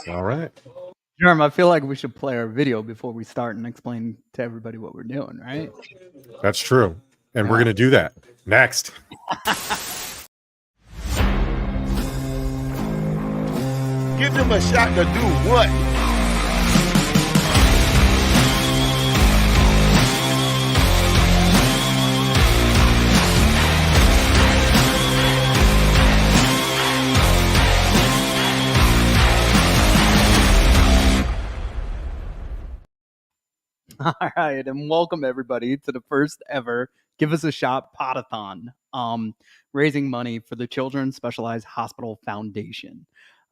All right. Jerm, I feel like we should play our video before we start and explain to everybody what we're doing, right? That's true. And we're going to do that next. Give them a shot to do what? All right, and welcome everybody to the first ever Give Us a Shot Pod-A-Thon, raising money for the Children's Specialized Hospital Foundation.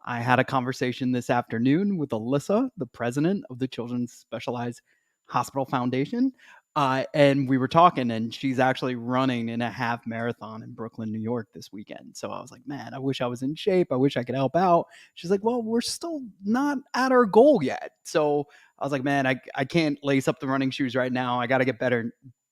I had a conversation this afternoon with Alyssa, the president of the Children's Specialized Hospital Foundation, and we were talking, and she's actually running in a half marathon in Brooklyn, New York this weekend. So I was like, man, I wish I was in shape. I wish I could help out. She's like, well, we're still not at our goal yet. So I was like, man, I can't lace up the running shoes right now. I got to get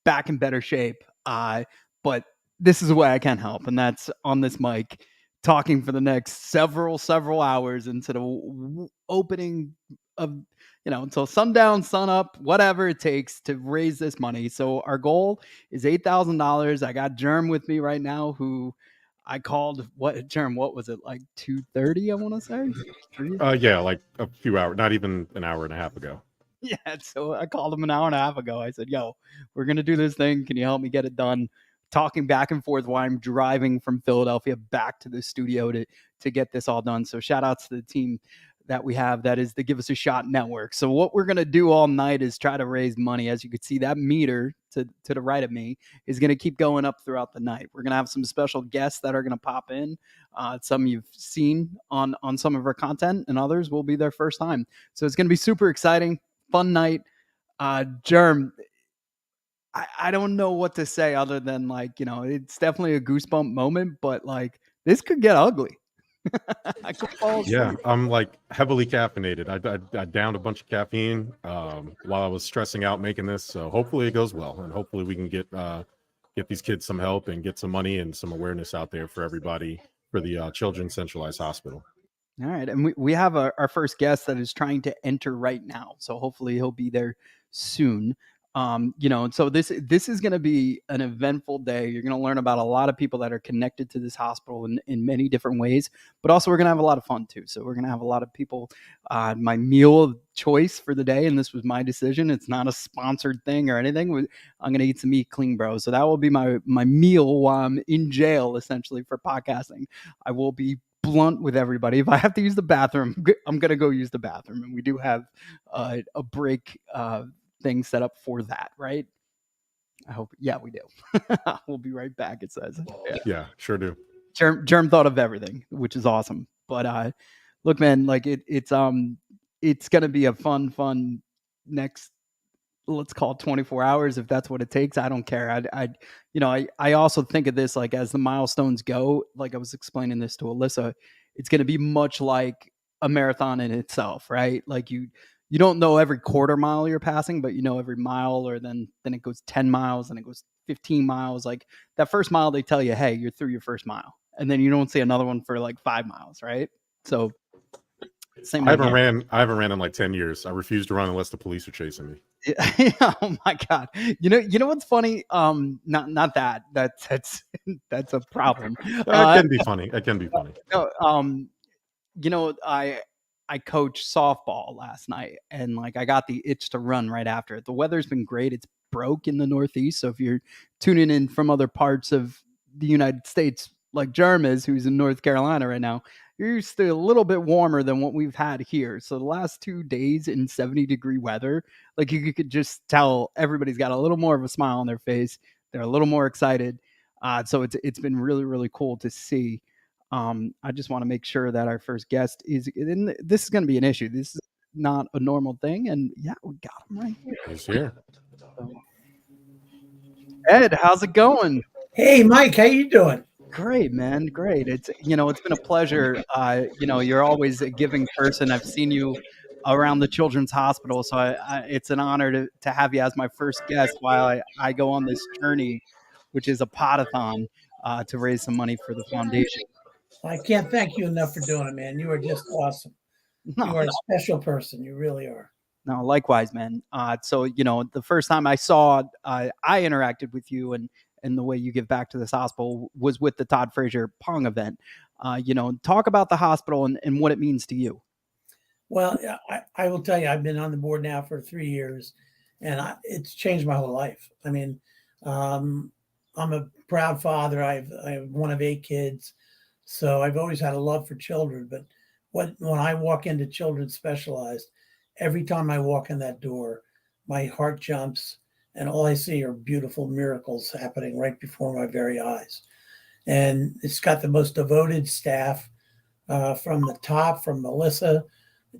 back in better shape. But this is a way I can help, and that's on this mic, talking for the next several hours into the opening of, until sundown, sun up, whatever it takes to raise this money. So our goal is $8,000. I got Germ with me right now, who I called. Germ, what was it, like 2:30? I want to say. Yeah, like a few hours, not even an hour and a half ago. Yeah, so I called him an hour and a half ago. I said, yo, we're going to do this thing. Can you help me get it done? Talking back and forth while I'm driving from Philadelphia back to the studio to get this all done. So shout outs to the team that we have, that is the Give Us a Shot Network. So what we're going to do all night is try to raise money. As you can see, that meter to the right of me is going to keep going up throughout the night. We're going to have some special guests that are going to pop in. Some you've seen on some of our content, and others will be their first time. So it's going to be super exciting. Fun night. Germ, I don't know what to say other than, like, it's definitely a goosebump moment, but like this could get ugly. I could fall asleep. Yeah, I'm like heavily caffeinated. I downed a bunch of caffeine while I was stressing out making this. So hopefully it goes well, and hopefully we can get these kids some help and get some money and some awareness out there for everybody for the Children's Centralized Hospital. All right, and we have our first guest that is trying to enter right now, so hopefully he'll be there soon. So this is going to be an eventful day. You're going to learn about a lot of people that are connected to this hospital in many different ways, but also we're going to have a lot of fun too. So we're going to have a lot of people. My meal of choice for the day, and this was my decision, it's not a sponsored thing or anything. I'm going to eat some Eat Clean Bro. So that will be my meal while I'm in jail, essentially, for podcasting. I will be blunt with everybody. If I have to use the bathroom, I'm going to go use the bathroom. And we do have a break thing set up for that, right? I hope. Yeah, we do. We'll be right back, it says. Yeah, sure do. Germ thought of everything, which is awesome. But look, man, like it's going to be a fun next, let's call it 24 hours, if that's what it takes. I don't care. I also think of this, like, as the milestones go, like I was explaining this to Alyssa, it's going to be much like a marathon in itself, right? Like you don't know every quarter mile you're passing, but you know every mile, or then it goes 10 miles and it goes 15 miles. Like that first mile, they tell you, hey, you're through your first mile. And then you don't see another one for like 5 miles, right? So same. I haven't ran in like 10 years. I refuse to run unless the police are chasing me. Yeah, oh my God. You know what's funny? Not that. That's a problem. It can be funny. It can be funny. No, I coached softball last night, and like I got the itch to run right after it. The weather's been great. It's broke in the Northeast. So if you're tuning in from other parts of the United States, like Jerm is, who's in North Carolina right now, you're used to a little bit warmer than what we've had here. So the last 2 days in 70-degree weather, like you could just tell everybody's got a little more of a smile on their face. They're a little more excited. So it's been really, really cool to see. I just want to make sure that our first guest is, and this is going to be an issue. This is not a normal thing. And yeah, we got him right here. He's here. So, Ed, how's it going? Hey, Mike, how you doing? Great, man. Great. It's been a pleasure. You're always a giving person. I've seen you around the Children's Hospital. So it's an honor to have you as my first guest while I go on this journey, which is a Pod-A-Thon, to raise some money for the foundation. I can't thank you enough for doing it, man. You are just awesome. No, You are a special person. You really are. no, likewise, man. So the first time I saw, I interacted with you and the way you give back to this hospital was with the Todd Frazier Pong event. Talk about the hospital and what it means to you. Well, I will tell you, I've been on the board now for 3 years, and it's changed my whole life. I mean, um, I'm a proud father. I have one of 8 kids, so I've always had a love for children. But when I walk into Children's Specialized, every time I walk in that door, my heart jumps, and all I see are beautiful miracles happening right before my very eyes. And it's got the most devoted staff from the top, from Melissa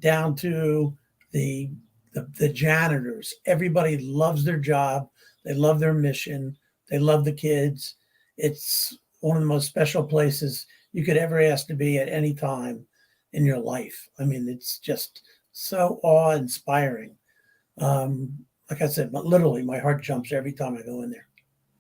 down to the, the janitors. Everybody loves their job. They love their mission. They love the kids. It's one of the most special places you could ever ask to be at any time in your life. I mean, it's just so awe-inspiring. Like I said, but literally, my heart jumps every time I go in there.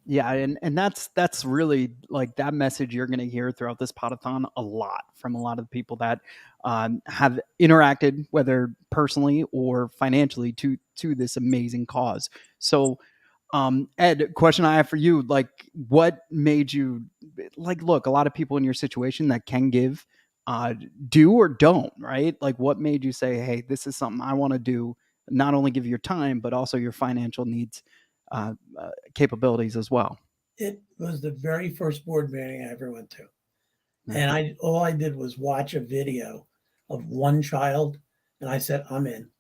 Yeah, and that's really like that message you're going to hear throughout this Pod-A-Thon a lot from a lot of the people that have interacted, whether personally or financially, to this amazing cause. So, Ed, question I have for you: like, what made you like? Look, a lot of people in your situation that can give, do or don't, right? Like, what made you say, "Hey, this is something I want to do"? Not only give your time, but also your financial needs. Capabilities as well. It was the very first board meeting I ever went to. Yeah. And all I did was watch a video of one child, and I said, I'm in.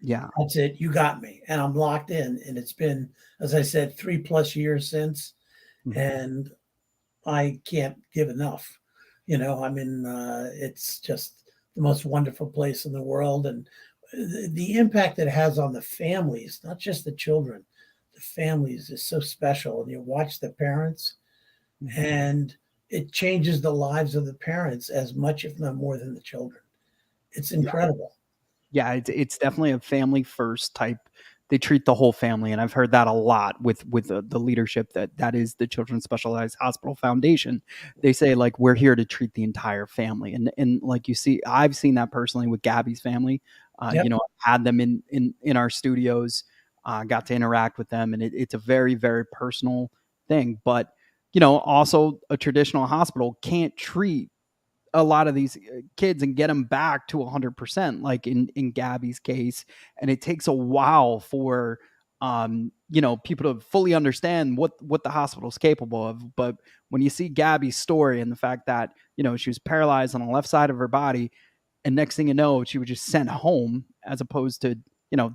Yeah. That's it. You got me. And I'm locked in. And it's been, as I said, 3+ years since. Mhm. And I can't give enough. I mean, it's just the most wonderful place in the world. And the impact it has on the families, not just the children, the families is so special. And you watch the parents, and it changes the lives of the parents as much, if not more, than the children. It's incredible. Yeah, it's definitely a family first type. They treat the whole family, and I've heard that a lot with the leadership that is the Children's Specialized Hospital Foundation. They say like we're here to treat the entire family, and like you see, I've seen that personally with Gabby's family. Yep. I've had them in our studios, got to interact with them, and it's a very very personal thing. But also a traditional hospital can't treat a lot of these kids and get them back to 100%, like in Gabby's case. And it takes a while for people to fully understand what the hospital is capable of. But when you see Gabby's story and the fact that she was paralyzed on the left side of her body, and next thing you know, she was just sent home, as opposed to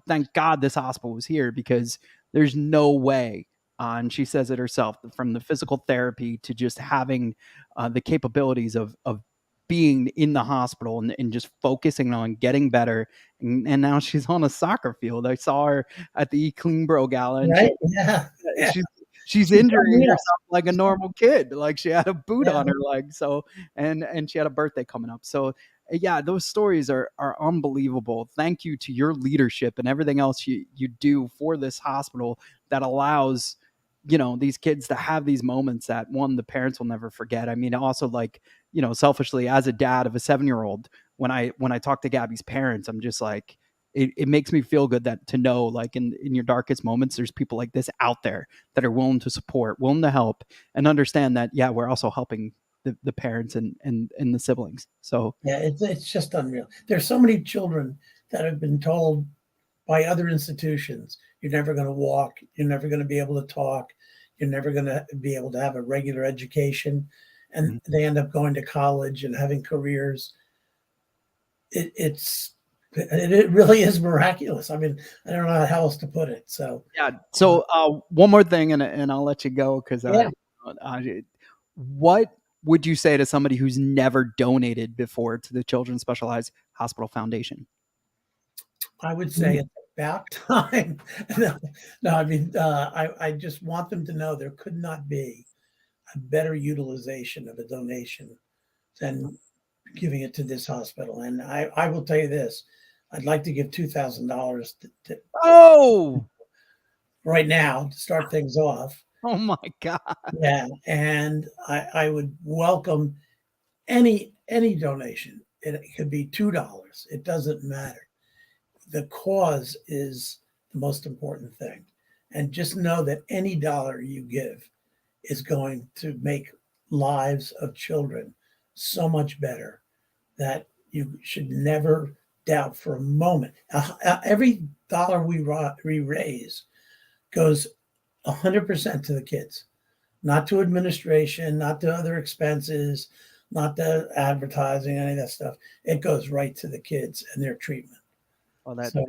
thank God this hospital was here, because there's no way, and she says it herself, from the physical therapy to just having the capabilities of being in the hospital and just focusing on getting better. And now she's on a soccer field. I saw her at the Clean Bro Gala, and Right? Yeah. she's injuring herself like a normal kid. Like she had a boot Yeah. on her leg. So and she had a birthday coming up. So yeah, those stories are unbelievable. Thank you to your leadership and everything else you do for this hospital that allows these kids to have these moments that, one, the parents will never forget. I mean, also, like, selfishly, as a dad of a 7-year-old, when I talk to Gabby's parents, I'm just like, it makes me feel good that to know, like, in your darkest moments, there's people like this out there that are willing to support, willing to help, and understand that, yeah, we're also helping the parents and the siblings. So Yeah, it's just unreal. There's so many children that have been told by other institutions, you're never going to walk, you're never going to be able to talk, you're never going to be able to have a regular education, and they end up going to college and having careers. It really is miraculous. I mean, I don't know how else to put it. So yeah. So one more thing, and I'll let you go, because what would you say to somebody who's never donated before to the Children's Specialized Hospital Foundation? I would say it's about time. No, I mean, I just want them to know there could not be a better utilization of a donation than giving it to this hospital. And I will tell you this, I'd like to give $2,000 Oh, right now to start things off. oh my God. Yeah. And I would welcome any donation. It could be $2. It doesn't matter. The cause is the most important thing. And just know that any dollar you give is going to make lives of children so much better that you should never doubt for a moment. Every dollar we raise goes 100% to the kids, not to administration, not to other expenses, not to advertising, any of that stuff. It goes right to the kids and their treatment. Well, that So-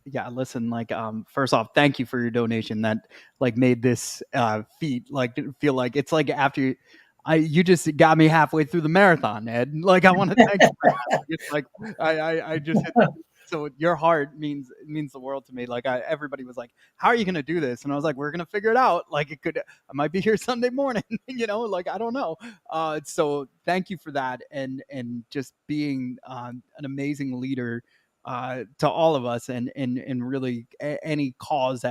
yeah, listen, like first off, thank you for your donation. That like made this feat like feel like it's like after you just got me halfway through the marathon, Ed. Like I want to thank you for that. It's like I just hit so your heart means the world to me. Like everybody was like, "How are you going to do this?" And I was like, "We're going to figure it out." Like I might be here Sunday morning, like I don't know. So thank you for that, and just being an amazing leader to all of us, and really any cause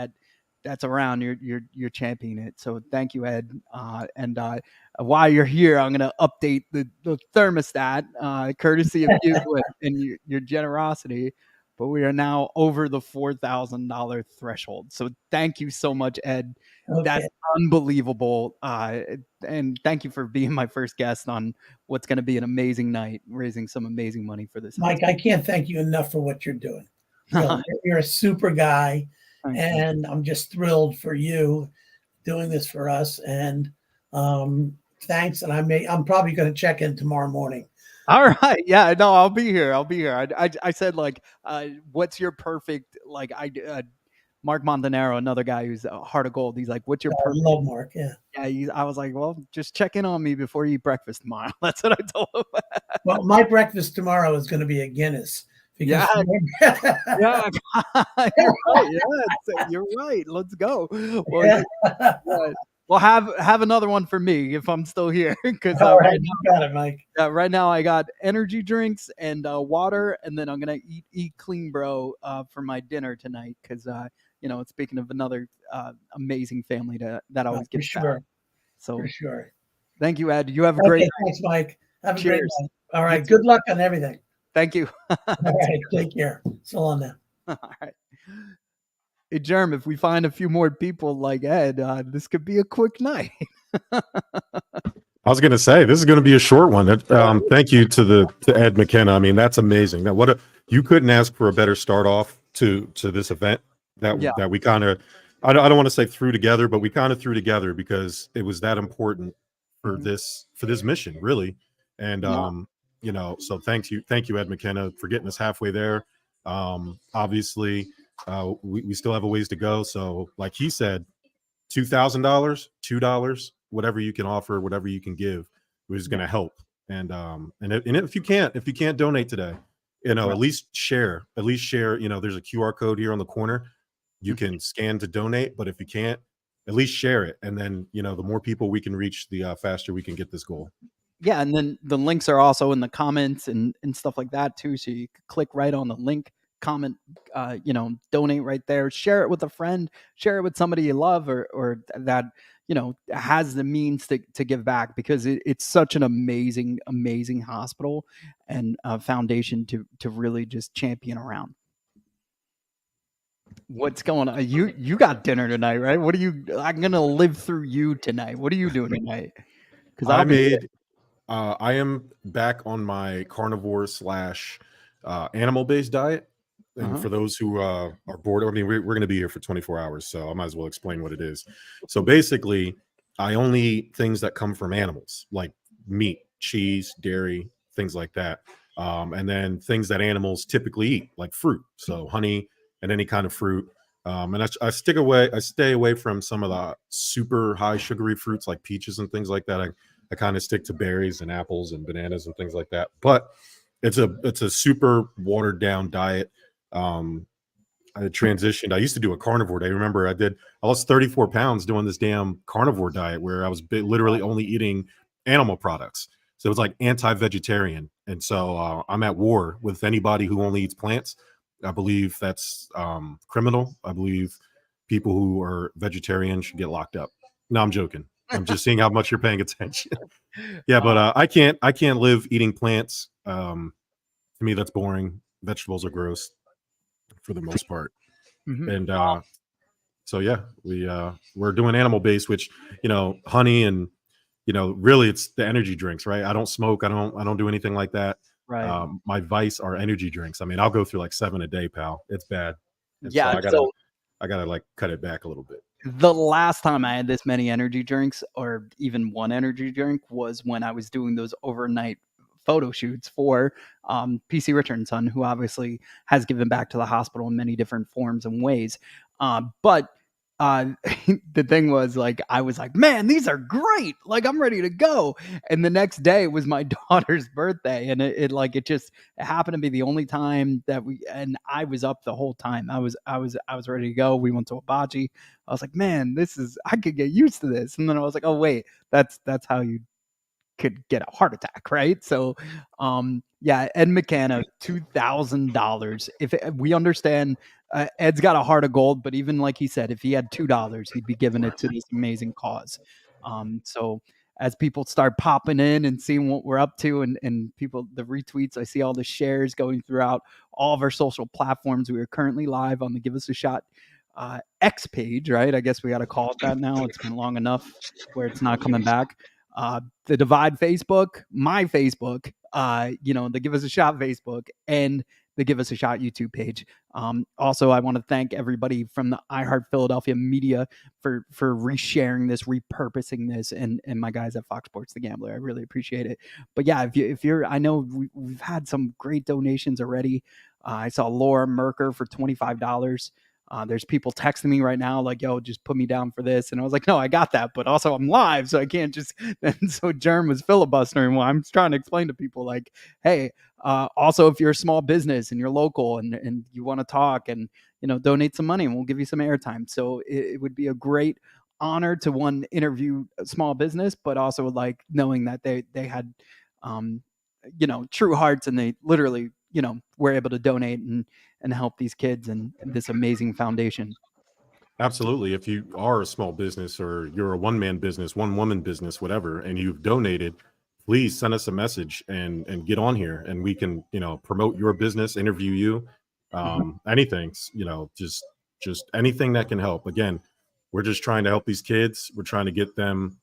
that's around, you're championing it. So thank you, Ed. And while you're here, I'm going to update the thermostat, courtesy of you and your generosity. But we are now over the $4,000 threshold. So thank you so much, Ed. Okay. That's unbelievable. And thank you for being my first guest on what's going to be an amazing night, raising some amazing money for this. Mike, I can't thank you enough for what you're doing. Really, you're a super guy, and I'm just thrilled for you doing this for us. And thanks. And I'm probably going to check in tomorrow morning. All right. Yeah, no, I'll be here. I said, like, what's your perfect, like, Mark Montanaro, another guy who's a heart of gold. He's like, what's your perfect? I love Mark. Yeah. Yeah. I was like, well, just check in on me before you eat breakfast tomorrow. That's what I told him. Well, my breakfast tomorrow is going to be a Guinness. Yeah. Yeah. You're right. Yeah, you're right. Let's go. Well, well, have another one for me if I'm still here, because right, you got it, Mike. Right now I got energy drinks and water, and then I'm gonna eat clean, bro, for my dinner tonight. Because speaking of another amazing family that always gets for sure. Back. So for sure. Thank you, Ed. You have a great night. Thanks, Mike. Have a Cheers. great night. All right. Good luck on everything. Thank you. All right. Take care. So long now. All right. Hey, Jerm, if we find a few more people like Ed, this could be a quick night. I was going to say, this is going to be a short one. Thank you to Ed McKenna. I mean, that's amazing. That you couldn't ask for a better start off to this event that we kind of, I don't want to say threw together, but we kind of threw together because it was that important for this mission, really. And so thank you, Ed McKenna, for getting us halfway there. Obviously, we still have a ways to go. So, like he said, $2,000, $2, whatever you can offer, whatever you can give, is going to help. And if you can't donate today, at least share. There's a QR code here on the corner. You can scan to donate, but if you can't, at least share it. And then, the more people we can reach, the faster we can get this goal. Yeah. And then the links are also in the comments and stuff like that too. So you can click right on the link, comment, donate right there, share it with a friend, share it with somebody you love, or that, has the means to give back, because it's such an amazing, amazing hospital and foundation to really just champion around. What's going on? You got dinner tonight, right? I'm going to live through you tonight. What are you doing tonight? Because I am back on my carnivore / animal-based diet. And for those who are bored, I mean, we're going to be here for 24 hours, so I might as well explain what it is. So basically, I only eat things that come from animals, like meat, cheese, dairy, things like that. And then things that animals typically eat, like fruit. So honey and any kind of fruit. And I stay away from some of the super high sugary fruits like peaches and things like that. I kind of stick to berries and apples and bananas and things like that. But it's a super watered down diet. I transitioned. I used to do a carnivore day. Remember, I lost 34 pounds doing this damn carnivore diet where I was literally only eating animal products. So it was like anti-vegetarian. And so I'm at war with anybody who only eats plants. I believe that's criminal. I believe people who are vegetarian should get locked up. No, I'm joking. I'm just seeing how much you're paying attention. Yeah, but I can't live eating plants. To me, that's boring. Vegetables are gross for the most part. Mhm. And so yeah, we're doing animal based, which honey and really it's the energy drinks, right? I don't smoke. I don't do anything like that. Right. My vice are energy drinks. I mean, I'll go through like 7 a day, pal. It's bad, and so Yeah. I gotta like cut it back a little bit. The last time I had this many energy drinks, or even one energy drink, was when I was doing those overnight photo shoots for PC Richard and Son, who obviously has given back to the hospital in many different forms and ways. But the thing was, like, I was like, man, these are great. Like, I'm ready to go. And the next day was my daughter's birthday, and it happened to be the only time that and I was up the whole time. I was ready to go. We went to Abaji. I was like, man, I could get used to this. And then I was like, oh wait, that's how you could get a heart attack, right? So, yeah, Ed McCann, $2,000. We understand, Ed's got a heart of gold, but even like he said, if he had $2, he'd be giving it to this amazing cause. So as people start popping in and seeing what we're up to, and people, the retweets, I see all the shares going throughout all of our social platforms. We are currently live on the Give Us a Shot X page, right? I guess we got to call it that now. It's been long enough where it's not coming back. The Divide Facebook, my Facebook, the Give Us a Shot Facebook, and the Give Us a Shot YouTube page. Also, I want to thank everybody from the iHeart Philadelphia media for resharing this, repurposing this, and my guys at Fox Sports The Gambler. I really appreciate it. But yeah, if you're, I know we've had some great donations already. I saw Laura Merker for $25. There's people texting me right now like, yo, just put me down for this. And I was like, no, I got that. But also I'm live, so I can't just. And so Jerm was filibustering. Well, I'm trying to explain to people like, hey, also, if you're a small business and you're local and you want to talk and, donate some money and we'll give you some airtime. So it would be a great honor to interview a small business, but also like knowing that they had, true hearts, and they literally, were able to donate and help these kids and this amazing foundation. Absolutely. If you are a small business or you're a one-man business, one-woman business, whatever, and you've donated, please send us a message and get on here, and we can, promote your business, interview you, anything, just anything that can help. Again, we're just trying to help these kids. We're trying to get them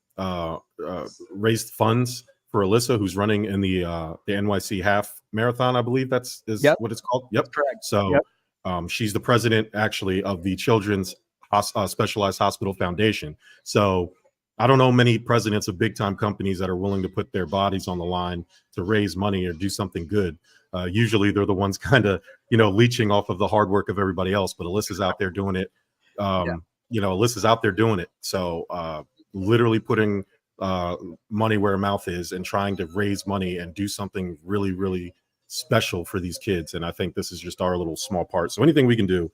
raise funds for Alyssa, who's running in the NYC half marathon. I believe is Yep. what it's called. Yep. Correct. So Yep. She's the president actually of the Children's Specialized Hospital Foundation. So I don't know many presidents of big time companies that are willing to put their bodies on the line to raise money or do something good. Usually they're the ones kind of, leeching off of the hard work of everybody else, but Alyssa's out there doing it. Alyssa's out there doing it. So literally putting money where her mouth is and trying to raise money and do something really, really special for these kids. And I think this is just our little small part. So anything we can do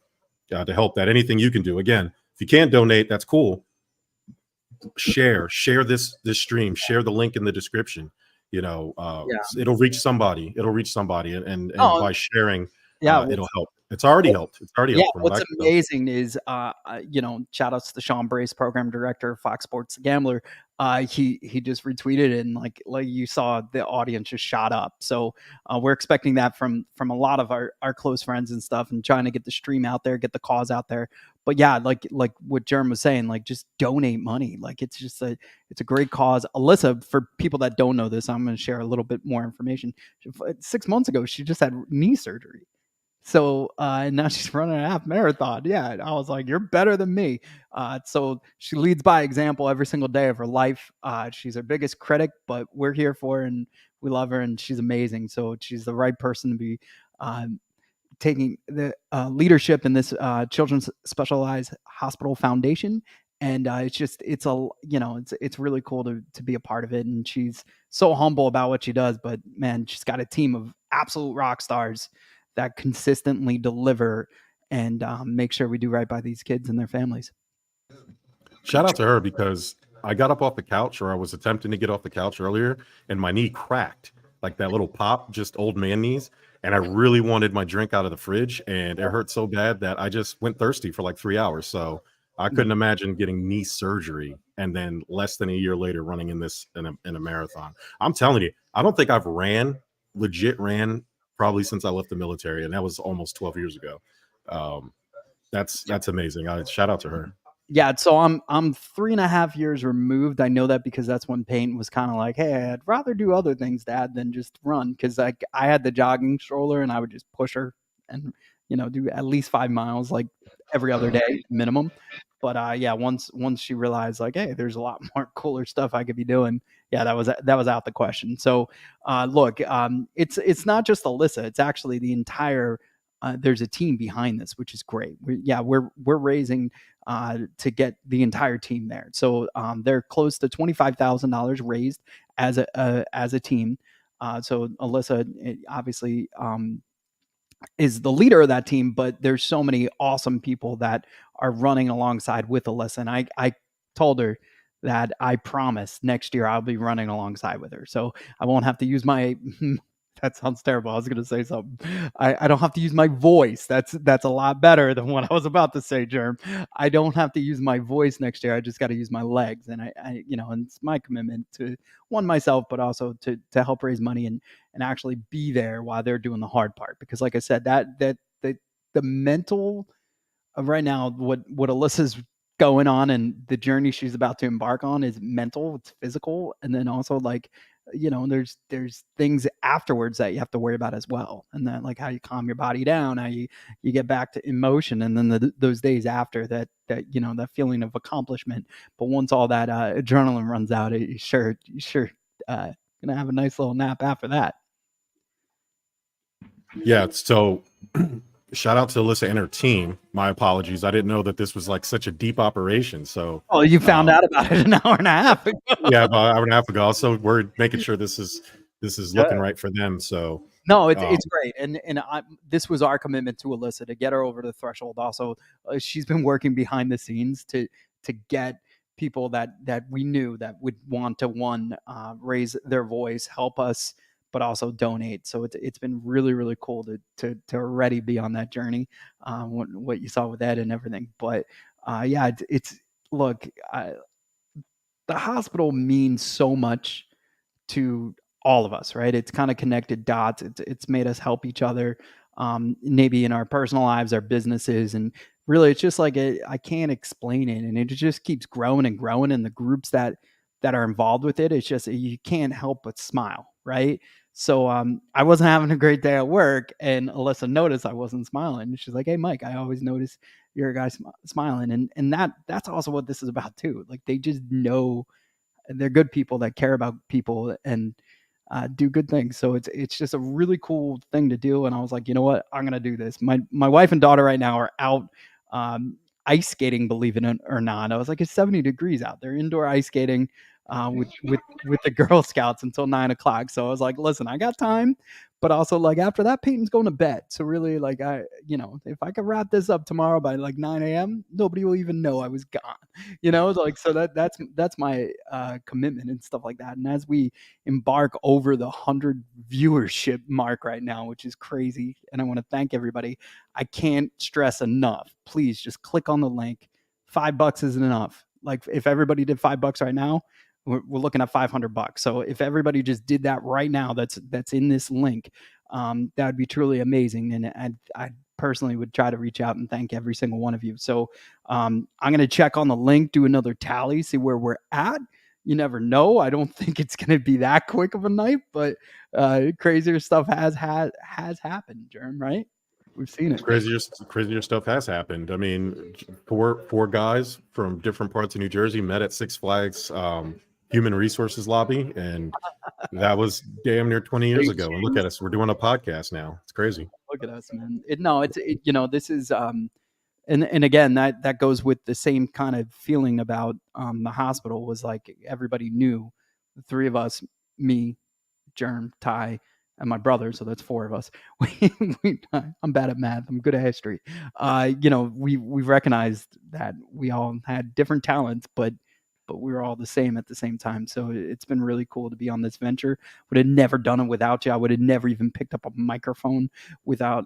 to help that, anything you can do. Again, if you can't donate, that's cool. Share this stream, share the link in the description. It'll reach somebody. And by sharing, it'll help. It's already helped. What's amazing is, shout outs to Sean Brace, program director of Fox Sports The Gambler. He just retweeted it, and like you saw, the audience just shot up. So we're expecting that from a lot of our close friends and stuff, and trying to get the stream out there, get the cause out there. But yeah, like what Jerm was saying, like just donate money. Like it's a great cause. Alyssa, for people that don't know this, I'm going to share a little bit more information. 6 months ago, she just had knee surgery. So now she's running a half marathon. Yeah, I was like, you're better than me. So she leads by example every single day of her life. She's our biggest critic, but we're here for her and we love her, and she's amazing. So she's the right person to be taking the leadership in this Children's Specialized Hospital Foundation. And it's really cool to be a part of it. And she's so humble about what she does, but man, she's got a team of absolute rock stars that consistently deliver and make sure we do right by these kids and their families. Shout out to her, because I got up off the couch, or I was attempting to get off the couch earlier, and my knee cracked, like that little pop, just old man knees. And I really wanted my drink out of the fridge, and it hurt so bad that I just went thirsty for like 3 hours. So I couldn't imagine getting knee surgery and then less than a year later running in a marathon. I'm telling you, I don't think I've legit ran probably since I left the military, and that was almost 12 years ago. That's amazing. Shout out to her. Yeah, so I'm 3.5 years removed. I know that because that's when Peyton was kind of like, "Hey, I'd rather do other things, Dad, than just run." Because I had the jogging stroller and I would just push her and do at least 5 miles like every other day minimum. But yeah, once she realized like, hey, there's a lot more cooler stuff I could be doing. Yeah, that was out the question. So look, it's not just Alyssa. It's actually the entire. There's a team behind this, which is great. We're raising to get the entire team there. So they're close to $25,000 raised as a team. So Alyssa obviously is the leader of that team, but there's so many awesome people that are running alongside with Alyssa. And I told her that I promise next year I'll be running alongside with her. So I won't have to use my that sounds terrible. I was going to say something. I don't have to use my voice. That's a lot better than what I was about to say, Germ. I don't have to use my voice next year. I just got to use my legs. And and it's my commitment to myself, but also to help raise money and actually be there while they're doing the hard part. Because like I said, the mental of right now, what Alyssa's going on and the journey she's about to embark on is mental, it's physical, and then also like there's things afterwards that you have to worry about as well, and then like how you calm your body down, how you get back to emotion, and then those days after that that feeling of accomplishment. But once all that adrenaline runs out, you sure gonna have a nice little nap after that. Yeah, so shout out to Alyssa and her team. My apologies. I didn't know that this was like such a deep operation. So you found out about it an hour and a half ago. Yeah, about an hour and a half ago. So we're making sure this is looking right for them. So no, it's great, and this was our commitment to Alyssa to get her over the threshold. Also, she's been working behind the scenes to get people that we knew that would want to raise their voice, help us, but also donate. So it's been really, really cool to already be on that journey. What you saw with Ed and everything, but yeah, look, the hospital means so much to all of us, right? It's kind of connected dots. It's made us help each other, maybe in our personal lives, our businesses, and really, it's just like I can't explain it, and it just keeps growing and growing. And the groups that are involved with it, it's just you can't help but smile, right? So I wasn't having a great day at work, and Alyssa noticed I wasn't smiling. She's like, "Hey, Mike, I always notice you're a guy smiling," and that's also what this is about too. Like they just know they're good people that care about people and do good things. So it's just a really cool thing to do. And I was like, you know what, I'm gonna do this. My wife and daughter right now are out ice skating, believe it or not. I was like, it's 70 degrees out there, indoor ice skating with the Girl Scouts until 9 o'clock. So I was like, listen, I got time, but also like after that, Peyton's going to bed. So really, like if I could wrap this up tomorrow by like 9 a.m., nobody will even know I was gone. Like so that's my commitment and stuff like that. And as we embark over the 100 viewership mark right now, which is crazy, and I want to thank everybody. I can't stress enough. Please just click on the link. $5 isn't enough. Like if everybody did $5 right now, we're looking at $500. So if everybody just did that right now, that's in this link, that would be truly amazing. And I personally would try to reach out and thank every single one of you. So I'm going to check on the link, do another tally, see where we're at. You never know. I don't think it's going to be that quick of a night, but crazier stuff has happened, Jerm, right? We've seen it. Crazier stuff has happened. I mean, four guys from different parts of New Jersey met at Six Flags Human Resources Lobby, and that was damn near 20 years ago. And look at us, we're doing a podcast now. It's crazy. Look at us, man. This is and again that goes with the same kind of feeling about the hospital. Was like everybody knew the three of us, me, Germ, Ty, and my brother, so that's four of us. I'm bad at math. I'm good at history. We've recognized that we all had different talents, but we were all the same at the same time. So it's been really cool to be on this venture. Would have never done it without you. I would have never even picked up a microphone without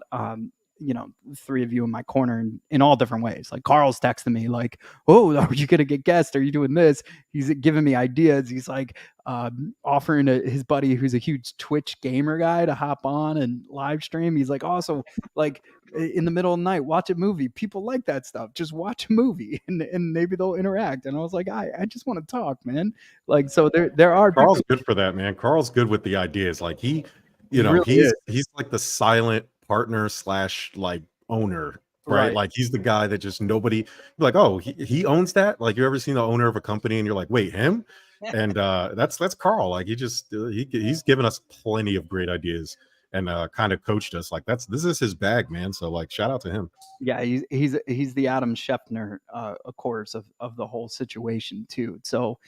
three of you in my corner in all different ways. Like Carl's texting me like, "Oh, are you gonna get guests? Are you doing this?" He's giving me ideas. He's like offering his buddy who's a huge Twitch gamer guy to hop on and live stream. He's like, also like in the middle of the night, watch a movie. People like that stuff. Just watch a movie and maybe they'll interact. And I was like, I just want to talk, man. Like, so there are Carl's people. good for that, man. Carl's good with the ideas. Like He really he's like the silent partner slash like owner, right? Right. Like he's the guy that just nobody like, oh, he owns that. Like you ever seen the owner of a company and you're like, wait, him? And that's Carl. Like he just he's given us plenty of great ideas and kind of coached us. Like this is his bag, man. So like shout out to him. Yeah, he's the Adam Schefter, of course, of the whole situation too. So,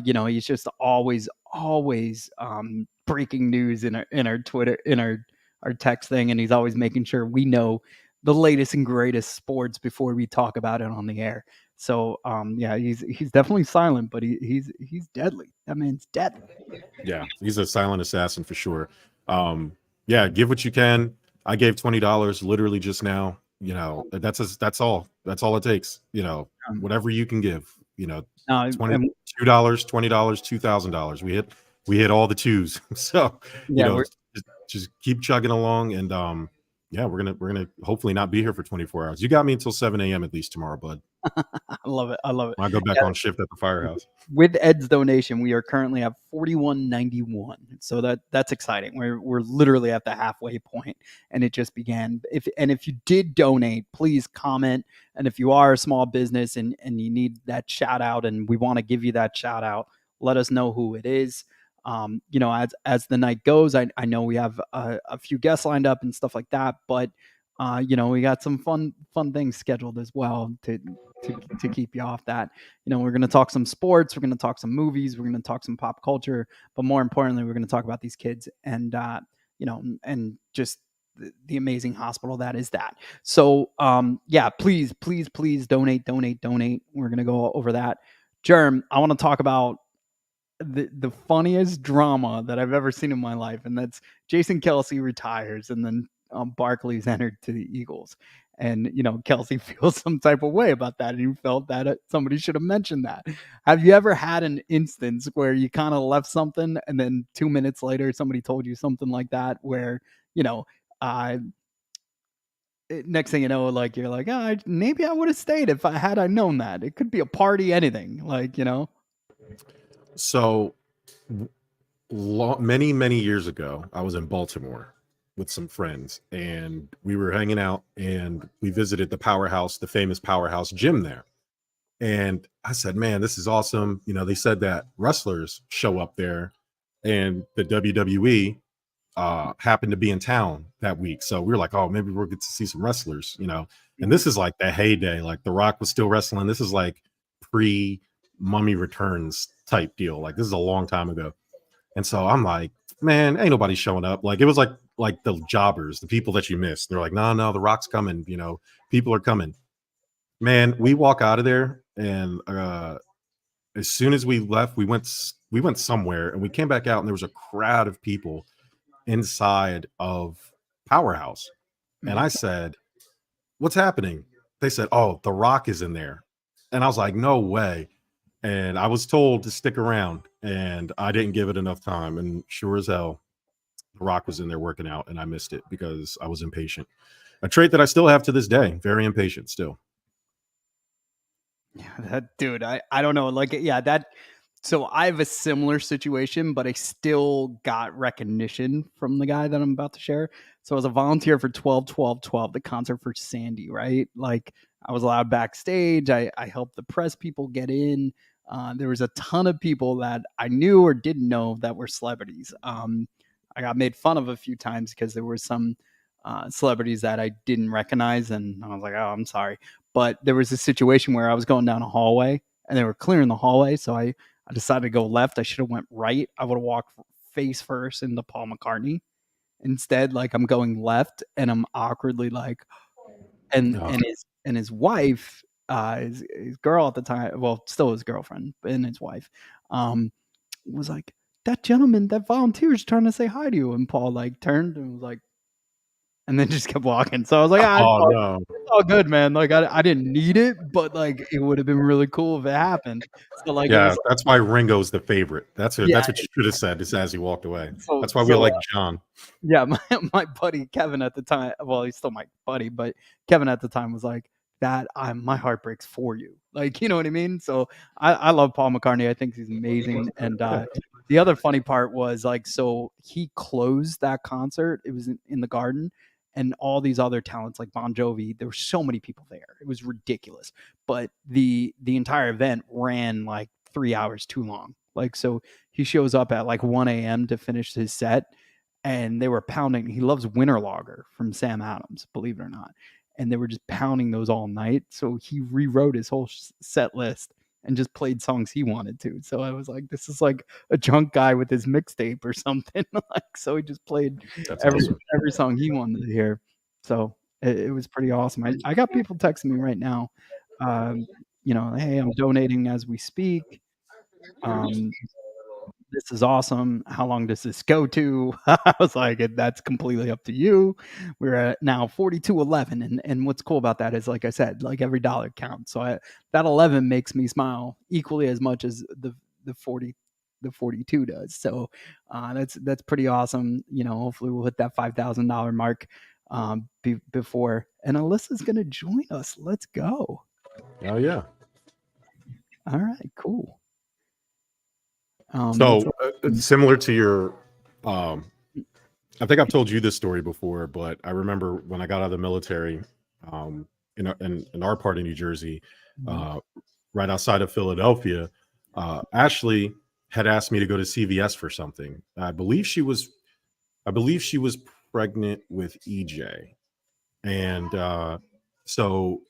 he's just always breaking news in our Twitter, in our text thing, and he's always making sure we know the latest and greatest sports before we talk about it on the air. So, yeah, he's definitely silent, but he's deadly. That man's deadly. Yeah, he's a silent assassin for sure. Yeah, give what you can. I gave $20 literally just now. That's all it takes. Whatever you can give. $22, $20, $2,000. We hit all the twos. So yeah, just keep chugging along, and yeah, we're gonna hopefully not be here for 24 hours. You got me until 7 a.m. at least tomorrow, bud. I love it. I go back on shift at the firehouse. With Ed's donation, we are currently at 41.91. So that's exciting. We're literally at the halfway point, and it just began. If you did donate, please comment. And if you are a small business and you need that shout out, and we want to give you that shout out, let us know who it is. As the night goes, I know we have a few guests lined up and stuff like that, but we got some fun things scheduled as well to keep you off that. We're going to talk some sports, we're going to talk some movies, we're going to talk some pop culture, but more importantly, we're going to talk about these kids and and just the amazing hospital that is that. So yeah, please donate. We're going to go over that. Germ, I want to talk about the funniest drama that I've ever seen in my life, and that's Jason Kelce retires, and then Barkley's entered to the Eagles, and Kelce feels some type of way about that, and you felt that somebody should have mentioned that. Have you ever had an instance where you kind of left something, and then 2 minutes later somebody told you something like that, where next thing you know, like you're like, oh, maybe I would have stayed if I known that. It could be a party, anything, So many years ago, I was in Baltimore with some friends, and we were hanging out, and we visited the famous Powerhouse gym there. And I said, man, this is awesome. They said that wrestlers show up there, and the WWE happened to be in town that week. So we were like, oh, maybe we'll get to see some wrestlers, And this is like the heyday, like The Rock was still wrestling. This is like pre-Mummy Returns type deal. Like this is a long time ago. And so I'm like, man, ain't nobody showing up. Like it was like the jobbers, the people that you missed. They're like, no, The Rock's coming. People are coming. Man, we walk out of there, and as soon as we left, we went somewhere, and we came back out, and there was a crowd of people inside of Powerhouse. And I said, what's happening? They said, oh, The Rock is in there. And I was like, no way. And I was told to stick around, and I didn't give it enough time. And sure as hell, The Rock was in there working out, and I missed it because I was impatient. A trait that I still have to this day. Very impatient still. Yeah, dude, I don't know. Like, yeah, so I have a similar situation, but I still got recognition from the guy that I'm about to share. So I was a volunteer for 12-12-12, the concert for Sandy, right? Like I was allowed backstage. I helped the press people get in. There was a ton of people that I knew or didn't know that were celebrities. I got made fun of a few times because there were some celebrities that I didn't recognize, and I was like, oh, I'm sorry. But there was a situation where I was going down a hallway, and they were clearing the hallway, so I decided to go left. I should have went right. I would have walked face first into Paul McCartney. Instead, like I'm going left, and I'm awkwardly like, and his wife, his girl at the time, well, still his girlfriend, and his wife, was like, that gentleman, that volunteer is trying to say hi to you. And Paul like turned and was like, and then just kept walking. So I was like, Oh no. it's all good, man. Like I didn't need it, but like it would have been really cool if it happened. So like it Yeah, was, that's why Ringo's the favorite. That's yeah. what you should have said just as he walked away. So That's why we like John. yeah, my buddy Kevin at the time, well, he's still my buddy, but Kevin at the time was like, that my heart breaks for you. Like, you know what I mean? So I love Paul McCartney. I think he's amazing. And the other funny part was like, so he closed that concert. It was in the Garden, and all these other talents like Bon Jovi, there were so many people there. It was ridiculous. But the entire event ran like 3 hours too long. Like, so he shows up at like 1 a.m. to finish his set, and they were pounding. He loves Winter Lager from Sam Adams, believe it or not. And they were just pounding those all night. So he rewrote his whole set list and just played songs he wanted to. So I was like, this is like a drunk guy with his mixtape or something. Like, so he just played every song he wanted to hear. So it was pretty awesome. I got people texting me right now, you know, hey, I'm donating as we speak. This is awesome. How long does this go to? I was like, that's completely up to you. We're at now 42.11. And what's cool about that is, like I said, like every dollar counts. So that 11 makes me smile equally as much as the 42 does. So that's pretty awesome. You know, hopefully we'll hit that $5,000 mark before. And Alyssa's going to join us. Let's go. Oh yeah. All right, cool. So similar to your, I think I've told you this story before, but I remember when I got out of the military, in our part of New Jersey, right outside of Philadelphia, Ashley had asked me to go to CVS for something. I believe she was pregnant with EJ, and so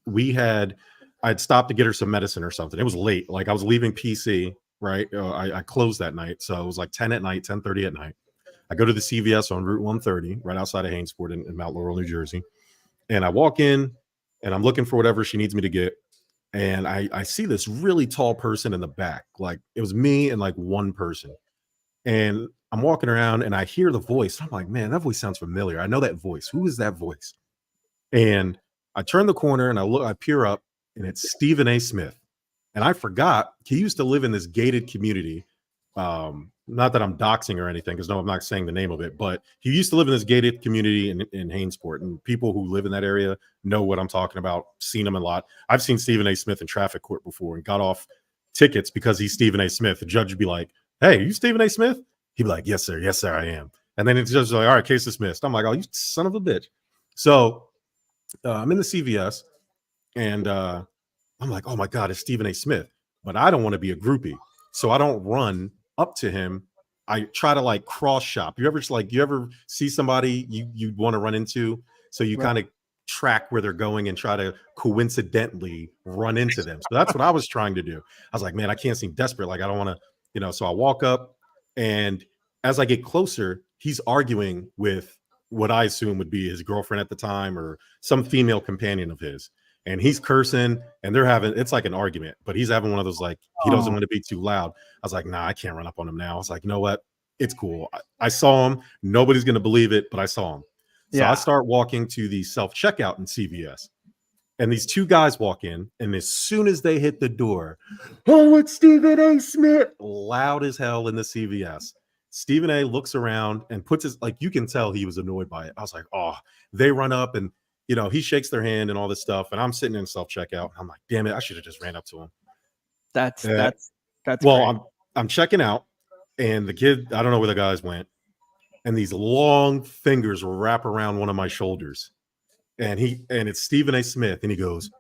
I'd stopped to get her some medicine or something. It was late, like I was leaving PC. Right. I closed that night. So it was like 10 at night, 10:30 at night. I go to the CVS on Route 130, right outside of Hainesport in Mount Laurel, New Jersey. And I walk in and I'm looking for whatever she needs me to get. And I see this really tall person in the back. Like it was me and like one person. And I'm walking around and I hear the voice. I'm like, man, that voice sounds familiar. I know that voice. Who is that voice? And I turn the corner and I peer up, and it's Stephen A. Smith. And I forgot he used to live in this gated community. Not that I'm doxing or anything, because no, I'm not saying the name of it, but he used to live in this gated community in Hainesport. And people who live in that area know what I'm talking about, seen him a lot. I've seen Stephen A. Smith in traffic court before and got off tickets because he's Stephen A. Smith. The judge would be like, hey, are you Stephen A. Smith? He'd be like, yes, sir. Yes, sir, I am. And then it's just like, all right, case dismissed. I'm like, oh, you son of a bitch. So I'm in the CVS, and I'm like, oh my God, it's Stephen A. Smith. But I don't want to be a groupie. So I don't run up to him. I try to like cross shop. You ever see somebody you want to run into? So you kind of track where they're going and try to coincidentally run into them. So that's what I was trying to do. I was like, man, I can't seem desperate. Like I don't want to, so I walk up, and as I get closer, he's arguing with what I assume would be his girlfriend at the time or some female companion of his. And he's cursing, and it's like an argument, but he's having one of those, like, he doesn't want to be too loud. I was like, nah, I can't run up on him now. I was like, you know what? It's cool. I saw him. Nobody's going to believe it, but I saw him. So I start walking to the self-checkout in CVS, and these two guys walk in, and as soon as they hit the door, oh, it's Stephen A. Smith, loud as hell in the CVS. Stephen A. looks around and puts his, like, you can tell he was annoyed by it. I was like, oh, they run up and, he shakes their hand and all this stuff, and I'm sitting in self-checkout. I'm like, damn it, I should have just ran up to him. That's well, great. I'm checking out, and the kid, I don't know where the guys went, and these long fingers wrap around one of my shoulders, and it's Stephen A. Smith, and he goes,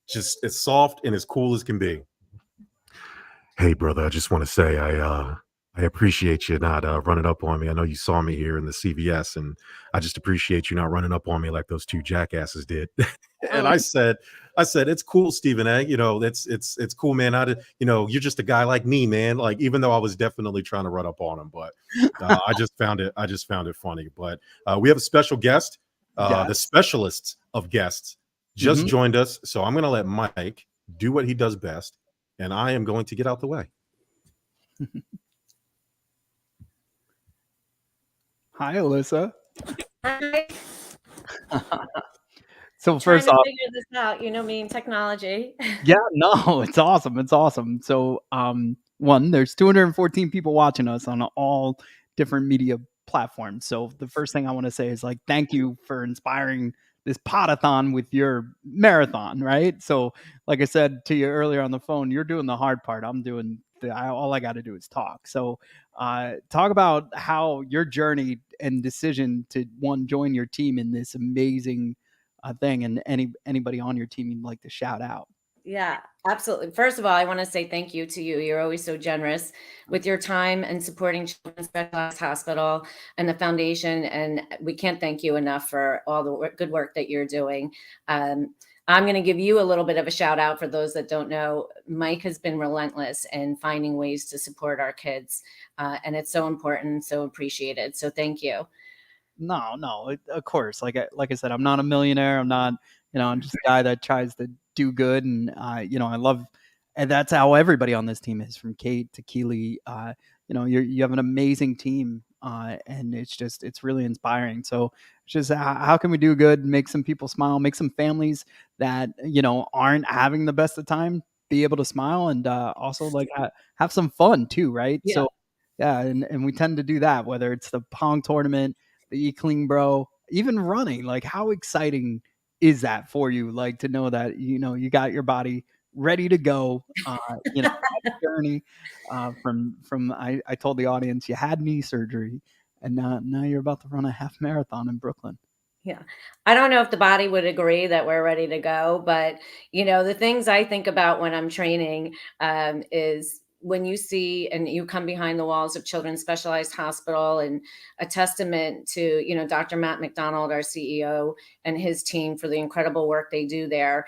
just as soft and as cool as can be. Hey, brother, I just want to say I appreciate you not running up on me. I know you saw me here in the CVS, and I just appreciate you not running up on me like those two jackasses did. And I said, it's cool, Stephen A. It's cool, man. You're just a guy like me, man. Like, even though I was definitely trying to run up on him, but I just found it funny. But we have a special guest, the specialist of guests, just joined us. So I'm going to let Mike do what he does best, and I am going to get out the way. Hi, Alyssa. Hi. So Trying first to off, figure this out, you know me and technology. yeah, no, it's awesome. It's awesome. So, one, there's 214 people watching us on all different media platforms. So the first thing I want to say is like, thank you for inspiring this Pod-A-Thon with your marathon, right? So, like I said to you earlier on the phone, you're doing the hard part. I'm doing all I got to do is talk. So, talk about how your journey and decision to join your team in this amazing thing, and anybody on your team you'd like to shout out. Yeah, absolutely. First of all, I want to say thank you to you. You're always so generous with your time and supporting Children's Specialized Hospital and the foundation. And we can't thank you enough for all the good work that you're doing. I'm going to give you a little bit of a shout out for those that don't know. Mike has been relentless in finding ways to support our kids. And it's so important, so appreciated. So thank you. No, of course. Like I said, I'm not a millionaire. I'm not, I'm just a guy that tries to do good, and I love, and that's how everybody on this team is, from Kate to Keely. You have an amazing team, and it's really inspiring. So it's just how can we do good, make some people smile, make some families that aren't having the best of time be able to smile, and also like have some fun too, right? Yeah. So yeah, and we tend to do that, whether it's the Pong tournament, the E-Cling Bro, even running. Like, how exciting is that for you? Like, to know that, you got your body ready to go, journey, I told the audience you had knee surgery, and now you're about to run a half marathon in Brooklyn. Yeah. I don't know if the body would agree that we're ready to go, but the things I think about when I'm training is when you see and you come behind the walls of Children's Specialized Hospital, and a testament to, Dr. Matt McDonald, our CEO, and his team for the incredible work they do there.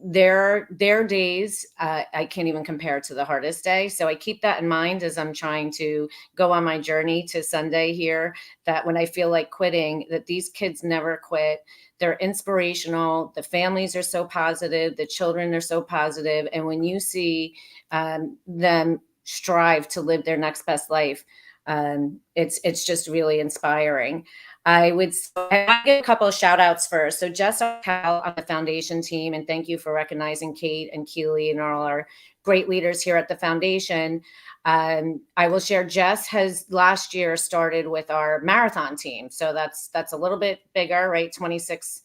Their days, I can't even compare to the hardest day. So I keep that in mind as I'm trying to go on my journey to Sunday here, that when I feel like quitting, that these kids never quit. They're inspirational. The families are so positive. The children are so positive. And when you see them strive to live their next best life, it's just really inspiring. I give a couple of shout outs first. So Jess Cal on the foundation team, and thank you for recognizing Kate and Keely and all our great leaders here at the foundation. I will share, Jess has last year started with our marathon team. So that's a little bit bigger, right? 26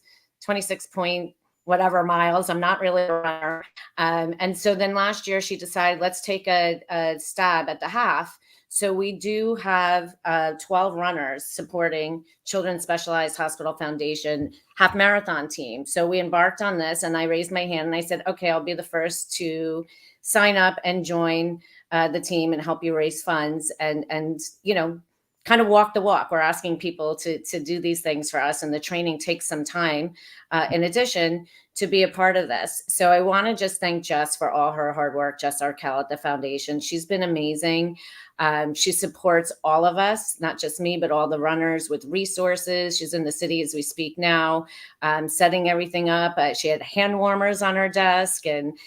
point whatever miles. I'm not really a runner. And so then last year she decided, let's take a stab at the half. So we do have 12 runners supporting Children's Specialized Hospital Foundation half marathon team. So we embarked on this, and I raised my hand and I said, okay, I'll be the first to sign up and join the team and help you raise funds and kind of walk the walk. We're asking people to do these things for us, and the training takes some time in addition to be a part of this. So I want to just thank Jess for all her hard work, Jess Arkell at the foundation. She's been amazing. She supports all of us, not just me, but all the runners with resources. She's in the city as we speak now, setting everything up. She had hand warmers on her desk and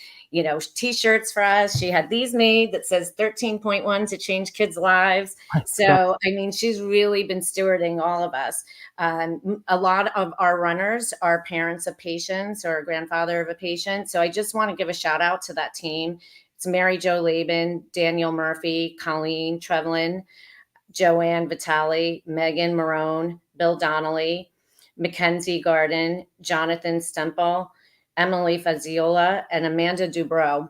T-shirts for us. She had these made that says 13.1 to change kids' lives. So, I mean, she's really been stewarding all of us. A lot of our runners are parents of patients or a grandfather of a patient. So I just want to give a shout out to that team. It's Mary Jo Laban, Daniel Murphy, Colleen Trevlin, Joanne Vitale, Megan Marone, Bill Donnelly, Mackenzie Garden, Jonathan Stemple, Emily Faziola, and Amanda Dubrow,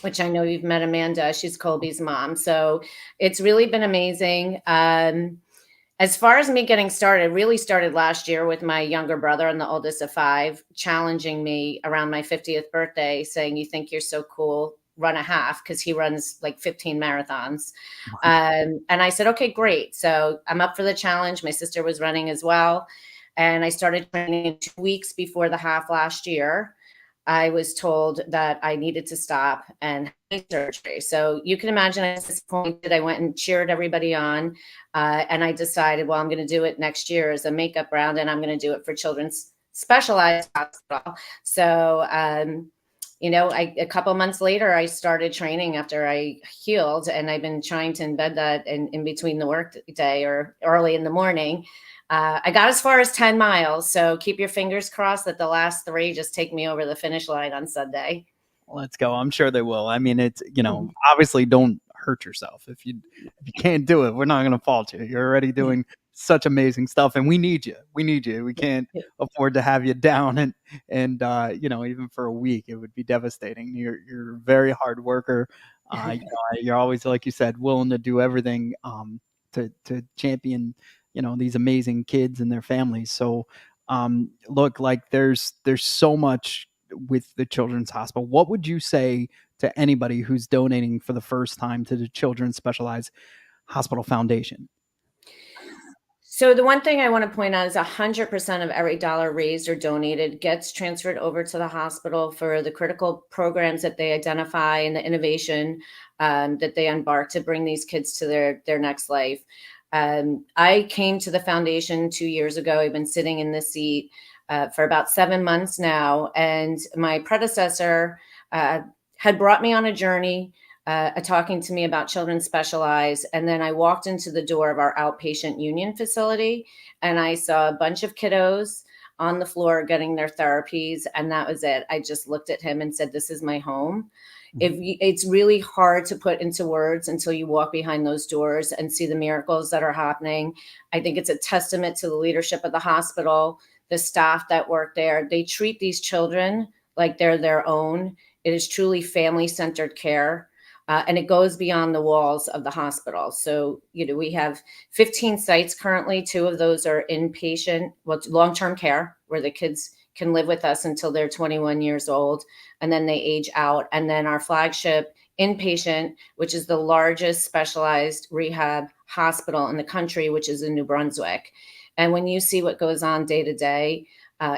which I know you've met Amanda. She's Colby's mom. So it's really been amazing. As far as me getting started, really started last year with my younger brother and the oldest of 5, challenging me around my 50th birthday, saying, you think you're so cool, run a half, because he runs like 15 marathons. And I said, okay, great. So I'm up for the challenge. My sister was running as well. And I started training 2 weeks before the half last year. I was told that I needed to stop and have surgery. So you can imagine I was disappointed. I went and cheered everybody on. And I decided, well, I'm going to do it next year as a makeup round, and I'm going to do it for Children's Specialized Hospital. So, a couple months later, I started training after I healed, and I've been trying to embed that in between the work day or early in the morning. I got as far as 10 miles. So keep your fingers crossed that the last 3 just take me over the finish line on Sunday. Let's go. I'm sure they will. I mean, it's, obviously don't hurt yourself. If you can't do it, we're not going to fault you. You're already doing such amazing stuff, and we need you. We need you. We can't afford to have you down, and even for a week, it would be devastating. You're a very hard worker. You're always, like you said, willing to do everything to champion, these amazing kids and their families. So look, like there's so much with the Children's Hospital. What would you say to anybody who's donating for the first time to the Children's Specialized Hospital Foundation? So the one thing I want to point out is 100% of every dollar raised or donated gets transferred over to the hospital for the critical programs that they identify and the innovation that they embark to bring these kids to their next life. I came to the foundation 2 years ago. I've been sitting in this seat for about 7 months now. And my predecessor had brought me on a journey, talking to me about Children's Specialized. And then I walked into the door of our outpatient union facility, and I saw a bunch of kiddos on the floor getting their therapies. And that was it. I just looked at him and said, this is my home. It's really hard to put into words until you walk behind those doors and see the miracles that are happening. I think it's a testament to the leadership of the hospital, the staff that work there. They treat these children like they're their own. It is truly family-centered care, and it goes beyond the walls of the hospital. So, we have 15 sites currently. 2 of those are inpatient, long-term care, where the kids can live with us until they're 21 years old, and then they age out. And then our flagship inpatient, which is the largest specialized rehab hospital in the country, which is in New Brunswick. And when you see what goes on day to day,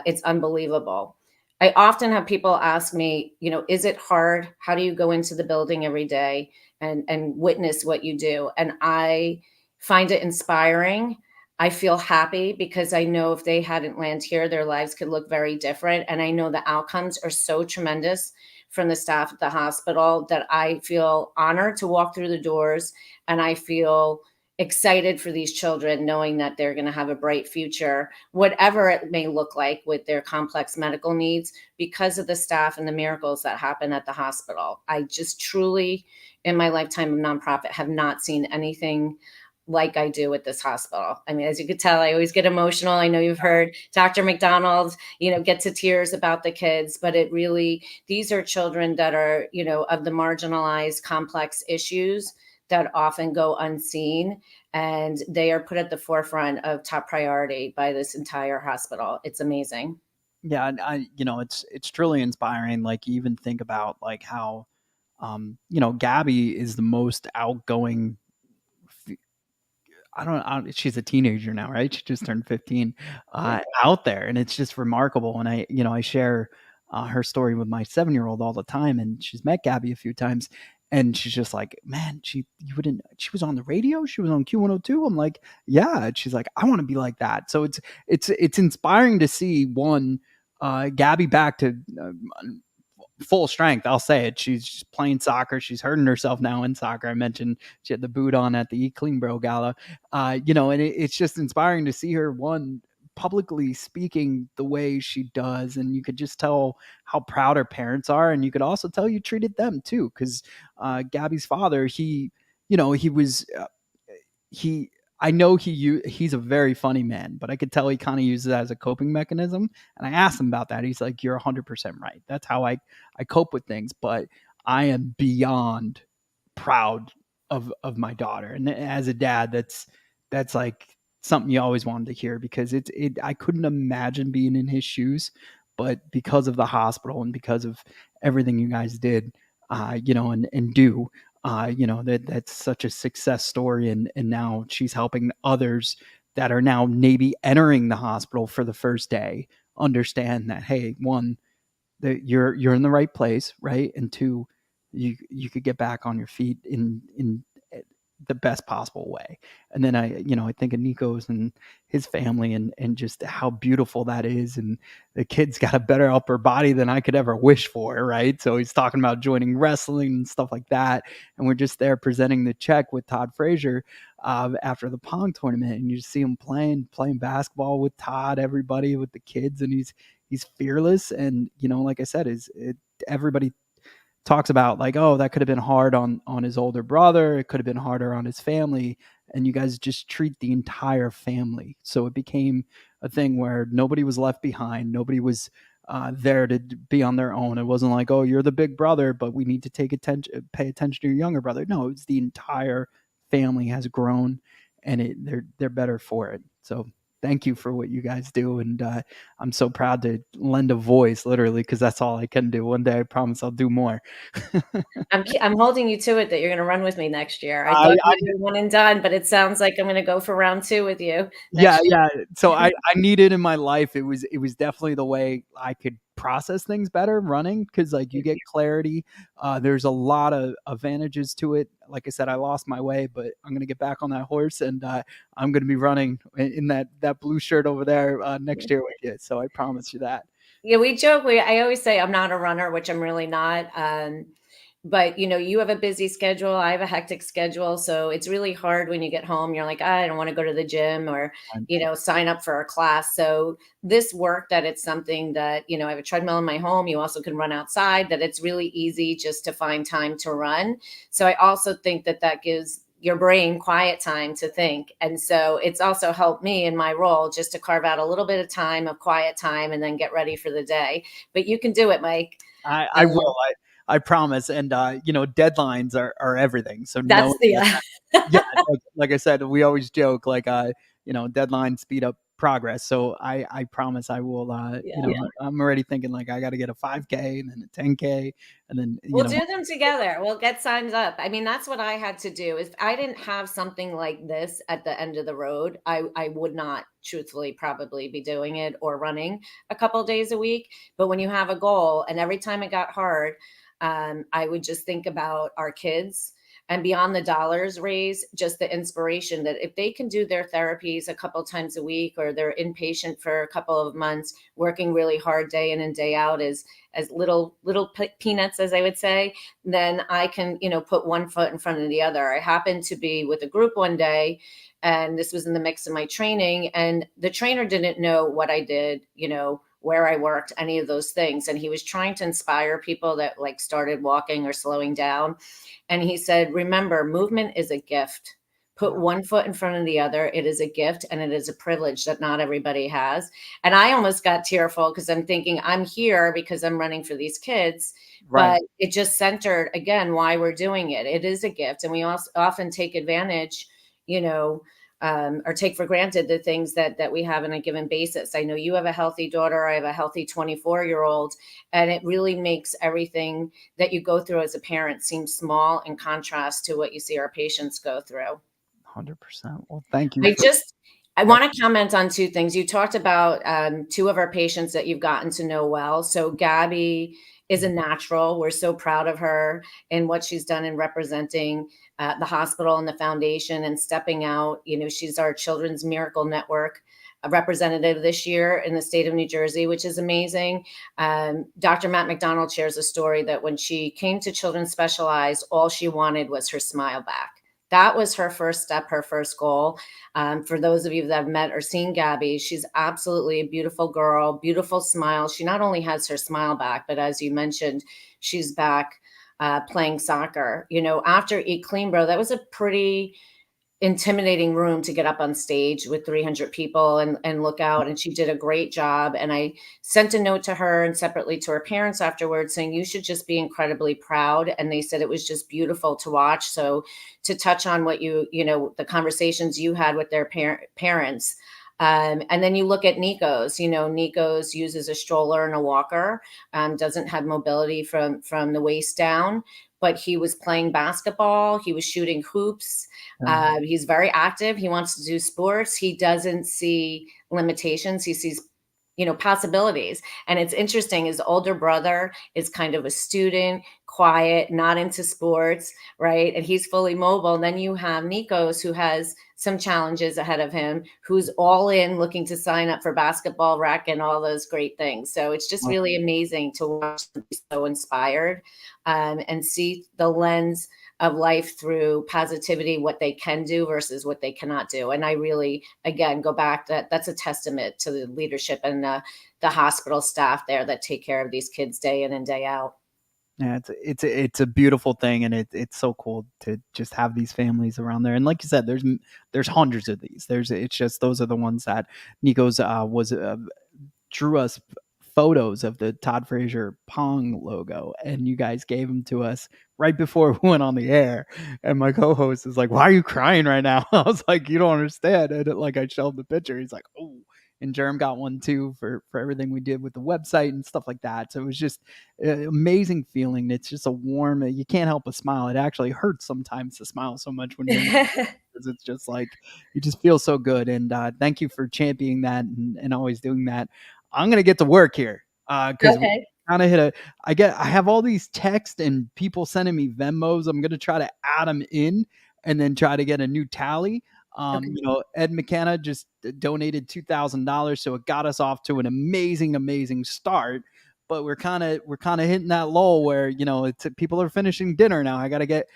it's unbelievable. I often have people ask me, is it hard? How do you go into the building every day and witness what you do? And I find it inspiring. I feel happy because I know if they hadn't landed here, their lives could look very different. And I know the outcomes are so tremendous from the staff at the hospital that I feel honored to walk through the doors, and I feel excited for these children, knowing that they're going to have a bright future, whatever it may look like with their complex medical needs, because of the staff and the miracles that happen at the hospital. I just truly, in my lifetime of nonprofit, have not seen anything like I do with this hospital. I mean, as you could tell, I always get emotional. I know you've heard Dr. McDonald, get to tears about the kids, but these are children that are, of the marginalized complex issues that often go unseen, and they are put at the forefront of top priority by this entire hospital. It's amazing. Yeah, and it's truly inspiring. Like, you even think about like how, Gabby is the most outgoing. I don't know. She's a teenager now, right? She just turned 15 out there. And it's just remarkable. And I share her story with my 7-year-old all the time. And she's met Gabby a few times. And she's just like, man, she was on the radio. She was on Q102. I'm like, yeah. And she's like, I want to be like that. So it's inspiring to see Gabby back to full strength. I'll say it. She's playing soccer. She's hurting herself now in soccer. I mentioned she had the boot on at the Eat Clean Bro Gala, and it's just inspiring to see her publicly speaking the way she does. And you could just tell how proud her parents are. And you could also tell you treated them too. Cause Gabby's father, I know he's a very funny man, but I could tell he kind of uses it as a coping mechanism. And I asked him about that. He's like, you're 100% right. That's how I cope with things. But I am beyond proud of my daughter. And as a dad, that's like something you always wanted to hear, because I couldn't imagine being in his shoes, but because of the hospital and because of everything you guys did, and do, that's such a success story. And now she's helping others that are now maybe entering the hospital for the first day understand that, hey, one, that you're in the right place, right? And two, you could get back on your feet in the best possible way. And then I think of Nico's and his family and just how beautiful that is. And the kid's got a better upper body than I could ever wish for, right? So he's talking about joining wrestling and stuff like that. And we're just there presenting the check with Todd Frazier after the Pong tournament. And you just see him playing basketball with Todd, everybody, with the kids. And he's fearless. And, like I said, everybody talks about like, oh, that could have been hard on his older brother. It could have been harder on his family. And you guys just treat the entire family. So it became a thing where nobody was left behind. Nobody was there to be on their own. It wasn't like, oh, you're the big brother, but we need to pay attention to your younger brother. No, it's the entire family has grown, and they're better for it. So thank you for what you guys do. And I'm so proud to lend a voice, literally, because that's all I can do. One day, I promise I'll do more. I'm holding you to it that you're going to run with me next year. I thought you were one and done, but it sounds like I'm going to go for round 2 with you. Yeah. So I need it in my life. It was definitely the way I could process things better running, because like you get clarity. There's a lot of advantages to it. Like I said, I lost my way, but I'm going to get back on that horse, and I'm going to be running in that blue shirt over there next year with you. So I promise you that. Yeah, we joke. I always say I'm not a runner, which I'm really not. But you have a busy schedule. I have a hectic schedule. So it's really hard when you get home. You're like, I don't want to go to the gym or, sign up for a class. So this work, that it's something that, I have a treadmill in my home. You also can run outside, that it's really easy just to find time to run. So I also think that gives your brain quiet time to think. And so it's also helped me in my role just to carve out a little bit of time, of quiet time, and then get ready for the day. But you can do it, Mike. I will. I promise. And deadlines are everything. So that's like I said, we always joke like deadlines speed up progress. So I promise I will. I'm already thinking like I got to get a 5K and then a 10K, and then we'll do them together. We'll get signed up. I mean, that's what I had to do. If I didn't have something like this at the end of the road, I would not truthfully probably be doing it or running a couple of days a week. But when you have a goal, and every time it got hard, I would just think about our kids, and beyond the dollars raised, just the inspiration that if they can do their therapies a couple times a week, or they're inpatient for a couple of months, working really hard day in and day out as little peanuts, as I would say, then I can, put one foot in front of the other. I happened to be with a group one day, and this was in the mix of my training, and the trainer didn't know what I did, where I worked, any of those things. And he was trying to inspire people that like started walking or slowing down. And he said, remember, movement is a gift. Put one foot in front of the other. It is a gift, and it is a privilege that not everybody has. And I almost got tearful because I'm thinking I'm here because I'm running for these kids. Right. But it just centered again why we're doing it. It is a gift. And we also often take advantage, or take for granted the things that we have on a given basis. I know you have a healthy daughter. I have a healthy 24-year-old, and it really makes everything that you go through as a parent seem small in contrast to what you see our patients go through. 100%. Well, thank you. I want to comment on 2 things. You talked about 2 of our patients that you've gotten to know well. So Gabby is a natural. We're so proud of her and what she's done in representing the hospital and the foundation and stepping out. She's our Children's Miracle Network representative this year in the state of New Jersey, which is amazing. Dr. Matt McDonald shares a story that when she came to Children's Specialized, all she wanted was her smile back. That was her first step, her first goal. For those of you that have met or seen Gabby, she's absolutely a beautiful girl, beautiful smile. She not only has her smile back, but as you mentioned, she's back playing soccer. After Eat Clean Bro, that was a pretty intimidating room to get up on stage with 300 people and look out. And she did a great job. And I sent a note to her and separately to her parents afterwards saying, you should just be incredibly proud. And they said it was just beautiful to watch. So to touch on what the conversations you had with their parents. And then you look at Nico's, Nico's uses a stroller and a walker, doesn't have mobility from the waist down, but he was playing basketball. He was shooting hoops. He's very active. He wants to do sports. He doesn't see limitations. He sees possibilities. And it's interesting, his older brother is kind of a student, quiet, not into sports, right? And he's fully mobile. And then you have Nikos, who has some challenges ahead of him, who's all in, looking to sign up for basketball, rec, and all those great things. So it's just really amazing to watch them be so inspired, and see the lens of life through positivity, what they can do versus what they cannot do. And I really, again, go back, that's a testament to the leadership and the hospital staff there that take care of these kids day in and day out. Yeah, it's a beautiful thing, and it's so cool to just have these families around there. And like you said, there's hundreds of these. It's just those are the ones that Nico's drew us photos of the Todd Frazier Pong logo, and you guys gave them to us right before we went on the air. And my co-host is like, "Why are you crying right now?" I was like, "You don't understand." And like I showed the picture. He's like, "Oh." And Jerem got one too for everything we did with the website and stuff like that. So it was just an amazing feeling. It's just a warm, you can't help but smile. It actually hurts sometimes to smile so much when you're because it's just like, you just feel so good. And thank you for championing that and always doing that. I'm going to get to work here because Okay. kind of I have all these texts and people sending me Venmos. I'm going to try to add them in and then try to get a new tally. Okay. Ed McKenna just donated $2,000, so it got us off to an amazing start. But we're kind of hitting that lull where it's people are finishing dinner now. I gotta get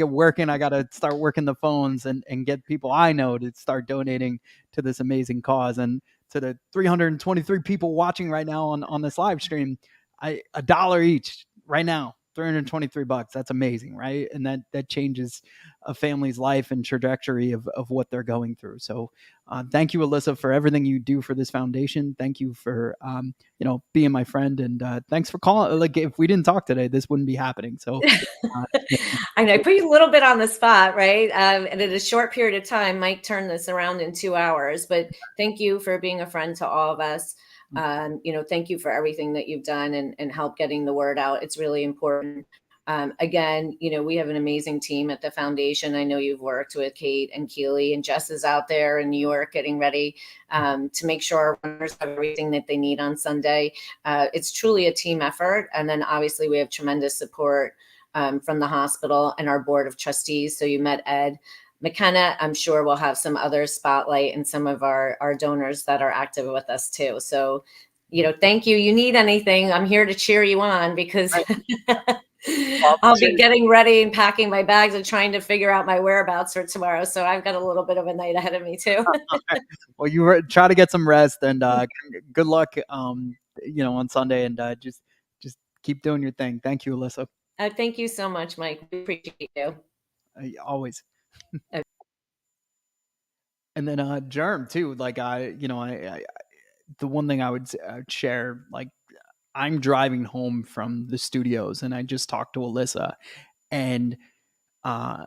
working. I gotta start working the phones and get people I know to start donating to this amazing cause. And to the 323 people watching right now on this live stream, $1 each right now. $323. That's amazing, right? And that changes a family's life and trajectory of what they're going through. So thank you, Alyssa, for everything you do for this foundation. Thank you for being my friend, and thanks for calling. Like, if we didn't talk today, this wouldn't be happening. So I know I put you a little bit on the spot, right? And in a short period of time, Mike turned this around in 2 hours. But thank you for being a friend to all of us. Thank you for everything that you've done and help getting the word out. It's really important. Again, we have an amazing team at the foundation. I know you've worked with Kate and Keely, and Jess is out there in New York getting ready to make sure our runners have everything that they need on Sunday. It's truly a team effort. And then obviously we have tremendous support from the hospital and our board of trustees. So you met Ed McKenna. I'm sure we'll have some other spotlight and some of our donors that are active with us too. So, thank you. You need anything, I'm here to cheer you on, because I'll be getting ready and packing my bags and trying to figure out my whereabouts for tomorrow. So I've got a little bit of a night ahead of me too. Well, you try to get some rest, and good luck, on Sunday, and just keep doing your thing. Thank you, Alyssa. Thank you so much, Mike. We appreciate you. Always. Okay. And then Germ too. Like I the one thing I would share, like, I'm driving home from the studios, and I just talked to Alyssa, and I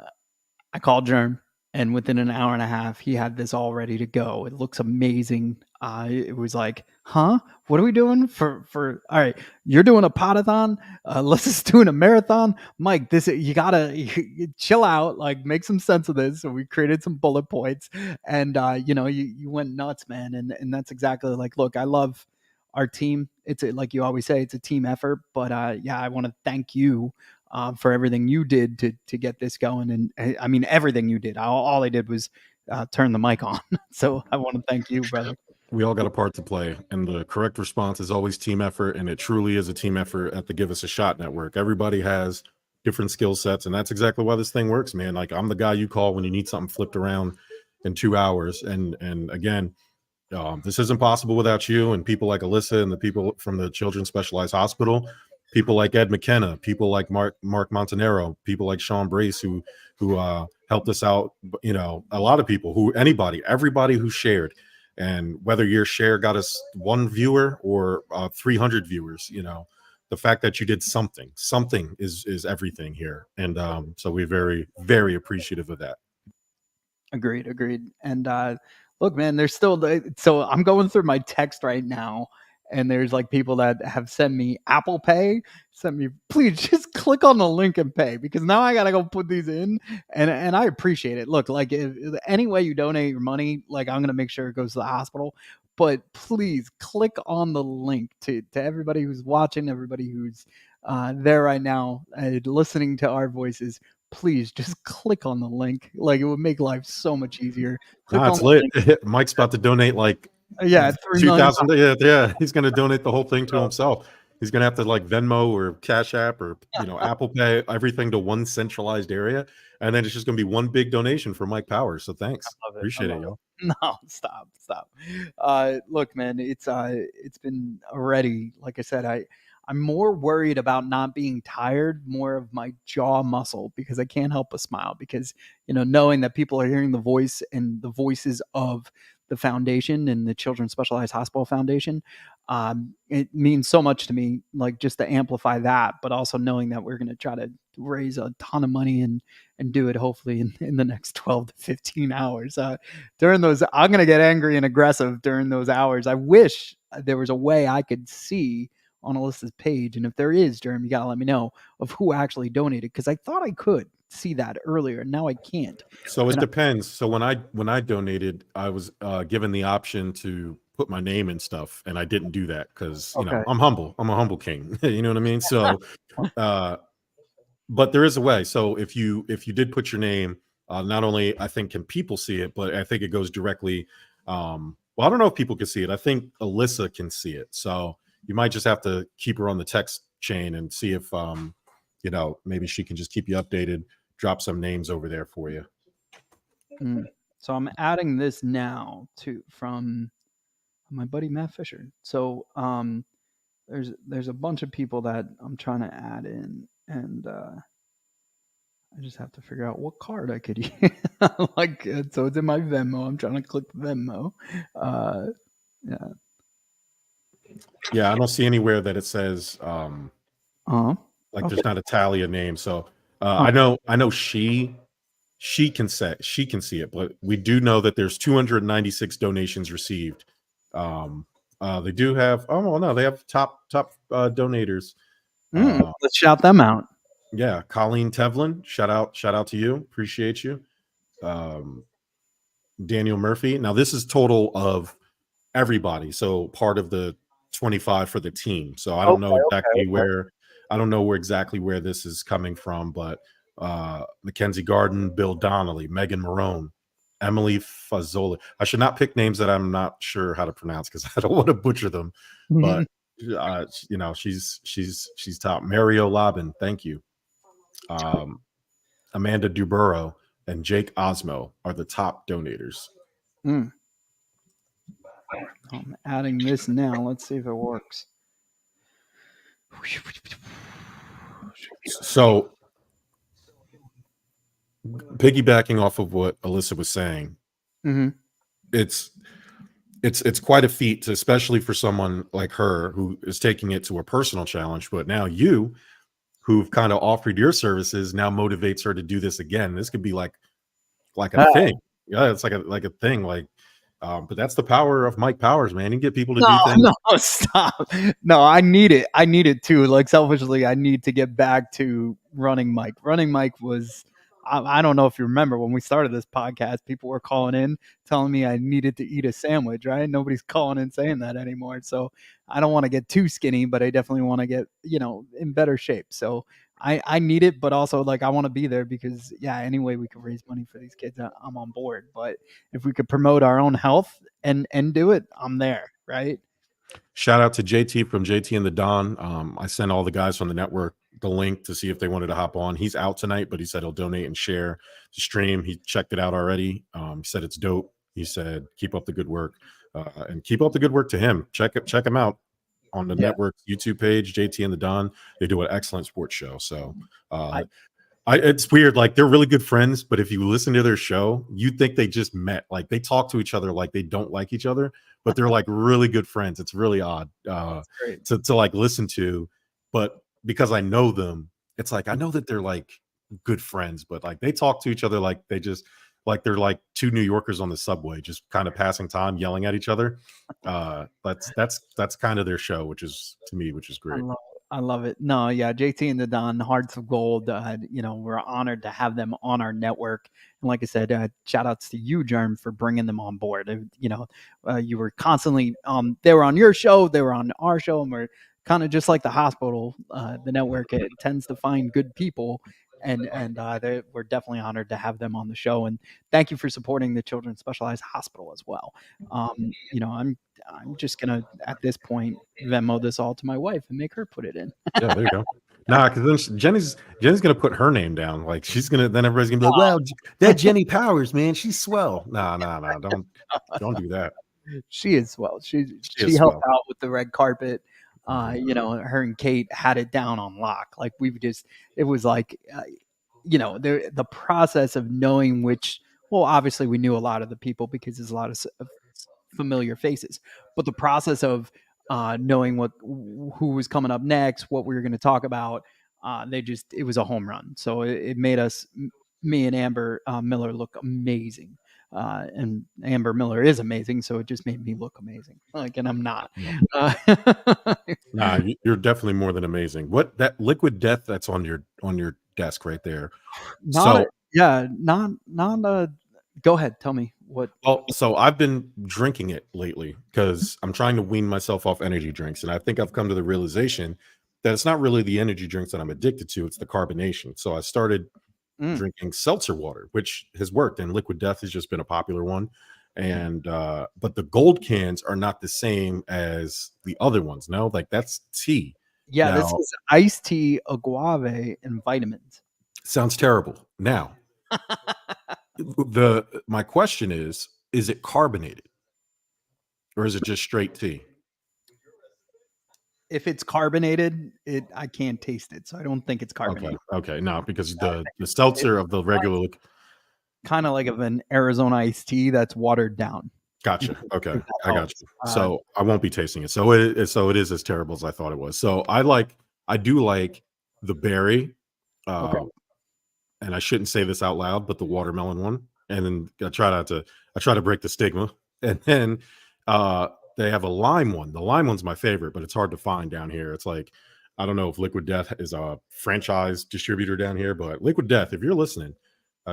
called Germ, and within an hour and a half, he had this all ready to go. It looks amazing. It was like, huh? What are we doing for? All right, you're doing a Pod-A-Thon. Let's just doing a marathon. Mike, you gotta chill out. Like, make some sense of this. So we created some bullet points, and you went nuts, man. And that's exactly like, look, I love our team. It's like you always say, it's a team effort. But I want to thank you for everything you did to get this going. And I mean, everything you did. All I did was turn the mic on. So I want to thank you, brother. We all got a part to play, and the correct response is always team effort, and it truly is a team effort at the Give Us a Shot network. Everybody has different skill sets, and that's exactly why this thing works, man. Like, I'm the guy you call when you need something flipped around in 2 hours, and again, this isn't possible without you and people like Alyssa and the people from the Children's Specialized Hospital, people like Ed McKenna, people like Mark Montanero, people like Sean Brace, who helped us out. A lot of people, everybody who shared. And whether your share got us 1 viewer or 300 viewers, the fact that you did something is everything here. And so we're very, very appreciative of that. Agreed. And look, man, there's still so I'm going through my text right now, and there's like people that have sent me Apple Pay, please just click on the link and pay, because now I gotta go put these in, and I appreciate it. Look, like, if any way you donate your money, like, I'm gonna make sure it goes to the hospital. but please click on the link to everybody who's watching, everybody who's there right now, listening to our voices. Please just click on the link. Like, it would make life so much easier. Click Nah, on it's the lit. link. Mike's about to donate like Yeah, 3 million. 2,000. Yeah, he's going to donate the whole thing to himself. He's going to have to like Venmo or Cash App or Apple Pay everything to one centralized area, and then it's just going to be one big donation for Mike Powers. So thanks, Love it. appreciate it, y'all. No, stop. Look, man, it's been already, like I said, I'm more worried about not being tired, more of my jaw muscle, because I can't help but smile, because knowing that people are hearing the voice and the voices of the foundation and the Children's Specialized Hospital Foundation, it means so much to me, like, just to amplify that, but also knowing that we're going to try to raise a ton of money and do it hopefully in the next 12 to 15 hours. During those, I'm going to get angry and aggressive during those hours. I wish there was a way I could see on Alyssa's page, and if there is, Jeremy, you got to let me know of who actually donated, because I thought I could see that earlier, and now I can't. So it depends. So when I donated, I was given the option to put my name and stuff, and I didn't do that because I'm humble. I'm a humble king. You know what I mean? So but there is a way. So if you did put your name, not only I think can people see it, but I think it goes directly. Well, I don't know if people can see it. I think Alyssa can see it. So you might just have to keep her on the text chain and see if maybe she can just keep you updated. Drop some names over there for you. So I'm adding this now from my buddy Matt Fisher. So there's a bunch of people that I'm trying to add in, and I just have to figure out what card I could use. So it's in my Venmo. I'm trying to click Venmo. Yeah, I don't see anywhere that it says there's not a tally of names. So I know she can see it, but we do know that there's 296 donations received. They do have they have top donators. Let's shout them out. Yeah, Colleen Tevlin, shout out to you, appreciate you. Daniel Murphy. Now this is total of everybody, so part of the 25 for the team. So I don't know exactly where this is coming from, but Mackenzie Garden, Bill Donnelly, Megan Marone, Emily Fazzola. I should not pick names that I'm not sure how to pronounce because I don't want to butcher them. But she's top. Mario Labin, thank you. Amanda Duburo and Jake Osmo are the top donators. I'm adding this now. Let's see if it works. So, piggybacking off of what Alyssa was saying, it's quite a feat, especially for someone like her who is taking it to a personal challenge. But now you, who've kind of offered your services, now motivates her to do this again. This could be like a thing. Yeah, it's like a thing. But that's the power of Mike Powers, man. You get people to do things. No, stop. No, I need it. I need it too. Like, selfishly, I need to get back to running Mike. Running Mike was, I don't know if you remember when we started this podcast, people were calling in telling me I needed to eat a sandwich, right? Nobody's calling in saying that anymore. So I don't want to get too skinny, but I definitely want to get, in better shape. So I need it, but also, like, I want to be there because, any way we can raise money for these kids, I'm on board. But if we could promote our own health and do it, I'm there, right? Shout out to JT from JT and the Don. I sent all the guys from the network the link to see if they wanted to hop on. He's out tonight, but he said he'll donate and share the stream. He checked it out already. He said it's dope. He said keep up the good work, and keep up the good work to him. Check him out on the network's YouTube page, JT and the Don. They do an excellent sports show. So it's weird. Like, they're really good friends, but if you listen to their show, you think they just met. Like, they talk to each other like they don't like each other, but they're like really good friends. It's really odd to like listen to, but because I know them, it's like I know that they're like good friends, but like they talk to each other like they're like two New Yorkers on the subway, just kind of passing time, yelling at each other. That's kind of their show, which is great. I love it. No, yeah, JT and the Don, Hearts of Gold. We're honored to have them on our network. And like I said, shout outs to you, Germ, for bringing them on board. You were constantly, they were on your show, they were on our show, and we're kind of just like the hospital. The network, it tends to find good people. And we're definitely honored to have them on the show. And thank you for supporting the Children's Specialized Hospital as well. I'm just gonna at this point Venmo this all to my wife and make her put it in. Yeah, there you go. Nah, because then Jenny's gonna put her name down. Like then everybody's gonna be like, "Wow, that Jenny Powers, man, she's swell." Nah, don't do that. She is swell. She is helped swell. out with the red carpet. Her and Kate had it down on lock. Like it was like, the process of knowing well, obviously we knew a lot of the people because there's a lot of familiar faces, but the process of knowing who was coming up next, what we were going to talk about, it was a home run. So it made me and Amber Miller look amazing. And Amber Miller is amazing, so it just made me look amazing. And I'm not. Nah, you're definitely more than amazing. What that liquid death that's on your desk right there? Go ahead, tell me what. Well, so I've been drinking it lately because I'm trying to wean myself off energy drinks, and I think I've come to the realization that it's not really the energy drinks that I'm addicted to; it's the carbonation. So I started drinking seltzer water, which has worked, and Liquid Death has just been a popular one. And but the gold cans are not the same as the other ones. No, like that's tea. Yeah, this is iced tea, agave, and vitamins. Sounds terrible. Now, my question is it carbonated or is it just straight tea? If it's carbonated, I can't taste it, so I don't think it's carbonated. Okay, no, because the seltzer of the regular kind of like of an Arizona iced tea that's watered down. Gotcha. Okay, I got you. So I won't be tasting it. So it is as terrible as I thought it was. So I do like the berry, and I shouldn't say this out loud, but the watermelon one. And then I try to break the stigma. And then they have a lime one. The lime one's my favorite, but it's hard to find down here. It's like, I don't know if Liquid Death is a franchise distributor down here, but Liquid Death, if you're listening,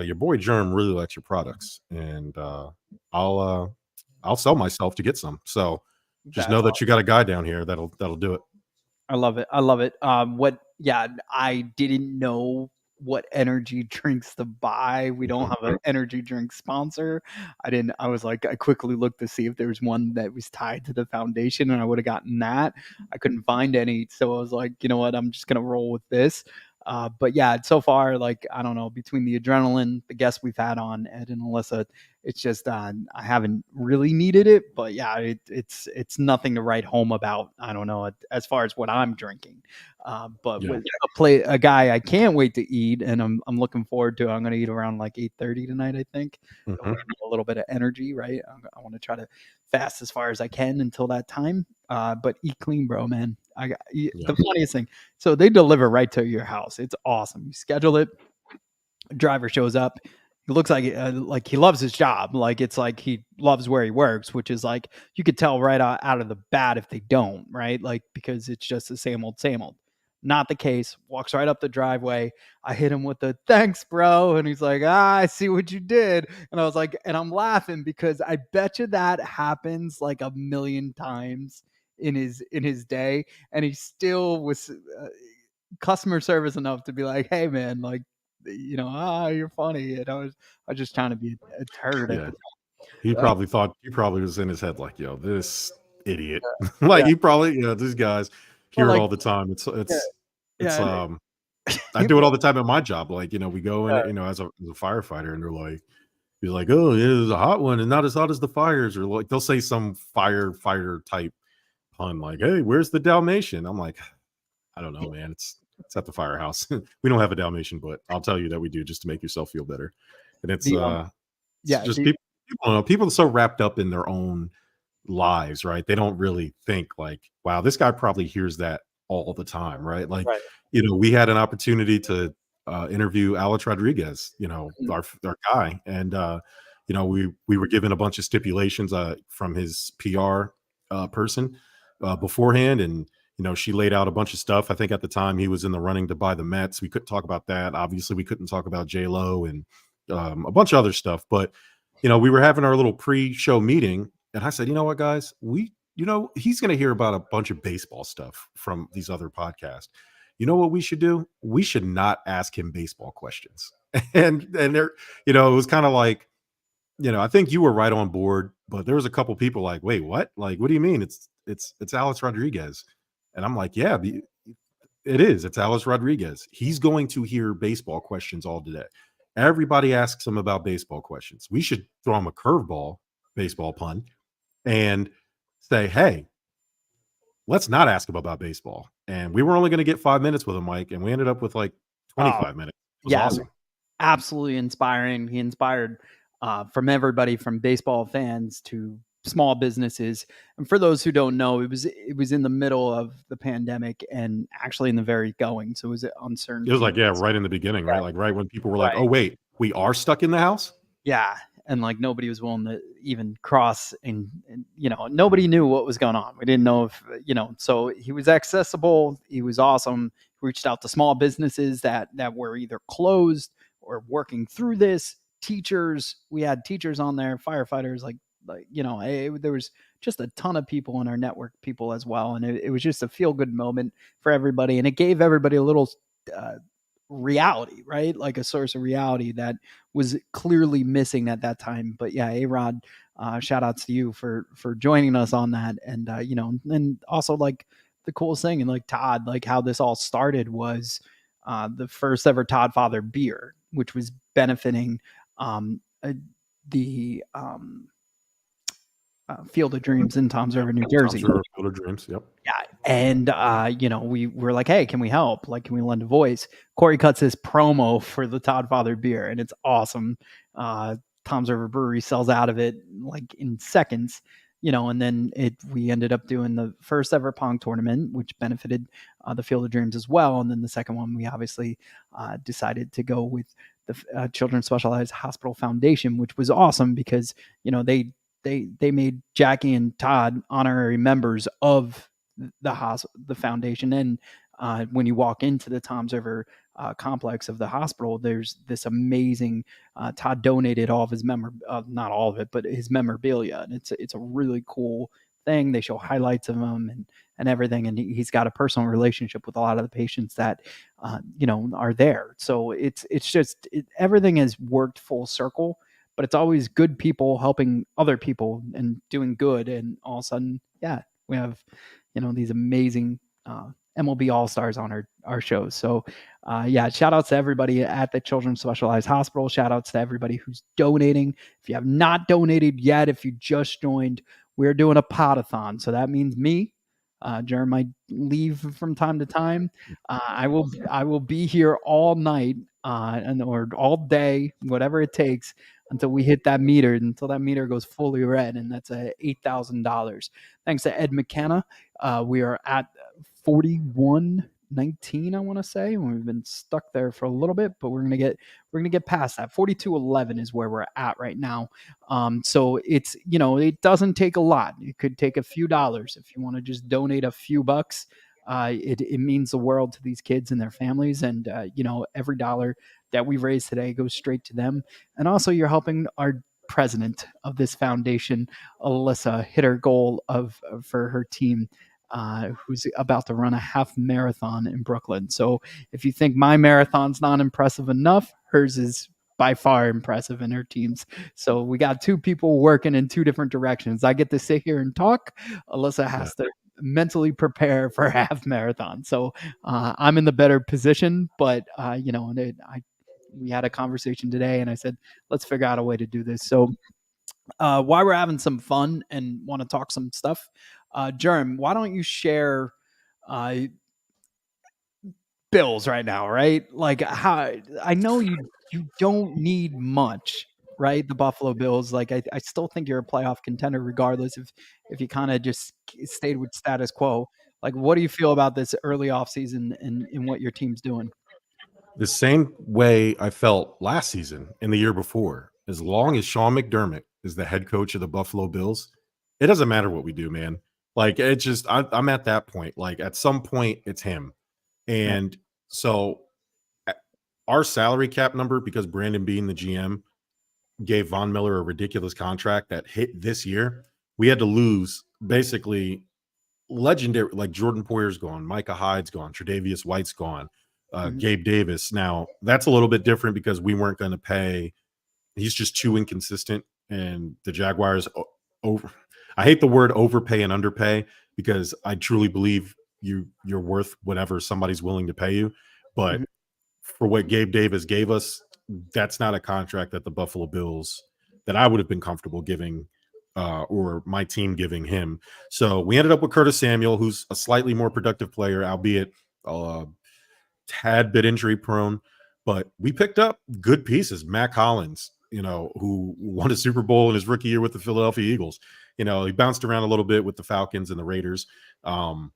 your boy Germ really likes your products, and I'll sell myself to get some. So just know that you got a guy down here that'll do it. I love it. I didn't know what energy drinks to buy. We don't have an energy drink sponsor. I quickly looked to see if there was one that was tied to the foundation, and I would have gotten that. I couldn't find any. So I was like, you know what? I'm just going to roll with this. But yeah, so far, I don't know, between the adrenaline, the guests we've had on, Ed and Alyssa, it's just, I haven't really needed it, but yeah, it's nothing to write home about. I don't know, as far as what I'm drinking. But with a guy I can't wait to eat, and I'm looking forward to, I'm going to eat around 8:30 tonight, I think. A little bit of energy, right? I want to try to fast as far as I can until that time. But eat clean, bro, man. The funniest thing. So they deliver right to your house. It's awesome. You schedule it. Driver shows up. He looks like he loves his job. It's like he loves where he works, which is you could tell right out of the bat if they don't, right? Because it's just the same old, same old. Not the case. Walks right up the driveway. I hit him with the thanks, bro. And he's like, I see what you did. And I was like, and I'm laughing because I bet you that happens a million times in his day. And he still was customer service enough to be like, hey man, you're funny. And I was just trying to be a turd. Yeah. He probably was in his head yo, this idiot. He probably, these guys hear it all the time. I do it all the time at my job. We go in, as a firefighter, and he's like, oh, yeah, there's a hot one and not as hot as the fires, or they'll say some firefighter type pun hey, where's the Dalmatian? I'm like, I don't know, man. It's at the firehouse. We don't have a Dalmatian, but I'll tell you that we do, just to make yourself feel better. And it's just people are so wrapped up in their own lives, right? They don't really think wow, this guy probably hears that all the time, right? We had an opportunity to interview Alex Rodriguez, our guy, and we were given a bunch of stipulations from his PR person beforehand, and she laid out a bunch of stuff. I think at the time he was in the running to buy the Mets. We couldn't talk about that. Obviously, we couldn't talk about J-Lo and a bunch of other stuff. But, we were having our little pre-show meeting, and I said, you know what, guys, he's going to hear about a bunch of baseball stuff from these other podcasts. You know what we should do? We should not ask him baseball questions. And there, it was kind of like, I think you were right on board, but there was a couple people like, wait, what? Like, what do you mean? It's Alex Rodriguez. And I'm like, yeah, it is. It's Alex Rodriguez. He's going to hear baseball questions all today. Everybody asks him about baseball questions. We should throw him a curveball, baseball pun, and say, hey, let's not ask him about baseball. And we were only going to get 5 minutes with him, Mike, and we ended up with like 25 minutes. It was awesome. Absolutely inspiring. He inspired from everybody from baseball fans to small businesses. And for those who don't know, it was in the middle of the pandemic and actually in the very going. So it was uncertain. It was like, right in the beginning, right? Like right when people were like, oh, wait, we are stuck in the house? Yeah. And like nobody was willing to even cross and nobody knew what was going on. We didn't know if, so he was accessible. He was awesome. Reached out to small businesses that were either closed or working through this. Teachers, we had teachers on there, firefighters, there was just a ton of people in our network, people as well. And it was just a feel good moment for everybody. And it gave everybody a little reality, right? Like a source of reality that was clearly missing at that time. But yeah, A-Rod, shout outs to you for joining us on that. And, and also like the coolest thing and like Todd, like how this all started was the first ever Todd Father beer, which was benefiting the Field of Dreams in Toms River, New Jersey. Field of Dreams, yep. Yeah, and we were like, hey, can we help? Like, can we lend a voice? Corey cuts his promo for the Todd Father beer, and it's awesome. Toms River Brewery sells out of it like in seconds. And then we ended up doing the first ever Pong tournament, which benefited the Field of Dreams as well. And then the second one, we obviously decided to go with the Children's Specialized Hospital Foundation, which was awesome because, they made Jackie and Todd honorary members of the foundation. And when you walk into the Toms River complex of the hospital, there's this amazing, Todd donated all of his not all of it, but his memorabilia. And it's a really cool thing. They show highlights of him and everything. And he's got a personal relationship with a lot of the patients that, are there. So it's just, everything has worked full circle, but it's always good people helping other people and doing good. And all of a sudden, we have, these amazing, MLB All-Stars on our shows. So shout outs to everybody at the Children's Specialized Hospital. Shout outs to everybody who's donating. If you have not donated yet, if you just joined, we're doing a Pod-A-Thon. So that means me, Jeremy might leave from time to time. I will be here all night or all day, whatever it takes until we hit that meter, until that meter goes fully red. And that's $8,000. Thanks to Ed McKenna. We are at 4119, I want to say. We've been stuck there for a little bit, but we're gonna get past that. 4211 is where we're at right now. So it's it doesn't take a lot. It could take a few dollars if you want to just donate a few bucks. It means the world to these kids and their families, and every dollar that we raise today goes straight to them. And also, you're helping our president of this foundation, Alyssa, hit her goal for her team. Who's about to run a half marathon in Brooklyn. So if you think my marathon's not impressive enough, hers is by far impressive in her teams. So we got two people working in two different directions. I get to sit here and talk. Alyssa has to mentally prepare for a half marathon. So I'm in the better position, but we had a conversation today and I said, let's figure out a way to do this. So while we're having some fun and want to talk some stuff, Jerm, why don't you share bills right now, right? Like how I know you don't need much, right? The Buffalo Bills, like I still think you're a playoff contender regardless if you kind of just stayed with status quo. Like what do you feel about this early offseason and what your team's doing? The same way I felt last season and the year before. As long as Sean McDermott is the head coach of the Buffalo Bills, it doesn't matter what we do, man. Like it's just I'm at that point. Like at some point it's him. And so our salary cap number, because Brandon Bean, the GM, gave Von Miller a ridiculous contract that hit this year, we had to lose basically legendary, like Jordan Poyer's gone, Micah Hyde's gone, Tre'Davious White's gone, Gabe Davis. Now that's a little bit different because we weren't going to pay. He's just too inconsistent, and the Jaguars over. I hate the word overpay and underpay because I truly believe you're worth whatever somebody's willing to pay you. But for what Gabe Davis gave us, that's not a contract that the Buffalo Bills that I would have been comfortable giving or my team giving him. So we ended up with Curtis Samuel, who's a slightly more productive player, albeit tad bit injury prone, but we picked up good pieces. Matt Collins, who won a Super Bowl in his rookie year with the Philadelphia Eagles. He bounced around a little bit with the Falcons and the Raiders, and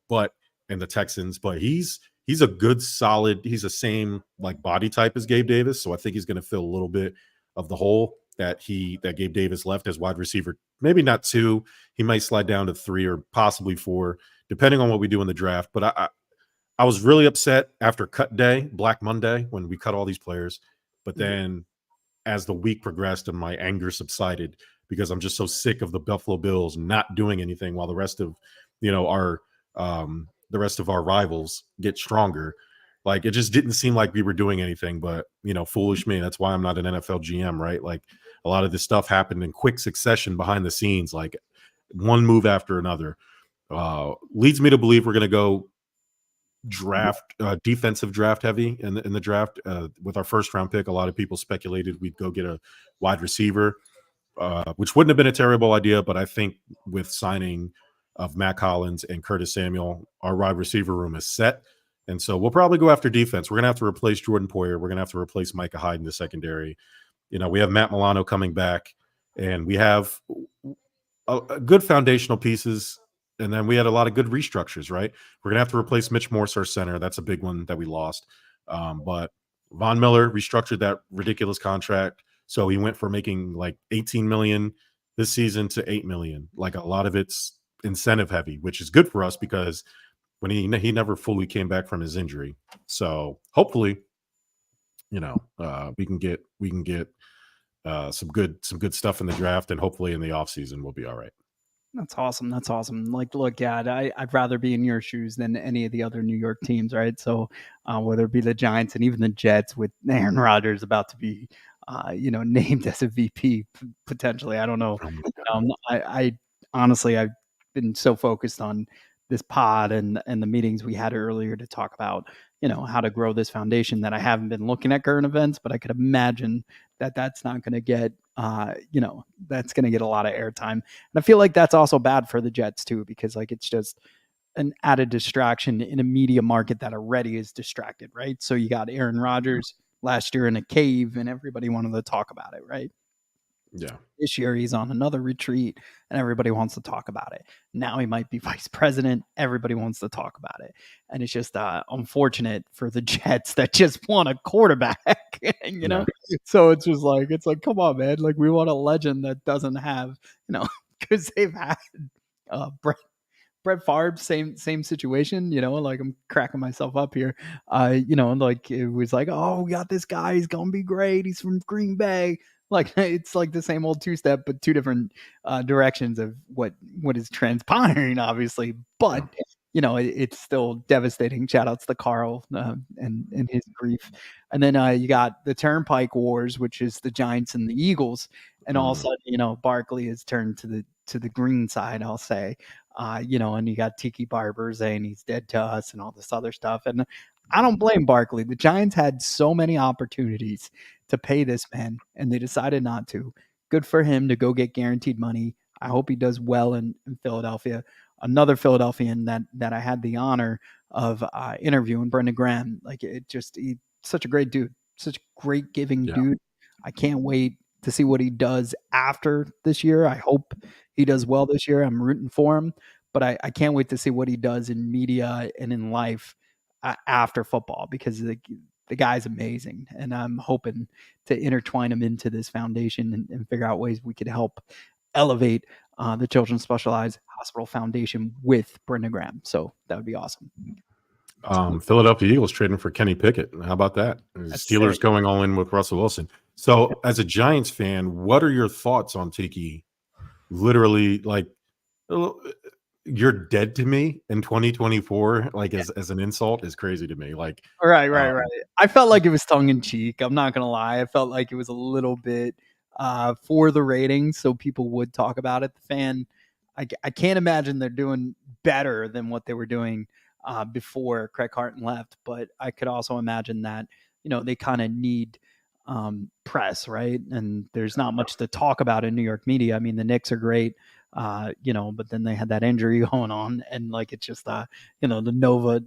the Texans, but he's a good, solid, he's the same like body type as Gabe Davis. So I think he's going to fill a little bit of the hole that Gabe Davis left as wide receiver. Maybe not 2. He might slide down to 3 or possibly 4, depending on what we do in the draft. But I was really upset after cut day, Black Monday, when we cut all these players. But then as the week progressed and my anger subsided, because I'm just so sick of the Buffalo Bills not doing anything while the rest of, our rivals get stronger. Like it just didn't seem like we were doing anything, but foolish me. That's why I'm not an NFL GM, right? Like a lot of this stuff happened in quick succession behind the scenes, like one move after another. Leads me to believe we're going to go defensive draft heavy in the draft. With our first round pick, a lot of people speculated we'd go get a wide receiver, which wouldn't have been a terrible idea. But I think with signing of Matt Collins and Curtis Samuel, our wide receiver room is set. And so we'll probably go after defense. We're going to have to replace Jordan Poyer. We're going to have to replace Micah Hyde in the secondary. We have Matt Milano coming back, and we have a good foundational pieces. And then we had a lot of good restructures, right? We're going to have to replace Mitch Morse, our center. That's a big one that we lost. But Von Miller restructured that ridiculous contract. So he went from making like $18 million this season to $8 million. Like a lot of it's incentive heavy, which is good for us because when he never fully came back from his injury. So hopefully, we can get some good stuff in the draft, and hopefully in the offseason we'll be all right. That's awesome. That's awesome. Like, look, I'd rather be in your shoes than any of the other New York teams, right? So whether it be the Giants and even the Jets with Aaron Rodgers about to be, named as a VP potentially. I don't know. I honestly, I've been so focused on this pod and the meetings we had earlier to talk about, how to grow this foundation that I haven't been looking at current events, but I could imagine that that's not going to get, that's going to get a lot of airtime. And I feel like that's also bad for the Jets too, because like, it's just an added distraction in a media market that already is distracted, right? So you got Aaron Rodgers last year in a cave and everybody wanted to talk about it, right? Yeah. This year he's on another retreat and everybody wants to talk about it. Now he might be vice president. Everybody wants to talk about it. And it's just unfortunate for the Jets that just want a quarterback, So it's just like, come on, man. Like we want a legend that doesn't have, because they've had Brett Favre, same situation, like I'm cracking myself up here. Like it was like, oh, we got this guy, he's gonna be great. He's from Green Bay. Like it's like the same old two-step, but two different directions of what is transpiring, obviously. But it's still devastating. Shout outs to Carl and his grief. And then you got the Turnpike Wars, which is the Giants and the Eagles, and all of a sudden, Barkley has turned to the green side, I'll say. And you got Tiki Barber saying he's dead to us and all this other stuff. And I don't blame Barkley. The Giants had so many opportunities to pay this man, and they decided not to. Good for him to go get guaranteed money. I hope he does well in Philadelphia. Another Philadelphian that I had the honor of interviewing, Brendan Graham. Like he's such a great dude, such a great giving dude. I can't wait to see what he does after this year. I hope he does well this year. I'm rooting for him, but I can't wait to see what he does in media and in life after football, because the guy's amazing. And I'm hoping to intertwine him into this foundation and figure out ways we could help elevate the Children's Specialized Hospital Foundation with Brenda Graham. So that would be awesome. Philadelphia Eagles trading for Kenny Pickett. How about that? That's Steelers sick. going all in with Russell Wilson. So, as a Giants fan, what are your thoughts on Tiki? Literally, like, you're dead to me in 2024. Like, as an insult is crazy to me. Like, Right. I felt like it was tongue in cheek. I'm not gonna lie. I felt like it was a little bit for the ratings, so people would talk about it. The fan, I can't imagine they're doing better than what they were doing before Craig Carton left. But I could also imagine that they kind of need press, right? And there's not much to talk about in New York media. I mean, the Knicks are great. But then they had that injury going on, and like it's just the Nova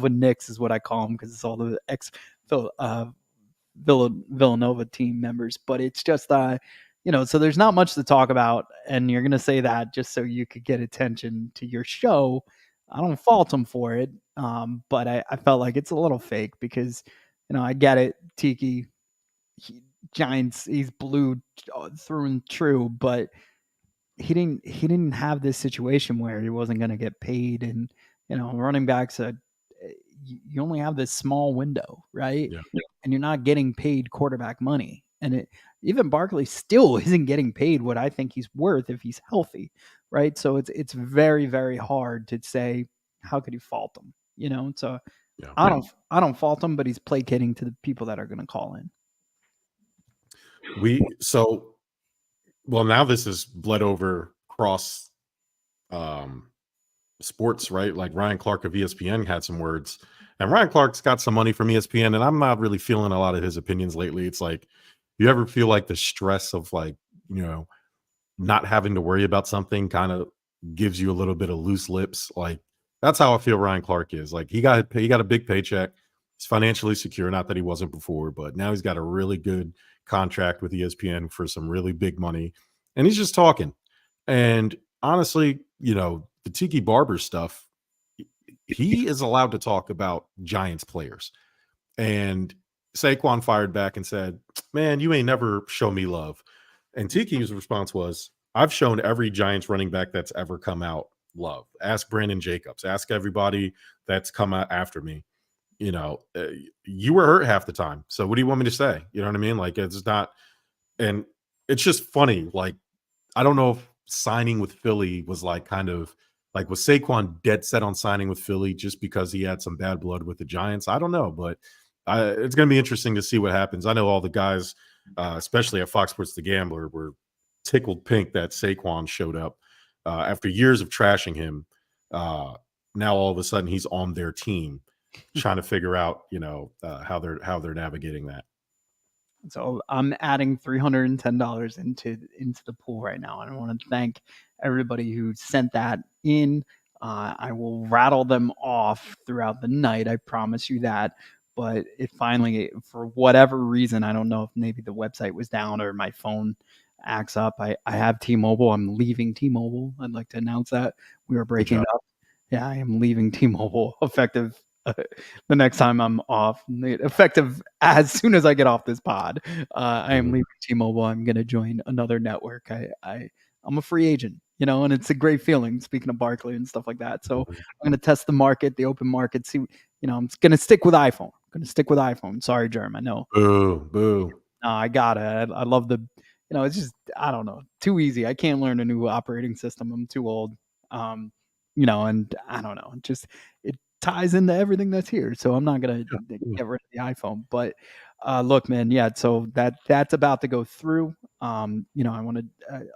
Knicks is what I call them because it's all the ex Villanova team members. But it's just so there's not much to talk about, and you're gonna say that just so you could get attention to your show. I don't fault them for it, but I felt like it's a little fake because I get it, Tiki. Giants, he's blue through and true, but he didn't have this situation where he wasn't going to get paid, and running backs you only have this small window, right? Yeah. And you're not getting paid quarterback money, and even Barkley still isn't getting paid what I think he's worth if he's healthy, right? So it's very, very hard to say how could you fault him, so Yeah. I don't fault him, but he's placating to the people that are going to call in. Well, now this is bled over cross sports, right? Like Ryan Clark of ESPN had some words, and Ryan Clark's got some money from ESPN, and I'm not really feeling a lot of his opinions lately. It's like, you ever feel like the stress of not having to worry about something kind of gives you a little bit of loose lips? Like, that's how I feel Ryan Clark is. Like, he got a big paycheck. He's financially secure. Not that he wasn't before, but now he's got a really good contract with ESPN for some really big money, and he's just talking. And honestly, the Tiki Barber stuff, he is allowed to talk about Giants players. And Saquon fired back and said, "Man, you ain't never show me love." And Tiki's response was, "I've shown every Giants running back that's ever come out love. Ask Brandon Jacobs. Ask everybody that's come out after me. You were hurt half the time. So what do you want me to say?" You know what I mean? Like, it's not, and it's just funny. Like, I don't know if signing with Philly was like kind of like, was Saquon dead set on signing with Philly just because he had some bad blood with the Giants? I don't know, but it's going to be interesting to see what happens. I know all the guys, especially at Fox Sports The Gambler, were tickled pink that Saquon showed up after years of trashing him. Now all of a sudden he's on their team, trying to figure out, how they're navigating that. So I'm adding $310 into the pool right now, and I want to thank everybody who sent that in. I will rattle them off throughout the night. I promise you that. But it finally, for whatever reason, I don't know if maybe the website was down or my phone acts up. I have T-Mobile. I'm leaving T-Mobile. I'd like to announce that we are breaking up. Yeah, I am leaving T-Mobile effective the next time I'm off. Effective as soon as I get off this pod. I am leaving T-Mobile. I'm going to join another network. I'm a free agent, and it's a great feeling, speaking of Barkley and stuff like that. So I'm going to test the market, the open market, see, I'm going to stick with iPhone. Sorry, Jerm. I know. Boo. No, I got it. I love the, it's just, I don't know, too easy. I can't learn a new operating system. I'm too old. And I don't know, it ties into everything that's here. So I'm not going to get rid of the iPhone, but look, man. Yeah. So that's about to go through. I wanted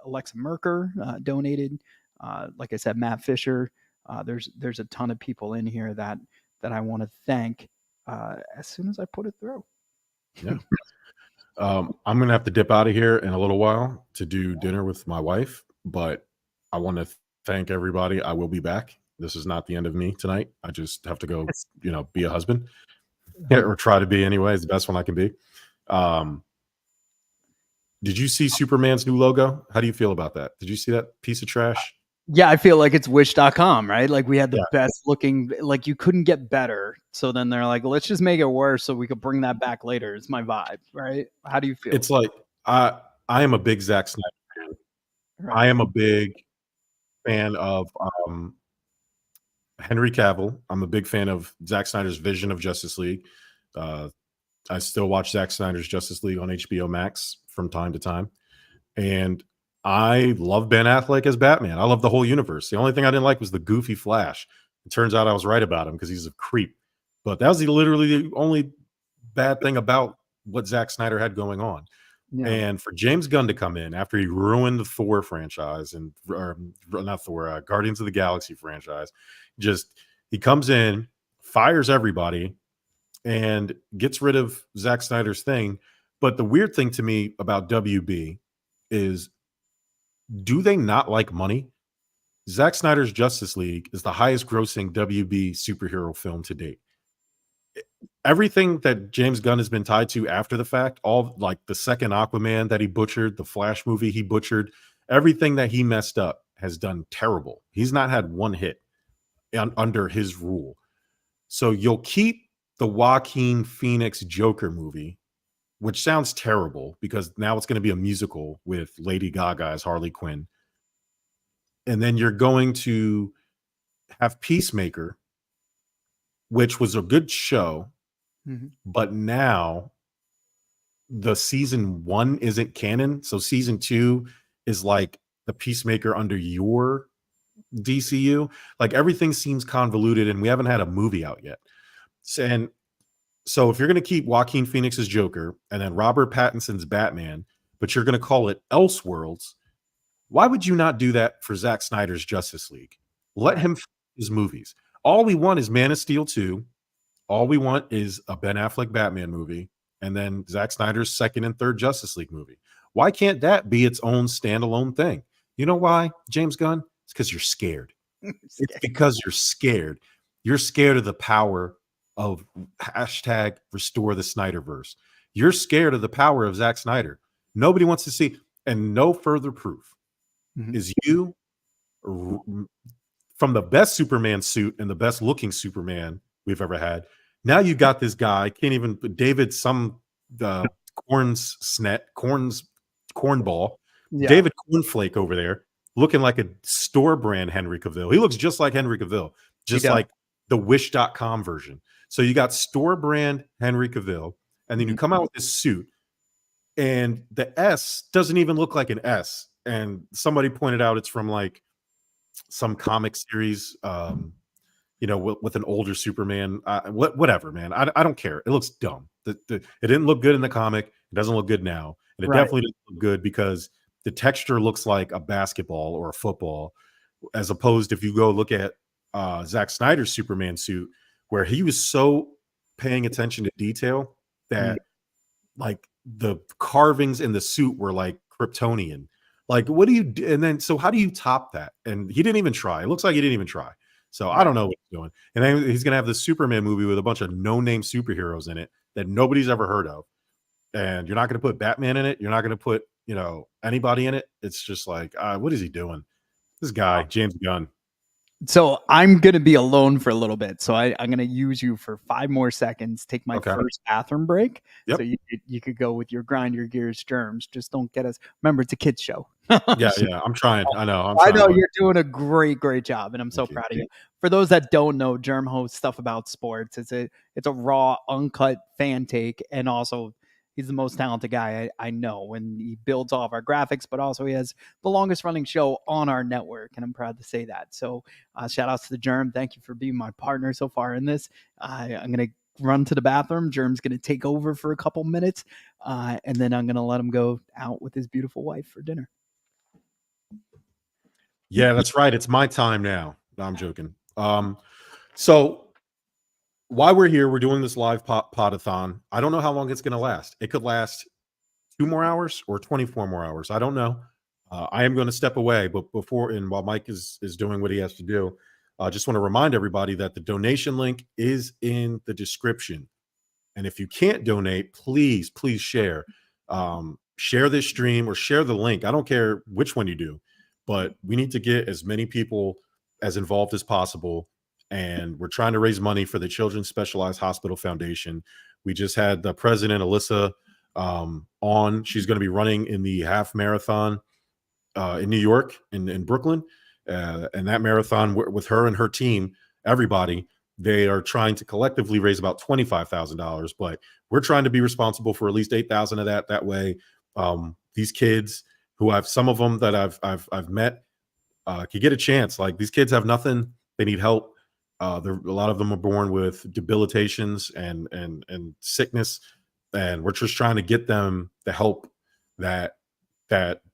Alexa Merker donated. Like I said, Matt Fisher. There's a ton of people in here that I want to thank as soon as I put it through. Yeah. I'm going to have to dip out of here in a little while to do dinner with my wife, but I want to thank everybody. I will be back. This is not the end of me tonight. I just have to go, be a husband, or try to be anyway. It's the best one I can be. Did you see Superman's new logo? How do you feel about that? Did you see that piece of trash? Yeah, I feel like it's Wish.com, right? Like we had the best looking, like you couldn't get better. So then they're like, let's just make it worse so we could bring that back later. It's my vibe, right? How do you feel? It's like, I am a big Zack Snyder fan. Right. I am a big fan of Henry Cavill. I'm a big fan of Zack Snyder's vision of Justice League. I still watch Zack Snyder's Justice League on HBO Max from time to time. And I love Ben Affleck as Batman. I love the whole universe. The only thing I didn't like was the goofy Flash. It turns out I was right about him because he's a creep. But that was literally the only bad thing about what Zack Snyder had going on. Yeah. And for James Gunn to come in after he ruined the Thor franchise or not Thor, Guardians of the Galaxy franchise, he comes in, fires everybody, and gets rid of Zack Snyder's thing. But the weird thing to me about WB is, do they not like money? Zack Snyder's Justice League is the highest grossing WB superhero film to date. Everything that James Gunn has been tied to after the fact, all like the second Aquaman that he butchered, the Flash movie he butchered, everything that he messed up has done terrible. He's not had one hit under his rule. So you'll keep the Joaquin Phoenix Joker movie, which sounds terrible because now it's going to be a musical with Lady Gaga as Harley Quinn. And then you're going to have Peacemaker, which was a good show, but now the season 1 isn't canon. So season 2 is like the Peacemaker under your DCU. Like everything seems convoluted and we haven't had a movie out yet. So if you're going to keep Joaquin Phoenix's Joker and then Robert Pattinson's Batman, but you're going to call it Elseworlds, why would you not do that for Zack Snyder's Justice League? Let him his movies. All we want is Man of Steel 2. All we want is a Ben Affleck Batman movie and then Zack Snyder's second and third Justice League movie. Why can't that be its own standalone thing? You know why, James Gunn? It's because you're scared. It's because you're scared. You're scared of the power of hashtag restore the Snyderverse. You're scared of the power of Zack Snyder. Nobody wants to see, and no further proof is you from the best Superman suit and the best looking Superman we've ever had. Now you got this guy, can't even David cornball, David Cornflake over there, looking like a store brand Henry Cavill. He looks just like Henry Cavill, just like the Wish.com version. So you got store brand Henry Cavill, and then you come out with this suit, and the S doesn't even look like an S. And somebody pointed out it's from like some comic series, with an older Superman. Whatever, man. I don't care. It looks dumb. It didn't look good in the comic. It doesn't look good now, and it definitely doesn't look good because the texture looks like a basketball or a football, as opposed if you go look at Zack Snyder's Superman suit, where he was so paying attention to detail that like the carvings in the suit were like Kryptonian. Like, what do you do? And then, so how do you top that? And he didn't even try. It looks like he didn't even try. So I don't know what he's doing. And then he's going to have the Superman movie with a bunch of no-name superheroes in it that nobody's ever heard of. And you're not going to put Batman in it. You're not going to put, anybody in it. It's just like, what is he doing? This guy, James Gunn. So I'm going to be alone for a little bit. So I'm going to use you for 5 more seconds, take my first bathroom break. Yep. So you could go with your grind your gears germs. Just don't get us. Remember, it's a kid's show. Yeah. I'm trying. I know. I know you're doing a great job. And I'm so proud of you. For those that don't know, Germ hosts stuff about sports. It's a raw, uncut fan take. And also, he's the most talented guy I know, and he builds all of our graphics, but also he has the longest running show on our network, and I'm proud to say that. So shout outs to the Germ. Thank you for being my partner so far in this. I'm going to run to the bathroom. Germ's going to take over for a couple minutes, and then I'm going to let him go out with his beautiful wife for dinner. Yeah, that's right. It's my time now. No, I'm joking. So while we're here, we're doing this live Pod-A-Thon. I don't know how long it's going to last. It could last 2 more hours or 24 more hours. I don't know. I am going to step away, but while Mike is doing what he has to do, I just want to remind everybody that the donation link is in the description. And if you can't donate, please share. Share this stream or share the link. I don't care which one you do, but we need to get as many people as involved as possible. And we're trying to raise money for the Children's Specialized Hospital Foundation. We just had the president, Alyssa, on. She's going to be running in the half marathon in New York, in Brooklyn. And that marathon with her and her team, everybody, they are trying to collectively raise about $25,000, but we're trying to be responsible for at least 8,000 of that. That way, these kids who some of them that I've met could get a chance. Like, these kids have nothing; they need help. A lot of them are born with debilitations and sickness, and we're just trying to get them the help that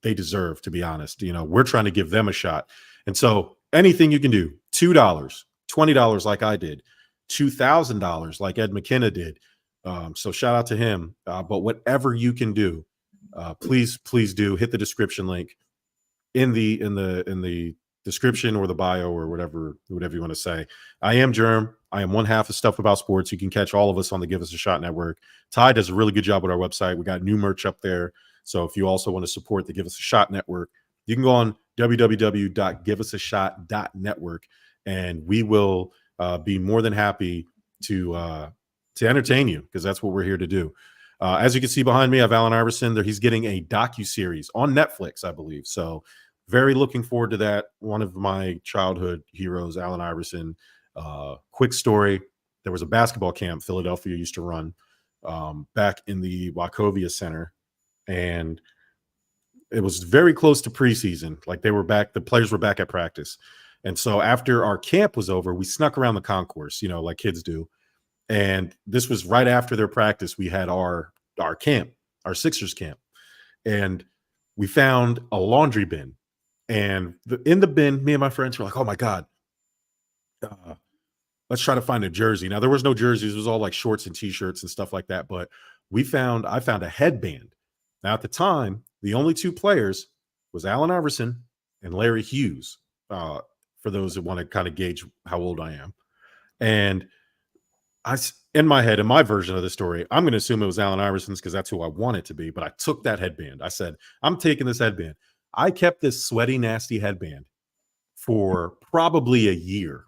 they deserve. To be honest, we're trying to give them a shot. And so, anything you can do, $2, $20 like I did, $2,000 like Ed McKenna did. So shout out to him. But whatever you can do, please do. Hit the description link in the description or the bio or whatever you want to say. I am Germ. I am one half of Stuff About Sports. You can catch all of us on the Give Us a Shot Network. Ty does a really good job with our website. We got new merch up there. So if you also want to support the Give Us a Shot Network, you can go on www.giveusashot.network, and we will be more than happy to entertain you, because that's what we're here to do. As you can see behind me, I have Allen Iverson. He's getting a docu-series on Netflix, I believe. So very looking forward to that. One of my childhood heroes, Allen Iverson. Quick story. There was a basketball camp Philadelphia used to run back in the Wachovia Center. And it was very close to preseason. Like, they were back, the players were back at practice. And so after our camp was over, we snuck around the concourse, like kids do. And this was right after their practice. We had our camp, our Sixers camp. And we found a laundry bin. And in the bin, me and my friends were like, oh my God, let's try to find a jersey. Now, there was no jerseys. It was all like shorts and T-shirts and stuff like that. But I found a headband. Now, at the time, the only two players was Allen Iverson and Larry Hughes, for those that want to kind of gauge how old I am. And in my head, in my version of the story, I'm going to assume it was Allen Iverson's because that's who I want it to be. But I took that headband. I said, I'm taking this headband. I kept this sweaty, nasty headband for probably a year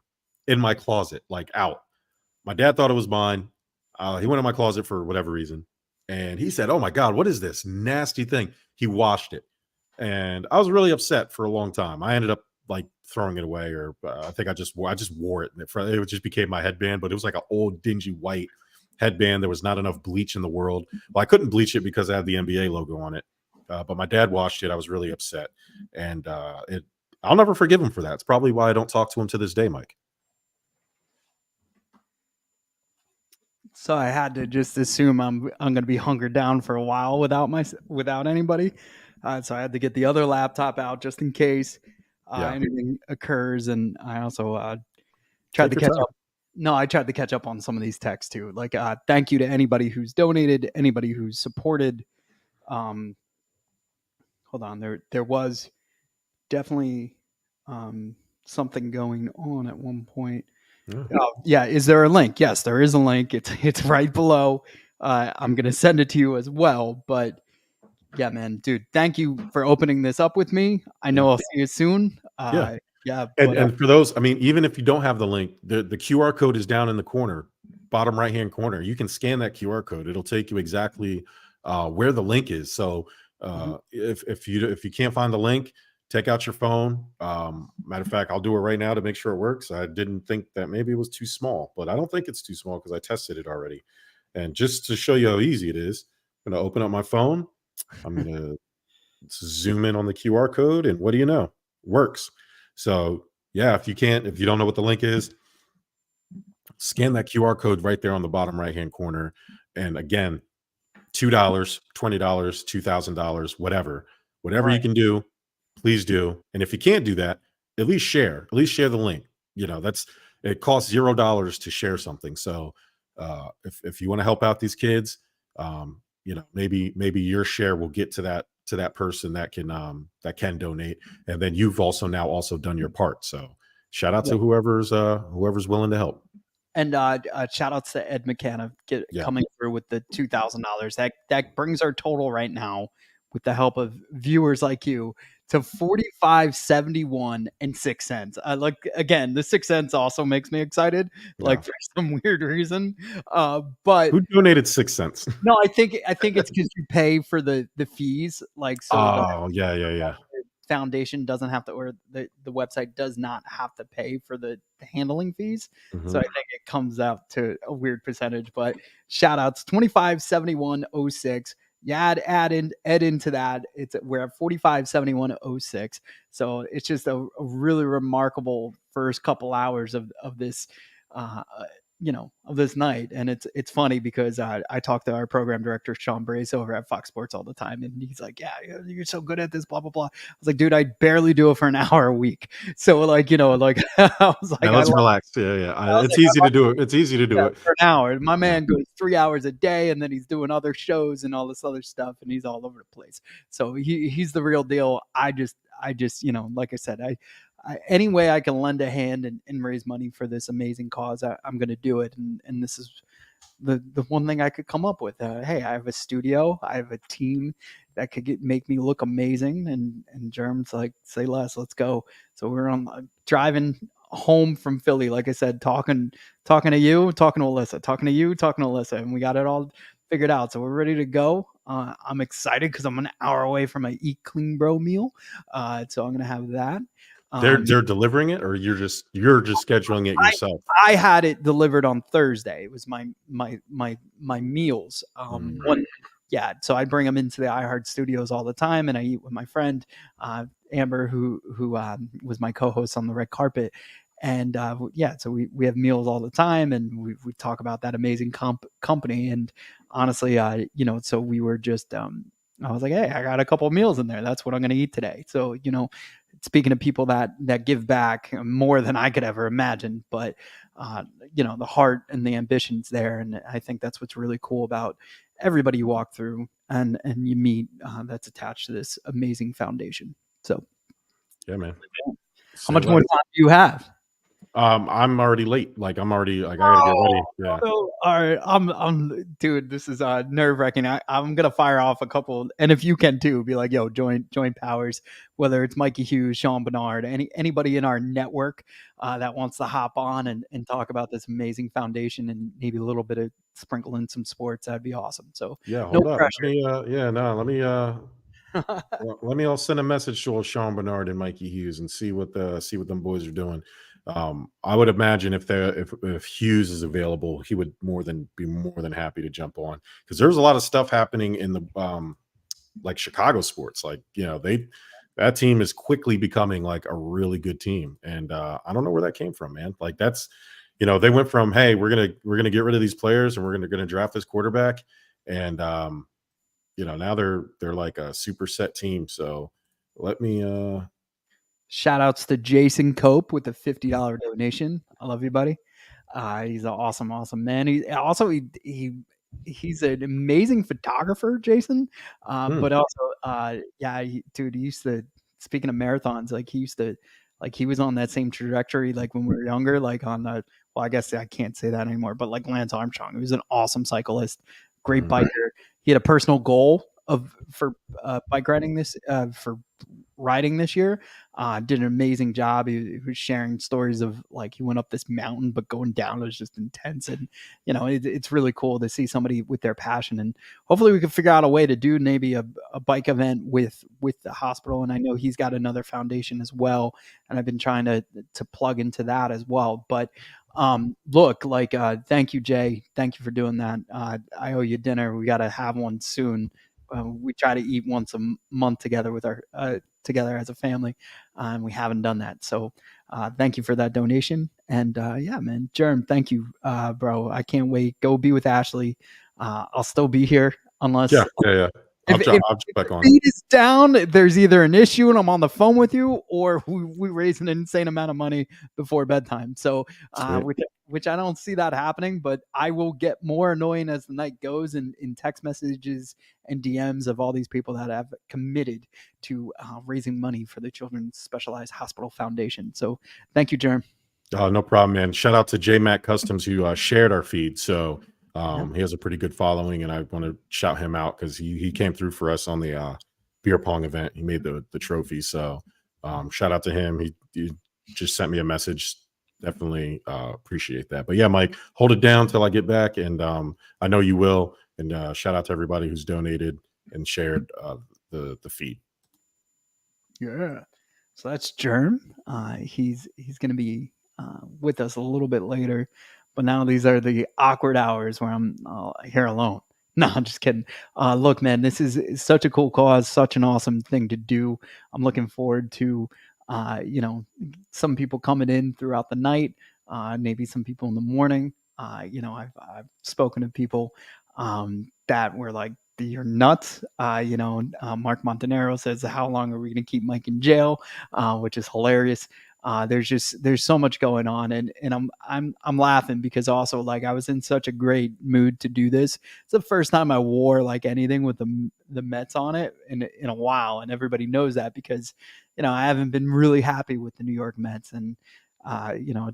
in my closet, like out. My dad thought it was mine. He went in my closet for whatever reason. And he said, oh my God, what is this nasty thing? He washed it. And I was really upset for a long time. I ended up like throwing it away, or I think I just wore it. And it just became my headband, but it was like an old dingy white headband. There was not enough bleach in the world. Well, I couldn't bleach it because I had the NBA logo on it. But my dad washed it. I was really upset. And I'll never forgive him for that. It's probably why I don't talk to him to this day, Mike. So I had to just assume I'm going to be hunkered down for a while without anybody. So I had to get the other laptop out just in case anything occurs. And I also tried to catch up. No, I tried to catch up on some of these texts too. Like, thank you to anybody who's donated, anybody who's supported. Hold on, there was definitely something going on at one point. Yeah. Is there a link? Yes, there is a link. It's right below. I'm going to send it to you as well. But yeah, man, dude, thank you for opening this up with me. I know I'll see you soon. Yeah. And for those, I mean, even if you don't have the link, the QR code is down in the corner, bottom right-hand corner. You can scan that QR code. It'll take you exactly where the link is. So if you can't find the link, take out your phone. Matter of fact, I'll do it right now to make sure it works. I didn't think that maybe it was too small, but I don't think it's too small because I tested it already. And just to show you how easy it is, I'm going to open up my phone. I'm going to zoom in on the QR code, and what do you know? It works. So yeah, if you don't know what the link is, scan that QR code right there on the bottom right-hand corner. And again, $2, $20, $2,000, whatever you can do, please do. And if you can't do that, at least share the link. It costs $0 to share something. So if you want to help out these kids, maybe your share will get to that person that can donate. And then you've also done your part. So shout out to whoever's willing to help. And shout outs to Ed McKenna coming through with the $2,000. That brings our total right now, with the help of viewers like you, to $45.71.06. Like, again, the 6 cents also makes me excited, like for some weird reason. But who donated 6 cents? No, I think it's because you pay for the fees. Like, so. Yeah. foundation doesn't have to, or the website does not have to pay for the handling fees. So I Mhm. think it comes out to a weird percentage, but shout outs 257106. Yeah, add into that. We're at 457106. So it's just a really remarkable first couple hours of this of this night. And it's funny because I talk to our program director Sean Brace over at Fox Sports all the time, and he's like, "Yeah, you're so good at this, blah blah blah." I was like, "Dude, I barely do it for an hour a week." So like I was like, Yeah, let's relax. Yeah, yeah. I was It's like, easy to do it. It's easy to do it. for an hour. My Yeah. man goes 3 hours a day, and then he's doing other shows and all this other stuff, and he's all over the place. So he's the real deal. I just like I said, any way I can lend a hand and raise money for this amazing cause, I'm going to do it. And this is the one thing I could come up with. Hey, I have a studio, I have a team that could make me look amazing, and Germ's like, say less, let's go. So we're on driving home from Philly, like I said, talking to you, talking to Alyssa, talking to you, talking to Alyssa, and we got it all figured out. So we're ready to go. I'm excited because I'm an hour away from my Eat Clean Bro meal. So I'm gonna have that. They're delivering it, or you're just scheduling it yourself. I had it delivered on Thursday. It was my meals. Yeah, so I bring them into the iHeart Studios all the time, and I eat with my friend Amber, who was my co-host on the red carpet. And yeah, so we have meals all the time, and we talk about that amazing company. And honestly, so we were just I was like, hey, I got a couple of meals in there. That's what I'm going to eat today. So speaking of people that give back more than I could ever imagine, but the heart and the ambition's there, and I think that's what's really cool about everybody you walk through and you meet that's attached to this amazing foundation. So Yeah, man. How much more time do you have? I'm already late. Like I gotta get ready. Yeah. All right, I'm dude. This is nerve wracking. I'm gonna fire off a couple, and if you can too, be like, yo, join Powers. Whether it's Mikey Hughes, Sean Bernard, anybody in our network that wants to hop on and talk about this amazing foundation and maybe a little bit of sprinkle in some sports, that'd be awesome. So Yeah, no hold up. pressure. Let me I'll send a message to Sean Bernard and Mikey Hughes and see what them boys are doing. I would imagine if Hughes is available, he would be more than happy to jump on, because there's a lot of stuff happening in the like Chicago sports. Like, that team is quickly becoming like a really good team. And I don't know where that came from, man. Like that's, they went from, hey, we're gonna get rid of these players and we're gonna draft this quarterback. And now they're like a super set team. So let me Shout outs to Jason Cope with a $50 donation. I love you, buddy. He's an awesome man. He's an amazing photographer, Jason. But also, dude, he used to, speaking of marathons, like he was on that same trajectory, like when we were younger, like on the, well, I guess I can't say that anymore, but like Lance Armstrong, he was an awesome cyclist, great biker. He had a personal goal for bike riding this year. Did an amazing job. He was sharing stories of like he went up this mountain, but going down was just intense. And it's really cool to see somebody with their passion. And hopefully we can figure out a way to do maybe a bike event with the hospital. And I know he's got another foundation as well, and I've been trying to plug into that as well. But look, like thank you, Jay. Thank you for doing that. I owe you dinner. We got to have one soon. We try to eat once a month together with our together as a family, and we haven't done that. So thank you for that donation. And yeah, man, Germ, thank you, bro. I can't wait. Go be with Ashley. I'll still be here unless yeah. I'll jump back on. Feed is down. There's either an issue and I'm on the phone with you, or we raise an insane amount of money before bedtime. So, which I don't see that happening, but I will get more annoying as the night goes in text messages and DMs of all these people that have committed to raising money for the Children's Specialized Hospital Foundation. So thank you, Jerm. No problem, man. Shout out to J Mac Customs who shared our feed. So he has a pretty good following, and I want to shout him out because he came through for us on the beer pong event. He made the trophy. So shout out to him. He just sent me a message. Definitely appreciate that. But yeah, Mike, hold it down till I get back, and I know you will. And shout out to everybody who's donated and shared the feed. Yeah. So that's Germ. He's going to be with us a little bit later, but now these are the awkward hours where I'm here alone. No, I'm just kidding. Look, man, this is such a cool cause, such an awesome thing to do. I'm looking forward to, some people coming in throughout the night, maybe some people in the morning. I've spoken to people that were like, you're nuts. Mark Montanaro says, how long are we going to keep Mike in jail? Which is hilarious. There's so much going on, and I'm laughing because also, like, I was in such a great mood to do this. It's the first time I wore like anything with the Mets on it in a while, and everybody knows that because I haven't been really happy with the New York Mets, and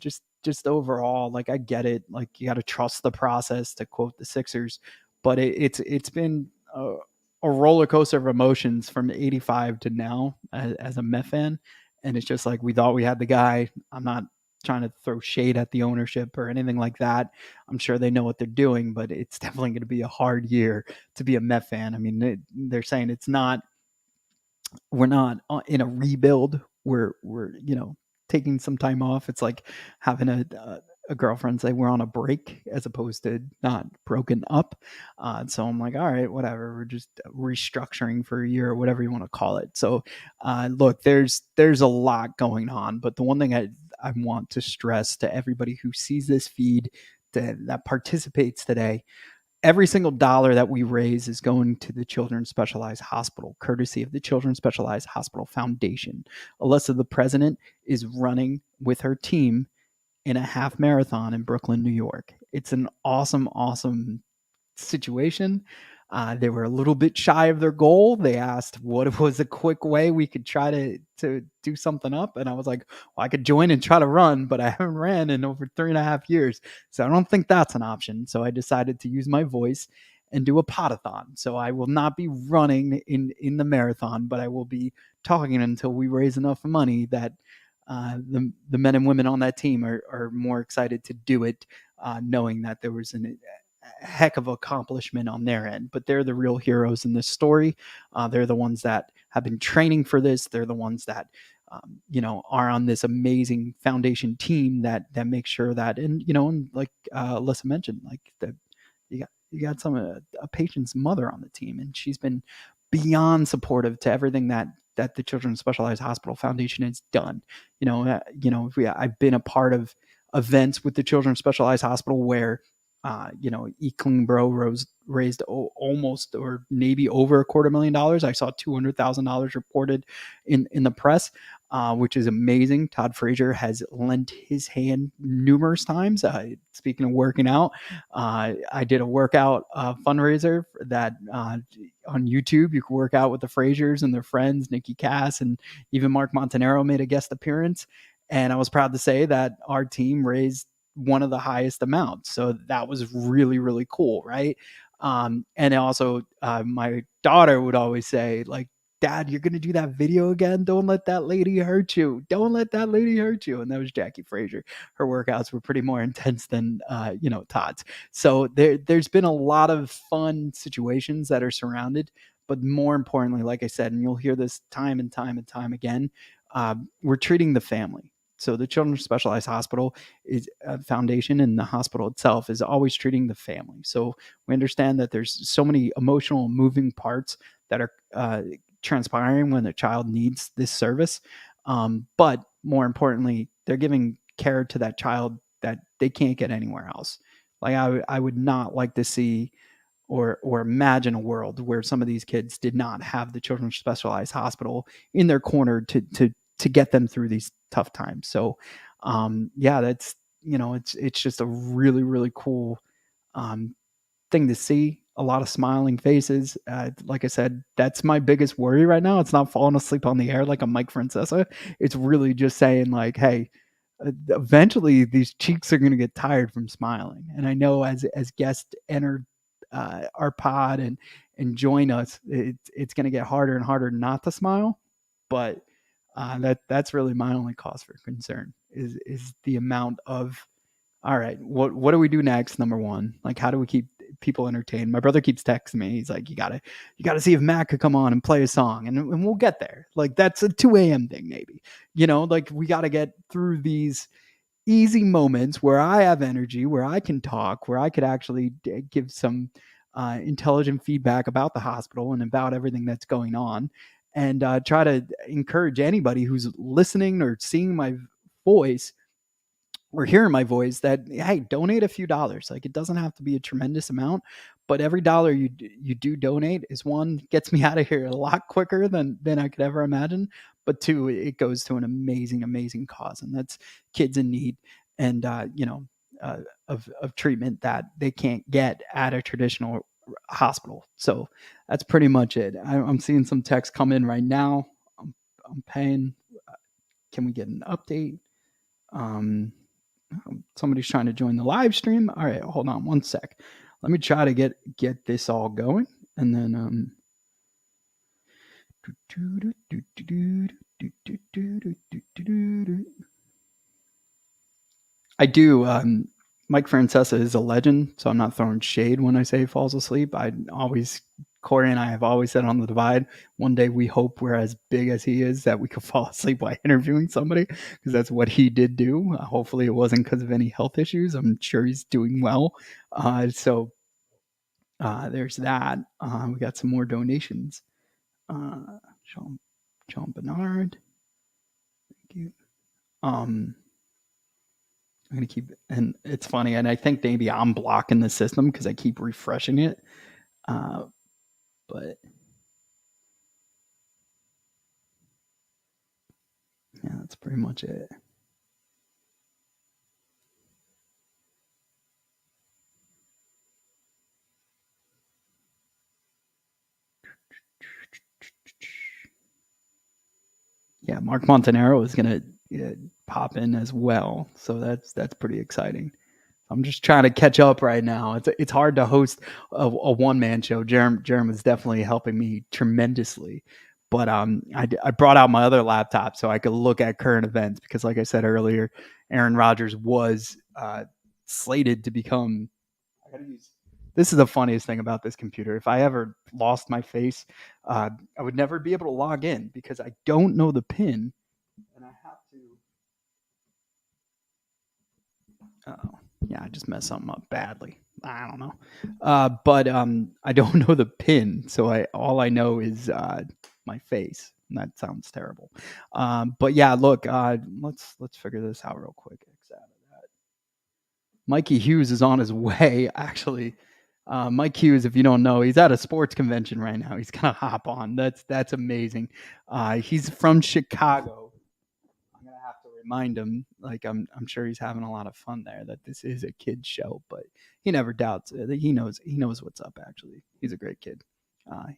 just overall, like, I get it. Like, you got to trust the process, to quote the Sixers, but it's been a roller coaster of emotions from '85 to now as a Met fan. And it's just like, we thought we had the guy. I'm not trying to throw shade at the ownership or anything like that. I'm sure they know what they're doing, but it's definitely going to be a hard year to be a Met fan. I mean, they're saying we're not in a rebuild. We're taking some time off. It's like having a girlfriend say we're on a break as opposed to not broken up. So I'm like, all right, whatever. We're just restructuring for a year or whatever you want to call it. So look, there's a lot going on, but the one thing I want to stress to everybody who sees this feed that participates today, every single dollar that we raise is going to the Children's Specialized Hospital, courtesy of the Children's Specialized Hospital Foundation. Alyssa, the president, is running with her team in a half marathon in Brooklyn, New York. It's an awesome, awesome situation. They were a little bit shy of their goal. They asked what was a quick way we could try to do something up. And I was like, well, I could join and try to run, but I haven't ran in over 3.5 years. So I don't think that's an option. So I decided to use my voice and do a Pod-A-Thon. So I will not be running in the marathon, but I will be talking until we raise enough money that the men and women on that team are more excited to do it, knowing that there was a heck of accomplishment on their end. But they're the real heroes in this story. They're the ones that have been training for this. They're the ones that are on this amazing foundation team that makes sure that, and like Alyssa mentioned, like you got a patient's mother on the team, and she's been beyond supportive to everything that the Children's Specialized Hospital Foundation has done. I've been a part of events with the Children's Specialized Hospital where E Clean Bro raised almost or maybe over $250,000. I saw $200,000 reported in the press, which is amazing. Todd Frazier has lent his hand numerous times. Speaking of working out, I did a workout fundraiser that on YouTube. You can work out with the Fraziers and their friends, Nikki Cass, and even Mark Montanaro made a guest appearance. And I was proud to say that our team raised one of the highest amounts. So that was really, really cool. Right. And also my daughter would always say, like, Dad, you're going to do that video again. Don't let that lady hurt you. Don't let that lady hurt you. And that was Jackie Frazier. Her workouts were pretty more intense than, Todd's. So there's been a lot of fun situations that are surrounded, but more importantly, like I said, and you'll hear this time and time and time again, we're treating the family. So the Children's Specialized Hospital is a foundation, and the hospital itself is always treating the family. So we understand that there's so many emotional moving parts that are transpiring when a child needs this service. But more importantly, they're giving care to that child that they can't get anywhere else. Like I would not like to see or imagine a world where some of these kids did not have the Children's Specialized Hospital in their corner to get them through these tough times. So, that's, it's just a really, really cool thing to see. A lot of smiling faces. Like I said, that's my biggest worry right now. It's not falling asleep on the air like a Mike Francesa. It's really just saying, like, hey, eventually these cheeks are going to get tired from smiling. And I know as guests enter our pod and join us, it's going to get harder and harder not to smile. But that's really my only cause for concern is the amount of, all right, what do we do next? Number one, like, how do we keep people entertained. My brother keeps texting me. He's like, you gotta see if Matt could come on and play a song, and we'll get there. Like that's a 2 a.m. thing, maybe. Like we got to get through these easy moments where I have energy, where I can talk, where I could actually give some intelligent feedback about the hospital and about everything that's going on, and try to encourage anybody who's listening or seeing my voice or hearing my voice that, hey, donate a few dollars. Like it doesn't have to be a tremendous amount, but every dollar you do donate is, one, gets me out of here a lot quicker than I could ever imagine, but two, it goes to an amazing cause, and that's kids in need and of treatment that they can't get at a traditional hospital. So that's pretty much it. I'm seeing some text come in right now. I'm paying. Can we get an update? Somebody's trying to join the live stream. All right, hold on one sec. Let me try to get this all going, and then I do. Mike Francesa is a legend, so I'm not throwing shade when I say he falls asleep. Corey and I have always said on the Divide, one day we hope we're as big as he is, that we could fall asleep while interviewing somebody, because that's what he did do. Hopefully it wasn't because of any health issues. I'm sure he's doing well. So there's that. We got some more donations. Sean Bernard. Thank you. I'm going to keep, and it's funny, and I think maybe I'm blocking the system because I keep refreshing it. But yeah, that's pretty much it. Yeah, Mark Montanaro is going to pop in as well, so that's pretty exciting. I'm just trying to catch up right now. It's hard to host a one-man show. Jerem is definitely helping me tremendously. But I brought out my other laptop so I could look at current events, because like I said earlier, Aaron Rodgers was slated to become – this is the funniest thing about this computer. If I ever lost my face, I would never be able to log in because I don't know the PIN. And I have to – uh-oh. Yeah, I just messed something up badly. I don't know. But I don't know the PIN, so all I know is my face. And that sounds terrible. But yeah, look, let's figure this out real quick. Mikey Hughes is on his way, actually. Mike Hughes, if you don't know, he's at a sports convention right now. He's gonna hop on. That's amazing. He's from Chicago. Have to remind him, like I'm sure he's having a lot of fun there, that this is a kid's show, but he never doubts it. He knows what's up. Actually, he's a great kid.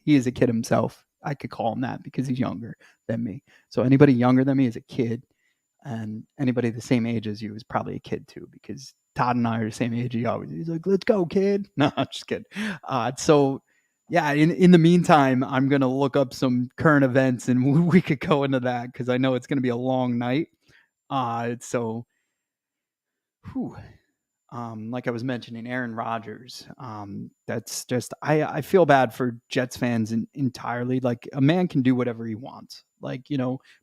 He is a kid himself. I could call him that because he's younger than me. So anybody younger than me is a kid, and anybody the same age as you is probably a kid too, because Todd and I are the same age. He's like, let's go, kid. No, I'm just kidding. So yeah, in the meantime, I'm going to look up some current events and we could go into that because I know it's going to be a long night. So, like I was mentioning, Aaron Rodgers, that's just, I feel bad for Jets fans entirely. Like, a man can do whatever he wants, like,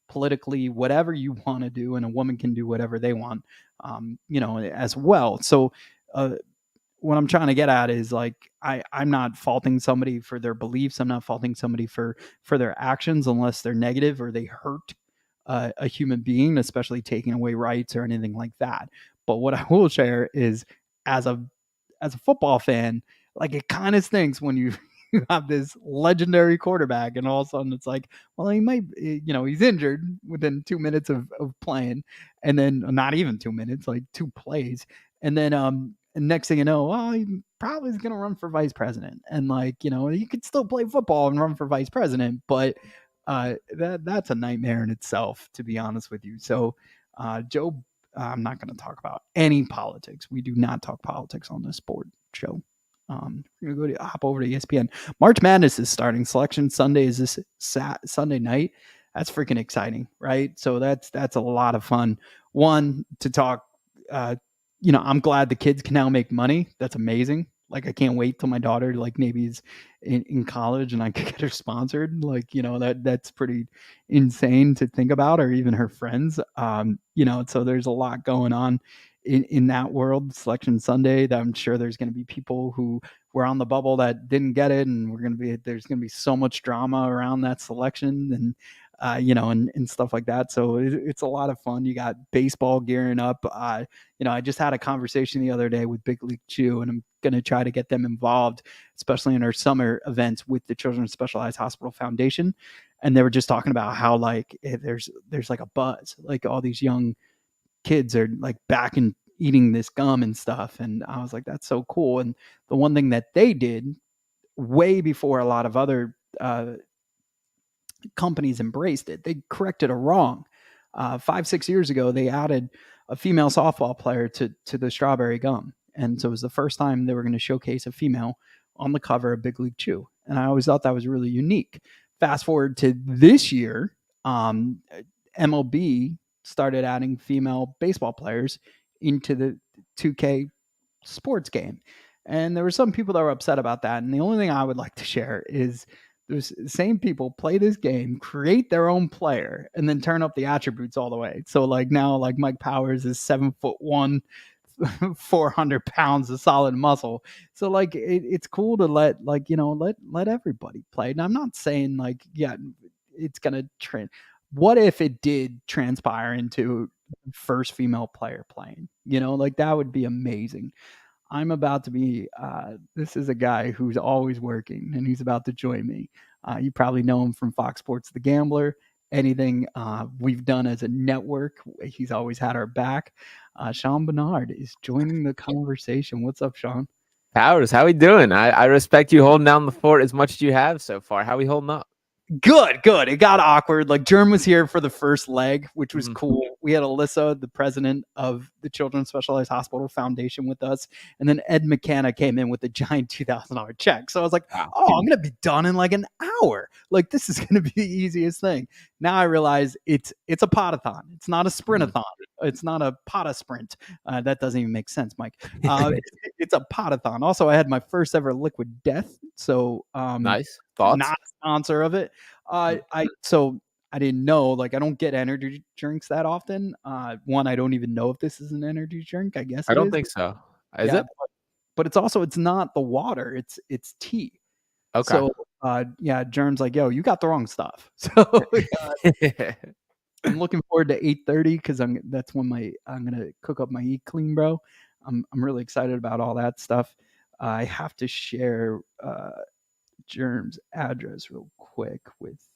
politically, whatever you want to do, and a woman can do whatever they want, as well. So, what I'm trying to get at is, like, I'm not faulting somebody for their beliefs. I'm not faulting somebody for their actions unless they're negative or they hurt a human being, especially taking away rights or anything like that. But what I will share is, as a football fan, like, it kind of stinks when you have this legendary quarterback and all of a sudden it's like, well, he might, he's injured within 2 minutes of playing, and then not even 2 minutes, like 2 plays. And then, and next thing you know, well, he probably is going to run for vice president. And, like, you could still play football and run for vice president, but that's a nightmare in itself, to be honest with you. So, Joe, I'm not going to talk about any politics. We do not talk politics on this sport show. We're going to hop over to ESPN. March Madness is starting. Selection Sunday is this Sunday night. That's freaking exciting, right? So that's a lot of fun. One, to talk, I'm glad the kids can now make money. That's amazing. Like, I can't wait till my daughter, like, maybe is in college and I could get her sponsored. Like, that's pretty insane to think about, or even her friends. So there's a lot going on in that world. Selection Sunday, that I'm sure there's going to be people who were on the bubble that didn't get it, and there's going to be so much drama around that selection, and and stuff like that. So it's a lot of fun. You got baseball gearing up. I just had a conversation the other day with Big League Chew, and I'm going to try to get them involved, especially in our summer events with the Children's Specialized Hospital Foundation. And they were just talking about how like there's like a buzz, like all these young kids are like back and eating this gum and stuff. And I was like, that's so cool. And the one thing that they did way before a lot of other companies embraced it, they corrected a wrong. 5-6 years ago, they added a female softball player to the strawberry gum. And so it was the first time they were going to showcase a female on the cover of Big League Chew. And I always thought that was really unique. Fast forward to this year, MLB started adding female baseball players into the 2K sports game. And there were some people that were upset about that. And the only thing I would like to share is those same people play this game, create their own player, and then turn up the attributes all the way. So like now, like Mike Powers is 7'1", 400 pounds of solid muscle. So like it's cool to let everybody play. And I'm not saying like, yeah, it's gonna trend. What if it did transpire into first female player playing? Like that would be amazing. I'm about to be, this is a guy who's always working, and he's about to join me. You probably know him from Fox Sports The Gambler. Anything we've done as a network, he's always had our back. Sean Bernard is joining the conversation. What's up, Sean? Powers, how we doing? I respect you holding down the fort as much as you have so far. How we holding up? Good. It got awkward. Like Germ was here for the first leg, which was cool. We had Alyssa, the president of the Children's Specialized Hospital Foundation, with us. And then Ed McKenna came in with a giant $2,000 check. So I was like, I'm going to be done in like an hour. Like, this is going to be the easiest thing. Now I realize it's a Pod-A-Thon. It's not a sprint-a-thon. It's not a Pod-A-Sprint. That doesn't even make sense, Mike. It's a Pod-A-Thon. Also, I had my first ever Liquid Death. So nice. Thoughts? Not a sponsor of it. I didn't know, like, I don't get energy drinks that often. One, I don't even know if this is an energy drink. I guess I don't think so. Is it? But it's not the water. It's tea. Okay. So Germ's like, yo, you got the wrong stuff. So I'm looking forward to 8:30 because that's when I'm gonna cook up my Eat Clean Bro. I'm really excited about all that stuff. I have to share Germ's address real quick with.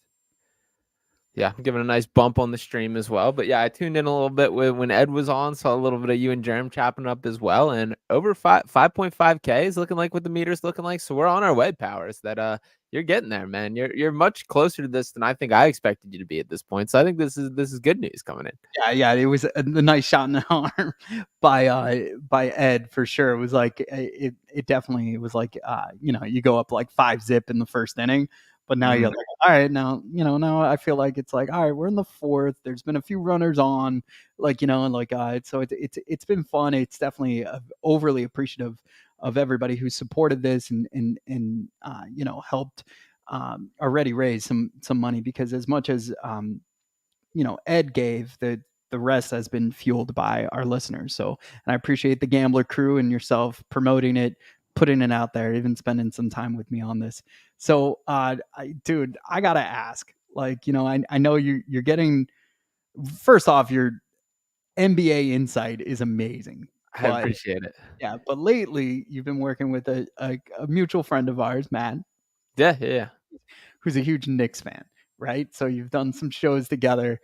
Yeah, I'm giving a nice bump on the stream as well. But yeah, I tuned in a little bit when Ed was on, saw a little bit of you and Germ chopping up as well. And over 5.5K is looking like what the meter's looking like. So we're on our way, Powers. That you're getting there, man. You're much closer to this than I think I expected you to be at this point. So I think this is good news coming in. Yeah, it was a nice shot in the arm by Ed for sure. It was like it definitely was like you go up like 5-zip in the first inning. But now you're like, all right, now I feel like it's like, all right, we're in the fourth. There's been a few runners on, so it's been fun. It's definitely overly appreciative of everybody who supported this and helped already raise some money, because as much as Ed gave, the rest has been fueled by our listeners. So, and I appreciate the Gambler crew and yourself promoting it, putting it out there, even spending some time with me on this. So, dude, I gotta ask, I know you're getting, first off, your NBA insight is amazing. I appreciate it. Yeah, but lately you've been working with a mutual friend of ours, Matt. Yeah. Who's a huge Knicks fan, right? So you've done some shows together.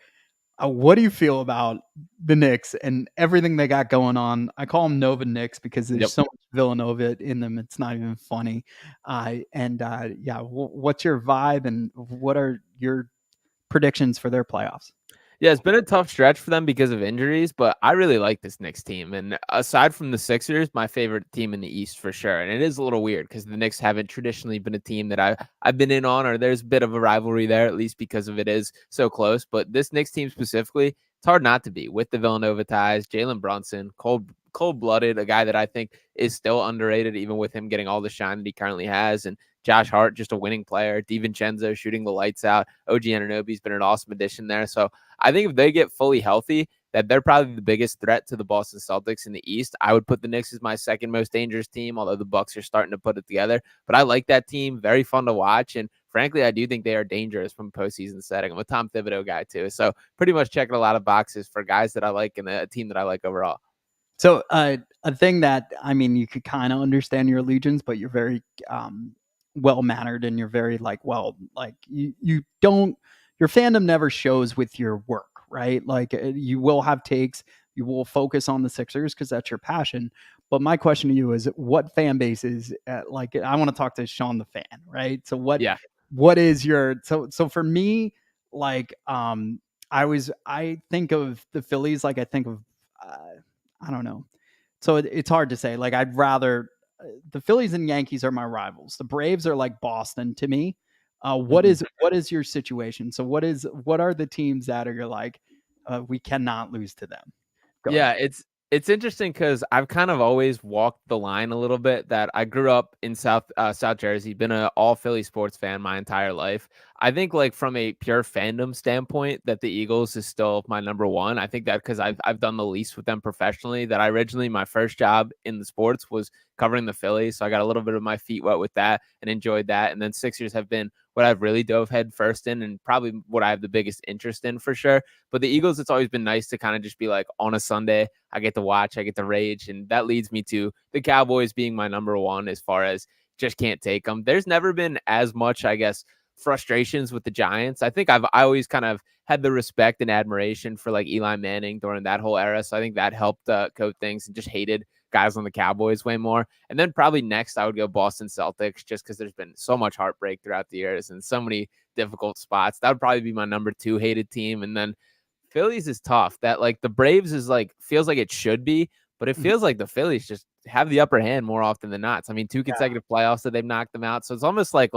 What do you feel about the Knicks and everything they got going on? I call them Nova Knicks because there's so much Villanova in them. It's not even funny. What's your vibe and what are your predictions for their playoffs? Yeah, it's been a tough stretch for them because of injuries, but I really like this Knicks team. And aside from the Sixers, my favorite team in the East for sure. And it is a little weird because the Knicks haven't traditionally been a team that I've been in on, or there's a bit of a rivalry there, at least because of it is so close. But this Knicks team specifically, it's hard not to be with the Villanova ties, Jalen Brunson, Cole cold-blooded, a guy that I think is still underrated, even with him getting all the shine that he currently has. And Josh Hart, just a winning player. DiVincenzo shooting the lights out. OG Anunoby's been an awesome addition there. So I think if they get fully healthy, that they're probably the biggest threat to the Boston Celtics in the East. I would put the Knicks as my second most dangerous team, although the Bucks are starting to put it together. But I like that team. Very fun to watch. And frankly, I do think they are dangerous from postseason setting. I'm a Tom Thibodeau guy too. So pretty much checking a lot of boxes for guys that I like and a team that I like overall. So a thing that, I mean, you could kind of understand your allegiance, but you're very well mannered and you're very like, well, like you don't, your fandom never shows with your work, right? Like you will have takes, you will focus on the Sixers because that's your passion. But my question to you is, what fan base is like? I want to talk to Sean the fan, right? So what is your so for me, like I think of the Phillies like I think of I don't know. So it's hard to say. Like I'd rather the Phillies and Yankees are my rivals. The Braves are like Boston to me. What is your situation? So what are the teams that are you're like we cannot lose to them? Go ahead. Yeah, it's interesting because I've kind of always walked the line a little bit. That I grew up in South Jersey, been an all Philly sports fan my entire life. I think like from a pure fandom standpoint, that the Eagles is still my number one. I think that because I've done the least with them professionally. That I originally my first job in the sports was covering the Phillies, so I got a little bit of my feet wet with that and enjoyed that. And then Sixers have been what I've really dove head first in, and probably what I have the biggest interest in for sure. But the Eagles, it's always been nice to kind of just be like on a Sunday, I get to watch, I get to rage. And that leads me to the Cowboys being my number one as far as just can't take them. There's never been as much, I guess, frustrations with the Giants. I think I always kind of had the respect and admiration for like Eli Manning during that whole era. So I think that helped code things, and just hated guys on the Cowboys way more. And then probably next I would go Boston Celtics, just because there's been so much heartbreak throughout the years and so many difficult spots. That would probably be my number two hated team. And then Phillies is tough. That like the Braves is like feels like it should be, but it feels like the Phillies just have the upper hand more often than not. So, I mean, 2 consecutive playoffs that they've knocked them out. So it's almost like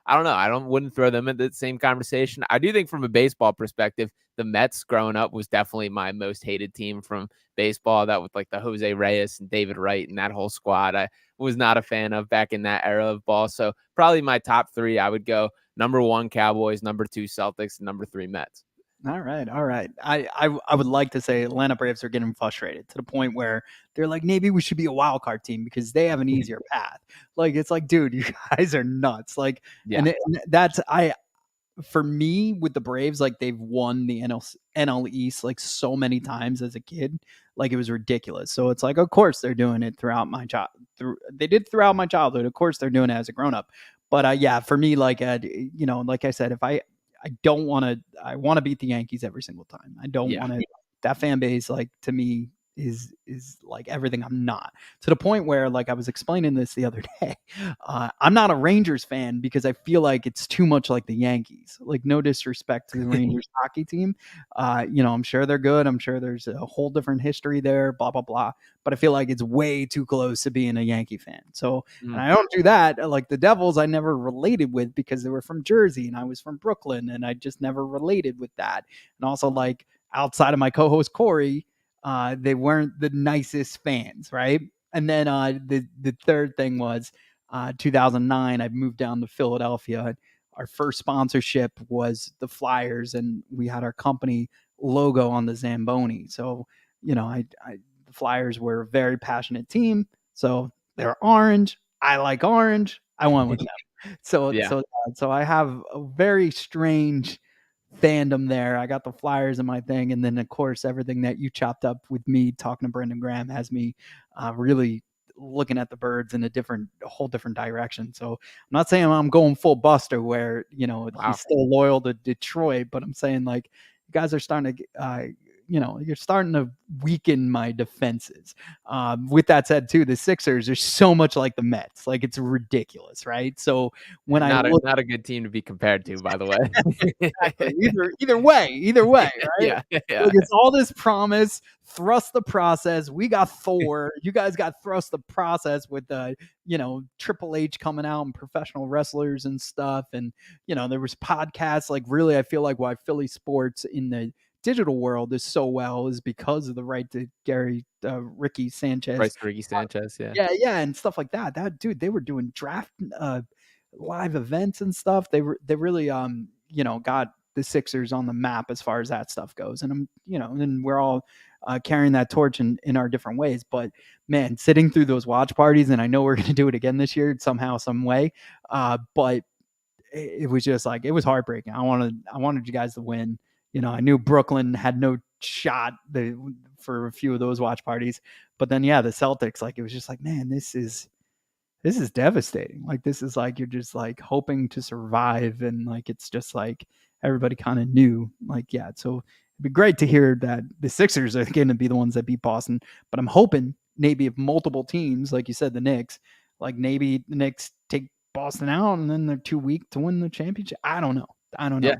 I don't know. Wouldn't throw them in the same conversation. I do think from a baseball perspective, the Mets growing up was definitely my most hated team from baseball. That with like the Jose Reyes and David Wright and that whole squad, I was not a fan of back in that era of ball. So probably my top three, I would go number one Cowboys, number two Celtics, and number three Mets. All right. I would like to say Atlanta Braves are getting frustrated to the point where they're like, maybe we should be a wild card team because they have an easier path. Like it's like, dude, you guys are nuts. Like, and that's for me with the Braves, like they've won the NL East like so many times as a kid, like it was ridiculous. So it's like, of course they're doing it throughout my they did throughout my childhood. Of course they're doing it as a grown up. But yeah, for me, like like I said, if I want to beat the Yankees every single time. I don't want to. That fan base, like to me, is like everything I'm not. To the point where, like I was explaining this the other day, I'm not a Rangers fan because I feel like it's too much like the Yankees. Like no disrespect to the Rangers hockey team, I'm sure they're good. I'm sure there's a whole different history there. Blah blah blah. But I feel like it's way too close to being a Yankee fan. So and I don't do that. Like the Devils, I never related with because they were from Jersey and I was from Brooklyn, and I just never related with that. And also, like outside of my co-host Corey, they weren't the nicest fans, right? And then the third thing was 2009. I moved down to Philadelphia. Our first sponsorship was the Flyers, and we had our company logo on the Zamboni. So the Flyers were a very passionate team. So they're orange. I like orange. I went with them. So I have a very strange fandom there. I got the Flyers in my thing, and then of course everything that you chopped up with me talking to Brendan Graham has me really looking at the Birds in a whole different direction. So I'm not saying I'm going full Buster where he's still loyal to Detroit, but I'm saying like you guys are starting to you're starting to weaken my defenses. With that said, too, the Sixers are so much like the Mets. Like, it's ridiculous, right? So when not a good team to be compared to, by the way. Exactly. Either way, right? Yeah. Like, it's all this promise, thrust the process. We got Thor. You guys got thrust the process with the, Triple H coming out and professional wrestlers and stuff. And, there was podcasts. Like, really, I feel like why Philly sports in the digital world is so well is because of the right to Ricky Sanchez. Bryce Ricky Sanchez, yeah. Yeah, and stuff like that. That dude, they were doing draft live events and stuff. They really got the Sixers on the map as far as that stuff goes. And and we're all carrying that torch in our different ways. But man, sitting through those watch parties, and I know we're gonna do it again this year somehow, some way. But it was just like, it was heartbreaking. I wanted you guys to win. I knew Brooklyn had no shot for a few of those watch parties, but then the Celtics, like, it was just like, man, this is devastating. Like, this is like, you're just like hoping to survive, and like, it's just like everybody kind of knew, like, so it'd be great to hear that the Sixers are going to be the ones that beat Boston, but I'm hoping maybe if multiple teams, like you said, the Knicks, like maybe the Knicks take Boston out and then they're too weak to win the championship. I don't know. Yeah.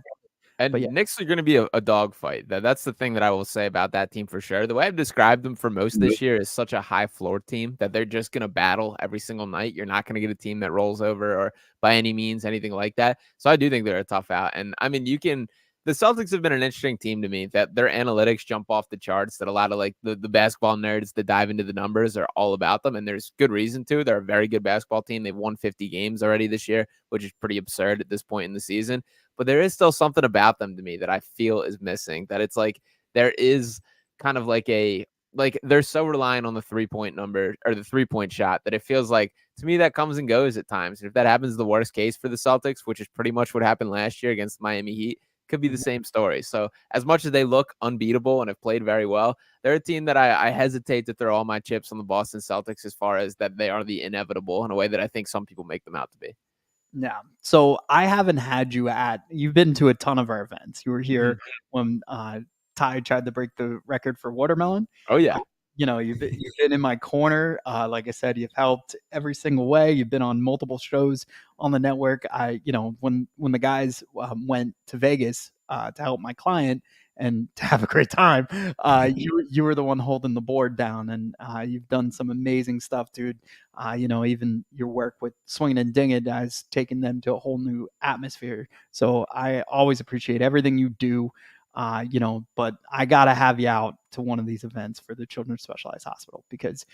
And But yeah. Knicks are going to be a dogfight. That's the thing that I will say about that team for sure. The way I've described them for most this year is such a high floor team that they're just going to battle every single night. You're not going to get a team that rolls over or by any means anything like that. So I do think they're a tough out. And I mean, the Celtics have been an interesting team to me, that their analytics jump off the charts, that a lot of like the basketball nerds that dive into the numbers are all about them. And there's good reason to. They're a very good basketball team. They've won 50 games already this year, which is pretty absurd at this point in the season. But there is still something about them to me that I feel is missing, that it's like there is kind of like they're so reliant on the 3-point number or the 3-point shot that it feels like, to me, that comes and goes at times. And if that happens, the worst case for the Celtics, which is pretty much what happened last year against Miami Heat, could be the same story. So as much as they look unbeatable and have played very well, they're a team that I hesitate to throw all my chips on the Boston Celtics, as far as that they are the inevitable in a way that I think some people make them out to be. Yeah. So I haven't had you've been to a ton of our events. You were here when Ty tried to break the record for watermelon. Oh yeah. You've been in my corner. Like I said, you've helped every single way. You've been on multiple shows on the network. When the guys went to Vegas to help my client and to have a great time, you were the one holding the board down, and you've done some amazing stuff, dude. Even your work with Swing and Ding It has taken them to a whole new atmosphere. So I always appreciate everything you do. But I gotta have you out to one of these events for the Children's Specialized Hospital, because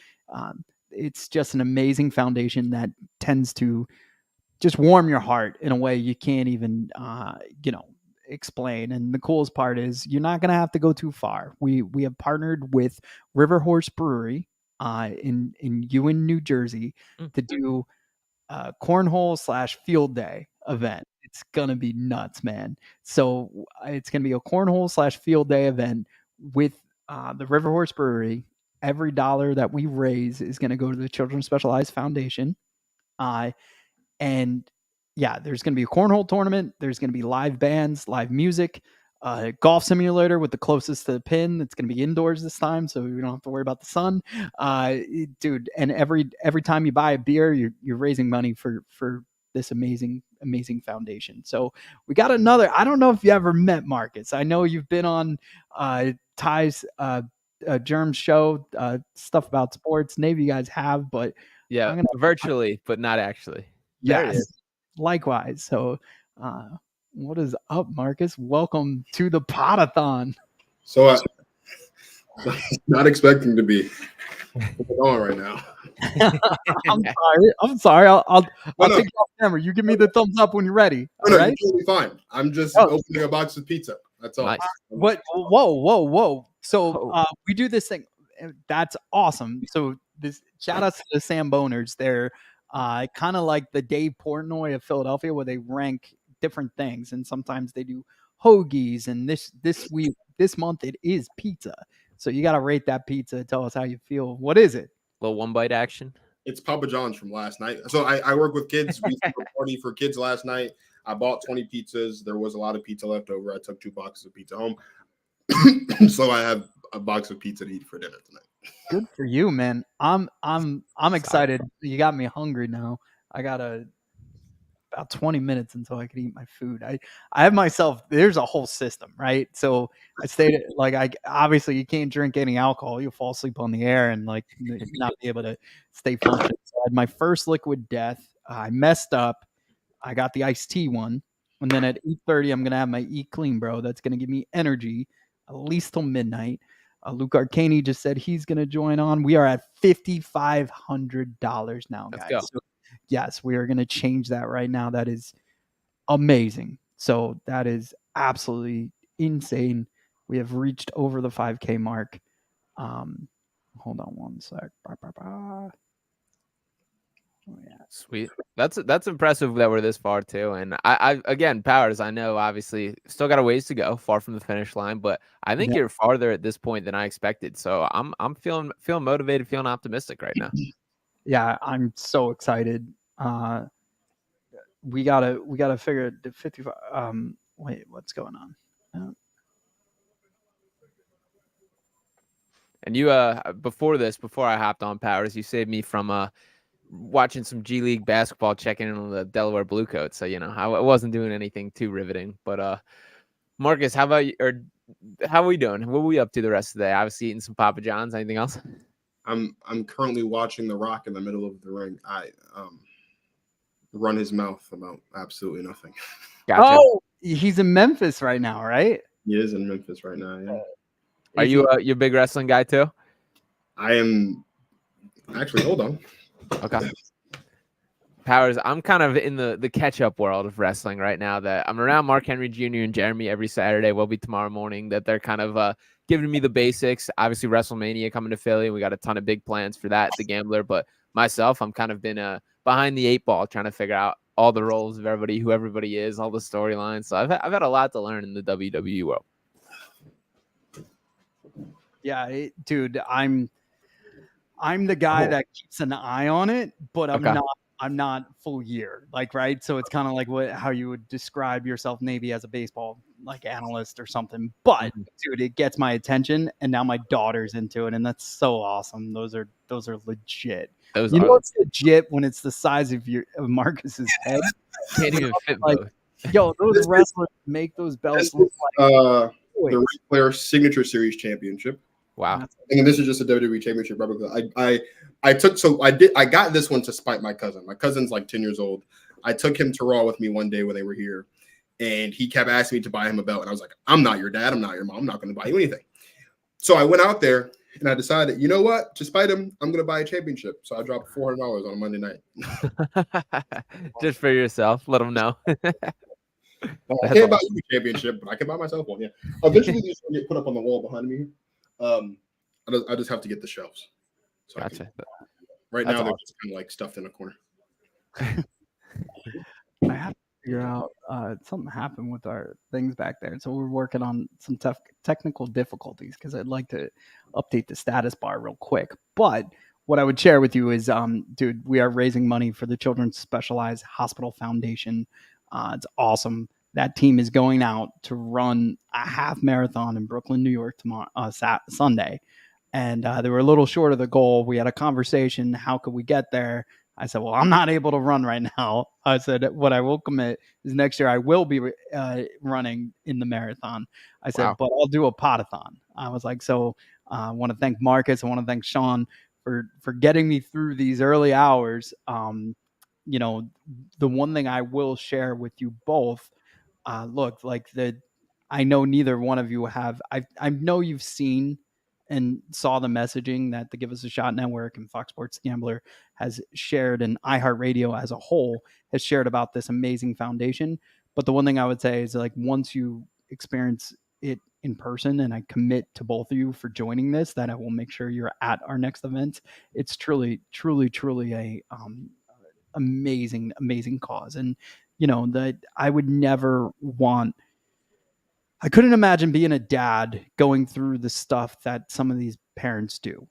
it's just an amazing foundation that tends to just warm your heart in a way you can't even explain. And the coolest part is you're not gonna have to go too far. We have partnered with River Horse Brewery in Ewan, New Jersey, to do cornhole / field day event. It's gonna be nuts, man. So it's gonna be a cornhole / field day event with the River Horse Brewery. Every dollar that we raise is gonna go to the Children's Specialized Foundation. And yeah, there's gonna be a cornhole tournament. There's gonna be live bands, live music, golf simulator with the closest to the pin. It's going to be indoors this time, so you don't have to worry about the sun, dude. And every time you buy a beer, you're raising money for this amazing foundation. So we got another. I don't know if you ever met Marcus. I know you've been on Ty's Germ show, stuff about sports. Maybe you guys have, but yeah, virtually, but not actually. Yes, likewise. So what is up, Marcus? Welcome to the Pod-A-Thon. So I'm not expecting to be on right now. I'm sorry. I'll take you off camera. You give me the thumbs up when you're ready. No, right? you're totally fine. I'm just opening a box of pizza. That's all. Nice. What? Whoa. So we do this thing. That's awesome. So this shout outs to the Sam Boners. They're kind of like the Dave Portnoy of Philadelphia, where they rank different things, and sometimes they do hoagies, and this month it is pizza. So you got to rate that pizza. Tell us how you feel. What is it? Little one bite action. It's Papa John's from last night. So I work with kids. We threw a party for kids last night. I bought 20 pizzas. There was a lot of pizza left over. I took 2 boxes of pizza home. So I have a box of pizza to eat for dinner tonight. Good for you, man. I'm excited. You got me hungry now. I got about 20 minutes until I could eat my food. I have myself, there's a whole system, right? So I stayed obviously you can't drink any alcohol. You'll fall asleep on the air and like not be able to stay functional. So I had my first liquid death. I messed up. I got the iced tea one. And then at 8:30, I'm going to have my Eat Clean Bro. That's going to give me energy. at least till midnight. Luke Arcani just said he's going to join on. We are at $5,500 now, Let's guys. go. So, yes, we are going to change that right now. That is amazing. So that is absolutely insane. We have reached over the 5K mark. Hold on one sec. Oh, yeah. Sweet. That's impressive that we're this far too. And I again, Powers, I know obviously still got a ways to go, far from the finish line, but I think Yeah. you're farther at this point than I expected. So I'm feeling motivated, feeling optimistic right now. Yeah, I'm so excited. We gotta figure the 55. Wait, what's going on? And you before I hopped on Powers, you saved me from watching some G League basketball, checking in on the Delaware Bluecoats. So I wasn't doing anything too riveting. But Marcus, how about you? Or how are we doing? What are we up to the rest of the day? Obviously eating some Papa John's. Anything else? I'm currently watching The Rock in the middle of the ring. I run his mouth about absolutely nothing. Gotcha. Oh, he's in Memphis right now, right? He is in Memphis right now. Yeah. Are you a big wrestling guy too? I am actually. Hold on. Okay. Powers, I'm kind of in the catch-up world of wrestling right now. That I'm around Mark Henry Jr. and Jeremy every Saturday. Will be tomorrow morning. That they're kind of giving me the basics. Obviously, WrestleMania coming to Philly. We got a ton of big plans for that. The Gambler, but myself, I'm kind of been behind the 8 ball, trying to figure out all the roles of everybody, who everybody is, all the storylines. So I've had a lot to learn in the WWE world. Yeah, dude, I'm the guy that keeps an eye on it, but I'm not full year, like, right? So it's kind of like how you would describe yourself maybe as a baseball analyst or something. But dude, it gets my attention, and now my daughter's into it, and that's so awesome. Those are legit. You know what's legit when it's the size of Marcus's head? Can't even fit both. Yo, those wrestlers make those belts look like the Ric Flair Signature Series Championship. Wow. And this is just a WWE Championship replica. I got this one to spite my cousin. My cousin's like 10 years old. I took him to Raw with me one day when they were here, and he kept asking me to buy him a belt. And I was like, I'm not your dad. I'm not your mom. I'm not going to buy you anything. So I went out there and I decided, you know what? To spite him, I'm going to buy a championship. So I dropped $400 on a Monday night. Just for yourself. Let them know. I can't buy you a championship, but I can buy myself one. Yeah. Eventually, these will get put up on the wall behind me. I just have to get the shelves. So gotcha. Right now, they're just kind of like stuffed in a corner. I have to figure out something happened with our things back there. So we're working on some tough technical difficulties because I'd like to update the status bar real quick. But what I would share with you is, dude, we are raising money for the Children's Specialized Hospital Foundation. It's awesome. That team is going out to run a half marathon in Brooklyn, New York tomorrow, Sunday. And they were a little short of the goal. We had a conversation. How could we get there? I said, well, I'm not able to run right now. I said, what I will commit is next year I will be running in the marathon. I said, but I'll do a Pod-A-Thon. I was like, so I want to thank Marcus. I want to thank Sean for getting me through these early hours. The one thing I will share with you both, look, I know neither one of you have. I know you've seen and saw the messaging that the Give Us a Shot Network and Fox Sports Gambler has shared, and iHeartRadio as a whole has shared about this amazing foundation. But the one thing I would say is, like, once you experience it in person, and I commit to both of you for joining this, that I will make sure you're at our next event. It's truly, truly, truly a amazing, amazing cause. And that I would never want. I couldn't imagine being a dad going through the stuff that some of these parents do.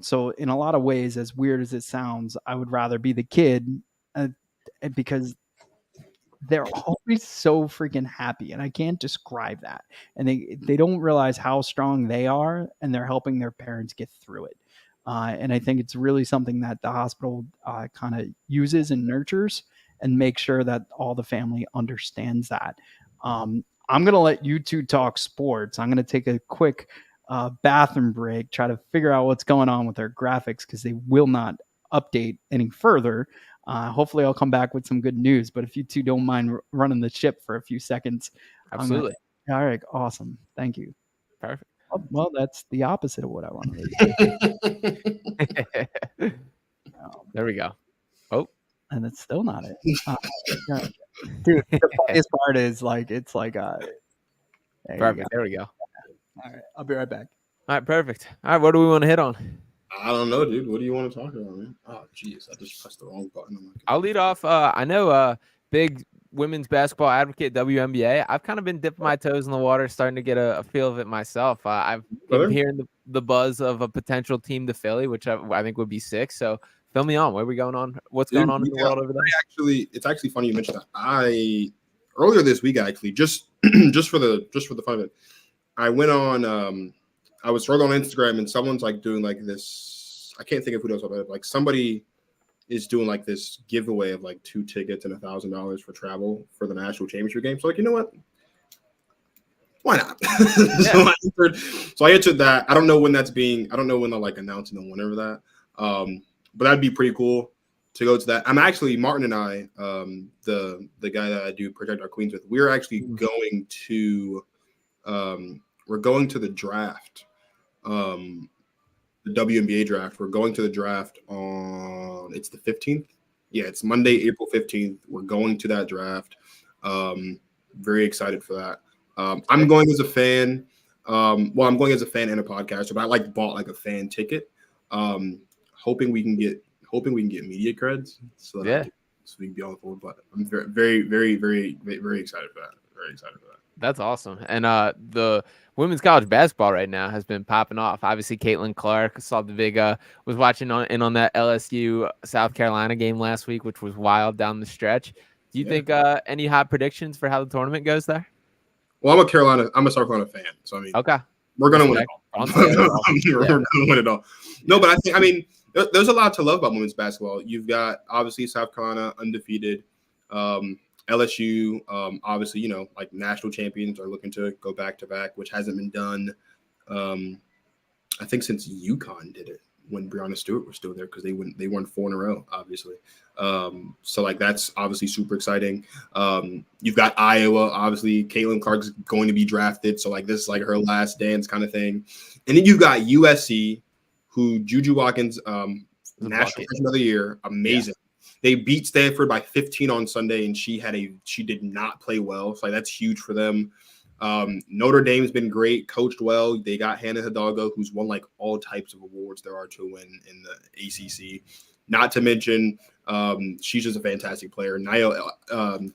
So in a lot of ways, as weird as it sounds, I would rather be the kid because they're always so freaking happy, and I can't describe that. And they don't realize how strong they are, and they're helping their parents get through it. And I think it's really something that the hospital kind of uses and nurtures, and make sure that all the family understands that. I'm going to let you two talk sports. I'm going to take a quick bathroom break, try to figure out what's going on with their graphics, because they will not update any further. Hopefully I'll come back with some good news, but if you two don't mind running the ship for a few seconds, absolutely, All right, awesome. Thank you. Perfect. Oh, well, that's the opposite of what I wanted to do. There we go. Oh, And it's still not it. Yeah. Dude, the funniest part is like it's like there you go. perfect. There we go. All right, I'll be right back. All right, perfect. All right, what do we want to hit on? I don't know, dude. What do you want to talk about, man? Oh, jeez, I just pressed the wrong button. I'll lead off. I know big women's basketball advocate, WNBA. I've kind of been dipping my toes in the water, starting to get a feel of it myself. I've been hearing the buzz of a potential team to Philly, which I think would be sick. So fill me on. Where are we going on? What's going on in the world over there? It's actually funny you mentioned that. Earlier this week, actually, just for the fun of it, I went on. I was scrolling on Instagram and someone's like doing like this. I can't think of who knows about it. Like somebody is doing like this giveaway of like 2 tickets and $1,000 for travel for the national championship game. So like, you know what? Why not? Yeah. So I answered that. I don't know when they're like announcing the winner of that. But that'd be pretty cool to go to that. I'm actually Martin and I, the guy that I do Protect Our Queens with. We're actually going to the draft. The WNBA draft. We're going to the draft on it's the 15th. Yeah, it's Monday, April 15th. We're going to that draft. Very excited for that. I'm going as a fan. I'm going as a fan and a podcaster, but I bought like a fan ticket. Hoping we can get media creds so that we can be on the board. But I'm very, very, very, very, very excited for that. Very excited for that. That's awesome. And the women's college basketball right now has been popping off. Obviously, Caitlin Clark saw the big was watching on that LSU South Carolina game last week, which was wild down the stretch. Do you think any hot predictions for how the tournament goes there? Well, I'm a South Carolina fan, so I mean, okay, we're gonna win it all. We're gonna win it all. No, but I mean, there's a lot to love about women's basketball. You've got obviously South Carolina undefeated. LSU, obviously, like national champions are looking to go back to back, which hasn't been done. I think since UConn did it when Breonna Stewart was still there because they won 4 in a row, obviously. So like that's obviously super exciting. You've got Iowa, obviously. Caitlin Clark's going to be drafted, so like this is like her last dance kind of thing. And then you've got USC, who Juju Watkins, national freshman of the year, amazing. Yeah. They beat Stanford by 15 on Sunday, and she did not play well. So that's huge for them. Notre Dame's been great, coached well. They got Hannah Hidalgo, who's won like all types of awards there are to win in the ACC. Not to mention, she's just a fantastic player.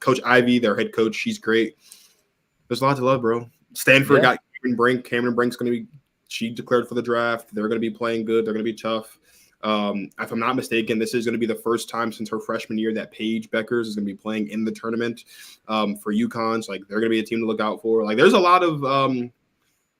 Coach Ivy, their head coach, she's great. There's a lot to love, bro. Stanford got Cameron Brink. Cameron Brink's she declared for the draft. They're going to be playing good. They're going to be tough. If I'm not mistaken, this is going to be the first time since her freshman year that Paige Beckers is going to be playing in the tournament for UConn. So like they're going to be a team to look out for. Like there's a lot.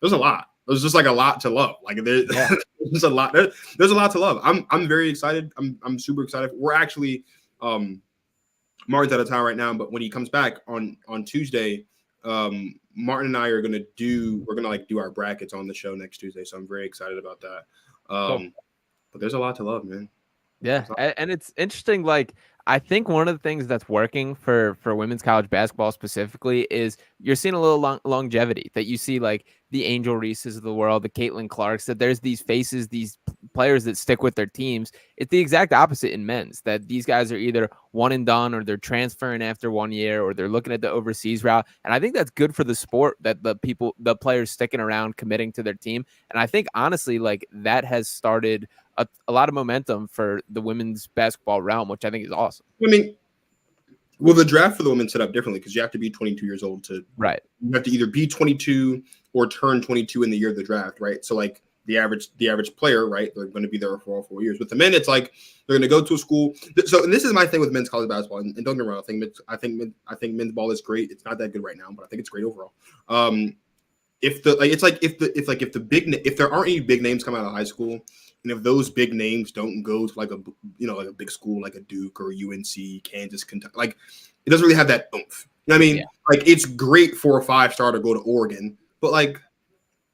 There's just like a lot to love. Like there's a lot. There's a lot to love. I'm very excited. I'm super excited. We're actually Martin's out of town right now, but when he comes back on Tuesday, Martin and I are gonna do our brackets on the show next Tuesday. So I'm very excited about that. Cool. But there's a lot to love, man. Yeah, and it's interesting. Like, I think one of the things that's working for women's college basketball specifically is you're seeing a little longevity. That you see, like the Angel Reeses of the world, the Caitlin Clarks. That there's these faces, these players that stick with their teams. It's the exact opposite in men's. That these guys are either one and done, or they're transferring after 1 year, or they're looking at the overseas route. And I think that's good for the sport. That the players sticking around, committing to their team. And I think honestly, like that has started a lot of momentum for the women's basketball realm, which I think is awesome. I mean, well, the draft for the women set up differently because you have to be 22 years old to right. You have to either be 22 or turn 22 in the year of the draft, right? So like the average player, right? They're going to be there for all 4 years. With the men, it's like they're going to go to a school. So, and this is my thing with men's college basketball. And don't get me wrong, I think men's ball is great. It's not that good right now, but I think it's great overall. If there aren't any big names coming out of high school, and if those big names don't go to like a big school like a Duke or UNC, Kansas, Kentucky, like it doesn't really have that oomph. You know what I mean? Yeah. Like it's great for a 5-star to go to Oregon, but like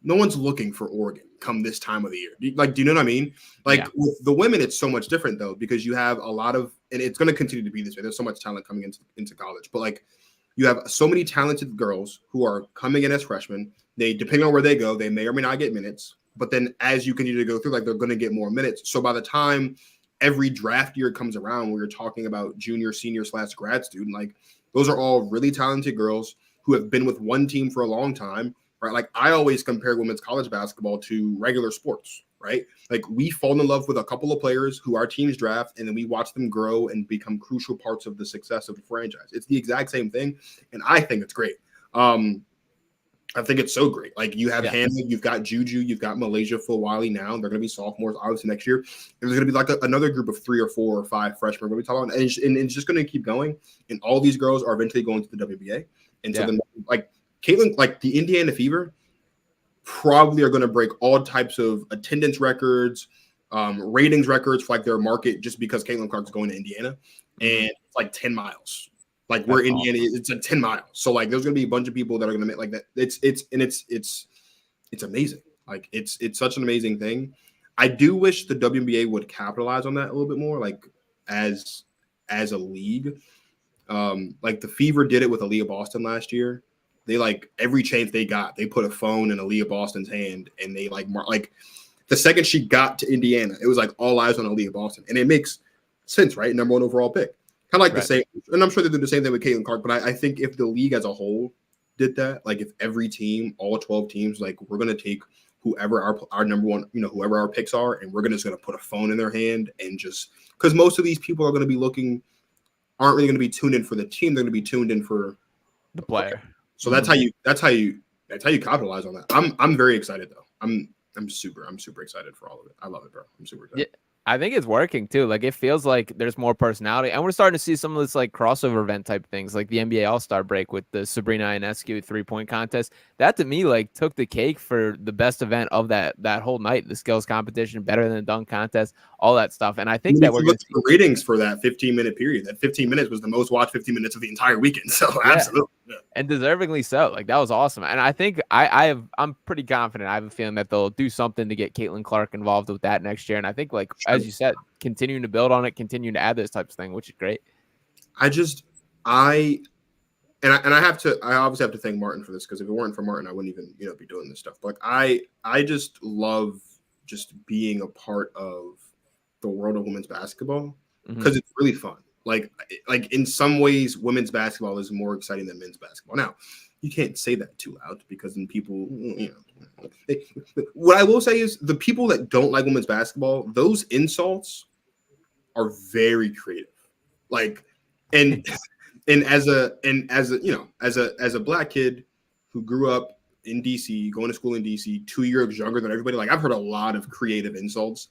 no one's looking for Oregon come this time of the year. Do you know what I mean? Like with the women, it's so much different though, because you have a lot of, and it's going to continue to be this way. There's so much talent coming into college, but like You have so many talented girls who are coming in as freshmen. They, depending on where they go, they may or may not get minutes. But then as you continue to go through, like they're going to get more minutes. So by the time every draft year comes around, where you're talking about junior, senior / grad student, like those are all really talented girls who have been with one team for a long time, right? Like I always compare women's college basketball to regular sports, right? Like we fall in love with a couple of players who our teams draft, and then we watch them grow and become crucial parts of the success of the franchise. It's the exact same thing, and I think it's great. I think it's so great. Like you have Hannah, you've got Juju, you've got Malaysia Fulwiley now. They're going to be sophomores, obviously next year. There's going to be like another group of 3 or 4 or 5 freshmen. We're going to be talking about, and it's just going to keep going. And all these girls are eventually going to the WBA. And so then, like Caitlin, like the Indiana Fever, probably are going to break all types of attendance records, ratings records for like their market, just because Caitlin Clark's going to Indiana, and it's like 10 miles. Like where Indiana is, it's like 10 miles. So like there's gonna be a bunch of people that are gonna make like that. It's amazing. Like it's such an amazing thing. I do wish the WNBA would capitalize on that a little bit more, like as a league. Like the Fever did it with Aaliyah Boston last year. They like every chance they got, they put a phone in Aaliyah Boston's hand, and they like the second she got to Indiana, it was like all eyes on Aaliyah Boston, and it makes sense, right? Number 1 overall pick. Kind of like the same, and I'm sure they do the same thing with Caitlin Clark, but I think if the league as a whole did that, like if every team, all 12 teams, like we're going to take whoever our number 1, whoever our picks are, and we're just going to put a phone in their hand, and just because most of these people are going to be aren't really going to be tuned in for the team, they're going to be tuned in for the player. So that's how you capitalize on that. I'm very excited though. I'm super excited for all of it. I love it, bro. I'm super excited. Yeah. I think it's working too. Like it feels like there's more personality, and we're starting to see some of this like crossover event type things, like the NBA All-Star break with the Sabrina Ionescu 3-point contest. That to me like took the cake for the best event of that whole night. The skills competition, better than the dunk contest, all that stuff. And I think that we're going to see ratings for that 15-minute period. That 15 minutes was the most watched 15 minutes of the entire weekend. So absolutely, and deservingly so. Like that was awesome. And I think I'm pretty confident. I have a feeling that they'll do something to get Caitlin Clark involved with that next year. And I think like as you said, continuing to build on it, continuing to add those types of things, which is great. I obviously have to thank Martin for this, because if it weren't for Martin, I wouldn't even be doing this stuff. But like I just love just being a part of the world of women's basketball, because it's really fun. Like in some ways, women's basketball is more exciting than men's basketball. Now, you can't say that too loud, because then people, what I will say is the people that don't like women's basketball, those insults are very creative. Like, and as a black kid who grew up in DC, going to school in DC, 2 years younger than everybody, like I've heard a lot of creative insults.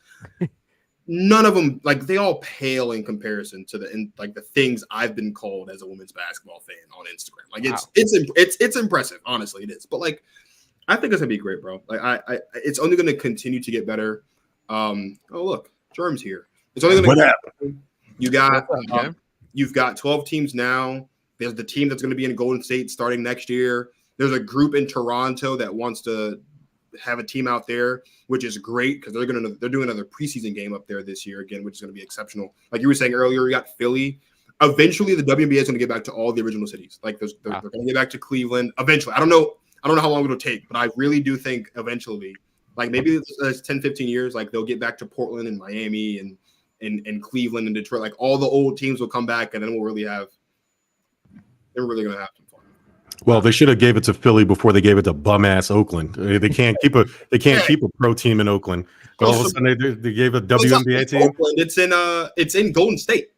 None of them, like they all pale in comparison to the things I've been called as a women's basketball fan on Instagram. Like it's impressive, honestly, it is. But like, I think it's gonna be great, bro. Like it's only gonna continue to get better. Oh look, Germ's here. It's only gonna get better. You've got 12 teams now. There's the team that's gonna be in Golden State starting next year. There's a group in Toronto that wants to have a team out there, which is great, because they're doing another preseason game up there this year again, which is going to be exceptional. Like you were saying earlier, you got Philly. Eventually, the WNBA is going to get back to all the original cities. Like they're going to get back to Cleveland eventually. I don't know how long it'll take, but I really do think eventually, like maybe it's 10, 15 years, like they'll get back to Portland and Miami and Cleveland and Detroit. Like all the old teams will come back, and then they're really going to have some fun. Well, they should have gave it to Philly before they gave it to bum ass Oakland. They can't keep a pro team in Oakland. But all of a sudden they gave a WNBA team. Oakland. It's in Golden State.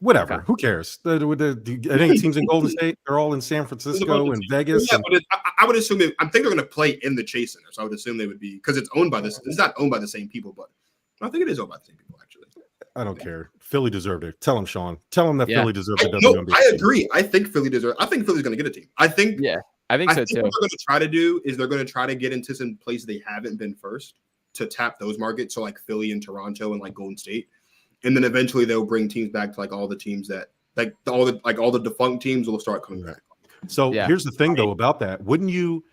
Whatever. Who cares? Any teams in Golden State? They're all in San Francisco and Vegas. Yeah, but I would assume I think they're going to play in the Chase Center. So I would assume they would be, because it's owned by this. It's not owned by the same people, but I think it is owned by the same people actually. I don't care. Philly deserved it. Tell him, Sean. Tell him that Philly deserved the WNBA. I agree. I think Philly deserves. I think Philly's going to get a team. I think so too. What they're going to try to do is they're going to try to get into some places they haven't been first to tap those markets. So like Philly and Toronto and like Golden State, and then eventually they'll bring teams back to like all the teams that all the defunct teams will start coming back. So here's the thing though about that. Wouldn't you,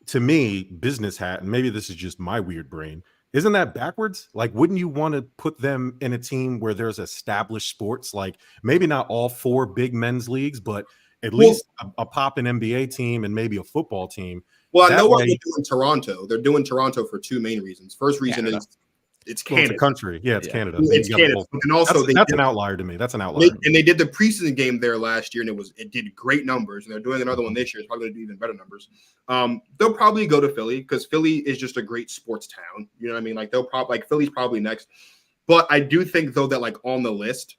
to me, business hat, and maybe this is just my weird brain, isn't that backwards? Like, wouldn't you want to put them in a team where there's established sports, like maybe not all 4 big men's leagues, but at least a popping NBA team and maybe a football team. Well, I That know what way- they're doing Toronto. They're doing Toronto for two main reasons. First reason Canada. is it's Well, it's Canada. a country. Yeah, it's Yeah. Canada. It's You got the Canada. whole- And also, that's an outlier to me. That's an outlier. and they did the preseason game there last year, and it did great numbers. And they're doing another one this year. It's probably going to do even better numbers. They'll probably go to Philly because Philly is just a great sports town. You know what I mean? Like Philly's probably next. But I do think though that like on the list,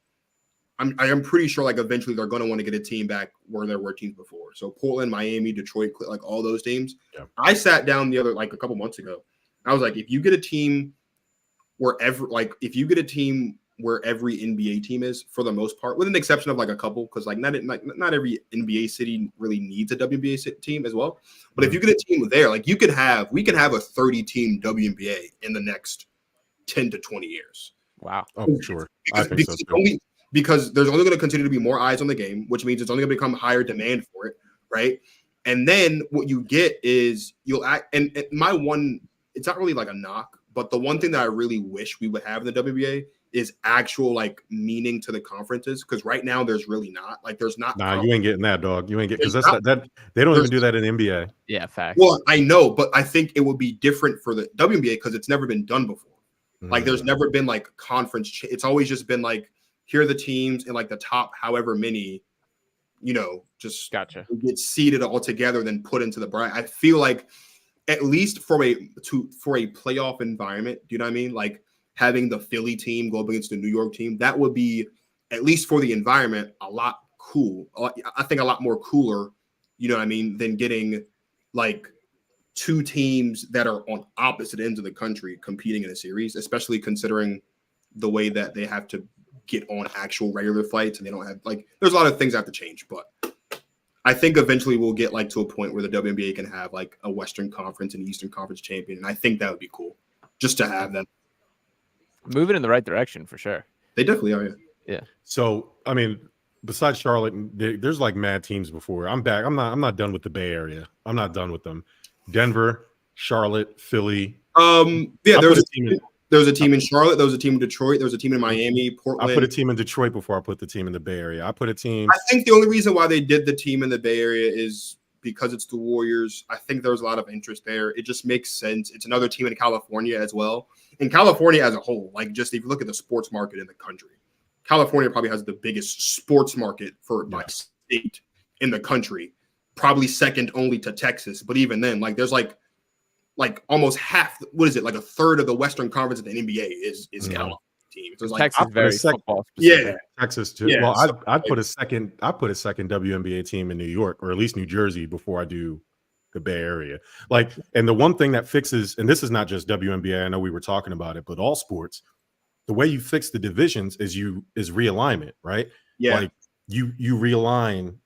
I am pretty sure like eventually they're going to want to get a team back where there were teams before. So Portland, Miami, Detroit, like all those teams. Yeah. I sat down a couple months ago. I was like, if you get a team where every NBA team is for the most part, with an exception of like a couple, because like not every NBA city really needs a WNBA team as well. But if you get a team there, like we could have a 30-team WNBA in the next 10 to 20 years. Wow. Oh, for sure. I think so too. Because there's only going to continue to be more eyes on the game, which means it's only going to become higher demand for it, right? And then what you get is you'll act. And it's not really like a knock, but the one thing that I really wish we would have in the WNBA is actual like meaning to the conferences, because right now there's really not. Like there's not. Nah, you ain't getting that, dog. You ain't getting because There's that they don't even do that in NBA. Yeah, facts. Well, I know, but I think it would be different for the WNBA because it's never been done before. Like there's never been like conference. It's always just been like, here are the teams in like the top however many, just Gotcha. get seeded all together, then put into the bracket. I feel like at least for a playoff environment, do you know what I mean? Like having the Philly team go up against the New York team, that would be, at least for the environment, a lot cool. I think a lot more cooler, you know what I mean, than getting like two teams that are on opposite ends of the country competing in a series, especially considering the way that they have to get on actual regular flights and they don't have like, there's a lot of things that have to change, but I think eventually we'll get like to a point where the WNBA can have like a Western Conference and Eastern Conference champion. And I think that would be cool just to have them. Moving in the right direction for sure. They definitely are. Yeah. So, I mean, besides Charlotte, there's like mad teams before. I'm back. I'm not done with the Bay Area. I'm not done with them. Denver, Charlotte, Philly. Yeah, there was a team in Charlotte. There was a team in Detroit. There was a team in Miami, Portland. I put a team in Detroit before I put the team in the Bay Area. I put a team. I think the only reason why they did the team in the Bay Area is because it's the Warriors. I think there was a lot of interest there. It just makes sense. It's another team in California as well. In California as a whole, like just if you look at the sports market in the country, California probably has the biggest sports market for by state in the country, probably second only to Texas. But even then, like there's like almost half, what is it, like a third of the Western Conference of the NBA is California teams. There's like Texas very football specific. specific. Texas too. Yeah, well, so I'd put a second WNBA team in New York, or at least New Jersey, before I do the Bay Area. Like, and the one thing that fixes, and this is not just WNBA, I know we were talking about it, but all sports, the way you fix the divisions is realignment, right? Yeah. Like you realign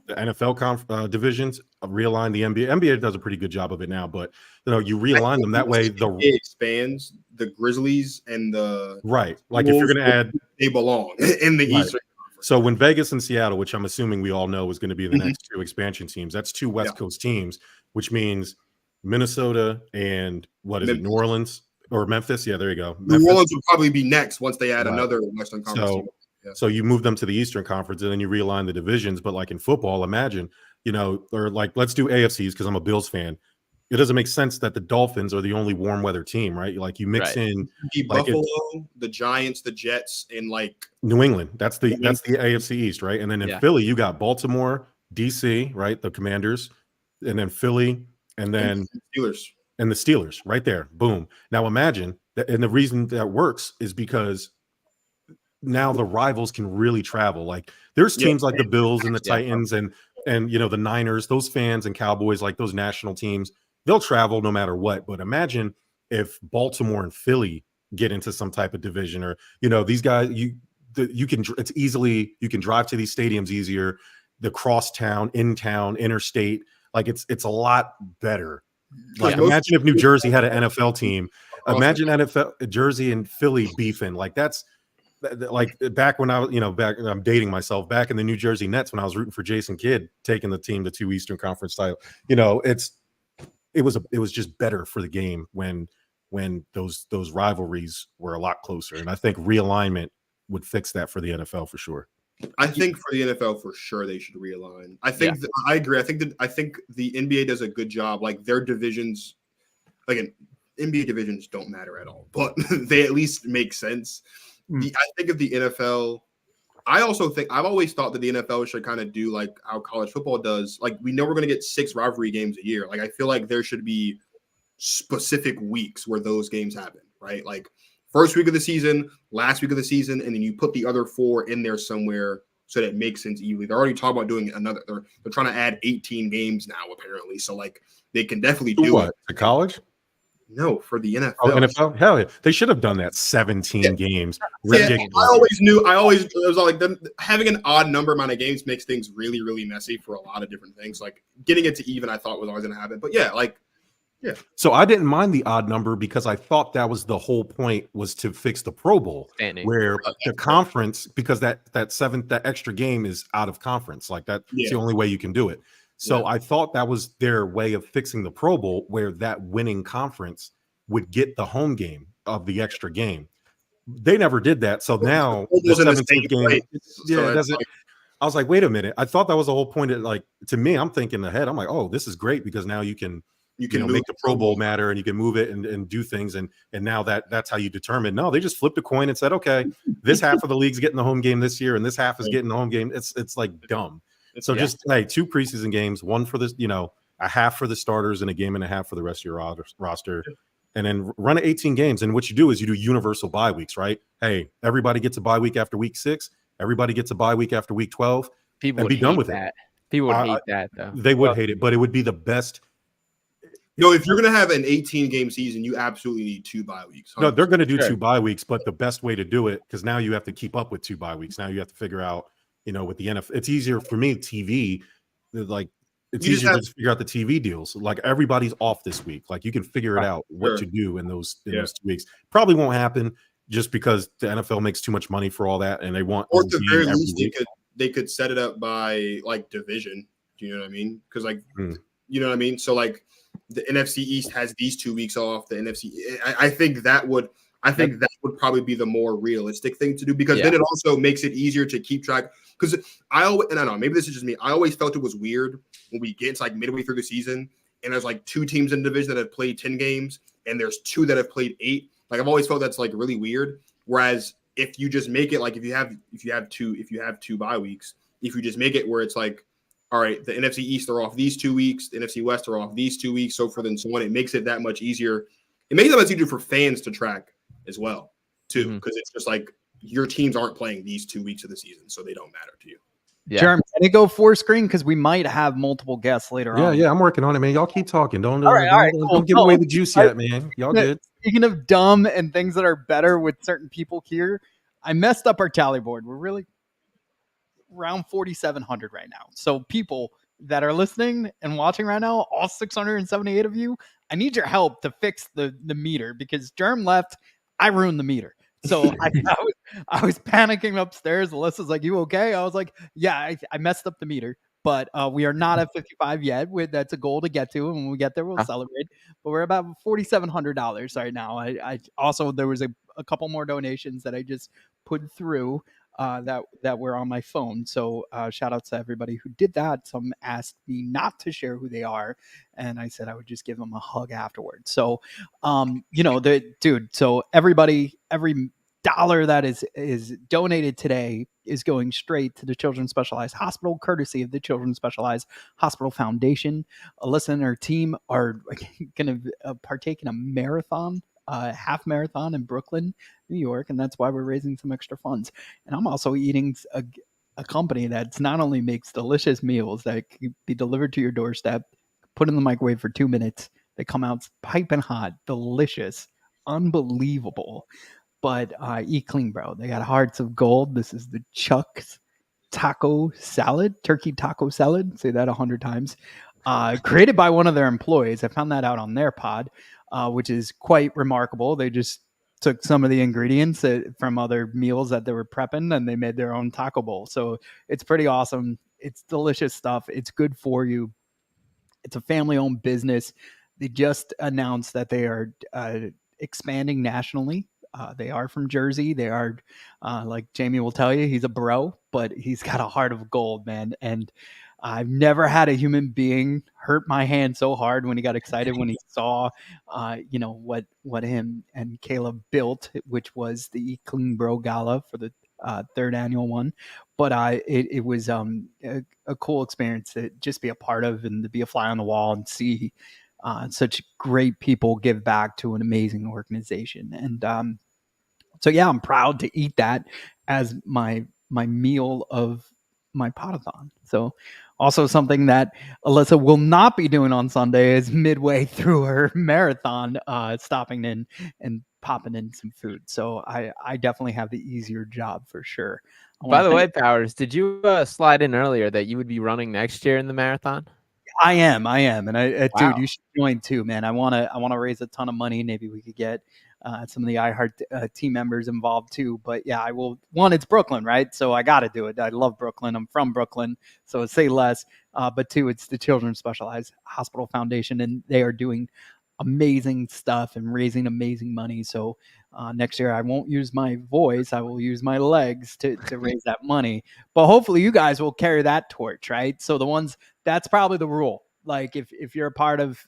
the NFL divisions, realign the NBA. NBA does a pretty good job of it now, but you realign them that way. It expands the Grizzlies and the right. Like if you're going to add, they belong in the right. Eastern. So when Vegas and Seattle, which I'm assuming we all know is going to be the next two expansion teams, that's two West Coast teams, which means Minnesota and New Orleans or Memphis? Yeah, there you go. New Orleans would probably be next once they add another Western Conference team. So you move them to the Eastern Conference and then you realign the divisions. But like in football, imagine, or like let's do AFCs because I'm a Bills fan. It doesn't make sense that the Dolphins are the only warm weather team, right? Like you mix in like Buffalo, the Giants, the Jets, and like New England. That's the AFC East, right? And then in Philly, you got Baltimore, DC, right? The Commanders, and then Philly, and then Steelers. And the Steelers right there. Boom. Now imagine that, and the reason that works is because now the rivals can really travel. Like there's teams like the Bills and the Titans and the Niners, those fans and Cowboys, like those national teams, they'll travel no matter what. But imagine if Baltimore and Philly get into some type of division, or these guys, you can drive to these stadiums easier. The crosstown, in town, interstate, like it's a lot better. Like imagine if New Jersey had an NFL team. Imagine NFL Jersey and Philly beefing. Like that's like back when I was, I'm dating myself, back in the New Jersey Nets when I was rooting for Jason Kidd taking the team to 2 Eastern Conference title. It was just better for the game when those rivalries were a lot closer. And I think realignment would fix that for the NFL for sure. I think for the NFL, for sure, they should realign. I think I agree. I think the NBA does a good job. Like their divisions, again, NBA divisions don't matter at all, but they at least make sense. I think of the NFL. I also think I've always thought that the NFL should kind of do like how college football does. Like we know we're going to get 6 rivalry games a year. Like I feel like there should be specific weeks where those games happen, right? Like first week of the season, last week of the season, and then you put the other 4 in there somewhere so that it makes sense evenly. They're already talking about doing another. They're trying to add 18 games now apparently. So like they can definitely do what, it. to college? No, for the NFL. Oh, NFL? Hell yeah. They should have done that 17 games. Ridiculous. I always it was like having an odd number amount of games makes things really, really messy for a lot of different things. Like getting it to even, I thought was always going to happen. But yeah. So I didn't mind the odd number because I thought that was the whole point, was to fix the Pro Bowl, where the conference, because that extra game is out of conference. Like that's the only way you can do it. So I thought that was their way of fixing the Pro Bowl, where that winning conference would get the home game of the extra game. They never did that. So now the 17th game, it doesn't. I was like, wait a minute. I thought that was the whole point. Of, like, to me, I'm thinking ahead. I'm like, oh, this is great because now you can make the Pro Bowl matter and you can move it and do things. And now that's how you determine. No, they just flipped a coin and said, okay, this half of the league's getting the home game this year and this half is getting the home game. It's like dumb. So just like 2 preseason games, one for this, a half for the starters and a game and a half for the rest of your roster. And then run 18 games. And what you do is you do universal bye weeks, right? Hey, everybody gets a bye week after week 6. Everybody gets a bye week after week 12. People and would be done hate with that. it. People would hate that, though. They would hate it, but it would be the best. No, if you're going to have an 18-game season, you absolutely need 2 bye weeks. 100%. No, they're going to do 2 bye weeks, but the best way to do it, because now you have to keep up with 2 bye weeks. Now you have to figure out, with the NFL, it's easier for me, TV, like it's easier to figure out the TV deals. Like everybody's off this week. Like you can figure it out what to do in those 2 weeks. Probably won't happen just because the NFL makes too much money for all that, and they want. Or at the very least, they could set it up by like division. Do you know what I mean? Because you know what I mean. So like the NFC East has these 2 weeks off. The NFC, I think that would probably be the more realistic thing to do, because then it also makes it easier to keep track. Because I don't know, maybe this is just me. I always felt it was weird when we get to like midway through the season and there's like 2 teams in the division that have played 10 games and there's 2 that have played 8. Like I've always felt that's like really weird. Whereas if you just make it like if you have 2 bye weeks, if you just make it where it's like, all right, the NFC East are off these 2 weeks, the NFC West are off these 2 weeks, so forth and so on. It makes it that much easier. It makes it that much easier for fans to track as well, too, because it's just like your teams aren't playing these 2 weeks of the season, so they don't matter to you. Yeah. Jeremy, can it go 4 screen? Because we might have multiple guests later on. Yeah, I'm working on it, man. Y'all keep talking. Don't give away the juice yet, man. Y'all good. Speaking of dumb and things that are better with certain people here, I messed up our tally board. We're really around 4,700 right now. So people that are listening and watching right now, all 678 of you, I need your help to fix the meter, because Germ left. I ruined the meter. So I was panicking upstairs. Alyssa's like, "You okay?" I was like, "Yeah, I messed up the meter, but we are not at 55 yet. That's a goal to get to, and when we get there, we'll celebrate." But we're about $4,700 right now. I also, there was a couple more donations that I just put through that were on my phone. So shout out to everybody who did that. Some asked me not to share who they are, and I said I would just give them a hug afterwards. So so everybody, every dollar that is donated today is going straight to the Children's Specialized Hospital, courtesy of the Children's Specialized Hospital Foundation. Alyssa and her team are going to partake in a marathon, half marathon in Brooklyn, New York, and that's why we're raising some extra funds. And I'm also eating a company that's not only makes delicious meals that can be delivered to your doorstep, put in the microwave for 2 minutes, they come out piping hot, delicious, unbelievable. But eat clean, bro. They got hearts of gold. This is the Chuck's taco salad, turkey taco salad. Say that 100 times. Created by one of their employees. I found that out on their pod, which is quite remarkable. They just took some of the ingredients from other meals that they were prepping, and they made their own taco bowl. So it's pretty awesome. It's delicious stuff. It's good for you. It's a family-owned business. They just announced that they are expanding nationally. They are from Jersey. They are, like Jamie will tell you, he's a bro, but he's got a heart of gold, man. And I've never had a human being hurt my hand so hard when he got excited when he saw, what him and Caleb built, which was the Clean Bro Gala for the third annual one. But it was a cool experience to just be a part of and to be a fly on the wall and see such great people give back to an amazing organization. And so yeah, I'm proud to eat that as my meal of my Pod-A-Thon. So also something that Alyssa will not be doing on Sunday is midway through her marathon, stopping in and popping in some food. So I definitely have the easier job for sure. By the way, Powers, did you slide in earlier that you would be running next year in the marathon? I am, and Wow. dude, you should join too, man. I want to raise a ton of money. Maybe we could get some of the iHeart team members involved too. But yeah, I will. One, it's Brooklyn, right? So I got to do it. I love Brooklyn. I'm from Brooklyn, so say less. But two, it's the Children's Specialized Hospital Foundation, and they are doing amazing stuff and raising amazing money. So next year I won't use my voice, I will use my legs to raise that money. But hopefully you guys will carry that torch, right? So the ones, that's probably the rule. Like if you're a part of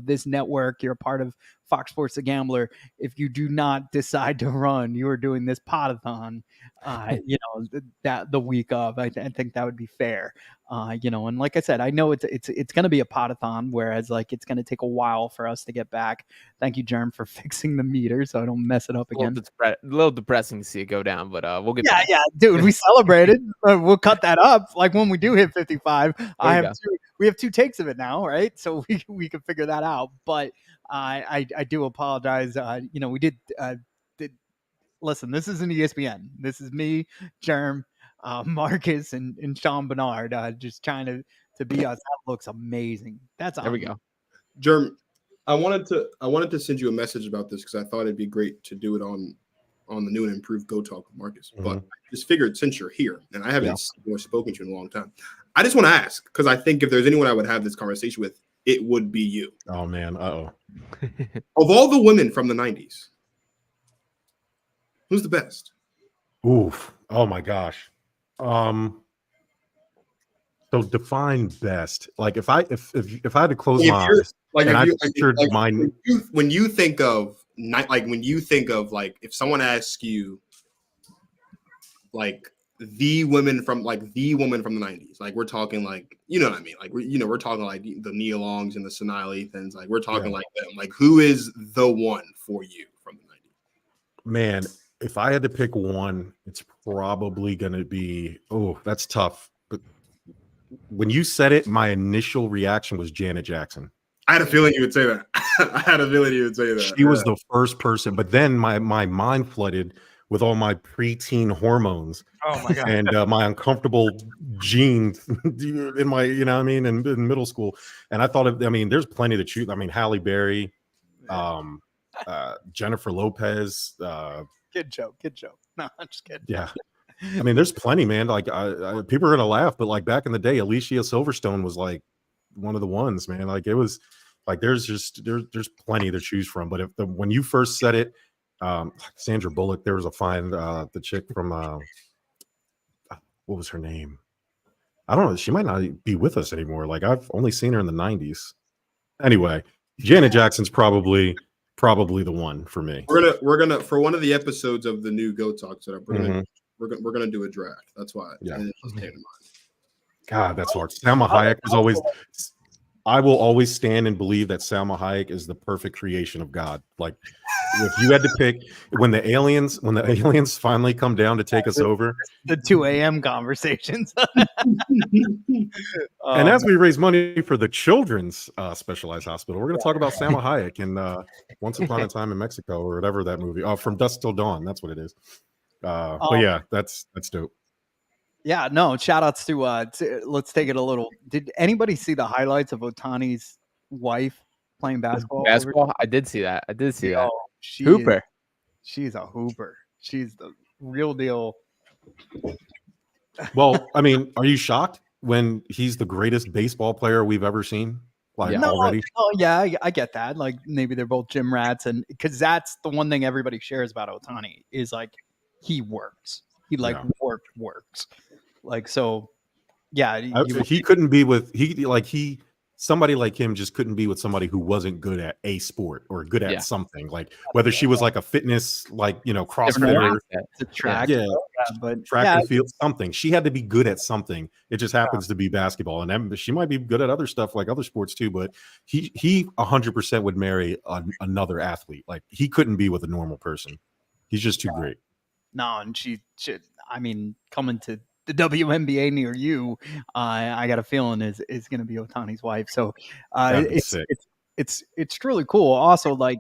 this network, you're a part of Fox Sports The Gambler, if you do not decide to run, you are doing this Pod-A-Thon that the week of. I think that would be fair. And like I said, I know it's going to be a Pod-A-Thon, whereas like it's going to take a while for us to get back. Thank you, Germ, for fixing the meter so I don't mess it up again. A little depressing to see it go down, but we'll get back. Yeah, dude, we celebrated. We'll cut that up. Like when we do hit 55, we have two takes of it now, right? So we can figure that out. But I do apologize. We did. Listen, this isn't ESPN. This is me, Germ, Marcus, and Sean Bernard, just trying to be us. That looks amazing. There we go. Germ, I wanted to send you a message about this because I thought it'd be great to do it on the new and improved Go Talk with Marcus. Mm-hmm. But I just figured since you're here and I haven't spoken to you in a long time, I just want to ask because I think if there's anyone I would have this conversation with, it would be you. Oh man, Of all the women from the 90s, who's the best? Oof. Oh my gosh. So define best. Like if I had to close my eyes, like and I pictured mine. When you think of if someone asks you like the woman from the 90s, like we're talking like, you know what I mean? Like we're talking like the Nia Longs and the Sanaa Lathans, like we're talking like them. Like who is the one for you from the 90s? Man, if I had to pick one, it's probably gonna be that's tough. But when you said it, my initial reaction was Janet Jackson. I had a feeling you would say that. She was the first person, but then my mind flooded with all my preteen hormones. Oh my god! And my uncomfortable genes in my, in middle school. And I thought there's plenty to choose. I mean, Halle Berry, Jennifer Lopez. Kid joke. No, I'm just kidding. Yeah. I mean, there's plenty, man. Like people are gonna laugh, but like back in the day, Alicia Silverstone was like one of the ones, man. Like it was like there's plenty to choose from. But when you first said it, Sandra Bullock, there was a fine the chick from what was her name? I don't know. She might not be with us anymore. Like I've only seen her in the 90s. Anyway, Janet Jackson's probably the one for me. We're gonna for one of the episodes of the new Go Talk setup, we're gonna do a draft. That's why. Yeah. And it just came to mind. God, that's hard. Salma Hayek was always. I will always stand and believe that Salma Hayek is the perfect creation of God. Like, if you had to pick when the aliens finally come down to take us over, the 2 a.m. conversations. And as we raise money for the Children's Specialized Hospital, we're going to talk about Salma Hayek in Once Upon a Time in Mexico or whatever that movie. From Dusk Till Dawn. That's what it is. But yeah, that's dope. Yeah, no, shout outs to let's take it a little. Did anybody see the highlights of Otani's wife playing basketball? I did see that. That. Hooper. She's a hooper. She's the real deal. Well, I mean, are you shocked when he's the greatest baseball player we've ever seen? like Yeah. already. Yeah, I get that. Like maybe they're both gym rats, and because that's the one thing everybody shares about Otani is like he works. He like Yeah. works. Like so, yeah. He couldn't be with somebody like him just couldn't be with somebody who wasn't good at a sport or good at Yeah. something. Like whether she was like a fitness, like Different CrossFitter, mindset. the track, yeah, but track yeah, and field, something. She had to be good at something. It just happens to be basketball, and then she might be good at other stuff like other sports too. But he 100% would marry another athlete. Like he couldn't be with a normal person. He's just too great. no, and she should. I mean, coming to the WNBA near you, I got a feeling is going to be Otani's wife. So That'd be sick. it's truly cool. Also, like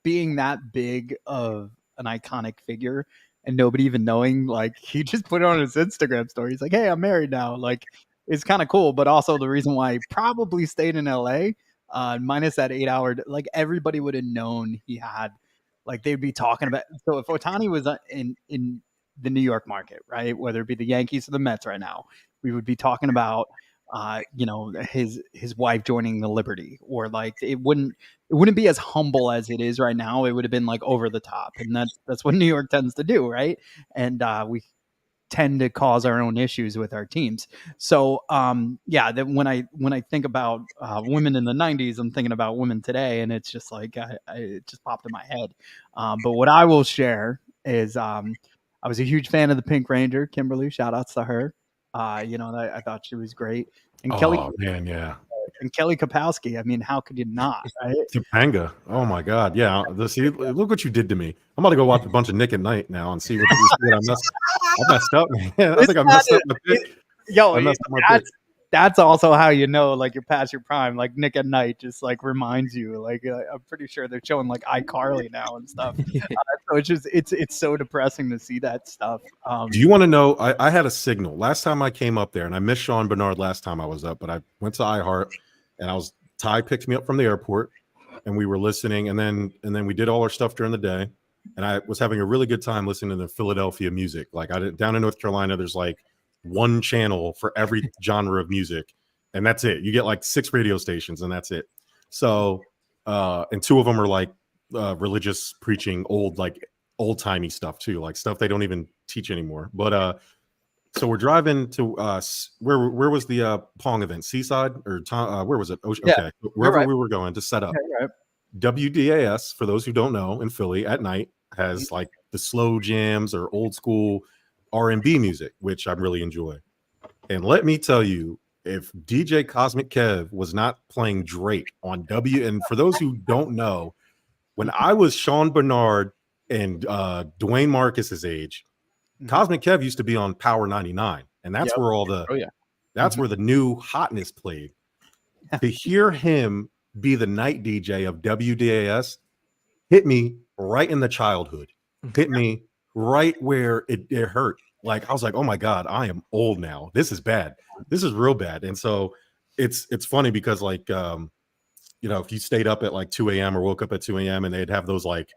being that big of an iconic figure and nobody even knowing, like he just put it on his Instagram story. He's like, "Hey, I'm married now." Like it's kind of cool. But also the reason why he probably stayed in LA, minus that 8 hour, like everybody would have known he had. Like they'd be talking about. So if Otani was in the New York market, right, whether it be the Yankees or the Mets right now, we would be talking about his wife joining the Liberty, or like it wouldn't be as humble as it is right now. It would have been like over the top, and that's what New York tends to do, right? And we tend to cause our own issues with our teams. So that when I think about women in the 90s, I'm thinking about women today, and it's just like it just popped in my head. But what I will share is I was a huge fan of the Pink Ranger, Kimberly. Shout outs to her. I thought she was great. And Kelly Kapowski. I mean, how could you not? Right? Topanga. Oh my God. Yeah. Look what you did to me. I'm about to go watch a bunch of Nick at Night now and see what I messed up, man. I think I messed up my pick. Yo, that's also how you know, like you're past your prime. Like Nick at Night just like reminds you. Like I'm pretty sure they're showing like iCarly now and stuff. So it's just it's so depressing to see that stuff. Do you want to know? I had a signal last time I came up there, and I missed Sean Bernard last time I was up, but I went to iHeart, and Ty picked me up from the airport, and we were listening, and then we did all our stuff during the day, and I was having a really good time listening to the Philadelphia music. Like down in North Carolina, there's like one channel for every genre of music, and that's it. You get like 6 radio stations, and that's it. So and 2 of them are like religious preaching, old-timey stuff too, like stuff they don't even teach anymore. But so we're driving to where was the Pong event? Seaside or where was it? Okay, wherever we were going to set up. Right. WDAS, for those who don't know, in Philly at night has like the slow jams or old school R&B music, which I really enjoy. And let me tell you, if DJ Cosmic Kev was not playing Drake on and for those who don't know, when I was Sean Bernard and Dwayne Marcus's age, Cosmic Kev used to be on Power 99, and that's where all the where the new hotness played. To hear him be the night DJ of WDAS hit me right in the childhood. Hit me right where it hurt. Like I was like, oh my God, I am old now. This is bad. This is real bad. And so it's funny because like if you stayed up at like 2 a.m. or woke up at 2 a.m. and they'd have those like,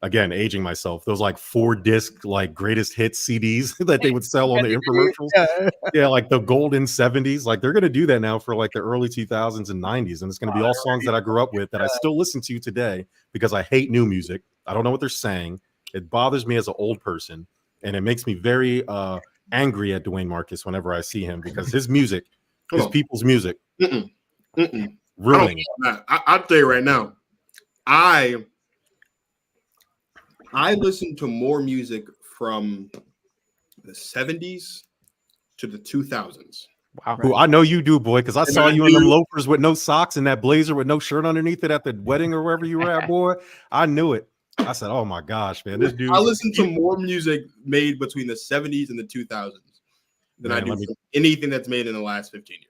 again, aging myself, those like 4-disc like greatest hits CDs that they would sell on the infomercials. Yeah, like the golden 70s. Like they're gonna do that now for like the early 2000s and 90s. And it's gonna be all songs that I grew up with that I still listen to today because I hate new music. I don't know what they're saying. It bothers me as an old person, and it makes me very angry at Dwayne Marcus whenever I see him because his music, his people's music, ruining it. I'll tell you right now, I listen to more music from the 70s to the 2000s. Wow. Who I know you do, boy, because I saw you in them loafers with no socks and that blazer with no shirt underneath it at the wedding or wherever you were at, boy. I knew it. I said, oh my gosh, man, this dude. I listen to more music made between the 70s and the 2000s than I do anything that's made in the last 15 years.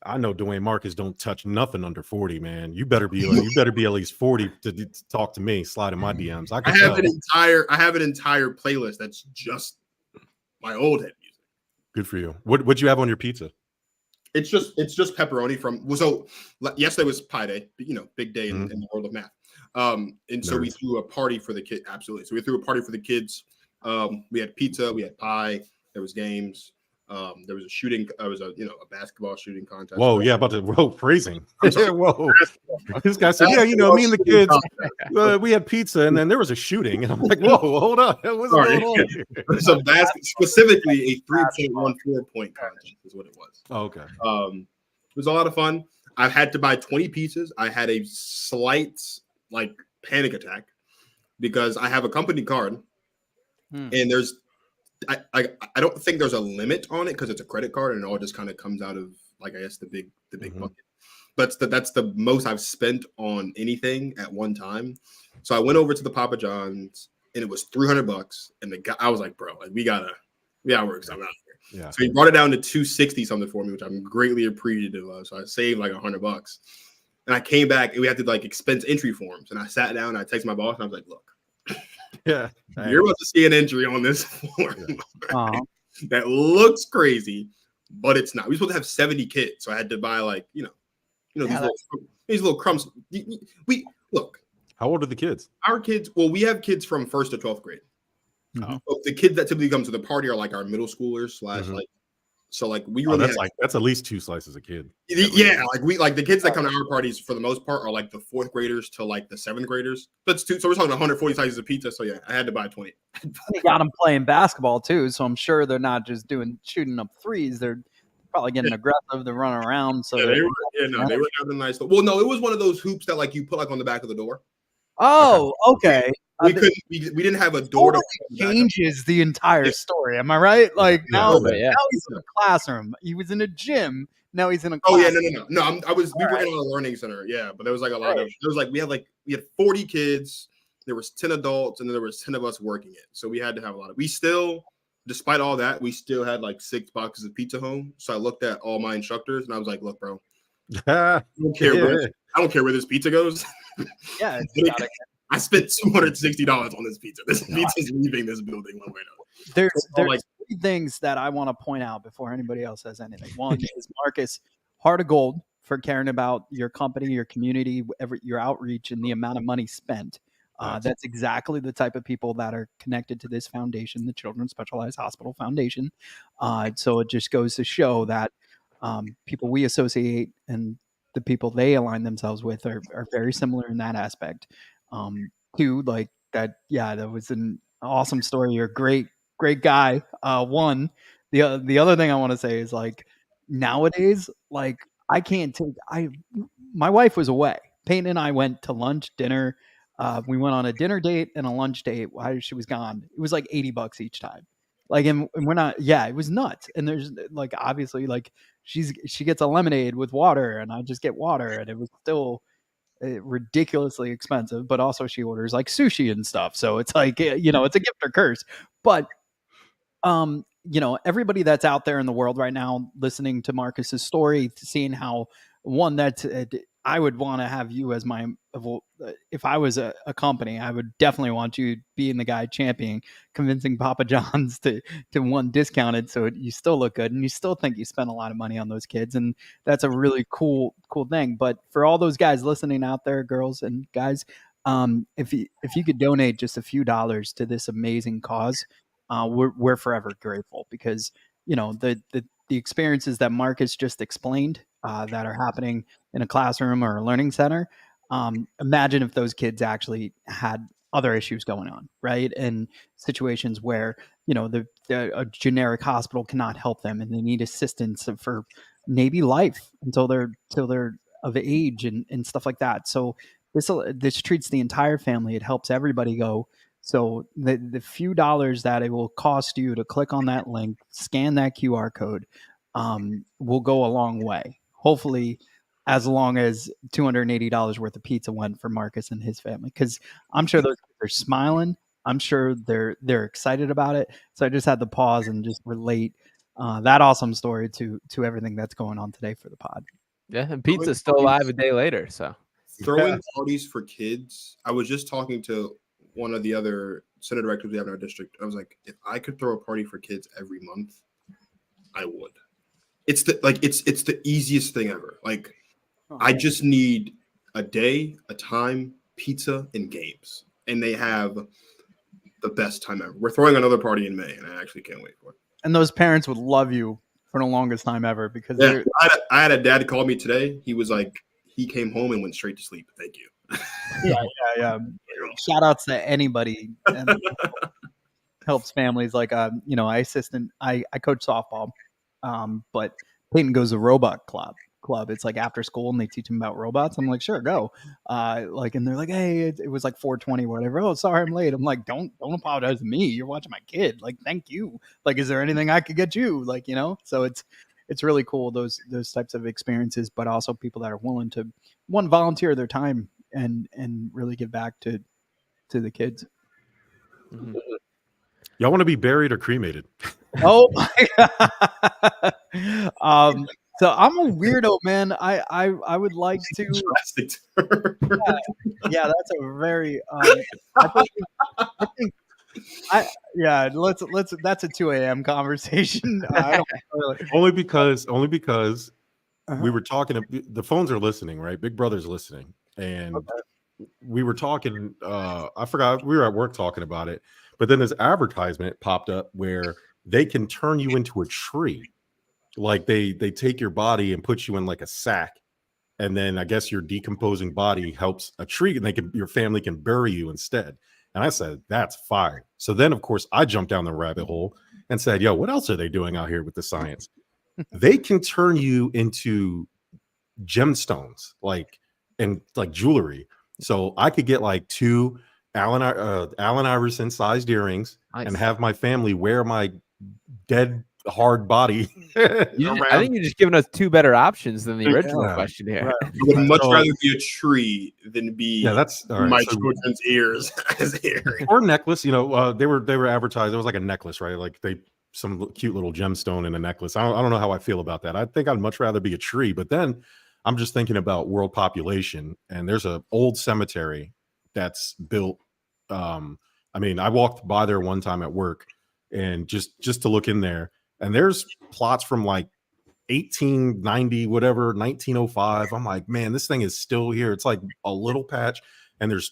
I know Dwayne Marcus don't touch nothing under 40, man. You better be at least 40 to talk to me, slide in my DMs. I have an entire playlist that's just my old head music. Good for you. What'd you have on your pizza? It's just pepperoni so yesterday was Pi Day, big day in the world of math. And so we threw a party for the kids. Absolutely. So we threw a party for the kids. We had pizza, we had pie, there was games. There was a shooting. There was a basketball shooting contest. Whoa, yeah, about to phrasing. I'm sorry. Whoa, this guy said, yeah, me and the kids, we had pizza, and then there was a shooting, and I'm like, whoa, hold on, what's Sorry. going on here? It's a specifically a 3.14 point contest is what it was. Oh, okay. It was a lot of fun. I had to buy 20 pizzas. I had a slight panic attack because I have a company card, and there's I don't think there's a limit on it because it's a credit card and it all just kind of comes out of I guess the big bucket. But that's the most I've spent on anything at one time. So I went over to the Papa John's and it was $300. And the guy, I was like, bro, we gotta work something out here. Yeah. So he brought it down to $260 something for me, which I'm greatly appreciative of. So I saved like $100. And I came back and we had to expense entry forms. And I sat down and I texted my boss and I was like, look. Yeah, you're about to see an entry on this form that looks crazy, but it's not. We're supposed to have 70 kids, so I had to buy these little crumbs. We look. How old are the kids? Our kids. Well, we have kids from 1st to 12th grade. Oh. So the kids that typically come to the party are our middle schoolers / So we really that's at least 2 slices a kid. Yeah, the kids that come to our parties for the most part are the 4th graders to the 7th graders. That's 2. So we're talking 140 slices of pizza. So yeah, I had to buy 20. They got them playing basketball too, so I'm sure they're not just shooting up threes. They're probably getting aggressive. They're running around. So they were having a nice. Well, no, it was one of those hoops that you put on the back of the door. Oh, okay. We didn't have a door to changes the entire story. Am I right? Now he's in a classroom. He was in a gym. Now he's in a classroom. Oh yeah, no. We were in a learning center. Yeah, but there was a lot of. There was we had 40 kids. There was 10 adults, and then there was 10 of us working it. So we had to have a lot of. We still, despite all that, we still had 6 boxes of pizza home. So I looked at all my instructors, and I was like, "Look, bro, I don't care where this pizza goes. Yeah, I spent $260 on this pizza. This pizza's leaving this building one way or another." There's 3 things that I want to point out before anybody else says anything. One is Marcus, heart of gold for caring about your company, your community, your outreach, and the amount of money spent. That's exactly the type of people that are connected to this foundation, the Children's Specialized Hospital Foundation. So it just goes to show that people we associate and the people they align themselves with are very similar in that aspect. Two, that was an awesome story. You're a great guy. One, the other thing I want to say is nowadays, I can't take. My wife was away. Peyton and I went to lunch, dinner. We went on a dinner date and a lunch date while she was gone. It was $80 each time. And we're not. Yeah, it was nuts. And there's obviously she gets a lemonade with water, and I just get water, and it was still ridiculously expensive. But also she orders sushi and stuff. So it's it's a gift or curse. But everybody that's out there in the world right now listening to Marcus's story, seeing how one that I would want to have you as if I was a company, I would definitely want you being the guy championing, convincing Papa John's to one discounted so you still look good and you still think you spent a lot of money on those kids. And that's a really cool thing. But for all those guys listening out there, girls and guys, if you could donate just a few dollars to this amazing cause, we're forever grateful, because the experiences that Marcus just explained that are happening in a classroom or a learning center. Imagine if those kids actually had other issues going on, right? And situations where a generic hospital cannot help them, and they need assistance for maybe life until they're of age and stuff like that. So this treats the entire family. It helps everybody go. So the few dollars that it will cost you to click on that link, scan that QR code, will go a long way. Hopefully, as long as $280 worth of pizza went for Marcus and his family, because I'm sure they're smiling. I'm sure they're excited about it. So I just had to pause and just relate that awesome story to everything that's going on today for the pod. Yeah, and pizza's still alive a day later. So throwing parties for kids. I was just talking to one of the other center directors we have in our district. I was like, if I could throw a party for kids every month, I would. It's the easiest thing ever. I just need a day, a time, pizza, and games, and they have the best time ever. We're throwing another party in May, and I actually can't wait for it. And those parents would love you for the longest time ever because Yeah, they're I had a dad call me today. He was like, he came home and went straight to sleep. Thank you. yeah. Shout outs to anybody and helps families. Like I coach softball, but Peyton goes to robot club. It's like after school and they teach him about robots. I'm like, sure, go. And they're like, hey, it was like 4:20, whatever. Oh, sorry, I'm late. I'm like, don't apologize to me. You're watching my kid. Like, thank you. Like, is there anything I could get you? Like, so it's really cool those types of experiences, but also people that are willing to volunteer their time and really give back to the kids. Mhm. Y'all want to be buried or cremated? Oh my God. So I'm a weirdo, man. I would like to. Drastic term. Yeah, that's a very. Let's. That's a 2 a.m. conversation. I don't really, Only because Uh-huh. we were talking. The phones are listening, right? Big Brother's listening, and we were talking. I forgot we were at work talking about it, but then this advertisement popped up where they can turn you into a tree. Like they take your body and put you in like a sack, and then I guess your decomposing body helps a tree, and your family can bury you instead. And I said, that's fire. So then, of course, I jumped down the rabbit hole and said, yo, what else are they doing out here with the science? They can turn you into gemstones, like jewelry. So I could get like 2 Allen Iverson sized earrings and have my family wear my dead hard body. I think you're just giving us 2 better options than the original question here. Right. I would much rather be a tree than be that's all right. my So, children's ears as earrings. or necklace. They were advertised. It was like a necklace, right? Like some cute little gemstone in a necklace. I don't know how I feel about that. I think I'd much rather be a tree. But then I'm just thinking about world population, and there's an old cemetery that's built. I walked by there one time at work, and just to look in there, and there's plots from like 1890, whatever, 1905. I'm like, man, this thing is still here. It's like a little patch, and it's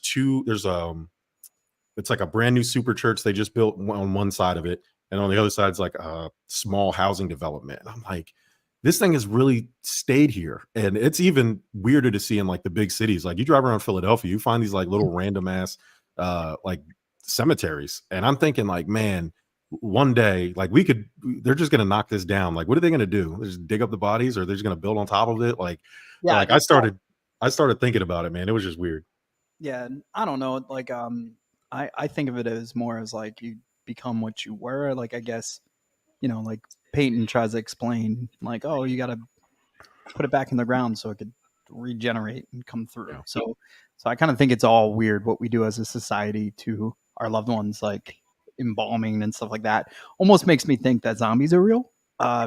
like a brand new super church they just built on one side of it, and on the other side is like a small housing development. And I'm like, this thing has really stayed here. And it's even weirder to see in like the big cities. Like you drive around Philadelphia, you find these like little random ass like cemeteries, and I'm thinking like, man, one day, like they're just gonna knock this down. Like, what are they gonna do? They're just dig up the bodies, or they're just gonna build on top of it? Like, Yeah, I started thinking about it, man. It was just weird. Yeah, I don't know. Like, I think of it as more as like you become what you were. Like, I guess, like Peyton tries to explain, like, oh, you got to put it back in the ground so it could regenerate and come through. Yeah. So I kind of think it's all weird what we do as a society to our loved ones, like embalming and stuff like that. Almost makes me think that zombies are real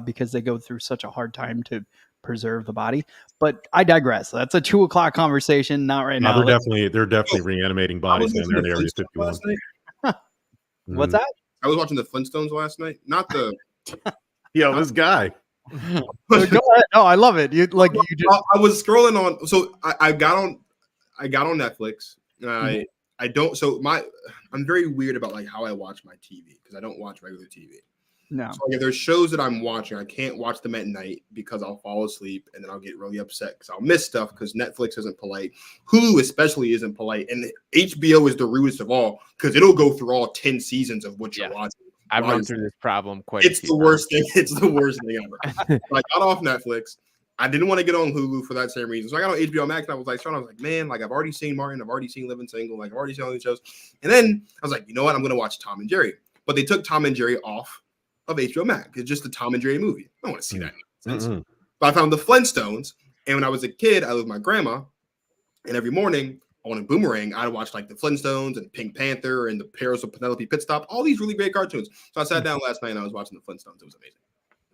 because they go through such a hard time to preserve the body. But I digress. That's a 2 o'clock conversation. Not right now. They're definitely reanimating bodies in there in Area 51. What's that? I was watching the Flintstones last night. Not the. Yo, this guy. Go ahead. No, I love it. I was scrolling on. So I got on Netflix. And I don't. So I'm very weird about like how I watch my TV because I don't watch regular TV. No. So like, there's shows that I'm watching. I can't watch them at night because I'll fall asleep and then I'll get really upset because I'll miss stuff because Netflix isn't polite. Hulu especially isn't polite, and HBO is the rutest of all because it'll go through all 10 seasons of what you're watching. I've run through this problem quite. It's the worst thing. It's the worst thing ever. So I got off Netflix. I didn't want to get on Hulu for that same reason. So I got on HBO Max and I was like, man, like I've already seen Martin. I've already seen Living Single. Like I've already seen all these shows. And then I was like, you know what? I'm going to watch Tom and Jerry. But they took Tom and Jerry off of HBO Max. It's just a Tom and Jerry movie. I don't want to see that nonsense. But I found the Flintstones. And when I was a kid, I lived with my grandma. And every morning on a Boomerang, I'd watch like the Flintstones and Pink Panther and the Perils of Penelope Pitstop, all these really great cartoons. So I sat down last night and I was watching the Flintstones. It was amazing.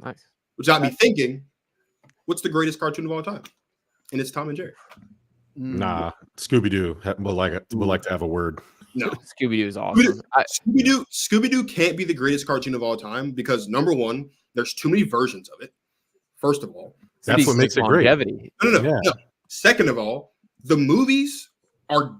Nice. Which got me thinking, what's the greatest cartoon of all time? And it's Tom and Jerry. Nah, Scooby-Doo would like to have a word. No, Scooby-Doo is awesome. Scooby-Doo can't be the greatest cartoon of all time because number one, there's too many versions of it. First of all, that's what makes it great. No. Second of all, the movies are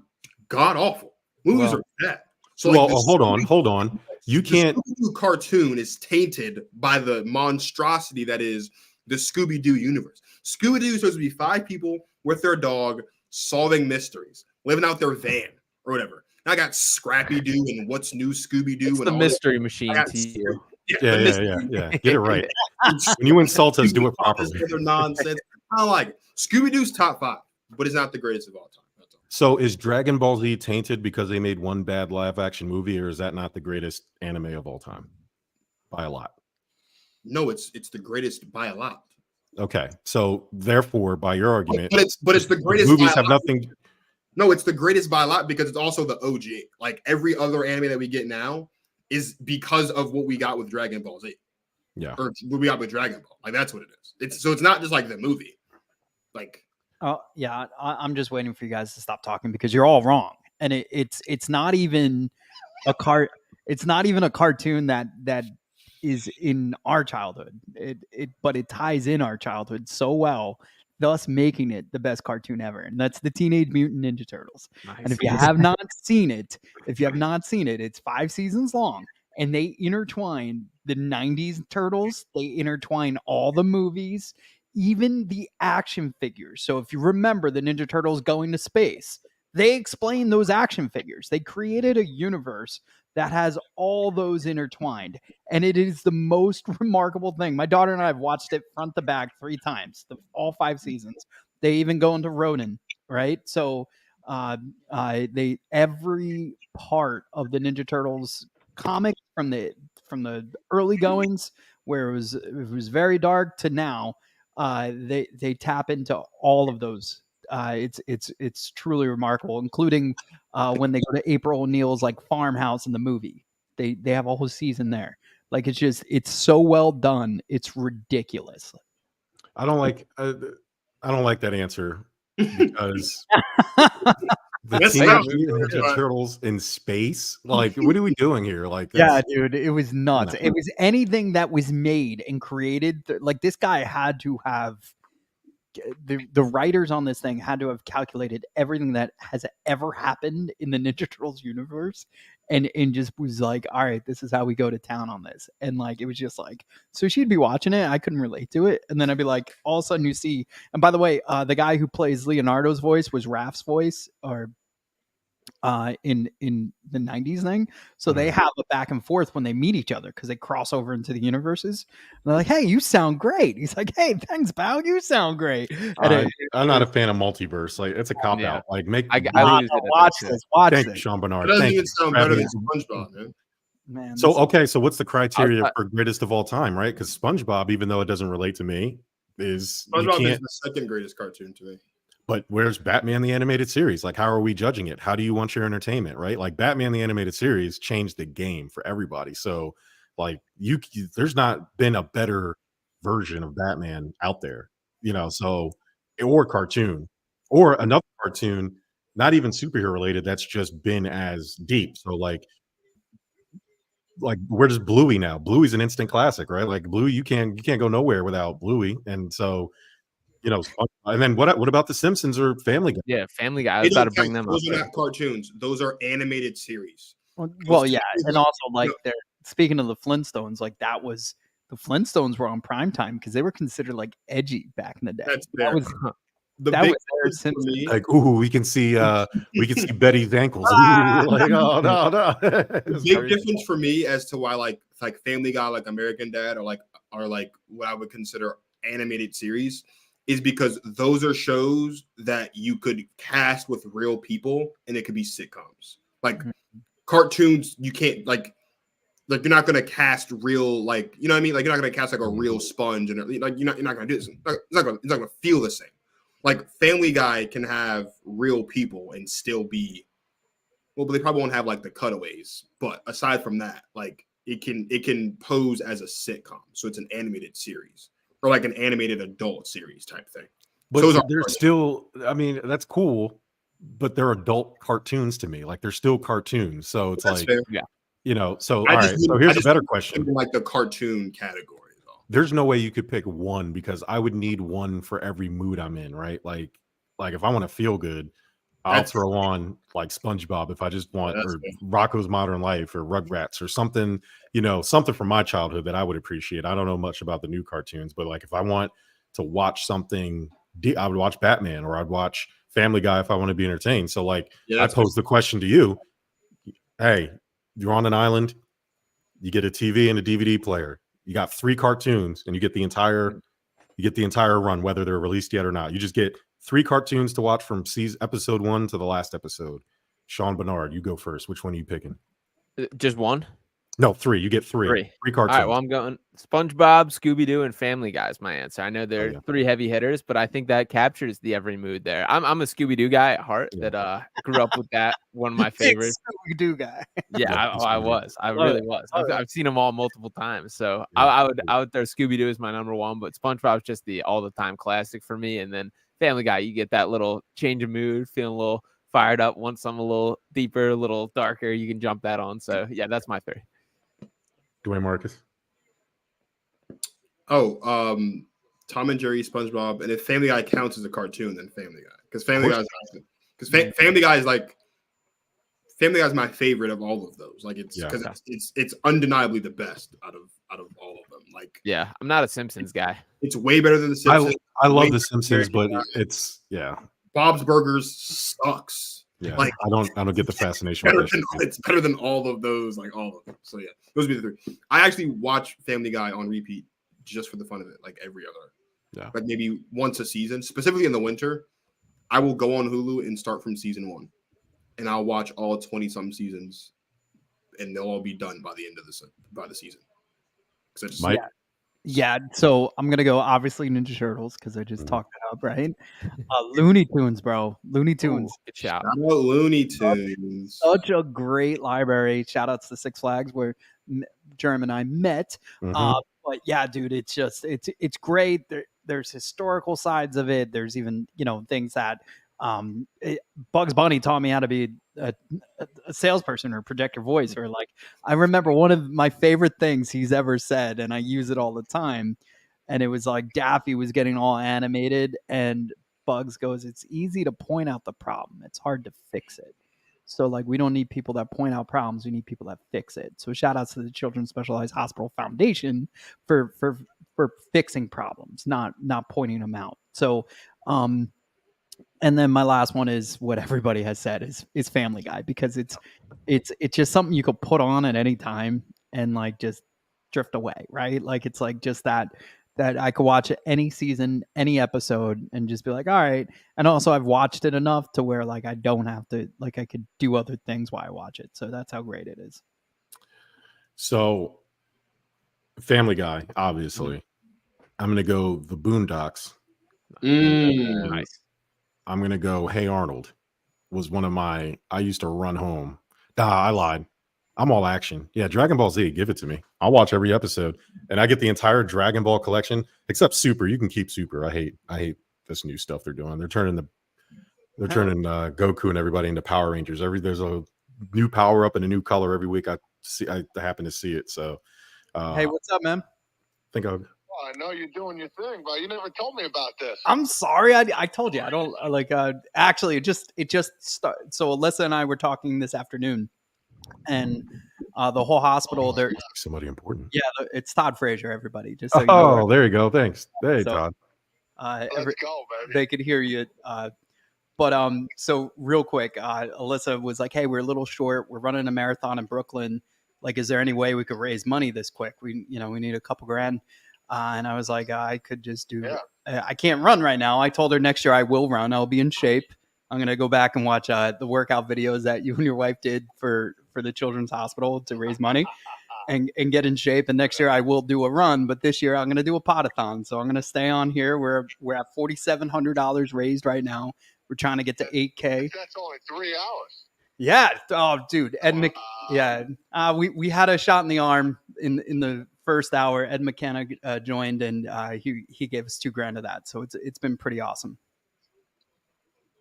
god awful. Movies are bad. So hold on. You can't. The Scooby-Doo cartoon is tainted by the monstrosity that is the Scooby-Doo universe. Scooby-Doo is supposed to be 5 people with their dog solving mysteries, living out their van or whatever. Now I got Scrappy-Doo and What's New Scooby-Doo It's and the all mystery that. machine I got to you. Yeah. Get it right. When you insult us, do it All this properly. other nonsense. I don't like it. Scooby-Doo's top 5, but it's not the greatest of all time. That's all. So is Dragon Ball Z tainted because they made one bad live action movie, or is that not the greatest anime of all time by a lot? No, it's the greatest by a lot. Okay, so therefore, by your argument, But it's the greatest. movies by a have lot. nothing. No, it's the greatest by a lot because it's also the OG. Like every other anime that we get now is because of what we got with Dragon Ball Z. Yeah. Or what we got with Dragon Ball. Like that's what it is. It's not just like the movie. Like Oh yeah, I'm just waiting for you guys to stop talking because you're all wrong, and it's not even a It's not even a cartoon that is in our childhood. But it ties in our childhood so well, thus making it the best cartoon ever, and that's the Teenage Mutant Ninja Turtles. And if you have not seen it, it's 5 seasons long, and they intertwine the 90s Turtles, they intertwine all the movies, even the action figures. So if you remember the Ninja Turtles going to space, they explain those action figures. They created a universe that has all those intertwined, and it is the most remarkable thing. My daughter and I have watched it front to back 3 times, all 5 seasons. They even go into Ronin, right? So they every part of the Ninja Turtles comic from the early goings, where it was very dark, to now, they tap into all of those. It's truly remarkable, including when they go to April O'Neil's like farmhouse in the movie. They have a whole season there. Like it's so well done. It's ridiculous. I don't like that answer because the That's Teenage not- Mutant Ninja Turtles in space. Like, what are we doing here? Like, Yeah, that's- dude, it was nuts. No. It was anything that was made and created. Like this guy had to have the writers on this thing had to have calculated everything that has ever happened in the Ninja Turtles universe, and just was like, all right, this is how we go to town on this. And like it was just like, so she'd be watching it, I couldn't relate to it, and then I'd be like, all of a sudden you see. And by the way, the guy who plays Leonardo's voice was Raph's voice, or in the 90s thing. So they have a back and forth when they meet each other because they cross over into the universes. And they're like, hey, you sound great. He's like, hey, thanks, pal, you sound great. And I'm not a fan of multiverse. Like, it's a cop out. Like, make I lose it at watch that this. Watch Thank you, this. Sean It Bernard. doesn't Thank even you. sound better than Grabbing- SpongeBob, man. Man, So this is- okay, so what's the criteria I- for greatest of all time, right? Because SpongeBob, even though it doesn't relate to me, is you SpongeBob is can't. the second greatest cartoon to me. But where's Batman the animated series? Like, how are we judging it? How do you want your entertainment, right? Like, Batman the animated series changed the game for everybody. So, like, there's not been a better version of Batman out there, So, or cartoon, or another cartoon, not even superhero related, that's just been as deep. So, like where does Bluey now? Bluey's an instant classic, right? Like Bluey, you can't go nowhere without Bluey, and so. And then what about the Simpsons or Family Guy? Yeah, Family Guy. I They was about to don't bring count. them up. Those are not cartoons. Those are animated series. well, yeah, and also like No. they're speaking of the Flintstones, like that was the Flintstones were on prime time because they were considered like edgy back in the day. That's That fair. was The that big was their difference for Simpsons. me. Like, ooh, we can see Betty's ankles. Ooh, like, oh no. The big difference for me as to why like Family Guy, like American Dad, are like what I would consider animated series is because those are shows that you could cast with real people and it could be sitcoms. Like cartoons, you can't like you're not gonna cast real you know what I mean? Like you're not gonna cast like a real sponge and like you're not gonna do this. It's not gonna feel the same. Like Family Guy can have real people and still be but they probably won't have like the cutaways. But aside from that, like it can pose as a sitcom. So it's an animated series or like an animated adult series type thing. But Those are they're still, I mean, that's cool, but they're adult cartoons to me. Like, they're still cartoons. So it's That's like, fair. So I all just right. So wouldn't- here's I a just better wouldn't question. put them in, like the cartoon category. Though. There's no way you could pick one because I would need one for every mood I'm in, right? Like if I want to feel good, I'll That's- throw on like SpongeBob if I just want, that's or fair. Rocco's Modern Life or Rugrats or something, something from my childhood that I would appreciate. I don't know much about the new cartoons, but like if I want to watch something, I would watch Batman, or I'd watch Family Guy if I want to be entertained. So like Yeah, I that's pose the question to you, hey, you're on an island, you get a TV and a DVD player, you got 3 cartoons, and you get the entire run, whether they're released yet or not. You just get 3 cartoons to watch from episode 1 to the last episode. Sean Bernard, you go first. Which one are you picking? Just one? No, 3. You get 3. 3 All cartoons. right, well, I'm going SpongeBob, Scooby-Doo, and Family Guy is my answer. I know they're yeah. 3 heavy hitters, but I think that captures the every mood there. I'm a Scooby-Doo guy at heart that grew up with that. One of my favorites. Scooby-Doo guy. Yeah, Yeah, I was. I Love really it. was. Love it. I've seen them all multiple times. So Yeah. I would throw Scooby-Doo as my number 1, but SpongeBob's just the all-the-time classic for me. And then Family Guy, you get that little change of mood, feeling a little fired up, want something a little deeper, a little darker, you can jump that on. So yeah, that's my 3. Dwayne Marcus. Oh, Tom and Jerry, SpongeBob, and if Family Guy counts as a cartoon, then Family Guy, because Family Guy is my favorite of all of those. Like it's because it's undeniably the best out of all of them. Like Yeah, I'm not a Simpsons guy. it's way better than the Simpsons. I love Way the Simpsons, but better. it's Bob's Burgers sucks. yeah. Like I don't get the fascination with that. it's better than all of those, like all of them. So yeah, those would be the 3. I actually watch Family Guy on repeat just for the fun of it, like every other. Yeah. Like maybe once a season, specifically in the winter. I will go on Hulu and start from season 1, and I'll watch all 20-some seasons, and they'll all be done by the end of the season. Mike? Yeah, so I'm gonna go obviously Ninja Turtles because I just talked it up, right? Looney Tunes, bro. Looney Tunes. Good shout. Shout out Looney Tunes. Such a great library. Shout outs to Six Flags where Jerem and I met. Mhm. But yeah, dude, it's just it's great. There's historical sides of it. There's even things that Bugs Bunny taught me how to be a salesperson or project your voice, or like I remember one of my favorite things he's ever said, and I use it all the time. And it was like Daffy was getting all animated, and Bugs goes, "It's easy to point out the problem. It's hard to fix it." So like we don't need people that point out problems. We need people that fix it. So shout outs to the Children's Specialized Hospital Foundation for fixing problems, not pointing them out. So and then my last one is what everybody has said is Family Guy, because it's just something you could put on at any time and like just drift away, right? Like it's like just that I could watch any season, any episode, and just be like, all right. And also I've watched it enough to where like I don't have to, like I could do other things while I watch it. So that's how great it is. So Family Guy, obviously. I'm gonna go the Boondocks. Nice. I'm gonna go Hey Arnold. Was one of I used to run home. I lied. I'm all action. Yeah, Dragon Ball Z, give it to me. I'll watch every episode. And I get the entire Dragon Ball collection, except Super. You can keep Super. I hate this new stuff they're doing. They're turning Goku and everybody into Power Rangers. There's a new power up and a new color every week. I happen to see it. So Hey, what's up, man? think I'll Well, I know you're doing your thing, but you never told me about this. I'm sorry. I told you I don't like. Actually, it just started. So Alyssa and I were talking this afternoon, and the whole hospital. There, somebody important. yeah, it's Todd Frazier. Everybody, just so you Oh, know. there you go. Thanks. Hey, So, Todd. Let's go, baby. They could hear you. But so real quick, Alyssa was like, "Hey, we're a little short. We're running a marathon in Brooklyn. Like, is there any way we could raise money this quick? We need a couple grand." And I was like, I could just do. Yeah. I can't run right now. I told her next year I will run. I'll be in shape. I'm gonna go back and watch the workout videos that you and your wife did for the Children's Hospital to raise money, and get in shape. And next year I will do a run. But this year I'm gonna do a Pod-A-Thon. So I'm gonna stay on here. We're at $4,700 raised right now. We're trying to get to 8K. That's only 3 hours. Yeah. Oh, dude. Ed yeah. We had a shot in the arm in the first hour. Ed McKenna joined, and he gave us $2,000 of that. So it's been pretty awesome.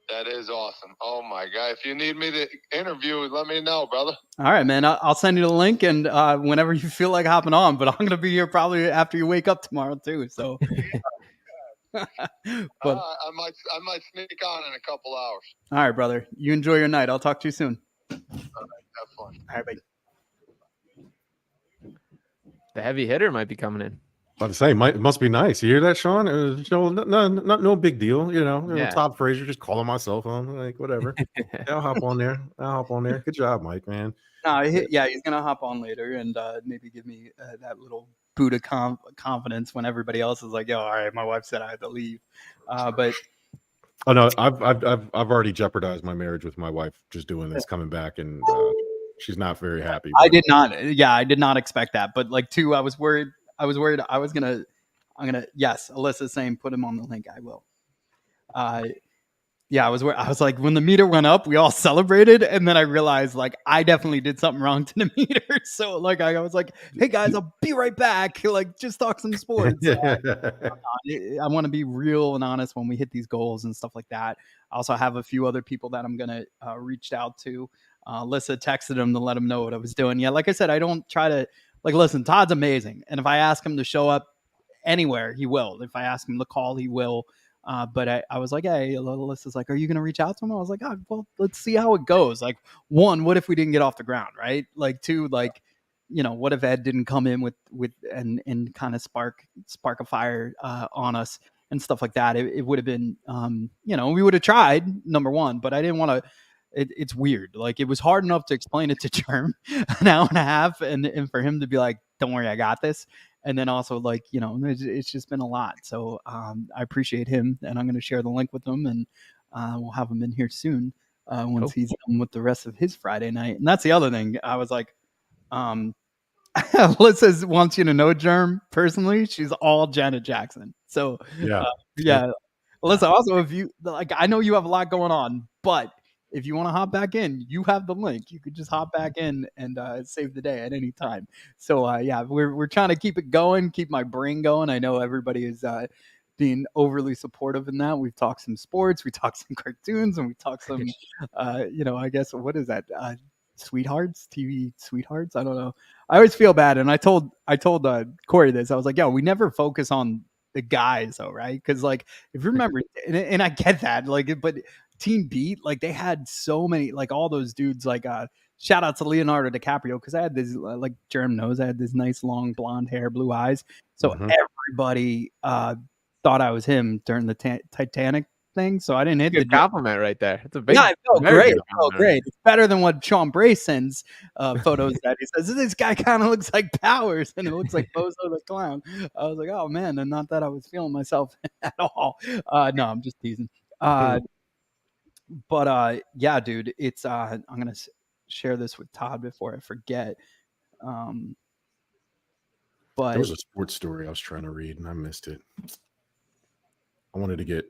That is awesome. Oh my God. If you need me to interview, let me know, brother. All right, man. I'll send you the link, and whenever you feel like hopping on. But I'm gonna be here probably after you wake up tomorrow too. So But I might sneak on in a couple hours. all right, brother. You enjoy your night. I'll talk to you soon. Have fun. All right, bye. The heavy hitter might be coming in. About to say, it must be nice. You hear that, Sean? No big deal. Yeah. Todd Frazier just calling my cell phone, like whatever. I'll hop on there. Good job, Mike, man. No, he's gonna hop on later and maybe give me that little boot of confidence when everybody else is like, "Yo, all right, my wife said I had to leave," but Oh no, I've already jeopardized my marriage with my wife just doing this, coming back, and she's not very happy. I did not expect that. But like, I was worried. I'm gonna. Yes, Alyssa's saying put him on the link. I will. I was like, when the meter went up, we all celebrated, and then I realized like I definitely did something wrong to the meter. So like I was like, hey guys, I'll be right back. Like, just talk some sports. I want to be real and honest when we hit these goals and stuff like that. I also have a few other people that I'm gonna reach out to. Alyssa texted him to let him know what I was doing. Yeah, like I said, I don't try to listen. Todd's amazing, and if I ask him to show up anywhere, he will. If I ask him to call, he will. But I was like, hey, Alyssa's like, are you going to reach out to him? I was like, oh, well, let's see how it goes. Like, one, what if we didn't get off the ground, right? Like, two, like, what if Ed didn't come in with and kind of spark a fire on us and stuff like that? It would have been, we would have tried, number one, but I didn't want to. It's weird. Like, it was hard enough to explain it to Germ an hour and a half, and for him to be like, don't worry, I got this. And then also, like, it's just been a lot. So I appreciate him, and I'm going to share the link with him, and we'll have him in here soon once he's done with the rest of his Friday night. And that's the other thing. I was like, Alyssa wants you to know, Germ, personally, she's all Janet Jackson. So yeah. Alyssa, also, if you like, I know you have a lot going on, but if you want to hop back in, you have the link. You could just hop back in and save the day at any time. So we're trying to keep it going, keep my brain going. I know everybody is being overly supportive in that. We've talked some sports, we talked some cartoons, and we talked some, I guess, what is that? Sweethearts, TV sweethearts. I don't know. I always feel bad, and I told Corey this. I was like, "Yo, we never focus on the guys, though, right? Because like, if you remember, and I get that, like, but Teen Beat, like, they had so many, like, all those dudes, like, shout out to Leonardo DiCaprio, because I had this, like Jerem knows, I had this nice long blonde hair, blue eyes, so everybody thought I was him during the Titanic thing. So I didn't hit Good the compliment right there. It's a big. Yeah, it felt great. It felt great. It's better than what Sean Bray sends photos that he says, this guy kind of looks like Powers, and it looks like Bozo the Clown. I was like, oh man, and not that I was feeling myself at all. No, I'm just teasing. But yeah, dude, it's I'm gonna share this with Todd before I forget. But there was a sports story I was trying to read and I missed it. I wanted to get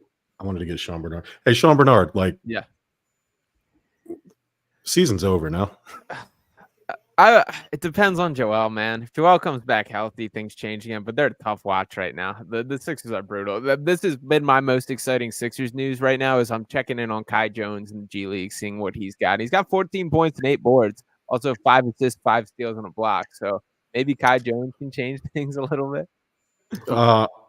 Sean Bernard. Hey, Sean Bernard, like, yeah, season's over now. It depends on Joel, man. If Joel comes back healthy, things change again. But they're a tough watch right now. The Sixers are brutal. This has been my most exciting Sixers news right now. Is I'm checking in on Kai Jones in the G League, seeing what he's got. He's got 14 points and 8 boards, also 5 assists, 5 steals, and a block. So maybe Kai Jones can change things a little bit.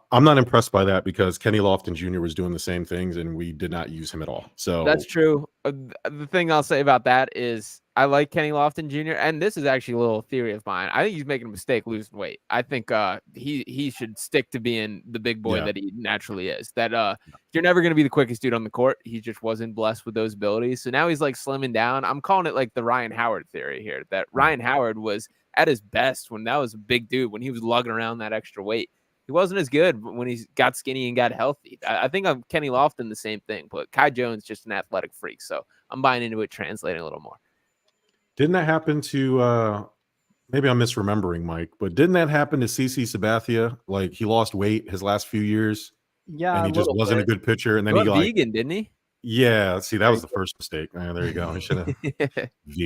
I'm not impressed by that because Kenny Lofton Jr. was doing the same things and we did not use him at all. So that's true. The thing I'll say about that is I like Kenny Lofton Jr. and this is actually a little theory of mine. I think he's making a mistake losing weight. I think he should stick to being the big boy that he naturally is. That you're never going to be the quickest dude on the court. He just wasn't blessed with those abilities. So now he's like slimming down. I'm calling it like the Ryan Howard theory here. That Ryan Howard was at his best when that was a big dude, when he was lugging around that extra weight. He wasn't as good when he got skinny and got healthy. I think I'm Kenny Lofton the same thing, but Kai Jones just an athletic freak. So I'm buying into it, translating a little more. Didn't that happen to maybe I'm misremembering, Mike, but didn't that happen to CC Sabathia? Like he lost weight his last few years. Yeah, and he just wasn't a good pitcher. And then he got vegan, didn't he? Yeah, see, that was the first mistake. There you go. He should have.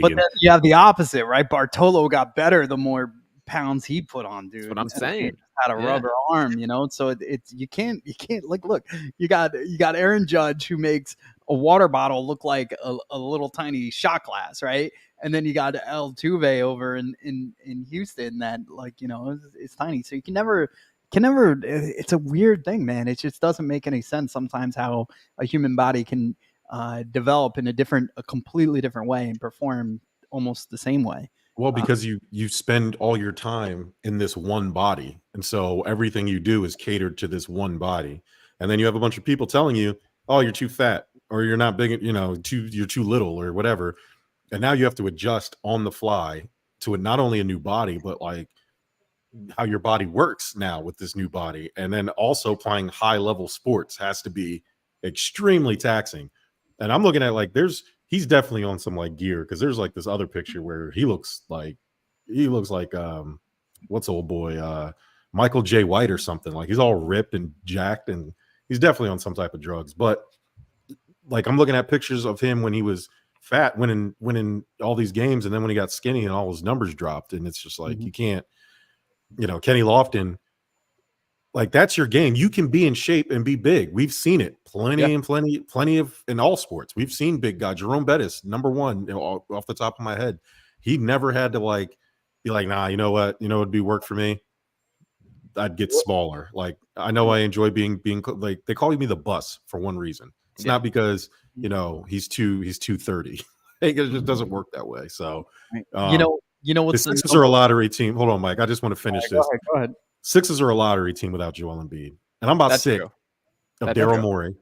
But then you have the opposite, right? Bartolo got better the more pounds he put on, dude. That's what I'm saying. Had a rubber arm, so it's you can't like, look, you got Aaron Judge, who makes a water bottle look like a little tiny shot glass, right? And then you got Altuve over in Houston that, like, it's tiny. So you can never can never. It's a weird thing, man. It just doesn't make any sense sometimes how a human body can develop in a completely different way and perform almost the same way. Well, because you spend all your time in this one body, and so everything you do is catered to this one body. And then you have a bunch of people telling you, "Oh, you're too fat, or you're not big, you're too little, or whatever." And now you have to adjust on the fly to not only a new body, but like how your body works now with this new body. And then also playing high level sports has to be extremely taxing. And I'm looking at like he's definitely on some like gear, because there's like this other picture where he looks like what's old boy Michael J. White or something. Like he's all ripped and jacked, and he's definitely on some type of drugs. But like I'm looking at pictures of him when he was fat, winning all these games, and then when he got skinny and all his numbers dropped, and it's just like you can't, Kenny Lofton, like that's your game. You can be in shape and be big. We've seen it plenty of in all sports. We've seen big guys. Jerome Bettis, number one, off the top of my head, he never had to like be like, nah, you know what, it'd be work for me. I'd get smaller. Like I know I enjoy being like, they call me the bus for one reason. It's not because he's 230. It just doesn't work that way. So what's the Sixers are a lottery team. Hold on, Mike. I just want to finish this. Go ahead. Sixers are a lottery team without Joel Embiid. And I'm about sick of Daryl Morey.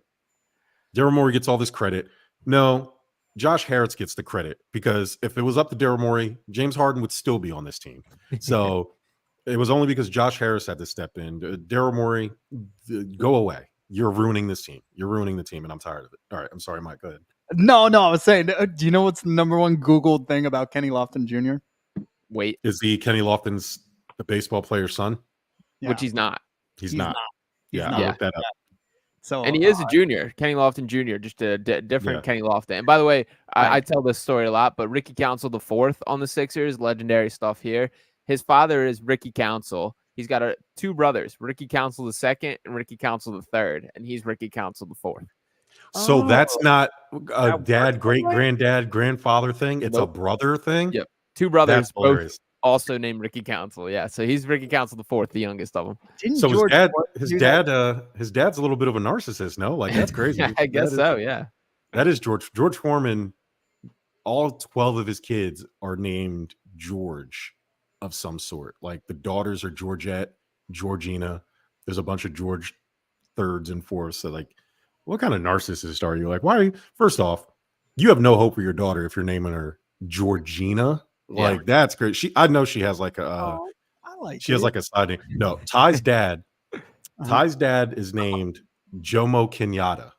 Daryl Morey gets all this credit. No, Josh Harris gets the credit, because if it was up to Daryl Morey, James Harden would still be on this team. So it was only because Josh Harris had to step in. Daryl Morey, go away. You're ruining this team. You're ruining the team, and I'm tired of it. All right. I'm sorry, Mike. Go ahead. No, I was saying, do you know what's the number one Googled thing about Kenny Lofton Jr.? Wait. Is he Kenny Lofton's the baseball player's son? Yeah. Which he's not. He's not. He's Yeah, not. I looked that up. So, and he is a junior, Kenny Lofton Jr., just a different Kenny Lofton. And by the way, I tell this story a lot, but Ricky Council the fourth on the Sixers, legendary stuff here. His father is Ricky Council. He's got two brothers, Ricky Council the second and Ricky Council the third, and he's Ricky Council the fourth. So that's not a dad, great granddad, grandfather thing. It's a brother thing. Yep, two brothers, both also named Ricky Council. Yeah, so he's Ricky Council the fourth, the youngest of them. So his dad's a little bit of a narcissist. No, like that's crazy. I guess so. Yeah, that is George Foreman. All 12 of his kids are named George of some sort. Like the daughters are Georgette, Georgina. There's a bunch of George thirds and fourths. So like, what kind of narcissist are you? Like, why? First off, you have no hope for your daughter if you're naming her Georgina. Like that's great. I know she has like a has like a side name. No, Ty's dad. Ty's dad is named Jomo Kenyatta,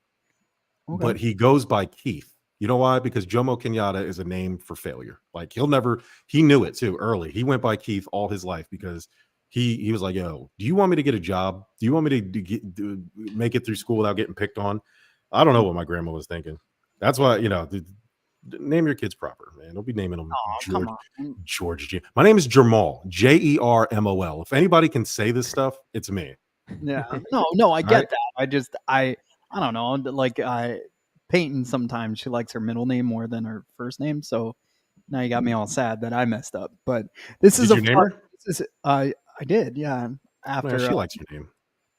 but he goes by Keith. You know why? Because Jomo Kenyatta is a name for failure. Like he knew it too early. He went by Keith all his life because he was like, yo, do you want me to get a job? Do you want me to make it through school without getting picked on? I don't know what my grandma was thinking. That's why, name your kids proper, man. Don't be naming them George. My name is Jermol, Jermol. If anybody can say this stuff, it's me. Yeah. No, I get that. I don't know. Like Peyton, sometimes she likes her middle name more than her first name. So now you got me all sad that I messed up. But this Did you name her? I did, yeah. After she likes your name.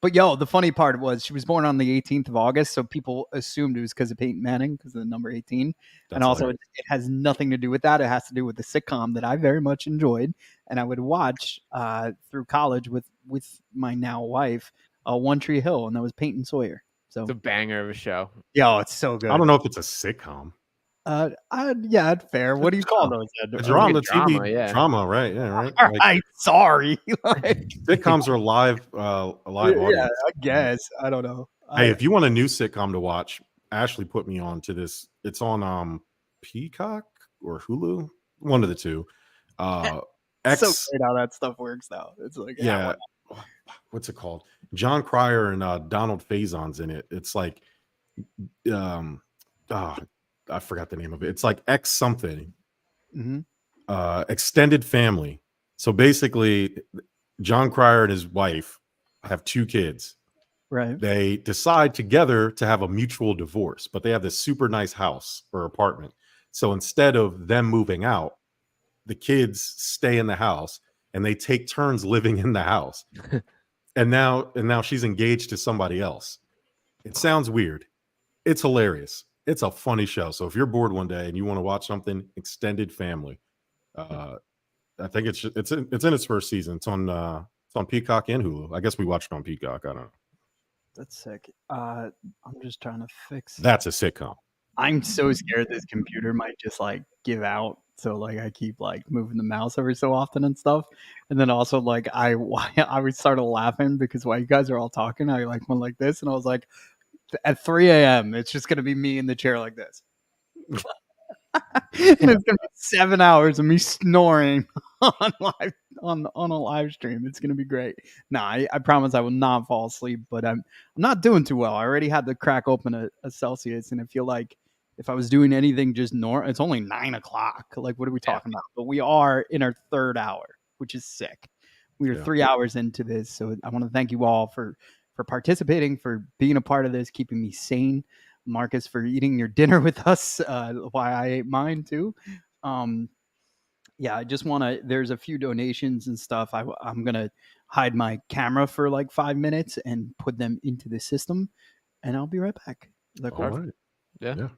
But the funny part was she was born on the 18th of August, so people assumed it was because of Peyton Manning, because of the number 18. And also it has nothing to do with that. It has to do with the sitcom that I very much enjoyed, and I would watch through college with my now wife, One Tree Hill, and that was Peyton Sawyer. So it's a banger of a show. Yeah, it's so good. I don't know if it's a sitcom. Yeah, fair. What do you call those? Drama, TV drama, right? Yeah, right. All right, sorry. Sitcoms are live audience. Yeah, I guess. I don't know. Hey, if you want a new sitcom to watch, Ashley put me on to this. It's on Peacock or Hulu, one of the two. So great how that stuff works now. It's like what's it called? John Cryer and Donald Faison's in it. It's like I forgot the name of it. It's like X something. Extended family. So basically, John Cryer and his wife have two kids. Right. They decide together to have a mutual divorce, but they have this super nice house or apartment. So instead of them moving out, the kids stay in the house and they take turns living in the house. and now she's engaged to somebody else. It sounds weird. It's hilarious. It's a funny show. So if you're bored one day and you want to watch something, Extended Family, I think it's in its first season. It's on Peacock and Hulu. I guess we watched it on Peacock. I don't know. That's sick. I'm just trying to fix. That's a sitcom. I'm so scared this computer might just like give out. So like I keep like moving the mouse every so often and stuff. And then also like I started laughing because while you guys are all talking, I like went like this and I was like, at 3 a.m. it's just gonna be me in the chair like this. And it's gonna be 7 hours of me snoring on a live stream. It's gonna be great. Nah, I promise I will not fall asleep, but I'm not doing too well. I already had to crack open a Celsius, and I feel like if I was doing anything just normal, it's only 9 o'clock. Like, what are we talking about? But we are in our third hour, which is sick. We are 3 hours into this, so I want to thank you all for participating, for being a part of this, keeping me sane. Marcus, for eating your dinner with us, why I ate mine too. I just want to, there's a few donations and stuff. I'm going to hide my camera for like 5 minutes and put them into the system, and I'll be right back. All right. Yeah.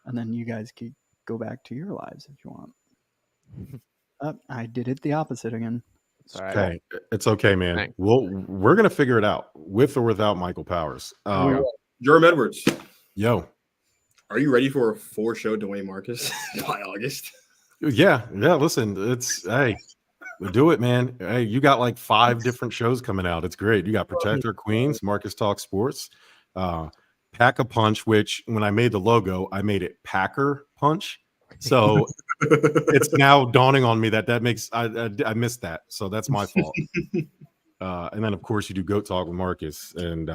And then you guys can go back to your lives if you want. I did it the opposite again. All right. Okay. It's okay, man. Thanks. We're going to figure it out with or without Michael Powers. Jerome Edwards, Yo. are you ready for a 4-show Dwayne Marcus by August? Yeah. Listen, hey, do it, man. Hey, you got like 5 different shows coming out. It's great. You got Protector Queens, Marcus Talk Sports, Pack a Punch, which when I made the logo, I made it Packer Punch. So it's now dawning on me that makes I missed that. So that's my fault. And then of course you do Goat Talk with Marcus and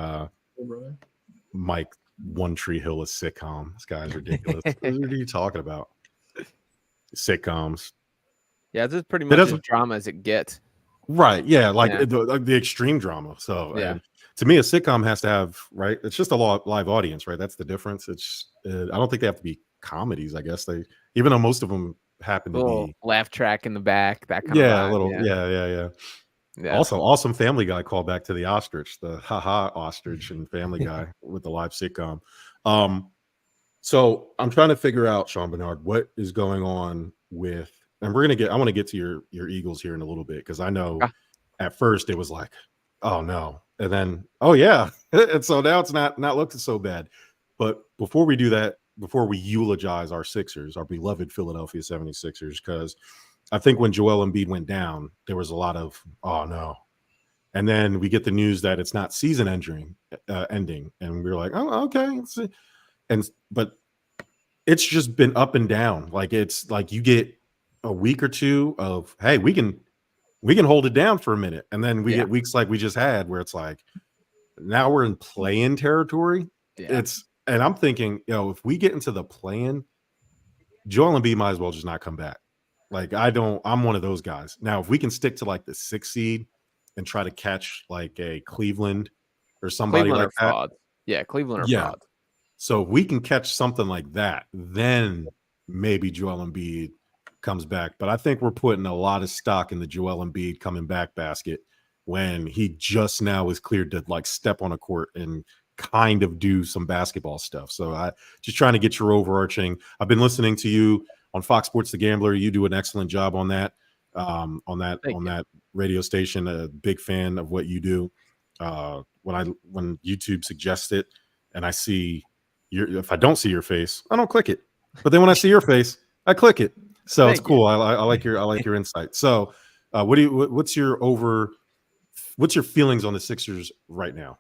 Mike. One Tree Hill is sitcom. This guy's ridiculous. What are you talking about? Sitcoms. Yeah, this is pretty much as drama as it gets. Right. Yeah. Like the extreme drama. So to me, a sitcom has to have, right. It's just a live audience, right? That's the difference. It's I don't think they have to be comedies. I guess even though most of them happen to be laugh track in the back. That kind of vibe, a little. Yeah. Also, awesome Family Guy callback to the ostrich, the haha ostrich and Family Guy with the live sitcom. So I'm trying to figure out, Sean Bernard, what is going on with, and I want to get to your Eagles here in a little bit, because I know at first it was like, oh no, and then oh yeah, and so now it's not looking so bad. But before we do that, before we eulogize our Sixers, our beloved Philadelphia 76ers, because I think when Joel Embiid went down, there was a lot of, oh no. And then we get the news that it's not season ending. And we're like, oh, okay. But it's just been up and down. Like, it's like you get a week or two of, hey, we can hold it down for a minute. And then we get weeks like we just had where it's like, now we're in play-in territory. Yeah. And I'm thinking, if we get into the play-in, Joel Embiid might as well just not come back. Like, I'm one of those guys. Now, if we can stick to like the 6th seed and try to catch like a Cleveland or somebody like that. Fraud. Yeah, Cleveland or fraud. So if we can catch something like that, then maybe Joel Embiid comes back. But I think we're putting a lot of stock in the Joel Embiid coming back basket when he just now is cleared to like step on a court and kind of do some basketball stuff. So I just trying to get your overarching. I've been listening to you on Fox Sports The Gambler. You do an excellent job on that. On that radio station. A big fan of what you do. When YouTube suggests it and I see if I don't see your face, I don't click it. But then when I see your face, I click it. So it's cool. I like your insight. So what's your feelings on the Sixers right now?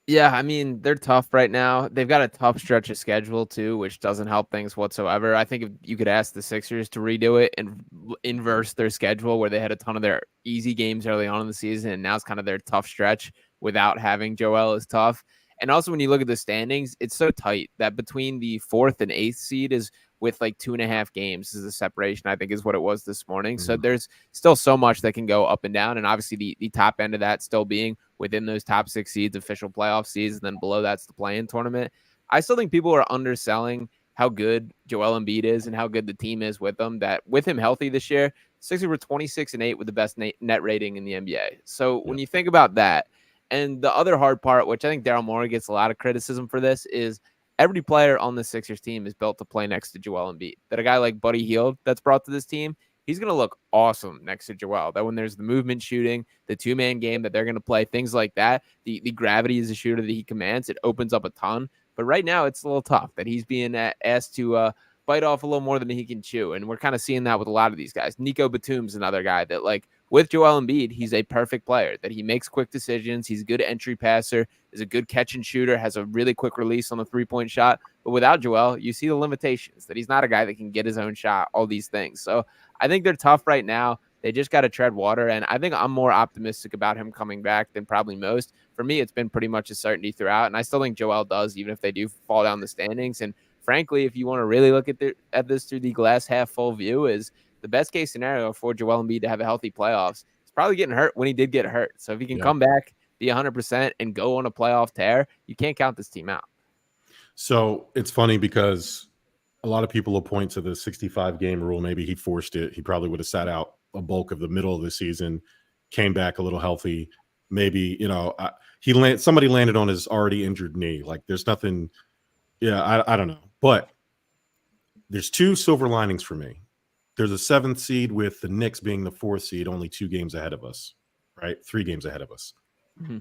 Yeah, I mean, they're tough right now. They've got a tough stretch of schedule, too, which doesn't help things whatsoever. I think if you could ask the Sixers to redo it and inverse their schedule, where they had a ton of their easy games early on in the season, and now it's kind of their tough stretch without having Joel is tough. And also, when you look at the standings, it's so tight that between the 4th and 8th seed is with like 2.5 games is the separation, I think, is what it was this morning. So there's still so much that can go up and down. And obviously the top end of that still being within those top 6 seeds, official playoff seeds, and then below that's the play-in tournament. I still think people are underselling how good Joel Embiid is and how good the team is with him, that with him healthy this year, Sixers were 26-8 with the best net rating in the NBA. So when you think about that, And the other hard part, which I think Daryl Morey gets a lot of criticism for this, is every player on the Sixers team is built to play next to Joel Embiid. That a guy like Buddy Hield that's brought to this team, he's going to look awesome next to Joel. That when there's the movement shooting, the two-man game that they're going to play, things like that, the gravity as a shooter that he commands, it opens up a ton. But right now, it's a little tough that he's being asked to bite off a little more than he can chew. And we're kind of seeing that with a lot of these guys. Nico Batum's another guy that, like, with Joel Embiid, he's a perfect player, that he makes quick decisions. He's a good entry passer, is a good catch and shooter, has a really quick release on the three-point shot. But without Joel, you see the limitations, that he's not a guy that can get his own shot, all these things. So I think they're tough right now. They just got to tread water. And I think I'm more optimistic about him coming back than probably most. For me, it's been pretty much a certainty throughout. And I still think Joel does, even if they do fall down the standings. And frankly, if you want to really look at this through the glass half full view, is the best case scenario for Joel Embiid to have a healthy playoffs. He's probably getting hurt when he did get hurt. So if he can come back, be 100% and go on a playoff tear, you can't count this team out. So it's funny because a lot of people will point to the 65-game rule. Maybe he forced it. He probably would have sat out a bulk of the middle of the season, came back a little healthy. Maybe, somebody landed on his already injured knee. Like, there's nothing. Yeah, I don't know. But there's two silver linings for me. There's a 7th seed with the Knicks being the 4th seed, only 2 games ahead of us, right? 3 games ahead of us. Mm-hmm.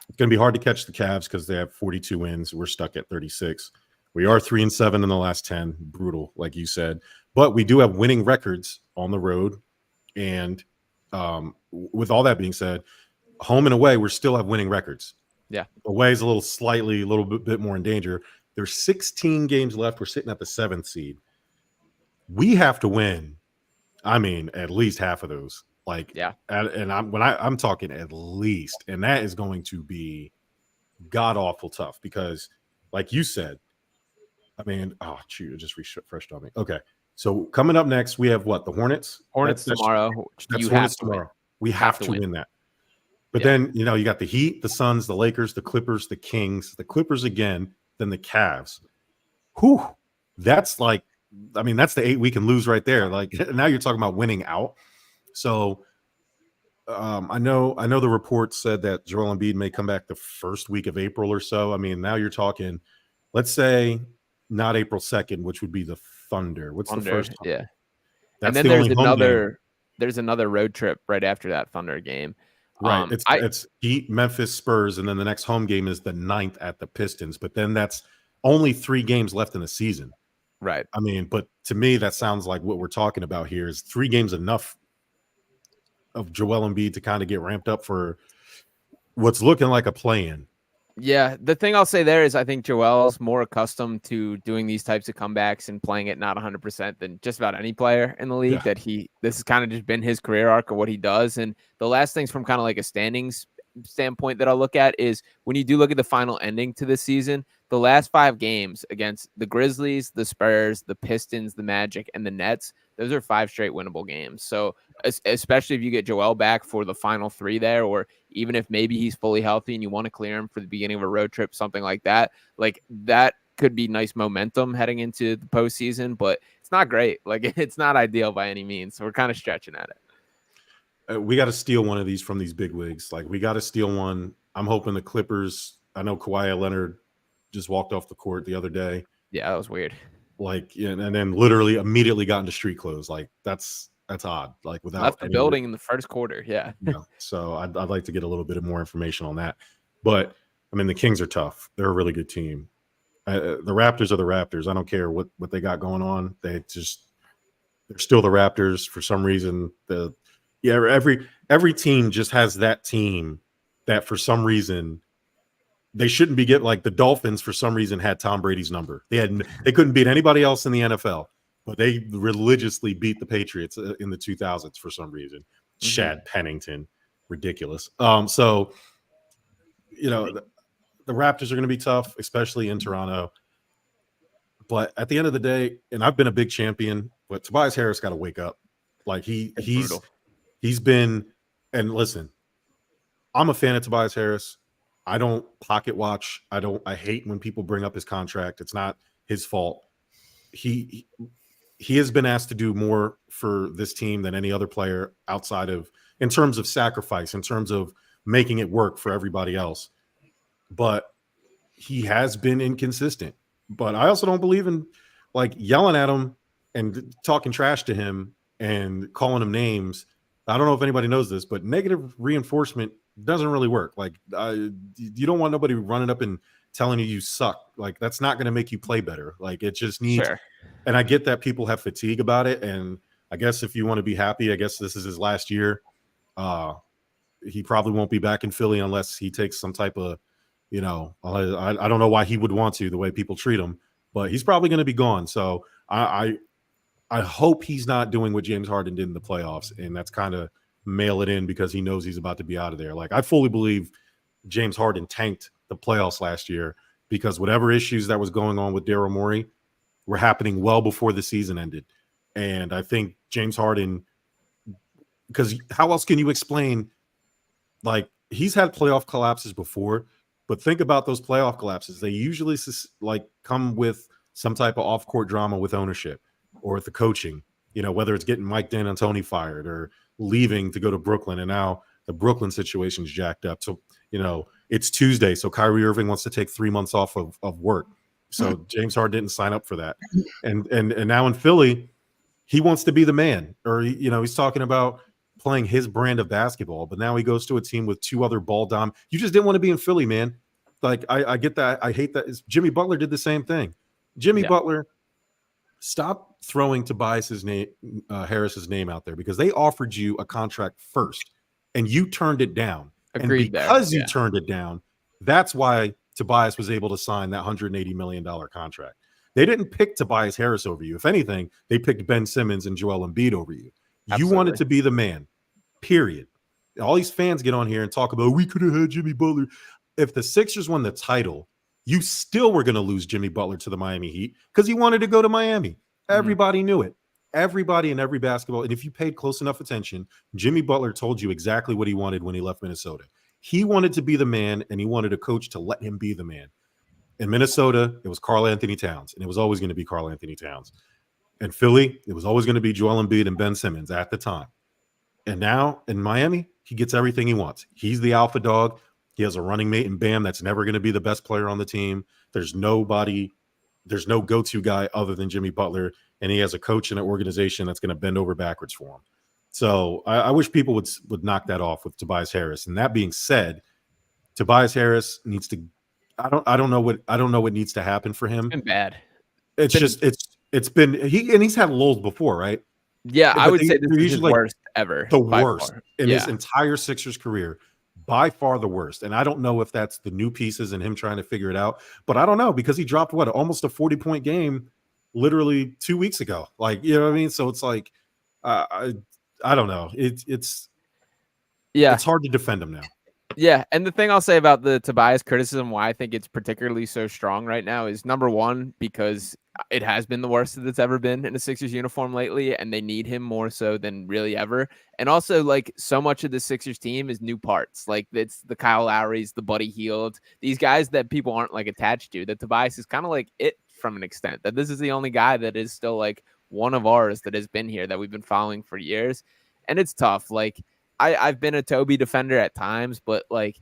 It's going to be hard to catch the Cavs because they have 42 wins. We're stuck at 36. We are 3-7 in the last 10. Brutal, like you said. But we do have winning records on the road. And with all that being said, home and away, we still have winning records. Yeah. Away is a little bit more in danger. There's 16 games left. We're sitting at the 7th seed. We have to win. I mean, at least half of those. Like, yeah. And I'm talking at least, and that is going to be god awful tough because, like you said, I mean, it just refreshed on me. Okay, so coming up next, we have what? The Hornets. That's tomorrow. That's you Hornets have to tomorrow. win. We have to win that. But then you got the Heat, the Suns, the Lakers, the Clippers, the Kings, the Clippers again, then the Cavs. Whew, that's like, I mean, that's the 8 we can lose right there. Like, now you're talking about winning out. So I know the report said that Joel Embiid may come back the first week of April or so. I mean, now you're talking, let's say not April 2nd, which would be the Thunder. What's the first time? Yeah. That's and then the there's another road trip right after that Thunder game. Right. It's Heat, Memphis, Spurs, and then the next home game is the 9th at the Pistons. But then that's only 3 games left in the season. Right. I mean, but to me, that sounds like what we're talking about here is 3 games enough of Joel Embiid to kind of get ramped up for what's looking like a play-in. Yeah, the thing I'll say there is I think Joel's more accustomed to doing these types of comebacks and playing it not 100% than just about any player in the league. Yeah. This has kind of just been his career arc of what he does. And the last things from kind of like a standings standpoint that I'll look at is when you do look at the final ending to this season, the last 5 games against the Grizzlies, the Spurs, the Pistons, the Magic, and the Nets, those are 5 straight winnable games. So especially if you get Joel back for the final 3 there, or even if maybe he's fully healthy and you want to clear him for the beginning of a road trip, something like that, like that could be nice momentum heading into the postseason, but it's not great. Like, it's not ideal by any means. So we're kind of stretching at it. We got to steal one of these from these big wigs. Like, we got to steal one. I'm hoping the Clippers, I know Kawhi Leonard just walked off the court the other day. Yeah, that was weird. Like, and then literally immediately got into street clothes. Like, that's odd. Like, without left the building in the first quarter. Yeah. So I'd like to get a little bit more information on that. But I mean, the Kings are tough. They're a really good team. The Raptors are the Raptors. I don't care what they got going on. They're still the Raptors for some reason. Every team just has that team that for some reason they shouldn't be getting. Like the Dolphins for some reason had Tom Brady's number. They couldn't beat anybody else in the NFL, but they religiously beat the Patriots in the 2000s for some reason. Mm-hmm. Shad Pennington, ridiculous. So the Raptors are going to be tough, especially in Toronto. But at the end of the day, and I've been a big champion, but Tobias Harris got to wake up. Like he's been, and listen, I'm a fan of Tobias Harris. I don't pocket watch. I hate when people bring up his contract. It's not his fault. He has been asked to do more for this team than any other player outside of, in terms of sacrifice, in terms of making it work for everybody else. But he has been inconsistent. But I also don't believe in like yelling at him and talking trash to him and calling him names. I don't know if anybody knows this, but negative reinforcement doesn't really work. Like you don't want nobody running up and telling you suck. Like that's not going to make you play better. Like it just needs. Sure. And I get that people have fatigue about it. And I guess if you want to be happy, I guess this is his last year. He probably won't be back in Philly unless he takes some type of, I don't know why he would want to, the way people treat him, but he's probably going to be gone. So I hope he's not doing what James Harden did in the playoffs, and that's kind of mail it in because he knows he's about to be out of there. Like I fully believe James Harden tanked the playoffs last year because whatever issues that was going on with Daryl Morey were happening well before the season ended. And I think James Harden, because how else can you explain, like he's had playoff collapses before, but think about those playoff collapses. They usually like come with some type of off-court drama with ownership or with the coaching, whether it's getting Mike D'Antoni fired or leaving to go to Brooklyn. And now the Brooklyn situation's jacked up. So, it's Tuesday. So Kyrie Irving wants to take 3 months off of work. So James Harden didn't sign up for that. And now in Philly, he wants to be the man, or, he's talking about playing his brand of basketball, but now he goes to a team with 2 other ball dom. You just didn't want to be in Philly, man. Like I get that. I hate that. Jimmy Butler did the same thing. Jimmy Butler, stop throwing Tobias Harris's name out there because they offered you a contract first and you turned it down. Agreed. And because you turned it down, that's why Tobias was able to sign that $180 million contract. They didn't pick Tobias Harris over you. If anything, they picked Ben Simmons and Joel Embiid over you. Absolutely. You wanted to be the man, period. All these fans get on here and talk about, we could have had Jimmy Butler. If the Sixers won the title, you still were going to lose Jimmy Butler to the Miami Heat because he wanted to go to Miami. Everybody knew it. Everybody in every basketball. And if you paid close enough attention, Jimmy Butler told you exactly what he wanted when he left Minnesota. He wanted to be the man, and he wanted a coach to let him be the man. In Minnesota, it was Karl Anthony Towns, and it was always going to be Karl Anthony Towns. In Philly, it was always going to be Joel Embiid and Ben Simmons at the time. And now in Miami, he gets everything he wants. He's the alpha dog. He has a running mate in Bam that's never going to be the best player on the team. There's no go-to guy other than Jimmy Butler, and he has a coach and an organization that's going to bend over backwards for him. So I wish people would knock that off with Tobias Harris. And that being said, Tobias Harris needs to. I don't know what needs to happen for him. It's been bad. It's been he's had lulls before, right? Yeah, I would say this is his worst ever. The worst in his entire Sixers career. By far the worst. And I don't know if that's the new pieces and him trying to figure it out, but I don't know because he dropped almost a 40-point game literally 2 weeks ago. Like, you know what I mean? So it's like, I don't know. It's hard to defend him now. Yeah, and the thing I'll say about the Tobias criticism, why I think it's particularly so strong right now is number one, because it has been the worst that it's ever been in a Sixers uniform lately, and they need him more so than really ever. And also, like, so much of the Sixers team is new parts. Like, it's the Kyle Lowrys, the Buddy Hield, these guys that people aren't, like, attached to. That Tobias is kind of like it from an extent. That this is the only guy that is still, like, one of ours that has been here, that we've been following for years. And it's tough. Like, I've been a Toby defender at times, but like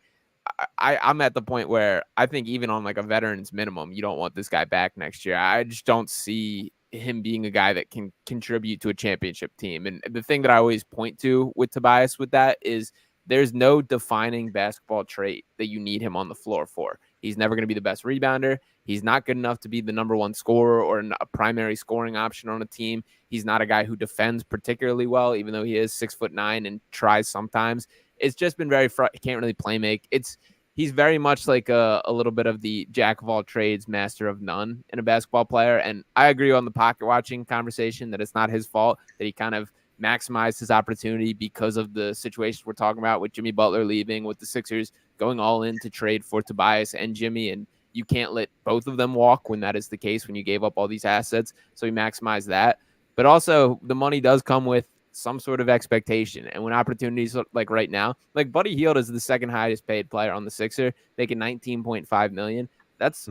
I'm at the point where I think even on like a veteran's minimum, you don't want this guy back next year. I just don't see him being a guy that can contribute to a championship team. And the thing that I always point to with Tobias with that is there's no defining basketball trait that you need him on the floor for. He's never going to be the best rebounder. He's not good enough to be the number one scorer or a primary scoring option on a team. He's not a guy who defends particularly well, even though he is 6'9" and tries sometimes. It's just been very he can't really play make. He's very much like a little bit of the jack of all trades, master of none in a basketball player. And I agree on the pocket watching conversation that it's not his fault that he kind of maximized his opportunity because of the situation we're talking about with Jimmy Butler leaving, with the Sixers going all in to trade for Tobias and Jimmy, and you can't let both of them walk when that is the case, when you gave up all these assets. So he maximized that. But also the money does come with some sort of expectation. And when opportunities like right now, like Buddy Hield is the second highest paid player on the Sixer, making $19.5 million. That's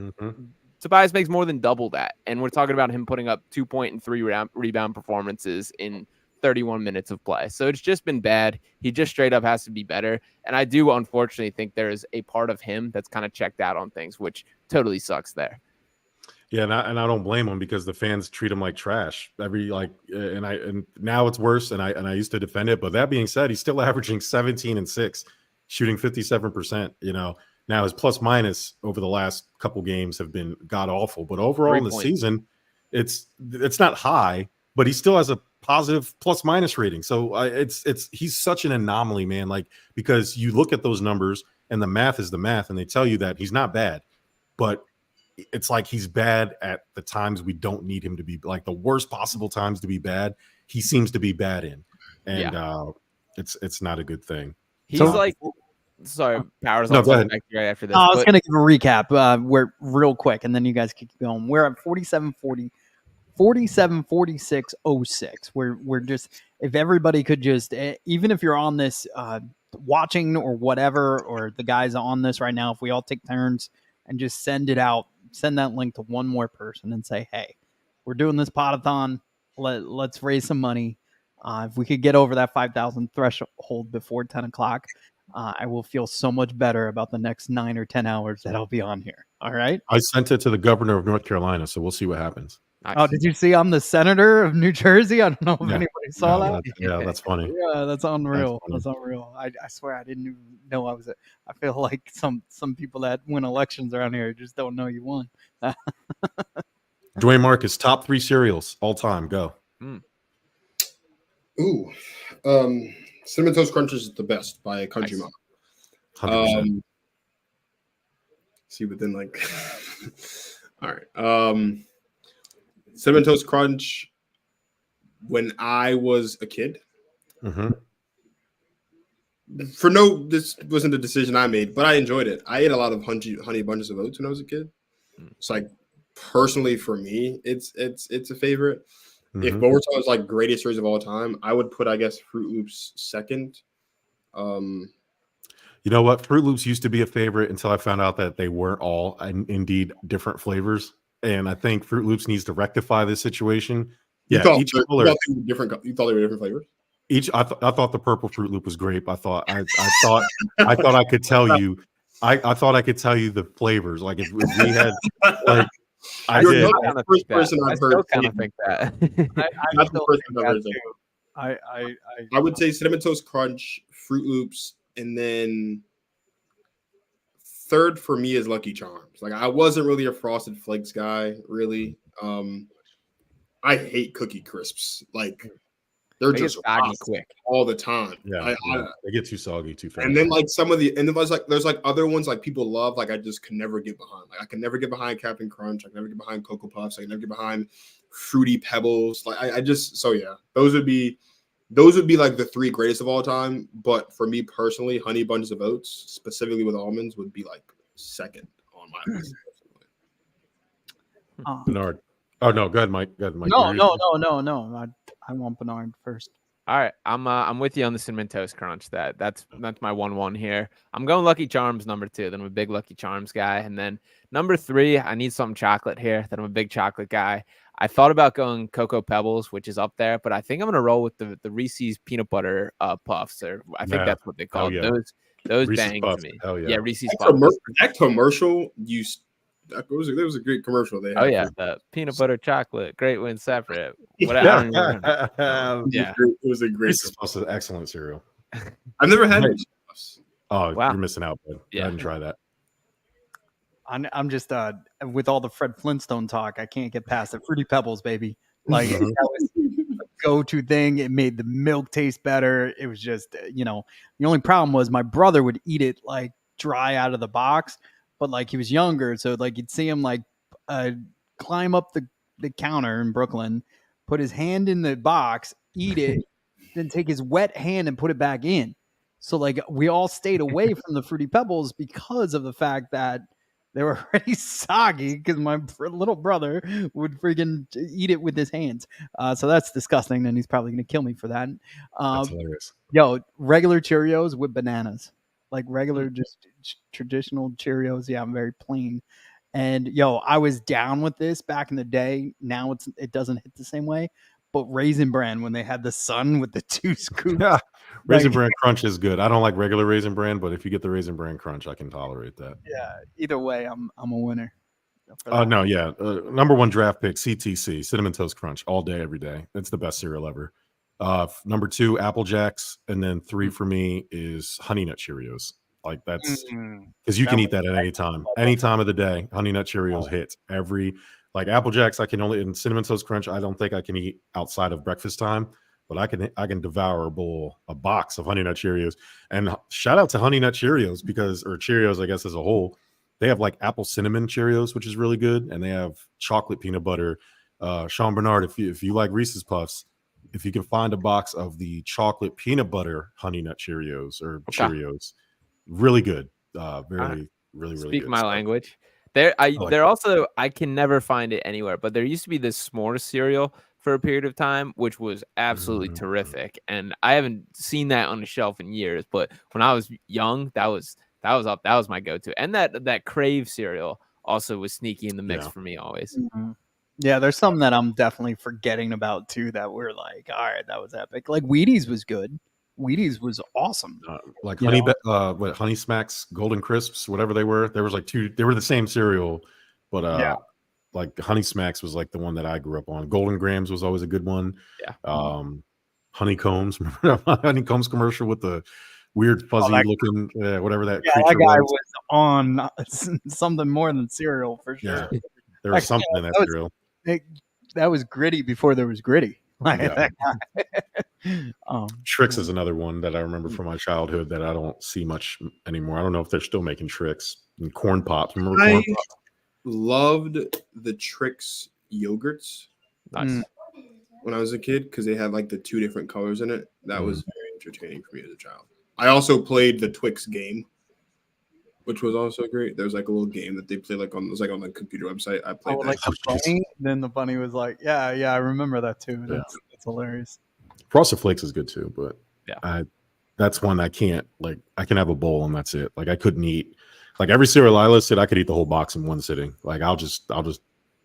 Tobias makes more than double that. And we're talking about him putting up 2-point and 3 rebound performances in 31 minutes of play. So it's just been bad. He just straight up has to be better. And I do unfortunately think there is a part of him that's kind of checked out on things, which totally sucks there. Yeah, and I don't blame him because the fans treat him like trash. And now it's worse. And I used to defend it, but that being said, he's still averaging 17 and 6, shooting 57%. Now his plus minus over the last couple games have been god awful, but overall in the season, it's not high, but he still has a positive plus minus rating. So he's such an anomaly, man. Like, because you look at those numbers and the math is the math, and they tell you that he's not bad, but it's like he's bad at the times we don't need him to be, like the worst possible times to be bad. He seems to be bad in, and it's not a good thing. He's sorry, Powers. No, I'll go ahead. back to you right after this. I was going to give a recap. We're real quick, and then you guys keep going. We're at 47-40, 47-46-06. We're just, if everybody could just, even if you're on this watching or whatever, or the guys on this right now, if we all take turns and just send that link to one more person and say, hey, we're doing this Pod-A-Thon. Let's raise some money. If we could get over that 5,000 threshold before 10 o'clock, I will feel so much better about the next 9 or 10 hours that I'll be on here. All right. I sent it to the governor of North Carolina, so we'll see what happens. Nice. Oh, did you see I'm the senator of New Jersey? I don't know if anybody saw that. That's funny. Yeah, that's unreal. That's unreal. I swear I didn't even know I was. I feel like some people that win elections around here just don't know you won. Dwayne Marcus, top 3 cereals all time. Go. Ooh, Cinnamon Toast Crunch is the best by a country mile. 100%. See, but then like, all right. Cinnamon Toast Crunch. When I was a kid, this wasn't a decision I made, but I enjoyed it. I ate a lot of honey bunches of oats when I was a kid. It's like, personally for me, it's a favorite. If Bowertown was like greatest cereals of all time, I would put, I guess, Fruit Loops second. You know what? Fruit Loops used to be a favorite until I found out that they weren't all indeed different flavors. And I think Fruit Loops needs to rectify this situation. You thought they were different flavors? I thought the purple Fruit Loop was grape. I thought I could tell you. I thought I could tell you the flavors. Like if we had like. I You're did. not the first person I've heard. I kind of think that. That's the first person I've heard. I would say Cinnamon Toast Crunch, Fruit Loops, and then third for me is Lucky Charms. Like I wasn't really a Frosted Flakes guy, really. I hate Cookie Crisps. Like they're just soggy quick all the time. Yeah, they get too soggy too fast. And then like there's like other ones like people love. Like I just can never get behind. Like I can never get behind Captain Crunch. I can never get behind Cocoa Puffs. I can never get behind Fruity Pebbles. Like I just those would be like the 3 greatest of all time. But for me personally, Honey Bunches of Oats, specifically with almonds, would be like second on my list. Bernard. Oh no, go ahead, Mike. No. I want Bernard first. All right, I'm with you on the Cinnamon Toast Crunch. That's my 1-1 here. I'm going Lucky Charms number 2. Then I'm a big Lucky Charms guy, and then number 3, I need some chocolate here. Then I'm a big chocolate guy. I thought about going Cocoa Pebbles, which is up there, but I think I'm gonna roll with the Reese's peanut butter puffs, or I think that's what they call those Reese's bang Puffs. to me. Hell yeah. Yeah, Reese's That Puffs. commercial there was a great commercial they had. Oh yeah, the peanut butter chocolate, great when separate. Whatever. Yeah, it was a great. Reese's Puffs is an excellent cereal. I've never had Reese's Puffs. Oh, wow. You're missing out, bud. Yeah. I didn't try that. I'm just with all the Fred Flintstone talk, I can't get past it. Fruity Pebbles, baby. Like that was a go-to thing. It made the milk taste better. It was just, the only problem was my brother would eat it like dry out of the box, but like he was younger, so like you'd see him like climb up the counter in Brooklyn, put his hand in the box, eat it, then take his wet hand and put it back in. So like we all stayed away from the Fruity Pebbles because of the fact that they were already soggy because my little brother would freaking eat it with his hands. So that's disgusting, and he's probably going to kill me for that. That's hilarious. Regular Cheerios with bananas. Like regular, just traditional Cheerios. Yeah, I'm very plain. And I was down with this back in the day. Now it doesn't hit the same way. but Raisin Bran when they had the sun with the 2 scoops. Yeah, Raisin Like, Bran Crunch is good. I don't like regular Raisin Bran, but if you get the Raisin Bran Crunch, I can tolerate that. yeah. Either way, I'm a winner. For that. No, yeah. Number 1 draft pick, CTC, Cinnamon Toast Crunch, all day, every day. It's the best cereal ever. Number 2, Apple Jacks, and then 3 for me is Honey Nut Cheerios. Like that's because you can eat that at any time of the day. Honey Nut Cheerios hits like Apple Jacks. I can only in Cinnamon Toast Crunch. I don't think I can eat outside of breakfast time, but I can devour a box of Honey Nut Cheerios. And shout out to Honey Nut Cheerios or Cheerios, I guess as a whole. They have like apple cinnamon Cheerios, which is really good, and they have chocolate peanut butter. Sean Bernard, if you like Reese's Puffs, if you can find a box of the chocolate peanut butter Honey Nut Cheerios or Cheerios, really good. Really Speak good my stuff. language. like They're also, I can never find it anywhere, but there used to be this s'more cereal for a period of time, which was absolutely terrific. And I haven't seen that on the shelf in years, but when I was young, that was my go-to. And that Crave cereal also was sneaky in the mix for me always. Yeah, there's some that I'm definitely forgetting about too that we're like, all right, that was epic. Like Wheaties was good. Wheaties was awesome. Like You Honey Smacks, Golden Crisps, whatever they were. There was like 2. They were the same cereal, but like Honey Smacks was like the one that I grew up on. Golden Grams was always a good one. Yeah. Honeycombs, remember that Honeycombs commercial with the weird fuzzy looking whatever that creature that guy was. was on something more than cereal for sure. Yeah. There was something in that cereal. That was gritty before there was gritty. Like that guy. Trix is another one that I remember from my childhood that I don't see much anymore. I don't know if they're still making Trix and Corn Pops. Remember Corn Pops? Loved the Trix yogurts Nice. when I was a kid because they had like the 2 different colors in it. That was very entertaining for me as a child. I also played the Twix game, which was also great. There was like a little game that they played on the computer website. I played that. Like the bunny. Then the bunny was like, yeah, I remember that too. That's hilarious. Frosted Flakes is good too, but that's one I can't I can have a bowl and that's it. Like I couldn't eat like every cereal I listed. I could eat the whole box in one sitting. Like I'll just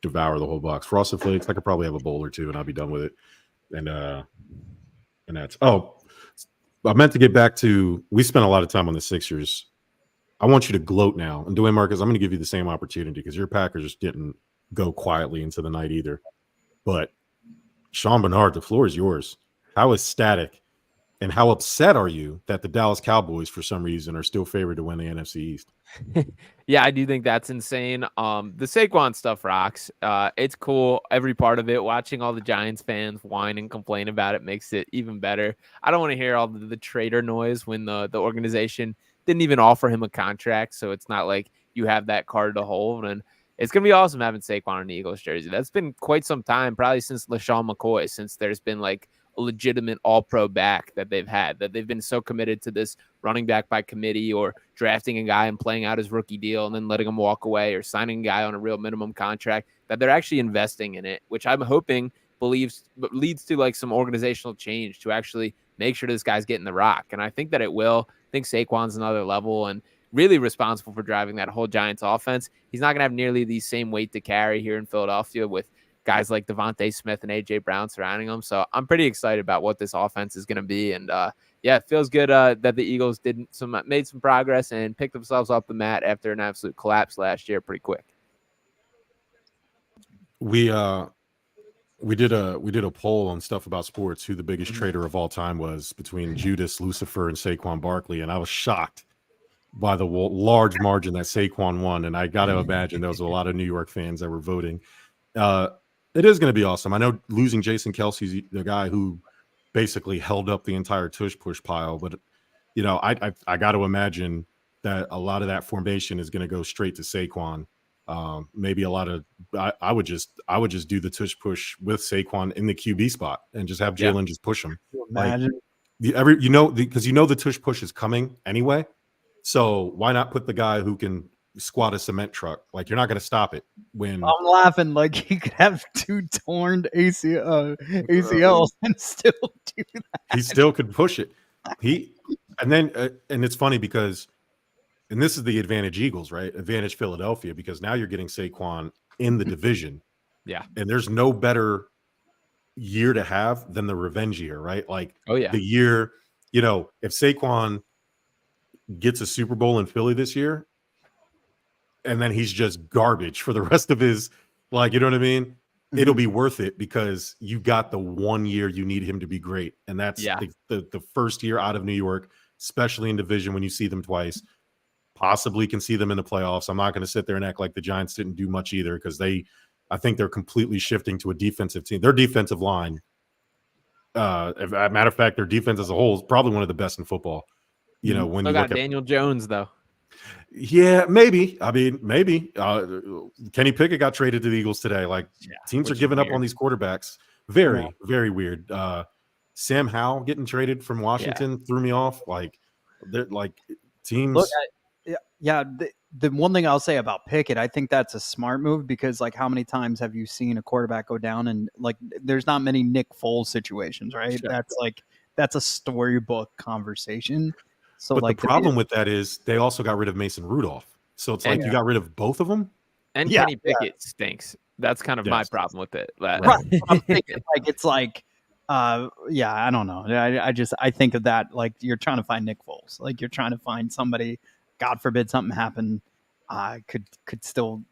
devour the whole box. Frosted Flakes, I could probably have a bowl or 2 and I'll be done with it. And that's I meant to get back to. We spent a lot of time on the Sixers. I want you to gloat now. And Dwayne Marcus, I'm going to give you the same opportunity because your Packers didn't go quietly into the night either. But Sean Bernard, the floor is yours. How ecstatic and how upset are you that the Dallas Cowboys, for some reason, are still favored to win the NFC East? Yeah, I do think that's insane. The Saquon stuff rocks. It's cool. Every part of it. Watching all the Giants fans whine and complain about it makes it even better. I don't want to hear all the traitor noise when the organization didn't even offer him a contract. So it's not like you have that card to hold. And it's going to be awesome having Saquon in the Eagles jersey. That's been quite some time, probably since LaShawn McCoy, since there's been like a legitimate all-pro back that they've been so committed to this running back by committee or drafting a guy and playing out his rookie deal and then letting him walk away or signing a guy on a real minimum contract that they're actually investing in it, which I'm hoping leads to like some organizational change to actually make sure this guy's getting the rock. And I think that it will. I think Saquon's another level and really responsible for driving that whole Giants offense. He's not going to have nearly the same weight to carry here in Philadelphia with guys like Devontae Smith and A.J. Brown surrounding him. So I'm pretty excited about what this offense is going to be. And it feels good that the Eagles made some progress and picked themselves off the mat after an absolute collapse last year pretty quick. We did a poll on Stuff About Sports who the biggest traitor of all time was between Judas, Lucifer, and Saquon Barkley, and I was shocked by the large margin that Saquon won. And I got to imagine there was a lot of New York fans that were voting. It is going to be awesome. I know losing Jason Kelsey's the guy who basically held up the entire tush push pile, but I got to imagine that a lot of that formation is going to go straight to Saquon. Maybe a lot of I would just do the tush push with Saquon in the QB spot and just have Jalen just push him. Imagine Because the tush push is coming anyway. So why not put the guy who can squat a cement truck? Like you're not going to stop it when I'm laughing like he could have 2 torn ACLs and still do that. He still could push it. And it's funny because, and this is the advantage Eagles, right? Advantage Philadelphia, because now you're getting Saquon in the division. Yeah. And there's no better year to have than the revenge year, right? Like Oh yeah. the year, if Saquon gets a Super Bowl in Philly this year, and then he's just garbage for the rest of his, like, you know what I mean? It'll be worth it because you got the 1 year you need him to be great. And that's Yeah. the first year out of New York, especially in division when you see them twice. Possibly can see them in the playoffs. I'm not going to sit there and act like the Giants didn't do much either because I think they're completely shifting to a defensive team. Their defensive line, as a matter of fact, their defense as a whole is probably one of the best in football. When Still you got look at Daniel Jones though. yeah, maybe. I mean, maybe. Kenny Pickett got traded to the Eagles today. Like teams are which is giving up weird. on these quarterbacks. Very, very weird. Sam Howell getting traded from Washington threw me off. Like they're like teams. Look, the one thing I'll say about Pickett, I think that's a smart move because, like, how many times have you seen a quarterback go down and like there's not many Nick Foles situations, right? Sure. That's a storybook conversation. So, but like, the problem with that is they also got rid of Mason Rudolph. So it's like you got rid of both of them. And Yeah, Kenny Pickett stinks. That's kind of my problem with it. right. I'm thinking, like, it's like, I don't know. I think of that like you're trying to find Nick Foles. Like you're trying to find somebody. God forbid something happened, could still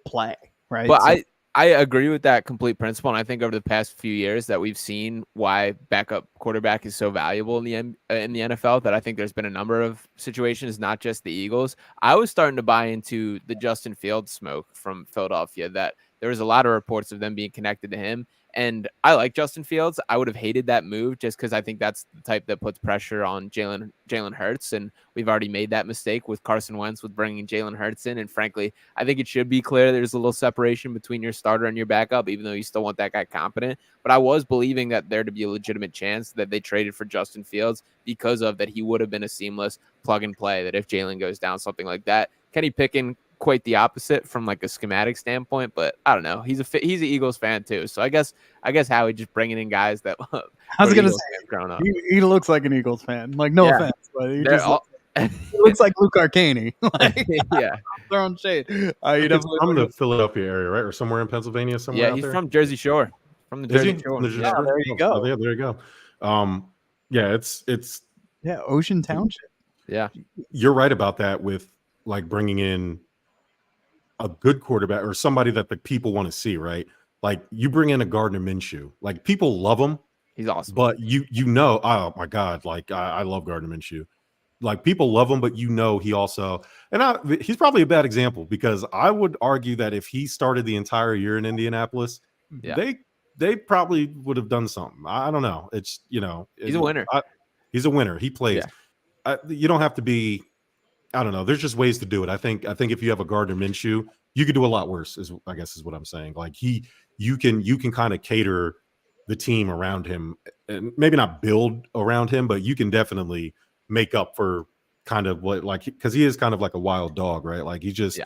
play, right? But So, I agree with that complete principle, and I think over the past few years that we've seen why backup quarterback is so valuable in the NFL. That I think there's been a number of situations, not just the Eagles. I was starting to buy into the Justin Fields smoke from Philadelphia. That there was a lot of reports of them being connected to him. And I like Justin Fields. I would have hated that move just because I think that's the type that puts pressure on Jalen Hurts. And we've already made that mistake with Carson Wentz with bringing Jalen Hurts in. And frankly, I think it should be clear there's a little separation between your starter and your backup, even though you still want that guy competent. But I was believing that there to be a legitimate chance that they traded for Justin Fields because of that he would have been a seamless plug and play, that if Jalen goes down, something like that. Kenny Pickett, quite the opposite from like a schematic standpoint, but I don't know. He's an Eagles fan too, so I guess Howie just bringing in guys that I was gonna say growing up. he looks like an Eagles fan. Like no offense, but he just he looks like Luke Arcani. Like, yeah, throwing shade. He's from the Philadelphia area, right, or somewhere in Pennsylvania, somewhere. Yeah, he's from Jersey Shore. From the Jersey Shore. Yeah, there you go. Oh, there you go. Yeah, it's Ocean Township. Yeah, you're right about that with like bringing in a good quarterback or somebody that the people want to see, right? Like you bring in a Gardner Minshew, like people love him. He's awesome. But oh my God, like I love Gardner Minshew. Like people love him, but he also, he's probably a bad example because I would argue that if he started the entire year in Indianapolis, they probably would have done something. I don't know. It's, he's a winner. He's a winner. He plays. Yeah. You don't have to be, I don't know. There's just ways to do it. I think if you have a Gardner Minshew, you could do a lot worse. Is what I'm saying. Like you can kind of cater the team around him, and maybe not build around him, but you can definitely make up for kind of what because he is kind of like a wild dog, right? Like he just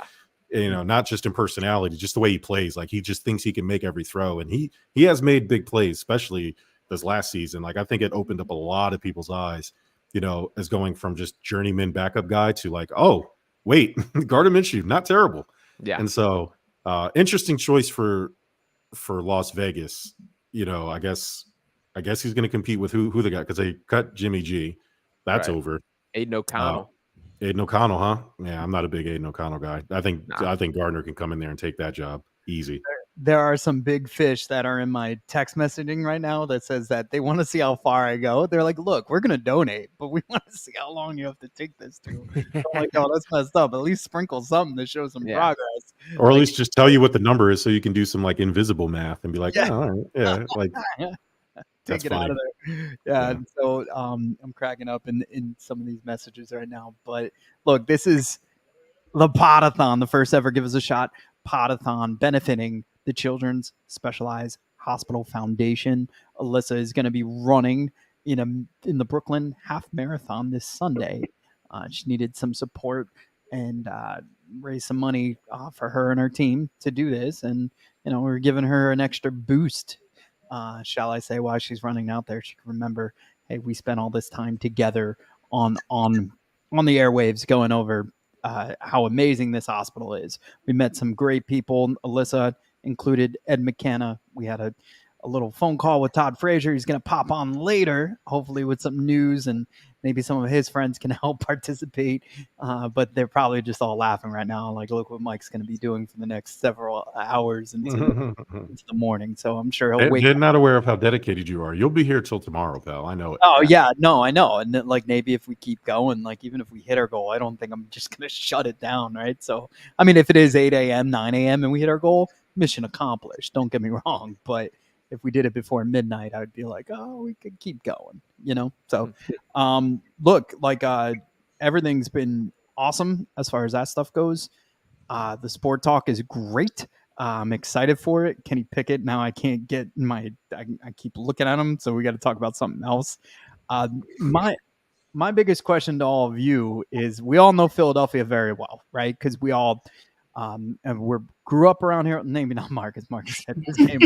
not just in personality, just the way he plays. Like he just thinks he can make every throw, and he has made big plays, especially this last season. Like I think it opened up a lot of people's eyes. As going from just journeyman backup guy to like, oh, wait, Gardner Minshew, not terrible. Yeah. And so interesting choice for Las Vegas. I guess he's going to compete with who they got because they cut Jimmy G. That's over. Aiden O'Connell. Aiden O'Connell, huh? Yeah, I'm not a big Aiden O'Connell guy. I think Gardner can come in there and take that job easy. There are some big fish that are in my text messaging right now that says that they want to see how far I go. They're like, look, we're going to donate, but we want to see how long you have to take this to. I'm like, oh, that's messed up. At least sprinkle something to show some progress. Or at least just tell you what the number is so you can do some like invisible math and be like, oh, all right. Yeah, like take it out of there. Yeah. And so I'm cracking up in some of these messages right now. But look, this is the Pod-A-Thon, the first ever Give Us a Shot Pod-A-Thon, benefiting the Children's Specialized Hospital Foundation. Alyssa is going to be running in the Brooklyn Half Marathon this Sunday. She needed some support and raise some money for her and her team to do this. And, we're giving her an extra boost, shall I say, while she's running out there. She can remember, hey, we spent all this time together on the airwaves going over how amazing this hospital is. We met some great people. Alyssa included Ed McKenna. We had a little phone call with Todd Frazier. He's going to pop on later, hopefully with some news, and maybe some of his friends can help participate. But they're probably just all laughing right now. Like, look what Mike's going to be doing for the next several hours into the morning. So I'm sure he'll wake They're up. not aware of how dedicated you are. You'll be here till tomorrow, pal. I know it. Oh yeah, no, I know. And then, like, maybe if we keep going, like, even if we hit our goal, I don't think I'm just going to shut it down. Right. So, I mean, if it is 8 a.m., 9 a.m. and we hit our goal, mission accomplished. Don't get me wrong. But if we did it before midnight, I would be like, oh, we could keep going, you know? So, look, like, everything's been awesome as far as that stuff goes. The sport talk is great. I'm excited for it. Kenny Pickett. Now I can't get I keep looking at him. So we got to talk about something else. My biggest question to all of you is, we all know Philadelphia very well, right? Because we all, and grew up around here. Maybe not Marcus. Marcus said his name.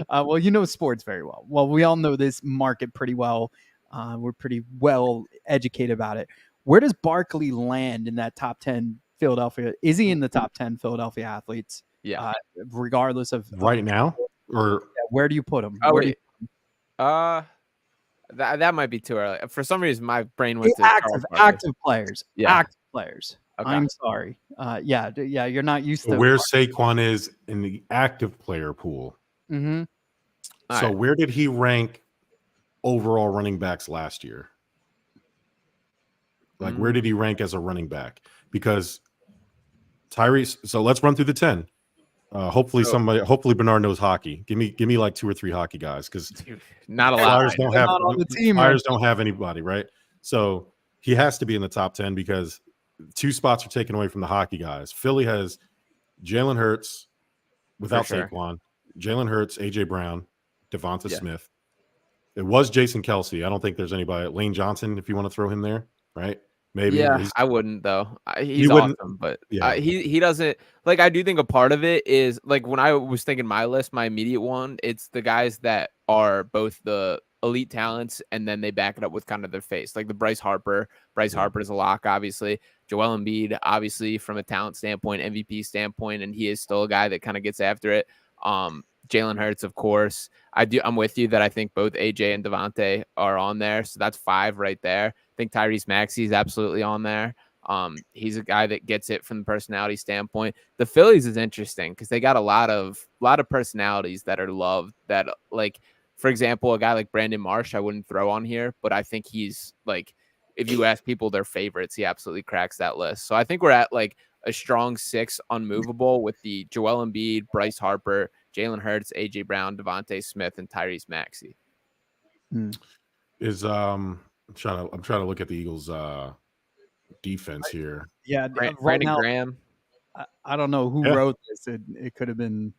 Well, you know sports very well. Well, we all know this market pretty well. We're pretty well educated about it. Where does Barkley land in that top 10 Philadelphia? Is he in the top 10 Philadelphia athletes? Yeah. Regardless of Right now, or where do you put him? Oh, Where do wait. That might be too early. For some reason, my brain went to active players. Yeah. Active players. Okay. I'm sorry. Yeah. You're not used to where Saquon is in the active player pool. Mm-hmm. So right. Where did he rank overall running backs last year? Like, where did he rank as a running back? Because Tyrese. So let's run through the 10. Hopefully Bernard knows hockey. Give me like 2 or 3 hockey guys, because not a lot. Flyers don't have anybody, right? So he has to be in the top 10 because 2 spots are taken away from the hockey guys. Philly has Jalen Hurts without Saquon, Jalen Hurts, AJ Brown, Devonta Smith. It was Jason Kelsey. I don't think there's anybody. Lane Johnson, if you want to throw him there, right? Maybe. Yeah, I wouldn't though. He's awesome, but he doesn't. Like, I do think a part of it is, like, when I was thinking my list, my immediate one, it's the guys that are both the elite talents and then they back it up with kind of their face, like the Bryce Harper. Bryce Harper is a lock, obviously. Joel Embiid, obviously, from a talent standpoint, MVP standpoint, and he is still a guy that kind of gets after it. Jalen Hurts, of course. I'm with you that I think both AJ and Devontae are on there. So that's 5 right there. I think Tyrese Maxey is absolutely on there. He's a guy that gets it from the personality standpoint. The Phillies is interesting because they got a lot of personalities that are loved. That, like, for example, a guy like Brandon Marsh, I wouldn't throw on here, but I think he's, like, if you ask people their favorites, he absolutely cracks that list. So I think we're at like a strong 6 unmovable with the Joel Embiid, Bryce Harper, Jalen Hurts, AJ Brown, Devontae Smith, and Tyrese Maxey. Is I'm trying to look at the Eagles defense here. Yeah, Brandon Graham. I don't know who wrote this. It could have been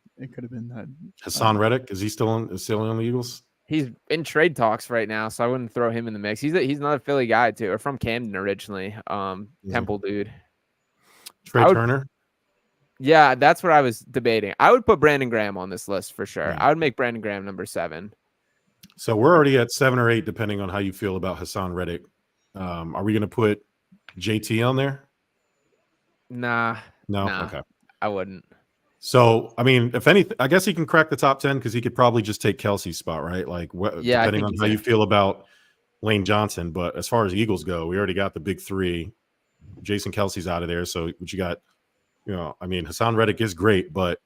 Hassan Reddick. Is he still on the Eagles? He's in trade talks right now, so I wouldn't throw him in the mix. He's another Philly guy too, or from Camden originally. Temple dude. Trey Turner. Yeah, that's what I was debating. I would put Brandon Graham on this list for sure. I would make Brandon Graham number 7. So we're already at 7 or 8, depending on how you feel about Hassan Reddick. Are we going to put JT on there? Nah. No. Okay. I wouldn't. So, I mean, if anything, I guess he can crack the top 10 because he could probably just take Kelsey's spot, right? Like, depending on how you feel about Lane Johnson. But as far as Eagles go, we already got the big 3. Jason Kelsey's out of there. So what you got, I mean, Hassan Reddick is great, but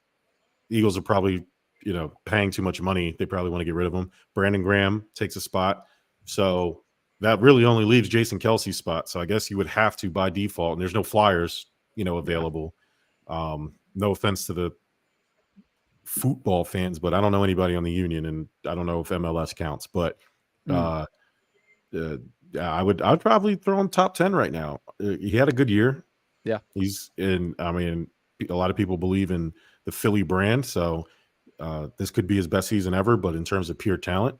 the Eagles are probably, paying too much money. They probably want to get rid of him. Brandon Graham takes a spot. So that really only leaves Jason Kelsey's spot. So I guess you would have to, by default, and there's no Flyers, available. No offense to the football fans, but I don't know anybody on the Union, and I don't know if MLS counts. But I would probably throw him top 10 right now. He had a good year. Yeah, he's in. I mean, a lot of people believe in the Philly brand, so this could be his best season ever. But in terms of pure talent,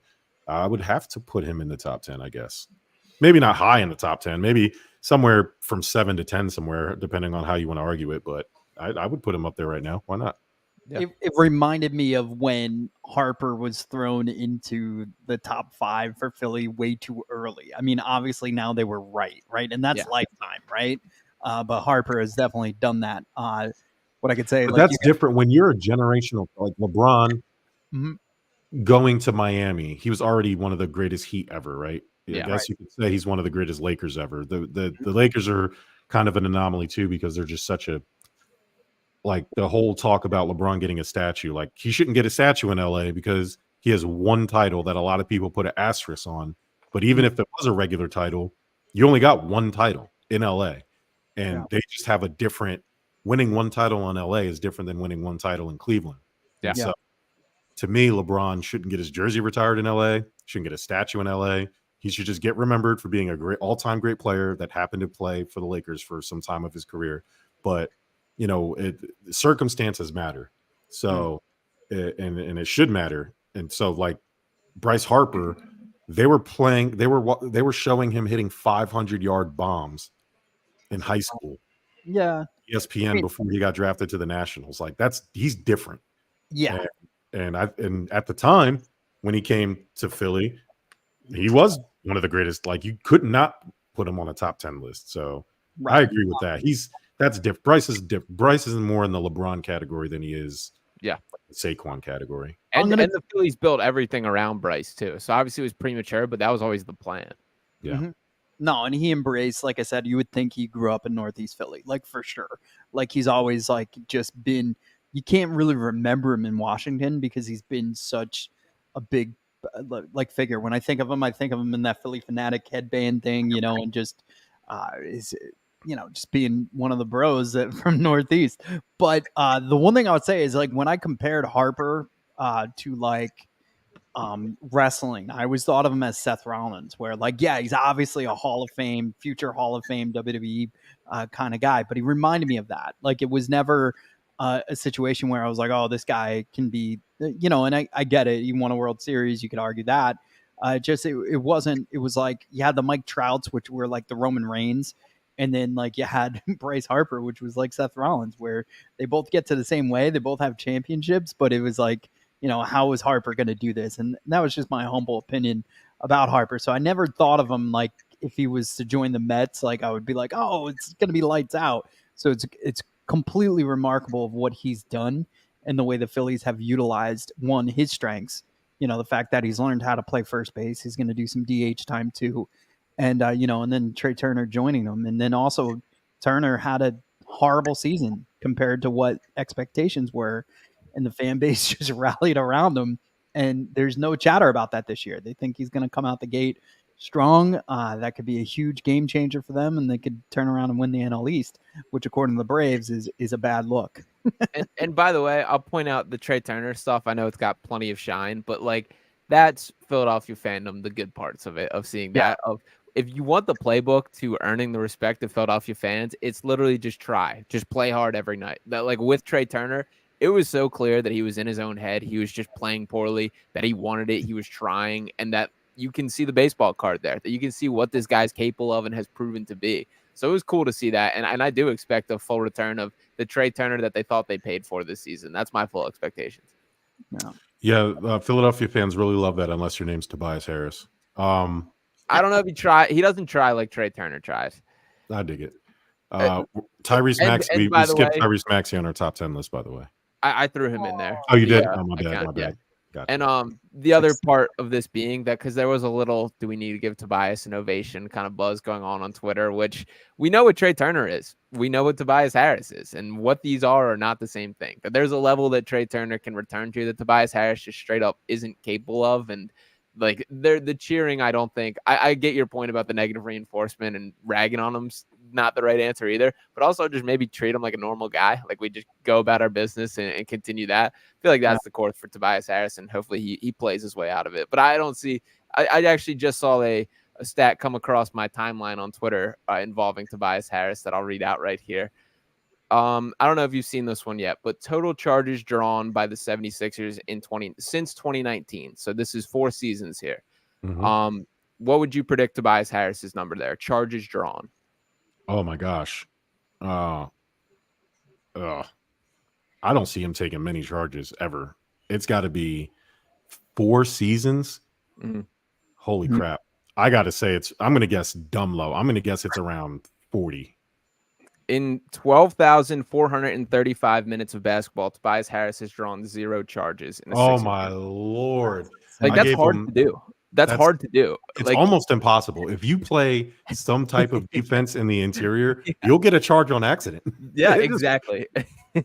I would have to put him in the top 10. I guess maybe not high in the top 10, maybe somewhere from 7 to 10, somewhere depending on how you want to argue it. But I would put him up there right now. Why not? Yeah. It reminded me of when Harper was thrown into the top 5 for Philly way too early. I mean, obviously now they were right? And that's lifetime, right? But Harper has definitely done that. What I could say, but that's different when you're a generational, like LeBron Mhm. Going to Miami, he was already one of the greatest Heat ever, right? I Yeah. guess you could say he's one of the greatest Lakers ever. The Lakers are kind of an anomaly too because they're just such a like the whole talk about LeBron getting a statue. Like he shouldn't get a statue in LA because he has one title that a lot of people put an asterisk on. But even if it was a regular title, you only got one title in LA. And Yeah. they just have a different winning one title in LA is different than winning one title in Cleveland. Yeah. And so to me, LeBron shouldn't get his jersey retired in LA, shouldn't get a statue in LA. He should just get remembered for being a great all-time great player that happened to play for the Lakers for some time of his career. But circumstances matter. So and it should matter. And so like Bryce Harper, they were showing him hitting 500-yard bombs in high school. Yeah. ESPN before he got drafted to the Nationals. Like he's different. Yeah. And at the time when he came to Philly, he was one of the greatest. Like you could not put him on a top 10 list. So I agree with that. That's different. Bryce is different. Bryce is more in the LeBron category than he is the Saquon category. And the Phillies built everything around Bryce too. So obviously it was premature, but that was always the plan. Yeah. Mm-hmm. No, and he embraced, like I said, you would think he grew up in Northeast Philly, like for sure. Like he's always like just been, you can't really remember him in Washington because he's been such a big like figure. When I think of him in that Philly Fanatic headband thing, and just just being one of the bros from Northeast. But the one thing I would say is like when I compared Harper to like wrestling, I always thought of him as Seth Rollins, where like, yeah, he's obviously a future Hall of Fame WWE kind of guy, but he reminded me of that. Like it was never a situation where I was like, oh, this guy can be, and I get it. He won a World Series. You could argue that. It wasn't, it was like you had the Mike Trouts, which were like the Roman Reigns. And then like you had Bryce Harper, which was like Seth Rollins, where they both get to the same way. They both have championships, but it was like, how is Harper going to do this? And that was just my humble opinion about Harper. So I never thought of him like if he was to join the Mets, like I would be like, oh, it's going to be lights out. So it's completely remarkable of what he's done and the way the Phillies have utilized his strengths. The fact that he's learned how to play first base. He's going to do some DH time too. And, and then Trey Turner joining him. And then also Turner had a horrible season compared to what expectations were. And the fan base just rallied around him. And there's no chatter about that this year. They think he's going to come out the gate strong. That could be a huge game changer for them. And they could turn around and win the NL East, which according to the Braves is a bad look. and by the way, I'll point out the Trey Turner stuff. I know it's got plenty of shine, but like that's Philadelphia fandom, the good parts of it, of seeing that. If you want the playbook to earning the respect of Philadelphia fans, it's literally just play hard every night. That like with Trey Turner, it was so clear that he was in his own head. He was just playing poorly, that he wanted it. He was trying, and that you can see the baseball card there, that you can see what this guy's capable of and has proven to be. So it was cool to see that. And I do expect a full return of the Trey Turner that they thought they paid for this season. That's my full expectations. Yeah. Philadelphia fans really love that unless your name's Tobias Harris. I don't know if he doesn't try like Trey Turner tries. I dig it. Tyrese Maxey. We skipped Tyrese Maxey on our top 10 list, by the way. I threw him in there. Oh, you did? Oh, my bad. Yeah. Gotcha. And the other part of this being that because there was a little do we need to give Tobias an ovation kind of buzz going on Twitter, which we know what Trey Turner is. We know what Tobias Harris is, and what these are not the same thing. But there's a level that Trey Turner can return to that Tobias Harris just straight up isn't capable of. And like the cheering, I don't think I get your point about the negative reinforcement and ragging on him. Not the right answer either, but also just maybe treat him like a normal guy. Like we just go about our business and continue that. I feel like that's the course for Tobias Harris, and hopefully he plays his way out of it. But I don't see, I actually just saw a stat come across my timeline on Twitter involving Tobias Harris that I'll read out right here. I don't know if you've seen this one yet, but total charges drawn by the 76ers since 2019. So this is 4 seasons here. Mm-hmm. What would you predict Tobias Harris's number there? Charges drawn. Oh my gosh. I don't see him taking many charges ever. It's got to be 4 seasons. Mm-hmm. Holy crap. I got to say I'm going to guess dumb low. I'm going to guess it's around 40. In 12,435 minutes of basketball, Tobias Harris has drawn 0 charges in a Oh 6 my Lord. Like, I that's gave hard him to do. That's hard to do. It's Like, almost impossible. If you play some type of defense in the interior, you'll get a charge on accident. yeah, It just- exactly.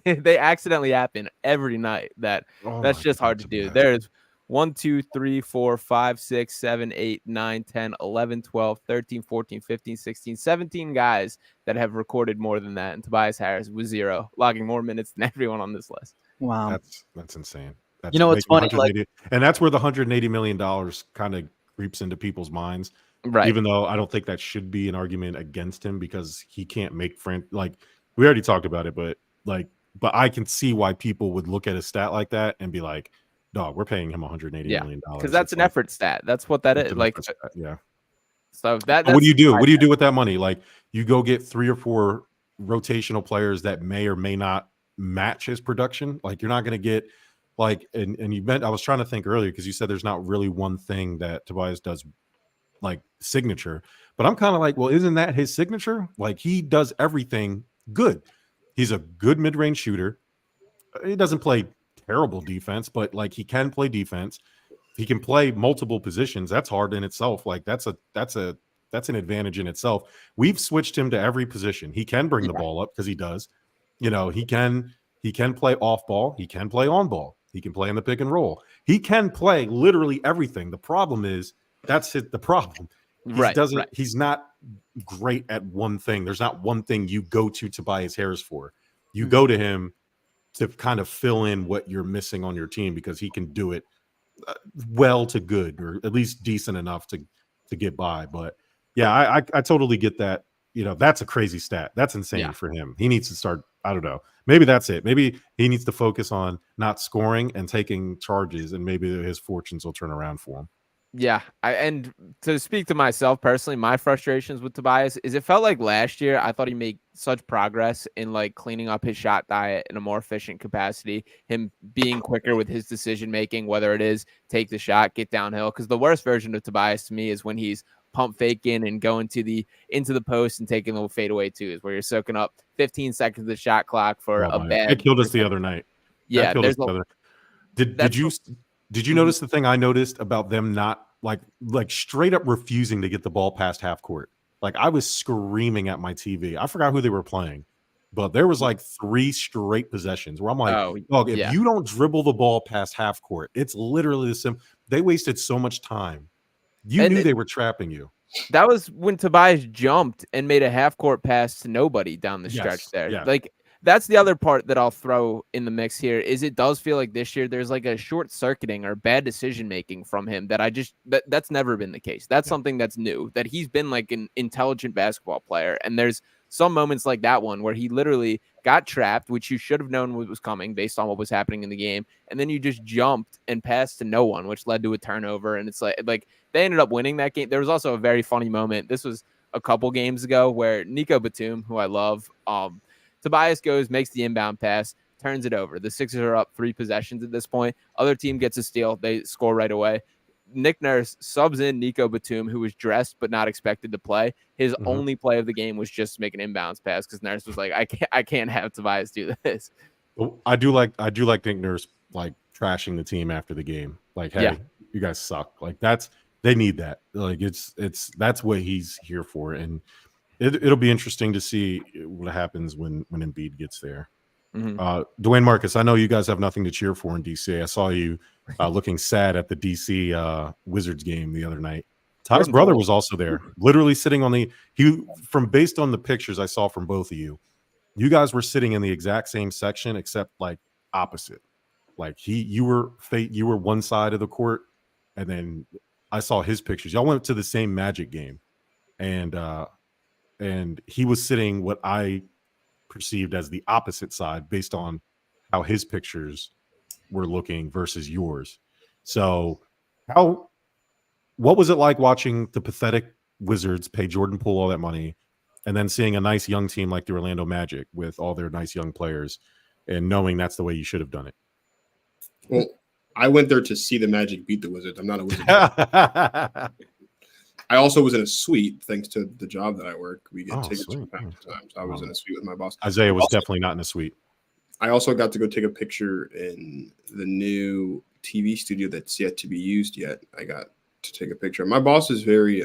They accidentally happen every night. That's my just hard to gosh, do. man. There's 1, 2, 3, 4, 5, 6, 7, 8, 9, 10, 11, 12, 13, 14, 15, 16, 17 guys that have recorded more than that. And Tobias Harris was 0, logging more minutes than everyone on this list. Wow. That's insane. That's You know what's making funny? Like, 180 and that's where the $180 million kind of creeps into people's minds. Right. Even though I don't think that should be an argument against him because he can't make like we already talked about it, but I can see why people would look at a stat like that and be like, dog, we're paying him $180 million. Because that's an effort stat. That's what that is. Like, yeah. So But what do you do? What do you do with that money? Like, you go get 3 or 4 rotational players that may or may not match his production. Like, you're not going to get like, and you meant, I was trying to think earlier because you said there's not really one thing that Tobias does like signature, but I'm kind of like, well, isn't that his signature? Like, he does everything good. He's a good mid-range shooter. He doesn't play terrible defense, but like, he can play defense. He can play multiple positions. That's hard in itself. Like, that's an advantage in itself. We've switched him to every position. He can bring the ball up because he does. You know, he can play off ball. He can play on ball. He can play in the pick and roll. He can play literally everything. The problem is the problem. He's not great at one thing. There's not one thing you go to Tobias Harris for. You go to him to kind of fill in what you're missing on your team because he can do it well to good, or at least decent enough to get by. But yeah, I totally get that. You know, that's a crazy stat. That's insane for him. He needs to start. I don't know. Maybe that's it. Maybe he needs to focus on not scoring and taking charges, and maybe his fortunes will turn around for him. Yeah, and to speak to myself personally, my frustrations with Tobias is it felt like last year I thought he made such progress in like cleaning up his shot diet in a more efficient capacity, him being quicker with his decision making, whether it is take the shot, get downhill. Because the worst version of Tobias to me is when he's pump faking and going into the post and taking little fadeaway twos, where you're soaking up 15 seconds of the shot clock for a bad. It killed us the other night. Yeah, Did you notice the thing I noticed about them not like straight up refusing to get the ball past half court? Like, I was screaming at my TV. I forgot who they were playing, but there was like 3 straight possessions where I'm like, if you don't dribble the ball past half court, it's literally the same. They wasted so much time. You knew they were trapping you. That was when Tobias jumped and made a half court pass to nobody down the stretch there. Yeah. Like, that's the other part that I'll throw in the mix here is it does feel like this year there's like a short circuiting or bad decision making from him that that's never been the case. That's something that's new, that he's been like an intelligent basketball player. And there's some moments like that one where he literally got trapped, which you should have known what was coming based on what was happening in the game. And then you just jumped and passed to no one, which led to a turnover. And it's like they ended up winning that game. There was also a very funny moment. This was a couple games ago where Nico Batum, who I love, Tobias goes, makes the inbound pass, turns it over. The Sixers are up 3 possessions at this point. Other team gets a steal. They score right away. Nick Nurse subs in Nico Batum, who was dressed but not expected to play. His only play of the game was just to make an inbounds pass because Nurse was like, I can't have Tobias do this. I do like Nick Nurse like trashing the team after the game. Like, hey, you guys suck. Like, they need that. Like, that's what he's here for. And it'll be interesting to see what happens when Embiid gets there. Dwayne Marcus, I know you guys have nothing to cheer for in DC. I saw you looking sad at the DC Wizards game the other night. Ty's brother was also there, literally sitting on based on the pictures I saw from both of you. You guys were sitting in the exact same section except like opposite. Like you were one side of the court, and then I saw his pictures. Y'all went to the same Magic game, and he was sitting what I perceived as the opposite side based on how his pictures were looking versus yours. So what was it like watching the pathetic Wizards pay Jordan Poole all that money and then seeing a nice young team like the Orlando Magic with all their nice young players and knowing that's the way you should have done it? Well, I went there to see the Magic beat the Wizards. I'm not a Wizard. I also was in a suite thanks to the job that I work. We get Oh, tickets sweet. from time to time. So I was in a suite with my boss. Isaiah was Also- definitely not in a suite. I also got to go take a picture in the new TV studio that's yet to be used yet. I got to take a picture. My boss is very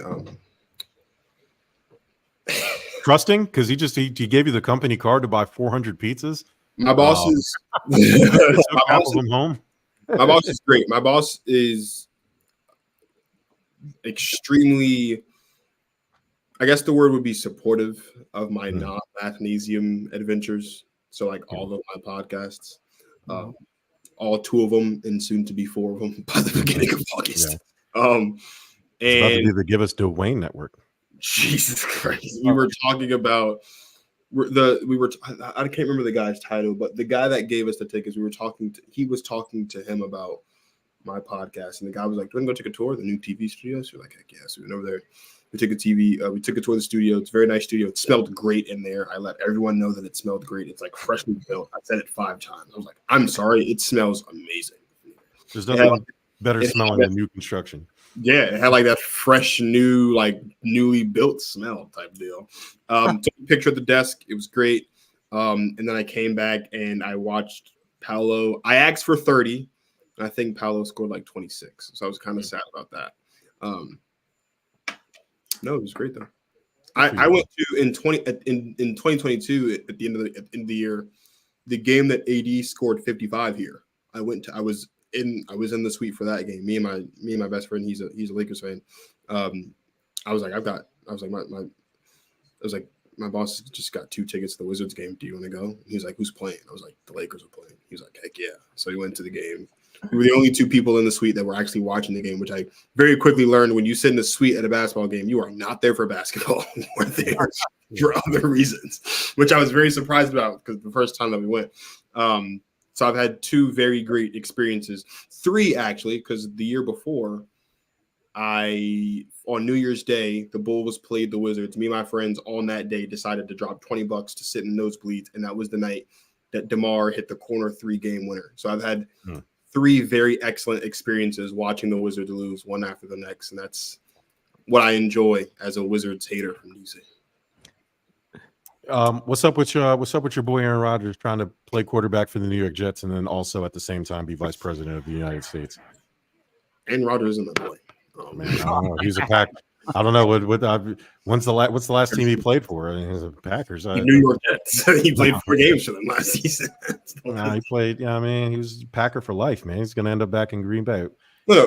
Trusting, because he gave you the company card to buy 400 pizzas. my boss is Took half of them home. my boss is great. My boss is extremely, I guess the word would be supportive of my non-mathnesium adventures. So like all of my podcasts, all 2 of them and soon to be 4 of them by the beginning of August. It's about to be And the Give Us Dwayne Network. Jesus Christ, we were talking about I can't remember the guy's title, but the guy that gave us the tickets, he was talking to him about my podcast, and the guy was like, "Do you want to go take a tour of the new TV studio?" So we're like, "Heck yeah!" So we went over there. We took a tour of the studio. It's a very nice studio. It smelled great in there. I let everyone know that it smelled great. It's like freshly built. I said it 5 times. I was like, "I'm sorry, it smells amazing." There's nothing better smelling than new construction. Yeah, it had like that fresh, new, like newly built smell type deal. Took a picture at the desk. It was great. And then I came back and I watched Paolo. I asked for 30. And I think Paolo scored like 26. So I was kind of sad about that. No, it was great though. I went to in 2022 at the end of the year, the game that AD scored 55 here. I was in the suite for that game. Me and my best friend, he's a Lakers fan. I was like, my boss just got 2 tickets to the Wizards game. Do you want to go? He was like, who's playing? I was like, the Lakers are playing. He was like, heck yeah. So he went to the game. We were the only 2 people in the suite that were actually watching the game, which I very quickly learned when you sit in the suite at a basketball game, you are not there for basketball. You're there for other reasons, which I was very surprised about because the first time that we went. So I've had 2 very great experiences, 3 actually, because the year before, on New Year's Day, the Bulls played the Wizards. Me and my friends on that day decided to drop $20 to sit in nosebleeds, and that was the night that DeMar hit the corner 3 game winner. So I've had 3 very excellent experiences watching the Wizards lose one after the next, and that's what I enjoy as a Wizards hater from DC. What's up with your boy Aaron Rodgers trying to play quarterback for the New York Jets and then also at the same time be vice president of the United States? Aaron Rodgers isn't my boy. Oh man, I don't know. He's a Pack. I don't know what's the last team he played for? I mean, he's a Packers. New York Jets. He played 4 games for them last season. He played. Yeah, I mean, he was a Packer for life, man. He's going to end up back in Green Bay. No.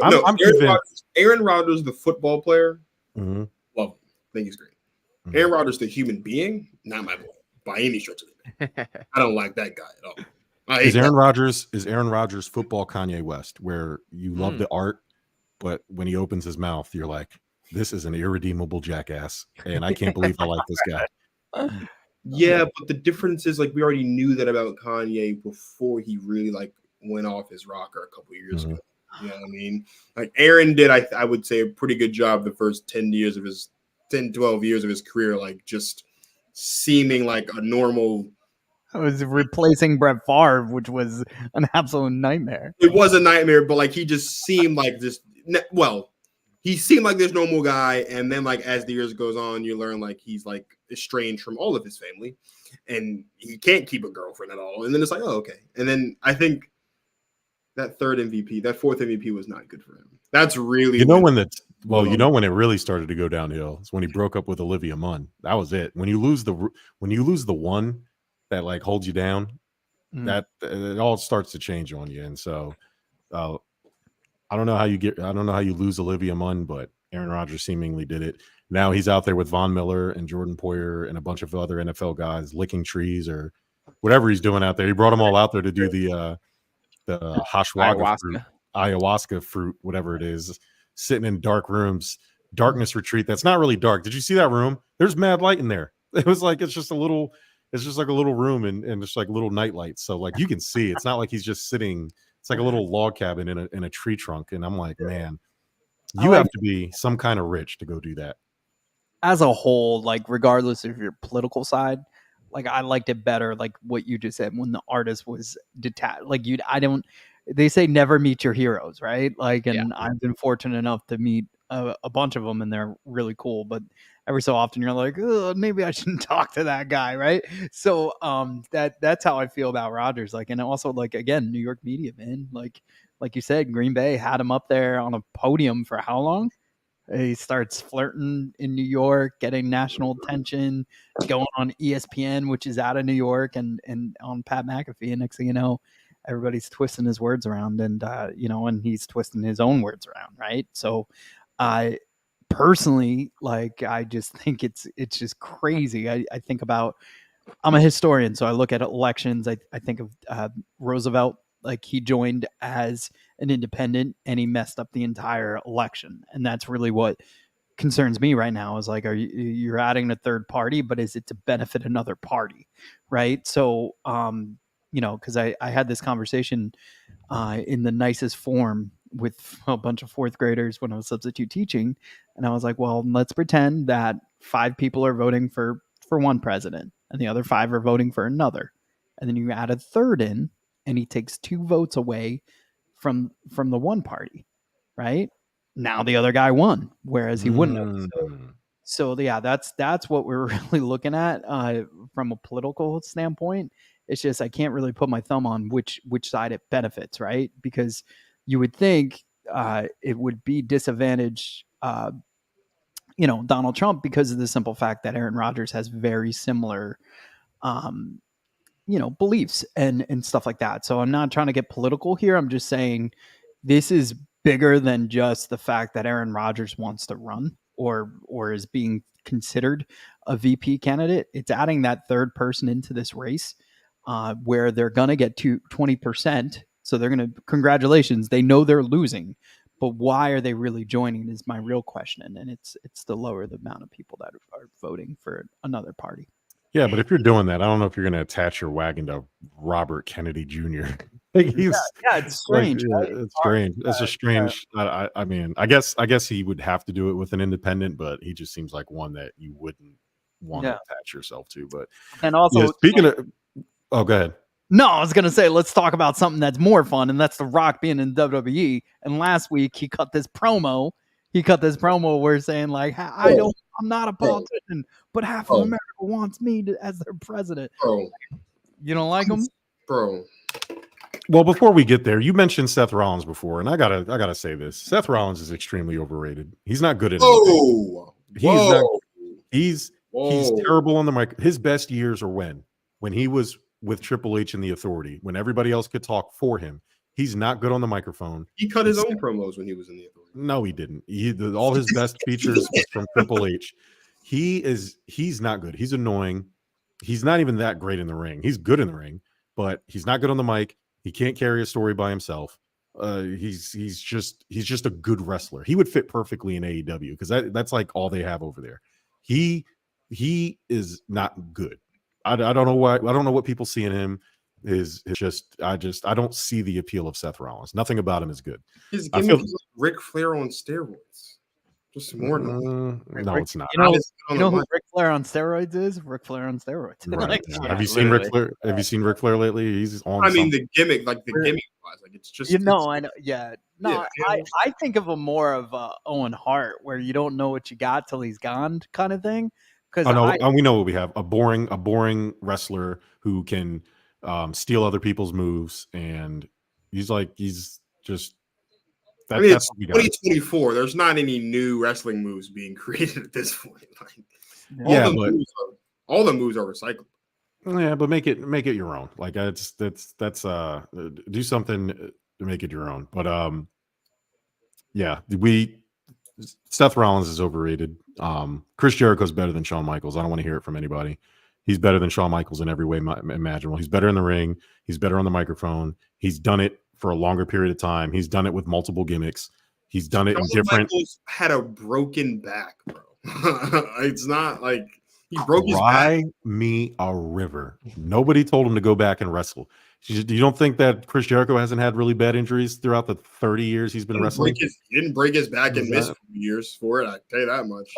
Aaron Rodgers, the football player, love him. I think he's great. Aaron Rodgers, the human being, not my boy by any stretch of the name. I don't like that guy at all. Is Aaron Rodgers football Kanye West, where you love the art, but when he opens his mouth, you're like, this is an irredeemable jackass, and I can't believe I like this guy. Yeah, but the difference is like we already knew that about Kanye before he really like went off his rocker a couple years ago. You know what I mean? Like Aaron did, I would say, a pretty good job the first 12 years of his career, like just seeming like a normal. I was replacing Brett Favre, which was an absolute nightmare. It was a nightmare, but like he just seemed like this. Well, he seemed like this normal guy, and then like as the years goes on, you learn like he's like estranged from all of his family, and he can't keep a girlfriend at all. And then it's like, oh, okay. And then I think that 4th MVP was not good for him. That's really when it really started to go downhill is when he broke up with Olivia Munn. That was it. When you lose the one that like holds you down, that it all starts to change on you. And so I don't know how you lose Olivia Munn, but Aaron Rodgers seemingly did it. Now he's out there with Von Miller and Jordan Poyer and a bunch of other NFL guys licking trees or whatever he's doing out there. He brought them all out there to do the ayahuasca fruit, whatever it is, sitting in dark rooms, darkness retreat. That's not really dark. Did you see that room? There's mad light in there. It was like it's just like a little room and just like little night lights. So like you can see. It's not like he's just sitting. It's like a little log cabin in a tree trunk. And I'm like, man, you have to be some kind of rich to go do that. As a whole, like regardless of your political side, like I liked it better, like what you just said, when the artist was detached. Like they say never meet your heroes, right? Like, and I've been fortunate enough to meet a bunch of them, and they're really cool. But every so often, you're like, oh, maybe I shouldn't talk to that guy, right? So that's how I feel about Rodgers. Like, and also like again, New York media, man. Like you said, Green Bay had him up there on a podium for how long? He starts flirting in New York, getting national attention, going on ESPN, which is out of New York, and on Pat McAfee. And next thing you know, everybody's twisting his words around, and and he's twisting his own words around, right? So, I personally, like, I just think it's just crazy. I think about, I'm a historian, so I look at elections. I think of Roosevelt. Like, he joined as an independent and he messed up the entire election, and that's really what concerns me right now. Is like, you're adding a third party, but is it to benefit another party, right? So, because I had this conversation in the nicest form with a bunch of fourth graders when I was substitute teaching, and I was like, well, let's pretend that 5 people are voting for one president and the other 5 are voting for another, and then you add a third in, and he takes 2 votes away from the one party, right? Now the other guy won, whereas he wouldn't have. So yeah, that's what we're really looking at from a political standpoint. It's just I can't really put my thumb on which side it benefits, right? Because you would think it would be disadvantage, Donald Trump, because of the simple fact that Aaron Rodgers has very similar beliefs and stuff like that. So I'm not trying to get political here. I'm just saying this is bigger than just the fact that Aaron Rodgers wants to run or is being considered a VP candidate. It's adding that third person into this race where they're going to get to 20%. So they're going to, congratulations, they know they're losing, but why are they really joining is my real question. And it's to lower the amount of people that are voting for another party. Yeah, but if you're doing that, I don't know if you're going to attach your wagon to Robert Kennedy Jr. It's strange. Like, it's strange. It's a strange. I mean, I guess he would have to do it with an independent, but he just seems like one that you wouldn't want to attach yourself to. But and also, speaking of, go ahead. No, I was gonna say let's talk about something that's more fun, and that's The Rock being in WWE. And last week he cut this promo. Where saying like, I'm not a politician, but half of America wants me as their president. Bro, you don't like him, bro? Well, before we get there, you mentioned Seth Rollins before, and I gotta say this: Seth Rollins is extremely overrated. He's not good at anything. He's terrible on the mic. His best years are when he was with Triple H and the Authority, when everybody else could talk for him. He's not good on the microphone. He cut his own promos when he was in the Authority. No, he didn't. All his best features was from Triple H. He's not good. He's annoying. He's not even that great in the ring. He's good in the ring, but he's not good on the mic. He can't carry a story by himself. He's just a good wrestler. He would fit perfectly in AEW because that's like all they have over there. He is not good. I don't know why. I don't know what people see in him. I don't see the appeal of Seth Rollins. Nothing about him is good. His gimmick is like Ric Flair on steroids. Just more. No, it's not. You know who Ric Flair on steroids is? Ric Flair on steroids. Right. Have you seen Ric Flair? Have you seen Ric Flair lately? He's on. I mean, the gimmick wise, like it's just. I know. Yeah. No, I think of him more of Owen Hart, where you don't know what you got till he's gone, kind of thing. We know what we have: a boring wrestler who can steal other people's moves, and he's just. It's 2024. There's not any new wrestling moves being created at this point. All the moves are recycled. Yeah, but make it your own. Like that's do something to make it your own. But Seth Rollins is overrated. Chris Jericho's better than Shawn Michaels. I don't want to hear it from anybody. He's better than Shawn Michaels in every way imaginable. He's better in the ring. He's better on the microphone. He's done it for a longer period of time. He's done it with multiple gimmicks. He's done it in different. Michaels had a broken back, bro. It's not like he broke his back. Cry me a river. Nobody told him to go back and wrestle. You don't think that Chris Jericho hasn't had really bad injuries throughout the 30 years he's been wrestling? He didn't break his back and miss a few years for it. I tell you that much.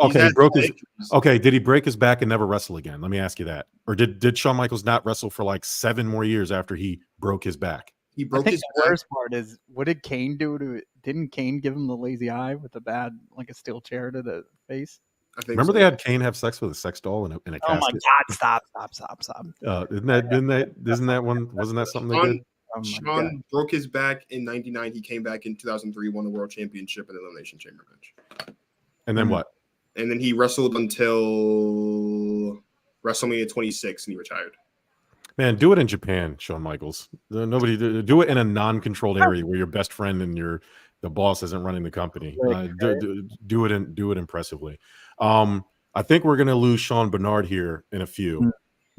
Did he break his back and never wrestle again? Let me ask you that. Or did Shawn Michaels not wrestle for like 7 more years after he broke his back? He broke his back. The worst part is, what did Kane do didn't Kane give him the lazy eye with a bad, like a steel chair to the face? I think Remember so. they had Kane have sex with a sex doll in a Oh my casket? God! Stop! Isn't that one? Wasn't that something they did? Oh my God! Sean broke his back in 99. He came back in 2003, won the world championship in the Elimination Chamber match. And then what? And then he wrestled until WrestleMania 26 and he retired. Man, do it in Japan, Shawn Michaels. Nobody do it in a non-controlled area where your best friend and the boss isn't running the company. Do it impressively. I think we're gonna lose Sean Bernard here in a few.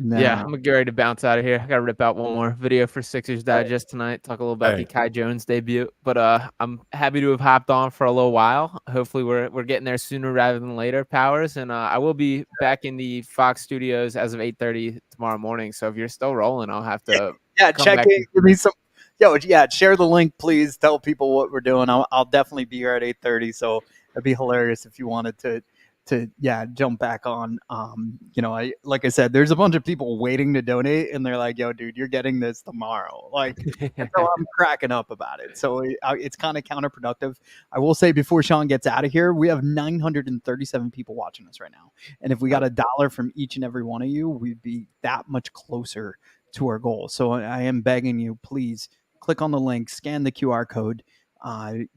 No. Yeah, I'm gonna get ready to bounce out of here. I gotta rip out one more video for Sixers Digest tonight. Talk a little about the Kai Jones debut. But I'm happy to have hopped on for a little while. Hopefully we're getting there sooner rather than later, Powers. And I will be back in the Fox studios as of 8:30 tomorrow morning. So if you're still rolling, I'll have to check in. Give me some. Share the link, please. Tell people what we're doing. I'll definitely be here at 8:30. So it'd be hilarious if you wanted to jump back on. Like I said, there's a bunch of people waiting to donate, and they're like, "Yo, dude, you're getting this tomorrow." Like, so I'm cracking up about it. So it's kind of counterproductive. I will say before Sean gets out of here, we have 937 people watching us right now, and if we got $1 from each and every one of you, we'd be that much closer to our goal. So I am begging you, please click on the link, scan the QR code. And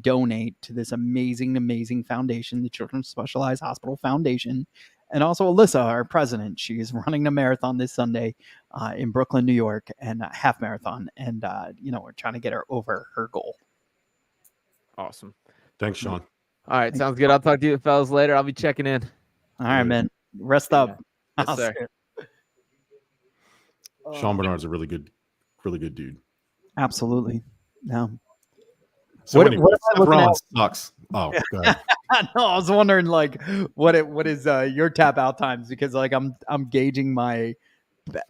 donate to this amazing foundation, the Children's Specialized Hospital Foundation. And also Alyssa, our president, she's running the marathon this Sunday in Brooklyn, New York, and a half marathon. And, we're trying to get her over her goal. Awesome. Thanks, Sean. All right, sounds good. I'll talk to you fellas later. I'll be checking in. All right, man. Rest up. Yes, sir. Sean Bernard's a really good dude. Absolutely. Yeah. So What anyway, am I Seth looking Rollins sucks. Oh, go ahead. No, I was wondering what is your tap out times, because I'm gauging my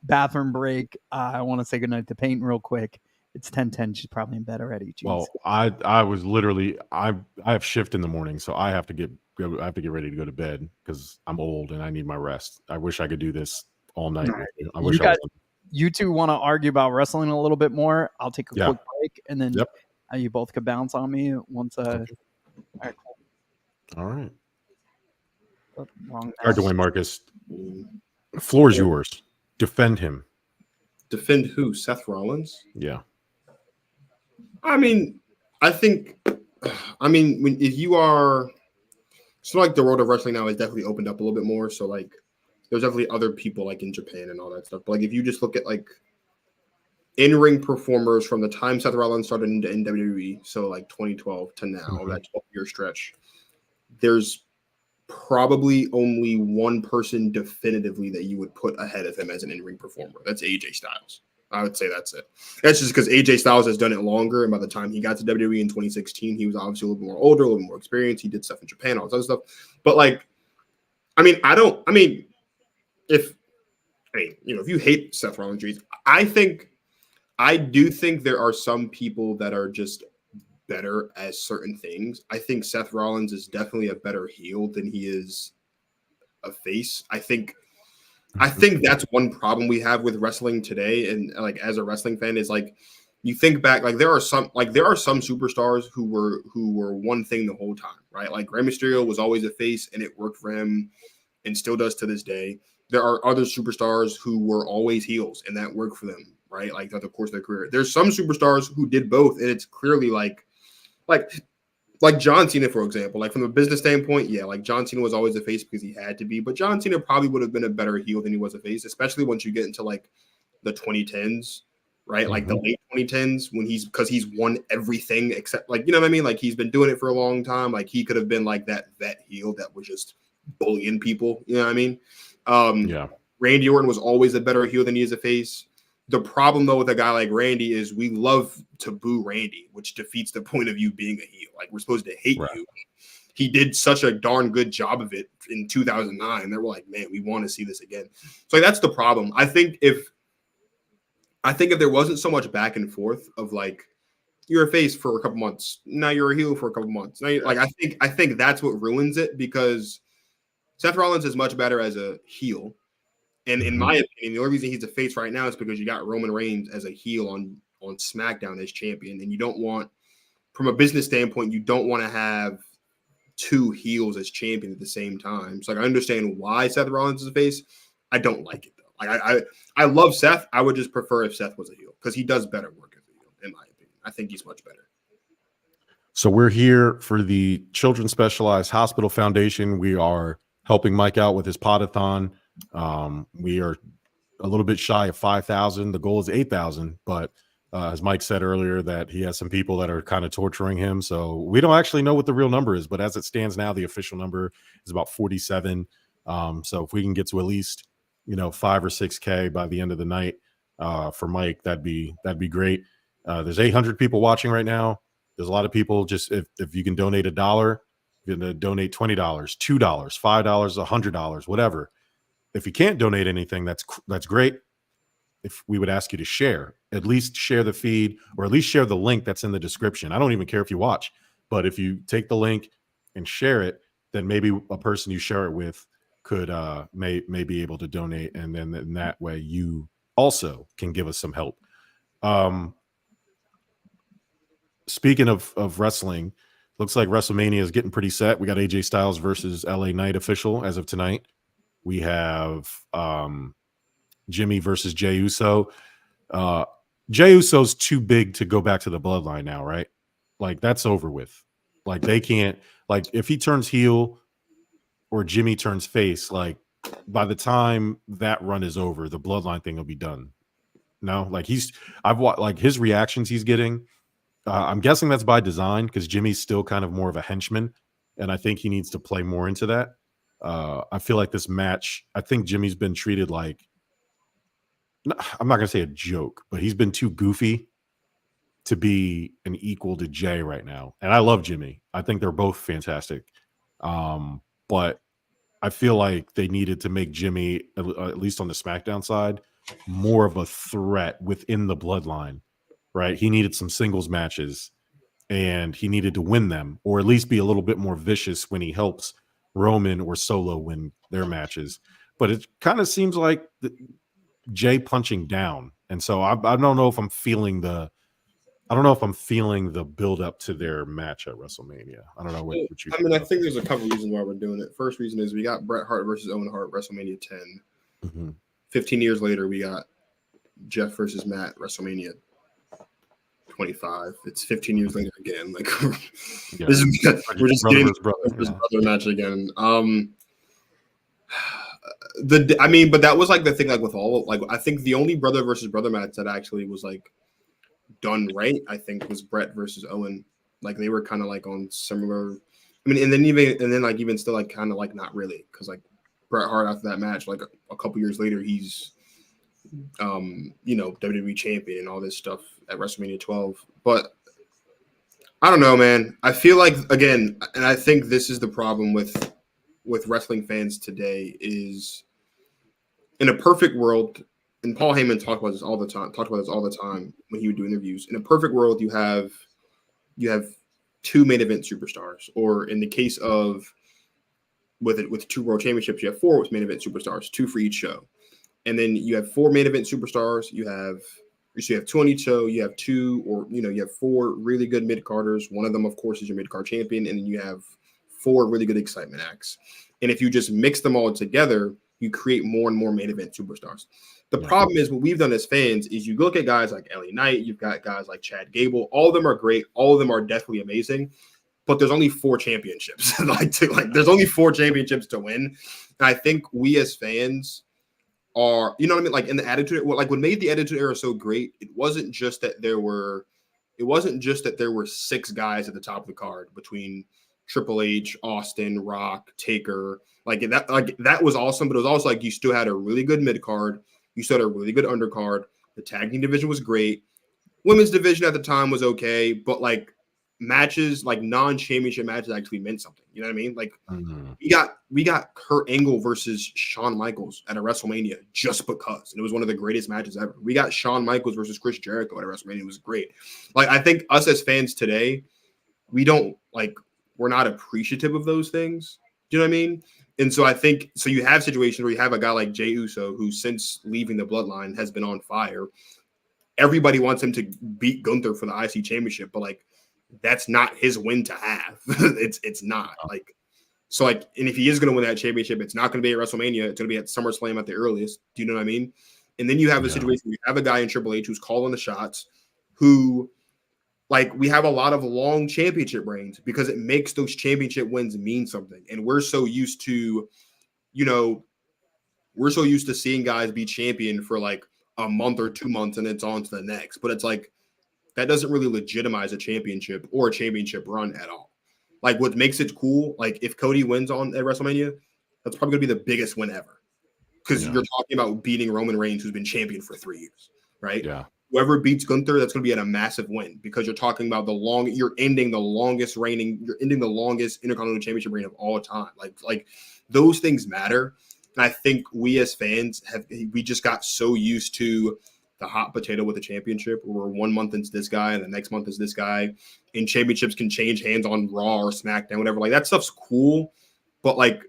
bathroom break. I want to say goodnight to Peyton real quick. It's 10:10. She's probably in bed already. Jeez. Well, I was literally I have shift in the morning, so I have to get ready to go to bed because I'm old and I need my rest. I wish I could do this all night. I wish you two want to argue about wrestling a little bit more. I'll take a quick break, and then you both could bounce on me once. Okay. All right, cool. All right. Wrong. All right, Dwayne Marcus. The floor is yours. Defend him. Defend who? Seth Rollins? Yeah. I mean, if you are, so like the world of wrestling now has definitely opened up a little bit more. So like, there's definitely other people like in Japan and all that stuff. But like, if you just look at like in-ring performers from the time Seth Rollins started in WWE, so like 2012 to now, that 12-year stretch, there's probably only one person definitively that you would put ahead of him as an in-ring performer. That's AJ Styles. I would say that's it. That's just because AJ Styles has done it longer, and by the time he got to WWE in 2016, he was obviously a little bit more older, a little bit more experienced. He did stuff in Japan, all this other stuff. But like, if you hate Seth Rollins, I do think there are some people that are just better as certain things. I think Seth Rollins is definitely a better heel than he is a face. I think that's one problem we have with wrestling today. And like, as a wrestling fan, is like, you think back, like there are some superstars who were one thing the whole time, right? Like Rey Mysterio was always a face and it worked for him and still does to this day. There are other superstars who were always heels and that worked for them, right? Like throughout the course of their career. There's some superstars who did both, and it's clearly like John Cena, for example. Like from a business standpoint, yeah, like John Cena was always a face because he had to be, but John Cena probably would have been a better heel than he was a face, especially once you get into like the 2010s, right? Like the late 2010s because he's won everything except, like, you know what I mean? Like he's been doing it for a long time. Like he could have been like that vet heel that was just bullying people. You know what I mean? Randy Orton was always a better heel than he is a face. The problem, though, with a guy like Randy is we love to boo Randy, which defeats the point of you being a heel. Like, we're supposed to hate you. He did such a darn good job of it in 2009. They were like, man, we want to see this again. So that's the problem. I think if there wasn't so much back and forth of like, you're a face for a couple months, now you're a heel for a couple months. Now like I think that's what ruins it, because Seth Rollins is much better as a heel. And in my opinion, the only reason he's a face right now is because you got Roman Reigns as a heel on SmackDown as champion, and you don't want from a business standpoint, you don't want to have two heels as champion at the same time. So like, I understand why Seth Rollins is a face. I don't like it though. Like I love Seth. I would just prefer if Seth was a heel because he does better work as a heel, in my opinion. I think he's much better. So we're here for the Children's Specialized Hospital Foundation. We are helping Mike out with his Pod-A-Thon. We are a little bit shy of 5,000. The goal is 8,000, but as Mike said earlier, that he has some people that are kind of torturing him. So we don't actually know what the real number is, but as it stands now, the official number is about 47. So if we can get to at least, 5 or 6K by the end of the night for Mike, that'd be great. There's 800 people watching right now. There's a lot of people. Just if you can donate $1, you're going to donate $20, $2, $5, $100, whatever. If you can't donate anything, that's great. If we would ask you to share, at least share the feed, or at least share the link that's in the description. I don't even care if you watch, but if you take the link and share it, then maybe a person you share it with could may be able to donate, and then in that way you also can give us some help. Speaking of wrestling, looks like WrestleMania is getting pretty set. We got AJ Styles versus LA Knight official as of tonight. We have Jimmy versus Jey Uso. Jey Uso's too big to go back to the bloodline now, right? Like, that's over with. Like, they can't, like, if he turns heel or Jimmy turns face, like, by the time that run is over, the bloodline thing will be done. No, like, I've watched, like, his reactions he's getting. I'm guessing that's by design because Jimmy's still kind of more of a henchman, and I think he needs to play more into that. I feel like this match, I think Jimmy's been treated like, I'm not going to say a joke, but he's been too goofy to be an equal to Jay right now. And I love Jimmy. I think they're both fantastic. But I feel like they needed to make Jimmy, at least on the SmackDown side, more of a threat within the bloodline, right? He needed some singles matches and he needed to win them, or at least be a little bit more vicious when he helps Roman or Solo win their matches. But it kind of seems like Jay punching down, and so I don't know if I'm feeling the build up to their match at WrestleMania. I don't know what you I mean, I think there's a couple reasons why we're doing it. First reason is we got Bret Hart versus Owen Hart WrestleMania 10. Mm-hmm. 15 years later, we got Jeff versus Matt WrestleMania 25. It's 15 years later again. Like, yeah. We're just getting this brother match again. But that was like the thing, like with all, like, I think the only brother versus brother match that actually was like done right, I think, was Bret versus Owen. Like, they were kind of like on similar. I mean, and then even still, like, kind of like not really, because like Bret Hart after that match, like a couple years later, he's WWE champion and all this stuff at WrestleMania 12. But I don't know, man. I feel like, again, and I think this is the problem with wrestling fans today, is in a perfect world, and Paul Heyman talked about this all the time when he would do interviews. In a perfect world, you have two main event superstars, or in the case of with 2 world championships, you have 4 main event superstars, 2 for each show. And then you have 4 main event superstars. You have 2 on each show. You have 2, or you have 4 really good mid-carders. One of them, of course, is your mid-card champion, and then you have 4 really good excitement acts. And if you just mix them all together, you create more and more main event superstars. The problem is, what we've done as fans is you look at guys like LA Knight, you've got guys like Chad Gable. All of them are great. All of them are definitely amazing. But there's only 4 championships. There's only 4 championships to win. And I think we as fans are, you know what I mean? Like, in the Attitude, like, what made the Attitude Era so great, it wasn't just that there were 6 guys at the top of the card between Triple H, Austin, Rock, Taker. Like, that was awesome, but it was also like you still had a really good mid card. You still had a really good undercard. The tag team division was great. Women's division at the time was okay, but like matches, like non-championship matches, actually meant something. You know what I mean? Like, we got Kurt Angle versus Shawn Michaels at a WrestleMania just because, and it was one of the greatest matches ever. We got Shawn Michaels versus Chris Jericho at a WrestleMania. It was great. Like, I think us as fans today, we're not appreciative of those things. Do you know what I mean? And so I think, so you have situations where you have a guy like Jey Uso, who since leaving the bloodline has been on fire. Everybody wants him to beat Gunther for the IC championship, but like, that's not his win to have. It's not like, so like, and if he is going to win that championship, it's not going to be at WrestleMania. It's going to be at SummerSlam at the earliest. Do you know what I mean? And then you have a situation where you have a guy in Triple H who's calling the shots, who, like, we have a lot of long championship reigns because it makes those championship wins mean something. And we're so used to, we're so used to seeing guys be champion for like a month or 2 months and it's on to the next. But it's like, that doesn't really legitimize a championship or a championship run at all. Like, what makes it cool, like if Cody wins at WrestleMania, that's probably going to be the biggest win ever. Because you're talking about beating Roman Reigns, who's been champion for 3 years, right? Yeah. Whoever beats Gunther, that's going to be a massive win because you're talking about you're ending the longest Intercontinental Championship reign of all time. Like those things matter. And I think we as fans we just got so used to the hot potato with the championship, where 1 month it's this guy and the next month is this guy, and championships can change hands on Raw or SmackDown, whatever. Like, that stuff's cool, but like,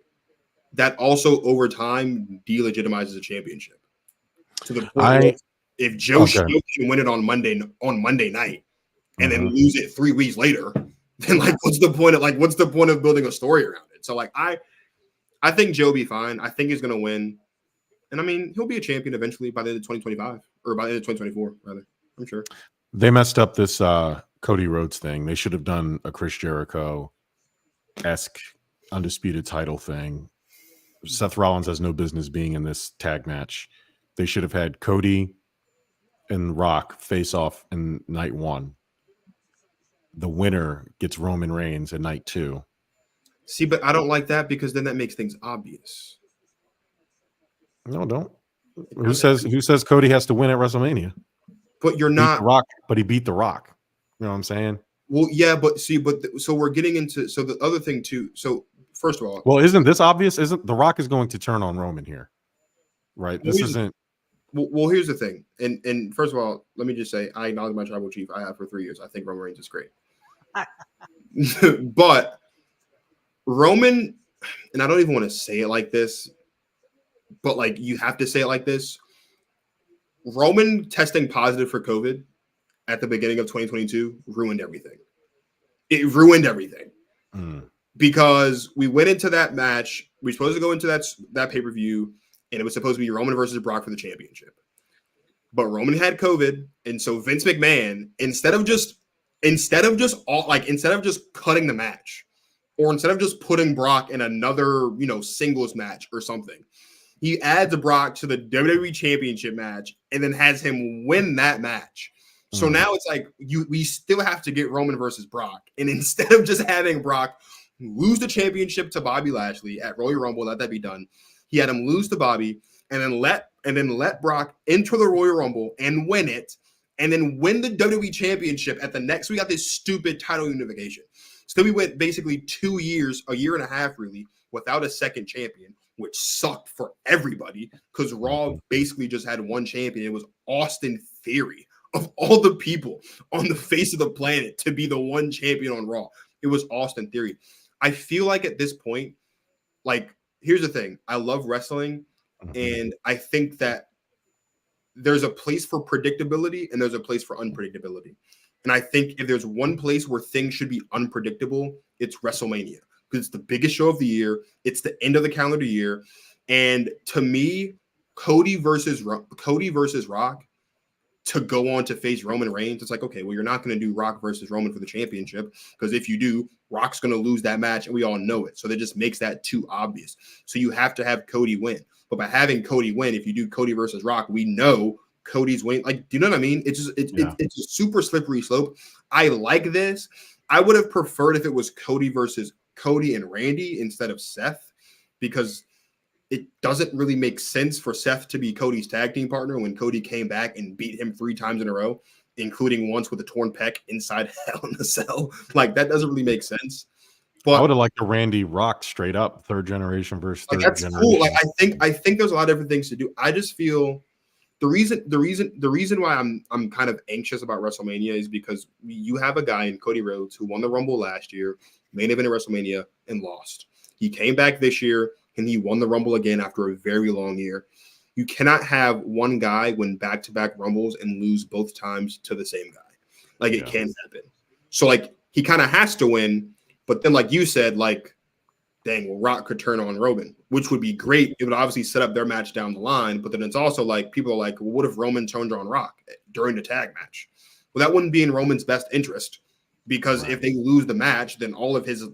that also over time delegitimizes a championship to the point where if Joe Schmo can win it on Monday night and then lose it 3 weeks later, then like what's the point of building a story around it? So like I think Joe be fine. I think he's gonna win. And I mean, he'll be a champion eventually by the end of 2025 or by the end of 2024, rather. I'm sure. They messed up this Cody Rhodes thing. They should have done a Chris Jericho-esque undisputed title thing. Seth Rollins has no business being in this tag match. They should have had Cody and Rock face off in night 1. The winner gets Roman Reigns in night 2. See, but I don't like that because then that makes things obvious. No, don't. Who says Cody has to win at WrestleMania? But you're not Rock, but he beat The Rock. You know what I'm saying? Well, yeah, but see, so we're getting into the other thing too. So first of all, well, isn't this obvious? Isn't The Rock is going to turn on Roman here, right? This isn't. Well, here's the thing, and first of all, let me just say I acknowledge my tribal chief I have for 3 years. I think Roman Reigns is great, but Roman, and I don't even want to say it like this, but like you have to say it like this. Roman testing positive for COVID at the beginning of 2022 ruined everything. It ruined everything. Because we went into that match, we were supposed to go into that pay-per-view, and it was supposed to be Roman versus Brock for the championship. But Roman had COVID, and so Vince McMahon, instead of just cutting the match, or instead of just putting Brock in another, singles match or something, he adds Brock to the WWE Championship match and then has him win that match. So now it's like we still have to get Roman versus Brock, and instead of just having Brock lose the championship to Bobby Lashley at Royal Rumble, let that be done. He had him lose to Bobby, and then let Brock enter the Royal Rumble and win it, and then win the WWE Championship at the next. We got this stupid title unification. So we went basically 2 years, a year and a half, really, without a second champion, which sucked for everybody because Raw basically just had one champion. It was Austin Theory, of all the people on the face of the planet, to be the one champion on Raw. It was Austin Theory. I feel like at this point, like, here's the thing. I love wrestling, and I think that there's a place for predictability and there's a place for unpredictability. And I think if there's one place where things should be unpredictable, it's WrestleMania, because it's the biggest show of the year. It's the end of the calendar year. And to me, Cody versus Rock to go on to face Roman Reigns, it's like, okay, well, you're not going to do Rock versus Roman for the championship, because if you do, Rock's going to lose that match, and we all know it. So that just makes that too obvious. So you have to have Cody win. But by having Cody win, if you do Cody versus Rock, we know Cody's win. Like, do you know what I mean? It's a super slippery slope. I like this. I would have preferred if it was Cody versus Cody and Randy instead of Seth, because it doesn't really make sense for Seth to be Cody's tag team partner when Cody came back and beat him 3 times in a row, including once with a torn pec inside Hell in a Cell. Like, that doesn't really make sense. But I would have liked a Randy Rock straight up, third generation versus third that's generation. cool. Like, I think there's a lot of different things to do. I just feel the reason why I'm kind of anxious about WrestleMania is because you have a guy in Cody Rhodes who won the Rumble last year, main event at WrestleMania, and lost. He came back this year and he won the Rumble again after a very long year. You cannot have one guy win back-to-back Rumbles and lose both times to the same guy. Like, it can't happen. So, like, he kind of has to win. But then, like you said, like, dang, well, Rock could turn on Roman, which would be great. It would obviously set up their match down the line. But then it's also like people are like, well, what if Roman turned on Rock during the tag match? Well, that wouldn't be in Roman's best interest, because if they lose the match, then all of his,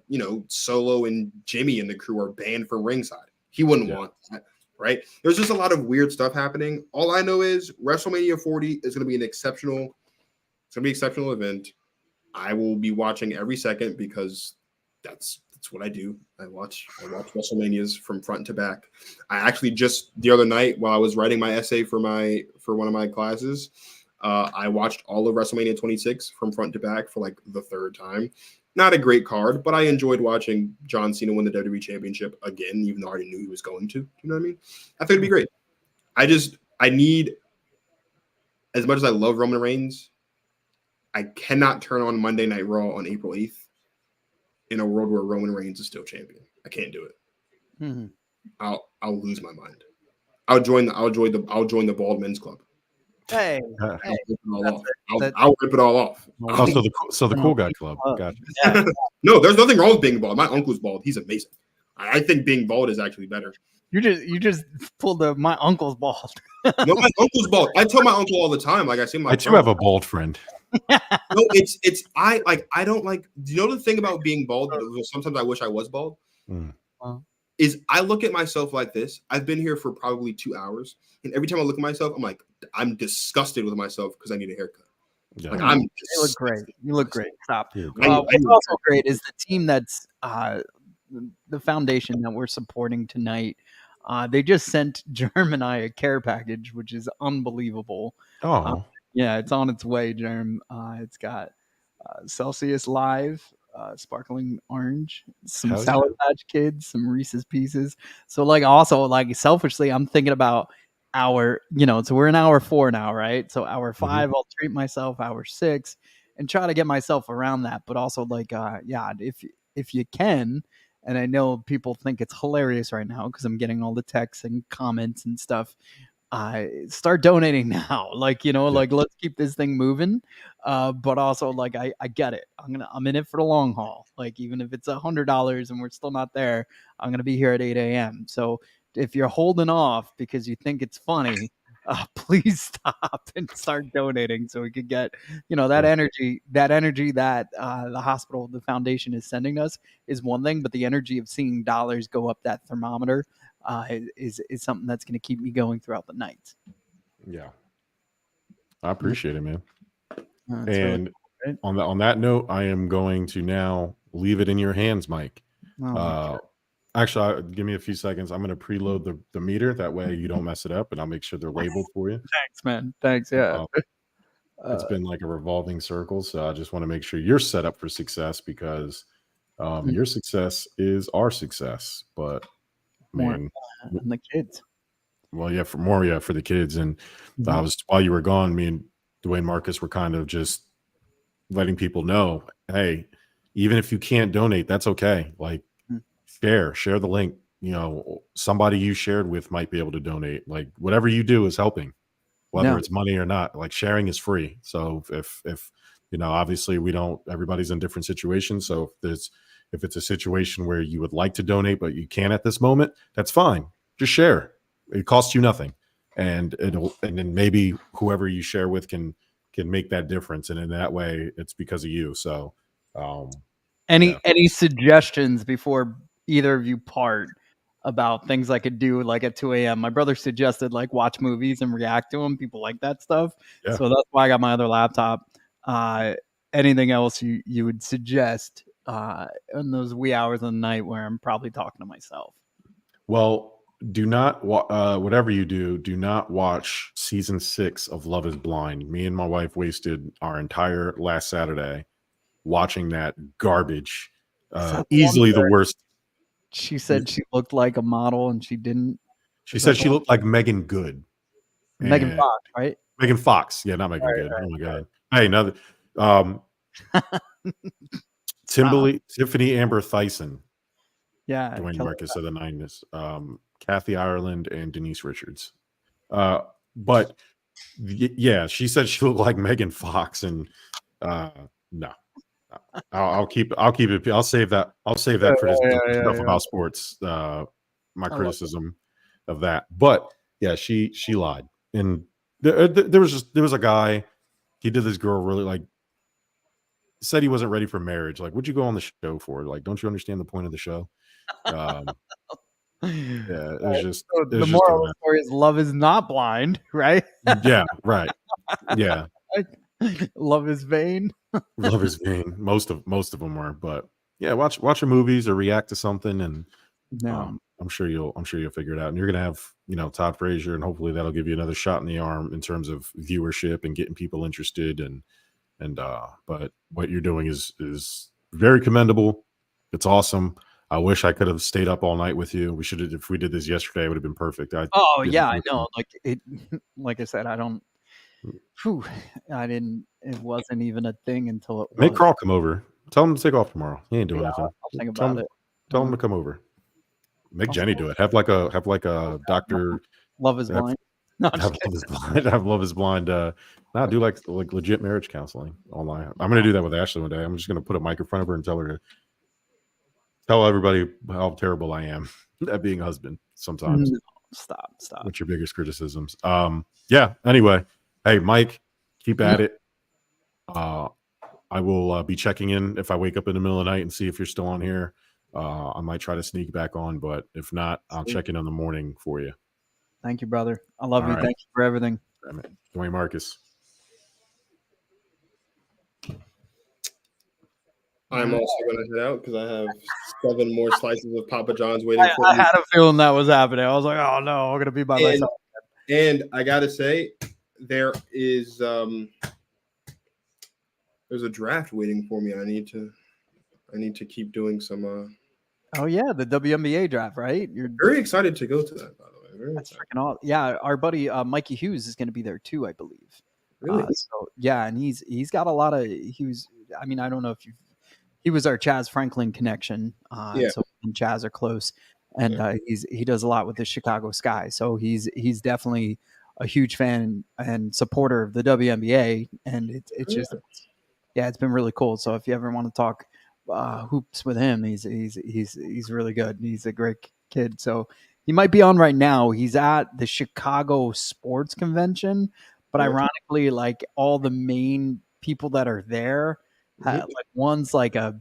Solo and Jimmy and the crew are banned from ringside. He wouldn't want that, right? There's just a lot of weird stuff happening. All I know is WrestleMania 40 is going to be an exceptional event. I will be watching every second because that's what I do. I watch WrestleManias from front to back. I actually just the other night while I was writing my essay for one of my classes, I watched all of WrestleMania 26 from front to back for like the third time. Not a great card, but I enjoyed watching John Cena win the WWE Championship again, even though I already knew he was going to. You know what I mean? I think it'd be great. I need, as much as I love Roman Reigns, I cannot turn on Monday Night Raw on April 8th in a world where Roman Reigns is still champion. I can't do it. Mm-hmm. I'll lose my mind. I'll join the Bald Men's Club. Hey, I'll rip it all off. Oh, so the cool guy club. Gotcha. Yeah. No, there's nothing wrong with being bald. My uncle's bald. He's amazing. I think being bald is actually better. You just pulled my uncle's bald. No, my uncle's bald. I tell my uncle all the time. Like I see my. I too have a bald friend. No, I don't like. Do you know the thing about being bald? Sometimes I wish I was bald. Is I look at myself like this. I've been here for probably 2 hours, and every time I look at myself, I'm like, I'm disgusted with myself because I need a haircut. Yeah. Like You look great. You look great. Stop. Yeah, What's also great is the team that's the foundation that we're supporting tonight. They just sent Germ and I a care package, which is unbelievable. Oh, Yeah, it's on its way, Germ. It's got Celsius Live, sparkling orange, some Hell yeah. Sour Patch Kids, some Reese's Pieces. So, like, also, like, selfishly, I'm thinking about so we're in hour 4 now, right? So hour 5, I'll treat myself. Hour 6, and try to get myself around that. But also, like, if you can, and I know people think it's hilarious right now because I'm getting all the texts and comments and stuff. Start donating now. Like, like, let's keep this thing moving. But also, like, I get it. I'm in it for the long haul. Like, even if it's $100 and we're still not there, I'm going to be here at 8 a.m. So if you're holding off because you think it's funny, please stop and start donating so we could get, that energy that the hospital, the foundation is sending us is one thing, but the energy of seeing dollars go up that thermometer is something that's going to keep me going throughout the night. yeah. I appreciate it, man. That's And really on that note, I am going to now leave it in your hands, Mike. Actually, give me a few seconds. I'm going to preload the meter. That way you don't mess it up, and I'll make sure they're labeled for you. Thanks, man. Thanks. Yeah. It's been like a revolving circle. So I just want to make sure you're set up for success because your success is our success. But man, and the kids. Well, yeah, for the kids. And I was, while you were gone, me and Dwayne Marcus were kind of just letting people know, hey, even if you can't donate, that's okay. Like, share the link. Somebody you shared with might be able to donate. Like, whatever you do is helping, whether it's money or not. Like, sharing is free. So if obviously everybody's in different situations. So if it's a situation where you would like to donate but you can't at this moment, that's fine. Just share. It costs you nothing, and then maybe whoever you share with can make that difference, and in that way it's because of you. So any suggestions before either of you part about things I could do, like at 2 a.m.? My brother suggested, like, watch movies and react to them. People like that stuff. Yeah. So that's why I got my other laptop. Anything else you would suggest in those wee hours of the night where I'm probably talking to myself? Well, do not whatever you do not watch season 6 of Love is Blind. Me and my wife wasted our entire last Saturday watching that garbage. Easily the worst. She said she looked like a model and she didn't. She said she looked like Megan Good. Megan Fox, right? Megan Fox. Yeah, not Megan Good. Right, oh my God. Hey, another Tiffany Amber Thyssen. Yeah. Dwayne Marcus of the Nines. Kathy Ireland and Denise Richards. But yeah, she said she looked like Megan Fox, and no. I'll keep it. I'll save that. I'll save that criticism stuff yeah. about sports. My I love criticism of that. But yeah, she lied, and there was a guy. He did this girl really like. Said he wasn't ready for marriage. Like, what'd you go on the show for? Like, don't you understand the point of the show? Um, yeah, it was just. So It the was just moral of the story is love is not blind, right? yeah, right. Yeah, Love is vain. love is vain. Most of them were, but yeah, watch your movies or react to something, and No. I'm sure you'll figure it out. And you're gonna have Todd Frazier, and hopefully that'll give you another shot in the arm in terms of viewership and getting people interested. But what you're doing is very commendable. It's awesome. I wish I could have stayed up all night with you. We should have, if we did this yesterday, it would have been perfect. Oh yeah, I know. Like it, like I said, I don't. Whew, I didn't. It wasn't even a thing until it was. Make Carl come over. Tell him to take off tomorrow. He ain't doing anything. I'll think about it. Tell him to come over. Make Jenny do it. Have like a doctor. Love is blind. No, I'm Have just Love is Blind. Have Love is Blind. Now do like legit marriage counseling online. I'm gonna do that with Ashley one day. I'm just gonna put a mic in front of her and tell her to tell everybody how terrible I am at being a husband sometimes. No, stop. What's your biggest criticisms? Yeah. Anyway, hey Mike, keep at it. I will be checking in if I wake up in the middle of the night and see if you're still on here. I might try to sneak back on, but if not, I'll check in the morning for you. Thank you, brother. I love you. right. Thank you for everything. Dwayne Marcus. I'm also going to head out because I have 7 more slices of Papa John's waiting for I me. had a feeling that was happening. I was like, oh no, I'm gonna be by myself. And I gotta say, there is there's a draft waiting for me. I need to keep doing some. Oh yeah, the WNBA draft, right? You're Very excited to go to that, by the way. Very that's excited. freaking awesome. Yeah, our buddy Mikey Hughes is going to be there too, I believe. Really? So yeah, and he's got a lot of. I mean, I don't know if he was our Chaz Franklin connection. Yeah. So he and Chaz are close, and he does a lot with the Chicago Sky. So he's definitely a huge fan and supporter of the WNBA, and it's just it's been really cool. So if you ever want to talk hoops with him, he's really good. He's a great kid. So he might be on right now. He's at the Chicago Sports Convention, but ironically, like all the main people that are there, like one's like a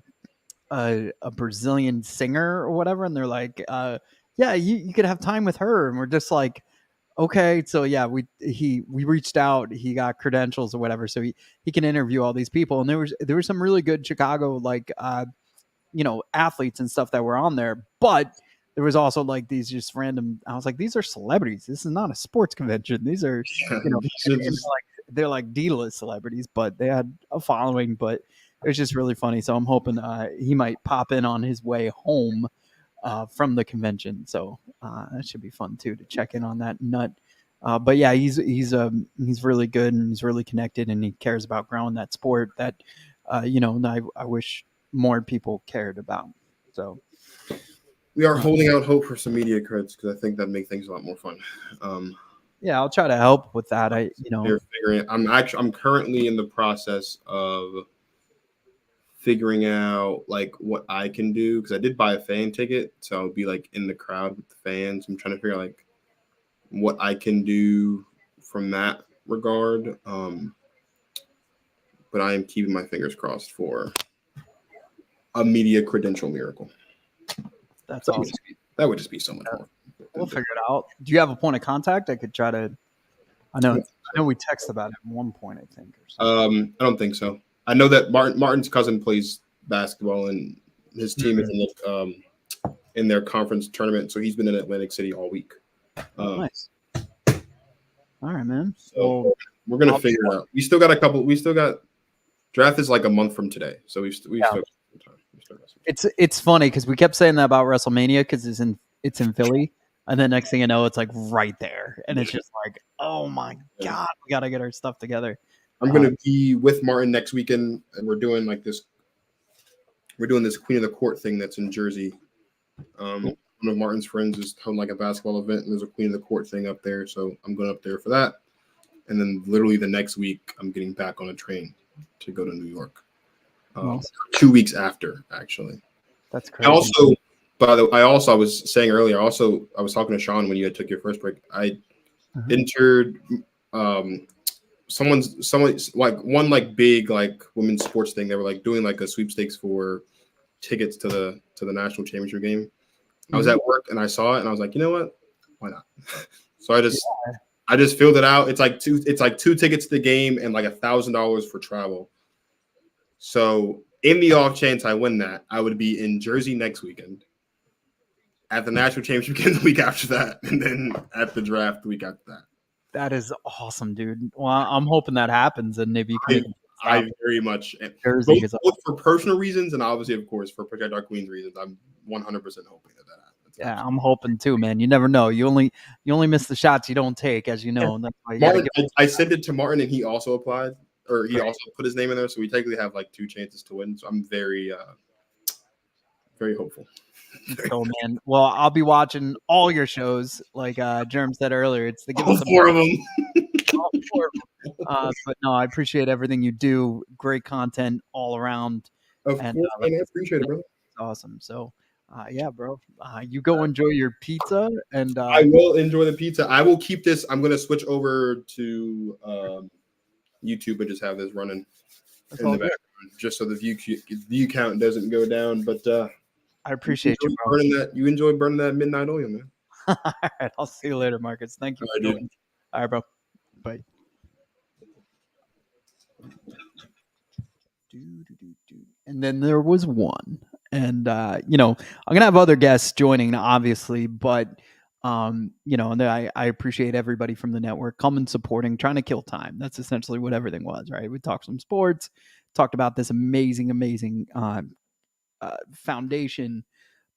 Brazilian singer or whatever, and they're like, you could have time with her, and we're just like, okay. So yeah, we reached out, he got credentials or whatever, so he can interview all these people, and there was some really good Chicago like athletes and stuff that were on there, but there was also like these just random. I was like, these are celebrities. This is not a sports convention. These are they're like D-list celebrities, but they had a following. But it was just really funny. So I'm hoping he might pop in on his way home from the convention. So that should be fun too to check in on that nut. But yeah, he's really good, and he's really connected, and he cares about growing that sport that I wish more people cared about. So we are holding out hope for some media creds because I think that make things a lot more fun. Yeah, I'll try to help with that. They're figuring. I'm currently in the process of figuring out like what I can do because I did buy a fan ticket, so I'll be like in the crowd with the fans. I'm trying to figure out like what I can do from that regard. But I am keeping my fingers crossed for a media credential miracle. That's awesome. That would just be so much more. We'll figure it out. Do you have a point of contact? I could try to. I know we texted about it at one point, I think. Or something. I don't think so. I know that Martin's cousin plays basketball, and his team is in their conference tournament, so he's been in Atlantic City all week. Nice. All right, man. So we're gonna figure it out. We still got draft is like a month from today, so we've still got some time. It's funny because we kept saying that about WrestleMania because it's in Philly, and then next thing you know, it's like right there, and it's just like, oh my god, we gotta get our stuff together. I'm gonna be with Martin next weekend, and we're doing this Queen of the Court thing that's in Jersey. One of Martin's friends is holding like a basketball event, and there's a Queen of the Court thing up there, so I'm going up there for that. And then literally the next week, I'm getting back on a train to go to New York. Well, 2 weeks after, actually. that's I crazy. also, by the way, I was saying earlier, I was talking to Sean when you had took your first break. I entered someone's like one like big like women's sports thing. They were like doing like a sweepstakes for tickets to the national championship game. I was at work and I saw it and I was like, you know what? Why not? So I just filled it out. It's like two tickets to the game and like $1,000 for travel. So in the off chance I win that, I would be in Jersey next weekend, at the national championship game the week after that, and then at the draft the week after that. That is awesome, dude. Well, I'm hoping that happens, and maybe you can. I very much Jersey both for personal reasons and obviously, of course, for Protect Our Queens reasons. I'm 100% hoping that happens. Yeah, I'm hoping too, man. You never know. You only miss the shots you don't take, as you know. And that's why you Martin, gotta I sent it to Martin, and he also applied, or he also put his name in there. So we technically have like 2 chances to win. So I'm very, very hopeful. So, man. Well, I'll be watching all your shows, like Jerm said earlier. It's the All 4 of them. all 4 of them. But no, I appreciate everything you do. Great content all around. Of course, man, I appreciate it, brother. Awesome. So, yeah, bro. You go enjoy your pizza, and I will enjoy the pizza. I will keep this. I'm going to switch over to YouTube and just have this running in the background, just so the view count doesn't go down. But I appreciate you, bro. burning that. You enjoy burning that midnight oil, man. All right, I'll see you later, Marcus. Thank you. All right, dude. All right, bro. Bye. And then there was one, and I'm gonna have other guests joining, obviously, but and I appreciate everybody from the network coming, supporting, trying to kill time. That's essentially what everything was, right? We talked some sports, talked about this amazing foundation,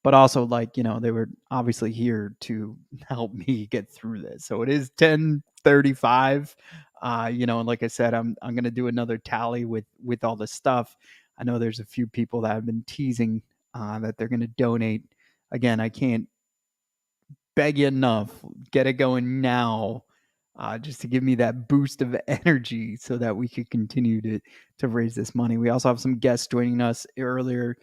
but also they were obviously here to help me get through this. So it is 10:35. And like I said, I'm gonna do another tally with all this stuff. I know there's a few people that have been teasing that they're gonna donate. Again, I can't beg you enough. Get it going now. Just to give me that boost of energy so that we could continue to raise this money. We also have some guests joining us early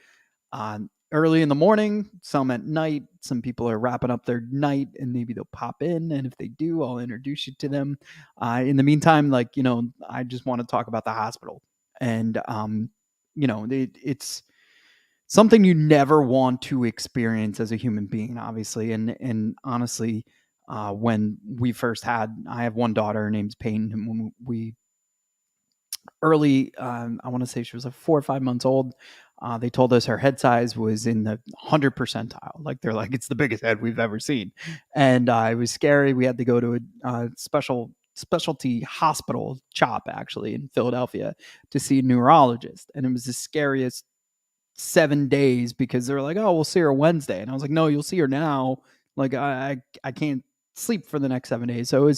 in the morning, some at night. Some people are wrapping up their night and maybe they'll pop in. And if they do, I'll introduce you to them. In the meantime, I just want to talk about the hospital. And, it's something you never want to experience as a human being, obviously. And honestly, when we first I have one daughter, her name's Payne, and when we early, I want to say she was like 4 or 5 months old, they told us her head size was in the 100 percentile. Like they're like, it's the biggest head we've ever seen. And it was scary. We had to go to a specialty hospital, CHOP actually, in Philadelphia to see a neurologist. And it was the scariest 7 days because they were like, oh, we'll see her Wednesday. And I was like, no, you'll see her now. Like I can't sleep for the next 7 days. So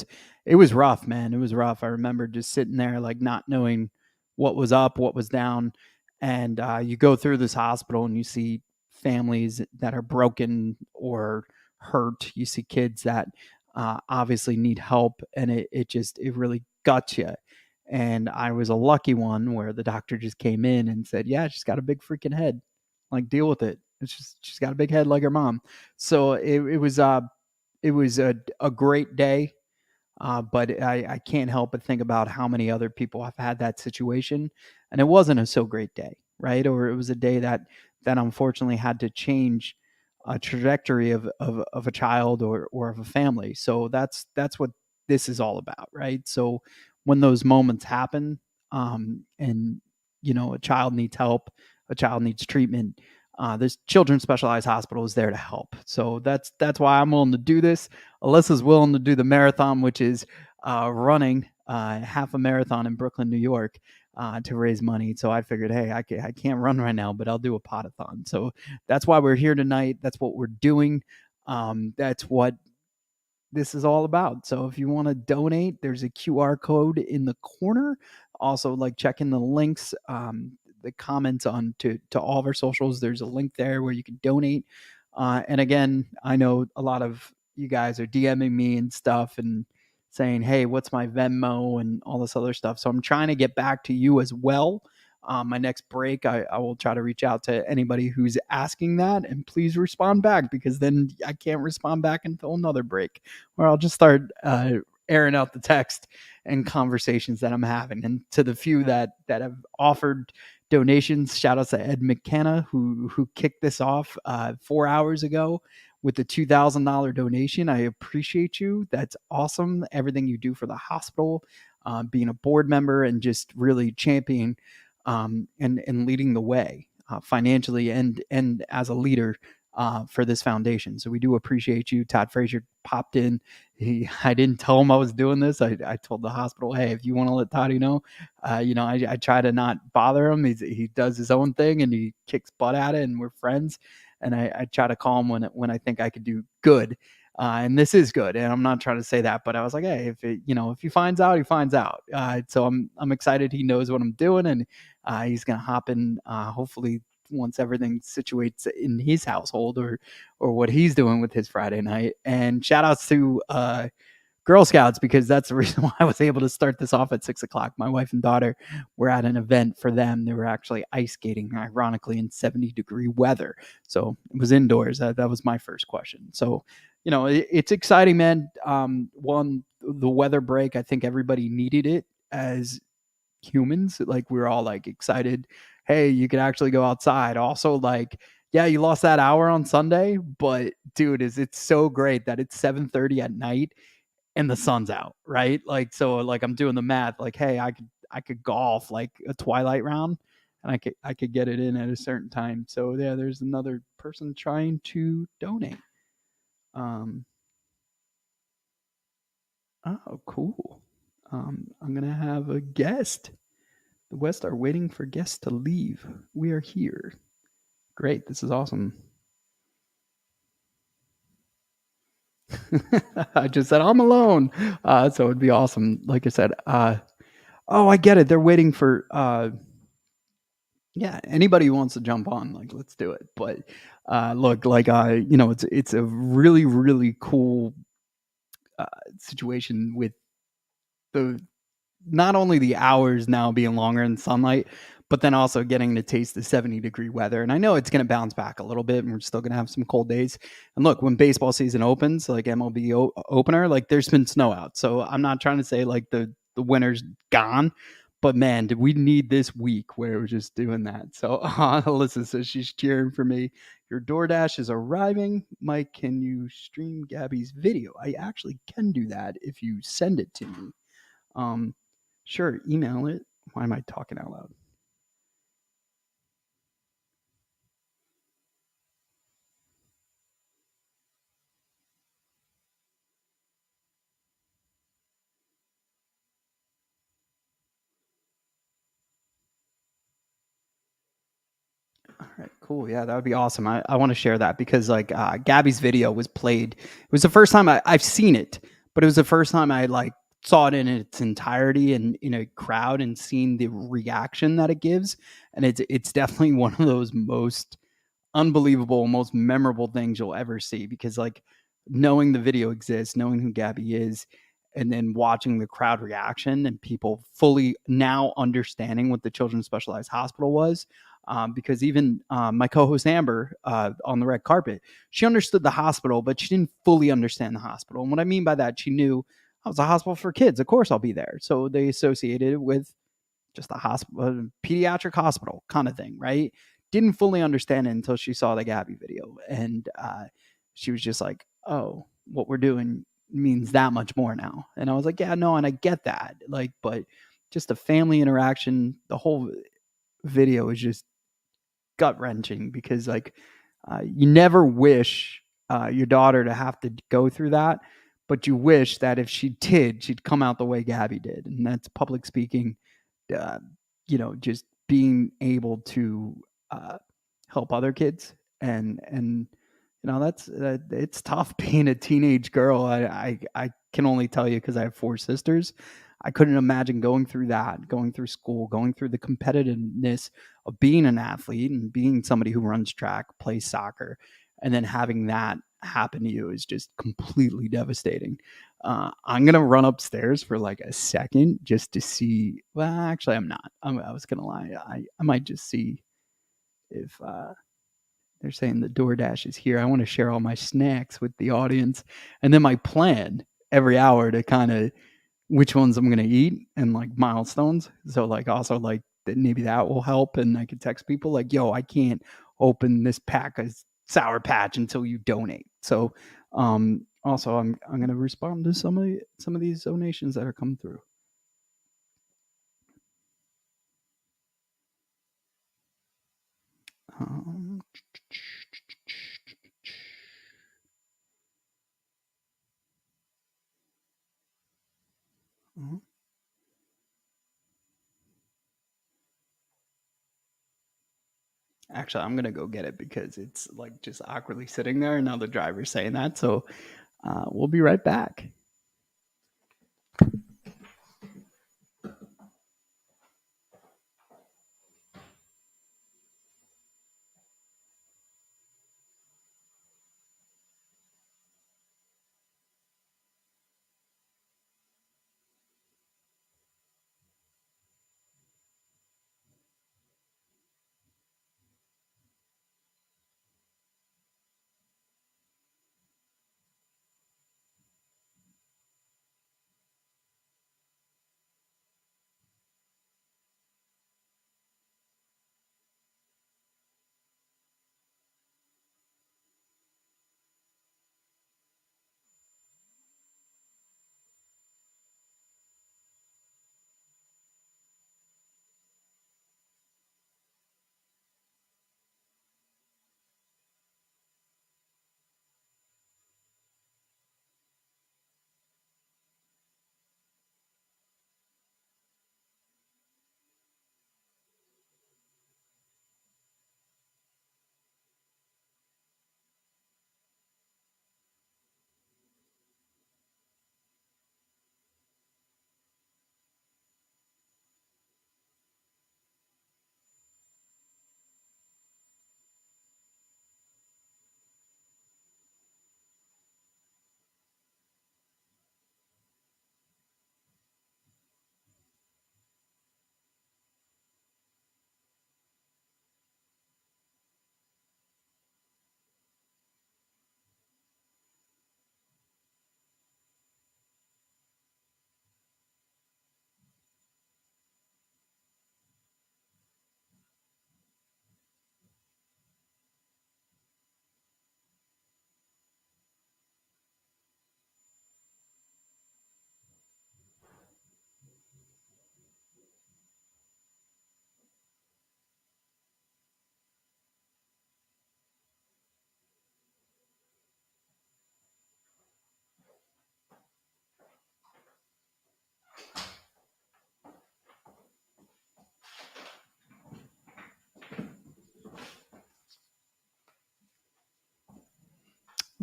it was rough, man. It was rough. I remember just sitting there, like not knowing what was up, what was down. And you go through this hospital and you see families that are broken or hurt. You see kids that obviously need help, and it really guts you. And I was a lucky one where the doctor just came in and said, yeah, she's got a big freaking head. Like, deal with it. It's just, she's got a big head like her mom. So it was a great day. But I can't help but think about how many other people have had that situation, and it wasn't a so great day, right? Or it was a day that unfortunately had to change a trajectory of a child or of a family. So that's what this is all about, right? So when those moments happen, and a child needs help, a child needs treatment, this Children's Specialized Hospital is there to help. So that's why I'm willing to do this. Alyssa's willing to do the marathon, which is running half a marathon in Brooklyn, New York, to raise money. So I figured, hey, I can't run right now, but I'll do a Pod-A-Thon. So that's why we're here tonight. That's what we're doing. That's what this is all about. So if you want to donate, there's a QR code in the corner. Also, like checking the links, the comments on to all of our socials. There's a link there where you can donate. And again, I know a lot of you guys are DMing me and stuff and saying, hey, what's my Venmo and all this other stuff. So I'm trying to get back to you as well. My next break, I will try to reach out to anybody who's asking that, and please respond back, because then I can't respond back until another break, where I'll just start airing out the text and conversations that I'm having. And to the few that have offered donations, shout outs to Ed McKenna, who kicked this off 4 hours ago with the $2,000 donation. I appreciate you. That's awesome. Everything you do for the hospital, being a board member, and just really championing and leading the way financially and as a leader for this foundation. So we do appreciate you. Todd Frazier popped in. I didn't tell him I was doing this. I told the hospital, hey, if you want to let Toddy know, I try to not bother him. He does his own thing and he kicks butt at it, and we're friends. And I try to call him when I think I could do good. And this is good. And I'm not trying to say that, but I was like, hey, if he finds out, he finds out. So I'm excited he knows what I'm doing, and he's going to hop in, hopefully once everything situates in his household, or what he's doing with his Friday night. And shout outs to Girl Scouts, because that's the reason why I was able to start this off at 6:00. My wife and daughter were at an event for them. They were actually ice skating, ironically, in 70-degree weather. So it was indoors. That was my first question. So, it's exciting, man. One, the weather break, I think everybody needed it as humans. Like, we're all like excited. Hey, you can actually go outside. Also, like, yeah, you lost that hour on Sunday, but dude, it's so great that it's 7:30 at night and the sun's out, right? Like, so like I'm doing the math, like, hey, I could golf like a twilight round, and I could get it in at a certain time. So yeah, there's another person trying to donate. Oh, cool. I'm gonna have a guest. The West are waiting for guests to leave. We are here. Great, this is awesome. I just said I'm alone, so it'd be awesome. Like I said, oh, I get it. They're waiting for yeah, anybody who wants to jump on, like, let's do it. But look, like, it's a really, really cool situation with the not only the hours now being longer in sunlight, but then also getting to taste the 70-degree weather. And I know it's going to bounce back a little bit, and we're still going to have some cold days. And look, when baseball season opens, like MLB opener, like, there's been snow out. So I'm not trying to say like the winter's gone, but man, did we need this week where we're just doing that. So Alyssa says she's cheering for me. Your DoorDash is arriving. Mike, can you stream Gabby's video? I actually can do that if you send it to me. Sure, email it. Why am I talking out loud? All right, cool. Yeah, that would be awesome. I want to share that because, like, Gabby's video was played. It was the first time I've seen it, but it was the first time I like saw it in its entirety and in a crowd and seen the reaction that it gives. And it's definitely one of those most unbelievable, most memorable things you'll ever see, because like knowing the video exists, knowing who Gabby is, and then watching the crowd reaction and people fully now understanding what the Children's Specialized Hospital was. Because even my co-host Amber on the red carpet, she understood the hospital, but she didn't fully understand the hospital. And what I mean by that, she knew, oh, it's a hospital for kids. Of course I'll be there. So they associated it with just a hospital, pediatric hospital kind of thing, right? Didn't fully understand it until she saw the Gabby video. And she was just like, oh, what we're doing means that much more now. And I was like, yeah, no, and I get that. Like, but just the family interaction, the whole video is just gut wrenching, because like you never wish your daughter to have to go through that, but you wish that if she did, she'd come out the way Gabby did. And that's public speaking, just being able to help other kids. And that's it's tough being a teenage girl. I can only tell you, because I have 4 sisters. I couldn't imagine going through that, going through school, going through the competitiveness of being an athlete and being somebody who runs track, plays soccer, and then having that happen to you is just completely devastating. I'm gonna run upstairs for like a second just to see. Well, actually, I'm not. I was gonna lie. I might just see if they're saying the DoorDash is here. I want to share all my snacks with the audience, and then my plan every hour to kind of which ones I'm gonna eat and like milestones. So like also like maybe that will help, and I could text people like, "Yo, I can't open this pack of Sour Patch until you donate." So also I'm gonna respond to some of these donations that are coming through. Actually, I'm gonna go get it because it's like just awkwardly sitting there, and now the driver's saying that. So we'll be right back.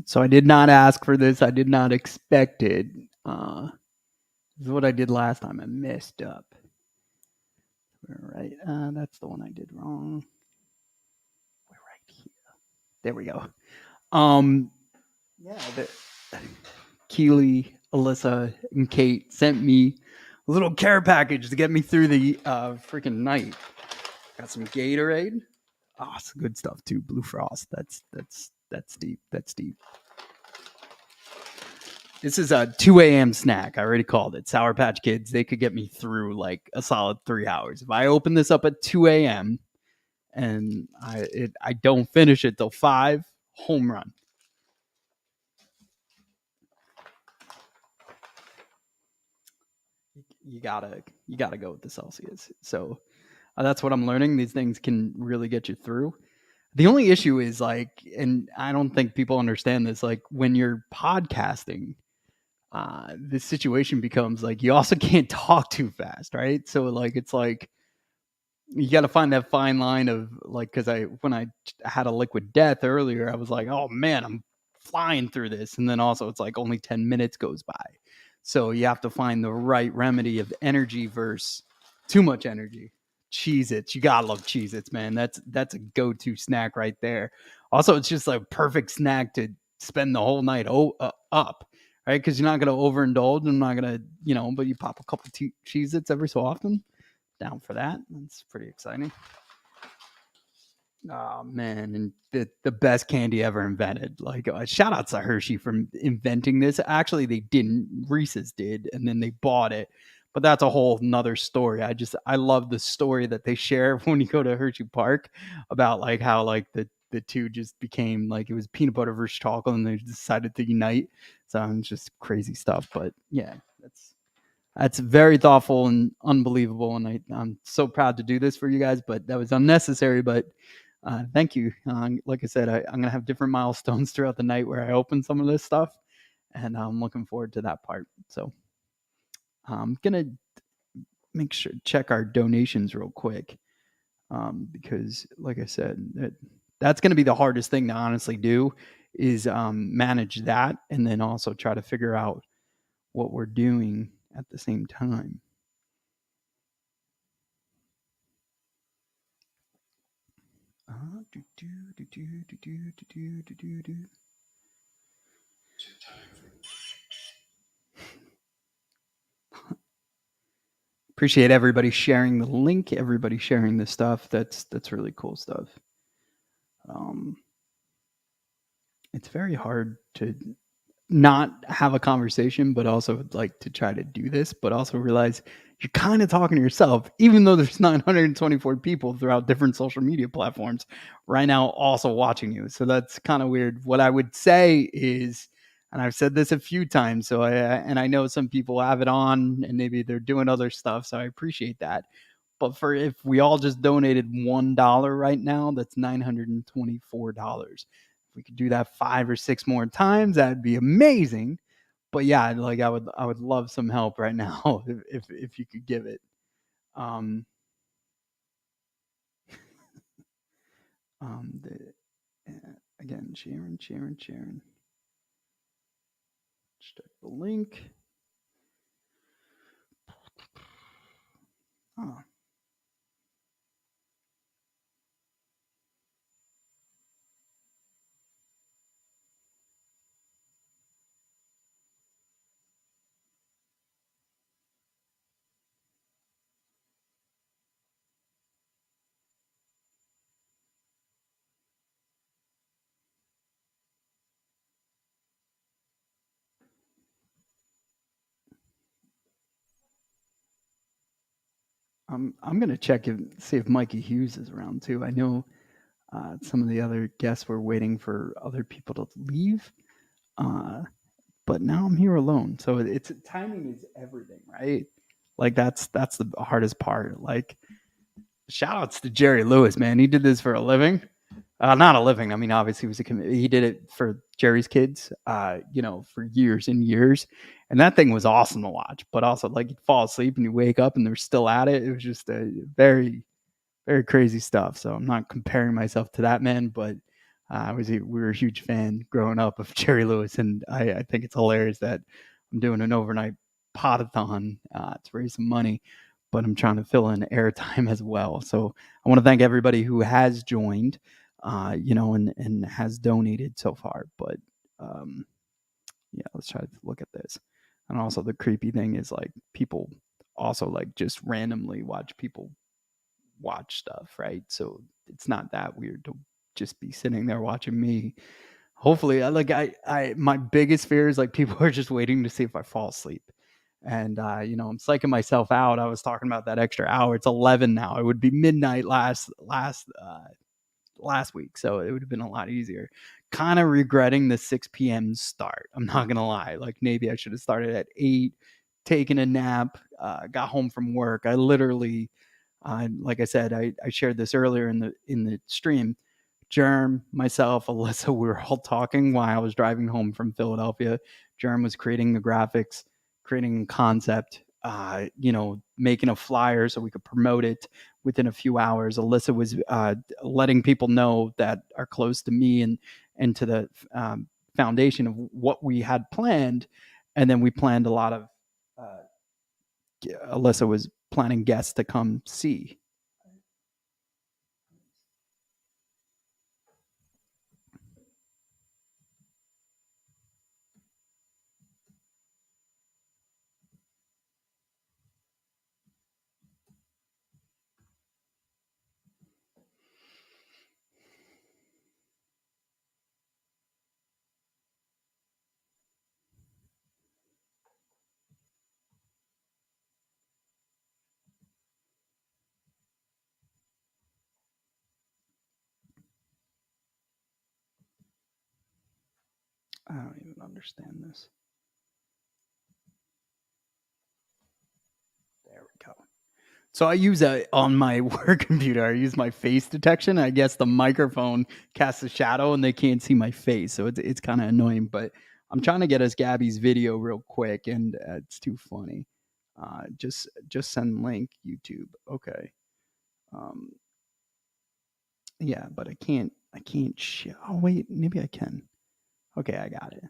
So I did not ask for this. I did not expect it. This is what I did last time. I messed up. All right. That's the one I did wrong. We're right here. There we go. Yeah. Keely, Alyssa, and Kate sent me a little care package to get me through the freaking night. Got some Gatorade. Oh, some good stuff too. Blue Frost. That's deep. That's deep. This is a 2 a.m. snack. I already called it. Sour Patch Kids. They could get me through like a solid 3 hours. If I open this up at 2 a.m. and I don't finish it till 5, home run. You gotta go with the Celsius. So that's what I'm learning. These things can really get you through. The only issue is like, and I don't think people understand this, like when you're podcasting, this situation becomes like you also can't talk too fast, right? So like it's like you got to find that fine line of like, because when I had a liquid death earlier, I was like, oh man, I'm flying through this, and then also it's like only 10 minutes goes by, so you have to find the right remedy of energy versus too much energy. Cheez-Its, you gotta love Cheez-Its, man. That's a go-to snack right there. Also, it's just a perfect snack to spend the whole night up. right? Because you're not going to overindulge. I'm not going to, but you pop a couple Cheez-Its every so often. Down for that. That's pretty exciting. Oh man, and the best candy ever invented. Like shout out to Hershey for inventing this. Actually, they didn't. Reese's did, and then they bought it. But that's a whole nother story. I love the story that they share when you go to Hershey Park about like how like the two just became like it was peanut butter versus chocolate, and they decided to unite. So it's just crazy stuff. But yeah, that's very thoughtful and unbelievable, and I'm so proud to do this for you guys. But that was unnecessary. But thank you. Like I said, I'm gonna have different milestones throughout the night where I open some of this stuff, and I'm looking forward to that part. So I'm gonna make sure check our donations real quick, because like I said, that's gonna be the hardest thing to honestly do is manage that, and then also try to figure out what we're doing at the same time. Appreciate everybody sharing the link, everybody sharing the stuff. That's really cool stuff. It's very hard to not have a conversation, but also like to try to do this, but also realize you're kind of talking to yourself, even though there's 924 people throughout different social media platforms right now also watching you. So that's kind of weird. What I would say is, and I've said this a few times, so I know some people have it on and maybe they're doing other stuff, so I appreciate that. But for if we all just donated $1 right now, that's $924. If we could do that 5 or 6 more times, that'd be amazing. But yeah, like I would love some help right now if you could give it. Again, Sharon. Check the link. Oh. I'm gonna check and see if Mikey Hughes is around too. I know some of the other guests were waiting for other people to leave, but now I'm here alone. So it's timing is everything, right? Like that's the hardest part. Like shout outs to Jerry Lewis, man. He did this for a living. Not a living. I mean, obviously, he did it for Jerry's kids, for years and years. And that thing was awesome to watch. But also, like, you'd fall asleep and you wake up and they're still at it. It was just a very, very crazy stuff. So I'm not comparing myself to that man, but we were a huge fan growing up of Jerry Lewis. And I think it's hilarious that I'm doing an overnight Pod-A-Thon to raise some money, but I'm trying to fill in airtime as well. So I want to thank everybody who has joined. And has donated so far. But yeah, let's try to look at this. And also the creepy thing is like people also like just randomly watch people watch stuff, right? So it's not that weird to just be sitting there watching me. Hopefully, I my biggest fear is like people are just waiting to see if I fall asleep. And I'm psyching myself out. I was talking about that extra hour. It's 11 now. It would be midnight last week, so it would have been a lot easier. Kind of regretting the 6 p.m. start. I'm not gonna lie. Like maybe I should have started at 8, taken a nap, got home from work. I literally, like I said, I shared this earlier in the stream. Germ, myself, Alyssa, we were all talking while I was driving home from Philadelphia. Germ was creating the graphics, creating a concept, making a flyer so we could promote it within a few hours. Alyssa was letting people know that are close to me and to the foundation of what we had planned. And then we planned a lot of, Alyssa was planning guests to come see. I don't even understand this. There we go. So I use on my work computer. I use my face detection. I guess the microphone casts a shadow, and they can't see my face, so it's kind of annoying. But I'm trying to get us Gabby's video real quick, and it's too funny. Just send link YouTube. Okay. Yeah, but I can't. Oh wait, maybe I can. Okay, I got it.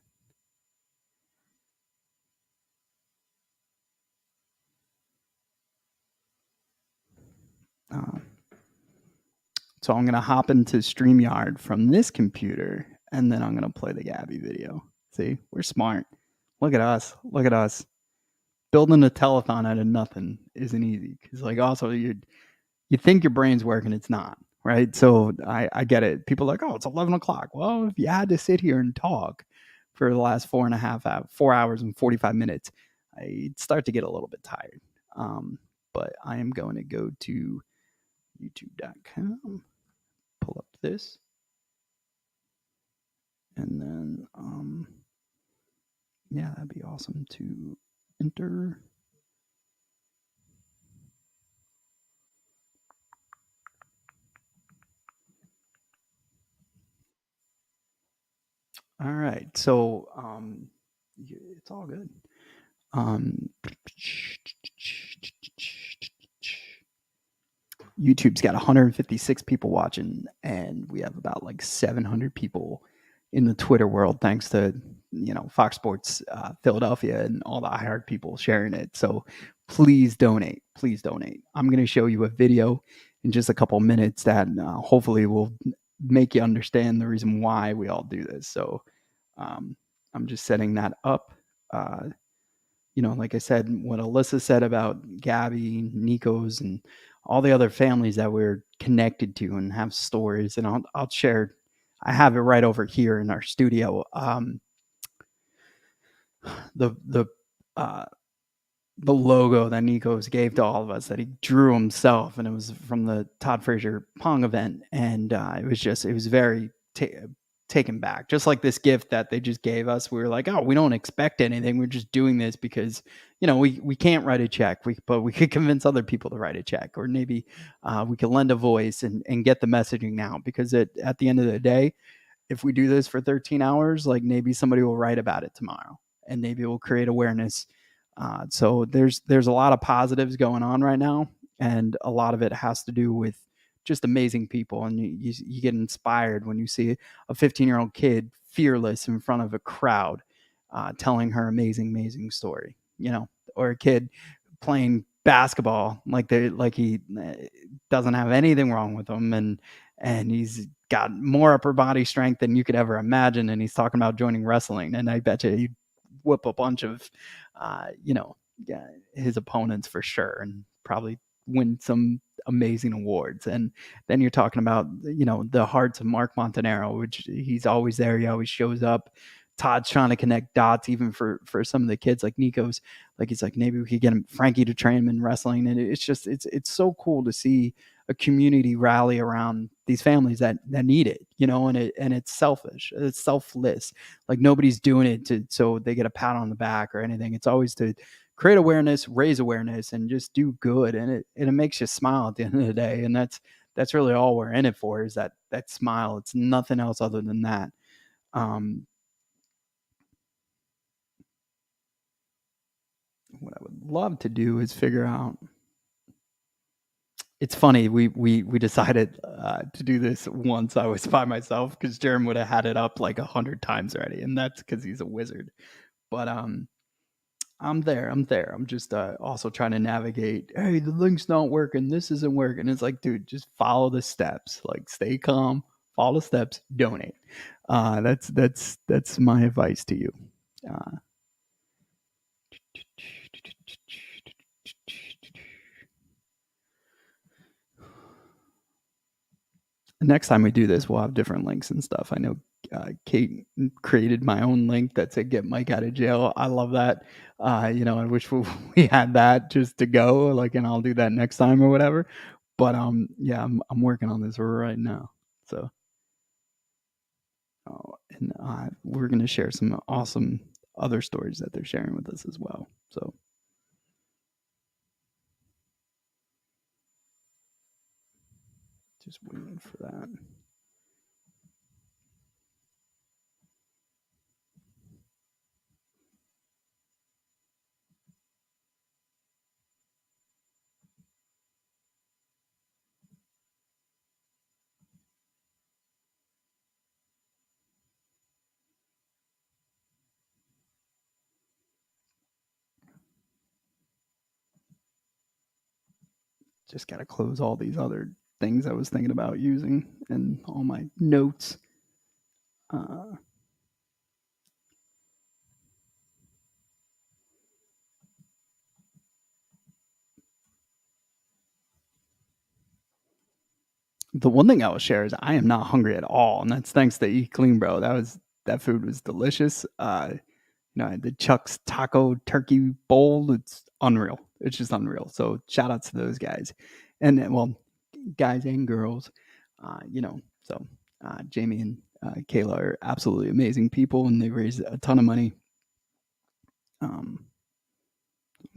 So I'm gonna hop into StreamYard from this computer, and then I'm gonna play the Gabby video. See, we're smart. Look at us. Look at us. Building a telethon out of nothing isn't easy. Because like also you think your brain's working, it's not, right? So I get it. People are like, oh, it's 11 o'clock. Well, if you had to sit here and talk for the last 4 hours and 45 minutes, I'd start to get a little bit tired. But I am going to go to youtube.com, pull up this, and then yeah, that'd be awesome to enter. All right, so it's all good. YouTube's got 156 people watching, and we have about like 700 people in the Twitter world, thanks to Fox Sports Philadelphia and all the iHeart people sharing it. So please donate. Please donate. I'm going to show you a video in just a couple minutes that hopefully will make you understand the reason why we all do this. So I'm just setting that up. Like I said, what Alyssa said about Gabby, Nico's, and all the other families that we're connected to and have stories, and I'll share. I have it right over here in our studio. The logo that Nico's gave to all of us that he drew himself, and it was from the Todd Frazier Pong event, and it was very taken back, just like this gift that they just gave us. We were like, oh, we don't expect anything, we're just doing this because we can't write a check, but we could convince other people to write a check, or maybe we could lend a voice and get the messaging now, because at the end of the day, if we do this for 13 hours, like maybe somebody will write about it tomorrow, and maybe it will create awareness. So there's a lot of positives going on right now, and a lot of it has to do with just amazing people, and you get inspired when you see a 15-year-old kid fearless in front of a crowd, telling her amazing story, or a kid playing basketball like he doesn't have anything wrong with him, and he's got more upper body strength than you could ever imagine, and he's talking about joining wrestling, and I bet you he'd whip a bunch of his opponents for sure, and probably win some amazing awards. And then you're talking about the hearts of Mark Montanaro, which he's always there, he always shows up. Todd's trying to connect dots even for some of the kids, like Nico's, like he's like, maybe we could get Frankie to train him in wrestling. And it's just it's so cool to see a community rally around these families that need it, and it's selfish, it's selfless. Like nobody's doing it so they get a pat on the back or anything. It's always to create awareness, raise awareness, and just do good. And it makes you smile at the end of the day. And that's really all we're in it for, is that smile. It's nothing else other than that. What I would love to do is figure out. It's funny, we decided to do this once I was by myself, because Jerem would have had it up like 100 times already, and that's because he's a wizard. But I'm there. I'm just also trying to navigate. Hey, the link's not working. This isn't working. It's like, dude, just follow the steps. Like, stay calm, follow the steps, donate. That's my advice to you. Next time we do this, we'll have different links and stuff. I know Kate created my own link that said "Get Mike out of jail." I love that. I wish we had that just to go. Like, and I'll do that next time or whatever. But yeah, I'm working on this right now. So And we're going to share some awesome other stories that they're sharing with us as well. So just waiting for that. Just got to close all these other things I was thinking about using and all my notes. The one thing I will share is I am not hungry at all, and that's thanks to Eat Clean, bro. That food was delicious. I had the Chuck's taco turkey bowl. It's unreal. It's just unreal. So shout out to those guys, and well, guys and girls. So Jamie and Kayla are absolutely amazing people, and they raised a ton of money. I'm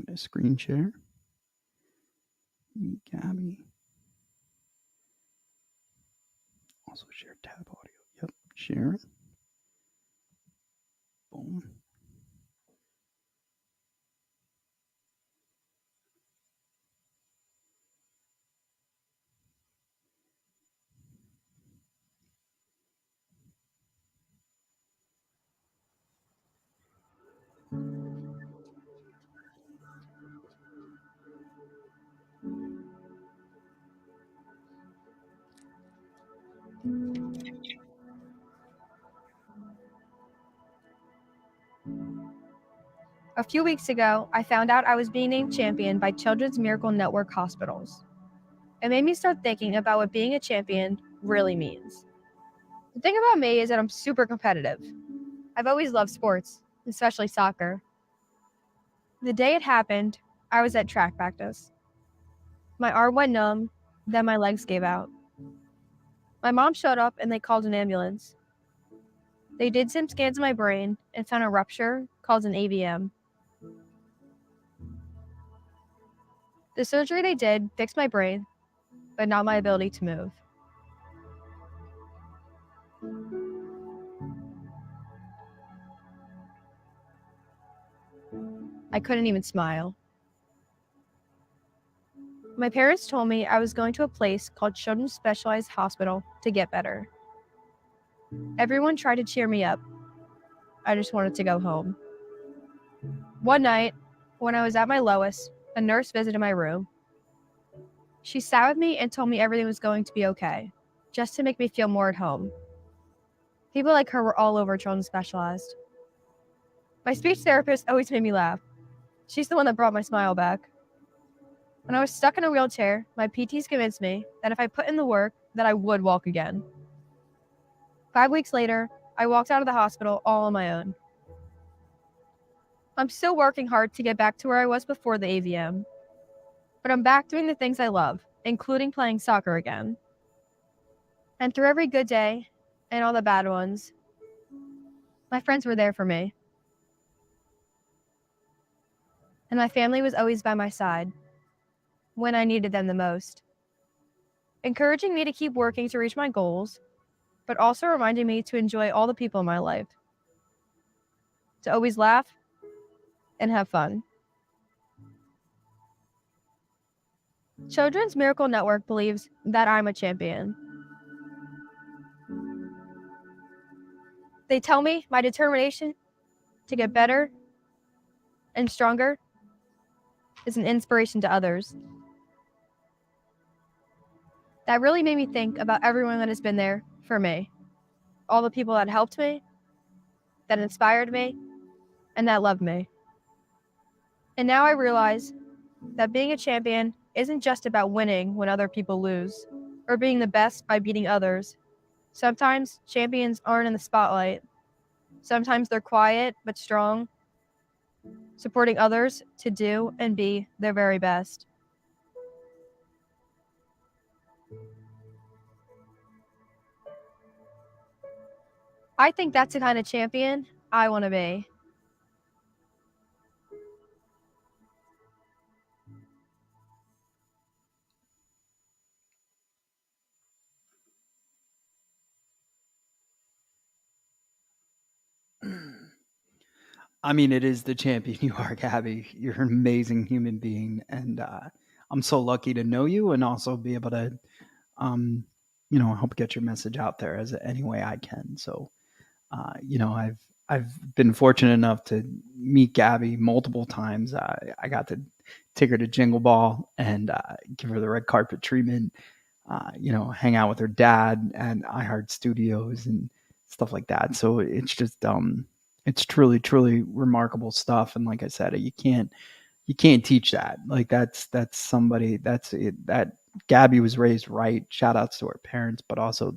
gonna screen share. Gabby. Also share tab audio. Yep, share it. Boom. A few weeks ago, I found out I was being named champion by Children's Miracle Network hospitals. It made me start thinking about what being a champion really means. The thing about me is that I'm super competitive. I've always loved sports, especially soccer. The day it happened, I was at track practice. My arm went numb, then my legs gave out. My mom showed up and they called an ambulance. They did some scans of my brain and found a rupture called an AVM. The surgery they did fixed my brain, but not my ability to move. I couldn't even smile. My parents told me I was going to a place called Children's Specialized Hospital to get better. Everyone tried to cheer me up. I just wanted to go home. One night, when I was at my lowest, a nurse visited my room. She sat with me and told me everything was going to be okay, just to make me feel more at home. People like her were all over Children's Specialized. My speech therapist always made me laugh. She's the one that brought my smile back. When I was stuck in a wheelchair, my PTs convinced me that if I put in the work, that I would walk again. 5 weeks later, I walked out of the hospital all on my own. I'm still working hard to get back to where I was before the AVM. But I'm back doing the things I love, including playing soccer again. And through every good day, and all the bad ones, my friends were there for me. And my family was always by my side, when I needed them the most. Encouraging me to keep working to reach my goals, but also reminding me to enjoy all the people in my life. To always laugh and have fun. Children's Miracle Network believes that I'm a champion. They tell me my determination to get better and stronger is an inspiration to others. That really made me think about everyone that has been there for me. All the people that helped me, that inspired me, and that loved me. And now I realize that being a champion isn't just about winning when other people lose, or being the best by beating others. Sometimes champions aren't in the spotlight. Sometimes they're quiet but strong, supporting others to do and be their very best. I think that's the kind of champion I want to be. I mean, it is the champion you are, Gabby. You're an amazing human being, and I'm so lucky to know you and also be able to, help get your message out there as any way I can. So, I've been fortunate enough to meet Gabby multiple times. I got to take her to Jingle Ball and give her the red carpet treatment. Hang out with her dad at iHeart Studios and stuff like that. So it's just it's truly, truly remarkable stuff. And like I said, you can't teach that. Like that's somebody that's it, that Gabby was raised right. Shout outs to her parents, but also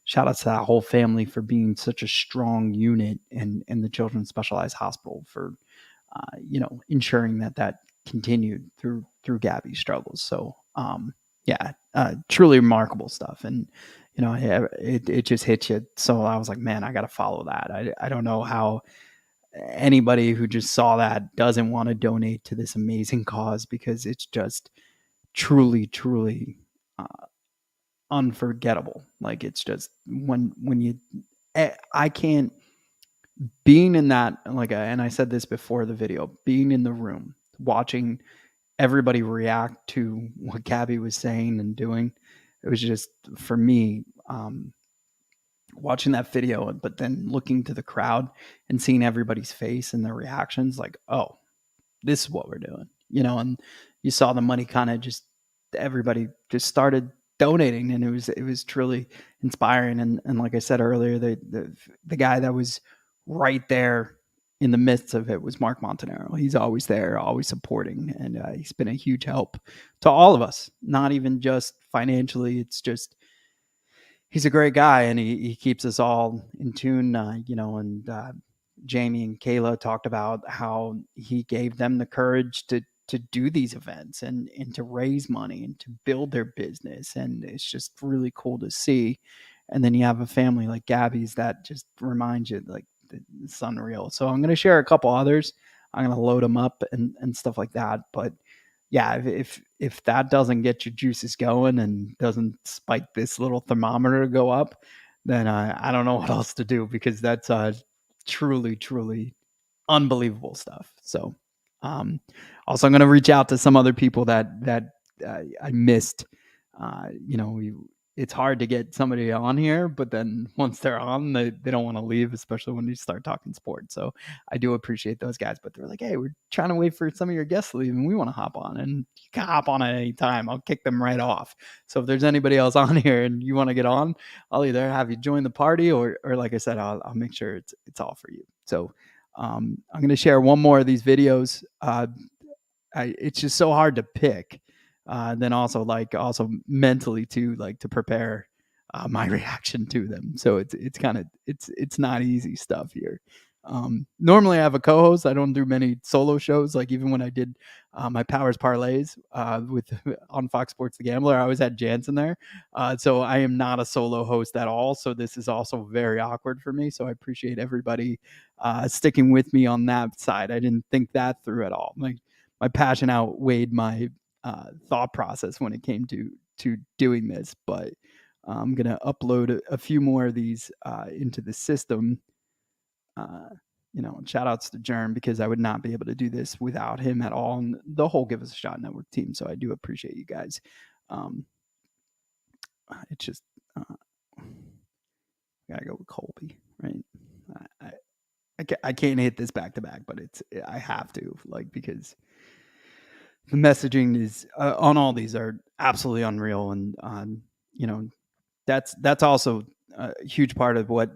shout outs to that whole family for being such a strong unit in the Children's Specialized Hospital for ensuring that continued through Gabby's struggles. So truly remarkable stuff. And it just hits you. So I was like, man, I got to follow that. I don't know how anybody who just saw that doesn't want to donate to this amazing cause, because it's just truly, truly unforgettable. Like it's just when you, I can't, being in that, and I said this before the video, being in the room, watching everybody react to what Gabby was saying and doing, it was just, for me, watching that video, but then looking to the crowd and seeing everybody's face and their reactions, like, oh, this is what we're doing, and you saw the money kind of just, everybody just started donating, and it was truly inspiring. And like I said earlier, the guy that was right there in the midst of it was Mark Montanaro. He's always there, always supporting, and he's been a huge help to all of us, not even just financially. It's just, he's a great guy, and he keeps us all in tune, and Jamie and Kayla talked about how he gave them the courage to do these events and to raise money and to build their business. And it's just really cool to see. And then you have a family like Gabby's that just reminds you, like, it's unreal. So I'm going to share a couple others. I'm going to load them up and stuff like that. But yeah, if that doesn't get your juices going and doesn't spike this little thermometer to go up, then I don't know what else to do, because that's truly, truly unbelievable stuff. So also I'm going to reach out to some other people that I missed. It's hard to get somebody on here, but then once they're on, they don't want to leave, especially when you start talking sports. So I do appreciate those guys, but they're like, hey, we're trying to wait for some of your guests to leave and we want to hop on, and you can hop on at any time. I'll kick them right off. So if there's anybody else on here and you want to get on, I'll either have you join the party or like I said, I'll make sure it's all for you. So I'm going to share one more of these videos. It's just so hard to pick. Then also mentally too, like to prepare my reaction to them. So it's kind of, it's not easy stuff here. Normally I have a co-host. I don't do many solo shows. Like even when I did my Powers Parlays on Fox Sports The Gambler, I always had Jansen there. So I am not a solo host at all. So this is also very awkward for me. So I appreciate everybody sticking with me on that side. I didn't think that through at all. My passion outweighed my thought process when it came to doing this. But I'm gonna upload a few more of these into the system. Shout outs to Germ, because I would not be able to do this without him at all, and the whole Give Us a Shot Network team. So I do appreciate you guys. It's just gotta go with Colby, right? I can't hit this back to back, but I have to, because the messaging is on all these are absolutely unreal, and that's also a huge part of what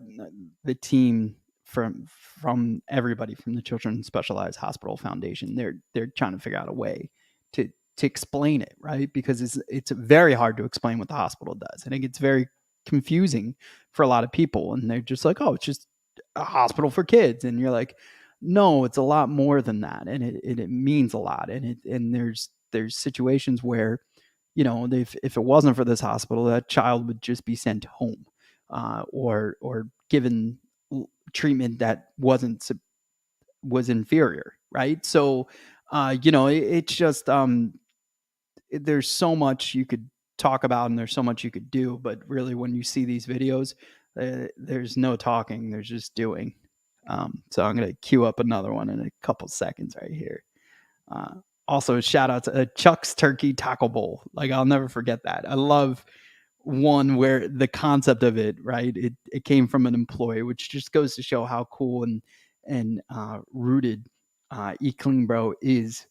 the team from everybody from the Children's Specialized Hospital Foundation, they're trying to figure out a way to explain it, right? Because it's very hard to explain what the hospital does, and it gets very confusing for a lot of people, and they're just like, oh, it's just a hospital for kids, and you're like, no, it's a lot more than that, and it means a lot, and there's situations where, if it wasn't for this hospital, that child would just be sent home, or given treatment that was inferior, right? So, it's just there's so much you could talk about and there's so much you could do, but really when you see these videos, there's no talking, there's just doing. So I'm gonna queue up another one in a couple seconds right here. Also, shout out to Chuck's Turkey Taco Bowl. Like, I'll never forget that. I love one where the concept of it, right? It came from an employee, which just goes to show how cool and rooted Eat Clean Bro is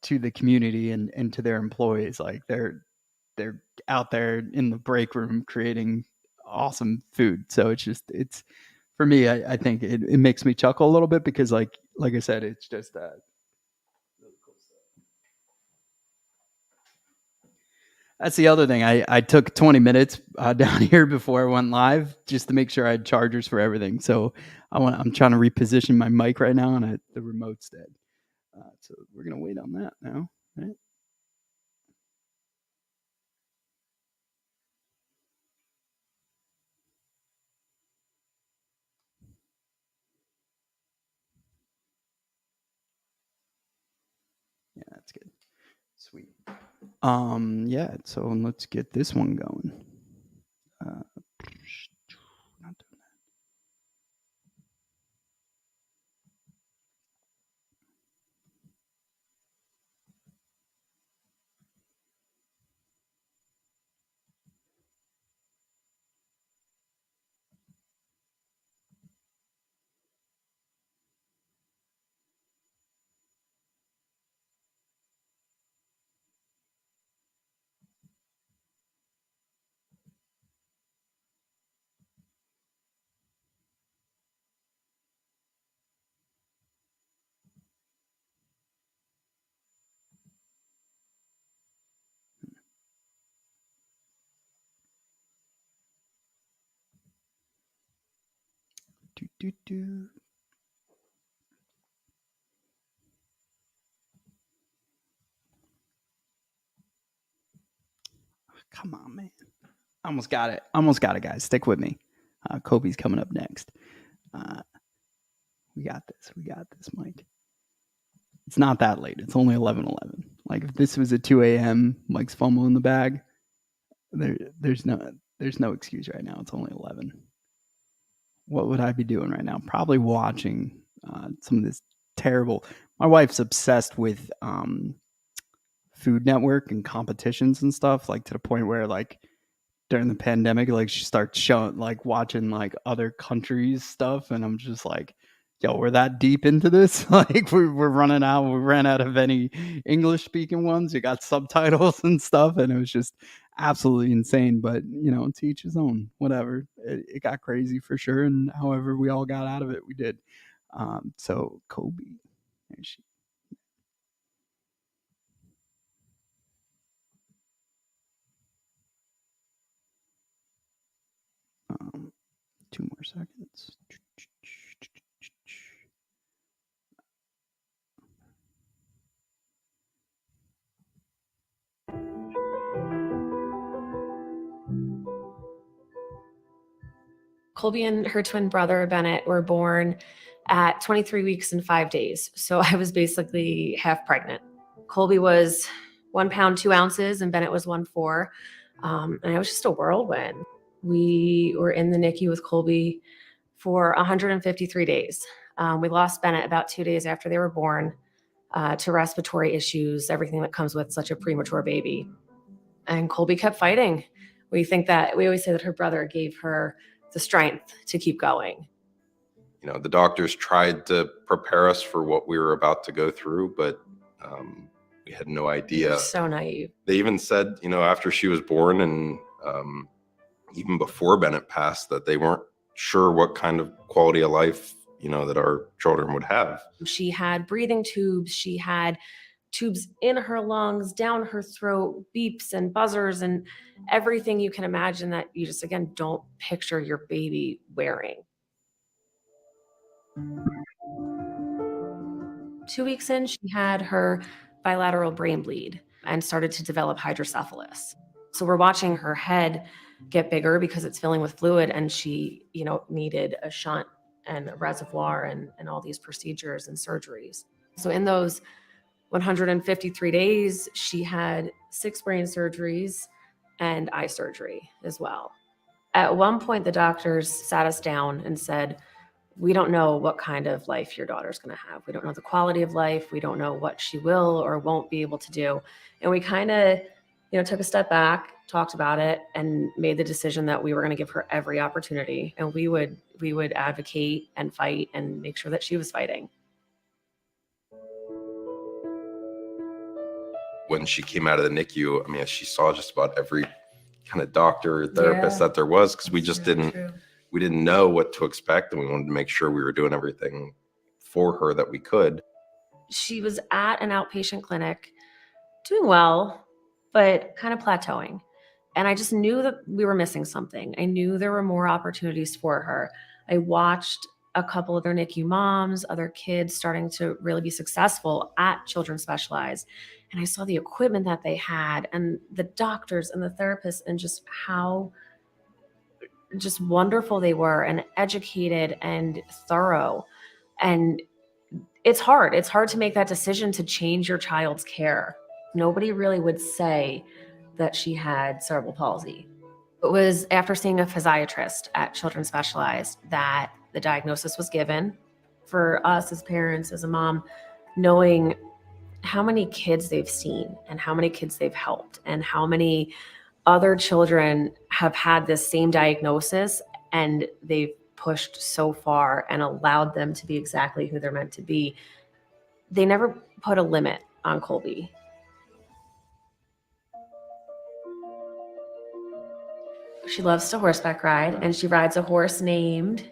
to the community and to their employees. Like they're out there in the break room creating awesome food. So it's for me, I think it makes me chuckle a little bit because like I said, it's just really cool stuff. That's the other thing. I took 20 minutes down here before I went live just to make sure I had chargers for everything. So I'm trying to reposition my mic right now, and the remote's dead. So we're gonna wait on that now, right? Yeah, that's good. Sweet. Yeah, so let's get this one going. Not doing that. Do. Come on, man. Almost got it. Almost got it, guys. Stick with me. Kobe's coming up next. We got this. We got this, Mike. It's not that late. It's only 11:11. Like if this was at 2 a.m., Mike's fumbling the bag. There's no excuse right now. It's only 11. What would I be doing right now? Probably watching some of this terrible. My wife's obsessed with Food Network and competitions and stuff, like to the point where like during the pandemic, like she starts showing like watching like other countries stuff, and I'm just like, yo, we're that deep into this. Like we're running out. We ran out of any English speaking ones. You got subtitles and stuff, and it was just absolutely insane. But to each his own. Whatever. It got crazy for sure, and however we all got out of it, we did. So Kobe, there she. Um, 2 more seconds. Colby and her twin brother, Bennett, were born at 23 weeks and 5 days. So I was basically half pregnant. Colby was 1 pound, 2 ounces, and Bennett was 1.4. And it was just a whirlwind. We were in the NICU with Colby for 153 days. We lost Bennett about 2 days after they were born to respiratory issues, everything that comes with such a premature baby. And Colby kept fighting. We always say that her brother gave her the strength to keep going. The doctors tried to prepare us for what we were about to go through, but we had no idea. We're so naive. They even said, after she was born and even before Bennett passed, that they weren't sure what kind of quality of life, that our children would have. She had breathing tubes. She had tubes in her lungs, down her throat, beeps and buzzers, and everything you can imagine that you just, again, don't picture your baby wearing. 2 weeks in, she had her bilateral brain bleed and started to develop hydrocephalus. So we're watching her head get bigger because it's filling with fluid, and she, needed a shunt and a reservoir and all these procedures and surgeries. So in those 153 days, she had 6 brain surgeries and eye surgery as well. At one point, the doctors sat us down and said, we don't know what kind of life your daughter's going to have. We don't know the quality of life. We don't know what she will or won't be able to do. And we kind of, took a step back, talked about it, and made the decision that we were going to give her every opportunity. And we would advocate and fight and make sure that she was fighting. When she came out of the NICU, I mean, she saw just about every kind of doctor, therapist that there was, because we just didn't know what to expect, and we wanted to make sure we were doing everything for her that we could. She was at an outpatient clinic, doing well, but kind of plateauing. And I just knew that we were missing something. I knew there were more opportunities for her. I watched a couple of their NICU moms, other kids starting to really be successful at Children's Specialized. And I saw the equipment that they had and the doctors and the therapists and just how just wonderful they were and educated and thorough. And it's hard. It's hard to make that decision to change your child's care. Nobody really would say that she had cerebral palsy. It was after seeing a physiatrist at Children's Specialized that the diagnosis was given. For us as parents, as a mom, knowing how many kids they've seen and how many kids they've helped and how many other children have had this same diagnosis and they've pushed so far and allowed them to be exactly who they're meant to be. They never put a limit on Colby. She loves to horseback ride, and she rides a horse named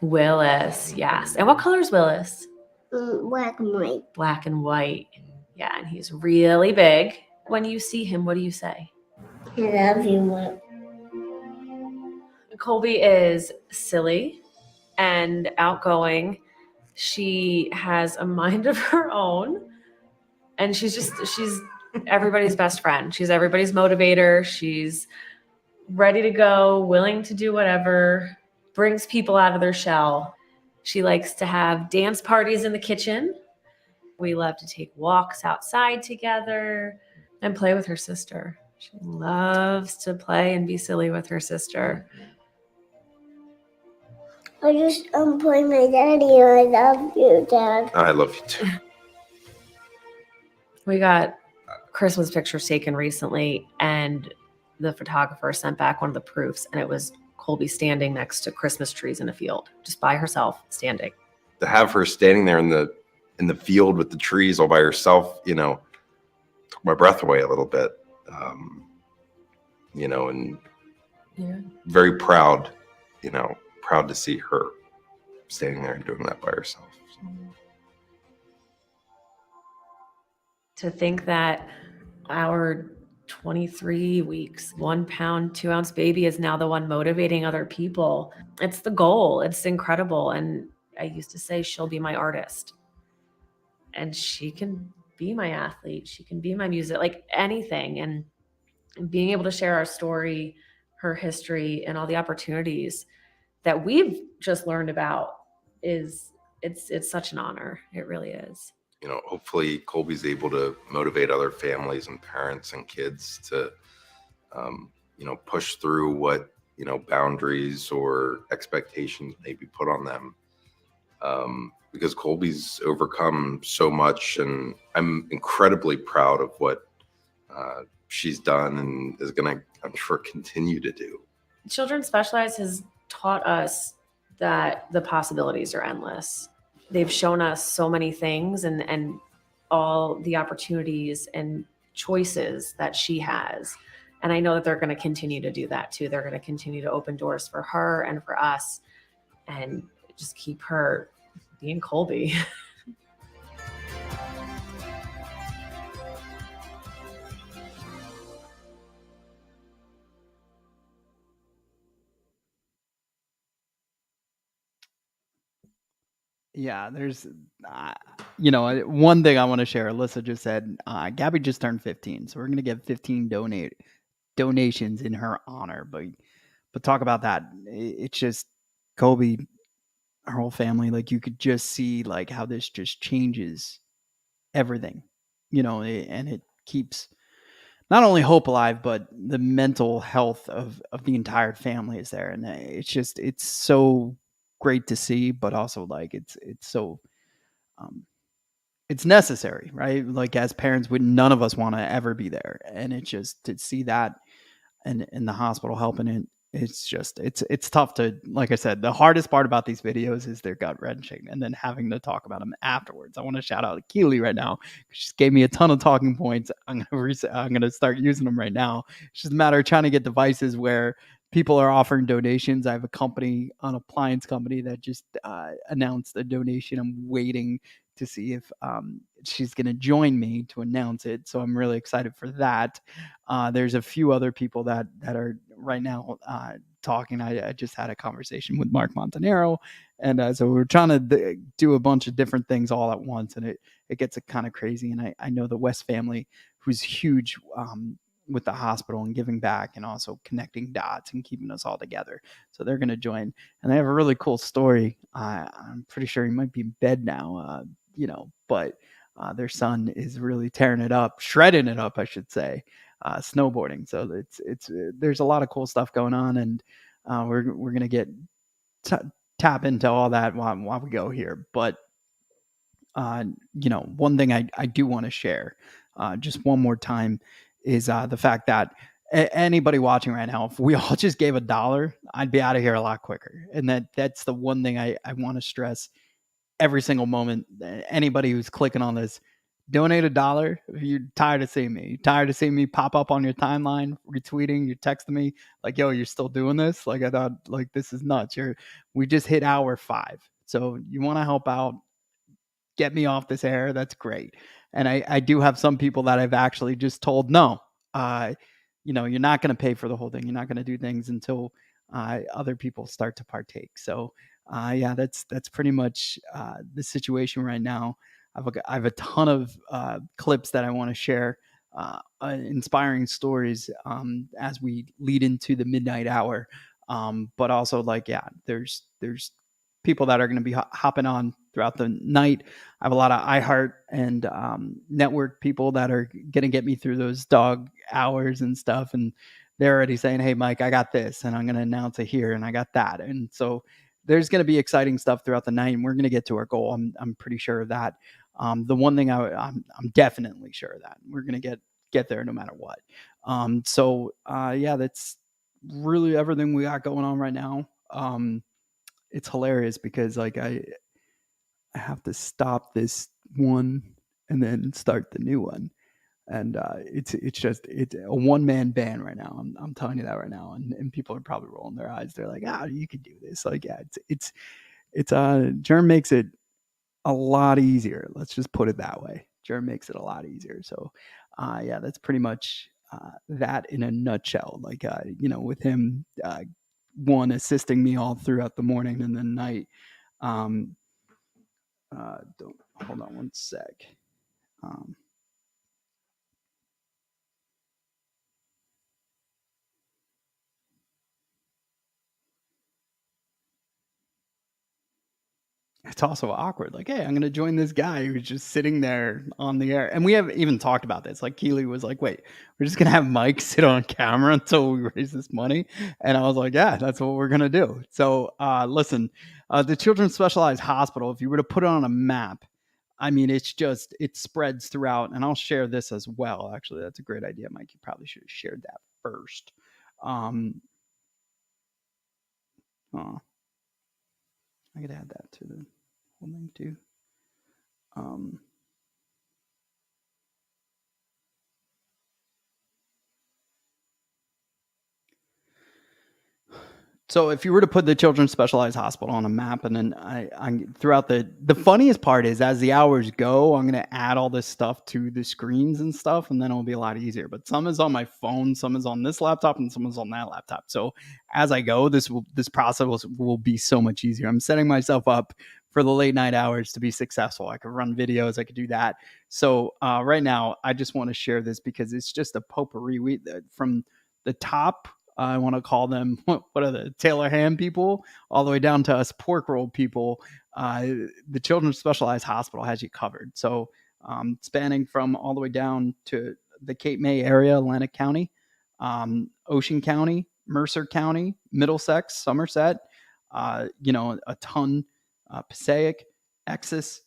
Willis. Yes. And what color is Willis? Black and white. Black and white. Yeah, and he's really big. When you see him, what do you say? I love you. Colby is silly and outgoing. She has a mind of her own, and she's everybody's best friend. She's everybody's motivator. She's ready to go, willing to do whatever, brings people out of their shell. She likes to have dance parties in the kitchen. We love to take walks outside together and play with her sister. She loves to play and be silly with her sister. I just play my daddy. I love you, Dad. I love you too. We got Christmas pictures taken recently, and the photographer sent back one of the proofs, and it was Colby standing next to Christmas trees in a field, just by herself, standing. To have her standing there in the field with the trees all by herself, took my breath away a little bit. And very proud, proud to see her standing there and doing that by herself. To think that our 23 weeks, 1 pound, 2 ounce baby is now the one motivating other people. It's the goal. It's incredible. And I used to say she'll be my artist. And she can be my athlete. She can be my music, like anything. And being able to share our story, her history, and all the opportunities that we've just learned about it's such an honor. It really is. Hopefully Colby's able to motivate other families and parents and kids to, push through what, boundaries or expectations may be put on them. Because Colby's overcome so much, and I'm incredibly proud of what she's done and is going to, I'm sure, continue to do. Children's Specialized has taught us that the possibilities are endless. They've shown us so many things and all the opportunities and choices that she has. And I know that they're going to continue to do that too. They're going to continue to open doors for her and for us and just keep her being Colby. Yeah, there's, one thing I want to share. Alyssa just said, Gabby just turned 15, so we're going to get 15 donations in her honor. But talk about that. It's just Kobe, her whole family. Like you could just see like how this just changes everything, and it keeps not only hope alive, but the mental health of the entire family is there, and it's so great to see, but also like it's so um, it's necessary, right? Like as parents, none of us want to ever be there, and it's just to see that and in the hospital helping it. It's tough to, like I said, the hardest part about these videos is they're gut wrenching, and then having to talk about them afterwards. I want to shout out to Keely right now. She gave me a ton of talking points. I'm gonna start using them right now. It's just a matter of trying to get devices where people are offering donations. I have a company, an appliance company, that just announced a donation. I'm waiting to see if she's going to join me to announce it. So I'm really excited for that. There's a few other people that are right now talking. I just had a conversation with Mark Montanaro. And so we're trying to do a bunch of different things all at once. And it gets kind of crazy. And I know the West family, who's huge with the hospital and giving back and also connecting dots and keeping us all together. So they're going to join. And they have a really cool story. I'm pretty sure he might be in bed now, but their son is really tearing it up, shredding it up, I should say, snowboarding. So it's there's a lot of cool stuff going on, and we're going to get tap into all that while we go here. But one thing I do want to share just one more time is the fact that anybody watching right now, if we all just gave $1, I'd be out of here a lot quicker. And that's the one thing I want to stress every single moment. Anybody who's clicking on this, donate $1 if you're tired of seeing me. You're tired of seeing me pop up on your timeline, retweeting, you're texting me like, yo, you're still doing this? Like, I thought, like, this is nuts. We just hit hour 5. So you want to help out, get me off this air, that's great. And I do have some people that I've actually just told, no, you're not going to pay for the whole thing. You're not going to do things until other people start to partake. So yeah, that's pretty much the situation right now. I have a ton of clips that I want to share, inspiring stories as we lead into the midnight hour. But also, like, yeah, there's people that are going to be hopping on throughout the night. I have a lot of iHeart and network people that are going to get me through those dog hours and stuff. And they're already saying, hey, Mike, I got this, and I'm going to announce it here, and I got that. And so there's going to be exciting stuff throughout the night, and we're going to get to our goal. I'm pretty sure of that. The one thing I'm definitely sure of that we're going to get there no matter what. So yeah, that's really everything we got going on right now. It's hilarious because like I have to stop this one and then start the new one. And it's a one-man band right now. I'm telling you that right now. And people are probably rolling their eyes. They're like, you could do this. Like, yeah, it's Germ makes it a lot easier. Let's just put it that way. Germ makes it a lot easier. So yeah, that's pretty much that in a nutshell. Like, with him, one assisting me all throughout the morning and the night. Hold on one sec. It's also awkward. Like, hey, I'm going to join this guy who's just sitting there on the air. And we have even talked about this. Like, Keely was like, wait, we're just going to have Mike sit on camera until we raise this money. And I was like, yeah, that's what we're going to do. So listen, the Children's Specialized Hospital, if you were to put it on a map, I mean, it spreads throughout. And I'll share this as well. Actually, that's a great idea, Mike. You probably should have shared that first. I could add that to the whole thing too. So if you were to put the Children's Specialized Hospital on a map, and then I throughout the funniest part is as the hours go, I'm going to add all this stuff to the screens and stuff, and then it'll be a lot easier. But some is on my phone, some is on this laptop, and some is on that laptop. So as I go, this process will be so much easier. I'm setting myself up for the late night hours to be successful. I could run videos, I could do that. So right now, I just want to share this because it's just a potpourri from the top, I want to call them, what are the Taylor ham people, all the way down to us pork roll people. The Children's Specialized Hospital has you covered. So spanning from all the way down to the Cape May area, Atlantic County, Ocean County, Mercer County, Middlesex, Somerset, a ton, Passaic, Exis,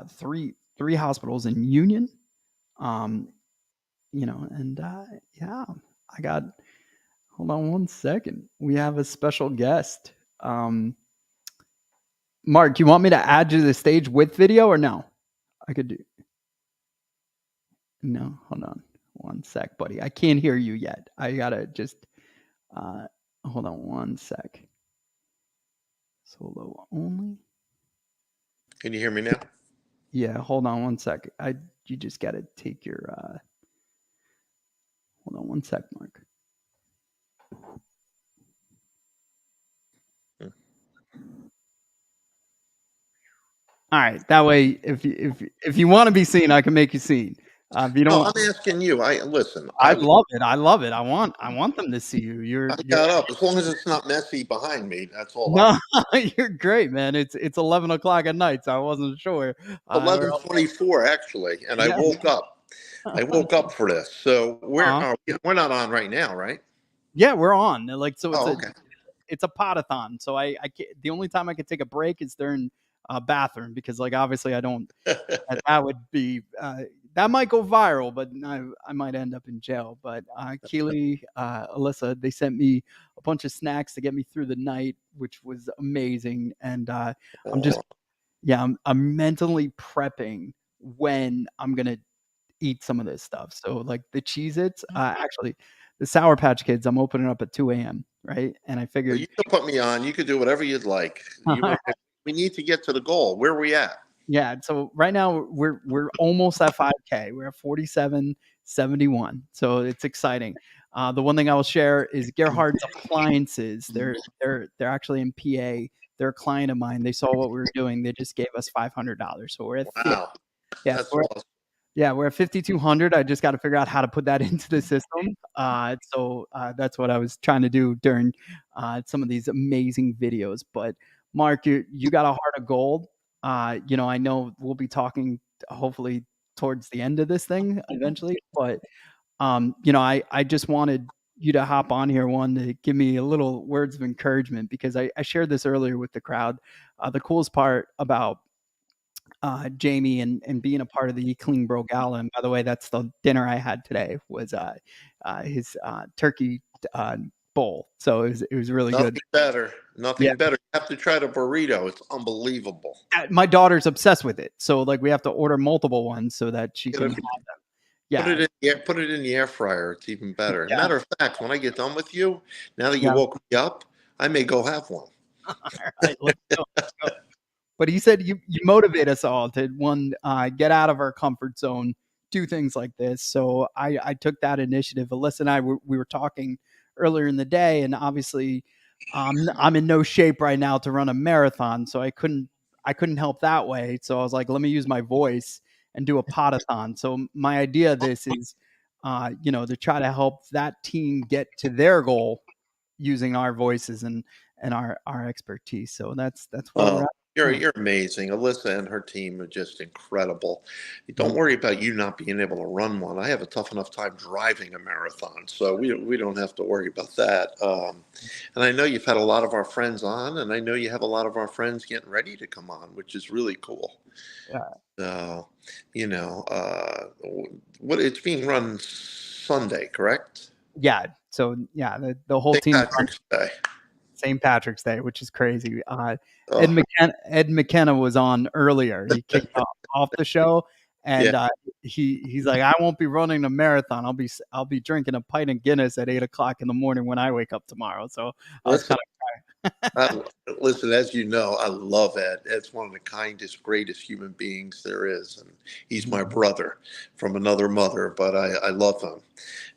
three hospitals in Union, and I got, hold on one second. We have a special guest. Mark, you want me to add you to the stage with video or no? I could do. No, hold on one sec, buddy. I can't hear you yet. I gotta just, hold on one sec. Solo only. Can you hear me now? Yeah, hold on one sec. You just gotta take your, hold on one sec, Mark. All right. That way, if you want to be seen, I can make you seen. If you don't, No, I'm asking you. Listen. I love it. I love it. I want them to see you. I got up as long as it's not messy behind me. That's all. No, you're great, man. It's 11 o'clock at night, so I wasn't sure. 11:24 actually, and I woke up. I woke up for this. So we're not on right now, right? Yeah, we're on. Like, so it's okay. It's a Pod-A-Thon. So I can't, the only time I can take a break is during bathroom, because like obviously I don't. That would be that might go viral, but I might end up in jail. But Keely, Alyssa, they sent me a bunch of snacks to get me through the night, which was amazing. And I'm just, I'm mentally prepping when I'm gonna eat some of this stuff. So like the Cheez-Its, actually the Sour Patch Kids, I'm opening up at 2 a.m. right? And I figured you could put me on. You could do whatever you'd like. We need to get to the goal. Where are we at? Yeah. So right now we're almost at 5K. We're at 47.71. So it's exciting. The one thing I will share is Gerhard's Appliances. They're actually in PA. They're a client of mine. They saw what we were doing. They just gave us $500. So we're at That's awesome. We're at 5,200. I just got to figure out how to put that into the system. So that's what I was trying to do during some of these amazing videos. But Mark, you got a heart of gold. I know we'll be talking hopefully towards the end of this thing eventually, but I just wanted you to hop on here, one, to give me a little words of encouragement, because I shared this earlier with the crowd. The coolest part about Jamie and being a part of the Clean Bro Gala, and by the way, that's the dinner I had today, was his turkey bowl. So it was really good. Nothing better. You have to try the burrito. It's unbelievable. My daughter's obsessed with it, so like we have to order multiple ones so that she can have them. Yeah, put it in the air fryer. It's even better. Matter of fact, when I get done with you, now that you woke me up, I may go have one. All right, let's go. But he said you motivate us all to get out of our comfort zone, do things like this. So I took that initiative. Alyssa and I we were talking earlier in the day, and obviously I'm in no shape right now to run a marathon, so I couldn't help that way. So I was like, let me use my voice and do a Pod-A-Thon. So my idea of this is, to try to help that team get to their goal using our voices and our expertise. So that's where we're at. You're amazing. Alyssa and her team are just incredible. Don't worry about you not being able to run one. I have a tough enough time driving a marathon, so we don't have to worry about that. And I know you've had a lot of our friends on, and I know you have a lot of our friends getting ready to come on, which is really cool. So, what it's being run Sunday, correct? Yeah. So the whole team. St. Patrick's Day, which is crazy. Ed McKenna was on earlier. He kicked off the show, and he's like, I won't be running the marathon. I'll be drinking a pint of Guinness at 8 o'clock in the morning when I wake up tomorrow. So I was kind of listen, as you know, I love Ed. Ed's one of the kindest, greatest human beings there is, and he's my brother from another mother. But I love him,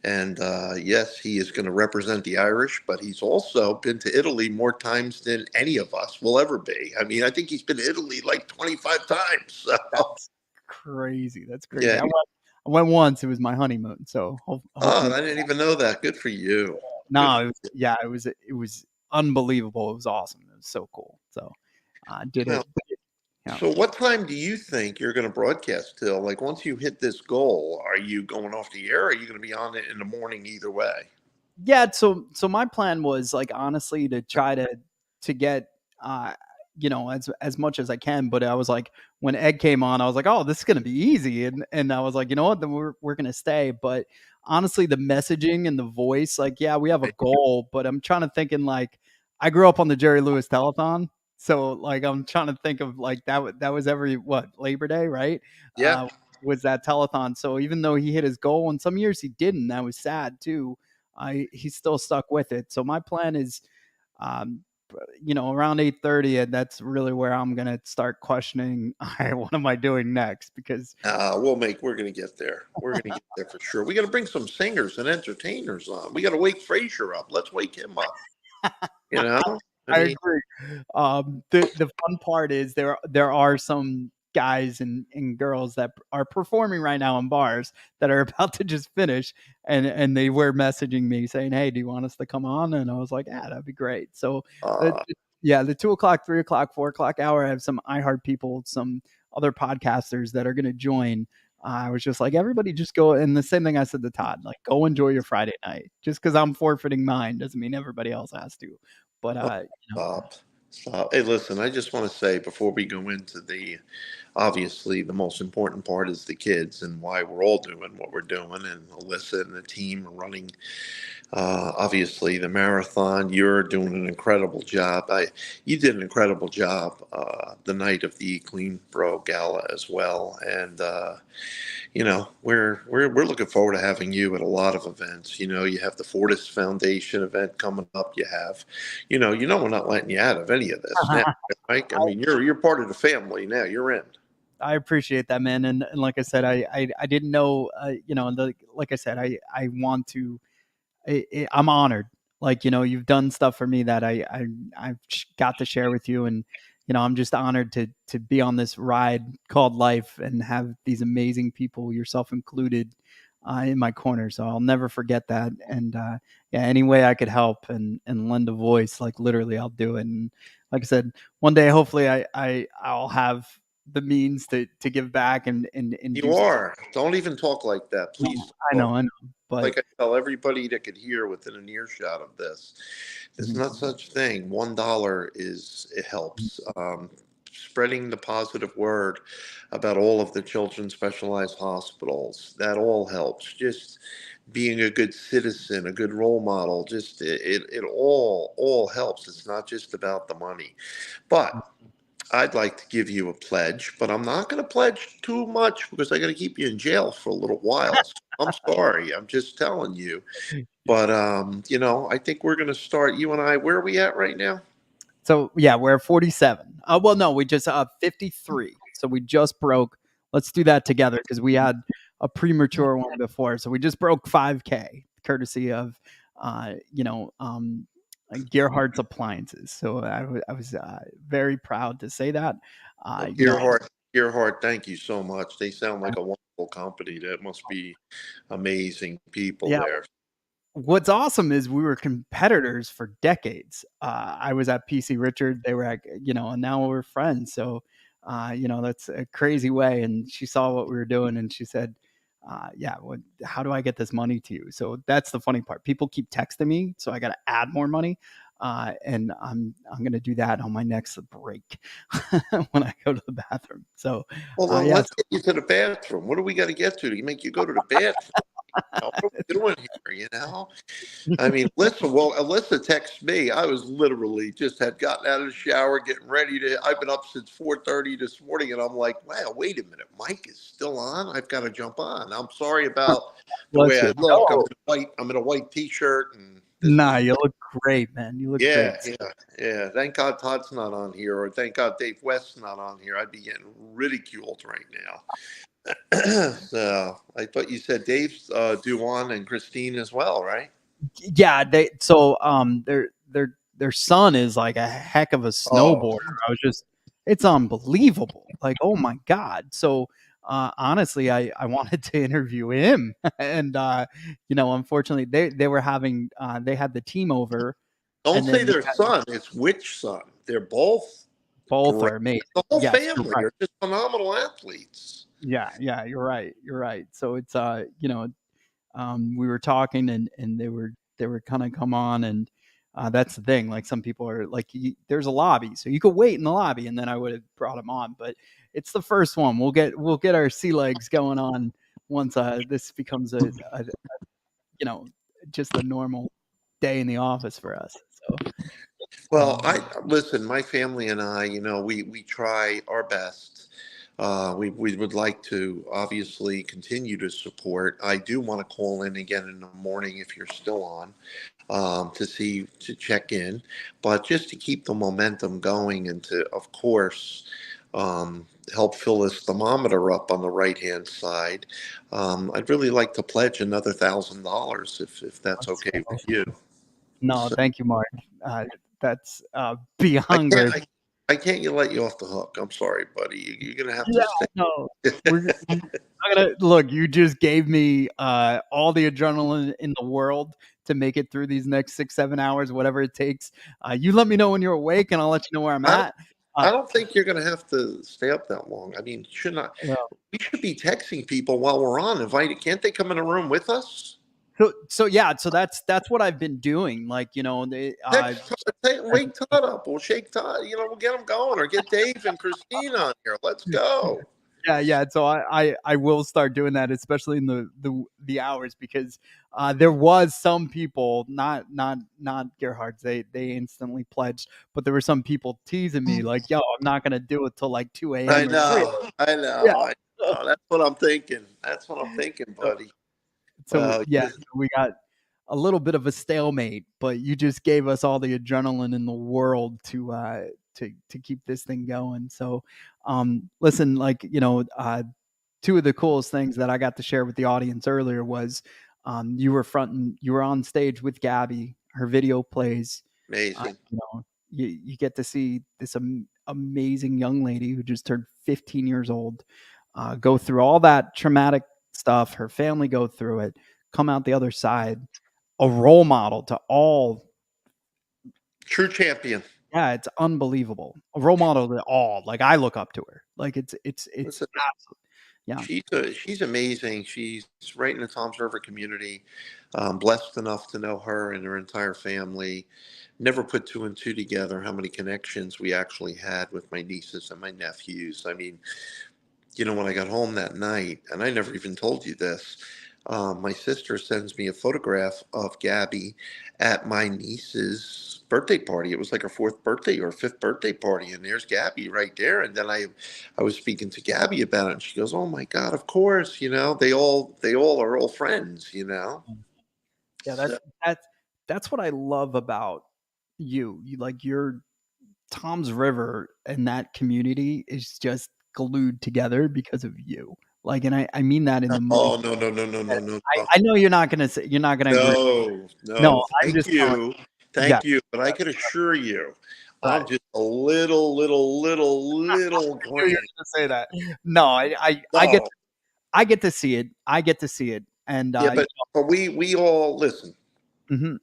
and yes, he is going to represent the Irish. But he's also been to Italy more times than any of us will ever be. I mean, I think he's been to Italy like 25 times. So. That's crazy. That's crazy. Yeah. I went once. It was my honeymoon. So Oh, hopefully, I didn't even know that. Good for you. no, it was unbelievable. It was awesome. It was so cool. So I did Well, it. Yeah. so what time do you think you're going to broadcast till? Like once you hit this goal, are you going off the air? Or are you going to be on it in the morning either way? Yeah, so my plan was like honestly to try to get uh as much as I can, but I was like when Ed came on, I was like, "Oh, this is going to be easy." And I was like, "You know what? Then we're going to stay." But honestly, the messaging and the voice, like yeah, we have a goal, but I'm trying to think in like I grew up on the Jerry Lewis telethon. So like I'm trying to think of like that was every what, Labor Day, right? Yeah. Was that telethon. So even though he hit his goal and some years he didn't, that was sad too. He's still stuck with it. So my plan is, um, around 8:30, and that's really where I'm gonna start questioning. All right, what am I doing next? Because We're going to get there. We're going to get there for sure. We got to bring some singers and entertainers on. We got to wake Frazier up. Let's wake him up. You know, I mean, agree. The fun part is there are some guys and girls that are performing right now in bars that are about to just finish, and they were messaging me saying, "Hey, do you want us to come on?" And I was like, "Yeah, that'd be great." So, yeah, the 2 o'clock, 3 o'clock, 4 o'clock hour, I have some iHeart people, some other podcasters that are going to join. I was just like, everybody just go. And the same thing I said to Todd, like, go enjoy your Friday night. Just because I'm forfeiting mine doesn't mean everybody else has to. But, stop. Stop. Hey, listen, I just want to say before we go into obviously the most important part is the kids and why we're all doing what we're doing. And Alyssa and the team are running, obviously the marathon. You're doing an incredible job. You did an incredible job the night of the Clean Bro Gala as well. And we're looking forward to having you at a lot of events. You have the Fortis Foundation event coming up. You have, we're not letting you out of any of this now, Mike. I mean, you're part of the family now. You're in. I appreciate that, man. And like I said, I didn't know, like I said, I want to. I'm honored. Like, you've done stuff for me that I've got to share with you. And, I'm just honored to be on this ride called life and have these amazing people, yourself included, in my corner. So I'll never forget that. And, yeah, any way I could help and lend a voice, like literally I'll do it. And like I said, one day, hopefully I'll have the means to give back and You are. Don't even talk like that, please. I know. But like I tell everybody that could hear within an earshot of this, there's not such thing. $1 it helps. Spreading the positive word about all of the children's specialized hospitals, that all helps. Just being a good citizen, a good role model, just it all helps. It's not just about the money. But I'd like to give you a pledge, but I'm not going to pledge too much because I got to keep you in jail for a little while. So I'm sorry. I'm just telling you. But, I think we're going to start, you and I, where are we at right now? So, yeah, we're at 47. Well, no, we just 53. So we just broke. Let's do that together because we had a premature one before. So we just broke 5K courtesy of, Gearhart's Appliances. So I was very proud to say that. Gearhart, thank you so much. They sound like a wonderful company. That must be amazing people there. What's awesome is we were competitors for decades. I was at PC Richard. They were at, and now we're friends. So, that's a crazy way. And she saw what we were doing and she said, how do I get this money to you? So that's the funny part. People keep texting me, so I got to add more money. And I'm going to do that on my next break when I go to the bathroom. So, let's get you to the bathroom. What do we got to get to make you go to the bathroom? What are we doing here? I mean, Alyssa texted me. I was literally had gotten out of the shower, getting ready I've been up since 4:30 this morning, and I'm like, wow, wait a minute, Mike is still on. I've got to jump on. I'm sorry about the way I look. I'm in a white T-shirt and. Nah, you look great, man. You look great. Yeah. Thank God Todd's not on here, or thank God Dave West's not on here. I'd be getting ridiculed right now. So I thought you said Dave's Duan and Christine as well, right? Yeah, their son is like a heck of a snowboarder. It's unbelievable. Like, oh my God. So honestly, I wanted to interview him, and unfortunately, they were having they had the team over, Don't and say then their son. It's which son. They're both both great. are amazing. The whole Yes, you're family right. are just phenomenal athletes. Yeah, you're right. You're right. So it's we were talking, and they were kind of come on, and that's the thing. Like some people are like, there's a lobby, so you could wait in the lobby, and then I would have brought him on. But it's the first one. We'll get our sea legs going on once this becomes a just a normal day in the office for us. So Well, I listen. My family and I, we try our best. We would like to obviously continue to support. I do want to call in again in the morning if you're still on, to check in, but just to keep the momentum going and to, of course, help fill this thermometer up on the right hand side. I'd really like to pledge another $1,000 if that's okay with you. no, So thank you, Mark. That's I beyond can't. great. I can't let you off the hook. I'm sorry, buddy. You're gonna have Yeah, to stay. no, I'm gonna look. You just gave me all the adrenaline in the world to make it through these next 6-7 hours, whatever it takes. You let me know when you're awake, and I'll let you know where I'm I, at. I don't think you're gonna have to stay up that long. I mean, should not. Well, We should be texting people while we're on. Can't they come in a room with us? so that's what I've been doing. Like Wake Todd up. We'll shake Todd. We'll get them going, or get Dave and Christine on here. Let's go. yeah. So I will start doing that, especially in the hours, because there was some people, not Gerhards, they instantly pledged, but there were some people teasing me like, yo, I'm not gonna do it till like 2 I a.m. or 3. know. I know. Yeah. I know. That's what I'm thinking. Buddy. So Well, yeah, we got a little bit of a stalemate, but you just gave us all the adrenaline in the world to keep this thing going. So listen, like two of the coolest things that I got to share with the audience earlier was you were on stage with Gabby. Her video plays. amazing. You get to see this amazing young lady who just turned 15 years old go through all that traumatic stuff. Her family go through it, come out the other side, a role model to all. True champion. Yeah, it's unbelievable. A role model to all. Like I look up to her. Like it's Listen, yeah. She's amazing. She's right in the Tom's River community. Blessed enough to know her and her entire family. Never put two and two together how many connections we actually had with my nieces and my nephews. I mean, when I got home that night, and I never even told you this, my sister sends me a photograph of Gabby at my niece's birthday party. It was like her 4th birthday or 5th birthday party, and there's Gabby right there. And then I was speaking to Gabby about it, and she goes, "Oh my God, of course! They all are old friends, Yeah, that's what I love about you. Your Tom's River and that community is just glued together because of you. Like, and I mean that in the Oh most. no. I know you're not gonna say, you're not gonna agree. No. No, I'm Thank just telling. you. Yeah, Thank you. But I can assure you, right. I'm just a little I knew you green. were gonna say that. No, I No. get to see it. I get to see it, and Yeah, but we all listen. mhm.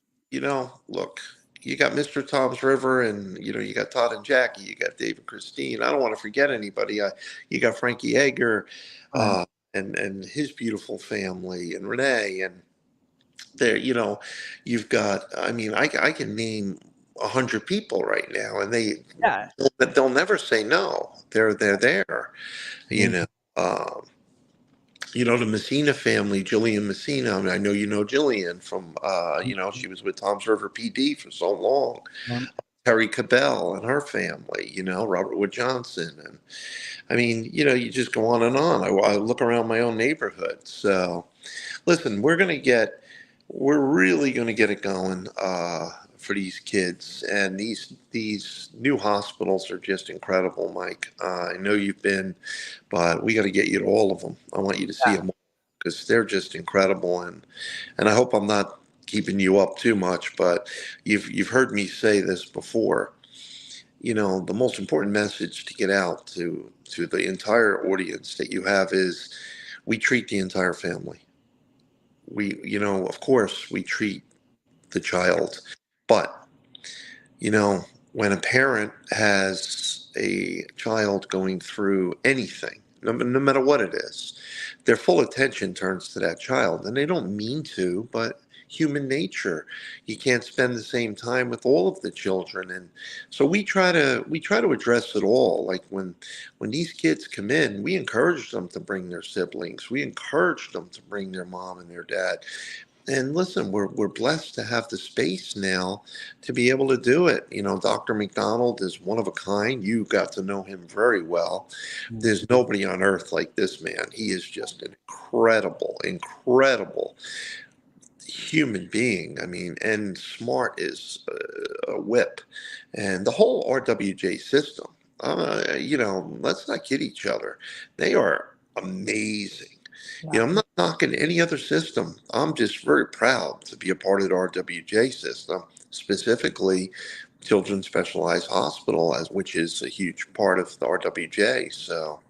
Look, you got Mr. Tom's River, and you got Todd and Jackie, you got Dave and Christine. I don't want to forget anybody. You got Frankie Egger, Right. and his beautiful family, and Renee, and there. You've got. I mean, I can name 100 people right now, and Yeah. they'll never say no. They're there. You Mhm. know. Um, the Messina family, Jillian Messina. I mean, I know Jillian from, she was with Tom's River PD for so long. Um, Terry Cabell and her family, Robert Wood Johnson. And I mean, you just go on and on. I look around my own neighborhood. So listen, we're really going to get it going for these kids. And these new hospitals are just incredible, Mike. I know you've been, but we got to get you to all of them. I want you to see them because they're just incredible. And I hope I'm not keeping you up too much, but you've heard me say this before. The most important message to get out to to the entire audience that you have is we treat the entire family. We, of course, we treat the child, but, when a parent has a child going through anything, no matter what it is, their full attention turns to that child, and they don't mean to, but human nature. You can't spend the same time with all of the children, and so we try to address it all. Like when these kids come in, we encourage them to bring their siblings. We encourage them to bring their mom and their dad. And listen, we're blessed to have the space now to be able to do it. Dr. McDonald is one of a kind. You got to know him very well. There's nobody on earth like this man. He is just an incredible human being. I mean, and smart as a whip. And the whole RWJ system, let's not kid each other. They are amazing. I'm not knocking any other system. I'm just very proud to be a part of the RWJ system, specifically Children's Specialized Hospital, which is a huge part of the RWJ. So,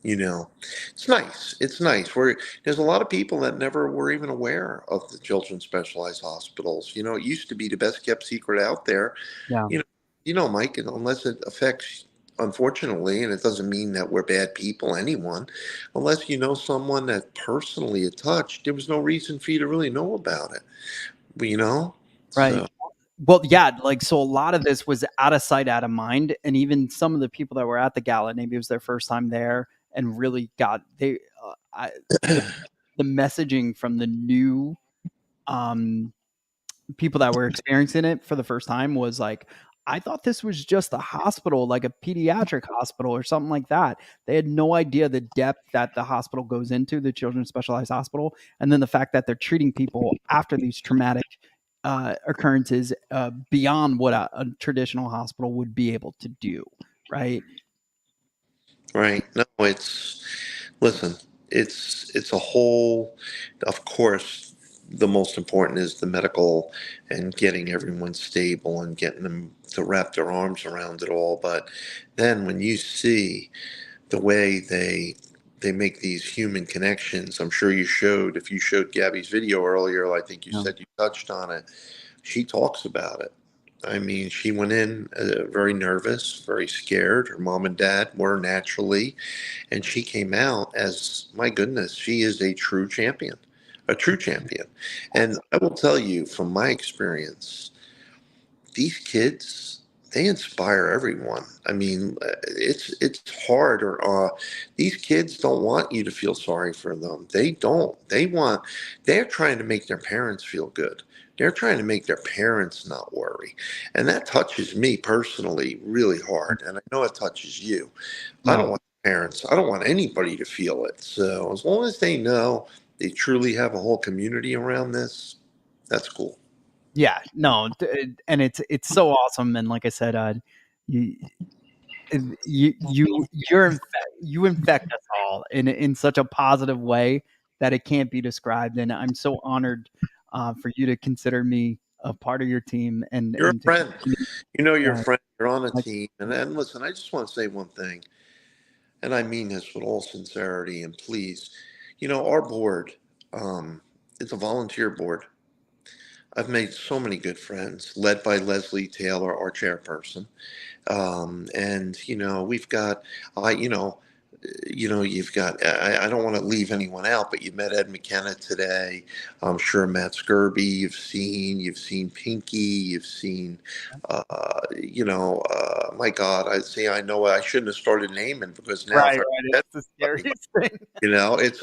it's nice. It's nice. There's a lot of people that never were even aware of the Children's Specialized Hospitals. It used to be the best kept secret out there. Yeah. Mike, unless it affects, unfortunately, and it doesn't mean that we're bad people, anyone, unless you know someone that personally it touched, there was no reason for you to really know about it. Right. So, Well, yeah, so a lot of this was out of sight, out of mind. And even some of the people that were at the gala, maybe it was their first time there and really got the messaging from the new people that were experiencing it for the first time was like, I thought this was just a hospital, like a pediatric hospital or something like that. They had no idea the depth that the hospital goes into, the Children's Specialized Hospital. And then the fact that they're treating people after these traumatic occurrences beyond what a traditional hospital would be able to do. Right. Right. No, listen, it's a whole, of course, the most important is the medical and getting everyone stable and getting them to wrap their arms around it all. But then when you see the way they make these human connections, I'm sure if you showed Gabby's video earlier, I think you said you touched on it. She talks about it. I mean, she went in very nervous, very scared. Her mom and dad were naturally, and she came out as, my goodness, she is a true champion. And I will tell you from my experience, these kids, they inspire everyone. I mean, it's hard, or these kids don't want you to feel sorry for them. They don't. They're trying to make their parents feel good. They're trying to make their parents not worry. And that touches me personally really hard. And I know it touches you. I don't want parents, I don't want anybody to feel it. So as long as they know they truly have a whole community around this, that's cool. Yeah, no, and it's so awesome. And like I said, you infect us all in such a positive way that it can't be described. And I'm so honored for you to consider me a part of your team. And You're and a friend. You're a friend. You're on a like- team. And then listen, I just want to say one thing, and I mean this with all sincerity. And please, our board, it's a volunteer board. I've made so many good friends, led by Leslie Taylor, our chairperson. And we've got, you've got, I don't want to leave anyone out, but you met Ed McKenna today. I'm sure Matt Skirby, you've seen Pinky, you've seen, my God, I know I shouldn't have started naming, because now it's the scariest thing.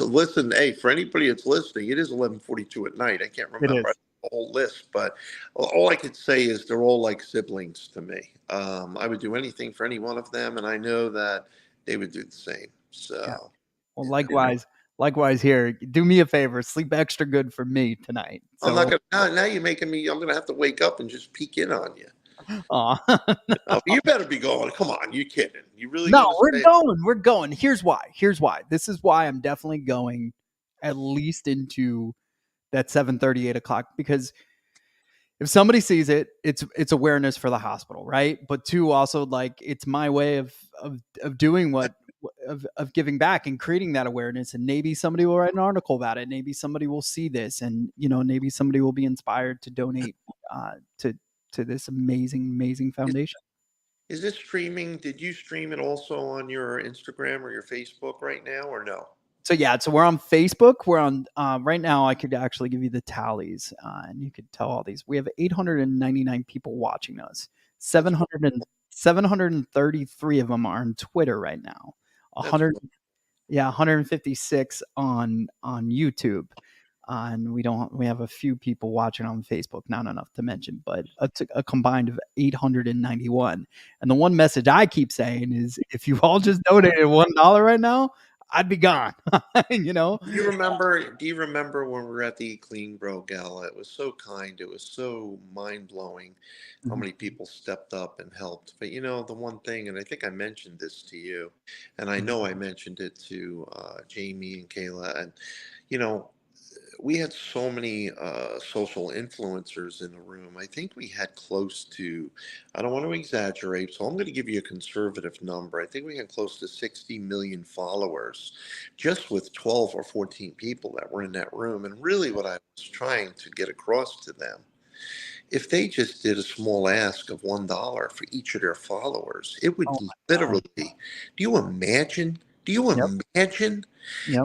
Listen, hey, for anybody that's listening, it is 11:42 at night. I can't remember the whole list, but all I could say is they're all like siblings to me. I would do anything for any one of them, and I know that they would do the same. So, well, likewise here. Do me a favor, sleep extra good for me tonight. So, I'm not gonna. Now you're making me. I'm gonna have to wake up and just peek in on you. You better be going. Come on, you kidding? You really? No, we're going. Here's why. This is why I'm definitely going at least into that 7:30, 8 o'clock, because if somebody sees it, it's awareness for the hospital, right? But two, also, like, it's my way of doing what of giving back and creating that awareness, and maybe somebody will write an article about it, maybe somebody will see this, and maybe somebody will be inspired to donate to this amazing foundation. Is this streaming? Did you stream it also on your Instagram or your Facebook right now, or no? So we're on Facebook. We're on right now. I could actually give you the tallies, and you could tell all these. We have 899 people watching us. 733 of them are on Twitter right now. 156 on YouTube. And we have a few people watching on Facebook, not enough to mention, but a combined of 891. And the one message I keep saying is, if you all just donated $1 right now, I'd be gone. Do you remember when we were at the Clean Grow Gala? It was so kind. It was so mind-blowing how many people stepped up and helped. But the one thing, and I think I mentioned this to you, and I know I mentioned it to Jamie and Kayla, and we had so many social influencers in the room. I think we had close to, I don't want to exaggerate, so I'm going to give you a conservative number. I think we had close to 60 million followers just with 12 or 14 people that were in that room. And really what I was trying to get across to them, if they just did a small ask of $1 for each of their followers, it would literally, do you imagine? Yep.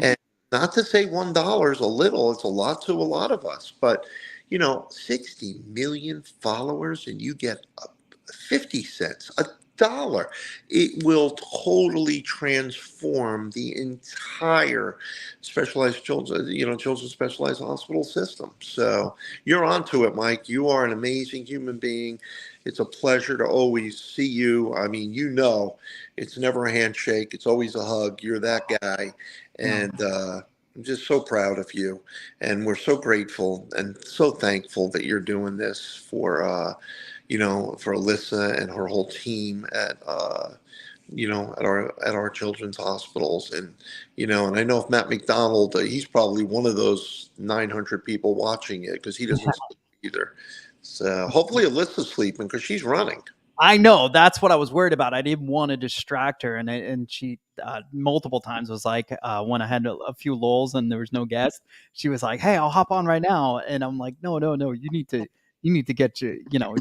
And not to say $1 is a little, it's a lot to a lot of us, but 60 million followers and you get 50 cents, $1, it will totally transform the entire specialized children's specialized hospital system. So you're onto it, Mike. You are an amazing human being. It's a pleasure to always see you. I mean, it's never a handshake. It's always a hug. You're that guy. And I'm just so proud of you. And we're so grateful and so thankful that you're doing this for Alyssa and her whole team at our children's hospitals. And and I know if Matt McDonald, he's probably one of those 900 people watching it, because he doesn't sleep either. So hopefully Alyssa's sleeping, because she's running. I know, that's what I was worried about. I didn't want to distract her, and she multiple times was like, when I had a few lulls and there was no guest, she was like, "Hey, I'll hop on right now," and I'm like, "No, you need to get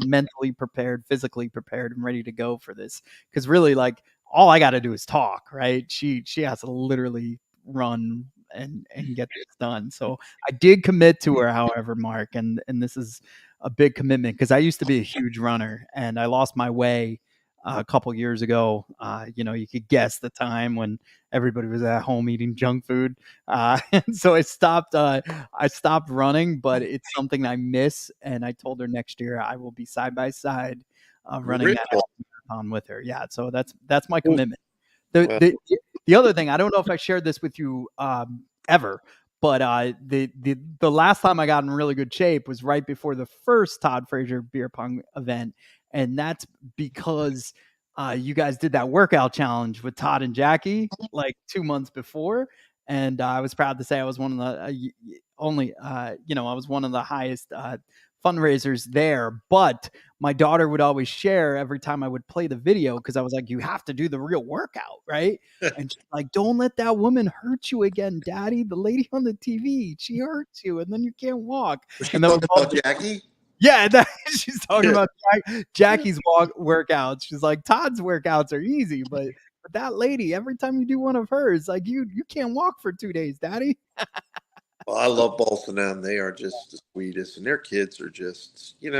mentally prepared, physically prepared, and ready to go for this, because really, like, all I got to do is talk, right? She has to literally run and get this done." So I did commit to her, however, Mark, and this is a big commitment, because I used to be a huge runner and I lost my way a couple years ago. You could guess the time when everybody was at home eating junk food. And so I stopped running, but it's something I miss. And I told her next year I will be side by side running that marathon with her. Yeah. So that's my commitment. The other thing, I don't know if I shared this with you ever, but the last time I got in really good shape was right before the first Todd Frazier beer pong event, and that's because you guys did that workout challenge with Todd and Jackie like 2 months before, and I was proud to say I was one of the I was one of the highest fundraisers there. But my daughter would always share every time I would play the video, because I was like, "You have to do the real workout, right?" And she's like, "Don't let that woman hurt you again, Daddy. The lady on the TV, she hurts you, and then you can't walk." Was she talking about Jackie? Yeah, she's talking about Jackie's workouts. She's like, "Todd's workouts are easy, but that lady, every time you do one of hers, like you can't walk for 2 days, Daddy." Well, I love both of them. They are just the sweetest, and their kids are just, you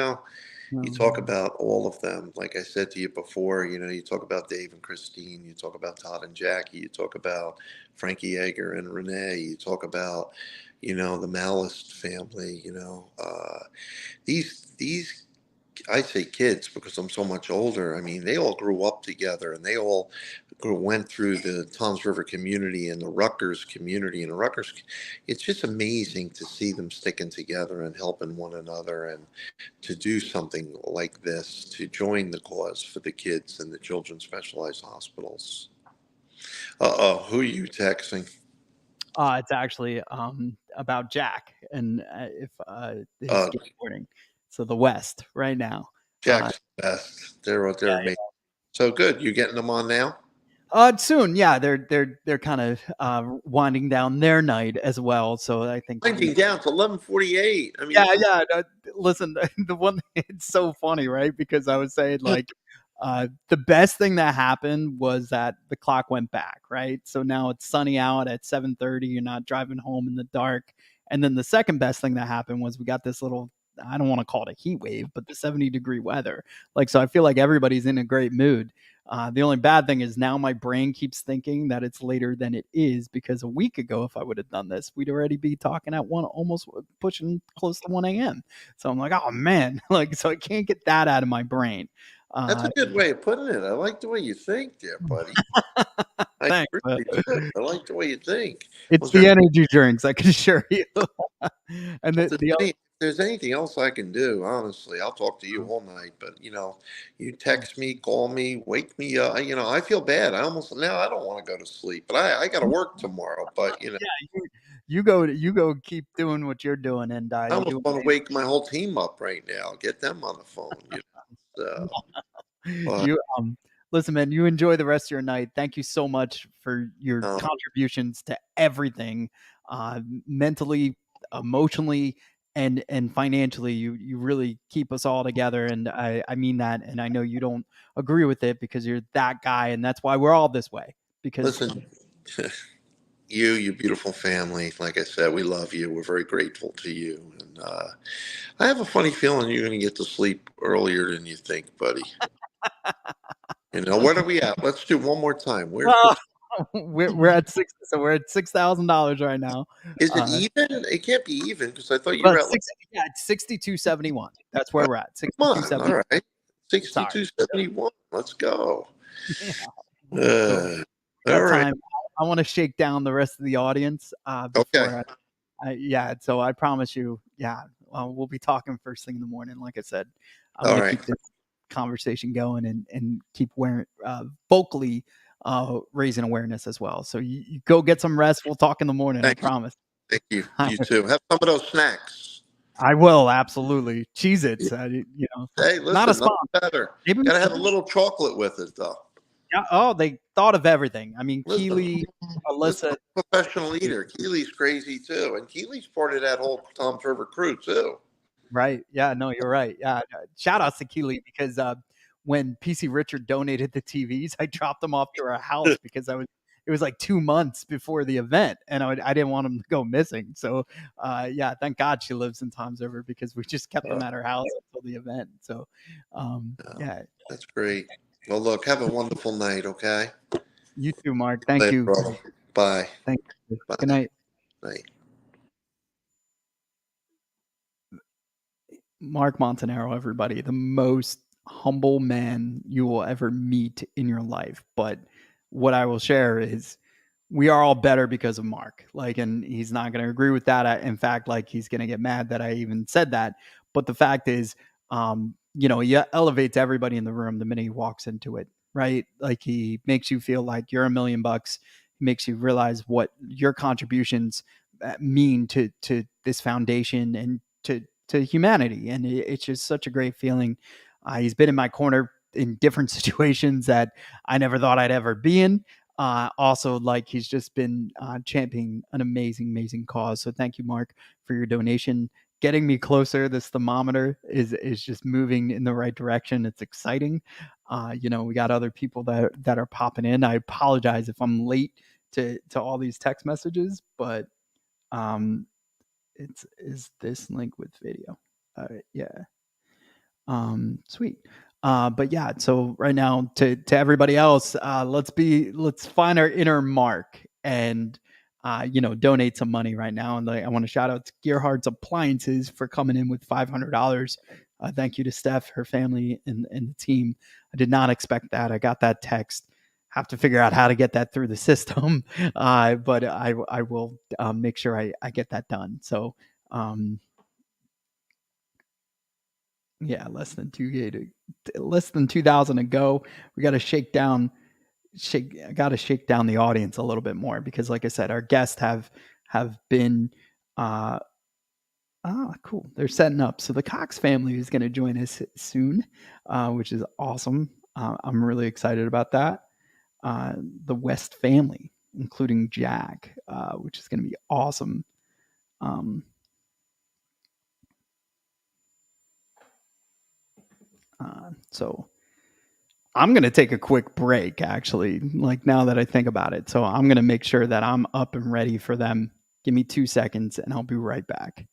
talk about all of them. Like I said to you before, you talk about Dave and Christine, you talk about Todd and Jackie, you talk about Frankie Yeager and Renee, you talk about, the Malice family, these I say kids because I'm so much older. I mean, they all grew up together, and they all went through the Toms River community and the Rutgers community. And it's just amazing to see them sticking together and helping one another, and to do something like this, to join the cause for the kids in the children's specialized hospitals. Who are you texting? It's actually about Jack and if his skateboarding. So the West right now. Jack's the best. They're amazing. So good. You getting them on now? Soon, yeah, they're kind of winding down their night as well. So I think Winding down to 11:48. I mean, yeah. Listen, the one it's so funny, right? Because I was saying like the best thing that happened was that the clock went back, right? So now it's sunny out at 7:30. You're not driving home in the dark. And then the second best thing that happened was we got this little, I don't want to call it a heat wave, but the 70-degree weather. Like, so I feel like everybody's in a great mood. The only bad thing is now my brain keeps thinking that it's later than it is, because a week ago, if I would have done this, we'd already be talking at almost pushing close to 1 a.m. So I'm like, oh man, like, so I can't get that out of my brain. that's a good way of putting it. I like the way you think there, buddy. I Thanks, really do. I like the way you think. It's Was the there, energy drinks, I can assure you. And if there's anything else I can do, honestly, I'll talk to you all night. But you text me, call me, wake me up. I feel bad. I don't want to go to sleep, but I got to work tomorrow. But you go keep doing what you're doing, and I you almost do. want to wake my whole team up right now, get them on the phone. So, but, You listen, man, you enjoy the rest of your night. Thank you so much for your um, contributions to everything, mentally, emotionally, and financially. You really keep us all together, and I mean that. And I know you don't agree with it because you're that guy, and that's why we're all this way. Because listen, your beautiful family, like I said, we love you. We're very grateful to you. And I have a funny feeling you're going to get to sleep earlier than you think, buddy. What are we at? Let's do one more time. Where's the we're at $6,000 right now. Is it even? It can't be even because I thought you Well, were at like, it's 62.71. That's where we're at. come on. 62.71. All right. Sorry. 62.71. Let's go. So All that right. time, I want to shake down the rest of the audience before Okay. yeah. So I promise you, yeah, we'll be talking first thing in the morning. Like I said, I'm All going to right. keep this conversation going and keep vocally raising awareness as well. So you go get some rest. We'll talk in the morning. Thank I promise. Thank you. You too. Have some of those snacks. I will, absolutely. Cheez-Its, Hey, not a listen, sponsor. nothing better. Maybe Got to have a little chocolate with it, though. Yeah. Oh, they thought of everything. I mean, Listen, Keely, listen, Alyssa. I'm a professional eater. Keely's crazy too, and Keely's part of that whole Tom's River crew too. Right. Yeah. No, you're right. Yeah. Shout outs to Keely because when PC Richard donated the TVs, I dropped them off to her house because it was like 2 months before the event, and I didn't want them to go missing. So, yeah, thank God she lives in Tom's River because we just kept them at her house until the event. So, yeah. That's great. Well, look, have a wonderful night, okay? You too, Mark. Thank Later, you. brother. Bye. Thank you. Bye. Good night. Night. Mark Montanaro, everybody, the most humble man you will ever meet in your life. But what I will share is we are all better because of Mark. Like, and he's not going to agree with that. In fact, like he's going to get mad that I even said that. But the fact is, he elevates everybody in the room the minute he walks into it, right? Like he makes you feel like you're $1 million. He makes you realize what your contributions mean to this foundation and to humanity. And it's just such a great feeling. He's been in my corner in different situations that I never thought I'd ever be in. Also, like he's just been championing an amazing cause. So thank you, Mark, for your donation. Getting me closer. This thermometer is just moving in the right direction. It's exciting. We got other people that are popping in. I apologize if I'm late to all these text messages, but is this link with video? Yeah. Sweet. But yeah, so right now to everybody else, let's find our inner Mark and donate some money right now. And I want to shout out to Gearhardt's Appliances for coming in with $500. Thank you to Steph, her family, and the team. I did not expect that. I got that text. Have to figure out how to get that through the system, but I will make sure I get that done. So yeah, less than 2,000 to go. We got to shake down the audience a little bit more because, like I said, our guests have been cool. They're setting up. So the Cox family is going to join us soon, which is awesome. I'm really excited about that. the West family, including Jack, which is going to be awesome. So I'm going to take a quick break, actually, like now that I think about it. So I'm going to make sure that I'm up and ready for them. Give me 2 seconds and I'll be right back.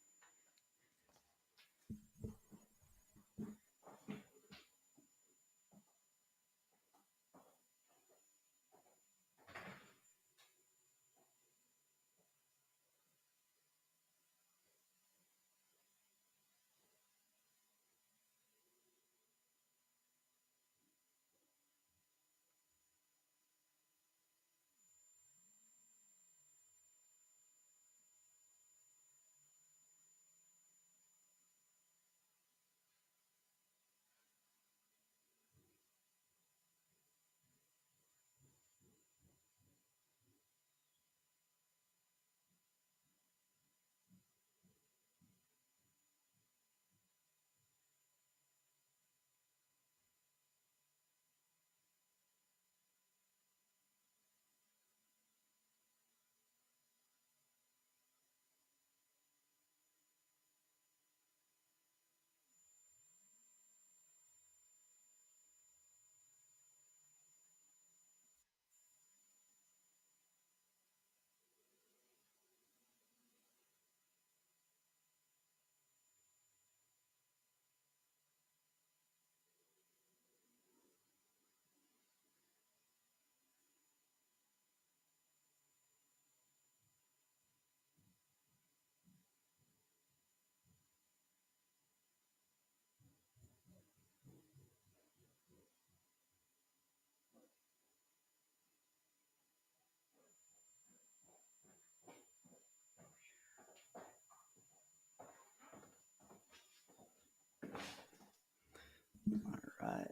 All right.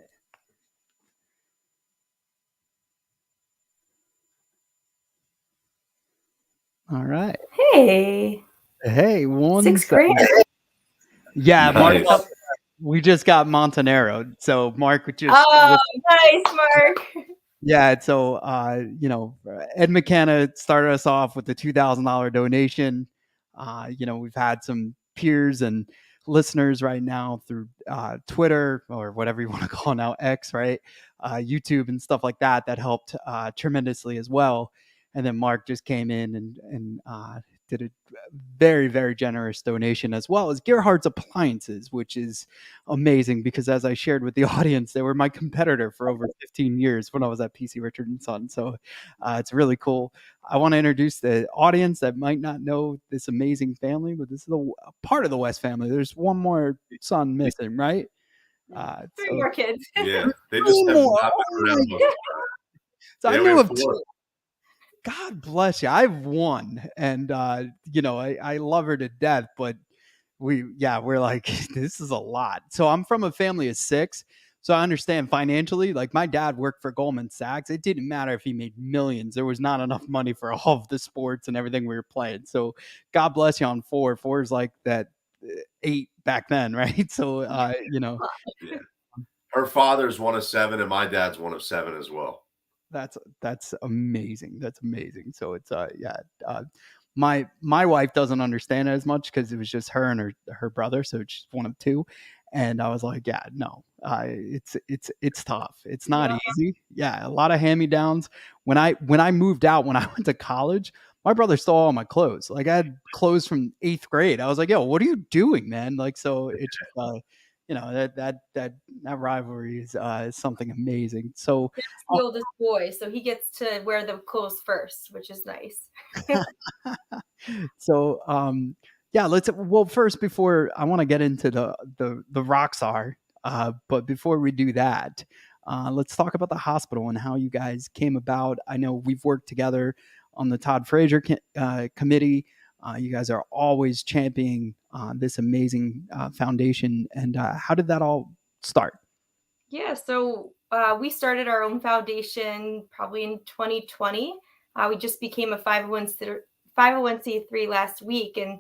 All right. Hey, Hey, one 6th grade. Yeah, Mark. Nice. We just got Montenero. So Mark would just Oh, nice, Mark. yeah, so Ed McKenna started us off with the $2,000 donation. We've had some peers and listeners right now through Twitter or whatever you want to call it now, X, right? YouTube and stuff like that helped tremendously as well. And then Mark just came in and did a very, very generous donation, as well as Gerhardt's Appliances, which is amazing because, as I shared with the audience, they were my competitor for over 15 years when I was at PC Richard & Son. So it's really cool. I want to introduce the audience that might not know this amazing family, but this is a part of the West family. There's one more son missing, right? 3 more kids. Yeah, they just have more. not been around much. So I Yeah, we knew have of 4. God bless you. I've one, and I love her to death, but we're like, this is a lot. So I'm from a family of 6. So I understand financially, like my dad worked for Goldman Sachs. It didn't matter if he made millions. There was not enough money for all of the sports and everything we were playing. So God bless you on 4. 4 is like that 8 back then, right? So, Yeah. Her father's one of 7, and my dad's one of 7 as well. That's amazing. That's amazing. So it's my wife doesn't understand it as much because it was just her and her brother, so it's just one of 2. And I was like, yeah, no, it's tough. It's not easy. Yeah, a lot of hand-me-downs. When I moved out, when I went to college, my brother stole all my clothes. Like I had clothes from 8th grade. I was like, yo, what are you doing, man? Like, so it's that rivalry is something amazing. So That's the oldest boy, so he gets to wear the clothes first, which is nice. So first, before I want to get into the rock star, but before we do that, let's talk about the hospital and how you guys came about. I know we've worked together on the Todd Frazier committee. You guys are always championing this amazing foundation. And how did that all start? Yeah, so we started our own foundation probably in 2020. We just became a 501c3 last week, and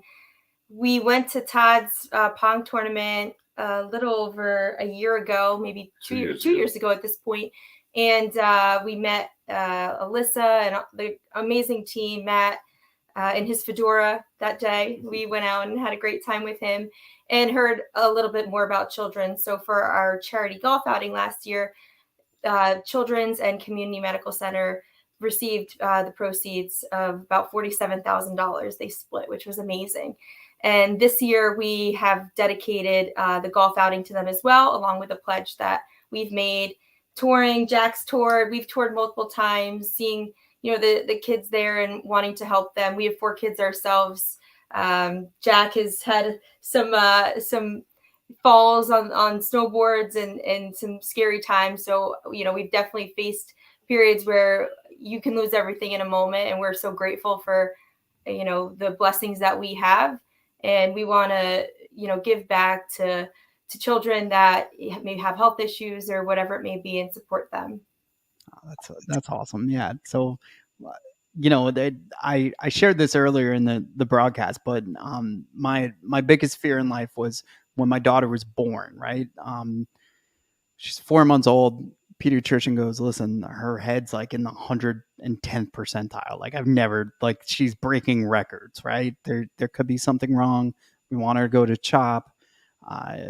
we went to Todd's Pong tournament a little over a year ago, maybe 2 years ago at this point. And we met Alyssa and the amazing team, Matt, in his fedora that day. We went out and had a great time with him and heard a little bit more about children. So for our charity golf outing last year, Children's and Community Medical Center received the proceeds of about $47,000 they split, which was amazing. And this year we have dedicated the golf outing to them as well, along with a pledge that we've made. Touring, Jack's toured, we've toured multiple times, seeing the kids there and wanting to help them. We have 4 kids ourselves. Jack has had some falls on snowboards and some scary times. So, we've definitely faced periods where you can lose everything in a moment. And we're so grateful for, the blessings that we have. And we want to, give back to children that may have health issues or whatever it may be and support them. Oh, that's awesome. Yeah. So, I shared this earlier in the broadcast, but my biggest fear in life was when my daughter was born. Right. She's 4 months old. Pediatrician goes, listen, her head's like in the 110th percentile. Like I've never, like she's breaking records. Right. There could be something wrong. We want her to go to CHOP.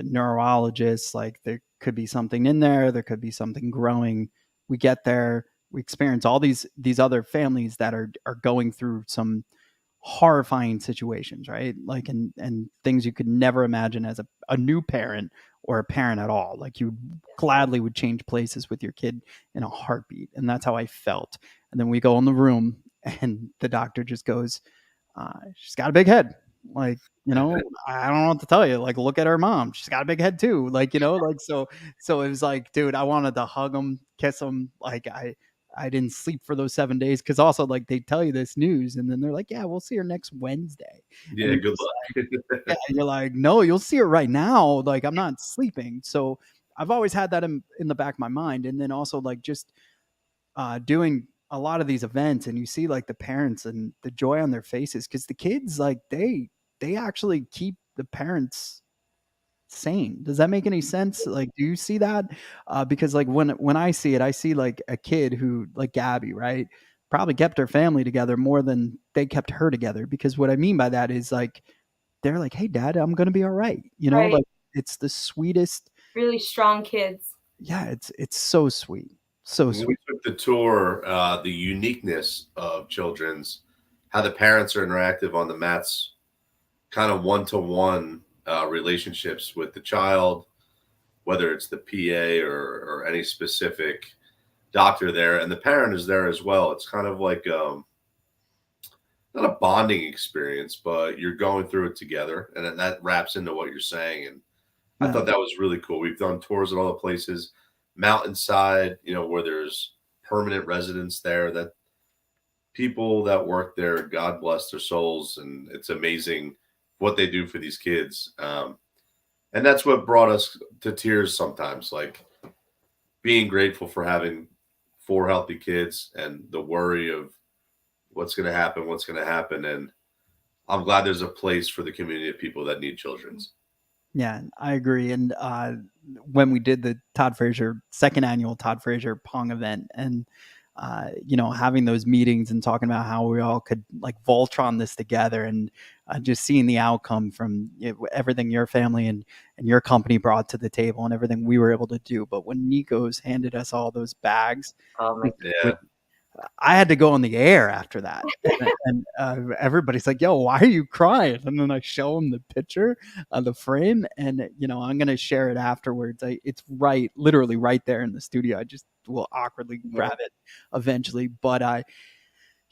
Neurologist, like there could be something in there. There could be something growing. We get there. We experience all these other families that are going through some horrifying situations, right? Like and things you could never imagine as a new parent or a parent at all. Like you gladly would change places with your kid in a heartbeat. And that's how I felt. And then we go in the room and the doctor just goes, she's got a big head. Like, I don't know what to tell you. Like, look at her mom. She's got a big head too. Like, like, so it was like, dude, I wanted to hug him, kiss him. Like I didn't sleep for those 7 days. Cause also like they tell you this news and then they're like, yeah, we'll see her next Wednesday. Yeah. Good luck. Yeah, you're like, no, you'll see her right now. Like I'm not sleeping. So I've always had that in the back of my mind. And then also like just doing a lot of these events and you see like the parents and the joy on their faces. Cause the kids, like they actually keep the parents sane. Does that make any sense? Like, do you see that? Because like when I see it, I see like a kid who like Gabby, right? Probably kept her family together more than they kept her together. Because what I mean by that is like, they're like, hey dad, I'm going to be all right. Right. Like it's the sweetest. Really strong kids. Yeah. It's so sweet. So When sweet. we took the tour, the uniqueness of Children's, how the parents are interactive on the mats, kind of one-to-one relationships with the child, whether it's the PA or any specific doctor there, and the parent is there as well. It's kind of like not a bonding experience, but you're going through it together, and that wraps into what you're saying. And I thought that was really cool. We've done tours at all the places, mountainside, where there's permanent residents there, that people that work there, God bless their souls, and it's amazing what they do for these kids. And that's what brought us to tears sometimes, like being grateful for having 4 healthy kids and the worry of what's going to happen. And I'm glad there's a place for the community of people that need Children's. Yeah, I agree. And when we did the second annual Todd Frazier Pong event and having those meetings and talking about how we all could like Voltron this together and just seeing the outcome from everything your family and your company brought to the table and everything we were able to do. But when Nico's handed us all those bags, I had to go on the air after that. And everybody's like, yo, why are you crying? And then I show them the picture of the frame and, I'm going to share it afterwards. It's literally right there in the studio. I just will awkwardly grab it eventually. But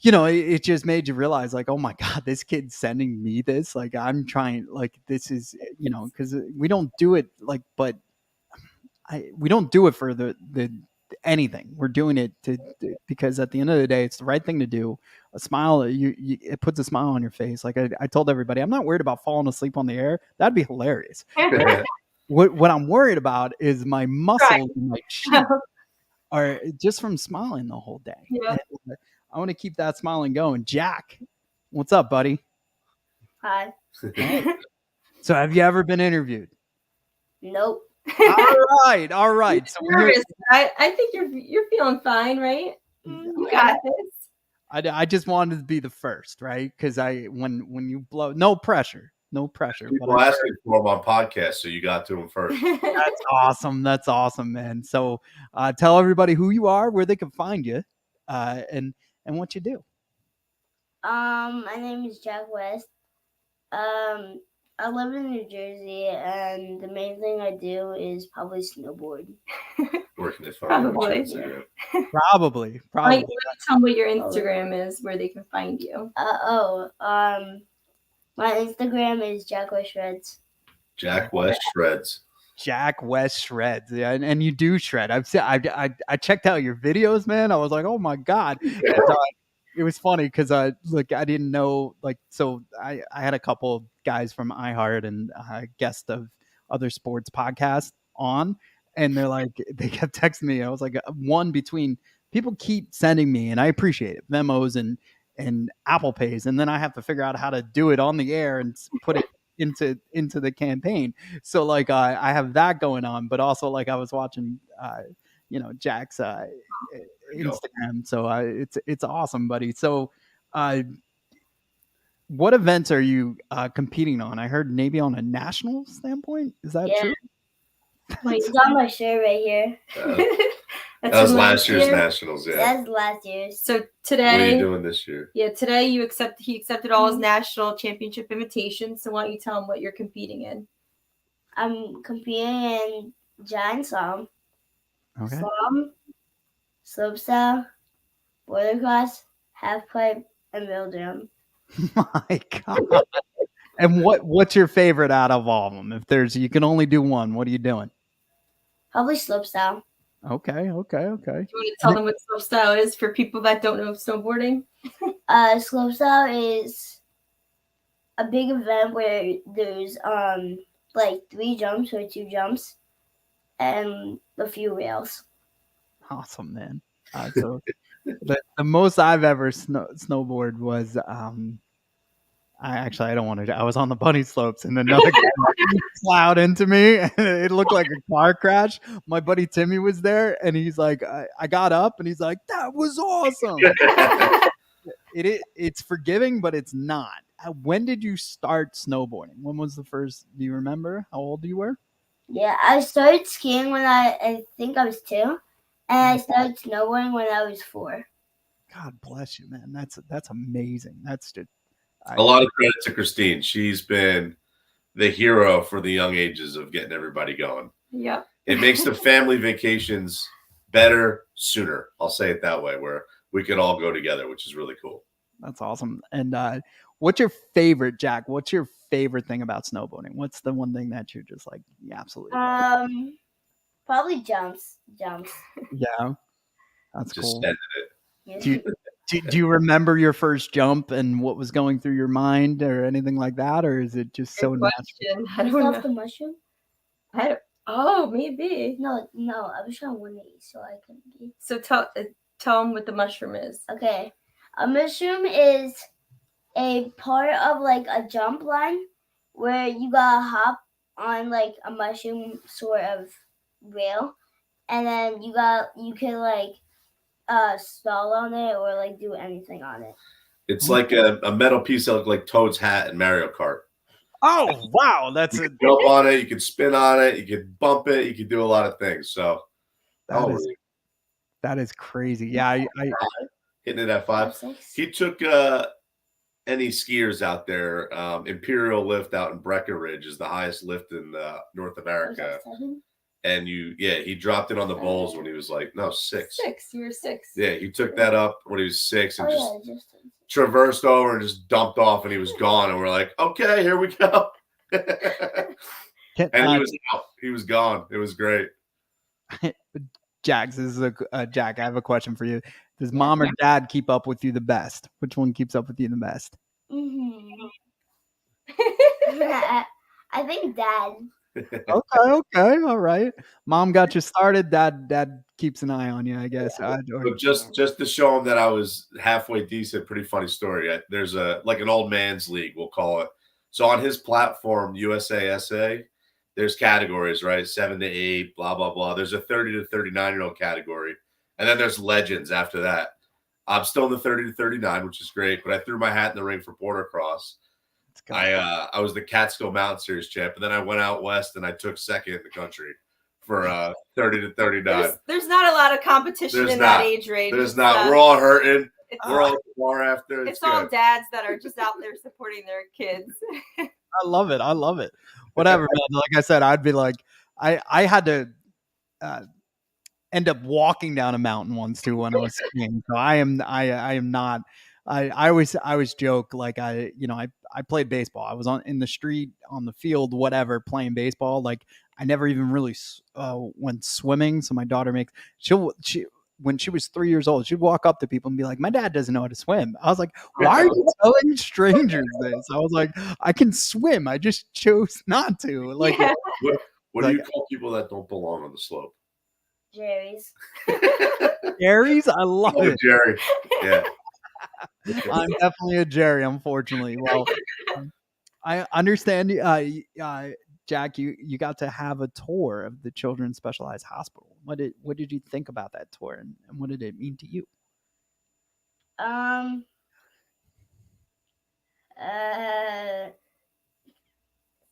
it just made you realize like, oh my God, this kid's sending me this. Like I'm trying, like this is, because we don't do it like, but we don't do it for the anything. We're doing it because at the end of the day, it's the right thing to do. A smile, it puts a smile on your face. Like I told everybody, I'm not worried about falling asleep on the air. That'd be hilarious. What I'm worried about is my muscles in my cheek are just from smiling the whole day. Yeah. I want to keep that smiling going. Jack, what's up, buddy? Hi. So have you ever been interviewed? Nope. All right. So Nervous. I think you're feeling fine, right? You got this. I just wanted to be the first, right? Because when you blow, no pressure. People asking for him on podcasts, so you got to him first. That's awesome. That's awesome, man. So tell everybody who you are, where they can find you, and what you do. My name is Jack West. I live in New Jersey, and the main thing I do is probably snowboard. Working at Probably. Probably. Like, tell me what your Instagram is, where they can find you. My Instagram is Jack West Shreds. Jack West Shreds. Jack West Shreds. Yeah, and you do shred. I checked out your videos, man. I was like, oh my God. It was funny because look, I didn't know, like, so I had a couple guys from iHeart and guest of other sports podcasts on, and they kept texting me. I was like, one between people keep sending me, and I appreciate it, memos and Apple Pays, and then I have to figure out how to do it on the air and put it into the campaign. So like I have that going on, but also like I was watching Jack's Instagram. So it's awesome, buddy. So what events are you competing on? I heard maybe on a national standpoint. Is that true? You got my shirt right here. That was last year's nationals. Yeah, that's last year's. So today, what are you doing this year? Yeah, today he accepted all his national championship invitations. So why don't you tell him what you're competing in? I'm competing in giant slalom, okay, slopestyle, border cross, half pipe, and middle jump. My God! And what's your favorite out of all of them? If you can only do one, what are you doing? Probably slopestyle. Okay. Do you want to tell them what slopestyle is for people that don't know snowboarding? Slopestyle is a big event where there's like 3 jumps or 2 jumps and a few rails. Awesome, man. So the most I've ever snowboard was I don't want to. I was on the bunny slopes and another guy plowed into me, and it looked like a car crash. My buddy Timmy was there, and he's like, I got up, and he's like, that was awesome. It's forgiving, but it's not. When did you start snowboarding? When was the first? Do you remember how old you were? Yeah, I started skiing when I think I was 2, and I started snowboarding when I was 4. God bless you, man. That's amazing. That's just a lot of credit to Christine. She's been the hero for the young ages of getting everybody going. Yeah. It makes the family vacations better sooner. I'll say it that way, where we could all go together, which is really cool. That's awesome. And what's your favorite, Jack? What's your favorite thing about snowboarding? What's the one thing that you're just like, yeah, absolutely? Probably jumps. Yeah. That's just cool. ended it. Do you remember your first jump and what was going through your mind or anything like that? Or is it just so natural? I don't know. The mushroom? Maybe. No, I was trying 180, so I couldn't be. So tell them what the mushroom is. Okay. A mushroom is a part of like a jump line where you gotta hop on like a mushroom sort of rail, and then you can like stall on it or like do anything on it. It's like a metal piece that looked like Toad's hat in Mario Kart. Oh wow, that's you can jump on it, you can spin on it, you can bump it, you can do a lot of things. So that is crazy. Yeah, I hitting it at 5. He took any skiers out there. Imperial Lift out in Breckenridge is the highest lift in North America. And he dropped it on the bowls when he was like, 6. 6. You were 6. Yeah, he took that up when he was 6 and just traversed over and just dumped off, and he was gone. And we're like, okay, here we go. And he was out. He was gone. It was great. Jack, this is Jack. I have a question for you. Does mom or dad keep up with you the best? Which one keeps up with you the best? I think dad. Okay, all right. Mom got you started. Dad keeps an eye on you, I guess. So just to show him that I was halfway decent. Pretty funny story. There's an old man's league, we'll call it. So on his platform, USASA, there's categories, right? 7 to 8, blah, blah, blah. There's a 30 to 39-year-old category. And then there's legends after that. I'm still in the 30 to 39, which is great, but I threw my hat in the ring for border cross. I was the Catskill Mountain Series champ, and then I went out west and I took second in the country for 30 to 39. There's not a lot of competition in that age range. There's not. We're all hurting. We're all at the bar after. It's all dads that are just out there supporting their kids. I love it. Whatever, man. Like I said, I'd be like, I had to end up walking down a mountain once too when I was skiing. So I am not. I always joke like I played baseball. I was in the street, on the field, whatever, playing baseball. Like I never even really went swimming. So my daughter when she was 3 years old, she'd walk up to people and be like, "My dad doesn't know how to swim." I was like, "Why are you telling strangers this?" I was like, "I can swim. I just chose not to." Like, Yeah. What do you call people that don't belong on the slope? Jerry's. Jerry's? I love it. Jerry. Yeah. I'm definitely a Jerry, unfortunately. Well, I understand, Jack, you got to have a tour of the Children's Specialized Hospital. What did you think about that tour, and what did it mean to you?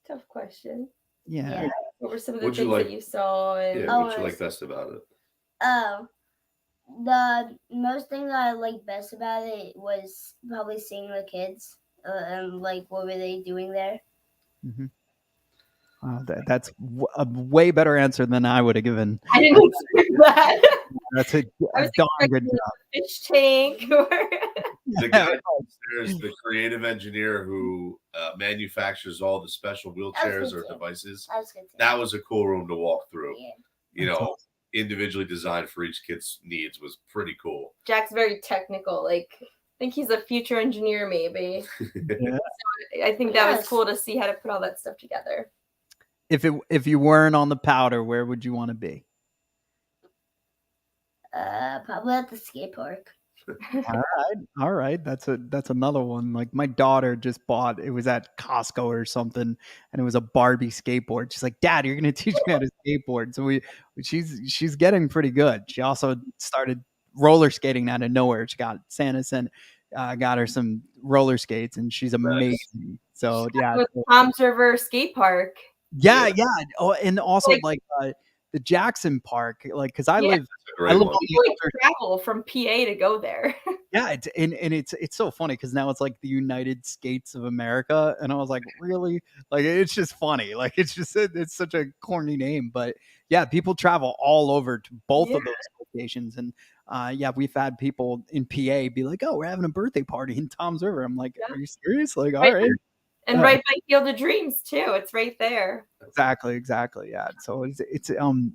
Tough question. Yeah. What were some of the things that you saw? And what you like best about it? The most thing that I liked best about it was probably seeing the kids and like what were they doing there. Mm-hmm. That's a way better answer than I would have given. I didn't expect that. That's a darn good job. Fish tank. The guy upstairs, the creative engineer who manufactures all the special wheelchairs or devices. That was a cool room to walk through. Yeah. You know, individually designed for each kid's needs was pretty cool. Jack's very technical. Like, I think he's a future engineer, maybe. Yeah. So I think that was cool to see how to put all that stuff together. If you weren't on the powder, where would you want to be? Probably at the skate park. All right. That's another one. Like my daughter just bought. It was at Costco or something, and it was a Barbie skateboard. She's like, "Dad, you're gonna teach me how to skateboard." So she's getting pretty good. She also started roller skating out of nowhere. She got got her some roller skates, and she's amazing. So yeah, Tom's River Skate Park. Yeah. Oh, and also like the Jackson Park, like because I live on the travel from PA to go there. Yeah, it's so funny because now it's like the United Skates of America, and I was like, really? Like it's just funny. Like it's such a corny name, but yeah, people travel all over to both of those locations, and we've had people in PA be like, "Oh, we're having a birthday party in Tom's River." I'm like, "Are you serious?" Like, all right. And right by Field of Dreams too. It's right there. Exactly. Yeah. So it's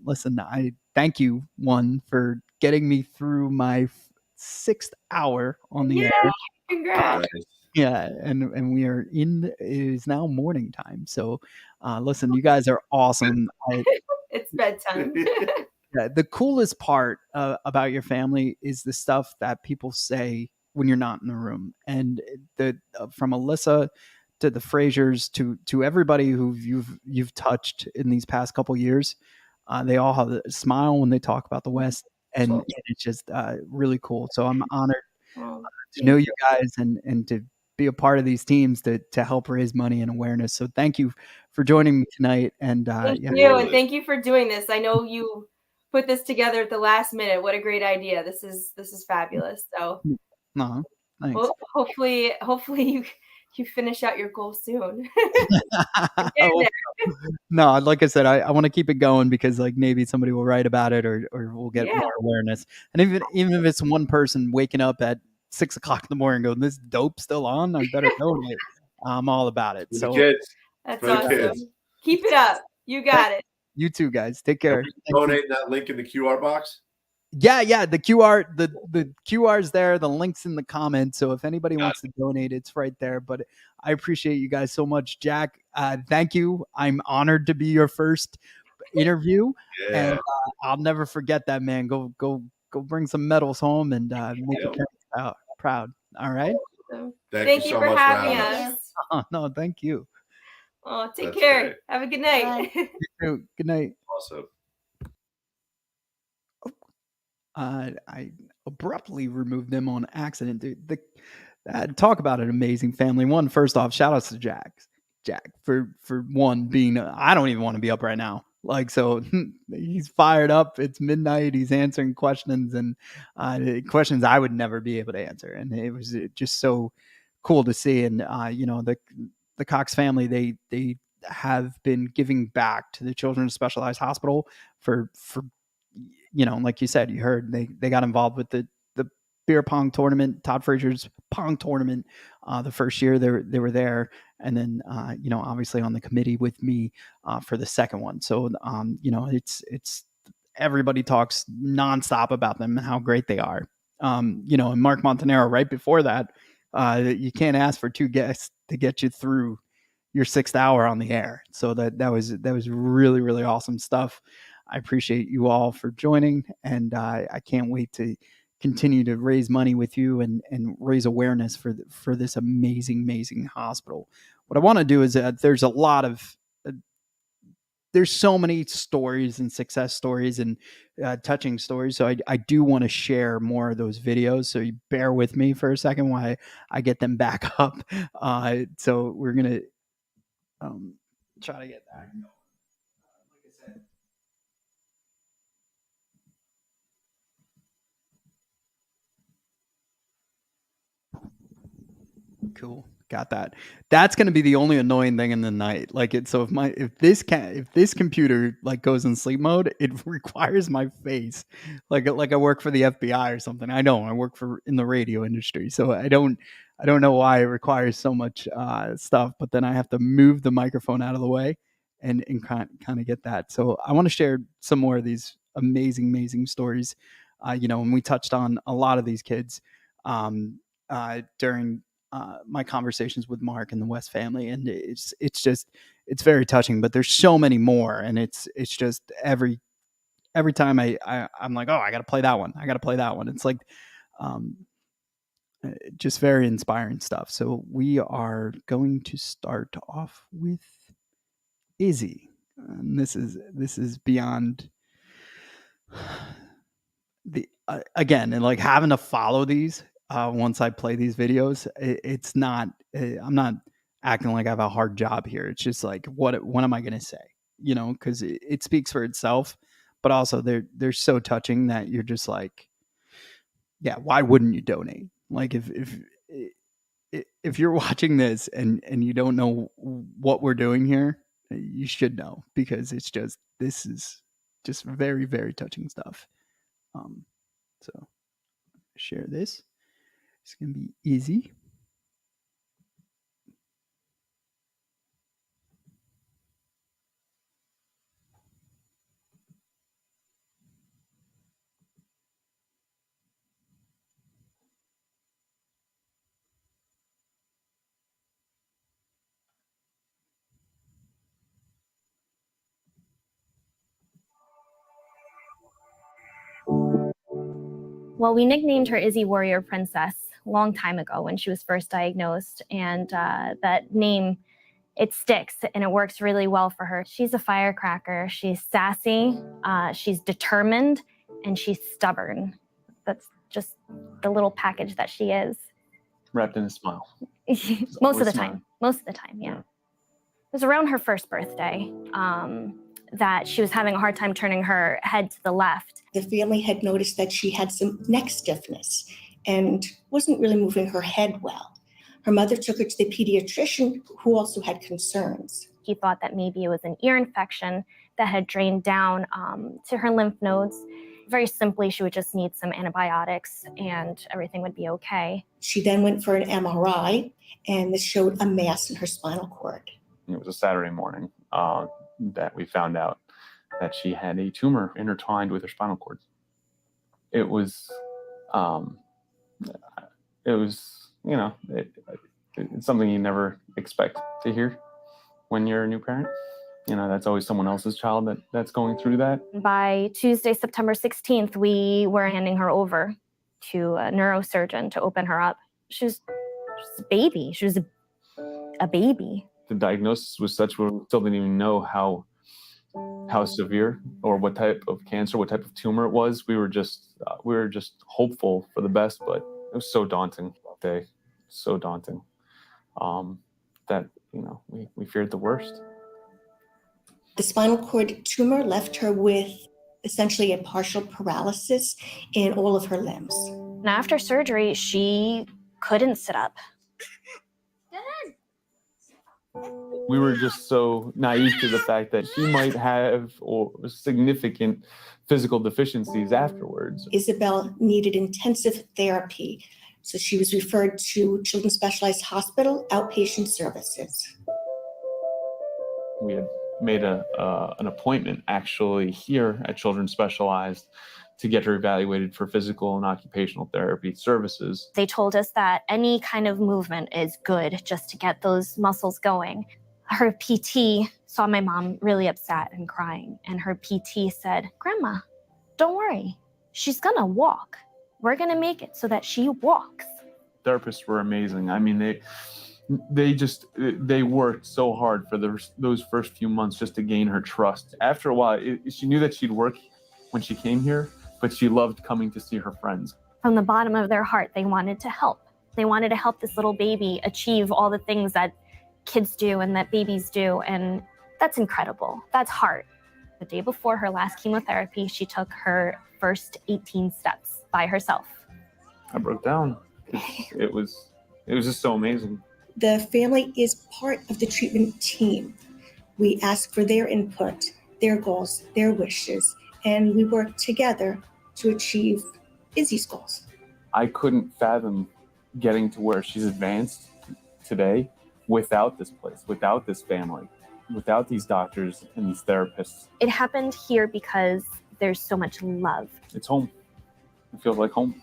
listen, I thank you for getting me through my 6th hour on the air. Congrats. Yeah, and we are it is now morning time. So listen, you guys are awesome. It's bedtime. Yeah, the coolest part about your family is the stuff that people say when you're not in the room. And from Alyssa to the Frasers to everybody who you've touched in these past couple years, they all have a smile when they talk about the West, and it's just really cool. So I'm honored to know you guys and to be a part of these teams to help raise money and awareness. So thank you for joining me tonight. And thank you, and thank you for doing this. I know you put this together at the last minute. What a great idea! This is fabulous. So, thanks. Well, hopefully you finish out your goal soon. No, like I said, I want to keep it going because like maybe somebody will write about it or we'll get more awareness. And even if it's one person waking up at 6 o'clock in the morning going, "This dope still on, I better donate." I'm all about it. So that's awesome. Keep it up. You got it. You too, guys. Take care. Donate that link in the QR box. Yeah, the QR's there, the link's in the comments. So if anybody wants to donate, it's right there. But I appreciate you guys so much. Jack, thank you. I'm honored to be your first interview. And I'll never forget that, man. Go bring some medals home and make your parents proud. All right. Thank you so for much having us. No, thank you. Oh, take That's care. great. Have a good night. Good night. Awesome. I abruptly removed them on accident, dude. Talk about an amazing family. One, first off, shout outs to Jack for one being. I don't even want to be up right now. Like, so he's fired up. It's midnight. He's answering questions and questions I would never be able to answer, and it was just so cool to see. And the Cox family, they have been giving back to the Children's Specialized Hospital for like you said, you heard they got involved with the beer pong tournament, Todd Frazier's pong tournament, the first year they were there, and then obviously on the committee with me for the second one. So it's everybody talks nonstop about them and how great they are. And Mark Montanaro right before that, you can't ask for two guests to get you through your 6th hour on the air. So that was really, really awesome stuff. I appreciate you all for joining, and I can't wait to continue to raise money with you and raise awareness for this amazing hospital. What I want to do is there's a lot of there's so many stories and success stories and touching stories. So I do want to share more of those videos. So you bear with me for a second while I get them back up. So we're gonna try to get that. Cool. Got that. That's going to be the only annoying thing in the night. Like so if this computer like goes in sleep mode, it requires my face. Like I work for the FBI or something. I work in the radio industry. So I don't know why it requires so much stuff, but then I have to move the microphone out of the way and kind of get that. So I want to share some more of these amazing stories. And we touched on a lot of these kids during my conversations with Mark and the West family, and it's very touching. But there's so many more, and it's just every time I'm like, oh, I got to play that one. I got to play that one. It's like just very inspiring stuff. So we are going to start off with Izzy, and this is beyond the again, and like having to follow these. Once I play these videos, it's not. I'm not acting like I have a hard job here. It's just like, what am I going to say? Because it speaks for itself. But also, they're so touching that you're just like, yeah. Why wouldn't you donate? Like if you're watching this and you don't know what we're doing here, you should know, because this is just very, very touching stuff. So share this. It's going to be easy. Well, we nicknamed her Izzy Warrior Princess a long time ago when she was first diagnosed, and that name, it sticks and it works really well for her. She's a firecracker. She's sassy, she's determined, and she's stubborn. That's just the little package that she is. Wrapped in a smile. Most of the time, yeah. It was around her first birthday that she was having a hard time turning her head to the left. The family had noticed that she had some neck stiffness and wasn't really moving her head well. Her mother took her to the pediatrician, who also had concerns. He thought that maybe it was an ear infection that had drained down to her lymph nodes. Very simply, she would just need some antibiotics and everything would be okay. She then went for an MRI, and this showed a mass in her spinal cord. It was a Saturday morning that we found out that she had a tumor intertwined with her spinal cord. It's something you never expect to hear when you're a new parent. That's always someone else's child that's going through that. By Tuesday, September 16th, we were handing her over to a neurosurgeon to open her up. She was a baby. She was a baby. the diagnosis was such where we still didn't even know how severe or what type of cancer, what type of tumor it was. We were just hopeful for the best, but it was so daunting that day, so daunting, that we feared the worst. The spinal cord tumor left her with essentially a partial paralysis in all of her limbs. And after surgery, she couldn't sit up. We were just so naive to the fact that she might have significant physical deficiencies afterwards. Isabel needed intensive therapy, so she was referred to Children's Specialized Hospital outpatient services. We had made an appointment actually here at Children's Specialized to get her evaluated for physical and occupational therapy services. They told us that any kind of movement is good just to get those muscles going. Her PT saw my mom really upset and crying, and her PT said, "Grandma, don't worry. She's gonna walk. We're gonna make it so that she walks." Therapists were amazing. I mean, they worked so hard for those first few months just to gain her trust. After a while, she knew that she'd work when she came here, but she loved coming to see her friends. From the bottom of their heart, they wanted to help. They wanted to help this little baby achieve all the things that kids do and that babies do, and that's incredible. That's heart. The day before her last chemotherapy, she took her first 18 steps by herself. I broke down. It was just so amazing. The family is part of the treatment team. We ask for their input, their goals, their wishes, and we work together to achieve Izzy's goals. I couldn't fathom getting to where she's advanced today without this place, without this family, without these doctors and these therapists. It happened here because there's so much love. It's home. It feels like home.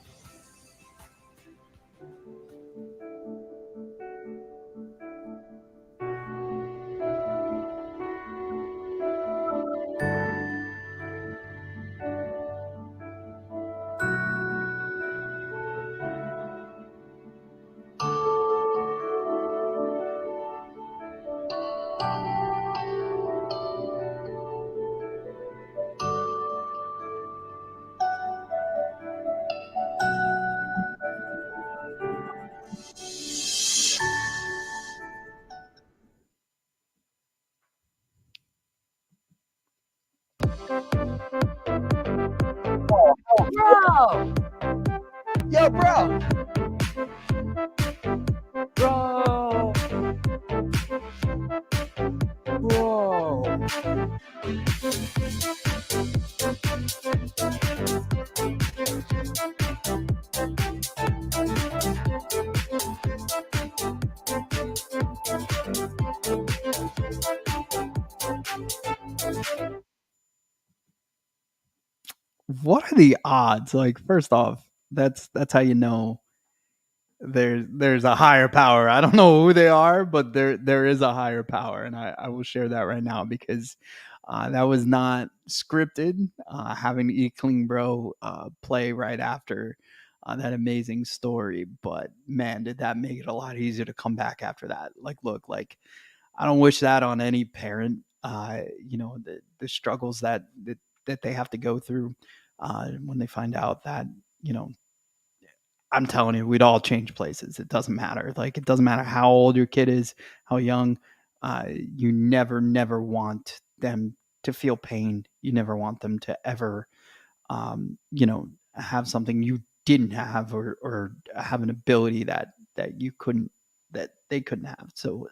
Bro! Yo, bro! Bro! Bro! What are the odds? Like, first off, that's how you know there's a higher power. I don't know who they are, but there is a higher power, and I will share that right now because that was not scripted. Having Eat Clean Bro play right after that amazing story, but man, did that make it a lot easier to come back after that. Like, look, like I don't wish that on any parent. The struggles that they have to go through when they find out that I'm telling you, we'd all change places. It doesn't matter. Like, it doesn't matter how old your kid is, how young. You never want them to feel pain. You never want them to ever, have something you didn't have or have an ability that they couldn't have. So,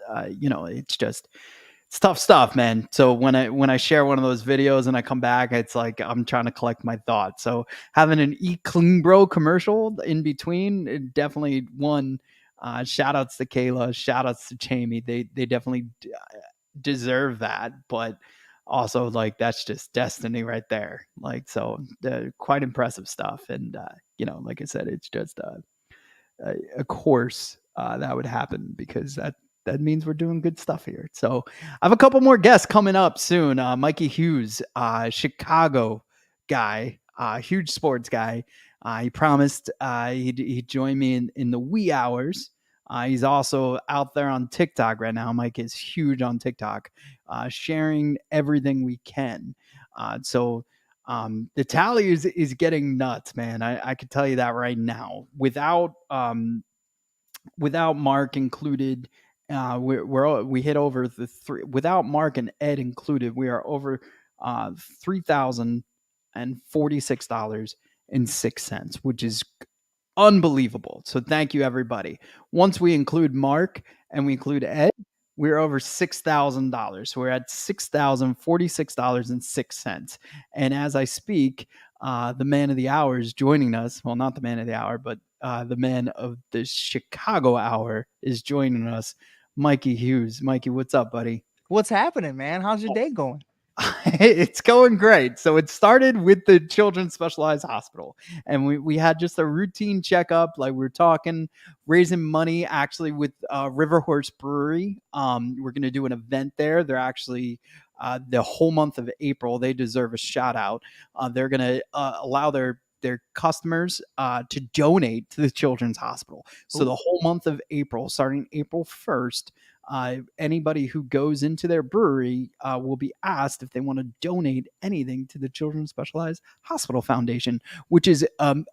it's tough stuff, man. So when I share one of those videos and I come back, it's like I'm trying to collect my thoughts. So having an Eat Clean Bro commercial in between, it definitely one. Shout outs to Kayla, shout outs to Jamie. They definitely deserve that, but also like that's just destiny right there. Like, so quite impressive stuff. And like I said, it's just a course that would happen because that means we're doing good stuff here. So I have a couple more guests coming up soon. Mikey Hughes, Chicago guy, huge sports guy. He promised he'd join me in the wee hours He's also out there on TikTok right now. Mike is huge on TikTok, sharing everything we can. So the tally is getting nuts, man. I could tell you that right now. Without Mark included, we hit over the three. Without Mark and Ed included, we are over $3,046.06, which is unbelievable. So thank you, everybody. Once we include Mark and we include Ed, we're over $6,000. We're at $6,046.06. And as I speak, the man of the hour is joining us. Well, not the man of the hour, but the man of the Chicago hour is joining us, Mikey Hughes. Mikey, what's up, buddy? What's happening, man? How's your day going? It's going great. So it started with the Children's Specialized Hospital, and we had just a routine checkup, like we were talking, raising money actually with River Horse Brewery. We're going to do an event there. They're actually the whole month of April. They deserve a shout out. They're going to allow their customers to donate to the Children's Hospital. So the whole month of April, starting April 1st, anybody who goes into their brewery will be asked if they want to donate anything to the Children's Specialized Hospital Foundation, which is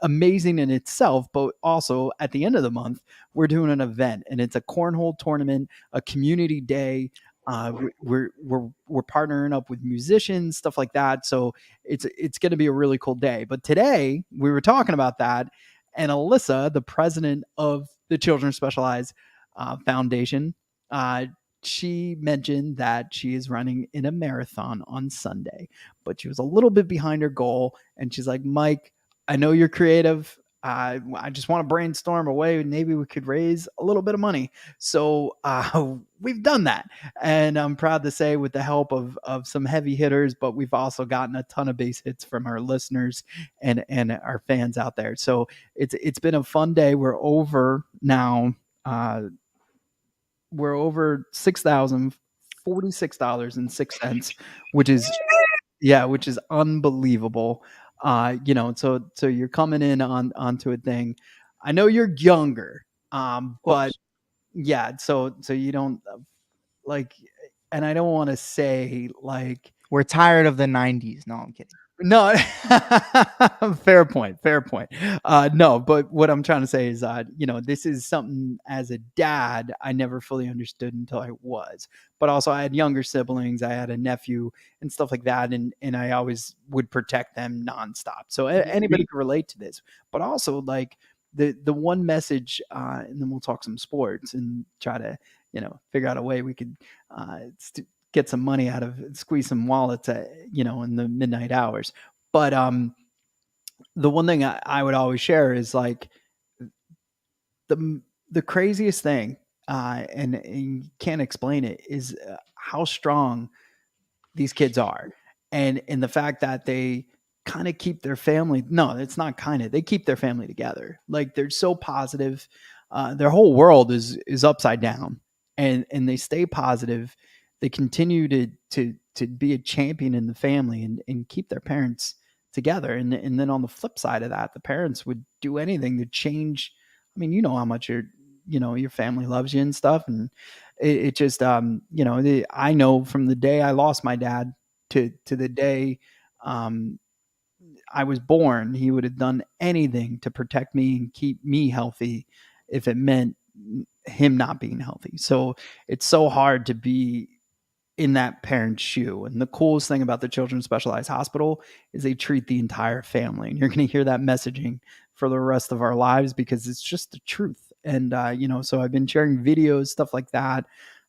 amazing in itself. But also at the end of the month, we're doing an event, and it's a cornhole tournament, a community day. We're partnering up with musicians, stuff like that. So it's going to be a really cool day. But today we were talking about that, and Alyssa, the president of the Children's Specialized Foundation, she mentioned that she is running in a marathon on Sunday, but she was a little bit behind her goal. And she's like, Mike, I know you're creative. I just want to brainstorm a way maybe we could raise a little bit of money. So we've done that. And I'm proud to say, with the help of some heavy hitters, but we've also gotten a ton of base hits from our listeners and our fans out there. So it's been a fun day. We're over now. We're over $6,046.06, which is unbelievable. So you're coming in onto a thing. I know you're younger, but yeah, so you don't like, and I don't want to say like we're tired of the 90s. No, I'm kidding. No, fair point. No, but what I'm trying to say is, this is something as a dad, I never fully understood until I was, but also I had younger siblings, I had a nephew and stuff like that. And I always would protect them nonstop. So anybody could relate to this, but also like the one message, and then we'll talk some sports and try to, figure out a way we could, get some money out of, squeeze some wallets, in the midnight hours. But the one thing I would always share is like the craziest thing, and you can't explain it, is how strong these kids are, and the fact that they kind of keep their family. No, it's not kind of. They keep their family together. Like they're so positive. Their whole world is upside down, and they stay positive. They continue to be a champion in the family and keep their parents together. And then on the flip side of that, the parents would do anything to change. I mean, how much your family loves you and stuff. And it just, I know from the day I lost my dad to the day I was born, he would have done anything to protect me and keep me healthy if it meant him not being healthy. So it's so hard to be in that parent's shoe. And the coolest thing about the Children's Specialized Hospital is they treat the entire family. And you're going to hear that messaging for the rest of our lives because it's just the truth. And, so I've been sharing videos, stuff like that.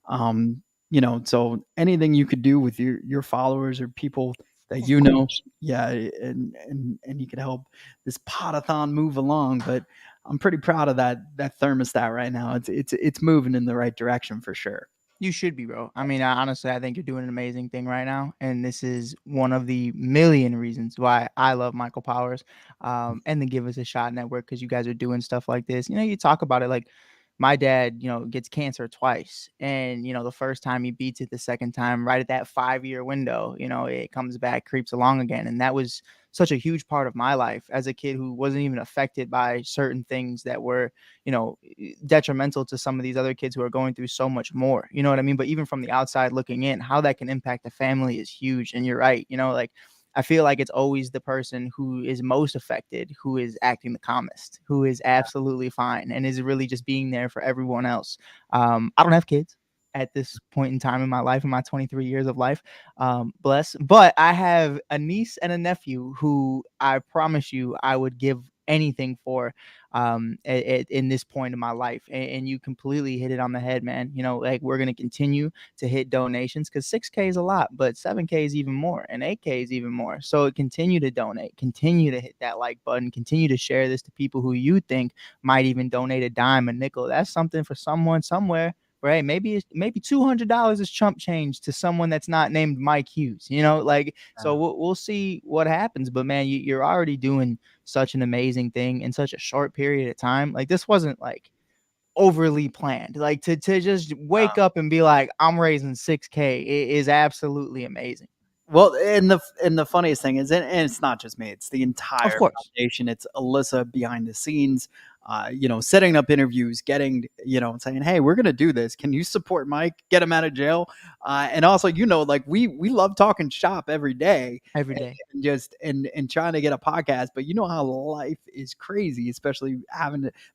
So anything you could do with your followers or people that yeah, and you could help this Pod-A-Thon move along. But I'm pretty proud of that thermostat right now. It's moving in the right direction for sure. You should be, bro. I mean, honestly, I think you're doing an amazing thing right now. And this is one of the million reasons why I love Michael Powers and the Give Us a Shot Network, because you guys are doing stuff like this. You talk about it like my dad, gets cancer twice. And, the first time he beats it, the second time, right at that 5-year window, it comes back, creeps along again. And that was such a huge part of my life as a kid who wasn't even affected by certain things that were, detrimental to some of these other kids who are going through so much more. You know what I mean? But even from the outside looking in, how that can impact the family is huge. And you're right. Like, I feel like it's always the person who is most affected who is acting the calmest, who is absolutely fine and is really just being there for everyone else. I don't have kids at this point in time in my life, in my 23 years of life, bless. But I have a niece and a nephew who I promise you I would give anything for in this point in my life. And you completely hit it on the head, man. Like, we're going to continue to hit donations because 6K is a lot, but 7K is even more and 8K is even more. So continue to donate, continue to hit that like button, continue to share this to people who you think might even donate a dime, a nickel. That's something for someone somewhere. Right? Maybe $200 is chump change to someone that's not named Mike Hughes. So we'll see what happens. But man, you're already doing such an amazing thing in such a short period of time. Like, this wasn't like overly planned. Like, to just wake up and be like, I'm raising 6K is absolutely amazing. Well, and the funniest thing is, and it's not just me; it's the entire course. foundation. It's Alyssa behind the scenes, setting up interviews, getting, saying, "Hey, we're gonna do this. Can you support Mike? Get him out of jail." And also, like we love talking shop every day, and just and trying to get a podcast. But you know how life is crazy, especially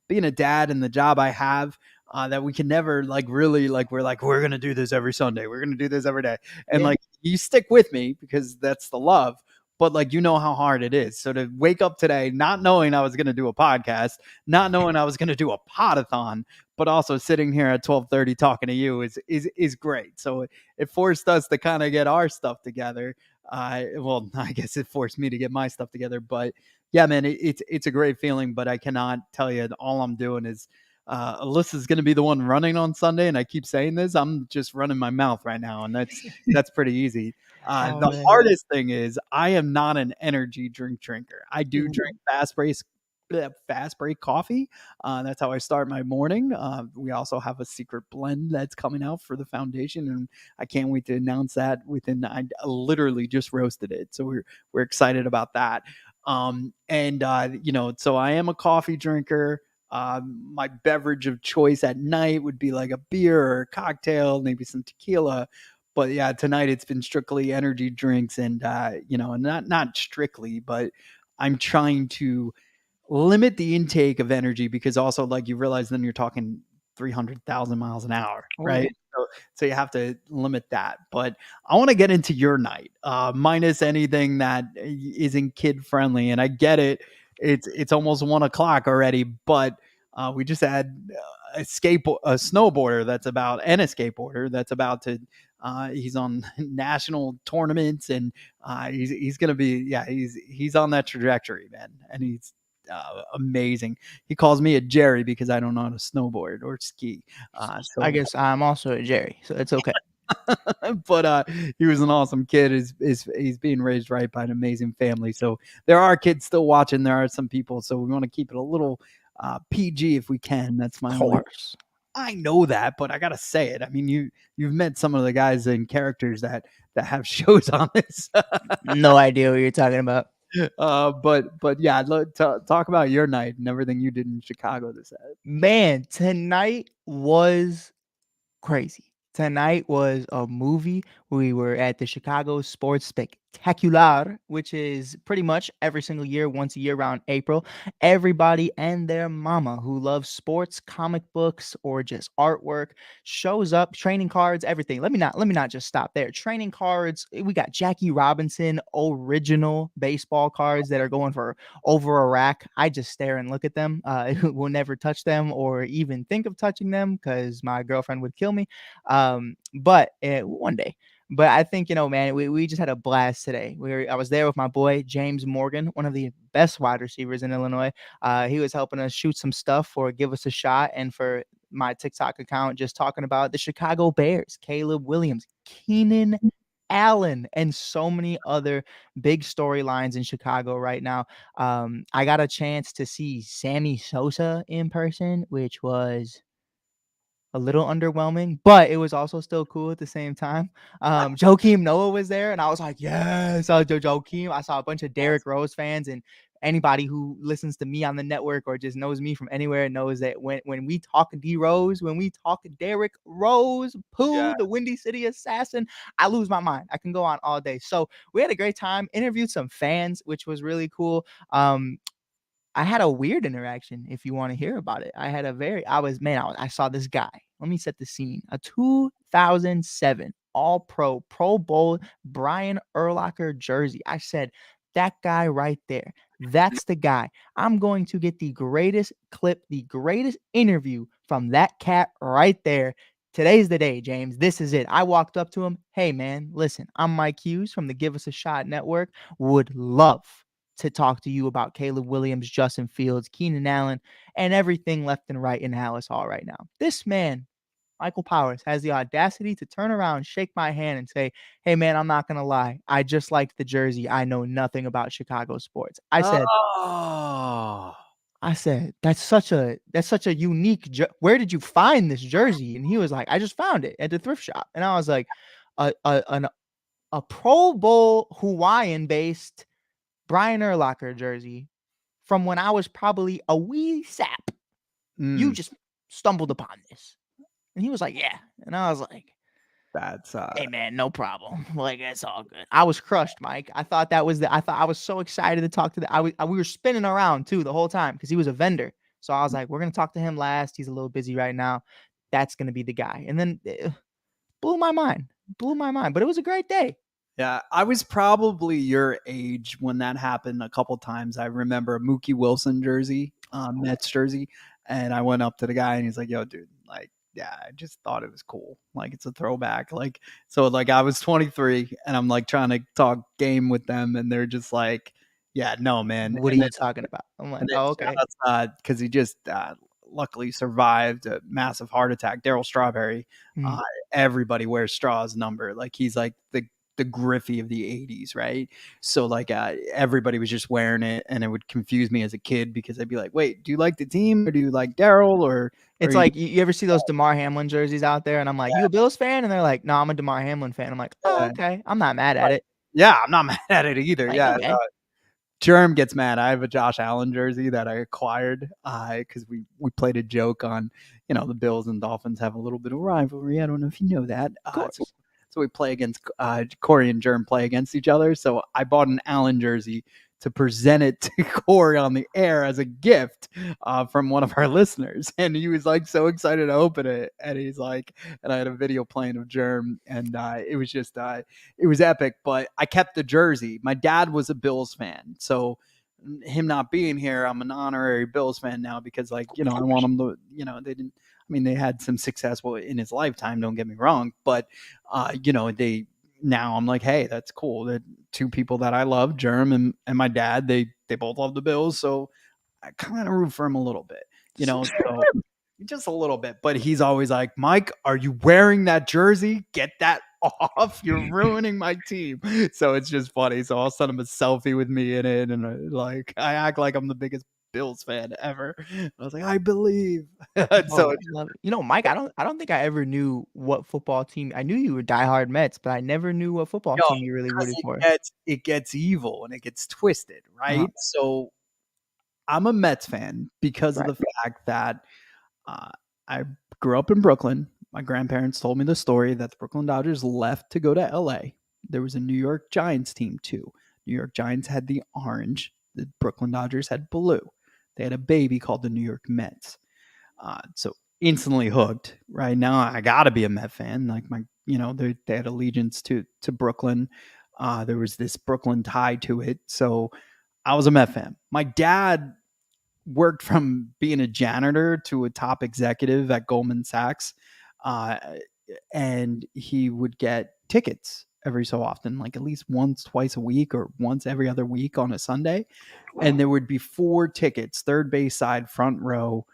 being a dad and the job I have. That we can never really we're gonna do this every Sunday. We're gonna do this every day, and Yeah. you stick with me because that's the love. But how hard it is. So to wake up today not knowing I was gonna do a podcast, not knowing I was gonna do a Pod-A-Thon, but also sitting here at 12:30 talking to you is great. So it forced us to kind of get our stuff together. Well, I guess it forced me to get my stuff together, but yeah, man, it's a great feeling. But I cannot tell you, all I'm doing is Alyssa's going to be the one running on Sunday, and I keep saying this. I'm just running my mouth right now, and that's pretty easy. The man. hardest thing is I am not an energy drink drinker. I do drink fast break coffee. That's how I start my morning. We also have a secret blend that's coming out for the foundation, and I can't wait to announce that I literally just roasted it, so we're excited about that. So I am a coffee drinker. My beverage of choice at night would be like a beer or a cocktail, maybe some tequila. But yeah, tonight it's been strictly energy drinks, and not strictly, but I'm trying to limit the intake of energy because also you realize then you're talking 300,000 miles an hour, right? So you have to limit that. But I want to get into your night, minus anything that isn't kid friendly. And I get it. It's almost 1:00 already, but we just had a snowboarder and a skateboarder that's about to. He's on national tournaments, and he's gonna be he's on that trajectory, man, and he's amazing. He calls me a Jerry because I don't know how to snowboard or ski. So I guess I'm also a Jerry, so it's okay. but he was an awesome kid. He's being raised right by an amazing family. So there are kids still watching. There are some people. So we want to keep it a little PG if we can. That's my only. I know that, but I gotta say it. I mean, you've met some of the guys and characters that have shows on this. No idea what you're talking about. But yeah, I'd love to talk about your night and everything you did in Chicago this night. Man, tonight was crazy. Tonight was a movie. We were at the Chicago Sports Spectacular, which is pretty much every single year, once a year around April. Everybody and their mama who loves sports, comic books, or just artwork shows up. Training cards, everything. Let me not just stop there. Training cards. We got Jackie Robinson original baseball cards that are going for over a rack. I just stare and look at them. Will never touch them or even think of touching them because my girlfriend would kill me. But one day. But I think, man, we just had a blast today. I was there with my boy, James Morgan, one of the best wide receivers in Illinois. He was helping us shoot some stuff or give us a shot. And for my TikTok account, just talking about the Chicago Bears, Caleb Williams, Keenan Allen, and so many other big storylines in Chicago right now. I got a chance to see Sammy Sosa in person, which was a little underwhelming, but it was also still cool at the same time. Joakim Noah was there, and I was like, yes, Joakim. I saw a bunch of Derrick Rose fans, and anybody who listens to me on the network or just knows me from anywhere knows that when we talk D Rose, when we talk Derrick Rose, the Windy City Assassin, I lose my mind. I can go on all day. So we had a great time, interviewed some fans, which was really cool. I had a weird interaction. If you want to hear about it, I saw this guy. Let me set the scene. A 2007 Pro Bowl Brian Urlacher jersey. I said, that guy right there. That's the guy. I'm going to get the greatest clip, the greatest interview from that cat right there. Today's the day, James. This is it. I walked up to him. Hey, man, listen, I'm Mike Hughes from the Give Us a Shot Network. Would love to talk to you about Caleb Williams, Justin Fields, Keenan Allen, and everything left and right in Hallis Hall right now. This man, Michael Powers, has the audacity to turn around, shake my hand, and say, hey, man, I'm not going to lie. I just liked the jersey. I know nothing about Chicago sports. I said, that's such a unique, where did you find this jersey? And he was like, I just found it at the thrift shop. And I was like, a Pro Bowl Hawaiian-based Brian Urlacher jersey from when I was probably a wee sap. You just stumbled upon this. And he was like, yeah. And I was like, that's hey man, no problem. Like, it's all good. I was crushed, Mike. I thought I was so excited to talk to we were spinning around too the whole time because he was a vendor. So I was like, we're gonna talk to him last. He's a little busy right now. That's gonna be the guy. And then blew my mind. But it was a great day. Yeah, I was probably your age when that happened a couple times. I remember a Mookie Wilson jersey, Mets jersey, and I went up to the guy and he's like, yo, dude, like, yeah, I just thought it was cool. Like, it's a throwback. Like, so like I was 23 and I'm like trying to talk game with them and they're just like, yeah, no, man. What are you talking about? I'm like, oh, okay. Because he just luckily survived a massive heart attack. Daryl Strawberry, everybody wears Straw's number. Like, he's like the Griffey of the 80s, right? So like everybody was just wearing it and it would confuse me as a kid because I'd be like, wait, do you like the team or do you like Daryl? Or it's like you ever see those DeMar Hamlin jerseys out there and I'm like, you a Bills fan? And they're like, no, I'm a DeMar Hamlin fan. I'm like, oh, okay. I'm not mad at it. Yeah, I'm not mad at it either. Like, yeah. okay. Germ gets mad. I have a Josh Allen jersey that I acquired because we played a joke on, the Bills and Dolphins have a little bit of rivalry. I don't know if you know that. So we play against Corey and Germ play against each other. So I bought an Allen jersey to present it to Corey on the air as a gift from one of our listeners. And he was like so excited to open it. And he's like, and I had a video playing of Germ and it was just, it was epic, but I kept the jersey. My dad was a Bills fan. So him not being here, I'm an honorary Bills fan now because I want him to, they had some success in his lifetime, don't get me wrong, but now I'm like, hey, that's cool. That two people that I love, Germ and my dad, they both love the Bills, so I kind of root for him a little bit, so just a little bit. But he's always like, Mike, are you wearing that jersey? Get that off. You're ruining my team. So it's just funny. So I'll send him a selfie with me in it, and I act like I'm the biggest Bills fan ever. I was like, I believe. So Mike, I don't think I ever knew what football team. I knew you were diehard Mets, but I never knew what football team you really rooted for. It gets evil and it gets twisted, right? So I'm a Mets fan because of the fact that I grew up in Brooklyn. My grandparents told me the story that the Brooklyn Dodgers left to go to LA. There was a New York Giants team too. New York Giants had the orange. The Brooklyn Dodgers had blue. They had a baby called the New York Mets. So instantly hooked. Right now, I gotta be a Met fan. Like they had allegiance to Brooklyn. There was this Brooklyn tie to it. So I was a Met fan. My dad worked from being a janitor to a top executive at Goldman Sachs. And he would get tickets every so often, like at least once, twice a week or once every other week on a Sunday. And there would be 4 tickets, third base side, front row.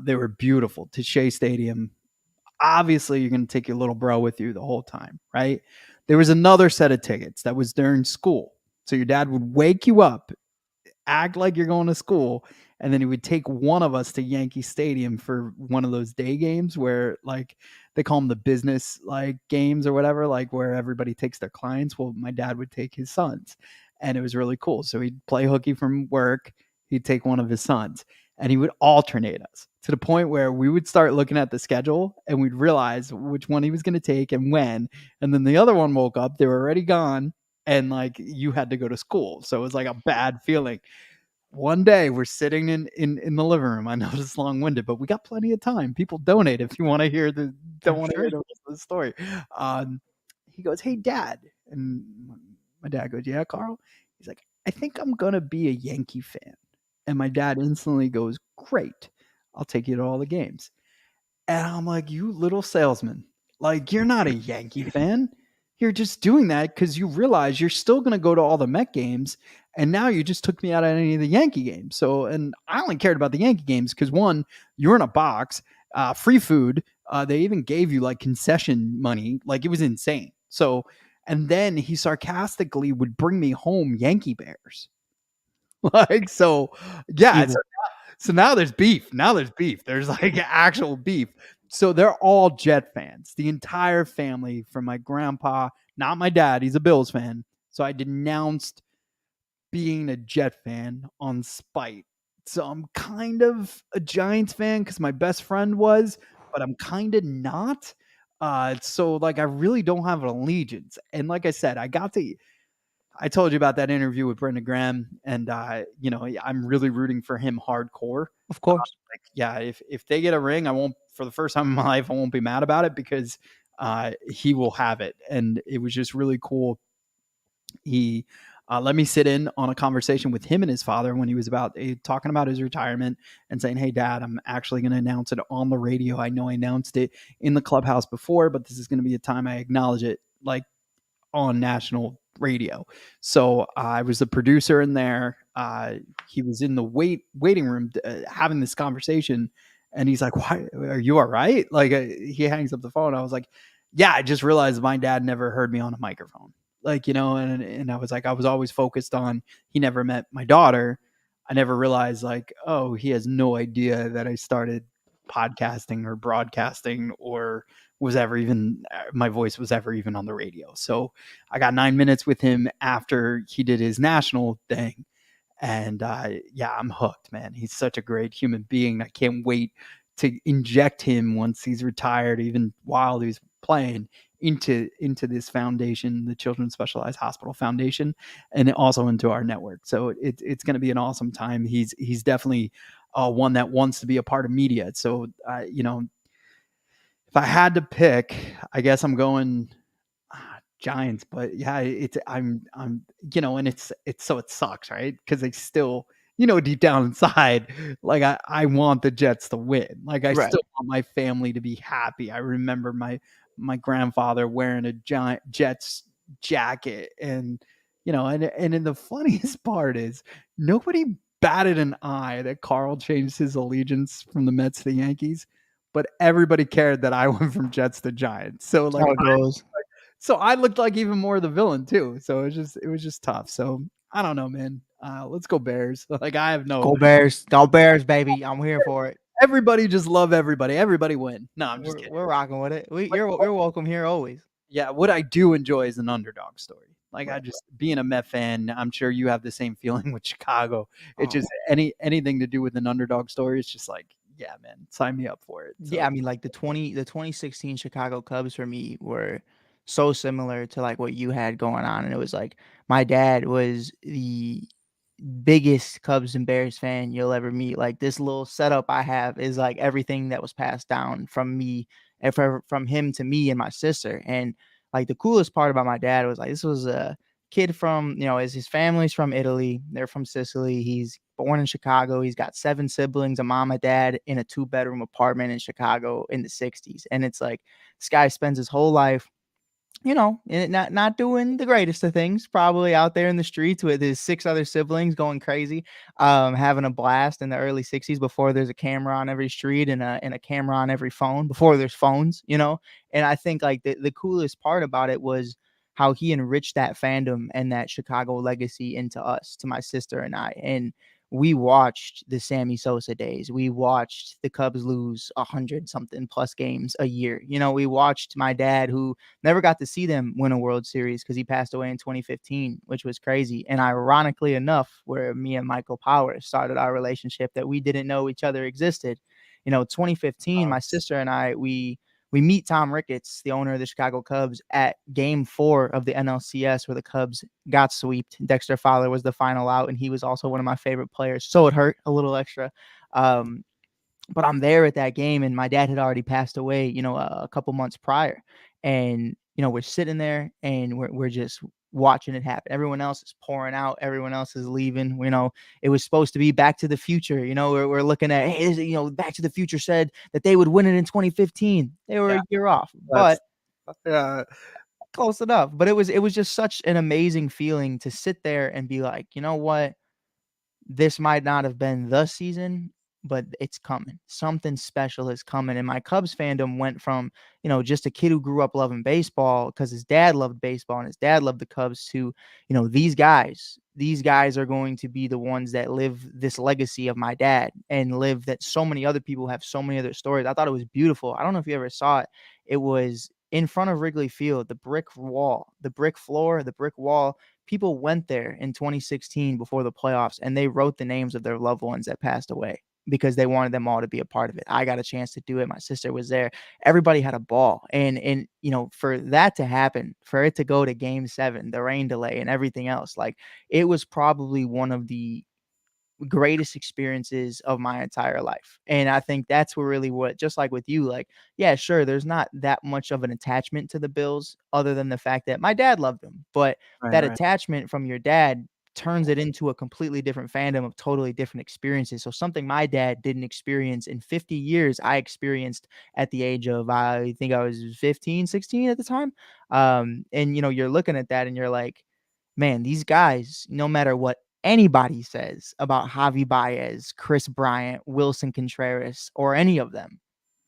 They were beautiful to Shea Stadium. Obviously, you're going to take your little bro with you the whole time, right? There was another set of tickets that was during school. So your dad would wake you up, act like you're going to school, and then he would take one of us to Yankee Stadium for one of those day games where like they call them the business like games or whatever, like where everybody takes their clients. Well, my dad would take his sons, and it was really cool. So he'd play hooky from work, he'd take one of his sons, and he would alternate us to the point where we would start looking at the schedule and we'd realize which one he was going to take and when. And then the other one woke up, they were already gone, and like you had to go to school. So it was like a bad feeling. One day we're sitting in the living room. I know this is long-winded, but we got plenty of time. People donate if you want to hear the rest of the story. He goes, "Hey, Dad," and my dad goes, "Yeah, Carl." He's like, "I think I'm gonna be a Yankee fan." And my dad instantly goes, "Great, I'll take you to all the games." And I'm like, "You little salesman, like you're not a Yankee fan. You're just doing that because you realize you're still going to go to all the Met games. And now you just took me out of any of the Yankee games." So, and I only cared about the Yankee games because one, you're in a box, free food. They even gave you like concession money. Like it was insane. So, and then he sarcastically would bring me home Yankee Bears. Like, so yeah. Evil. So now there's beef. Now there's beef. There's like actual beef. So they're all Jet fans. The entire family, from my grandpa, not my dad, he's a Bills fan. So I denounced being a Jet fan on spite. So I'm kind of a Giants fan because my best friend was, but I'm kind of not. So like I really don't have an allegiance. And like I said, I told you about that interview with Brendan Graham, and you know, I'm really rooting for him hardcore. Of course. Like, yeah, if they get a ring, I won't, for the first time in my life, I won't be mad about it because he will have it. And it was just really cool. He let me sit in on a conversation with him and his father when he was talking about his retirement and saying, "Hey, Dad, I'm actually going to announce it on the radio. I know I announced it in the clubhouse before, but this is going to be a time I acknowledge it, like on national radio." So I was the producer in there. He was in the waiting room having this conversation, and he's like, "Why are you all right?" Like he hangs up the phone. I was like, "Yeah, I just realized my dad never heard me on a microphone." Like, you know, and I was like, I was always focused on, he never met my daughter. I never realized like, oh, he has no idea that I started podcasting or broadcasting or was ever even, my voice was ever even on the radio. So I got 9 minutes with him after he did his national thing. And yeah, I'm hooked, man. He's such a great human being. I can't wait to inject him once he's retired, even while he's playing, into this foundation, the Children's Specialized Hospital Foundation, and also into our network. So it's going to be an awesome time. He's definitely one that wants to be a part of media. So you know, if I had to pick, I guess I'm going Giants. But yeah, I'm you know, and it's so it sucks, right? Because they still, you know, deep down inside, like I want the Jets to win. Like I Right. still want my family to be happy. I remember my grandfather wearing a giant Jets jacket, and you know, and then the funniest part is nobody batted an eye that Carl changed his allegiance from the Mets to the Yankees, but everybody cared that I went from Jets to Giants. So like How it goes. so I looked like even more the villain too. So it was just tough. So I don't know, man. Let's go Bears. Like I have no Go Bears. Go Bears, baby. I'm here for it. everybody just love everybody. Everybody win. No, I'm just We're, kidding. we're rocking with it. You're welcome here always. Yeah, what I do enjoy is an underdog story. Like I just being a Met fan, I'm sure you have the same feeling with Chicago. It's just anything to do with an underdog story. It's just like, yeah, man, sign me up for it. So, Yeah, I mean, like the 2016 Chicago Cubs for me were so similar to like what you had going on, and it was like my dad was the biggest Cubs and Bears fan you'll ever meet. Like this little setup I have is like everything that was passed down from me and from him to me and my sister. And like the coolest part about my dad was like this was a kid from, you know, his family's from Italy. They're from Sicily. He's born in Chicago. He's got 7 siblings, a mom, a dad, in a 2-bedroom apartment in Chicago in the 60s. And it's like this guy spends his whole life, you know, not doing the greatest of things, probably out there in the streets with his 6 other siblings going crazy, having a blast in the early 60s before there's a camera on every street and a camera on every phone, before there's phones, you know. And I think like the coolest part about it was how he enriched that fandom and that Chicago legacy into us, to my sister and I. And we watched the Sammy Sosa days. We watched the Cubs lose 100-something plus games a year. You know, we watched my dad, who never got to see them win a World Series because he passed away in 2015, which was crazy. And ironically enough, where me and Michael Power started our relationship that we didn't know each other existed. You know, 2015, my sister and I, we meet Tom Ricketts, the owner of the Chicago Cubs, at Game 4 of the NLCS, where the Cubs got swept. Dexter Fowler was the final out, and he was also one of my favorite players. So it hurt a little extra. But I'm there at that game, and my dad had already passed away, you know, a couple months prior. And, you know, we're sitting there and we're just watching it happen. Everyone else is pouring out. Everyone else is leaving. You know, it was supposed to be Back to the Future. You know, we're looking at, hey, you know, Back to the Future said that they would win it in 2015. They were a year off, but close enough. But it was just such an amazing feeling to sit there and be like, you know what? This might not have been the season, but it's coming. Something special is coming. And my Cubs fandom went from, you know, just a kid who grew up loving baseball because his dad loved baseball and his dad loved the Cubs to, you know, these guys are going to be the ones that live this legacy of my dad and live that so many other people have so many other stories. I thought it was beautiful. I don't know if you ever saw it. It was in front of Wrigley Field, the brick wall, the brick floor, the brick wall. People went there in 2016 before the playoffs and they wrote the names of their loved ones that passed away because they wanted them all to be a part of it. I got a chance to do it. My sister was there. Everybody had a ball. And you know, for that to happen, for it to go to Game 7, the rain delay and everything else, like it was probably one of the greatest experiences of my entire life. And I think that's really what, just like with you, like, yeah, sure, there's not that much of an attachment to the Bills other than the fact that my dad loved them. But that attachment from your dad turns it into a completely different fandom of totally different experiences. So something my dad didn't experience in 50 years, I experienced at the age of, I think I was 15, 16 at the time. And, you know, you're looking at that and you're like, man, these guys, no matter what anybody says about Javi Baez, Chris Bryant, Wilson Contreras, or any of them,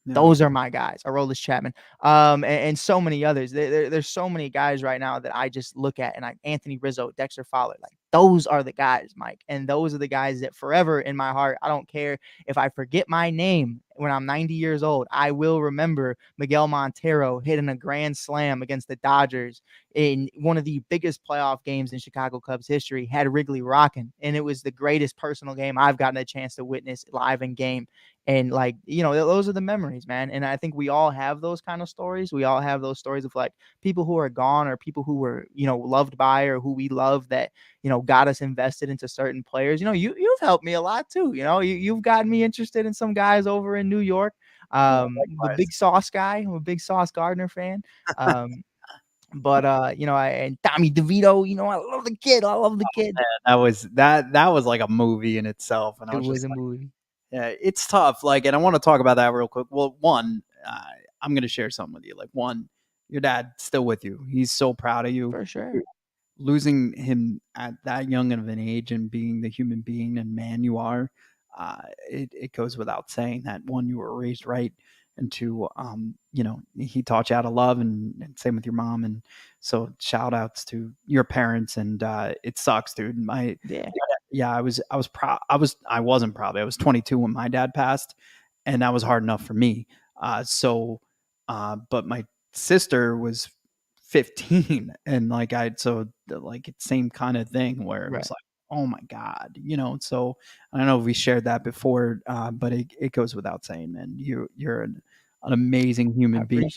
those are my guys. Aroldis Chapman, and so many others. There's so many guys right now that I just look at, and Anthony Rizzo, Dexter Fowler, like those are the guys, Mike, and those are the guys that forever in my heart. I don't care if I forget my name when I'm 90 years old. I will remember Miguel Montero hitting a grand slam against the Dodgers in one of the biggest playoff games in Chicago Cubs history. Had Wrigley rocking, and it was the greatest personal game I've gotten a chance to witness live in game. And like, you know, those are the memories, man. And I think we all have those kind of stories. We all have those stories of like people who are gone or people who were, you know, loved by or who we love that, you know, got us invested into certain players. You know, you've helped me a lot too. You know, you've gotten me interested in some guys over in New York. The big Sauce guy. I'm a big Sauce Gardner fan. But you know, and Tommy DeVito, you know, I love the kid. I love the kid. Man, that was like a movie in itself. And I It was was just a like, movie. yeah, it's tough. Like, and I want to talk about that real quick. Well, one, I'm going to share something with you. Like, one, your dad's still with you. He's so proud of you. For sure. Losing him at that young of an age and being the human being and man you are, it goes without saying that one, you were raised right, and two, you know, he taught you how to love, and same with your mom. And so shout outs to your parents. And it sucks, dude. I wasn't probably, I was 22 when my dad passed, and that was hard enough for me. But my sister was 15, and like it's same kind of thing where it was like, oh my God, you know. So I don't know if we shared that before, but it goes without saying, man, you're an amazing human being.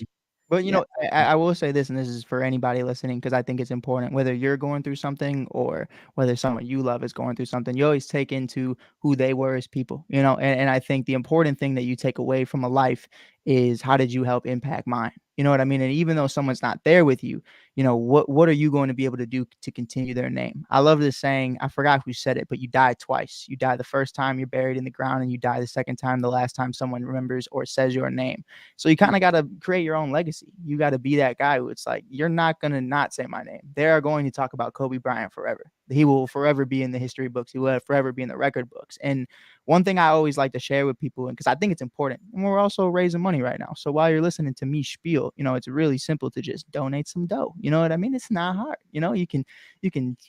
But, you know, I will say this, and this is for anybody listening, because I think it's important, whether you're going through something or whether someone you love is going through something, you always take into who they were as people, you know, and I think the important thing that you take away from a life is how did you help impact mine? You know what I mean? And even though someone's not there with you, you know, what are you going to be able to do to continue their name? I love this saying. I forgot who said it, but you die twice. You die the first time you're buried in the ground, and you die the second time, the last time someone remembers or says your name. So you kind of got to create your own legacy. You got to be that guy who it's like, you're not going to not say my name. They are going to talk about Kobe Bryant forever. He will forever be in the history books. He will forever be in the record books. And one thing I always like to share with people, and because I think it's important, and we're also raising money right now. So while you're listening to me spiel, you know, it's really simple to just donate some dough. You know what I mean? It's not hard. You know, you can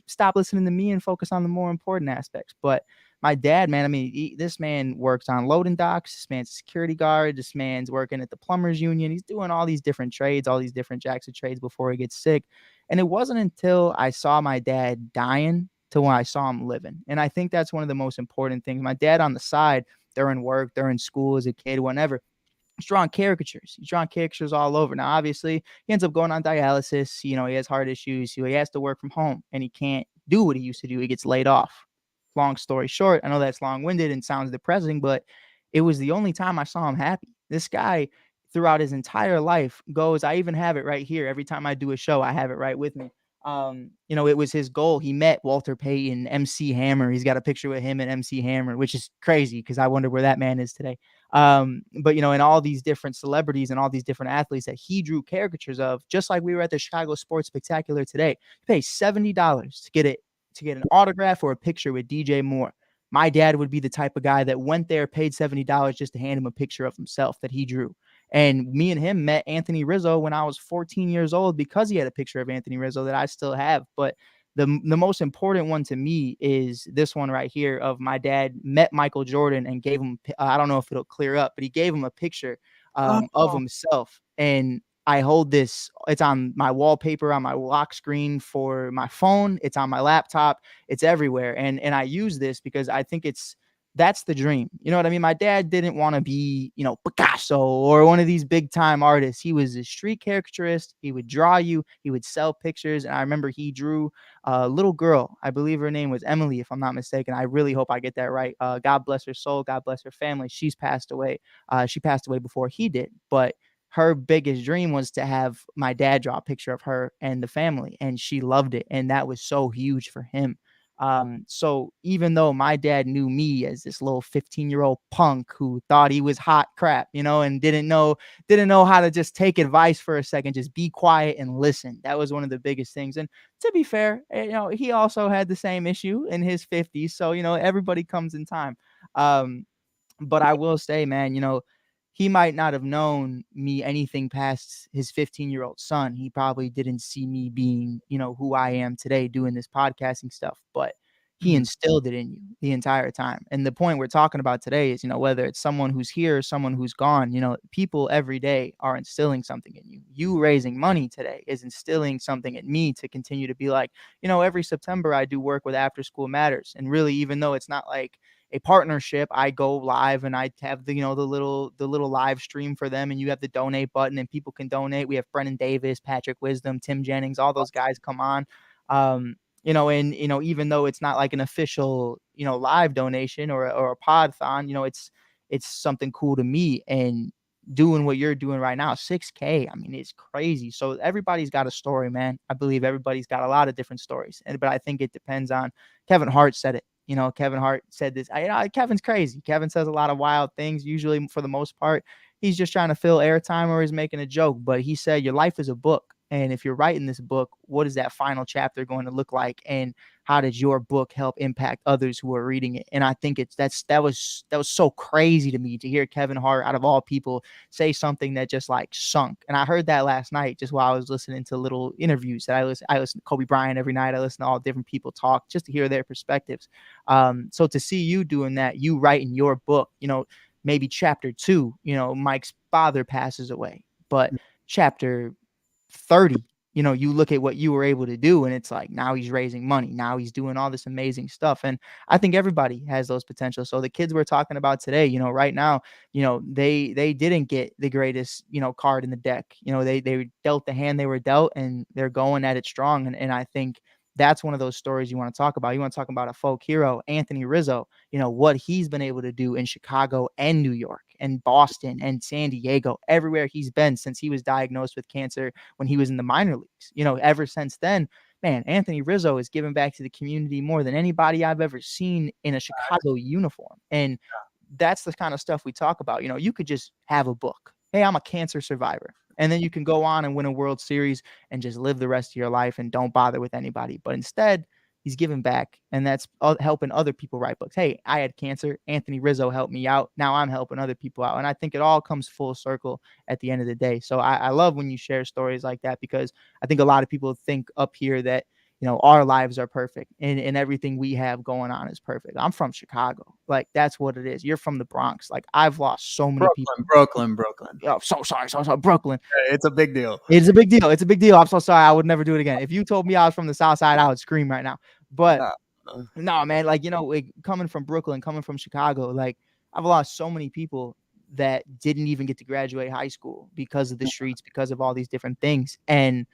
stop listening to me and focus on the more important aspects. But my dad, man, I mean, this man works on loading docks. This man's a security guard. This man's working at the plumbers union. He's doing all these different trades, all these different jacks of trades before he gets sick. And it wasn't until I saw my dad dying to when I saw him living. And I think that's one of the most important things. My dad on the side, during work, during school as a kid, whenever, he's drawing caricatures. He's drawing caricatures all over. Now, obviously, he ends up going on dialysis. You know, he has heart issues. So he has to work from home and he can't do what he used to do. He gets laid off. Long story short, I know that's long-winded and sounds depressing, but it was the only time I saw him happy. This guy, throughout his entire life, goes, I even have it right here. Every time I do a show, I have it right with me. You know, it was his goal. He met Walter Payton, MC Hammer. He's got a picture with him and MC Hammer, which is crazy because I wonder where that man is today. But you know, and all these different celebrities and all these different athletes that he drew caricatures of, just like we were at the Chicago Sports Spectacular today. You pay $70 to get an autograph or a picture with DJ Moore. My dad would be the type of guy that went there, paid $70 just to hand him a picture of himself that he drew. And me and him met Anthony Rizzo when I was 14 years old because he had a picture of Anthony Rizzo that I still have. But the most important one to me is this one right here of my dad met Michael Jordan and gave him, I don't know if it'll clear up, but he gave him a picture of himself. And I hold this, it's on my wallpaper, on my lock screen for my phone. It's on my laptop. It's everywhere. And I use this because I think that's the dream. You know what I mean? My dad didn't want to be, you know, Picasso or one of these big time artists. He was a street caricaturist. He would draw you. He would sell pictures. And I remember he drew a little girl. I believe her name was Emily, if I'm not mistaken. I really hope I get that right. God bless her soul. God bless her family. She's passed away. She passed away before he did. But her biggest dream was to have my dad draw a picture of her and the family. And she loved it. And that was so huge for him. So even though my dad knew me as this little 15-year-old punk who thought he was hot crap, you know, and didn't know how to just take advice for a second, just be quiet and listen. That was one of the biggest things. And to be fair, you know, he also had the same issue in his 50s. So, you know, everybody comes in time. But I will say, man, you know, he might not have known me anything past his 15-year-old son. He probably didn't see me being, you know, who I am today doing this podcasting stuff, but he instilled it in you the entire time. And the point we're talking about today is, you know, whether it's someone who's here or someone who's gone, you know, people every day are instilling something in you. You raising money today is instilling something in me to continue to be like, you know, every September I do work with After School Matters. And really, even though it's not like a partnership, I go live and I have the, you know, the little live stream for them, and you have the donate button and people can donate. We have Brennan Davis, Patrick Wisdom, Tim Jennings, all those guys come on. You know, and, you know, even though it's not like an official, you know, live donation or a Pod-A-Thon, you know, it's something cool to me. And doing what you're doing right now, 6K, I mean, it's crazy. So everybody's got a story, man. I believe everybody's got a lot of different stories. But I think it depends on, Kevin Hart said it. You know, Kevin Hart said this. Kevin's crazy. Kevin says a lot of wild things. Usually, for the most part, he's just trying to fill airtime or he's making a joke. But he said, your life is a book. And if you're writing this book, what is that final chapter going to look like? And how did your book help impact others who are reading it? And I think that was so crazy to me to hear Kevin Hart, out of all people, say something that just like sunk. And I heard that last night just while I was listening to little interviews that I listen to Kobe Bryant every night. I listen to all different people talk just to hear their perspectives. So to see you doing that, you writing your book, you know, maybe chapter 2, you know, Mike's father passes away, but chapter 30, you know, you look at what you were able to do and it's like, now he's raising money. Now he's doing all this amazing stuff. And I think everybody has those potentials. So the kids we're talking about today, you know, right now, you know, they didn't get the greatest, you know, card in the deck. You know, they dealt the hand they were dealt and they're going at it strong. And I think that's one of those stories you want to talk about. You want to talk about a folk hero, Anthony Rizzo, you know, what he's been able to do in Chicago and New York and Boston and San Diego, everywhere he's been since he was diagnosed with cancer when he was in the minor leagues. You know, ever since then, man, Anthony Rizzo is giving back to the community more than anybody I've ever seen in a Chicago uniform. And that's the kind of stuff we talk about. You know, you could just have a book. Hey, I'm a cancer survivor. And then you can go on and win a World Series and just live the rest of your life and don't bother with anybody. But instead, he's giving back, and that's helping other people write books. Hey, I had cancer. Anthony Rizzo helped me out. Now I'm helping other people out. And I think it all comes full circle at the end of the day. So I love when you share stories like that, because I think a lot of people think up here that, our lives are perfect and everything we have going on is perfect. I'm from Chicago. Like, that's what it is. You're from the Bronx. Like, I've lost so many people. Brooklyn. Oh, so sorry. Brooklyn. It's a big deal. It's a big deal. It's a big deal. I'm so sorry. I would never do it again. If you told me I was from the South Side, I would scream right now. But no, man, like, coming from Brooklyn, coming from Chicago, like, I've lost so many people that didn't even get to graduate high school because of the streets, because of all these different things. And,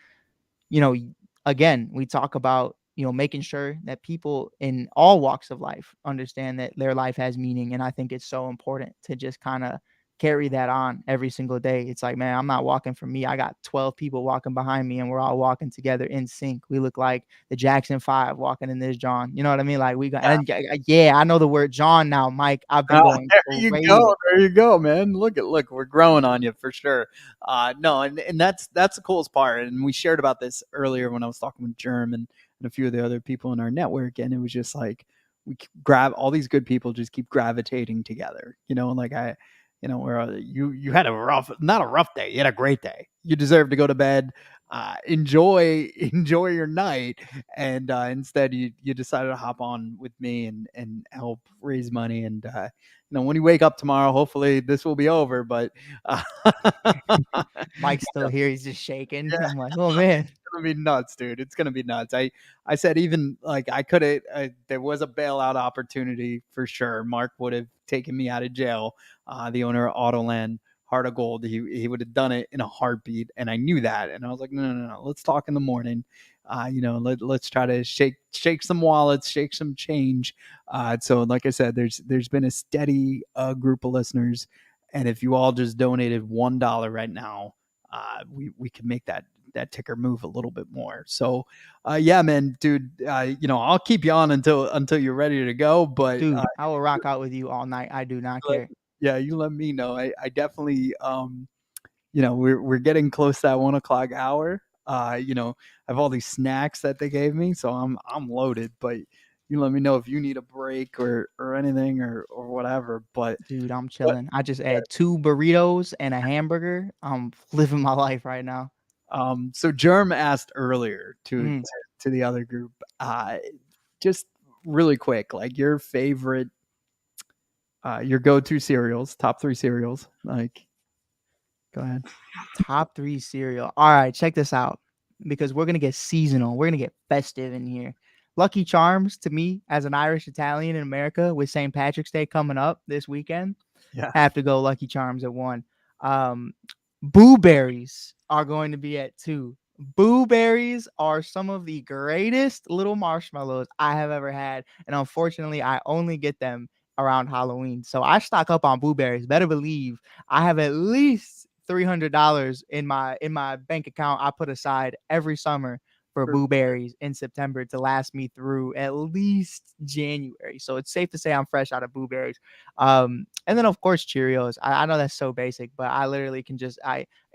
again, we talk about, making sure that people in all walks of life understand that their life has meaning. And I think it's so important to just kind of carry that on every single day. It's like, man, I'm not walking for me. I got 12 people walking behind me and we're all walking together in sync. We look like the Jackson 5 walking in this John. You know what I mean? Like, we got, I know the word John now, Mike. I've been going crazy. There you go, man. Look, we're growing on you for sure. No, and that's the coolest part. And we shared about this earlier when I was talking with Germ and a few of the other people in our network. And it was just like, we grab all these good people, just keep gravitating together, like where you had not a rough day, you had a great day. You deserve to go to bed, enjoy your night, and instead you decided to hop on with me and help raise money. And when you wake up tomorrow, hopefully this will be over. But Mike's still here. He's just shaking. I'm like, oh man. It's gonna be nuts, dude. It's gonna be nuts. I said, even like I could have. There was a bailout opportunity for sure. Mark would have taken me out of jail. The owner of Autoland, Heart of Gold, he would have done it in a heartbeat, and I knew that. And I was like, no. Let's talk in the morning. Let's try to shake some wallets, shake some change. So like I said, there's been a steady group of listeners, and if you all just donated $1 right now, we can make that ticker move a little bit more. So yeah, man, dude, I'll keep you on until you're ready to go. But dude, I will rock out with you all night. I do not care. Yeah, you let me know. I definitely we're getting close to that 1 o'clock hour. I have all these snacks that they gave me, so I'm loaded. But you let me know if you need a break or anything or whatever. But dude, I'm chilling. I just had 2 burritos and a hamburger. I'm living my life right now. So Germ asked earlier to the other group, just really quick, like your favorite, your go-to cereals, top 3 cereals. Like, go ahead. Top 3 cereal. All right, check this out, because we're gonna get seasonal. We're gonna get festive in here. Lucky Charms, to me, as an Irish Italian in America, with St. Patrick's Day coming up this weekend, have to go Lucky Charms at 1. Boo Berries are going to be at 2. Boo Berries are some of the greatest little marshmallows I have ever had, and unfortunately, I only get them around Halloween. So I stock up on Boo Berries. Better believe I have at least $300 in my bank account I put aside every summer for Boo Berries in September to last me through at least January. So it's safe to say I'm fresh out of Boo Berries. And then of course Cheerios. I know that's so basic, but I literally can just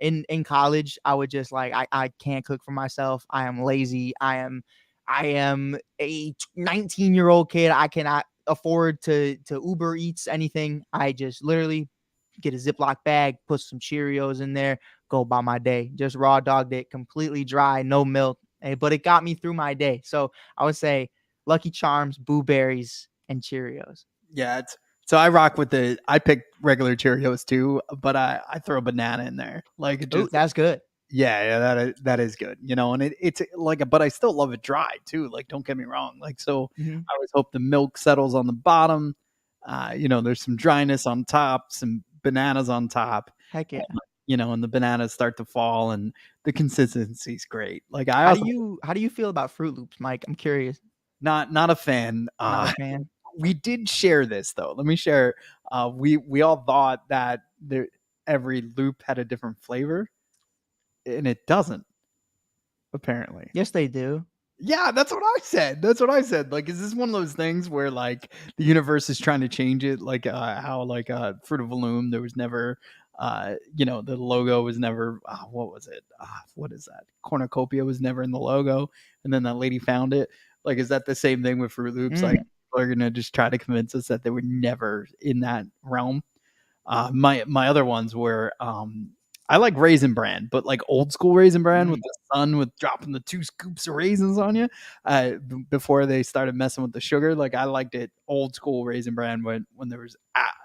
in college I would just like I can't cook for myself. I am lazy. I am a 19-year-old kid. I cannot afford to Uber Eats anything. I just literally get a Ziploc bag, put some Cheerios in there, go by my day. Just raw dogged it, completely dry, no milk. But it got me through my day. So I would say Lucky Charms, Boo Berries, and Cheerios. Yeah, so I rock with I pick regular Cheerios too, but I throw a banana in there. Like, that's good. Yeah, that is good. And it's like, but I still love it dry too. Like, don't get me wrong. Like, so I always hope the milk settles on the bottom. There's some dryness on top, some bananas on top. Heck yeah. And the bananas start to fall, and the consistency's great. Like, how do you feel about Fruit Loops, Mike? I'm curious. Not a fan. Not a fan. We did share this though. Let me share. We all thought that every loop had a different flavor, and it doesn't. Apparently. Yes, they do. Yeah, that's what I said. Like, is this one of those things where like the universe is trying to change it? Like how like Fruit of the Loom, there was never the logo was never what was it? What is that? Cornucopia was never in the logo, and then that lady found it. Like, is that the same thing with Fruit Loops? Like, people are gonna just try to convince us that they were never in that realm. My other ones were I like Raisin Bran, but like old school Raisin Bran with the sun with dropping the 2 scoops of raisins on you before they started messing with the sugar. Like I liked it old school Raisin Bran when there was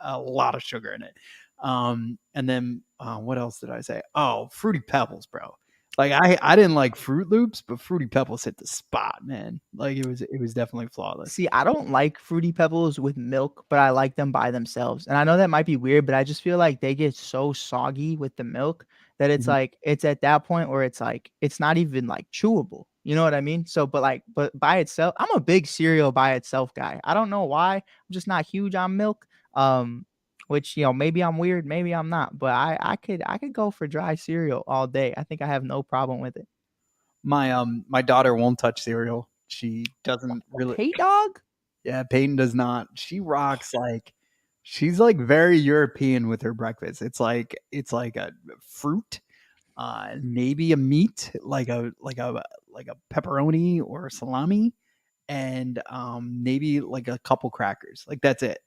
a lot of sugar in it. And then what else did I say? Oh, Fruity Pebbles, bro. Like I didn't like Fruit Loops, but Fruity Pebbles hit the spot, man. Like it was definitely flawless. See, I don't like Fruity Pebbles with milk, but I like them by themselves. And I know that might be weird, but I just feel like they get so soggy with the milk that it's Mhm. like it's at that point where it's like it's not even like chewable. You know what I mean? So, but by itself, I'm a big cereal by itself guy. I don't know why. I'm just not huge on milk. Which maybe I'm weird, maybe I'm not, but I could go for dry cereal all day. I think I have no problem with it. My daughter won't touch cereal. She doesn't really. Hey dog. Yeah, Peyton does not. She rocks like she's like very European with her breakfast. It's like a fruit, maybe a meat, like a pepperoni or salami, and maybe like a couple crackers. Like that's it.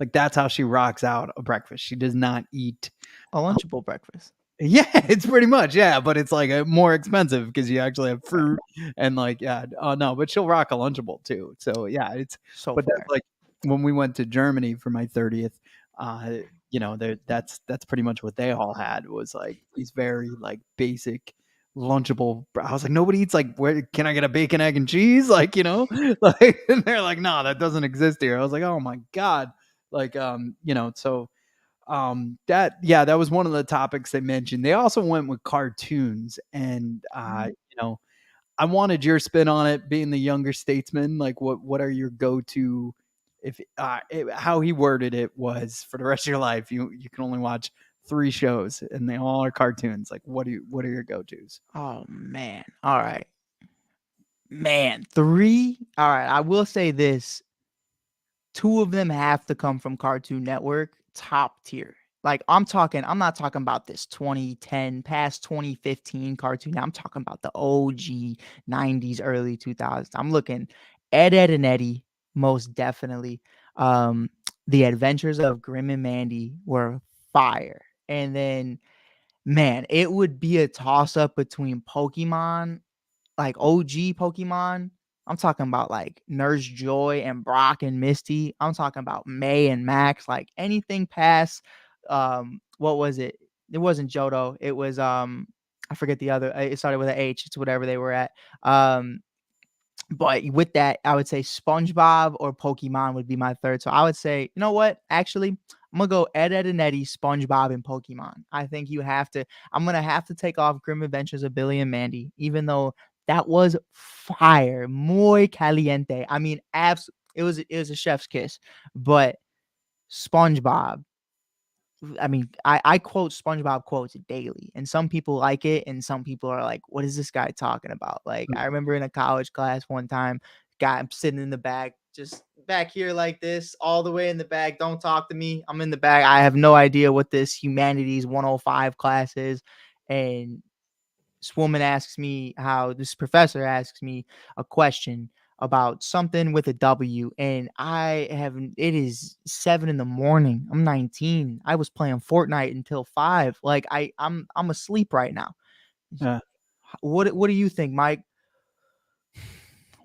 Like that's how she rocks out a breakfast. She does not eat A Lunchable breakfast. yeah, it's pretty much, yeah, but it's like more expensive because you actually have fruit and like, yeah, oh no, but she'll rock a Lunchable too. So yeah, So but fire. that's like when we went to Germany for my 30th, that's pretty much what they all had was like these very like basic Lunchable. I was like, nobody eats like, where can I get a bacon, egg, and cheese? Like, like, and they're like, no, that doesn't exist here. I was like, oh my God. Like, so that was one of the topics they mentioned. They also went with cartoons, and I wanted your spin on it, being the younger statesman. Like what are your go-to, if how he worded it was, for the rest of your life you can only watch 3 shows and they all are cartoons. Like what are your go-tos? Oh man. All right. Man, 3. All right, I will say this. 2 of them have to come from Cartoon Network, top tier. Like I'm not talking about this 2010 past 2015 cartoon. I'm talking about the OG 90s, early 2000s. I'm looking Ed, Ed and Eddie, most definitely. The Adventures of Grim and Mandy were fire. And then, man, it would be a toss up between Pokemon, like OG Pokemon. I'm talking about like Nurse Joy and Brock and Misty. I'm talking about May and Max. Like anything past what was it? It wasn't Johto. It was I forget the other. It started with an H. It's whatever they were at. But with that, I would say SpongeBob or Pokemon would be my third. So I would say, you know what? Actually, I'm gonna go Ed, Ed and Eddie, SpongeBob, and Pokemon. I think you have to. I'm gonna have to take off Grim Adventures of Billy and Mandy, even though that was fire, muy caliente. I mean, it was a chef's kiss. But SpongeBob, I mean, I quote SpongeBob quotes daily, and some people like it, and some people are like, "What is this guy talking about?" Like, I remember in a college class one time, I'm sitting in the back, just back here like this, all the way in the back. Don't talk to me. I'm in the back. I have no idea what this Humanities 105 class is, and this professor asks me a question about something with a W, and it is 7 a.m. I'm 19. I was playing Fortnite until 5. Like I'm asleep right now. Yeah. What do you think, Mike?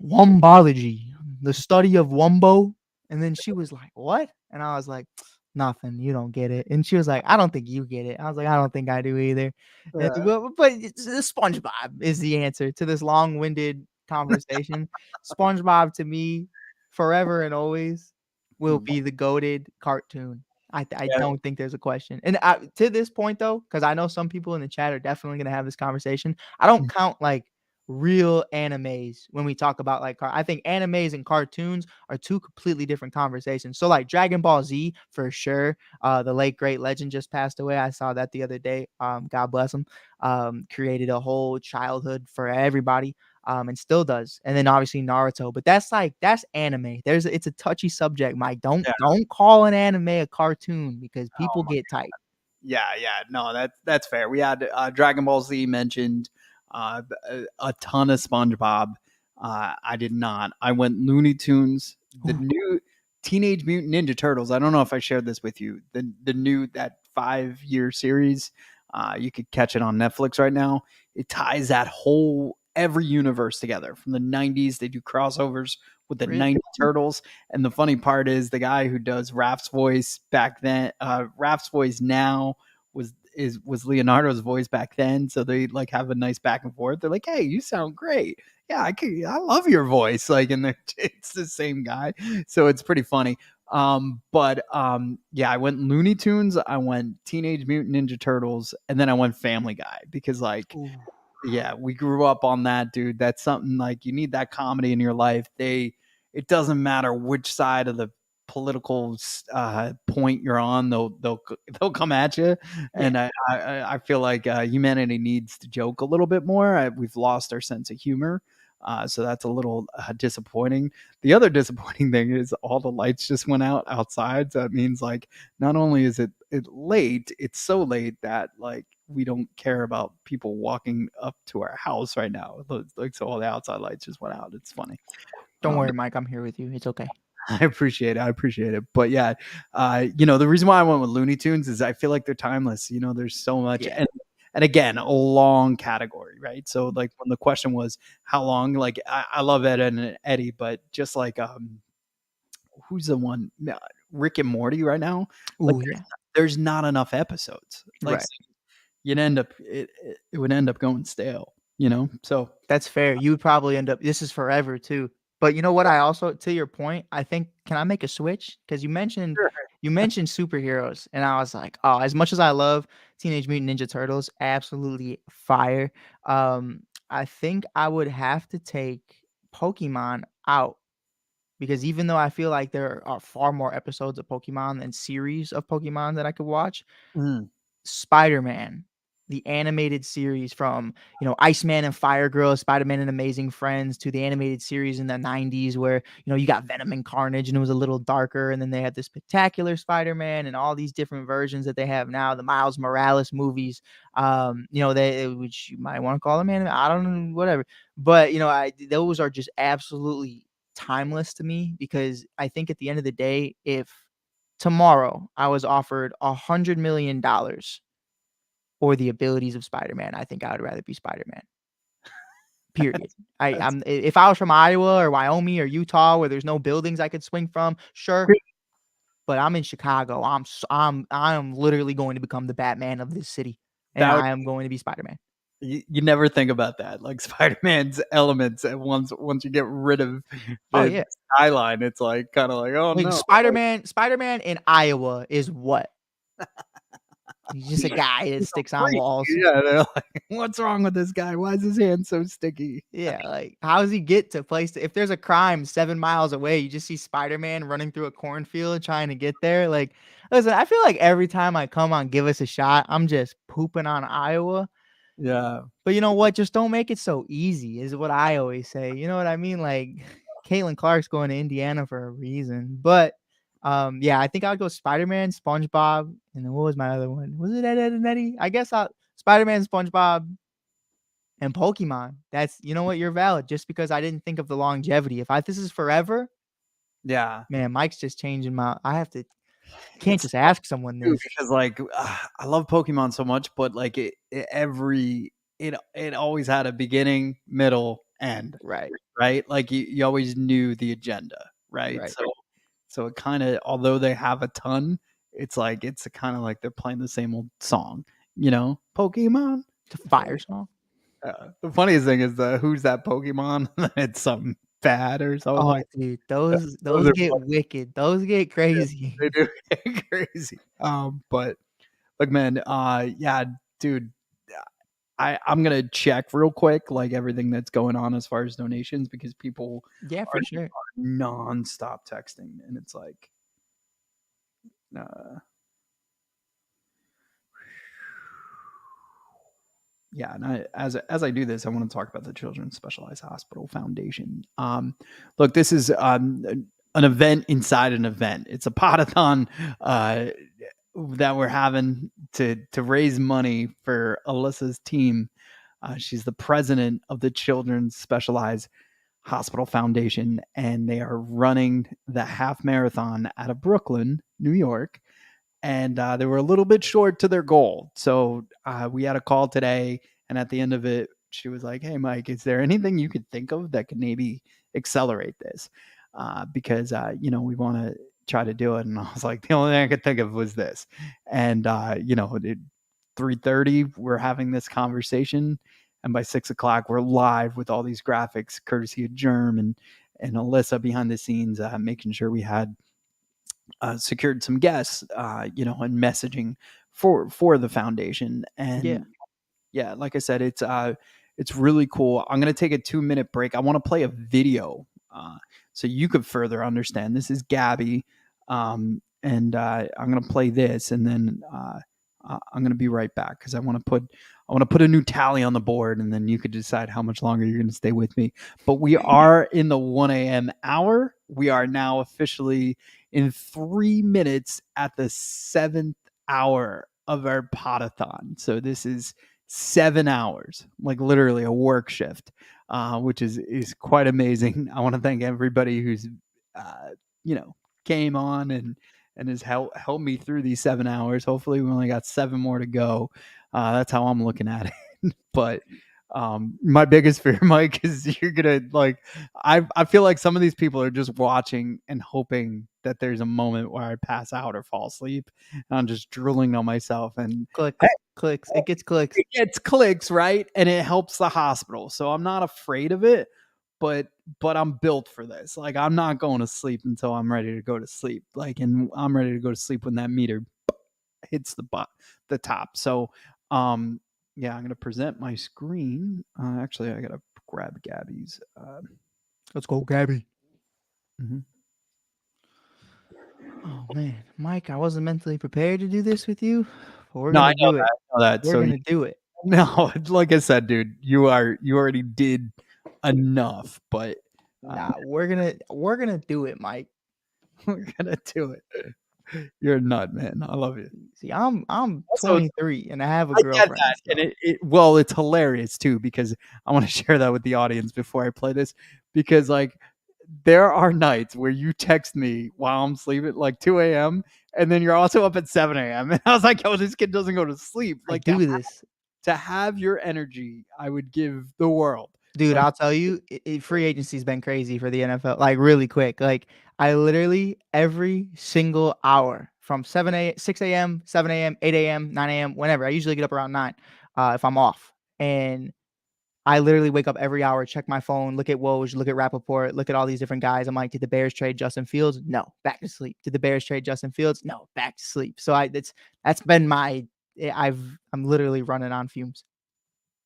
Wombology, the study of Wumbo. And then she was like, what? And I was like, nothing, you don't get it. And she was like, I don't think you get it. I was like, I don't think I do either. Yeah. But SpongeBob is the answer to this long-winded conversation. SpongeBob to me, forever and always, will be the goated cartoon. I Yeah. don't think there's a question. And to this point, though, because I know some people in the chat are definitely going to have this conversation, I don't count like real animes when we talk about like I think animes and cartoons are 2 completely different conversations. So like Dragon Ball Z for sure. The late great legend just passed away. I saw that the other day. God bless him. Created a whole childhood for everybody. And still does. And then obviously Naruto, but that's anime. It's a touchy subject, Mike. Don't call an anime a cartoon because people get tight. Yeah, no, that's fair. We had Dragon Ball Z mentioned, a ton of SpongeBob. I did not. I went Looney Tunes, the new Teenage Mutant Ninja Turtles. I don't know if I shared this with you. The new that 5-year series. You could catch it on Netflix right now. It ties that whole every universe together. From the 90s, they do crossovers with the Really? 90 Turtles. And the funny part is the guy who does Raph's voice back then, Raph's voice now was Leonardo's voice back then. So they like have a nice back and forth. They're like, hey, you sound great. Yeah, I love your voice. Like, and it's the same guy. So it's pretty funny. Yeah, I went Looney Tunes, I went Teenage Mutant Ninja Turtles, and then I went Family Guy because like yeah, we grew up on that, dude. That's something like you need that comedy in your life. It doesn't matter which side of the political point you're on, they'll come at you. And I feel like humanity needs to joke a little bit more. We've lost our sense of humor. So that's a little disappointing. The other disappointing thing is all the lights just went out outside. So that means like not only is it late, it's so late that like we don't care about people walking up to our house right now. Like so all the outside lights just went out. It's funny. Don't worry, Mike. I'm here with you. It's okay. I appreciate it. But yeah, the reason why I went with Looney Tunes is I feel like they're timeless. There's so much. And again, a long category, right? So like when the question was how long, like I love Ed and Eddie, but just like who's the one? Rick and Morty right now. Like there's not enough episodes. Like Right. you'd end up it would end up going stale, So That's fair. You would probably end up. This is forever too. But you know what? I also, to your point, I think. Can I make a switch? Because you mentioned superheroes, and I was like, oh, as much as I love Teenage Mutant Ninja Turtles, absolutely fire. I think I would have to take Pokemon out because even though I feel like there are far more episodes of Pokemon and series of Pokemon that I could watch, Spider-Man, the animated series from, Iceman and Fire Girl, Spider-Man and Amazing Friends, to the animated series in the 90s where, you got Venom and Carnage and it was a little darker. And then they had the Spectacular Spider-Man and all these different versions that they have now, the Miles Morales movies, which you might want to call them anime. I don't know, whatever. But, those are just absolutely timeless to me because I think at the end of the day, if tomorrow I was offered $100 million or the abilities of Spider-Man, I think I would rather be Spider-Man. Period. If I was from Iowa or Wyoming or Utah where there's no buildings I could swing from, sure. But I'm in Chicago. I'm literally going to become the Batman of this city, and I am going to be Spider-Man. You never think about that, like Spider-Man's elements. And once you get rid of the skyline, it's like kind of like no. Spider-Man in Iowa is what? He's just a guy that sticks on walls. Yeah, they're like, what's wrong with this guy? Why is his hand so sticky? Yeah, like how does he get to place? If there's a crime 7 miles away, you just see Spider-Man running through a cornfield trying to get there. Like, listen, I feel like every time I come on Give Us a Shot, I'm just pooping on Iowa. Yeah. But you know what? Just don't make it so easy is what I always say. You know what I mean? Like Caitlin Clark's going to Indiana for a reason. But I think I'd go Spider-Man, SpongeBob, and then what was my other one? Was it Ed, Ed and Eddie? I guess Spider-Man, SpongeBob, and Pokemon. That's, you know what? You're valid. Just because I didn't think of the longevity. If this is forever, yeah, man, Mike's just changing can't just ask someone this because like I love Pokemon so much, but like it always had a beginning, middle, end. Right. Like you always knew the agenda, right? So it kind of, although they have a ton, it's kind of like they're playing the same old song, Pokemon. It's a fire song. The funniest thing is who's that Pokemon? It's something bad or something. Oh, dude, those get wicked. Those get crazy. They do get crazy. But look, man, dude, I'm gonna check real quick like everything that's going on as far as donations because people for sure are non-stop texting and it's like and as I do this, I want to talk about the Children's Specialized Hospital Foundation. Look, this is an event inside an event. It's a Pod-A-Thon that we're having to raise money for Alyssa's team. She's the president of the Children's Specialized Hospital Foundation, and they are running the half marathon out of Brooklyn, New York. and they were a little bit short to their goal. So we had a call today, and at the end of it, she was like, "Hey, Mike, is there anything you could think of that could maybe accelerate this? Because we want to try to do it." And I was like, "The only thing I could think of was this." And 3:30, we're having this conversation, and by 6 o'clock, we're live with all these graphics, courtesy of Germ and Alyssa behind the scenes, making sure we had secured some guests, and messaging for the foundation. And yeah, like I said, it's really cool. I'm gonna take a 2-minute break. I want to play a video so you could further understand. This is Gabby, and I'm gonna play this, and then I'm gonna be right back because I want to put a new tally on the board, and then you could decide how much longer you're gonna stay with me. But we are in the 1 a.m. hour. We are now officially in 3 minutes at the 7th hour of our Pod-A-Thon. So this is 7 hours, like literally a work shift, which is quite amazing. I want to thank everybody who's came on and has helped me through these 7 hours. Hopefully we only got 7 more to go. That's how I'm looking at it. But my biggest fear, Mike, is you're gonna I feel like some of these people are just watching and hoping that there's a moment where I pass out or fall asleep, and I'm just drooling on myself. And Clicks. It gets clicks. It gets clicks, right? And it helps the hospital. So I'm not afraid of it, but I'm built for this. Like, I'm not going to sleep until I'm ready to go to sleep. And I'm ready to go to sleep when that meter hits the top. So yeah, I'm gonna present my screen. Actually, I gotta grab Gabby's. Let's go, Gabby. Mm-hmm. Oh man, Mike, I wasn't mentally prepared to do this with you. But we're No, gonna I know do it. that. I know that. We're So gonna do it. No, like I said, dude, you already did enough, but Nah, we're gonna do it, Mike. we're gonna do it. You're a nut, man. I love you. See, I'm Also, 23 and I have a I get girlfriend. that, and well, it's hilarious too because I want to share that with the audience before I play this, because there are nights where you text me while I'm sleeping, like 2 a.m., and then you're also up at 7 a.m. And I was like, "Oh, this kid doesn't go to sleep." Like, do this to have your energy, I would give the world. Dude, I'll tell you, free agency's been crazy for the NFL. Like really quick. Like I literally every single hour from 6 a.m., 7 a.m., 8 a.m., 9 a.m., whenever. I usually get up around 9 if I'm off. And I literally wake up every hour, check my phone, look at Woj, look at Rappaport, look at all these different guys. I'm like, did the Bears trade Justin Fields? No, back to sleep. Did the Bears trade Justin Fields? No, back to sleep. So that's been I'm literally running on fumes.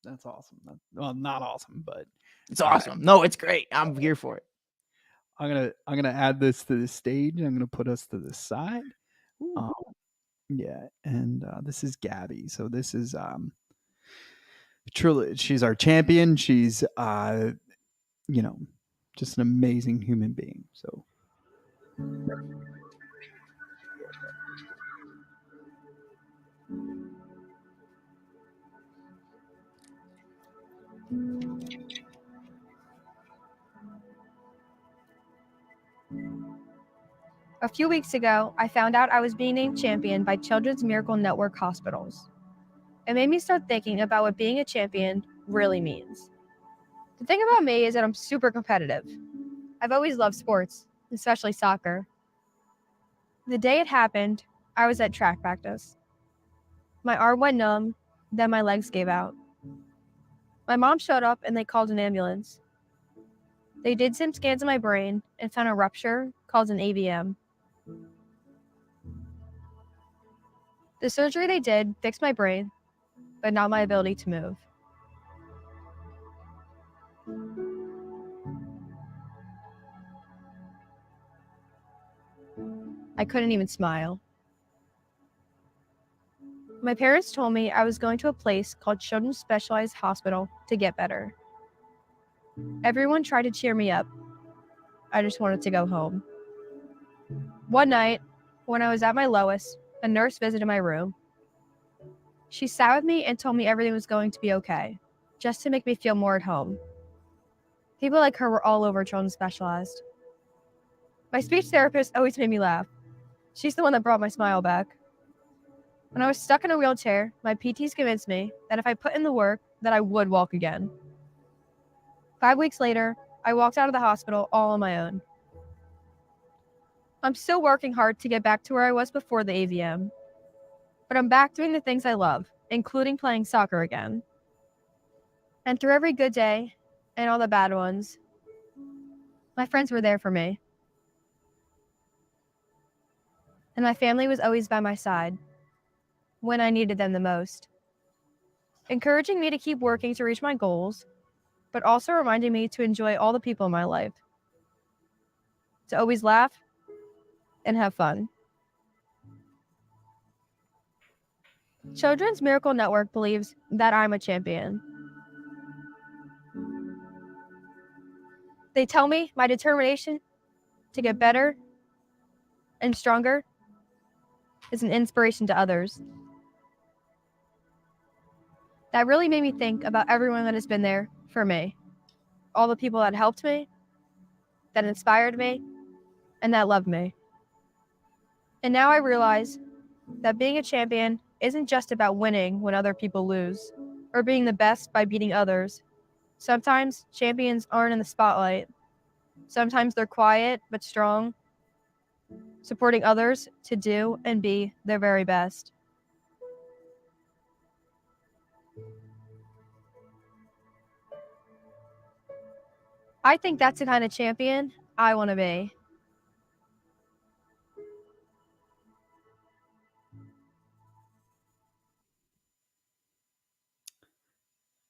That's awesome. Well, not awesome, but it's awesome. No, it's great. I'm here for it. I'm gonna add this to the stage. I'm gonna put us to the side. Yeah, and this is Gabby. So this is truly, she's our champion. She's just an amazing human being. So A few weeks ago, I found out I was being named champion by Children's Miracle Network hospitals. It made me start thinking about what being a champion really means. The thing about me is that I'm super competitive. I've always loved sports, especially soccer. The day it happened, I was at track practice. My arm went numb, then my legs gave out. My mom showed up and they called an ambulance. They did some scans of my brain and found a rupture called an AVM. The surgery they did fixed my brain, but not my ability to move. I couldn't even smile. My parents told me I was going to a place called Children's Specialized Hospital to get better. Everyone tried to cheer me up. I just wanted to go home. One night, when I was at my lowest, a nurse visited my room. She sat with me and told me everything was going to be okay, just to make me feel more at home. People like her were all over Children's Specialized. My speech therapist always made me laugh. She's the one that brought my smile back. When I was stuck in a wheelchair, my PTs convinced me that if I put in the work, that I would walk again. 5 weeks later, I walked out of the hospital all on my own. I'm still working hard to get back to where I was before the AVM, but I'm back doing the things I love, including playing soccer again. And through every good day and all the bad ones, my friends were there for me. And my family was always by my side when I needed them the most, encouraging me to keep working to reach my goals, but also reminding me to enjoy all the people in my life, to always laugh and have fun. Children's Miracle Network believes that I'm a champion. They tell me my determination to get better and stronger is an inspiration to others. That really made me think about everyone that has been there for me, all the people that helped me, that inspired me, and that loved me. And now I realize that being a champion isn't just about winning when other people lose, or being the best by beating others. Sometimes champions aren't in the spotlight. Sometimes they're quiet but strong, supporting others to do and be their very best. I think that's the kind of champion I want to be.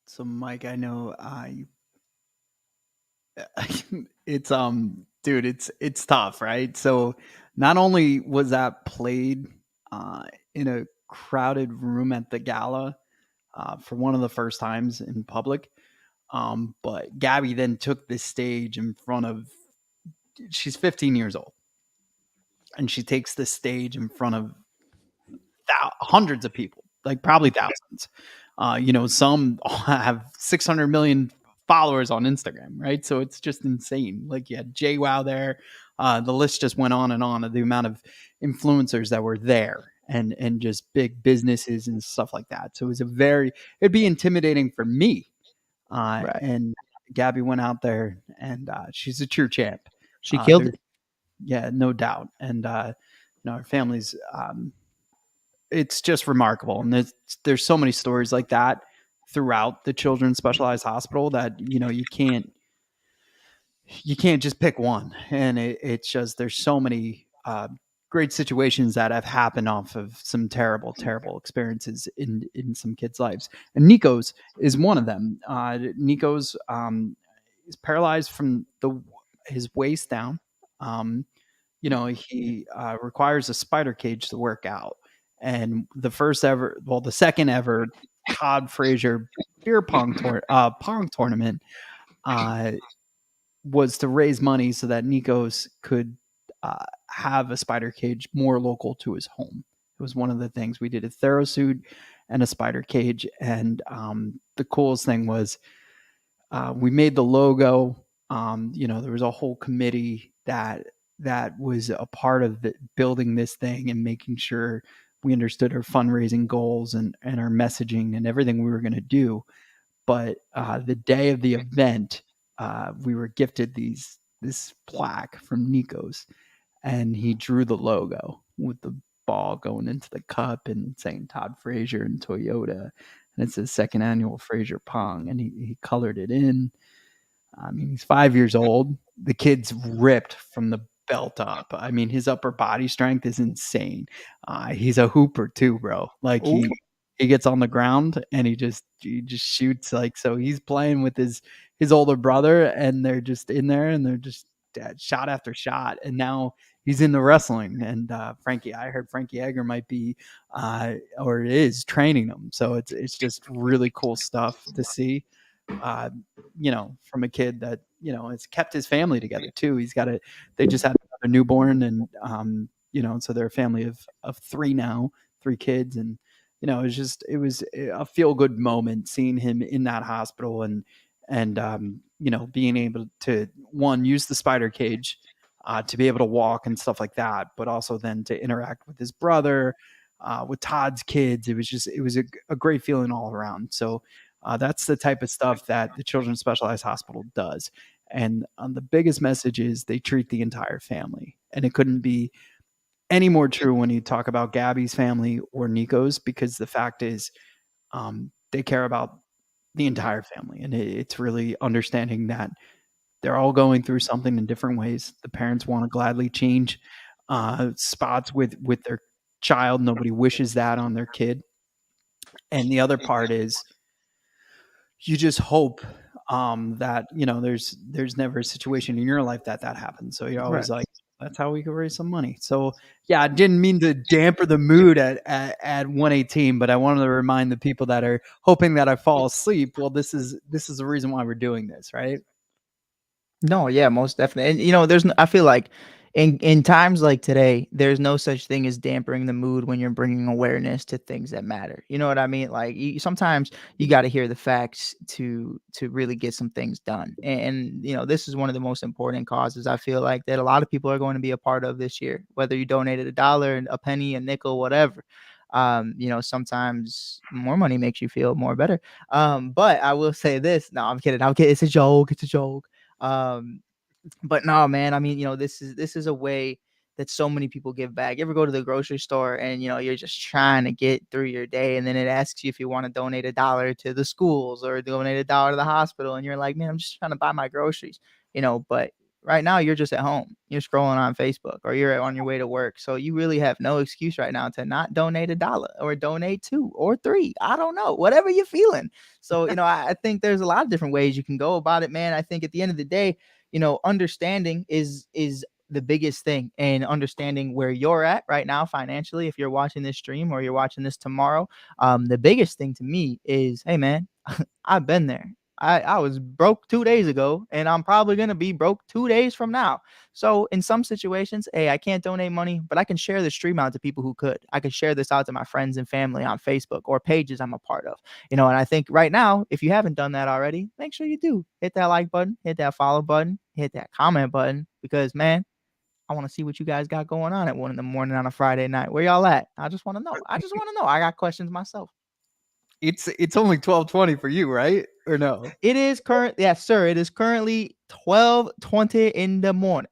So, Mike, I know it's dude, it's tough, right? So, not only was that played in a crowded room at the gala for one of the first times in public, but Gabby then took this stage in front of. She's 15 years old, and she takes the stage in front of hundreds of people, like probably thousands. Some have 600 million followers on Instagram, right? So it's just insane. Like you had JWoww there. The list just went on and on of the amount of influencers that were there and just big businesses and stuff like that. So it'd be intimidating for me. And Gabby went out there and she's a true champ. She killed it. Yeah, no doubt. And, our family's, it's just remarkable. And there's so many stories like that throughout the Children's Specialized Hospital that, you can't just pick one. And it's just, there's so many great situations that have happened off of some terrible, terrible experiences in some kids' lives. And Nico's is one of them. Nico's is paralyzed from his waist down. He requires a spider cage to work out. And the second ever Todd Frazier beer pong tournament was to raise money so that Nikos could have a spider cage more local to his home. It was one of the things we did: a TheraSuit and a spider cage. And the coolest thing was we made the logo. There was a whole committee that was a part of building this thing and making sure we understood our fundraising goals and our messaging and everything we were going to do. But the day of the event, we were gifted this plaque from Nikos, and he drew the logo with the ball going into the cup and saying Todd Frazier and Toyota. And it's his second annual Frazier Pong, and he colored it in. I mean, he's 5 years old. The kid's ripped from the belt up. I mean, his upper body strength is insane. He's a hooper too, bro. Like he gets on the ground and he just shoots. Like, so he's playing with his older brother, and they're just in there and they're just shot after shot. And now he's into wrestling. And I heard Frankie Edgar might be or is training them. So it's just really cool stuff to see. From a kid that, has kept his family together too. They just had another newborn, and, so they're a family of three now, 3 kids. And, it was a feel good moment seeing him in that hospital and, being able to use the spider cage, to be able to walk and stuff like that, but also then to interact with his brother, with Todd's kids. It was a great feeling all around. So that's the type of stuff that the Children's Specialized Hospital does. And the biggest message is they treat the entire family. And it couldn't be any more true when you talk about Gabby's family or Nico's, because the fact is they care about the entire family. And it's really understanding that they're all going through something in different ways. The parents want to gladly change spots with their child. Nobody wishes that on their kid. And the other part is you just hope that there's never a situation in your life that happens. So you're always Right. like, that's how we can raise some money. So yeah, I didn't mean to damper the mood at 118, but I wanted to remind the people that are hoping that I fall asleep. Well, this is the reason why we're doing this, right? No, yeah, most definitely. And there's I feel like in times like today, there's no such thing as dampering the mood when you're bringing awareness to things that matter. You know what I mean? Like sometimes you got to hear the facts to really get some things done. And this is one of the most important causes I feel like that a lot of people are going to be a part of this year, whether you donated $1, a penny, a nickel, whatever. Sometimes more money makes you feel more better. But I will say this. No, I'm kidding. It's a joke. It's a joke. But no, man, I mean, this is a way that so many people give back. You ever go to the grocery store and you're just trying to get through your day, and then it asks you if you want to donate $1 to the schools or donate $1 to the hospital, and you're like, man, I'm just trying to buy my groceries, but right now you're just at home, you're scrolling on Facebook, or you're on your way to work. So you really have no excuse right now to not donate $1 or donate 2 or 3. I don't know, whatever you're feeling. So, I think there's a lot of different ways you can go about it, man. I think at the end of the day, understanding is the biggest thing, and understanding where you're at right now financially. If you're watching this stream or you're watching this tomorrow, the biggest thing to me is, hey man, I've been there. I was broke 2 days ago, and I'm probably going to be broke 2 days from now. So in some situations, hey, I can't donate money, but I can share the stream out to people who could. I can share this out to my friends and family on Facebook or pages I'm a part of. And I think right now, if you haven't done that already, make sure you do. Hit that like button, hit that follow button, hit that comment button, because man, I want to see what you guys got going on at 1 a.m. on a Friday night. Where y'all at? I just want to know. I got questions myself. It's only 12:20 for you, right? Or no? It is yes, sir. It is currently 12:20 in the morning.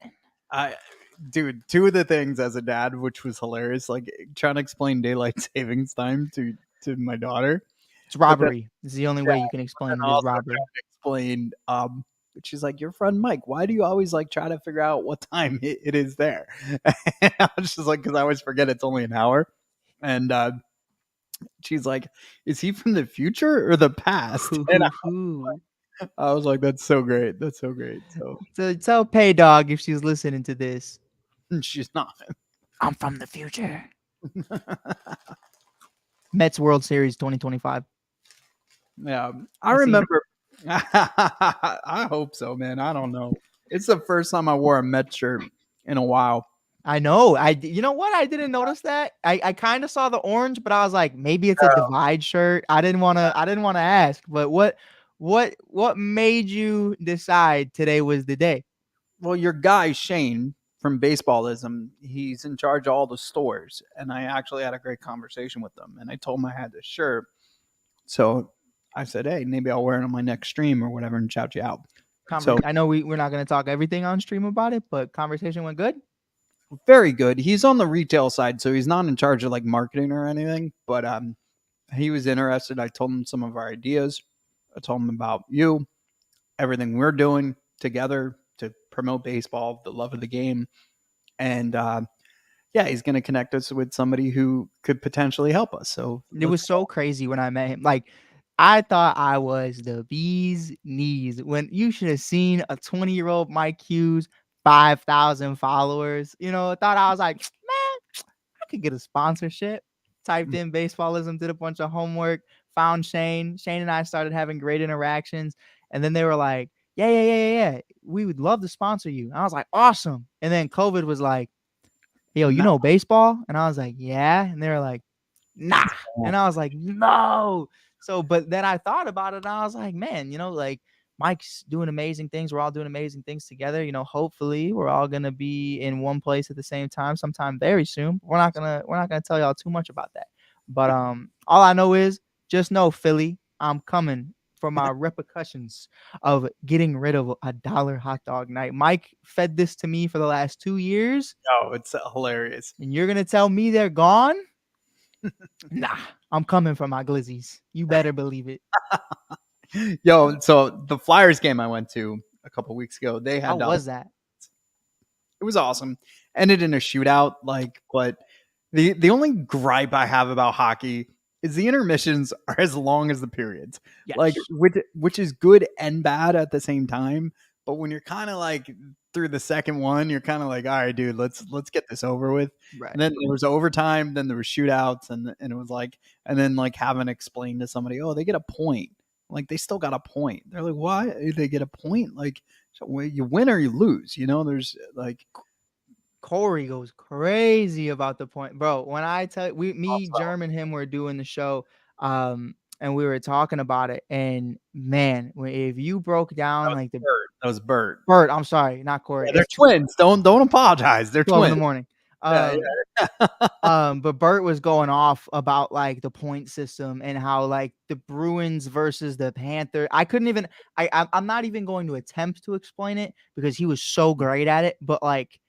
Dude, two of the things as a dad, which was hilarious, like trying to explain daylight savings time to my daughter. It's robbery. It's the only way you can explain it is robbery. Explain, she's like, your friend Mike, why do you always like try to figure out what time it is there? And I was just like, because I always forget it's only an hour. And she's like, is he from the future or the past? And I was like, that's so great. That's so great. So tell Pay Dog if she's listening to this. She's not. I'm from the future. Mets World Series 2025. Yeah, I remember. I hope so, man. I don't know. It's the first time I wore a Mets shirt in a while. I know. You know what? I didn't notice that. I kind of saw the orange, but I was like, maybe it's a Divide shirt. I didn't want to ask, but what made you decide today was the day? Well, your guy Shane from Baseballism, he's in charge of all the stores, and I actually had a great conversation with them, and I told him I had this shirt. So I said, hey, maybe I'll wear it on my next stream or whatever and shout you out. So I know we're not going to talk everything on stream about it, but conversation went good. Very good. He's on the retail side, so he's not in charge of like marketing or anything, but he was interested. I told him some of our ideas. I told him about you, everything we're doing together to promote baseball, the love of the game. And he's going to connect us with somebody who could potentially help us. So it was so crazy when I met him. Like, I thought I was the bee's knees. When you should have seen a 20-year-old Mike Hughes, 5,000 followers. I thought I was like, man, I could get a sponsorship. Typed in Baseballism, did a bunch of homework, found Shane. Shane and I started having great interactions. And then they were like, yeah. We would love to sponsor you. And I was like, awesome. And then COVID was like, yo, you know baseball? And I was like, yeah. And they were like, nah. And I was like, no. So, but then I thought about it and I was like, man, like Mike's doing amazing things. We're all doing amazing things together. You know, hopefully we're all gonna be in one place at the same time sometime very soon. We're not gonna tell y'all too much about that. But all I know is just know, Philly, I'm coming for my repercussions of getting rid of a $1 hot dog night. Mike fed this to me for the last 2 years. Oh, it's hilarious. And you're gonna tell me they're gone? Nah, I'm coming for my glizzies. You better believe it. Yo, so the Flyers game I went to a couple weeks ago, they had How was that? It was awesome. Ended in a shootout, but the only gripe I have about hockey is the intermissions are as long as the periods. Yes. Like which is good and bad at the same time. But when you're kind of like through the second one, you're kind of like, all right, dude, let's get this over with. Right. And then there was overtime, then there was shootouts, and it was like, and then like having explained to somebody, oh, they get a point. Like they still got a point. They're like, why? They get a point? Like, so you win or you lose. You know, there's like Corey goes crazy about the point, bro. When I tell me, Germ and him were doing the show, and we were talking about it, and man, if you broke down like the that was Bert. Bert, I'm sorry, not Corey. Yeah, they're It's twins. Don't apologize. They're 12 twins. in the morning. Yeah, But Bert was going off about like the point system and how like the Bruins versus the Panther. I couldn't even. I'm not even going to attempt to explain it because he was so great at it. But like,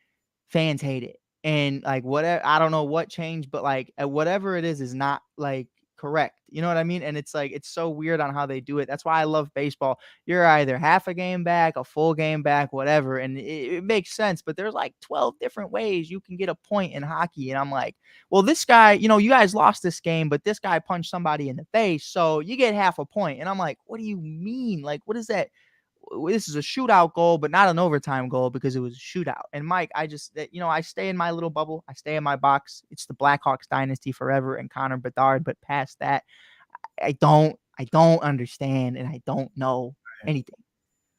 fans hate it, and like whatever. I don't know what changed, but like whatever it is not like correct. You know what I mean? And it's like it's so weird on how they do it. That's why I love baseball. You're either half a game back, a full game back, whatever, and it makes sense. But there's like 12 different ways you can get a point in hockey, and I'm like, well, this guy, you know, you guys lost this game, but this guy punched somebody in the face, so you get half a point. And I'm like, what do you mean? Like, what is that? This is a shootout goal, but not an overtime goal because it was a shootout. And Mike, I stay in my little bubble. I stay in my box. It's the Blackhawks dynasty forever and Connor Bedard. But past that, I don't understand and I don't know anything.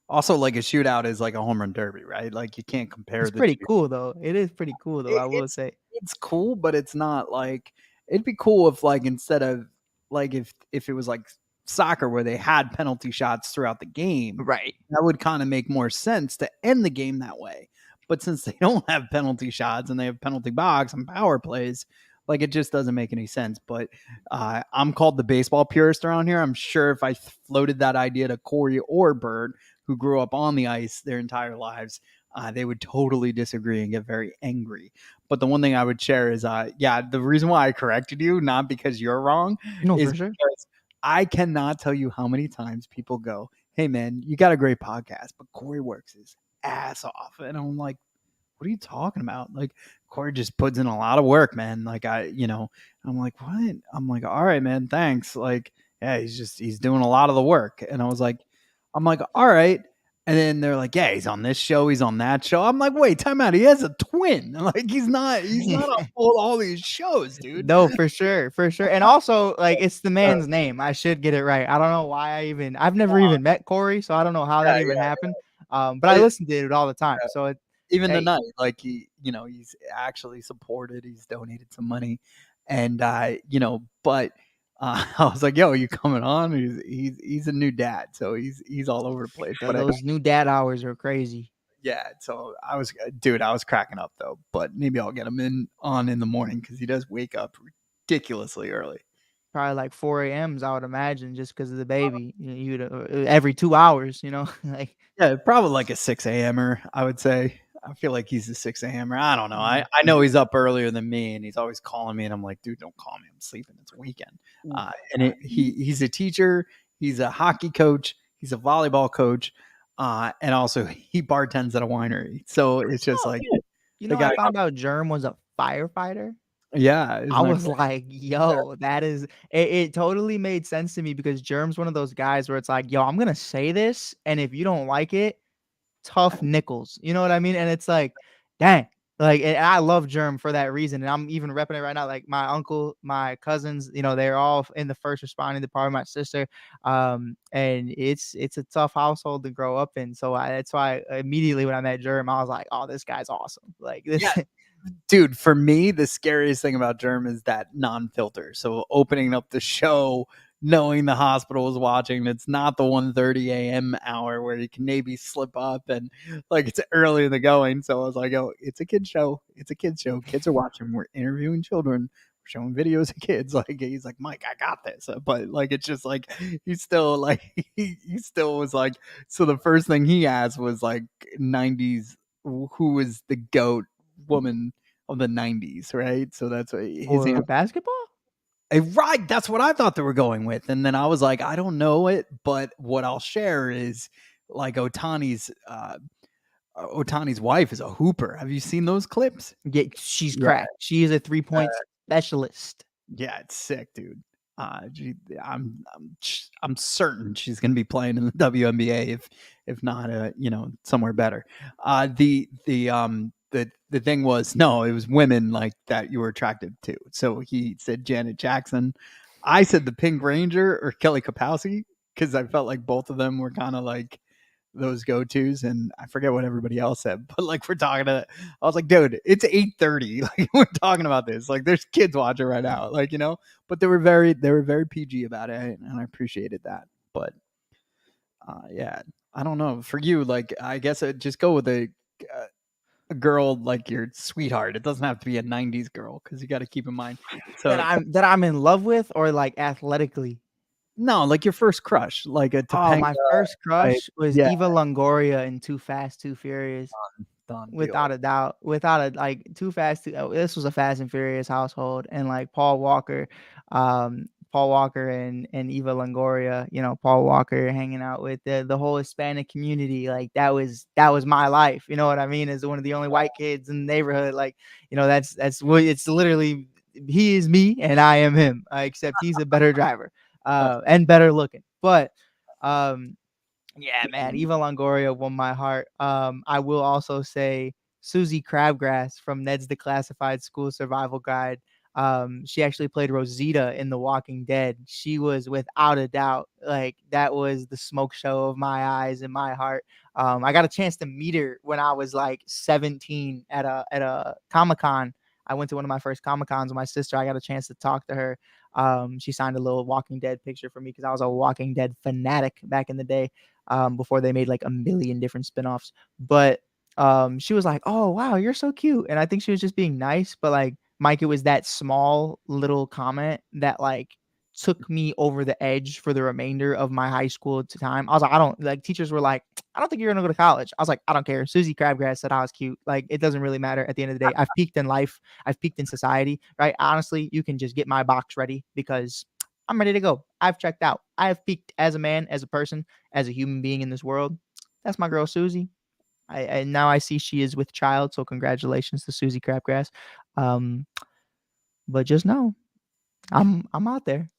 Also, like a shootout is like a home run derby, right? Like you can't compare. It's pretty cool though. It is pretty cool though. I will say it's cool, but it's not like it'd be cool if like instead of like if it was like soccer where they had penalty shots throughout the game, right? That would kind of make more sense to end the game that way. But since they don't have penalty shots and they have penalty box and power plays, like it just doesn't make any sense. But I'm called the baseball purist around here. I'm sure if I floated that idea to Corey or Bert, who grew up on the ice their entire lives, they would totally disagree and get very angry. But the one thing I would share is, the reason why I corrected you, not because you're wrong, is for sure. because I cannot tell you how many times people go, hey, man, you got a great podcast, but Corey works his ass off. And I'm like, what are you talking about? Like, Corey just puts in a lot of work, man. Like, I'm like, what? I'm like, all right, man, thanks. Like, yeah, he's doing a lot of the work. And I'm like, all right. And then they're like, yeah, he's on this show, he's on that show. I'm like, wait, time out. He has a twin. Like, he's not on all these shows, dude. No, for sure. And also, like, it's the man's name. I should get it right. I don't know why I've never even met Corey, so I don't know how that even happened. But I listen to it all the time. So even tonight, like he's actually supported. He's donated some money, and but I was like, "Yo, you coming on?" He's a new dad, so he's all over the place. But those new dad hours are crazy. Yeah, so I was cracking up though. But maybe I'll get him on in the morning because he does wake up ridiculously early. Probably like 4 a.m.s, I would imagine, just because of the baby. Every 2 hours, like yeah, probably like a 6 a.m.er, I would say. I feel like he's a 6 a.m.er. I don't know. I know he's up earlier than me, and he's always calling me, and I'm like, dude, don't call me. I'm sleeping. It's weekend. He's a teacher. He's a hockey coach. He's a volleyball coach, and also he bartends at a winery. So it's just like, I found out Germ was a firefighter. Yeah, I was like, yo, that is it totally made sense to me because Germ's one of those guys where it's like, yo, I'm gonna say this, and if you don't like it, tough nickels. You know what I mean? And it's like, dang. Like, and I love Germ for that reason. And I'm even repping it right now. Like my uncle, my cousins, they're all in the first responding department, my sister. And it's a tough household to grow up in. So that's why immediately when I met Germ, I was like, oh, this guy's awesome. Like this. Yeah. Dude, for me, the scariest thing about Germ is that non-filter. So opening up the show, knowing the hospital was watching. It's not the 1:30 a.m. hour where you can maybe slip up, and like it's early in the going. So I was like, oh, it's a kid show. It's a kid show. Kids are watching. We're interviewing children. We're showing videos of kids. Like he's like, Mike, I got this. But like it's just like he's still like he still was like. So the first thing he asked was like 90s. Who was the GOAT woman of the 90s, right? So that's what his For answer. basketball? Right, that's what I thought they were going with. And then I was like, I don't know it, but what I'll share is like Otani's wife is a hooper. Have you seen those clips? Yeah, she's Yeah. cracked. She is a 3-point specialist. Yeah, it's sick, dude. I'm certain she's going to be playing in the WNBA if not somewhere better. The thing was, no, it was women like that you were attracted to. So he said Janet Jackson. I said the Pink Ranger or Kelly Kapowski because I felt like both of them were kind of like those go-tos, and I forget what everybody else said, but like I was like, dude, it's 8:30. Like we're talking about this. Like there's kids watching right now. Like, but they were very PG about it, and I appreciated that. But yeah, I don't know. For you, like I guess I'd just go with a girl like your sweetheart. It doesn't have to be a 90s girl because you got to keep in mind. So that I'm in love with, or like athletically. No, like your first crush, like a Topanga. My first crush was yeah. Eva Longoria in Too Fast, Too Furious. Done Without a doubt. Too Fast. This was a Fast and Furious household, and like Paul Walker and Eva Longoria. Paul Walker hanging out with the whole Hispanic community. Like that was my life. You know what I mean? As one of the only white kids in the neighborhood. Like that's what it's literally. He is me and I am him. Except he's a better driver. And better looking. But yeah, man, Eva Longoria won my heart. I will also say Susie Crabgrass from Ned's Declassified School Survival Guide. She actually played Rosita in The Walking Dead. She was without a doubt, like that was the smoke show of my eyes and my heart. I got a chance to meet her when I was like 17 at a Comic-Con. I went to one of my first Comic-Cons with my sister. I got a chance to talk to her. She signed a little Walking Dead picture for me because I was a Walking Dead fanatic back in the day, before they made like a million different spinoffs. But she was like, "Oh wow, you're so cute," and I think she was just being nice. But like Mike, it was that small little comment that like took me over the edge for the remainder of my high school time. I was like, I don't like. Teachers were like, "I don't think you're gonna go to college." I was like, I don't care. Susie Crabgrass said I was cute. Like it doesn't really matter at the end of the day. I've peaked in life. I've peaked in society. Right? Honestly, you can just get my box ready because I'm ready to go. I've checked out. I have peaked as a man, as a person, as a human being in this world. That's my girl Susie. And now I see she is with child. So congratulations to Susie Crabgrass. But just know, I'm out there.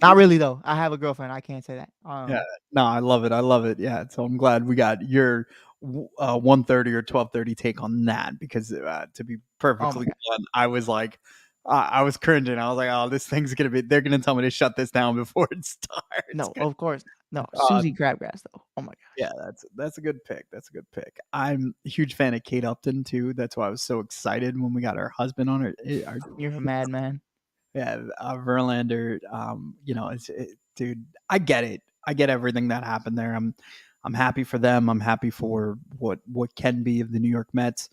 Not really though. I have a girlfriend. I can't say that. Yeah, no, I love it. I love it. Yeah, so I'm glad we got your 1:30 or 12:30 take on that because to be perfectly blunt, I was like, I was cringing. I was like, oh, this thing's they're gonna tell me to shut this down before it starts. No, of course. No, Susie Crabgrass though. Oh my gosh. Yeah, that's a good pick. That's a good pick. I'm a huge fan of Kate Upton too. That's why I was so excited when we got her husband on her. You're a madman. Yeah, Verlander. Dude, I get it. I get everything that happened there. I'm happy for them. I'm happy for what can be of the New York Mets.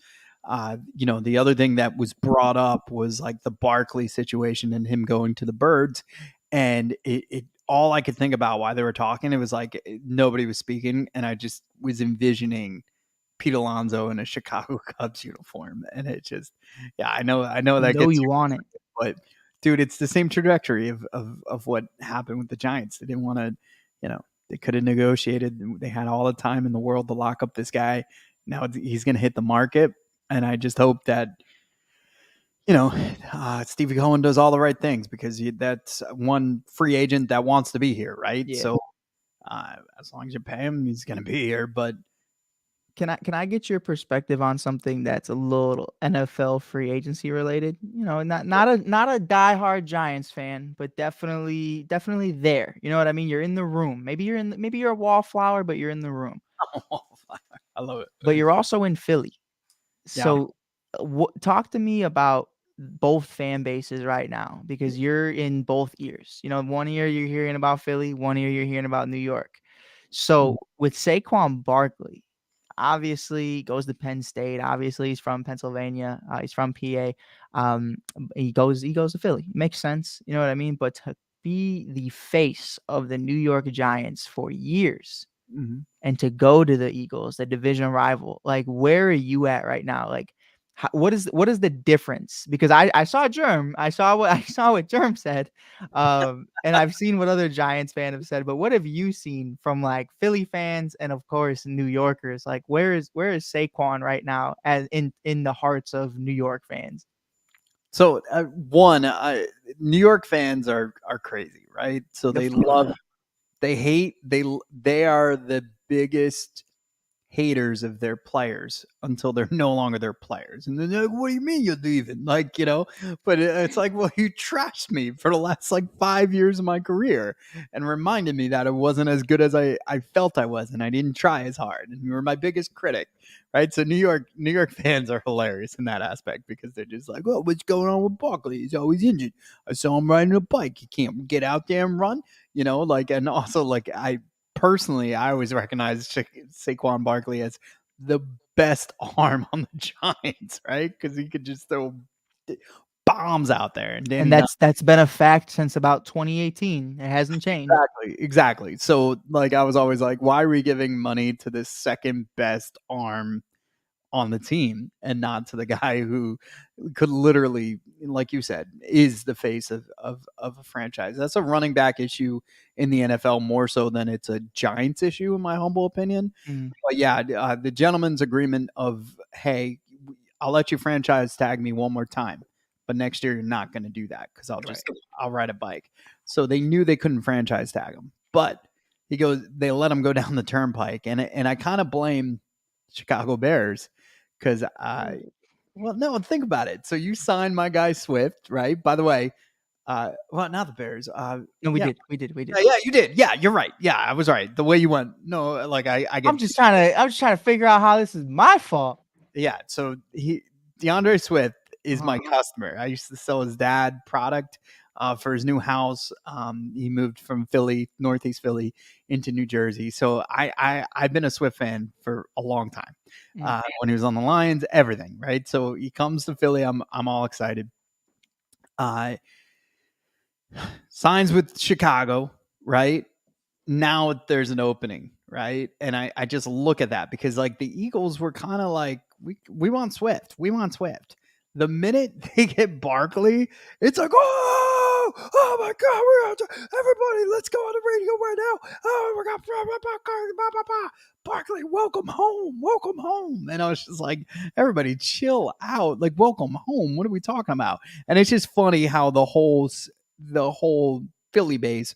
The other thing that was brought up was like the Barkley situation and him going to the Birds, and it all I could think about while they were talking, it was like nobody was speaking, and I just was envisioning Pete Alonso in a Chicago Cubs uniform, and it just, yeah, I know that gets you want it, but dude, it's the same trajectory of what happened with the Giants. They didn't want to, they could have negotiated. They had all the time in the world to lock up this guy. Now he's going to hit the market, and I just hope that Stevie Cohen does all the right things because that's one free agent that wants to be here, right? Yeah. So as long as you pay him, he's going to be here. But can I get your perspective on something that's a little NFL free agency related? Not a diehard Giants fan, but definitely there. You know what I mean? You're in the room. Maybe you're a wallflower, but you're in the room. I love it. But you're also in Philly. Yeah. So talk to me about both fan bases right now because you're in both ears. You know, one ear you're hearing about Philly, one ear you're hearing about New York. So with Saquon Barkley, obviously he goes to Penn State. Obviously he's from Pennsylvania. He's from PA. He goes to Philly. Makes sense. You know what I mean? But to be the face of the New York Giants for years and to go to the Eagles, the division rival, like where are you at right now? Like what is the difference? Because I saw Germ, I saw what Germ said, and I've seen what other Giants fans have said. But what have you seen from like Philly fans and of course New Yorkers? Like where is Saquon right now as in the hearts of New York fans? So New York fans are crazy, right? So they love, they hate, they are the biggest haters of their players until they're no longer their players. And then they're like, what do you mean you're leaving? Like, you know, but it's like, well, you trashed me for the last like 5 years of my career and reminded me that it wasn't as good as I felt I was, and I didn't try as hard. And you were my biggest critic, right? So New York fans are hilarious in that aspect because they're just like, oh, what's going on with Barkley? He's always injured. I saw him riding a bike. He can't get out there and run, you know, like, and also like personally, I always recognize Saquon Barkley as the best arm on the Giants, right? Because he could just throw bombs out there, and that's been a fact since about 2018. It hasn't changed. Exactly. So, like, I was always like, why are we giving money to the second best arm on the team and not to the guy who could literally, like you said, is the face of a franchise? That's a running back issue in the NFL more so than it's a Giants issue, in my humble opinion. But yeah, the gentleman's agreement of, hey, I'll let you franchise tag me one more time, but next year you're not going to do that because I'll ride a bike. So they knew they couldn't franchise tag him, but they let him go down the turnpike, and I kind of blame Chicago Bears. Because well, no, think about it. So you signed my guy Swift, right? By the way, well, not the Bears. No, we yeah. did. Yeah, you did. Yeah, you're right. Yeah, I was right. The way you went. No, like I get. I'm just trying to figure out how this is my fault. Yeah. So DeAndre Swift is my customer. I used to sell his dad product for his new house. He moved from Northeast Philly into New Jersey. So I've been a Swift fan for a long time. When he was on the Lions, everything, right? So he comes to Philly. I'm all excited. Signs with Chicago, right? Now there's an opening, right? And I just look at that because like the Eagles were kind of like, we want Swift. We want Swift. The minute they get Barkley, it's like, oh my God, we're out to, everybody, let's go on the radio right now. Oh, we got Barkley, welcome home. And I was just like, everybody chill out. Like, welcome home. What are we talking about? And it's just funny how the whole Philly base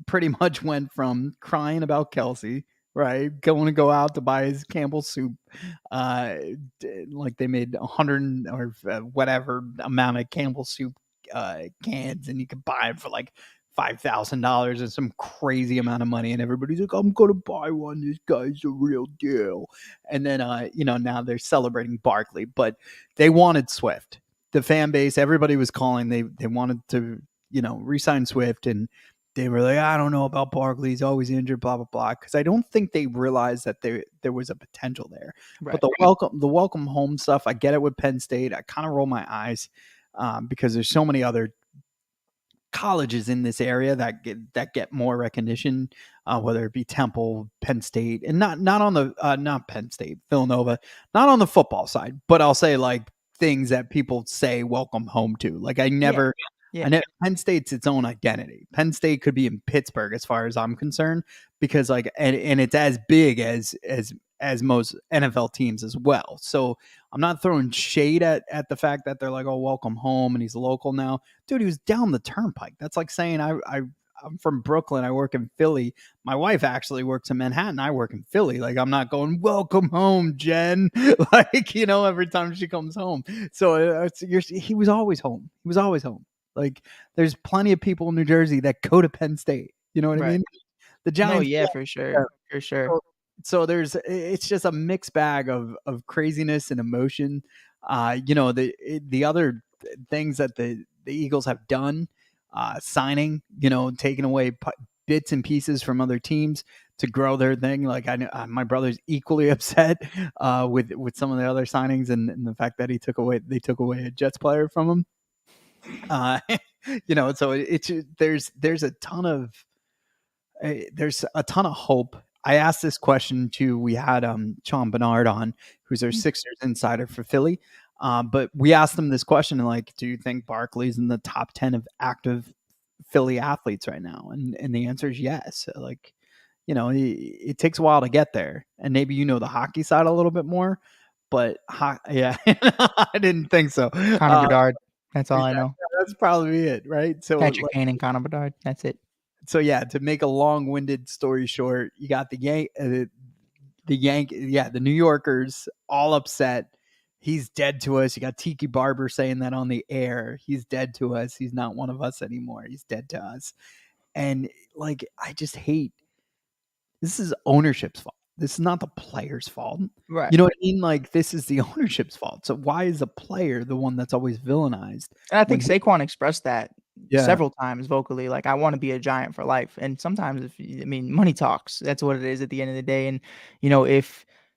pretty much went from crying about Kelsey, right, going to go out to buy his Campbell's soup, like they made 100 or whatever amount of Campbell's soup cans, and you could buy it for like $5,000 and some crazy amount of money, and everybody's like, I'm gonna buy one, this guy's the real deal. And then now they're celebrating Barkley, but they wanted Swift. The fan base, everybody was calling, they wanted to re-sign Swift, and they were like, I don't know about Barkley. He's always injured, blah, blah, blah. Because I don't think they realized that there was a potential there. Right. But the welcome home stuff, I get it with Penn State. I kind of roll my eyes because there's so many other colleges in this area that get more recognition, whether it be Temple, Penn State, and not Penn State, Villanova, not on the football side, but I'll say like things that people say welcome home to. Like I never. Yeah. And Penn State's its own identity. Penn State could be in Pittsburgh as far as I'm concerned, because like, and it's as big as most NFL teams as well. So I'm not throwing shade at the fact that they're like, oh, welcome home, and he's local now. Dude, he was down the turnpike. That's like saying I'm from Brooklyn. I work in Philly. My wife actually works in Manhattan. I work in Philly. Like, I'm not going, welcome home, Jen. Like, every time she comes home. So he was always home. He was always home. Like, there's plenty of people in New Jersey that go to Penn State. You know what I mean? The Giants. Oh, yeah, for sure. For sure. So it's just a mixed bag of craziness and emotion. The other things that the Eagles have done, signing, taking away bits and pieces from other teams to grow their thing. Like I know my brother's equally upset with some of the other signings and the fact that they took away a Jets player from him. So there's a ton of hope. I asked this question to, we had Sean Bernard on, who's our Sixers insider for Philly. But we asked him this question, like, do you think Barkley's in the top 10 of active Philly athletes right now? And the answer is yes. Like, it takes a while to get there. And maybe the hockey side a little bit more, but yeah, I didn't think so. Connor Bedard. That's all I know. That's probably it, right? So Patrick Kane and Connor Bedard. That's it. So yeah, to make a long-winded story short, you got the New Yorkers all upset. He's dead to us. You got Tiki Barber saying that on the air. He's dead to us. He's not one of us anymore. He's dead to us. And like, I just hate, this is ownership's fault. This is not the player's fault. Right. You know what I mean? Like, this is the ownership's fault. So why is the player the one that's always villainized? And I think Saquon expressed that Yeah. several times vocally, like, I want to be a Giant for life. And sometimes, money talks. That's what it is at the end of the day. And,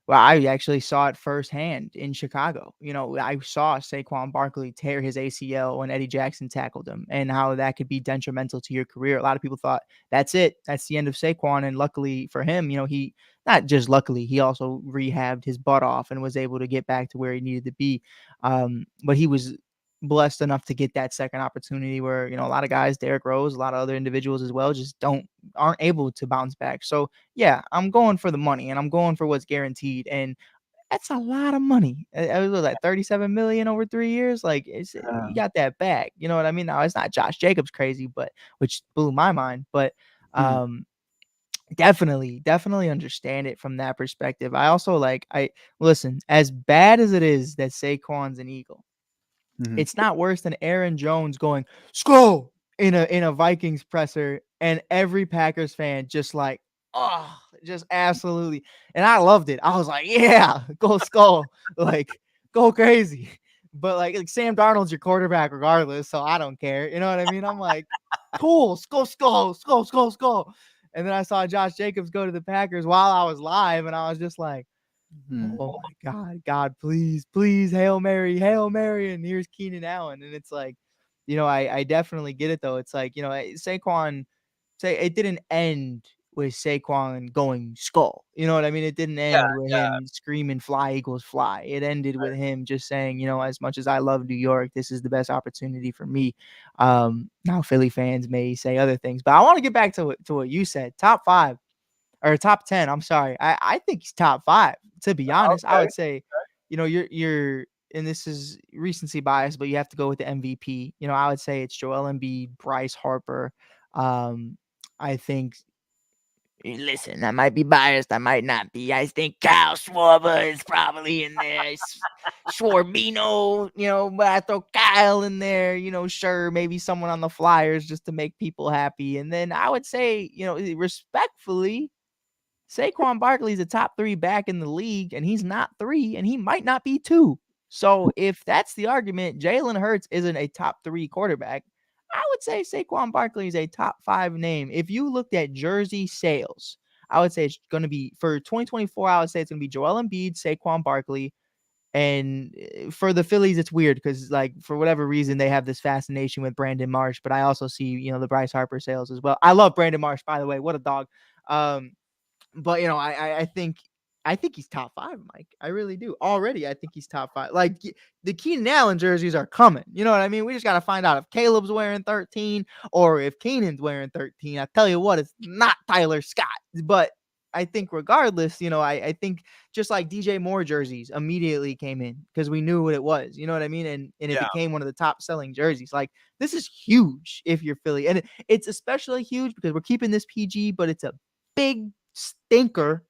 I actually saw it firsthand in Chicago. I saw Saquon Barkley tear his ACL when Eddie Jackson tackled him, and how that could be detrimental to your career. A lot of people thought that's it. That's the end of Saquon. And luckily for him, he not just luckily, he also rehabbed his butt off and was able to get back to where he needed to be. But he was blessed enough to get that second opportunity where, a lot of guys, Derrick Rose, a lot of other individuals as well, just aren't able to bounce back. So yeah, I'm going for the money and I'm going for what's guaranteed. And that's a lot of money. It was like $37 million over 3 years. Like, you got that bag. You know what I mean? Now it's not Josh Jacobs crazy, but which blew my mind, but, definitely understand it from that perspective. I also listen, as bad as it is that Saquon's an Eagle, it's not worse than Aaron Jones going "Skol" in a Vikings presser, and every Packers fan just like, oh, just absolutely. And I loved it. I was like, yeah, go Skol, like, go crazy. But like Sam Darnold's your quarterback regardless, so I don't care. You know what I mean? I'm like, cool, Skol. And then I saw Josh Jacobs go to the Packers while I was live, and I was just like, oh my God, please, Hail Mary. And here's Keenan Allen. And it's like, I definitely get it though. It's like, Saquon, it didn't end with Saquon going Skol. You know what I mean? It didn't end with him screaming "Fly Eagles fly." It ended with him just saying, as much as I love New York, this is the best opportunity for me. Now Philly fans may say other things, but I want to get back to what you said. Top 5 or top 10. I'm sorry. I think he's top 5, to be honest. I would say, you're, and this is recency bias, but you have to go with the MVP. I would say it's Joel Embiid, Bryce Harper. I think, listen, I might be biased. I might not be. I think Kyle Schwarber is probably in there. Schwarbino, but I throw Kyle in there, sure, maybe someone on the Flyers just to make people happy. And then I would say, respectfully, Saquon Barkley is a top 3 back in the league, and he's not 3, and he might not be 2. So if that's the argument, Jalen Hurts isn't a top 3 quarterback. I would say Saquon Barkley is a top 5 name. If you looked at jersey sales, I would say it's going to be, for 2024, I would say it's going to be Joel Embiid, Saquon Barkley. And for the Phillies, it's weird because, like, for whatever reason, they have this fascination with Brandon Marsh. But I also see, the Bryce Harper sales as well. I love Brandon Marsh, by the way. What a dog. But I think he's top 5, Mike. I really do. Already, I think he's top 5. Like, the Keenan Allen jerseys are coming. You know what I mean? We just got to find out if Caleb's wearing 13 or if Keenan's wearing 13. I tell you what, it's not Tyler Scott. But I think regardless, I think just like DJ Moore jerseys immediately came in because we knew what it was. You know what I mean? And it became one of the top selling jerseys. Like, this is huge if you're Philly. And it's especially huge because we're keeping this PG, but it's a big stinker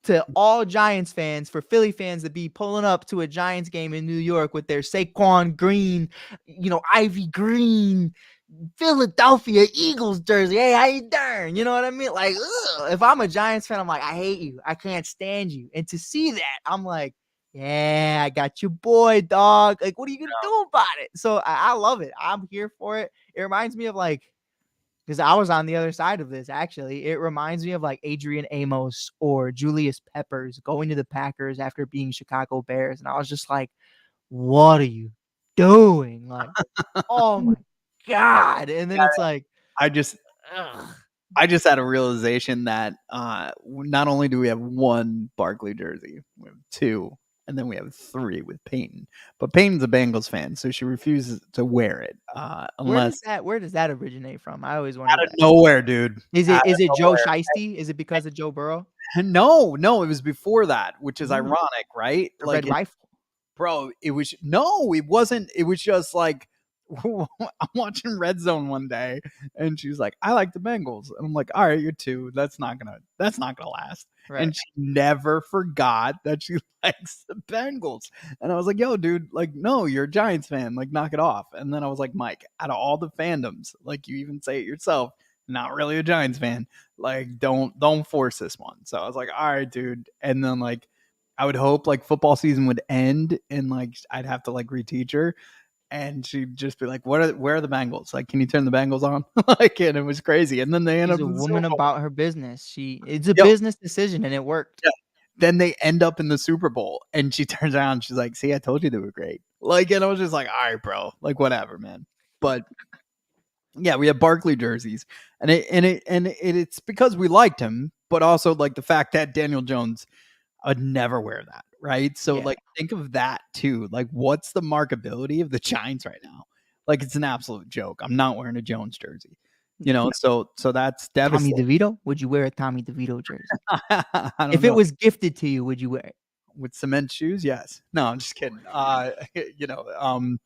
to all Giants fans, for Philly fans to be pulling up to a Giants game in New York with their Saquon green, Ivy green Philadelphia Eagles jersey. Hey, how you doing? You know what I mean? Like, ugh. If I'm a Giants fan, I'm like, I hate you. I can't stand you. And to see that, I'm like, yeah, I got your boy, dog. Like, what are you gonna do about it? So I love it. I'm here for it. It reminds me of like, because I was on the other side of this actually. It reminds me of like Adrian Amos or Julius Peppers going to the Packers after being Chicago Bears. And I was just like, what are you doing? Like, oh my God. And then it's like, I just ugh. I just had a realization that not only do we have one Barkley jersey, we have two, and then we have three with Peyton. But Peyton's a Bengals fan, so she refuses to wear it unless Where does that originate from? I always out wondered of that. nowhere, dude. Is Out it of Joe nowhere. Shiesty? Is it because of Joe Burrow? No, it was before that, which is Mm. ironic, right? The Red Rifle. Bro, it wasn't. It was just like I'm watching Red Zone one day, and she's like, "I like the Bengals," and I'm like, "All right, you're two. That's not gonna last." Right. And she never forgot that she likes the Bengals, and I was like, "Yo, dude, like, no, you're a Giants fan. Like, knock it off." And then I was like, "Mike, out of all the fandoms, like, you even say it yourself, not really a Giants fan. Like, don't force this one." So I was like, "All right, dude," and then like. I would hope like football season would end and like I'd have to like reteach her and she'd just be like, where are the Bengals? Like, can you turn the Bengals on? Like, and it was crazy. And then they end She's up a in the woman Super Bowl. about her business. It's a Yo. business decision and it worked. Yeah. Then they end up in the Super Bowl and she turns around and she's like, see, I told you they were great. Like, and I was just like, all right, bro, like whatever, man. But yeah, we have Barkley jerseys and it's because we liked him, but also like the fact that Daniel Jones I'd never wear that, right? So, Yeah. like, think of that too. Like, what's the marketability of the Giants right now? Like, it's an absolute joke. I'm not wearing a Jones jersey, you know. So that's Tommy devastating. DeVito? Would you wear a Tommy DeVito jersey? I don't If know. it was gifted to you, would you wear it? With cement shoes, yes. No, I'm just kidding. You know,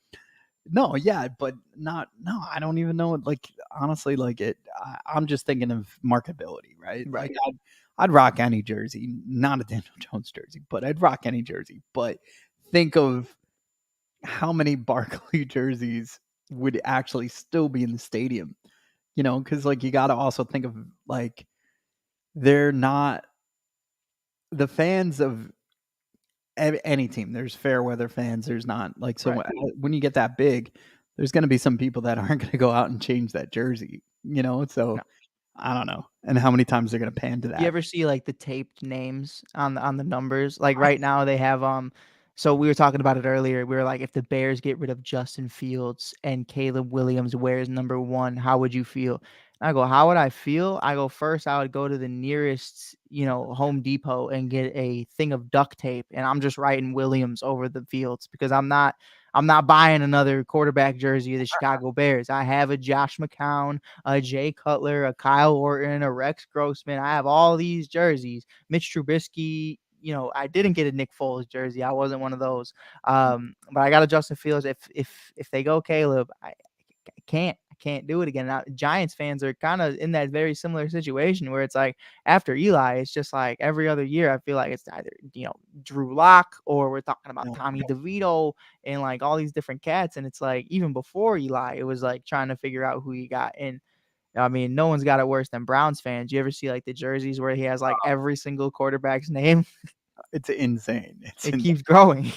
no, yeah, but not. No, I don't even know. Like, honestly, like I'm just thinking of marketability, right? Right. Like, I'd rock any jersey, not a Daniel Jones jersey, but I'd rock any jersey. But think of how many Barkley jerseys would actually still be in the stadium, you know? Because like you got to also think of like they're not the fans of any team. There's fair weather fans. There's not like so Right. when you get that big, there's going to be some people that aren't going to go out and change that jersey, you know? So No. I don't know. And how many times they're going to pan to that. You ever see like the taped names on the numbers? Like right now they have so we were talking about it earlier. We were like, if the Bears get rid of Justin Fields and Caleb Williams wears number 1, how would you feel? And I go, how would I feel? I go, first I would go to the nearest, Home Depot and get a thing of duct tape and I'm just writing Williams over the Fields because I'm not buying another quarterback jersey of the Chicago Bears. I have a Josh McCown, a Jay Cutler, a Kyle Orton, a Rex Grossman. I have all these jerseys. Mitch Trubisky, I didn't get a Nick Foles jersey. I wasn't one of those. But I got a Justin Fields. If they go Caleb, I can't do it again. Now, Giants fans are kind of in that very similar situation where it's like after Eli, it's just like every other year. I feel like it's either Drew Lock or we're talking about Tommy DeVito and like all these different cats. And it's like even before Eli, it was like trying to figure out who you got. And I mean, no one's got it worse than Browns fans. You ever see like the jerseys where he has like every single quarterback's name? It's insane. It keeps growing.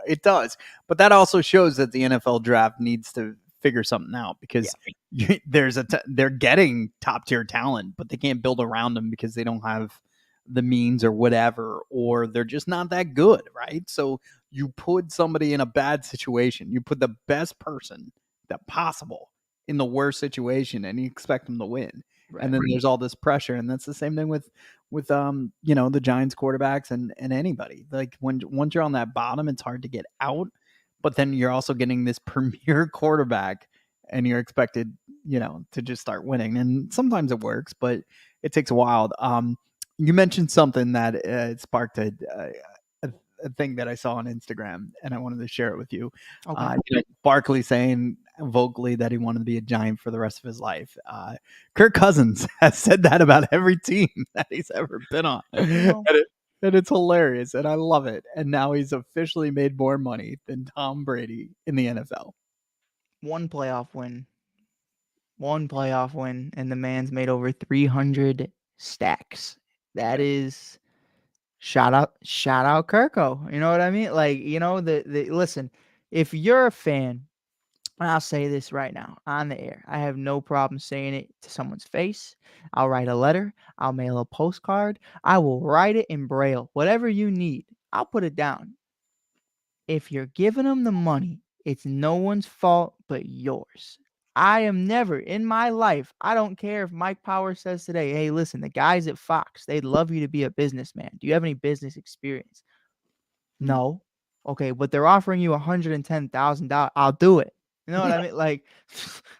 It does. But that also shows that the NFL draft needs to figure something out because they're getting top tier talent, but they can't build around them because they don't have the means or whatever, or they're just not that good, right? So you put somebody in a bad situation. You put the best person that possible in the worst situation and you expect them to win. Right. And then there's all this pressure. And that's the same thing with the Giants quarterbacks and anybody. Like once you're on that bottom, it's hard to get out. But then you're also getting this premier quarterback and you're expected, to just start winning. And sometimes it works, but it takes a while. You mentioned something that sparked a thing that I saw on Instagram, and I wanted to share it with you. Okay. Barkley saying vocally that he wanted to be a Giant for the rest of his life. Kirk Cousins has said that about every team that he's ever been on. And it's hilarious, and I love it. And now he's officially made more money than Tom Brady in the NFL. One playoff win, and the man's made over 300 stacks. That is shout out Kirko. You know what I mean? Like, listen, if you're a fan, and I'll say this right now on the air, I have no problem saying it to someone's face. I'll write a letter, I'll mail a postcard, I will write it in Braille, whatever you need. I'll put it down. If you're giving them the money, it's no one's fault but yours. I am never in my life. I don't care if Mike Power says today, hey, listen, the guys at Fox, they'd love you to be a businessman. Do you have any business experience? No. Okay, but they're offering you $110,000. I'll do it. You know what I mean? Like,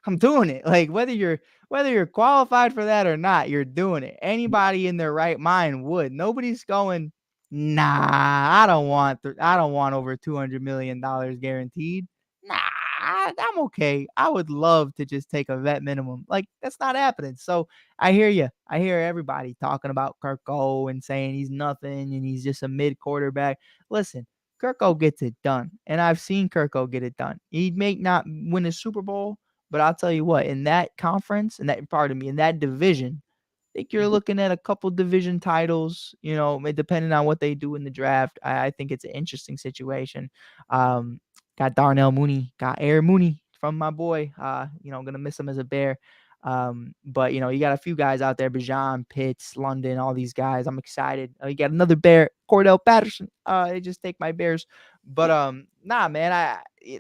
I'm doing it. Like, whether you're qualified for that or not, you're doing it. Anybody in their right mind would. Nobody's going, nah, I don't want over $200 million guaranteed. Nah, I'm okay. I would love to just take a vet minimum. Like, that's not happening. So I hear you. I hear everybody talking about Kirko and saying he's nothing and he's just a mid quarterback. Listen, Kirko gets it done, and I've seen Kirko get it done. He may not win a Super Bowl, but I'll tell you what, in that conference, in that division, I think you're looking at a couple division titles, depending on what they do in the draft. I think it's an interesting situation. Got Darnell Mooney, got Air Mooney from my boy. Gonna miss him as a Bear. But you got a few guys out there, Bijan, Pitts, London, all these guys. I'm excited. You got another Bear, Cordell Patterson. They just take my Bears. But nah, man,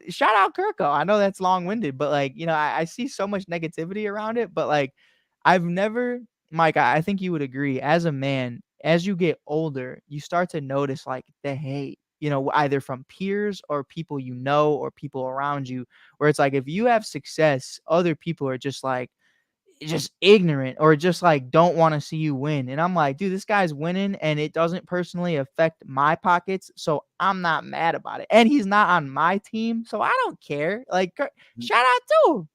shout out Kirko. I know that's long-winded, but I see so much negativity around it. But I've never, Mike, I think you would agree, as a man, as you get older, you start to notice the hate, either from peers or people or people around you, where it's like if you have success, other people are just ignorant or just don't want to see you win. And I'm like, dude, this guy's winning and it doesn't personally affect my pockets, so I'm not mad about it. And he's not on my team, so I don't care. Shout out to him.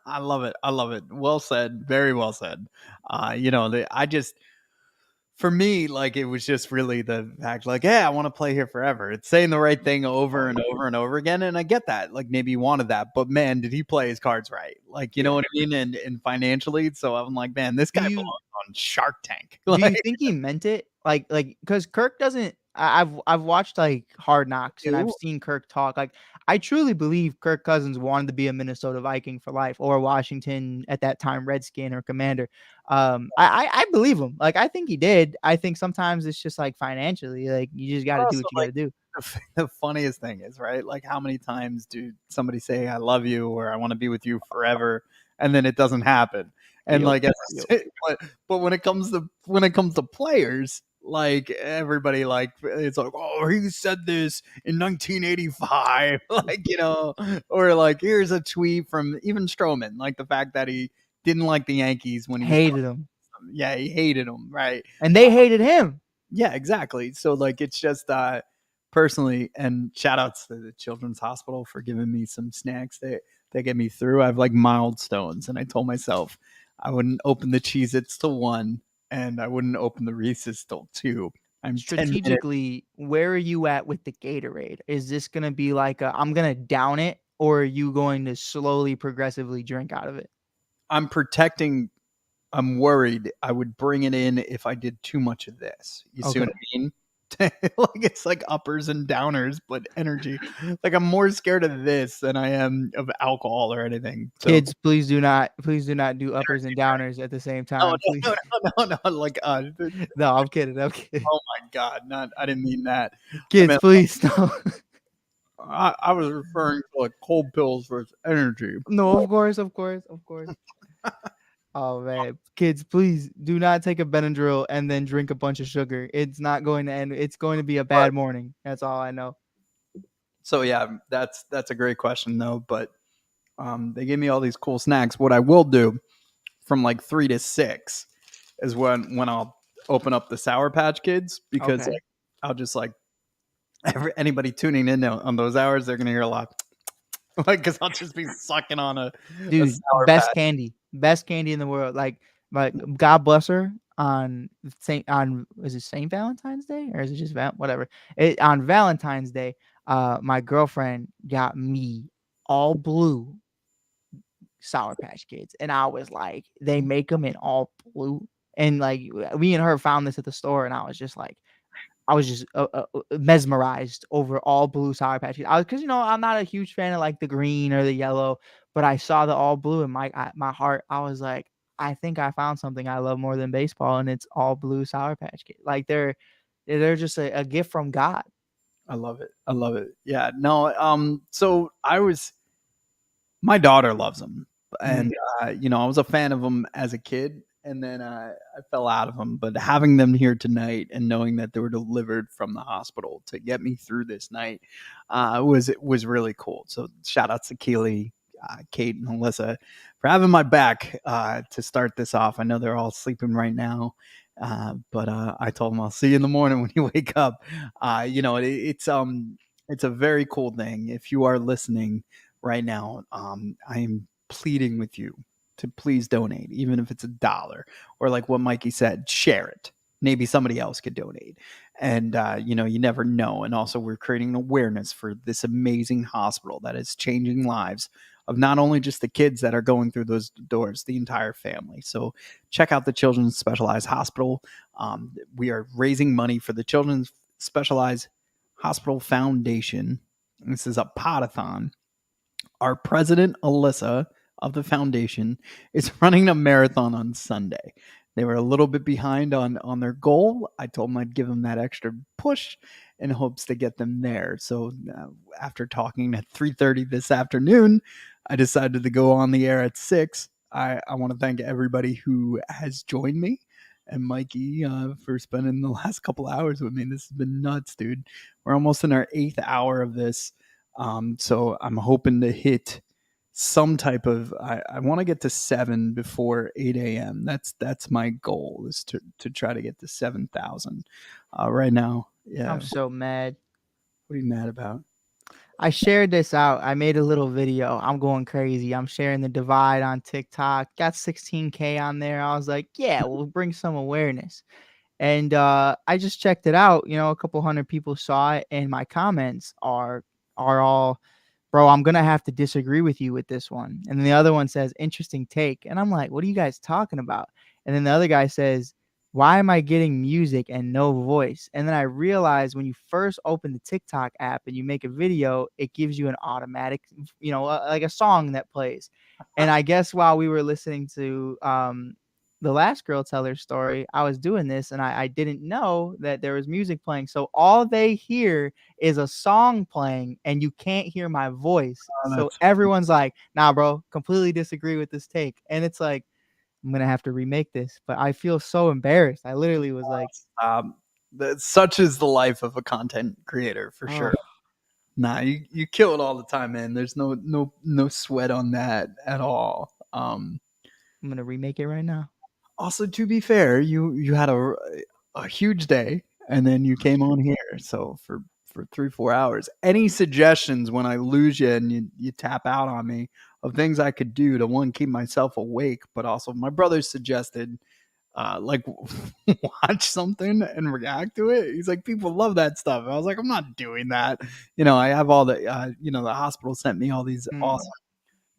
I love it. I love it. Well said. Very well said. For me, it was just really the fact, I want to play here forever. It's saying the right thing over and over and over again. And I get that. Maybe you wanted that, but man, did he play his cards right? You know what I mean? And financially. So I'm like, man, this guy belongs on Shark Tank. Do you think he meant it? Because Kirk doesn't. I've watched Hard Knocks and I've seen Kirk talk. I truly believe Kirk Cousins wanted to be a Minnesota Viking for life, or Washington at that time Redskin or Commander. I believe him. I think he did. I think sometimes it's just financially, you just got to do what you got to do. The funniest thing is, right? How many times do somebody say I love you or I want to be with you forever, and then it doesn't happen? And but when it comes to players, everybody it's oh, he said this in 1985, or here's a tweet from even Stroman, the fact that he didn't like the Yankees when he hated them. Yeah, he hated them, right? And they hated him. Yeah, exactly. So it's just personally, and shout outs to the Children's Hospital for giving me some snacks that get me through. I have mild stones, and I told myself I wouldn't open the Cheez-Its till 1, and I wouldn't open the Reese's till 2. I'm strategically, where are you at with the Gatorade? Is this going to be I'm going to down it, or are you going to slowly, progressively drink out of it? I'm worried I would bring it in if I did too much of this. You see what I mean? It's uppers and downers, but energy. I'm more scared of this than I am of alcohol or anything. So. Kids, please do not do uppers and downers at the same time. No. No, I'm kidding. Oh my God, I didn't mean that. Kids, please no. I was referring to cold pills versus energy. No, of course. Oh man, kids, please do not take a Benadryl and then drink a bunch of sugar. It's not going to end. It's going to be a bad morning. That's all I know. So yeah, that's a great question though. But they gave me all these cool snacks. What I will do from 3 to 6 is when I'll open up the Sour Patch Kids, because I'll just anybody tuning in on those hours, they're gonna hear a lot. Because I'll just be sucking on a best candy in the world. God bless her on is it St. Valentine's Day or is it just whatever? On Valentine's Day, my girlfriend got me all blue Sour Patch Kids, and I was like, they make them in all blue, And like me and her found this at the store, and I was just mesmerized over all blue Sour Patch Kids. Because I'm not a huge fan of like the green or the yellow, but I saw the all blue, and my heart, I was like, I think I found something I love more than baseball, and it's all blue Sour Patch Kids. Like they're just a gift from God. I love it. I love it. Yeah. No. So my daughter loves them, and I was a fan of them as a kid, and then I fell out of them. But having them here tonight and knowing that they were delivered from the hospital to get me through this night was really cool. So shout outs to Keely, Kate, and Alyssa for having my back to start this off. I know they're all sleeping right now. But I told them I'll see you in the morning when you wake up. It's a very cool thing. If you are listening right now, I am pleading with you to please donate, even if it's $1, or like what Mikey said, share it. Maybe somebody else could donate. And you never know. And also, we're creating awareness for this amazing hospital that is changing lives of not only just the kids that are going through those doors, the entire family. So check out the Children's Specialized Hospital. We are raising money for the Children's Specialized Hospital Foundation. This is a Pod-A-Thon. Our president, Alyssa, of the foundation, is running a marathon on Sunday. They were a little bit behind on their goal. I told them I'd give them that extra push in hopes to get them there. So after talking at 3:30 this afternoon, I decided to go on the air at 6. I want to thank everybody who has joined me, and Mikey for spending the last couple hours with me. This has been nuts, dude. We're almost in our 8th hour of this. So I'm hoping to hit some type of, I want to get to 7 before 8 a.m. That's my goal, is to try to get to 7,000 right now. Yeah. I'm so mad. What are you mad about? I shared this out. I made a little video. I'm going crazy. I'm sharing the divide on TikTok. Got 16K on there. I was like, yeah, we'll bring some awareness. And I just checked it out. A couple hundred people saw it, and my comments are all, bro, I'm gonna have to disagree with you with this one. And then the other one says, interesting take. And I'm like, what are you guys talking about? And then the other guy says, why am I getting music and no voice? And then I realized when you first open the TikTok app and you make a video, it gives you an automatic, like a song that plays. And I guess while we were listening to the last girl tell her story, I was doing this, and I didn't know that there was music playing. So all they hear is a song playing, and you can't hear my voice. So everyone's like, nah, bro, completely disagree with this take. And it's like, I'm going to have to remake this, but I feel so embarrassed. I literally was like, such is the life of a content creator, for sure. Nah, you kill it all the time, man. There's no sweat on that at all. I'm going to remake it right now. Also, to be fair, you had a huge day, and then you came on here. So for 3-4 hours, any suggestions when I lose you and you tap out on me of things I could do to, one, keep myself awake, but also my brother suggested like watch something and react to it. He's like, people love that stuff. I was like, I'm not doing that. I have all the the hospital sent me all these awesome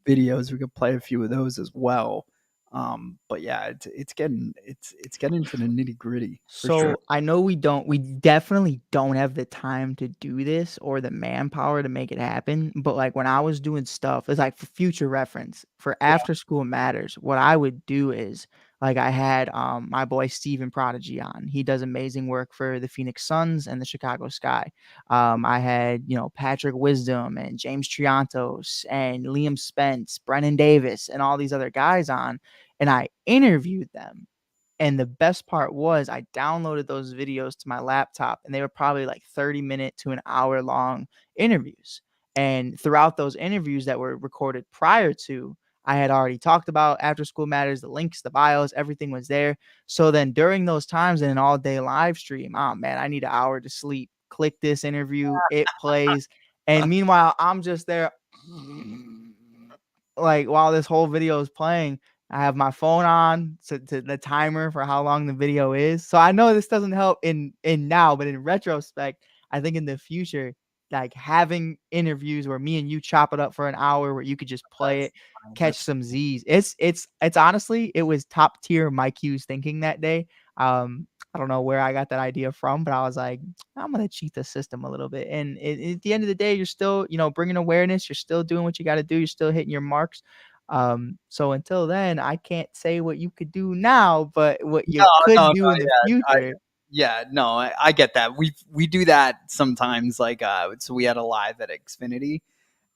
videos. We could play a few of those as well. But yeah, it's getting into the nitty gritty. So sure. I know we definitely don't have the time to do this or the manpower to make it happen. But like when I was doing stuff, it's like for future reference for After School Matters, what I would do is, like, I had my boy Steven Prodigy on. He does amazing work for the Phoenix Suns and the Chicago Sky. I had, Patrick Wisdom and James Triantos and Liam Spence, Brennan Davis, and all these other guys on, and I interviewed them. And the best part was I downloaded those videos to my laptop, and they were probably like 30-minute to an hour long interviews. And throughout those interviews that were recorded prior to, I had already talked about After School Matters, the links, the bios, everything was there. So then during those times in an all day live stream, oh man, I need an hour to sleep. Click this interview, it plays. And meanwhile, I'm just there, like, while this whole video is playing, I have my phone on to the timer for how long the video is. So I know this doesn't help in now, but in retrospect, I think in the future, like having interviews where me and you chop it up for an hour where you could just play it, catch some Z's. It's honestly, it was top tier Mike Hughes thinking that day. I don't know where I got that idea from, but I was like, I'm gonna cheat the system a little bit. And at the end of the day, you're still, bringing awareness. You're still doing what you got to do. You're still hitting your marks. So until then, I can't say what you could do now, but what you could do in the future. I get that. We do that sometimes. Like, so we had a live at Xfinity,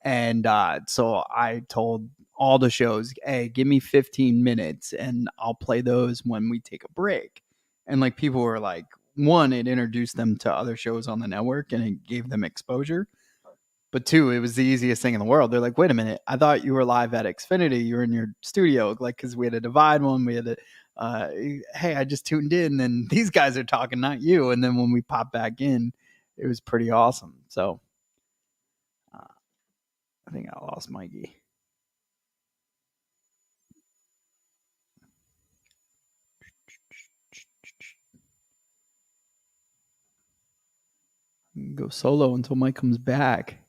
and so I told all the shows, "Hey, give me 15 minutes, and I'll play those when we take a break." And like people were like, one, it introduced them to other shows on the network, and it gave them exposure. But two, it was the easiest thing in the world. They're like, wait a minute, I thought you were live at Xfinity. You were in your studio, like, because we had to divide one. We had to, hey, I just tuned in, and these guys are talking, not you. And then when we popped back in, it was pretty awesome. So I think I lost Mikey. Go solo until Mike comes back.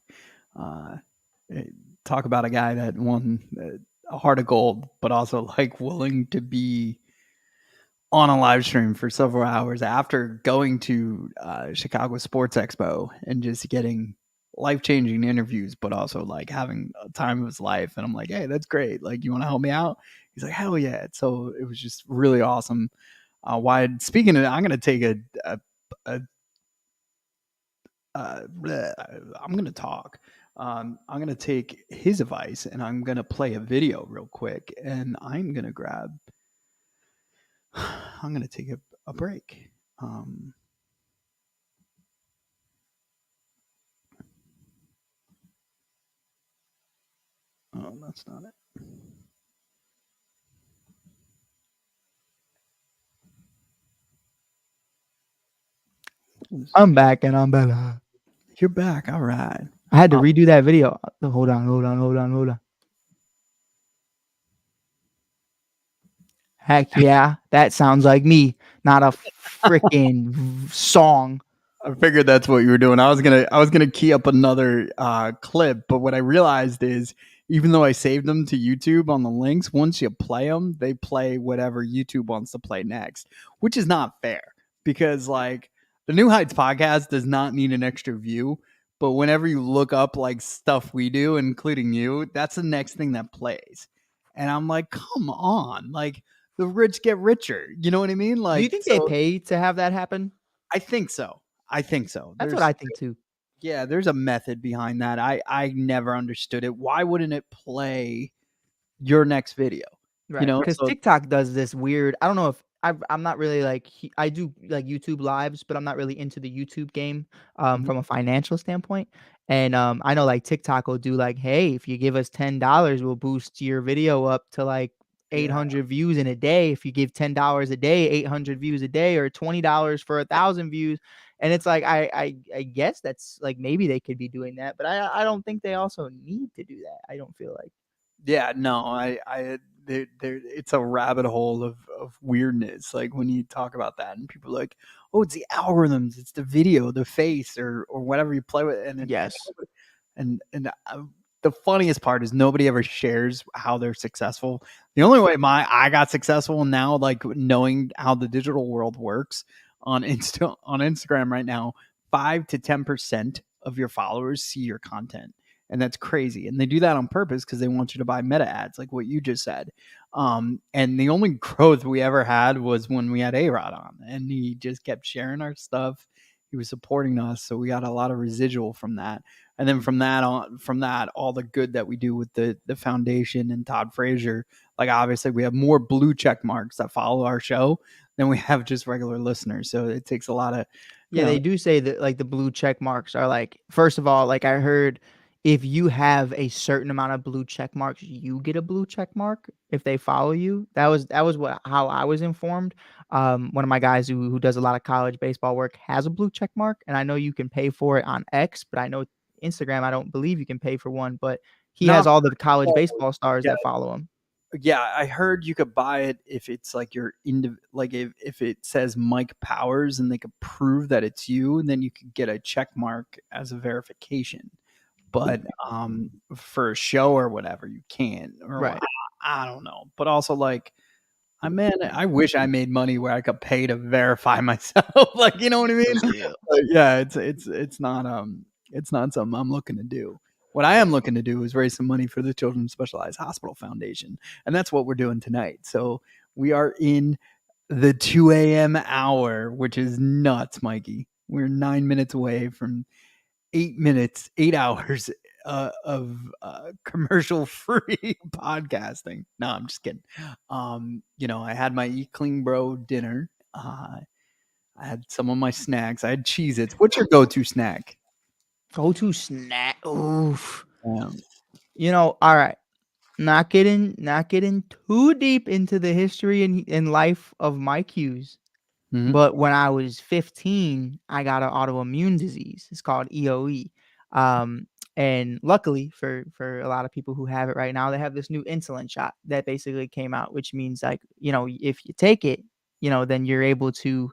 Talk about a guy that won a heart of gold, but also like willing to be on a live stream for several hours after going to Chicago Sports Expo and just getting life-changing interviews, but also like having a time of his life. And I'm like, hey, that's great. Like, you want to help me out? He's like, hell yeah. So it was just really awesome. Speaking of, I'm going to take I'm going to talk. I'm going to take his advice and I'm going to play a video real quick, and I'm going to take a break. Oh, that's not it. I'm back and I'm better. You're back. All right. I had to redo that video. Hold on. Heck yeah, that sounds like me, not a freaking song. I figured that's what you were doing. I was gonna key up another clip, but what I realized is, even though I saved them to YouTube on the links, once you play them, they play whatever YouTube wants to play next, which is not fair, because like the New Heights podcast does not need an extra view, but whenever you look up like stuff we do, including you, that's the next thing that plays, and I'm like, come on, like the rich get richer. You know what I mean? Like, do you think they pay to have that happen? I think so. That's what I think too. Yeah, there's a method behind that. I never understood it. Why wouldn't it play your next video? Right. You know, because TikTok does this weird. I don't know if I'm not really like I do like YouTube lives, but I'm not really into the YouTube game from a financial standpoint. And I know like TikTok will do like, hey, if you give us $10, we'll boost your video up to like 800 views in a day. If you give $10 a day, 800 views a day, or $20 for 1,000 views. And it's like I guess that's like maybe they could be doing that, but I don't think they also need to do that. I don't feel like. Yeah, no, it's a rabbit hole of weirdness. Like when you talk about that, and people are like, oh, it's the algorithms, it's the video, the face, or whatever you play with. And yes, and the funniest part is nobody ever shares how they're successful. The only way I got successful now, like knowing how the digital world works on Instagram right now, 5 to 10% of your followers see your content. And that's crazy. And they do that on purpose because they want you to buy meta ads, like what you just said. And the only growth we ever had was when we had A-Rod on, and he just kept sharing our stuff. He was supporting us. So we got a lot of residual from that. And then from that, all the good that we do with the foundation and Todd Frazier, like obviously we have more blue check marks that follow our show than we have just regular listeners. So it takes a lot of, they do say that like the blue check marks are like, first of all, like I heard, if you have a certain amount of blue check marks, you get a blue check mark if they follow you. That was how I was informed. One of my guys who does a lot of college baseball work has a blue check mark, and I know you can pay for it on X, but I know Instagram, I don't believe you can pay for one, but he has all the college baseball stars that follow him. Yeah, I heard you could buy it if it's like if it says Mike Powers and they could prove that it's you, and then you could get a check mark as a verification. But for a show or whatever, you can't. Or Right. I don't know. But also, like, I wish I made money where I could pay to verify myself. Like, you know what I mean? Like, yeah, it's not something I'm looking to do. What I am looking to do is raise some money for the Children's Specialized Hospital Foundation, and that's what we're doing tonight. So we are in the 2 a.m. hour, which is nuts, Mikey. We're 9 minutes away from 8 hours of commercial free podcasting. No, I'm just kidding. I had my Eat Clean Bro dinner. I had some of my snacks. I had Cheez-Its. What's your go-to snack? Go-to snack. Oof. Yeah. All right. Not getting too deep into the history and life of Mike Hughes. Mhm. But when I was 15, I got an autoimmune disease. It's called EOE. And luckily for a lot of people who have it right now, they have this new insulin shot that basically came out, which means like, if you take it, then you're able to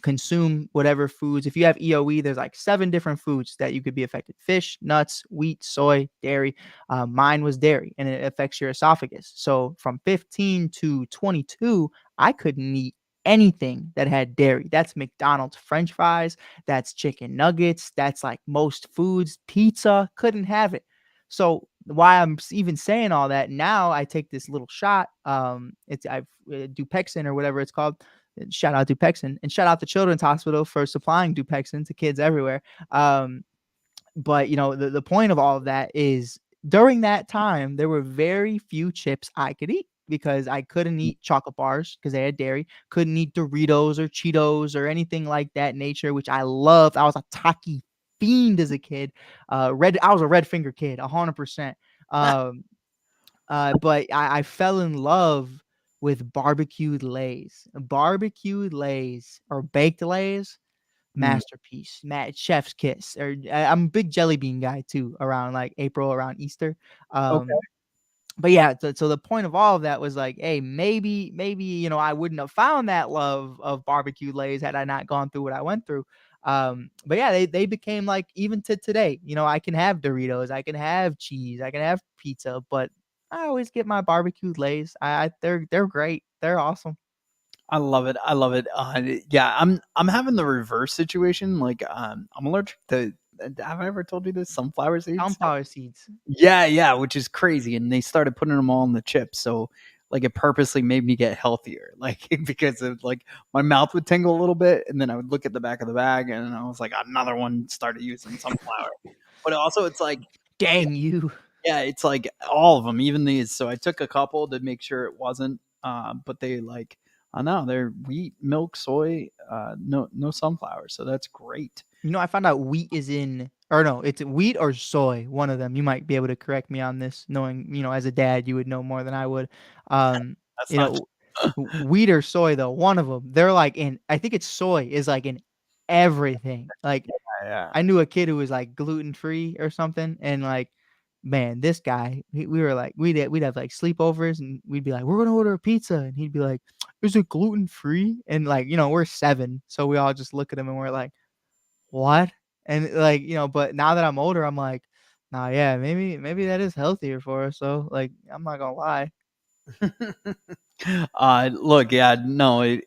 consume whatever foods. If you have EOE, there's like 7 different foods that you could be affected: fish, nuts, wheat, soy, dairy. Mine was dairy, and it affects your esophagus. So from 15 to 22, I couldn't eat anything that had dairy. That's McDonald's French fries, that's chicken nuggets, that's like most foods, pizza, couldn't have it. So why I'm even saying all that, now I take this little shot, I've Dupexin or whatever it's called. Shout out Dupexin, and shout out the Children's Hospital for supplying Dupexin to kids everywhere. But the point of all of that is, during that time, there were very few chips I could eat because I couldn't eat chocolate bars because they had dairy. Couldn't eat Doritos or Cheetos or anything like that nature, which I loved. I was a Taki fiend as a kid. I was a red finger kid, 100%. But I fell in love with barbecued Lays. Barbecued Lays or baked Lays. Masterpiece, chef's kiss. Or I'm a big jelly bean guy too, around like April, around Easter. Okay. But yeah, so the point of all of that was like, hey, maybe I wouldn't have found that love of barbecue Lays had I not gone through what I went through. But yeah, they became like, even to today, I can have Doritos, I can have cheese, I can have pizza, but I always get my barbecued Lays. They're great. They're awesome. I love it. I love it. Yeah, I'm having the reverse situation. Like, I'm allergic to. Have I ever told you this? Sunflower seeds. Sunflower seeds. Yeah, which is crazy. And they started putting them all in the chips, so like it purposely made me get healthier. Like, because of like my mouth would tingle a little bit, and then I would look at the back of the bag, and I was like, another one started using sunflower. But also, it's like, dang you. Yeah, it's like all of them, even these. So I took a couple to make sure it wasn't. But they like. I know they're wheat, milk, soy, no sunflower. So that's great. I found out wheat is in, or no, it's wheat or soy. One of them. You might be able to correct me on this, knowing, as a dad, you would know more than I would. That's not wheat or soy though. One of them. They're like in. I think it's soy is like in everything. Like, yeah. I knew a kid who was like gluten free or something, and like, man, this guy, we were like, we'd have like sleepovers, and we'd be like, we're gonna order a pizza, and he'd be like, is it gluten free? And like, we're 7, so we all just look at him and we're like, what? And like, but now that I'm older, I'm like, nah, yeah, maybe that is healthier for us. So like, I'm not gonna lie. Look, yeah, no,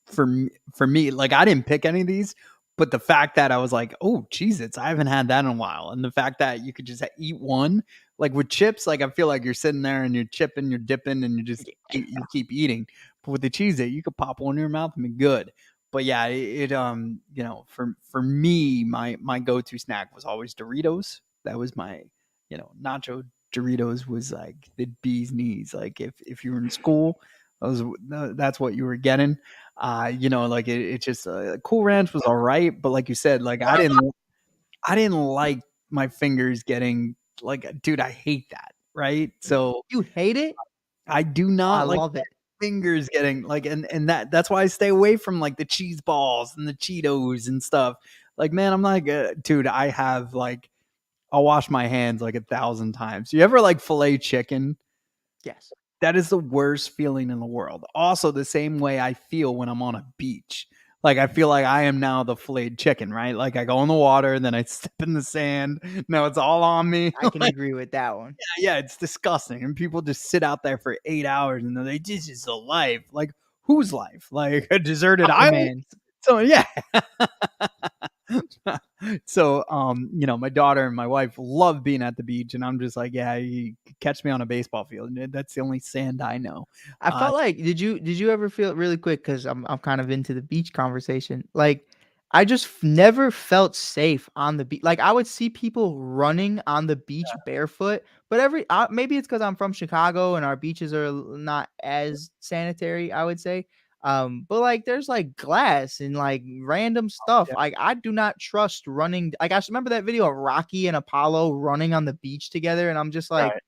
for me, like, I didn't pick any of these, but the fact that I was like, oh, Jesus, I haven't had that in a while, and the fact that you could just eat one, like with chips, like I feel like you're sitting there and you're chipping, you're dipping, and you keep eating. But with the cheese, you could pop one in your mouth and be good. But yeah, for me, my go-to snack was always Doritos. That was my, nacho Doritos was like the bee's knees. Like if you were in school, that's what you were getting. Like it just Cool Ranch was all right, but like you said, like I didn't like my fingers getting like, dude, I hate that. Right? So you hate it? I do not. I like love it. Fingers getting like, and that's why I stay away from like the cheese balls and the Cheetos and stuff. Like, man, I'm like, dude, I have like, I'll wash my hands like 1,000 times. You ever like fillet chicken? Yes. That is the worst feeling in the world. Also, the same way I feel when I'm on a beach. Like, I feel like I am now the filleted chicken, right? Like, I go in the water, then I step in the sand. Now it's all on me. I can agree with that one. Yeah, it's disgusting. And people just sit out there for 8 hours and they're like, this is a life. Like, whose life? Like a deserted island? Man. So, yeah. So, my daughter and my wife love being at the beach, and I'm just like, yeah, you catch me on a baseball field. That's the only sand I know. I felt like did you ever feel really quick, because I'm kind of into the beach conversation. Like, I just never felt safe on the beach. Like, I would see people running on the beach barefoot, but maybe it's because I'm from Chicago and our beaches are not as sanitary, I would say. But like there's like glass and like random stuff. Like, I do not trust running. Like, I just remember that video of Rocky and Apollo running on the beach together, and I'm just like, Right.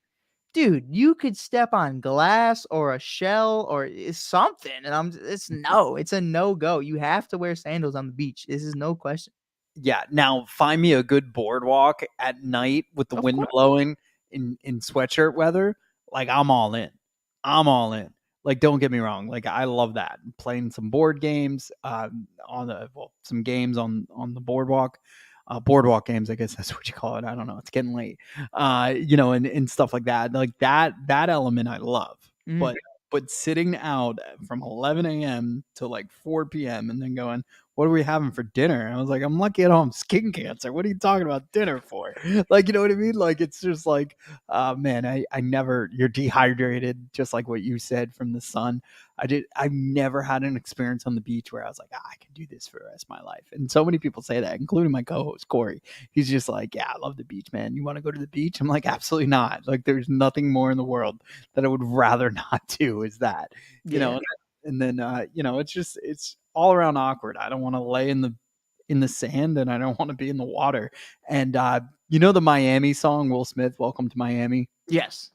dude, you could step on glass or a shell or something, and it's a no go. You have to wear sandals on the beach. This is no question. Yeah. Now find me a good boardwalk at night with the Of wind course. blowing in sweatshirt weather. Like, I'm all in. I'm all in. Like, don't get me wrong. Like, I love that. Playing some board games, some games on the boardwalk. Boardwalk games, I guess that's what you call it. I don't know. It's getting late. And stuff like that. Like that element I love. Mm. But sitting out from 11 a.m. to like 4 p.m. and then going, what are we having for dinner? And I was like, I'm lucky at home, skin cancer. What are you talking about dinner for? Like, you know what I mean? Like, it's just like, man, you're dehydrated, just like what you said from the sun. I've never had an experience on the beach where I was like, I can do this for the rest of my life. And so many people say that, including my co-host, Corey. He's just like, yeah, I love the beach, man. You want to go to the beach? I'm like, absolutely not. Like, there's nothing more in the world that I would rather not do is that, and then, it's all around awkward. I don't want to lay in the sand, and I don't want to be in the water. And, the Miami song, Will Smith, Welcome to Miami. Yes.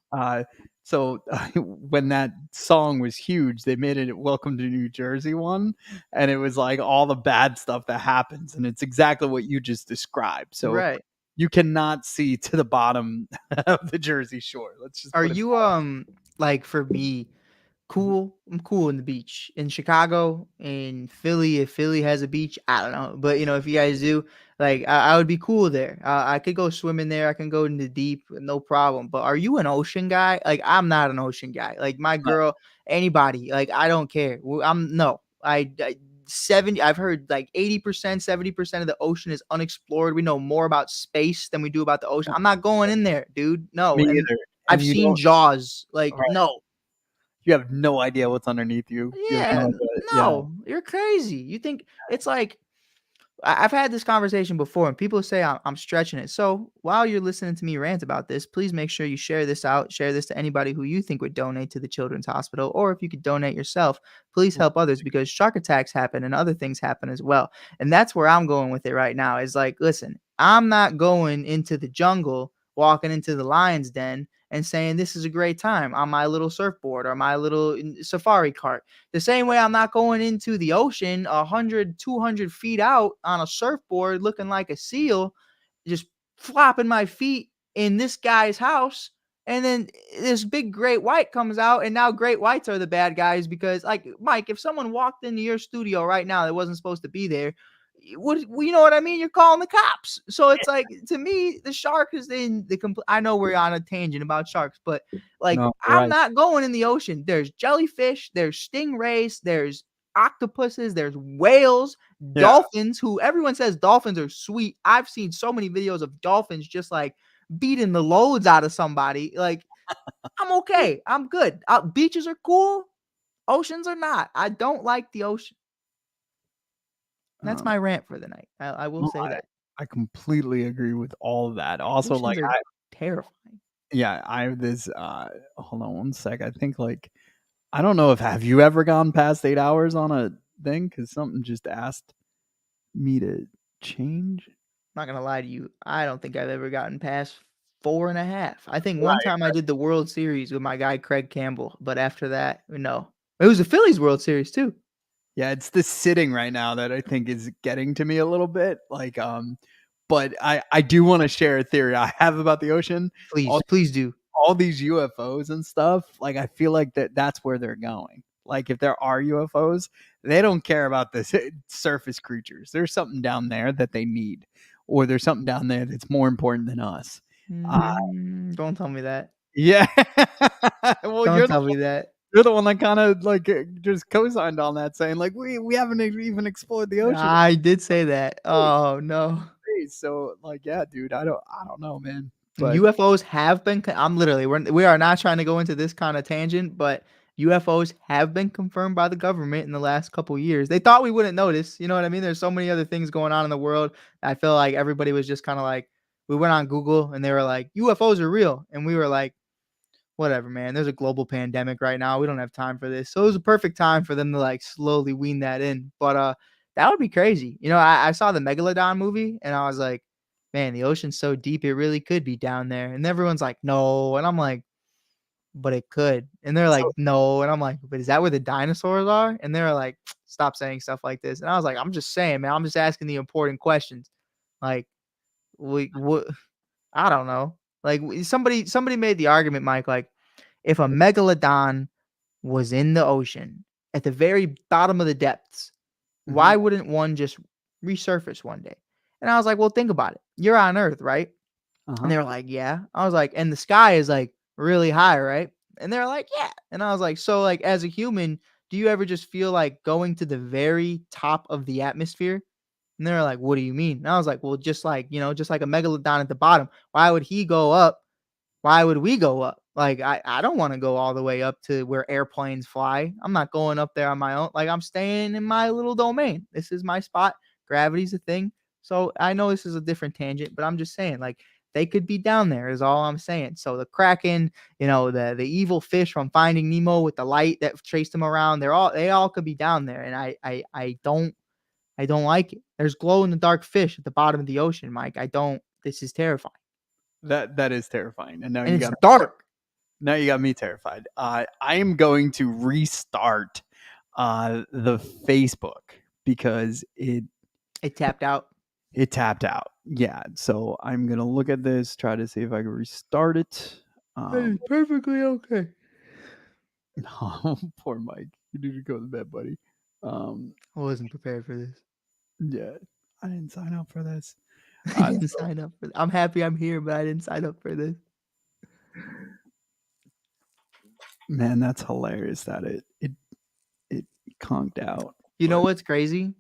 So when that song was huge, they made it Welcome to New Jersey one, and it was like all the bad stuff that happens, and it's exactly what you just described. So Right. you cannot see to the bottom of the Jersey Shore. Let's just Are put it you like, for me, cool? I'm cool in the beach in Chicago, in Philly. If Philly has a beach, I don't know, but if you guys do, like, I would be cool there. I could go swimming there. I can go in the deep, no problem. But are you an ocean guy? Like, I'm not an ocean guy. Like, my girl, anybody, like, I don't care. I 70. I've heard like 80%, 70% of the ocean is unexplored. We know more about space than we do about the ocean. I'm not going in there, dude. No. Me And either. I've And you seen don't- Jaws. Like, Right. no. You have no idea what's underneath you. You have Yeah, no idea. no, you're crazy. You think it's like I've had this conversation before, and people say I'm stretching it. So while you're listening to me rant about this, please make sure you share this out. Share this to anybody who you think would donate to the Children's Hospital, or if you could donate yourself, please help others, because shark attacks happen and other things happen as well. And that's where I'm going with it right now. Is like, listen, I'm not going into the jungle, walking into the lion's den, and saying this is a great time on my little surfboard or my little safari cart. The same way I'm not going into the ocean 100, 200 feet out on a surfboard looking like a seal, just flopping my feet in this guy's house. And then this big great white comes out, and now great whites are the bad guys because, like, Mike, if someone walked into your studio right now that wasn't supposed to be there, you know what I mean? You're calling the cops. So it's like, to me, the shark is in the complete. I know we're on a tangent about sharks, but like, No, I'm right. not going in the ocean. There's jellyfish, there's stingrays, there's octopuses, there's whales, Yeah. dolphins, who everyone says dolphins are sweet. I've seen so many videos of dolphins just like beating the loads out of somebody. Like, I'm okay. I'm good. Beaches are cool. Oceans are not. I don't like the ocean. That's my rant for the night. I will No, say that. I completely agree with all of that. Also, Oceans like, are terrifying. I have this. Hold on one sec. I think, like, I don't know if have you ever gone past 8 hours on a thing? Because something just asked me to change. Not gonna lie to you. I don't think I've ever gotten past 4.5. I think one time I did the World Series with my guy Craig Campbell, but after that, no. It was the Phillies World Series too. Yeah, it's the sitting right now that I think is getting to me a little bit. Like, but I do want to share a theory I have about the ocean. Please do. all these UFOs and stuff, like I feel like that's where they're going. Like if there are UFOs, they don't care about the surface creatures. There's something down there that they need, or there's something down there that's more important than us. Don't tell me that. Yeah. Well, Don't tell me that. you're the one that kind of like just co-signed on that, saying like we haven't even explored the ocean. I did say that. Oh no. So like, yeah, dude, I don't know, man. But UFOs have been. I'm literally. We are not trying to go into this kind of tangent, but UFOs have been confirmed by the government in the last couple years. They thought we wouldn't notice. You know what I mean? There's so many other things going on in the world. I feel like everybody was just kind of like, we went on Google and they were like, UFOs are real, and we were like, whatever, man. There's a global pandemic right now. We don't have time for this. So it was a perfect time for them to like slowly wean that in. But that would be crazy. You know, I saw the Megalodon movie and I was like, man, the ocean's so deep, it really could be down there. And everyone's like, no. And I'm like, but it could. And they're like, no. And I'm like, but is that where the dinosaurs are? And they're like, stop saying stuff like this. And I was like, I'm just saying, man, I'm just asking the important questions. Like, what? I don't know. Like somebody made the argument, Mike, like if a megalodon was in the ocean at the very bottom of the depths, why wouldn't one just resurface one day? And I was like, well, think about it. You're on Earth, right? And they were like, yeah. I was like, and the sky is like really high, right? And they're like, yeah. And I was like, so like as a human, do you ever just feel like going to the very top of the atmosphere? And they're like, what do you mean? And I was like, well, just like, just like a megalodon at the bottom. Why would he go up? Why would we go up? Like, I don't want to go all the way up to where airplanes fly. I'm not going up there on my own. Like, I'm staying in my little domain. This is my spot. Gravity's a thing. So I know this is a different tangent, but I'm just saying, like, they could be down there is all I'm saying. So the Kraken, the evil fish from Finding Nemo with the light that chased them around, they all could be down there. And I don't like it. There's glow in the dark fish at the bottom of the ocean, Mike. This is terrifying. That is terrifying. And now And you it's got dark. Now you got me terrified. I am going to restart the Facebook because it tapped out. It tapped out. Yeah. So I'm gonna look at this, try to see if I can restart it. Hey, perfectly okay. Oh, poor Mike. You need to go to bed, buddy. I wasn't prepared for this. Yeah, I didn't sign up for this. I didn't sign up for this. I'm happy I'm here, but I didn't sign up for this. Man, that's hilarious that it conked out. You know what's crazy?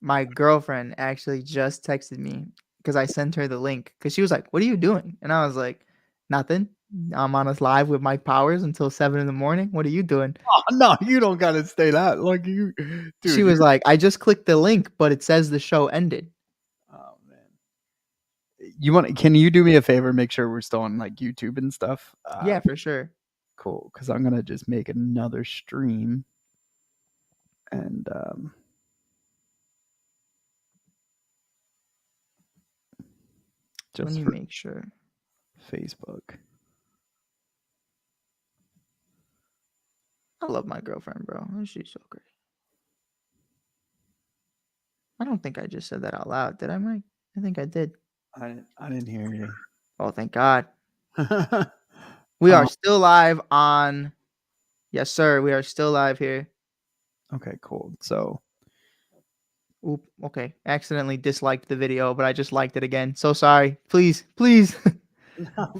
My girlfriend actually just texted me because I sent her the link because she was like, what are you doing? And I was like, nothing. I'm on a live with Mike Powers until 7 a.m. What are you doing? Oh, no, you don't gotta stay that like you. Dude, she was like, I just clicked the link, but it says the show ended. Oh man. Can you do me a favor? Make sure we're still on like YouTube and stuff. Yeah, for sure. Cool. Because I'm gonna just make another stream. And Let me make sure. Facebook. I love my girlfriend, bro. She's so great. I don't think I just said that out loud, did I, Mike? I think I did. I didn't hear you. Oh, thank God. We are still live on. Yes, sir. We are still live here. Okay, cool. So. Oop, okay. Accidentally disliked the video, but I just liked it again. So sorry. Please, please.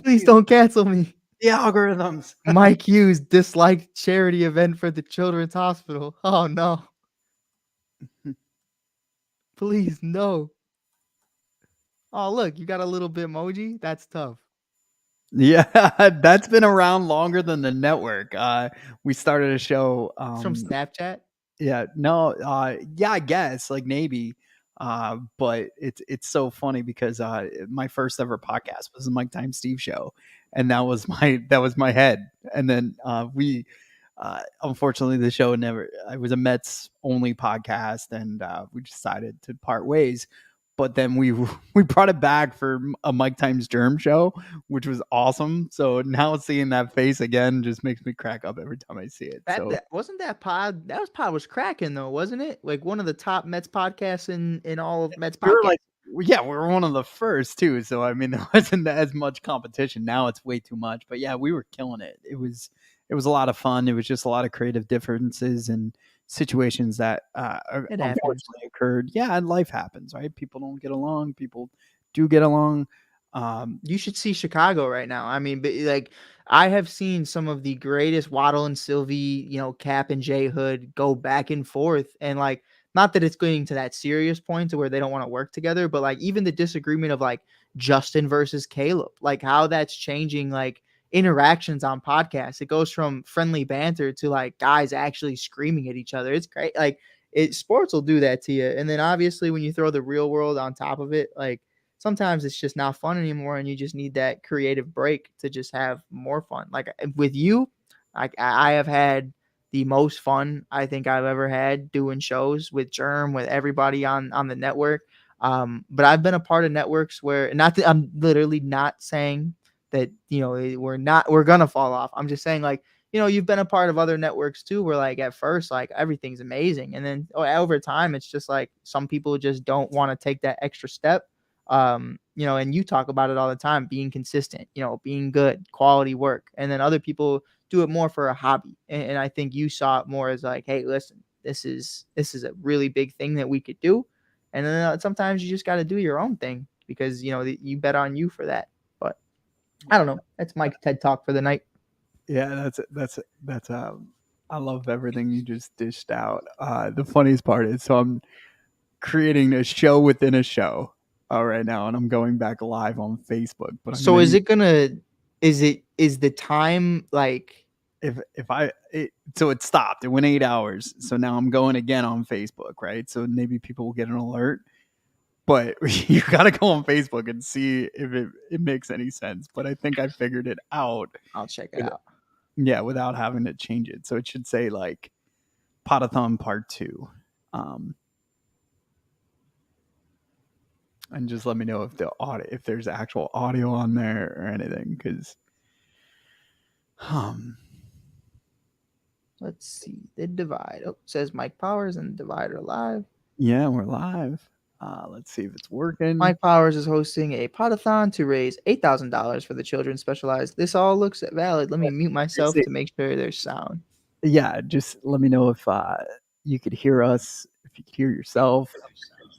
Please don't cancel me. The algorithms. Mike Hughes disliked charity event for the Children's Hospital. Oh no. Please, no. Oh, look, you got a little bit emoji. That's tough. Yeah, that's been around longer than the network. We started a show from Snapchat. Yeah, no, yeah, I guess like maybe. But it's so funny because my first ever podcast was the Mike Time Steve show, and that was my head. And then we unfortunately the show it was a Mets only podcast, and we decided to part ways. But then we brought it back for a Mike Times Germ show, which was awesome. So now seeing that face again just makes me crack up every time I see it. Wasn't that pod? That pod was cracking though, wasn't it? Like one of the top Mets podcasts in all of Mets podcasts. Yeah, we were one of the first too. So I mean, there wasn't as much competition. Now it's way too much. But yeah, we were killing it. It was a lot of fun. It was just a lot of creative differences and situations that It happens. unfortunately occurred. Yeah, and life happens, right? People don't get along. People do get along. You should see Chicago right now. I mean, but like I have seen some of the greatest Waddle and Sylvie, Cap and J Hood go back and forth, and like not that it's getting to that serious point to where they don't want to work together, but like even the disagreement of like Justin versus Caleb, like how that's changing like interactions on podcasts. It goes from friendly banter to like guys actually screaming at each other. It's great. Like sports will do that to you, and then obviously when you throw the real world on top of it, like sometimes it's just not fun anymore and you just need that creative break to just have more fun. Like with you, I have had the most fun I think I've ever had doing shows with Germ, with everybody on the network. But I've been a part of networks where I'm literally not saying that, we're going to fall off. I'm just saying like, you've been a part of other networks too, where like at first, like everything's amazing. And then over time, it's just like some people just don't want to take that extra step. And you talk about it all the time, being consistent, being good, quality work. And then other people do it more for a hobby. And I think you saw it more as like, hey, listen, this is a really big thing that we could do. And then sometimes you just got to do your own thing because, you bet on you for that. But I don't know. That's Mike's TED Talk for the night. Yeah, that's I love everything you just dished out. The funniest part is, so I'm creating a show within a show right now, and I'm going back live on Facebook. But so is the time like so it stopped. It went 8 hours. So now I'm going again on Facebook, right? So maybe people will get an alert. But you got to go on Facebook and see if it makes any sense. But I think I figured it out. I'll check it out. Yeah, without having to change it. So it should say like Pod-A-Thon Part 2. And just let me know if there's actual audio on there or anything, because let's see. The Divide. Oh, it says Mike Powers and Divide are live. Yeah, we're live. Let's see if it's working. Mike Powers is hosting a Pod-A-Thon to raise $8,000 for the children specialized. This all looks valid. Let me mute myself to make sure there's sound. Yeah, just let me know if you could hear us, if you could hear yourself.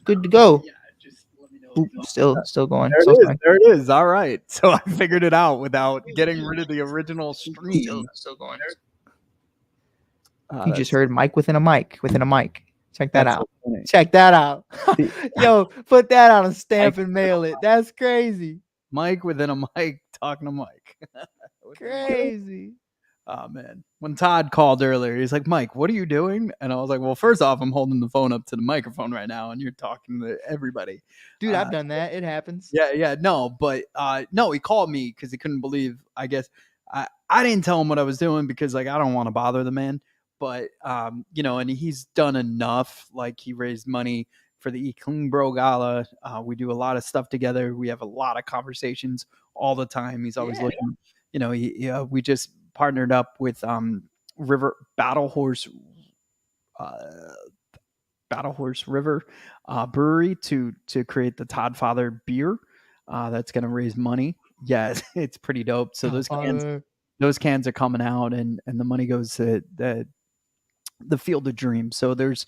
Good to go. Yeah, just let me know. Still going. There it is. All right. So I figured it out without getting rid of the original stream. Still going. You just heard Mike within a mic. Check that out. So check that out. Yo, put that on a stamp and mail it. That's crazy. Mike within a mic talking to Mike. Crazy. Oh man. When Todd called earlier, he's like, Mike, what are you doing? And I was like, well, first off, I'm holding the phone up to the microphone right now and you're talking to everybody. Dude, I've done that. It happens. Yeah. No, but no, he called me because he couldn't believe, I guess I didn't tell him what I was doing because like I don't want to bother the man. But, and he's done enough. Like he raised money for the Eat Clean Bro Gala. We do a lot of stuff together. We have a lot of conversations all the time. He's always looking, we just partnered up with River Battle Horse River Brewery to create the Todd Father beer that's going to raise money. Yeah, it's pretty dope. So those cans are coming out and the money goes to the Field of Dreams. So there's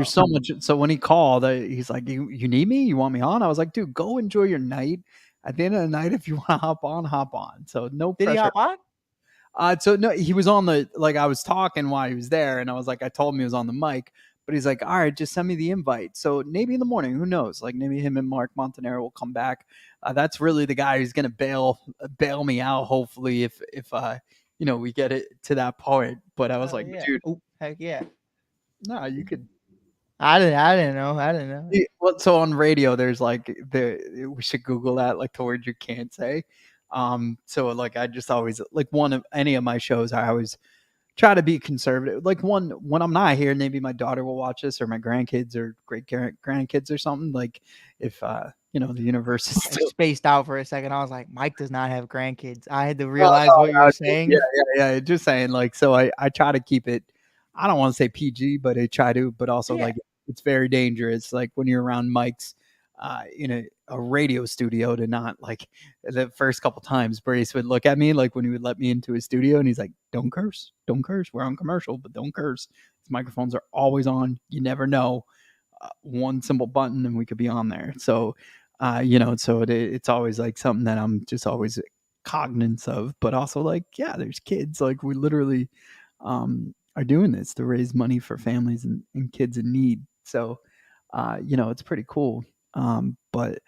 so much. So when he called, he's like, you need me? You want me on? I was like, dude, go enjoy your night. At the end of the night, if you want to hop on. So no pressure. Did he hop on? So no, he was on I was talking while he was there and I was like, I told him he was on the mic, but he's like, all right, just send me the invite. So maybe in the morning, who knows? Like maybe him and Mark Montanaro will come back. That's really the guy who's going to bail me out. Hopefully if we get it to that point. But I was dude, heck yeah. No, you could. I didn't know. Well, so on radio, there's we should Google that, like the word you can't say. So like I just always like any of my shows, I always try to be conservative. Like when I'm not here, maybe my daughter will watch this or my grandkids or great grandkids or something. Like if the universe is still spaced out for a second. I was like, Mike does not have grandkids. I had to realize what you were saying. Yeah. Just saying like, so I try to keep it, I don't want to say PG, but I try to, but also like it's very dangerous. Like when you're around mics, in a radio studio to not like the first couple times Brace would look at me like when he would let me into his studio and he's like, don't curse, we're on commercial, but don't curse. These microphones are always on, you never know, one simple button and we could be on there. So so it's always like something that I'm just always cognizant of, but also like, yeah, there's kids, like we literally are doing this to raise money for families and kids in need. So it's pretty cool. But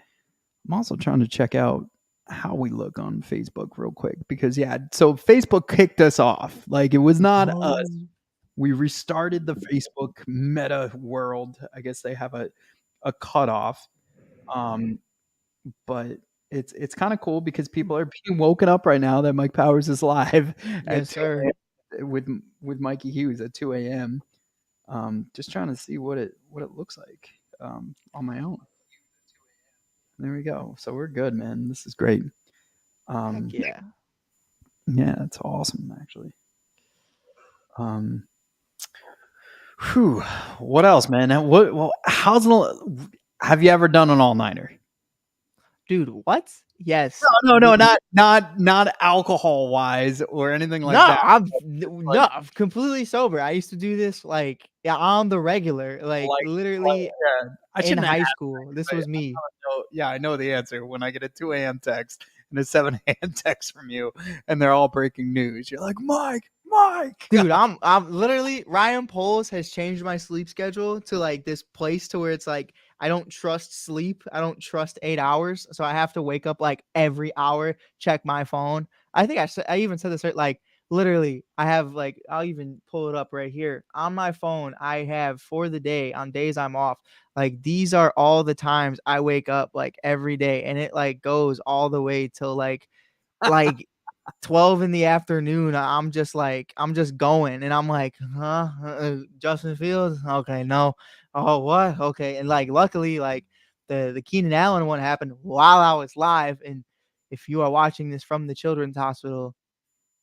I'm also trying to check out how we look on Facebook real quick because so Facebook kicked us off. Like it was not us. We restarted the Facebook meta world. I guess they have a cutoff. But it's kind of cool because people are being woken up right now that Mike Powers is live at Yes, sir. with Mikey Hughes at 2 a.m. Just trying to see what it looks like on my own. There we go. So we're good, man. This is great. Heck yeah. Yeah, it's awesome actually. Whew. What else, man? Have you ever done an all-nighter? Dude, what? Yes. No, not alcohol wise or anything like No, that. I'm completely sober. I used to do this like on the regular, like literally I in shouldn't high ask, school. This was me. I know the answer when I get a 2 a.m. text and a 7 a.m. text from you, and they're all breaking news. You're like, Mike. Dude, I'm literally Ryan Poles has changed my sleep schedule to like this place to where it's like I don't trust sleep. I don't trust 8 hours, so I have to wake up like every hour, check my phone. I think I even said this right, like literally I have like I'll even pull it up right here on my phone. I have for the day on days I'm off. Like these are all the times I wake up like every day, and it like goes all the way till like 12 in the afternoon. I'm just going and I'm like, huh? Justin Fields? Okay, no. Oh, what? Okay. And like luckily, like the Keenan Allen one happened while I was live. And if you are watching this from the children's hospital,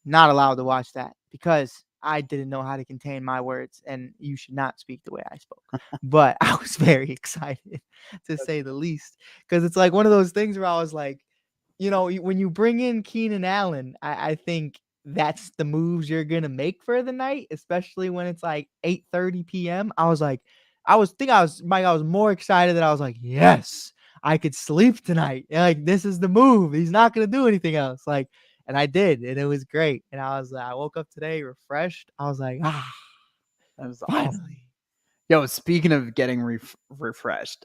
not allowed to watch that because I didn't know how to contain my words and you should not speak the way I spoke. But I was very excited to say the least because it's like one of those things where I was like, when you bring in Keenan Allen, I think that's the moves you're gonna make for the night, especially when it's like 8:30 p.m. I was more excited that I was like, yes, I could sleep tonight. Like this is the move. He's not gonna do anything else. Like, and I did, and it was great. And I woke up today refreshed. I was like, That was finally. awesome. Yo, speaking of getting refreshed,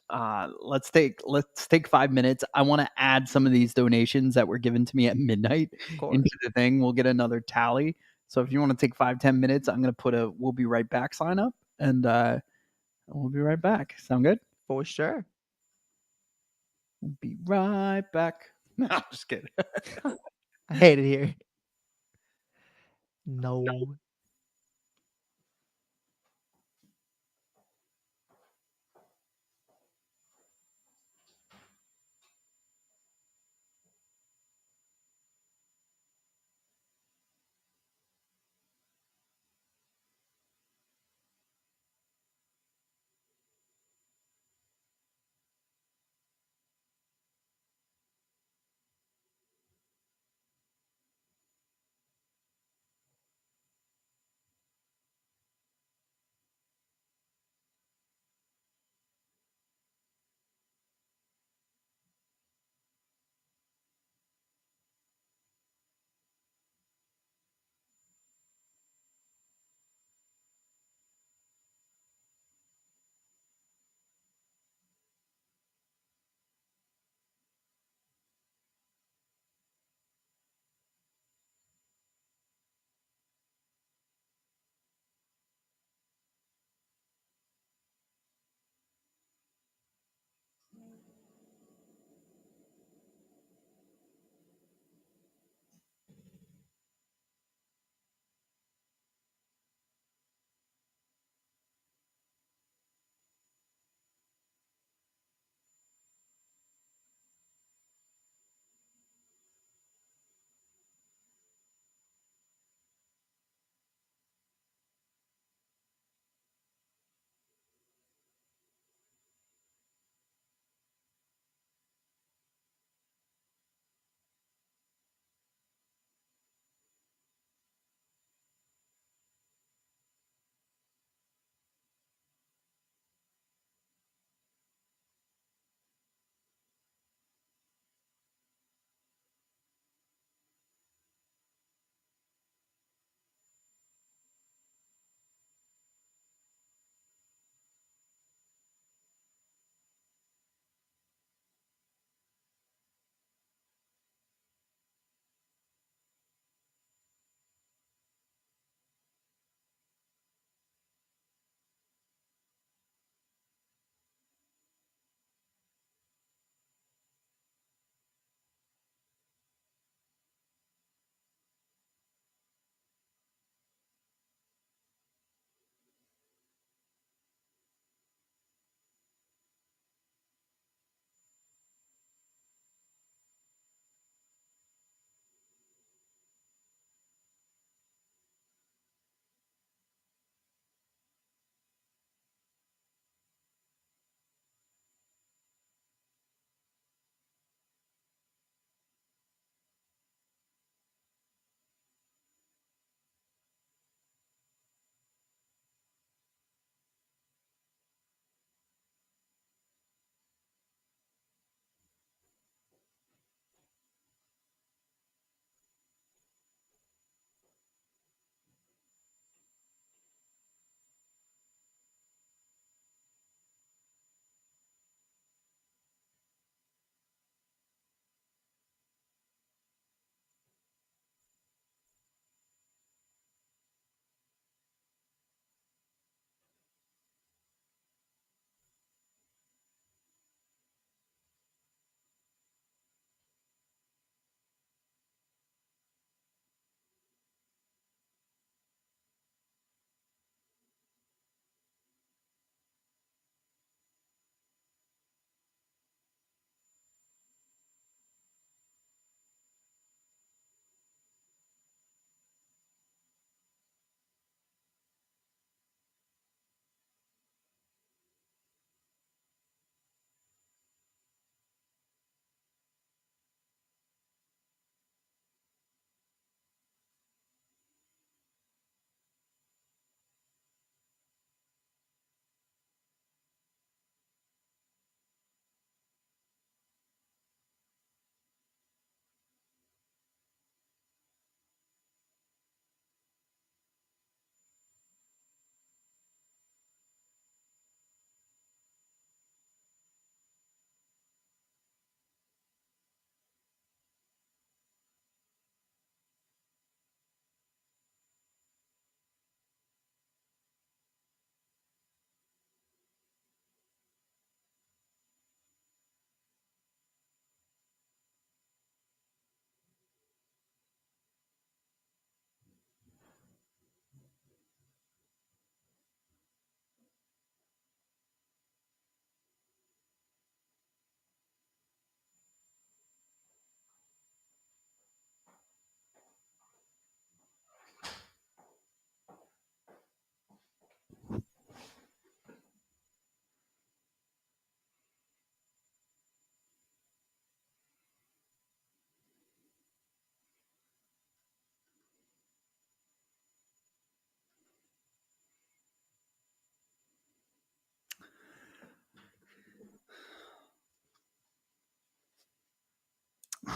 let's take 5 minutes. I want to add some of these donations that were given to me at midnight into the thing. We'll get another tally. So if you want to take 5-10 minutes, I'm gonna put a "We'll be right back" sign up, and we'll be right back. Sound good? For sure. We'll be right back. No, I'm just kidding. I hate it here. No.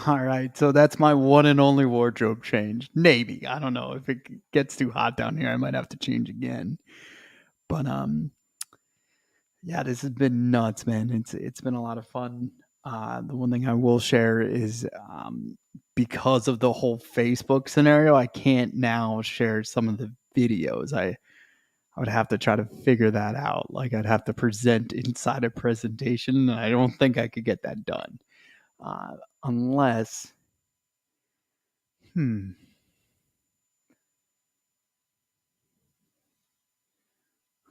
All right, so that's my one and only wardrobe change. Maybe, I don't know, if it gets too hot down here, I might have to change again. But yeah, this has been nuts, man. It's been a lot of fun. The one thing I will share is because of the whole Facebook scenario, I can't now share some of the videos. I would have to try to figure that out. Like I'd have to present inside a presentation, and I don't think I could get that done unless. Hmm.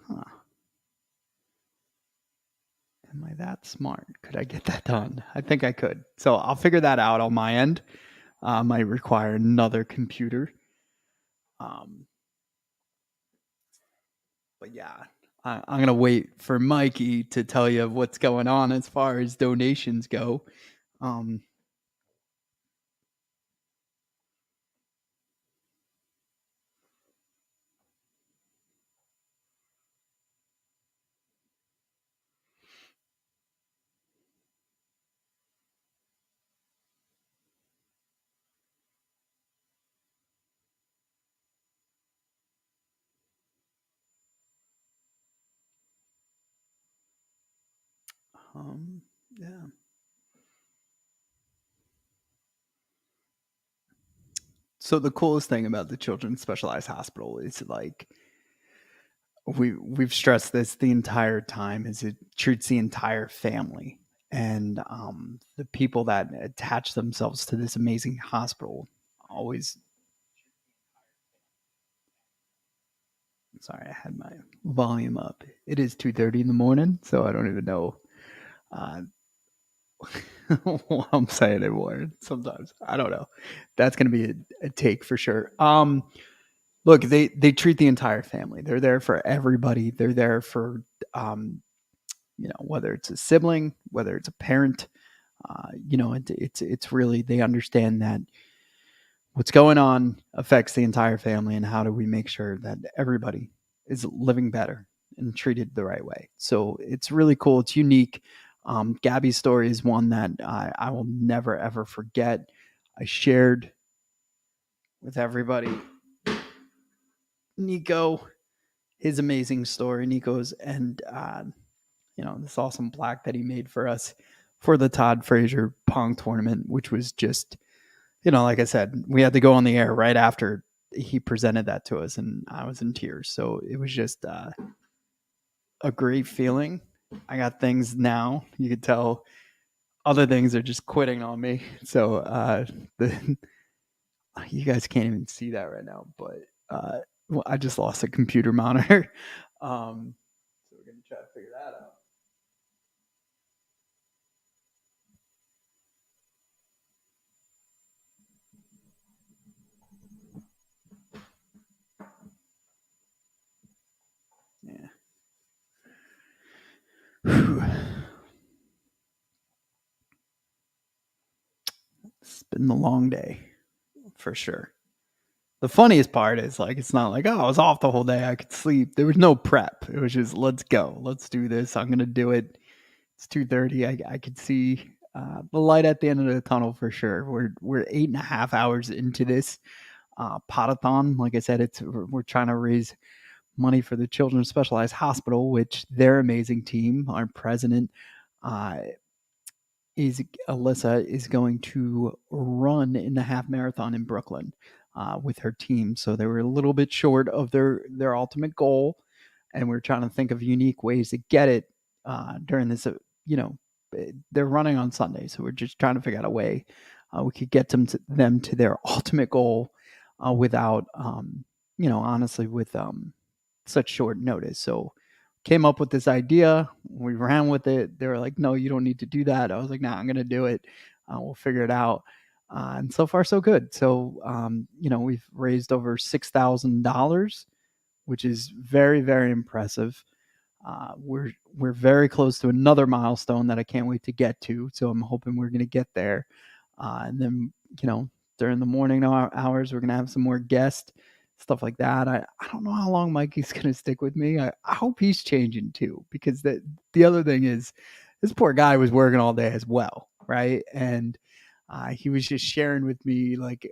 Huh. Am I that smart? Could I get that done? I think I could. So I'll figure that out on my end. Might require another computer. But yeah, I'm gonna wait for Mikey to tell you what's going on as far as donations go. Um, yeah. So the coolest thing about the Children's Specialized Hospital is like we've stressed this the entire time is it treats the entire family and the people that attach themselves to this amazing hospital always. Sorry, I had my volume up. It is 2:30 in the morning, so I don't even know uh, what I'm saying anymore. Sometimes I don't know. That's gonna be a take for sure. Look, they treat the entire family. They're there for everybody. They're there for whether it's a sibling, whether it's a parent. It's really they understand that what's going on affects the entire family, and how do we make sure that everybody is living better and treated the right way. So it's really cool. It's unique. Gabby's story is one that I will never ever forget. I shared with everybody Nico, his amazing story. Nico's and this awesome plaque that he made for us for the Todd Frazier Pong tournament, which was just like I said, we had to go on the air right after he presented that to us, and I was in tears. So it was just a great feeling. I got things now. You could tell other things are just quitting on me. So you guys can't even see that right now, but I just lost a computer monitor. So we're gonna try to figure that out. Yeah. Whew. It's been a long day for sure. The funniest part is like it's not like, oh, I was off the whole day, I could sleep. There was no prep. It was just let's go. Let's do this. I'm gonna do it. It's 2:30. I could see the light at the end of the tunnel for sure. We're 8.5 hours into this Pod-A-Thon. Like I said, we're trying to raise money for the Children's Specialized Hospital, which their amazing team, our president, is Alyssa is going to run in the half marathon in Brooklyn with her team. So they were a little bit short of their ultimate goal, and we're trying to think of unique ways to get it during this. They're running on Sunday, so we're just trying to figure out a way we could get them to their ultimate goal without, honestly, with such short notice. So came up with this idea. We ran with it. They were like, no, you don't need to do that. I was like, nah, I'm going to do it. We'll figure it out. And so far, so good. So, we've raised over $6,000, which is very, very impressive. We're very close to another milestone that I can't wait to get to. So I'm hoping we're going to get there. And then, during the morning hours, we're going to have some more guests, stuff like that. I don't know how long Mikey's going to stick with me. I hope he's changing too, because the other thing is this poor guy was working all day as well. Right. And he was just sharing with me like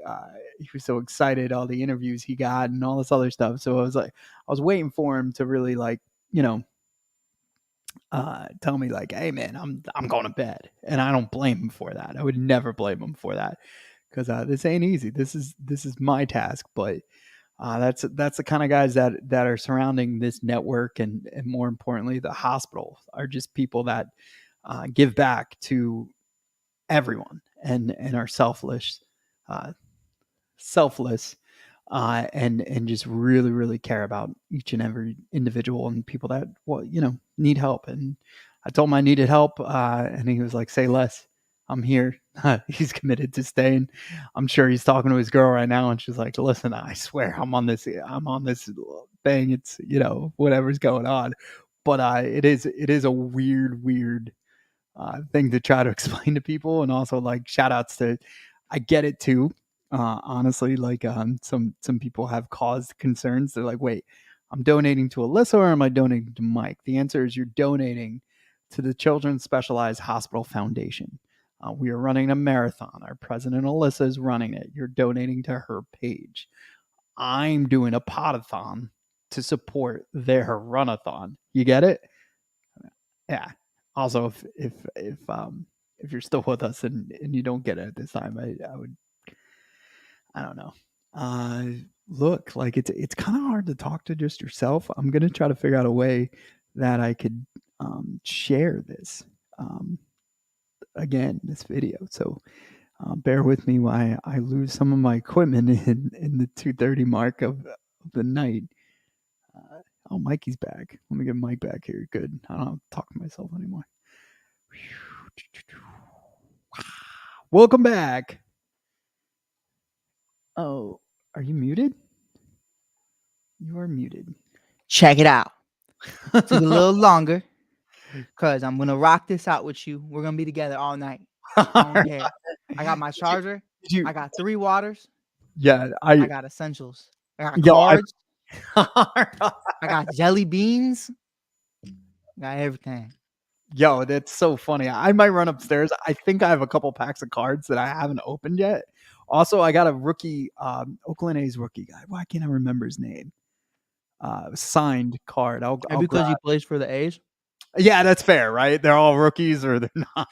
he was so excited all the interviews he got and all this other stuff. So I was waiting for him to really like tell me like, hey man, I'm going to bed, and I don't blame him for that. I would never blame him for that because this ain't easy. This is my task, but that's the kind of guys that are surrounding this network, and more importantly, the hospital are just people that give back to everyone and are selfless, uh, and just really care about each and every individual and people that need help. And I told him I needed help, and he was like, "Say less. I'm here." He's committed to staying. I'm sure he's talking to his girl right now, and she's like, "Listen, I swear I'm on this thing. It's whatever's going on." But it is a weird thing to try to explain to people, and also like shout outs to, I get it too. Honestly, like some people have caused concerns. They're like, wait, I'm donating to Alyssa or am I donating to Mike? The answer is you're donating to the Children's Specialized Hospital Foundation. We are running a marathon. Our president Alyssa is running it. You're donating to her page. I'm doing a Pod-A-Thon to support their runathon. You get it? Yeah. Also, if you're still with us and you don't get it at this time, I don't know. Look, like it's kind of hard to talk to just yourself. I'm gonna try to figure out a way that I could share this again, this video. So bear with me while I lose some of my equipment in the 2:30 mark of the night. Oh, Mikey's back. Let me get Mike back here. Good. I don't have to talk to myself anymore. Welcome back. Oh, are you muted? You are muted. Check it out. Took a little longer because I'm going to rock this out with you. We're going to be together all night. I don't care. I got my charger. I got 3 waters. Yeah, I got essentials. I got Yo, cards. I got jelly beans. I got everything. Yo, that's so funny. I might run upstairs. I think I have a couple packs of cards that I haven't opened yet. Also, I got a rookie, Oakland A's rookie guy. Why can't I remember his name? Signed card. I'll Because he grab. plays for the A's Yeah, that's fair, right? They're all rookies or they're not.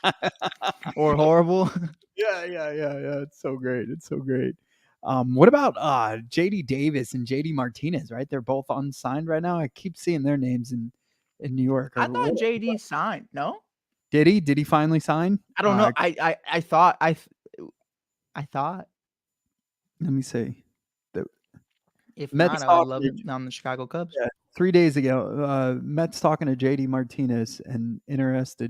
or horrible. Yeah. It's so great. It's so great. What about JD Davis and JD Martinez, right? They're both unsigned right now. I keep seeing their names in New York. I thought JD signed. No, Did he? Did he finally sign? I don't know. I thought. Let me see. If Mets not, I would love him on the Chicago Cubs. Yeah, 3 days ago, Mets talking to JD Martinez and interest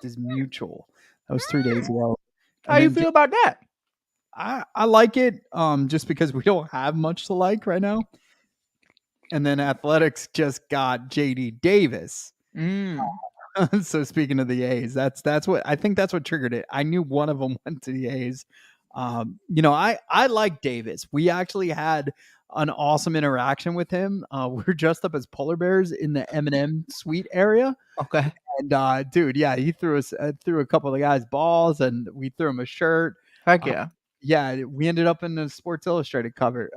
is mutual. That was 3 days ago. How you feel about that? I like it just because we don't have much to like right now. And then Athletics just got JD Davis. So speaking of the A's, that's what I think that's what triggered it. I knew one of them went to the A's. I like Davis. We actually had an awesome interaction with him. We're dressed up as polar bears in the M&M suite area. Okay. And dude, yeah, he threw a couple of the guys balls, and we threw him a shirt. Heck yeah. Yeah, we ended up in a Sports Illustrated cover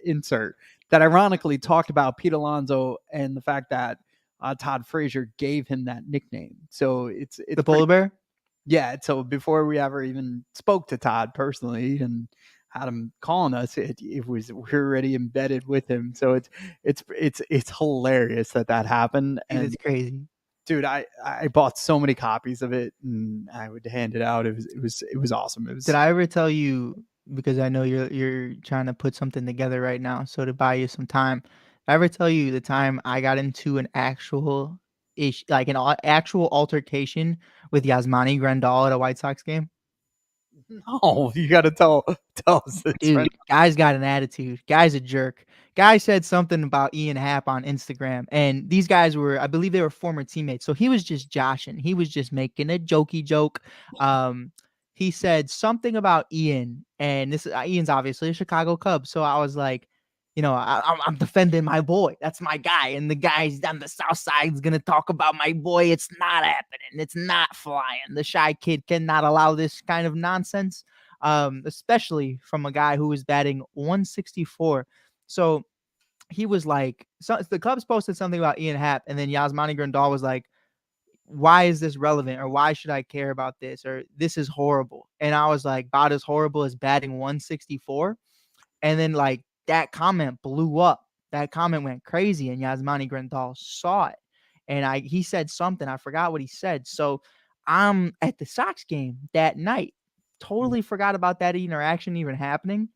insert that ironically talked about Pete Alonso and the fact that Todd Frazier gave him that nickname. So it's the polar bear. Yeah. So before we ever even spoke to Todd personally and had him calling us, we were already embedded with him. So it's hilarious that happened. And it's crazy. Dude, I bought so many copies of it and I would hand it out. It was awesome. Did I ever tell you, because I know you're trying to put something together right now, so to buy you some time, did I ever tell you the time I got into an actual actual altercation with Yasmani Grandal at a White Sox game? No, you got to tell us this. Dude, guy's got an attitude. Guy's a jerk. Guy said something about Ian Happ on Instagram, and these guys were, I believe they were former teammates. So he was just joshing. He was just making a jokey joke. He said something about Ian, and this Ian's obviously a Chicago Cub. So I was like, I'm defending my boy. That's my guy. And the guys on the south side is going to talk about my boy. It's not happening. It's not flying. The shy kid cannot allow this kind of nonsense, especially from a guy who was batting 164. So he was like, so the Cubs posted something about Ian Happ, and then Yasmani Grandal was like, why is this relevant, or why should I care about this, or this is horrible. And I was like, about as horrible as batting 164. And then like that comment blew up. That comment went crazy, and Yasmani Grandal saw it. And he said something. I forgot what he said. So I'm at the Sox game that night. Totally forgot about that interaction even happening.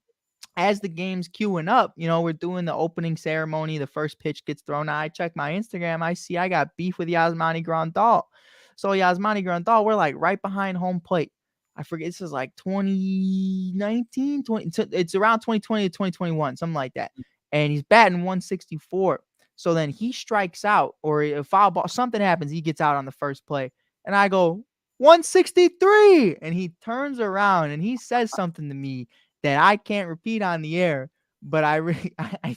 As the game's queuing up, we're doing the opening ceremony. The first pitch gets thrown out. I check my Instagram. I see I got beef with Yasmani Grandal. So Yasmani Grandal, we're like right behind home plate. I forget, this is like 2019, it's around 2020 to 2021, something like that. And he's batting 164. So then he strikes out, or a foul ball, something happens. He gets out on the first play. And I go, 163. And he turns around and he says something to me that I can't repeat on the air. But I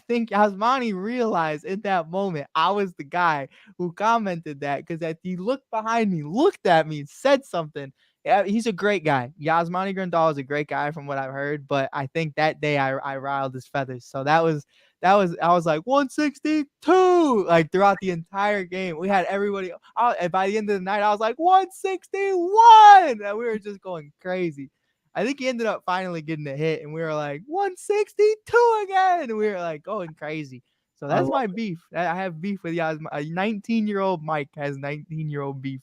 think Yasmani realized in that moment I was the guy who commented that, because he looked behind me, looked at me, said something. Yeah, he's a great guy. Yasmani Grandal is a great guy from what I've heard, but I think that day I riled his feathers. So that was I was like 162 like throughout the entire game. We had everybody. And by the end of the night, I was like 161, and we were just going crazy. I think he ended up finally getting a hit, and we were like 162 again, and we were like going crazy. So that's my beef. I have beef with Yasmani. A 19-year-old Mike has 19-year-old beef.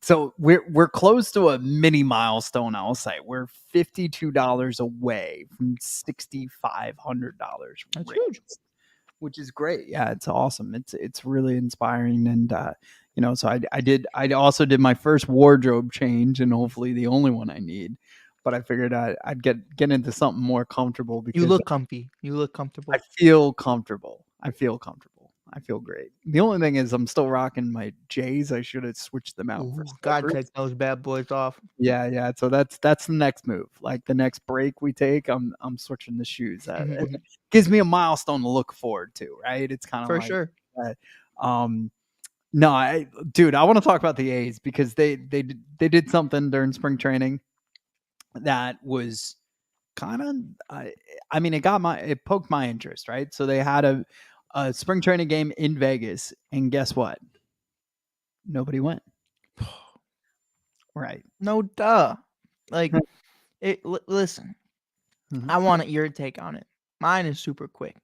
So we're close to a mini milestone, I'll say. We're $52 away from $6,500. That's huge. Which is great. Yeah, it's awesome. It's really inspiring. And so I also did my first wardrobe change, and hopefully the only one I need. But I figured I'd get into something more comfortable, because you look comfy. You look comfortable. I feel comfortable. I feel great. The only thing is I'm still rocking my J's. I should have switched them out. God, take those bad boys off. Yeah. So that's the next move. Like the next break we take, I'm switching the shoes. It gives me a milestone to look forward to, right? It's kind of For like, sure. No, dude, I want to talk about the A's, because they did something during spring training that was kind of, it poked my interest, right? So they had a spring training game in Vegas, and guess what? Nobody went. Right. No duh. Like, listen, I want your take on it. Mine is super quick.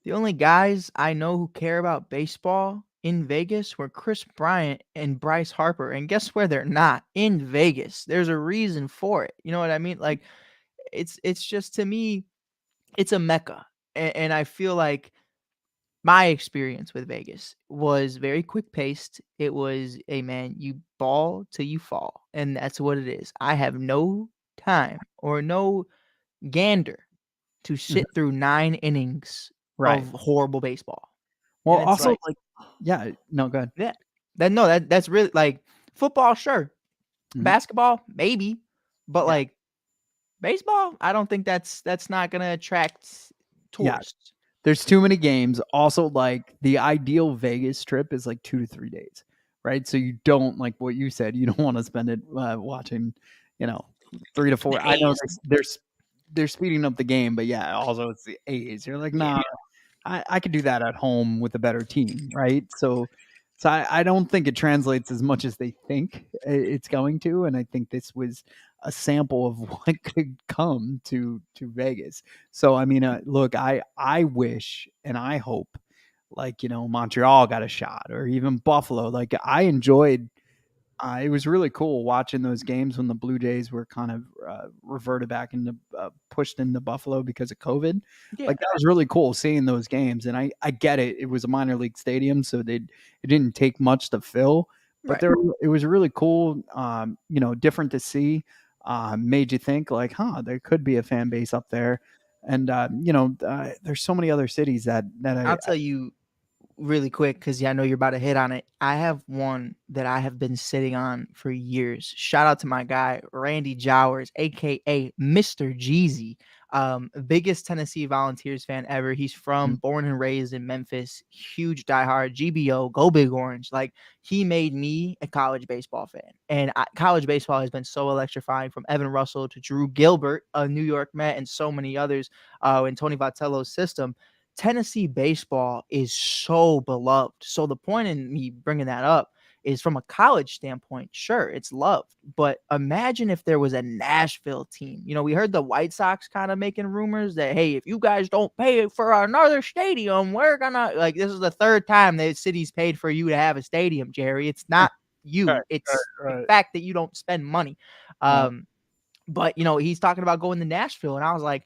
The only guys I know who care about baseball in Vegas were Chris Bryant and Bryce Harper. And guess where they're not? In Vegas. There's a reason for it. You know what I mean? Like, it's just, to me, it's a mecca. And I feel like my experience with Vegas was very quick paced. It was, hey man, you ball till you fall. And that's what it is. I have no time or no gander to sit through 9 innings of horrible baseball. Well, And it's also, like, yeah, no, go ahead. yeah, that's really, like, football, sure. Basketball, maybe, but like baseball, I don't think that's not gonna attract tourists. There's too many games. Also, like, the ideal Vegas trip is like 2 to 3 days, right? So you don't, like what you said, you don't want to spend it watching, 3 to 4. I know they're speeding up the game, but yeah, also it's the A's. You're like, nah, I could do that at home with a better team, right? So I don't think it translates as much as they think it's going to, and I think this was a sample of what could come to Vegas. So I mean, look, I wish and I hope, like, Montreal got a shot, or even Buffalo. Like, I enjoyed. It was really cool watching those games when the Blue Jays were kind of reverted back into pushed into Buffalo because of COVID. Yeah. Like, that was really cool seeing those games. And I get it. It was a minor league stadium, so it didn't take much to fill. But it was really cool, different to see. Made you think, like, there could be a fan base up there. And, there's so many other cities that I'll tell you really quick, because I know you're about to hit on it. I have one that I have been sitting on for years. Shout out to my guy, Randy Jowers, aka Mr. Jeezy. Biggest Tennessee Volunteers fan ever. He's from born and raised in Memphis. Huge diehard GBO, go Big Orange. Like, he made me a college baseball fan. And college baseball has been so electrifying, from Evan Russell to Drew Gilbert, a New York Met, and so many others in Tony Vitello's system. Tennessee baseball is so beloved. So the point in me bringing that up is, from a college standpoint, sure, it's loved. But imagine if there was a Nashville team. You know, we heard the White Sox kind of making rumors that, hey, if you guys don't pay for another stadium, we're gonna, like, this is the third time the city's paid for you to have a stadium, Jerry. It's not you. It's the fact that you don't spend money. But, you know, he's talking about going to Nashville, and I was like,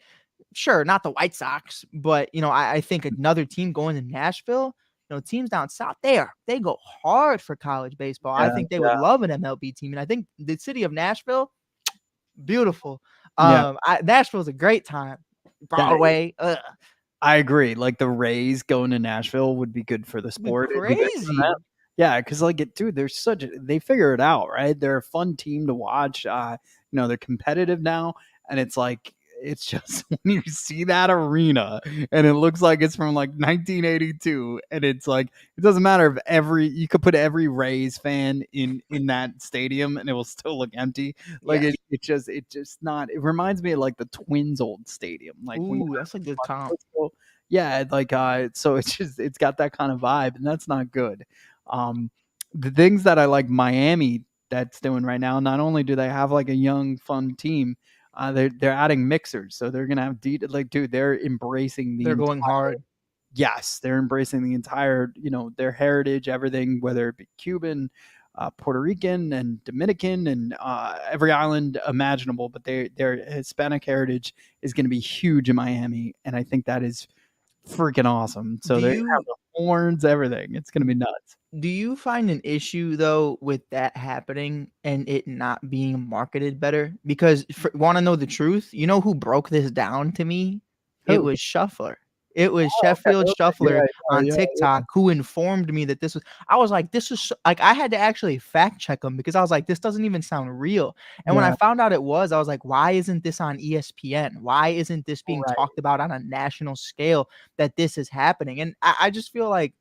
sure, not the White Sox, but, you know, I think another team going to Nashville, you know, teams down south, they go hard for college baseball. I think they would love an MLB team. And I think the city of Nashville, beautiful. Nashville's a great time. Broadway. I agree. Like, the Rays going to Nashville would be good for the sport. It'd be good for Crazy. them. Yeah, because, like, dude, they figure it out, right? They're a fun team to watch. You know, they're competitive now, and it's like, it's just when you see that arena and it looks like it's from like 1982, and it's like, it doesn't matter if you could put every Rays fan in that stadium and it will still look empty. Like, it just not. It reminds me of like the Twins' old stadium. Like, ooh, that's a good comp. Yeah, like so it's got that kind of vibe, and that's not good. The things that I like Miami that's doing right now, not only do they have like a young, fun team, they're adding mixers, so they're gonna have dude, they're embracing They're going hard. Yes, they're embracing the entire, you know, their heritage, everything, whether it be Cuban, Puerto Rican, and Dominican, and every island imaginable. But their Hispanic heritage is going to be huge in Miami, and I think that is freaking awesome. So they have the horns, everything. It's going to be nuts. Do you find an issue, though, with that happening and it not being marketed better? Because, want to know the truth, you know who broke this down to me? It Who? was Shuffler. It was Sheffield Shuffler on TikTok who informed me that this was. I was like, this is like, I had to actually fact check him, because I was like, this doesn't even sound real. And when I found out it was, I was like, why isn't this on ESPN? Why isn't this being talked about on a national scale, that this is happening? And I just feel like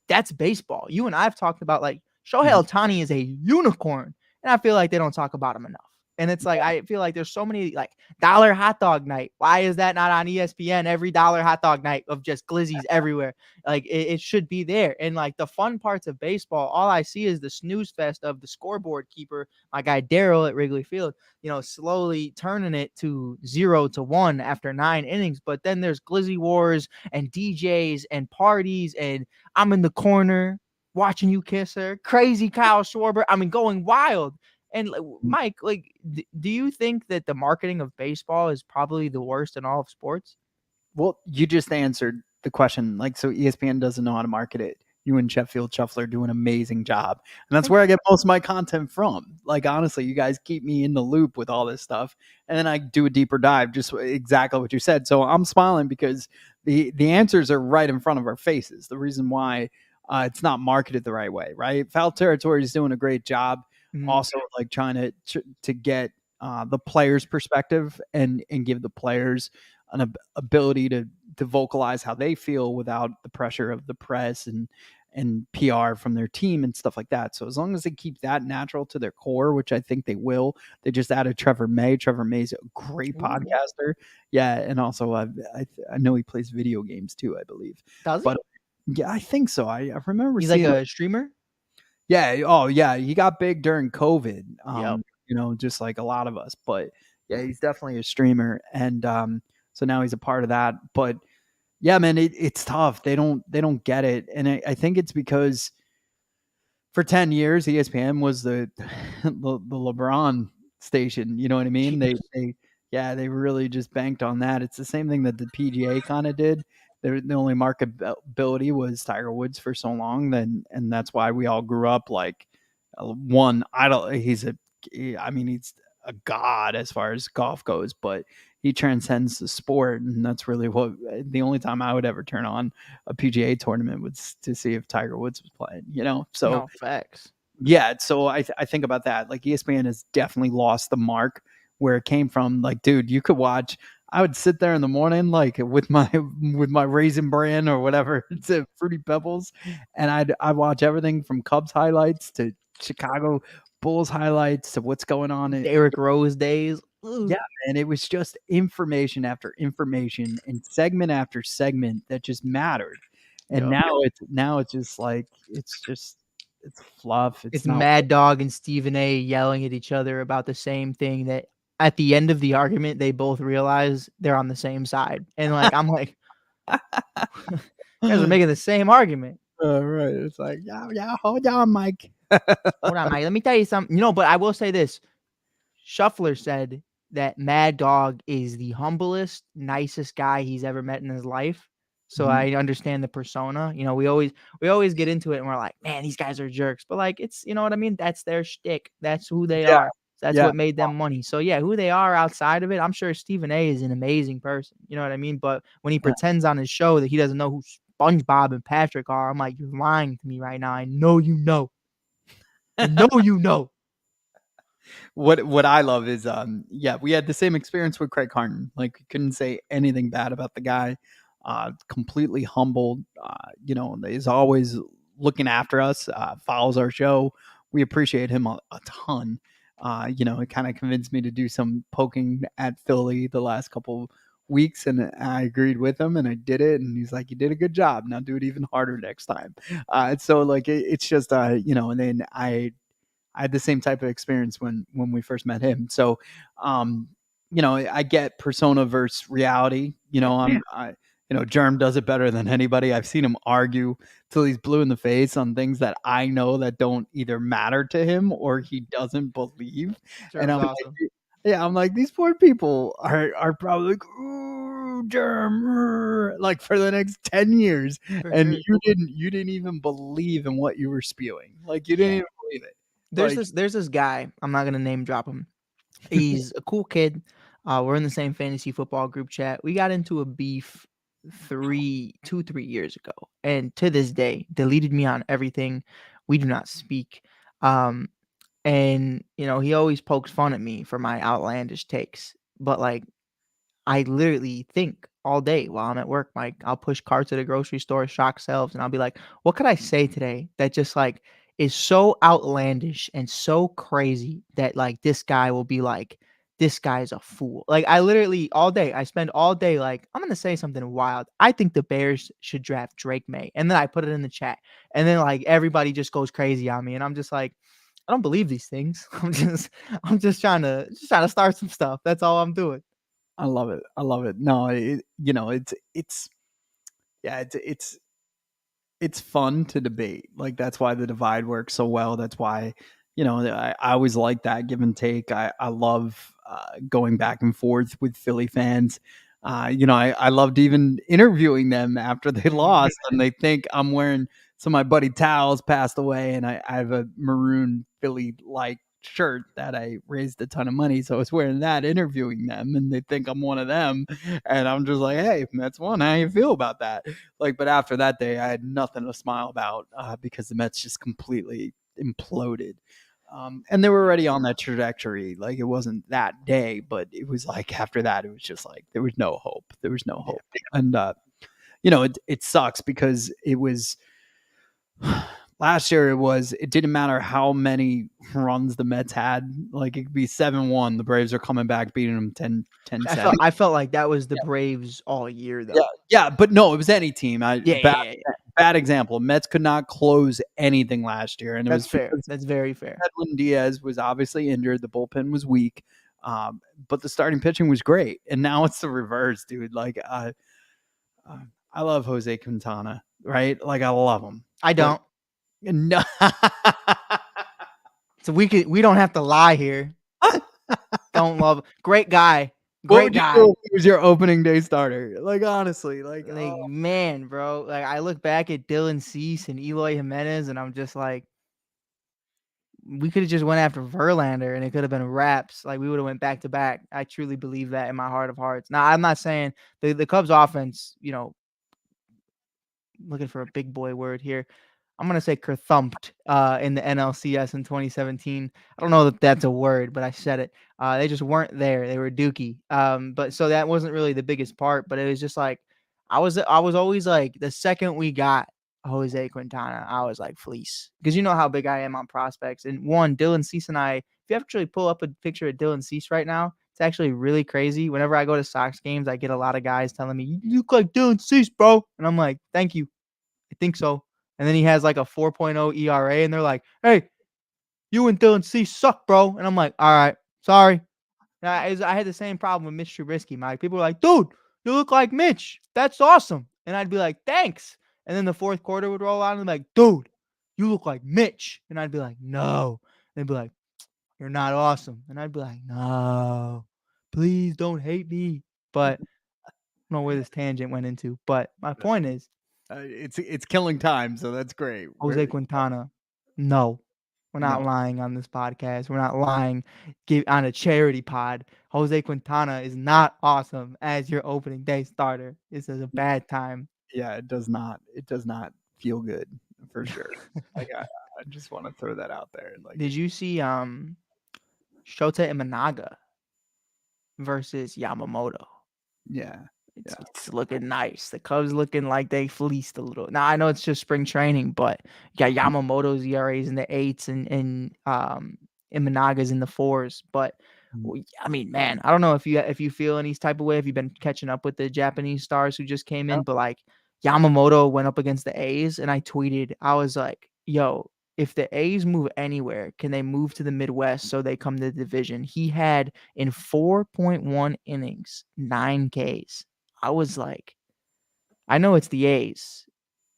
that's baseball. You and I have talked about, like, Shohei Ohtani is a unicorn, and I feel like they don't talk about him enough. And it's like, I feel like there's so many, like, dollar hot dog night. Why is that not on ESPN? Every dollar hot dog night of just glizzies everywhere. Like, it should be there. And, like, the fun parts of baseball, all I see is the snooze fest of the scoreboard keeper, my guy Daryl at Wrigley Field, you know, slowly turning it to 0-1 after 9 innings. But then there's glizzy wars and DJs and parties, and I'm in the corner watching you kiss her. Crazy Kyle Schwarber. I mean, going wild. And Mike, like, do you think that the marketing of baseball is probably the worst in all of sports? Well, you just answered the question. Like, so ESPN doesn't know how to market it. You and Sheffield Shuffler do an amazing job. And that's where I get most of my content from. Like, honestly, you guys keep me in the loop with all this stuff. And then I do a deeper dive, just exactly what you said. So I'm smiling because the answers are right in front of our faces. The reason why it's not marketed the right way, right? Foul Territory is doing a great job. Also, like, trying to get the players' perspective and give the players an ability to vocalize how they feel without the pressure of the press and PR from their team and stuff like that. So as long as they keep that natural to their core, which I think they will. They just added Trevor May. Trevor May's a great podcaster. Yeah, and also I know he plays video games too, I believe. Does he? But yeah, I think so. I remember he's like seeing a streamer. Yeah. Oh, yeah. He got big during COVID. You know, just like a lot of us. But yeah, he's definitely a streamer, and so now he's a part of that. But yeah, man, it's tough. They don't get it, and I think it's because for 10 years ESPN was the LeBron station. You know what I mean? They really just banked on that. It's the same thing that the PGA kind of did. The only marketability was Tiger Woods for so long, and that's why we all grew up like one idol. He's a god as far as golf goes, but he transcends the sport, and that's really what the only time I would ever turn on a PGA tournament was to see if Tiger Woods was playing. You know, so no, facts. Yeah, so I think about that. Like, ESPN has definitely lost the mark where it came from. Like, dude, you could watch. I would sit there in the morning, like with my Raisin Bran or whatever, it's Fruity Pebbles, and I'd watch everything from Cubs highlights to Chicago Bulls highlights to what's going on in Derrick Rose days. yeah, man, it was just information after information and segment after segment that just mattered. And Yup. now it's just like it's fluff. It's Not Mad Dog and Stephen A yelling at each other about the same thing that at the end of the argument, they both realize they're on the same side. And like, I'm like, you guys are making the same argument. Right. It's like, yeah, hold on, Mike. Hold on, Mike. Let me tell you something. But I will say this. Shuffler said that Mad Dog is the humblest, nicest guy he's ever met in his life. So Mhm. I understand the persona. We always get into it and we're like, man, these guys are jerks. But like, it's, you know what I mean? That's their shtick. That's who they Yeah. are. That's Yeah. what made them money. So yeah, who they are outside of it, I'm sure Stephen A is an amazing person. You know what I mean? But when he pretends on his show that he doesn't know who SpongeBob and Patrick are, I'm like, you're lying to me right now. I know you know. I know you know. What I love is we had the same experience with Craig Harton. Like, we couldn't say anything bad about the guy. Completely humbled, is always looking after us, follows our show. We appreciate him a ton. It kind of convinced me to do some poking at Philly the last couple weeks, and I agreed with him, and I did it. And he's like, "You did a good job. Now do it even harder next time." So like it's just and then I had the same type of experience when we first met him. So, I get persona versus reality. Germ does it better than anybody. I've seen him argue till he's blue in the face on things that I know that don't either matter to him or he doesn't believe. And Germ's I'm awesome. like, yeah, I'm like, these poor people are probably like, ooh, Germ, like for the next 10 years. For And sure. you didn't even believe in what you were spewing. Like you didn't even believe it. There's this guy. I'm not gonna name drop him. He's a cool kid. We're in the same fantasy football group chat. We got into a beef 3 years ago, and to this day, deleted me on everything. We do not speak. And he always pokes fun at me for my outlandish takes. But like, I literally think all day while I'm at work. Like, I'll push carts at a grocery store, shock shelves, and I'll be like, what could I say today that just like is so outlandish and so crazy that like this guy will be like, this guy's a fool. Like, I literally all day, I spend all day like, I'm gonna say something wild. I think the Bears should draft Drake May. And then I put it in the chat. And then like everybody just goes crazy on me. And I'm just like, I don't believe these things. I'm just trying to start some stuff. That's all I'm doing. I love it. I love it. No, it's it's fun to debate. Like, that's why the divide works so well. That's why, I always like that give and take. I love going back and forth with Philly fans. I loved even interviewing them after they lost and they think I'm wearing, so my buddy Towels passed away and I have a maroon Philly like shirt that I raised a ton of money. So I was wearing that interviewing them and they think I'm one of them. And I'm just like, hey, Mets won. How you feel about that? Like, but after that day, I had nothing to smile about because the Mets just completely imploded. And they were already on that trajectory. Like, it wasn't that day, but it was like after that, it was just like there was no hope. There was no hope. And it sucks because it was last year. It didn't matter how many runs the Mets had. Like, it could be 7-1. The Braves are coming back, beating them 10-7. I felt like that was the Braves all year though. Yeah, but no, it was any team. Yeah. Bad example. Mets could not close anything last year, and it That's was fair. because That's very fair. Edwin Diaz was obviously injured. The bullpen was weak, but the starting pitching was great. And now it's the reverse, dude. Like, I love Jose Quintana, right? Like, I love him. I don't. No. So we don't have to lie here. Don't love. Great guy. What Great would you guy. do if he was your opening day starter? Like, honestly, like Man, bro. Like, I look back at Dylan Cease and Eloy Jimenez, and I'm just like, we could have just went after Verlander, and it could have been wraps. Like, we would have went back to back. I truly believe that in my heart of hearts. Now, I'm not saying the Cubs offense. Looking for a big boy word here. I'm gonna say kerthumped in the NLCS in 2017. I don't know that that's a word, but I said it. They just weren't there. They were dookie. But so that wasn't really the biggest part, but it was just like I was always like the second we got Jose Quintana, I was like fleece. Because you know how big I am on prospects. And one, Dylan Cease and I, if you actually pull up a picture of Dylan Cease right now, it's actually really crazy. Whenever I go to Sox games, I get a lot of guys telling me, "You look like Dylan Cease, bro." And I'm like, "Thank you. I think so." And then he has like a 4.0 ERA, and they're like, "Hey, you and Dylan Cease suck, bro." And I'm like, "All right, sorry." I had the same problem with Mitch Trubisky, Mike. People were like, "Dude, you look like Mitch. That's awesome." And I'd be like, "Thanks." And then the fourth quarter would roll out, and I'm like, "Dude, you look like Mitch." And I'd be like, "No." And they'd be like, "You're not awesome." And I'd be like, "No, please don't hate me." But I don't know where this tangent went into. But my point is, It's killing time, so that's great. Jose Quintana, no. We're not No. lying on this podcast. We're not lying on a charity pod. Jose Quintana is not awesome as your opening day starter. This is a bad time. Yeah, it does not. It does not feel good for sure. Like I just want to throw that out there. Like, Did you see Shota Imanaga versus Yamamoto? yeah, It's looking nice. The Cubs looking like they fleeced a little. Now I know it's just spring training, but you got Yamamoto's ERAs in the 8s and Imanaga's in the 4s. But I mean, man, I don't know if you feel any type of way. If you've been catching up with the Japanese stars who just came in, but like Yamamoto went up against the A's, and I tweeted, I was like, "Yo, if the A's move anywhere, can they move to the Midwest so they come to the division?" He had in 4.1 innings, 9 Ks. I was like, I know it's the A's,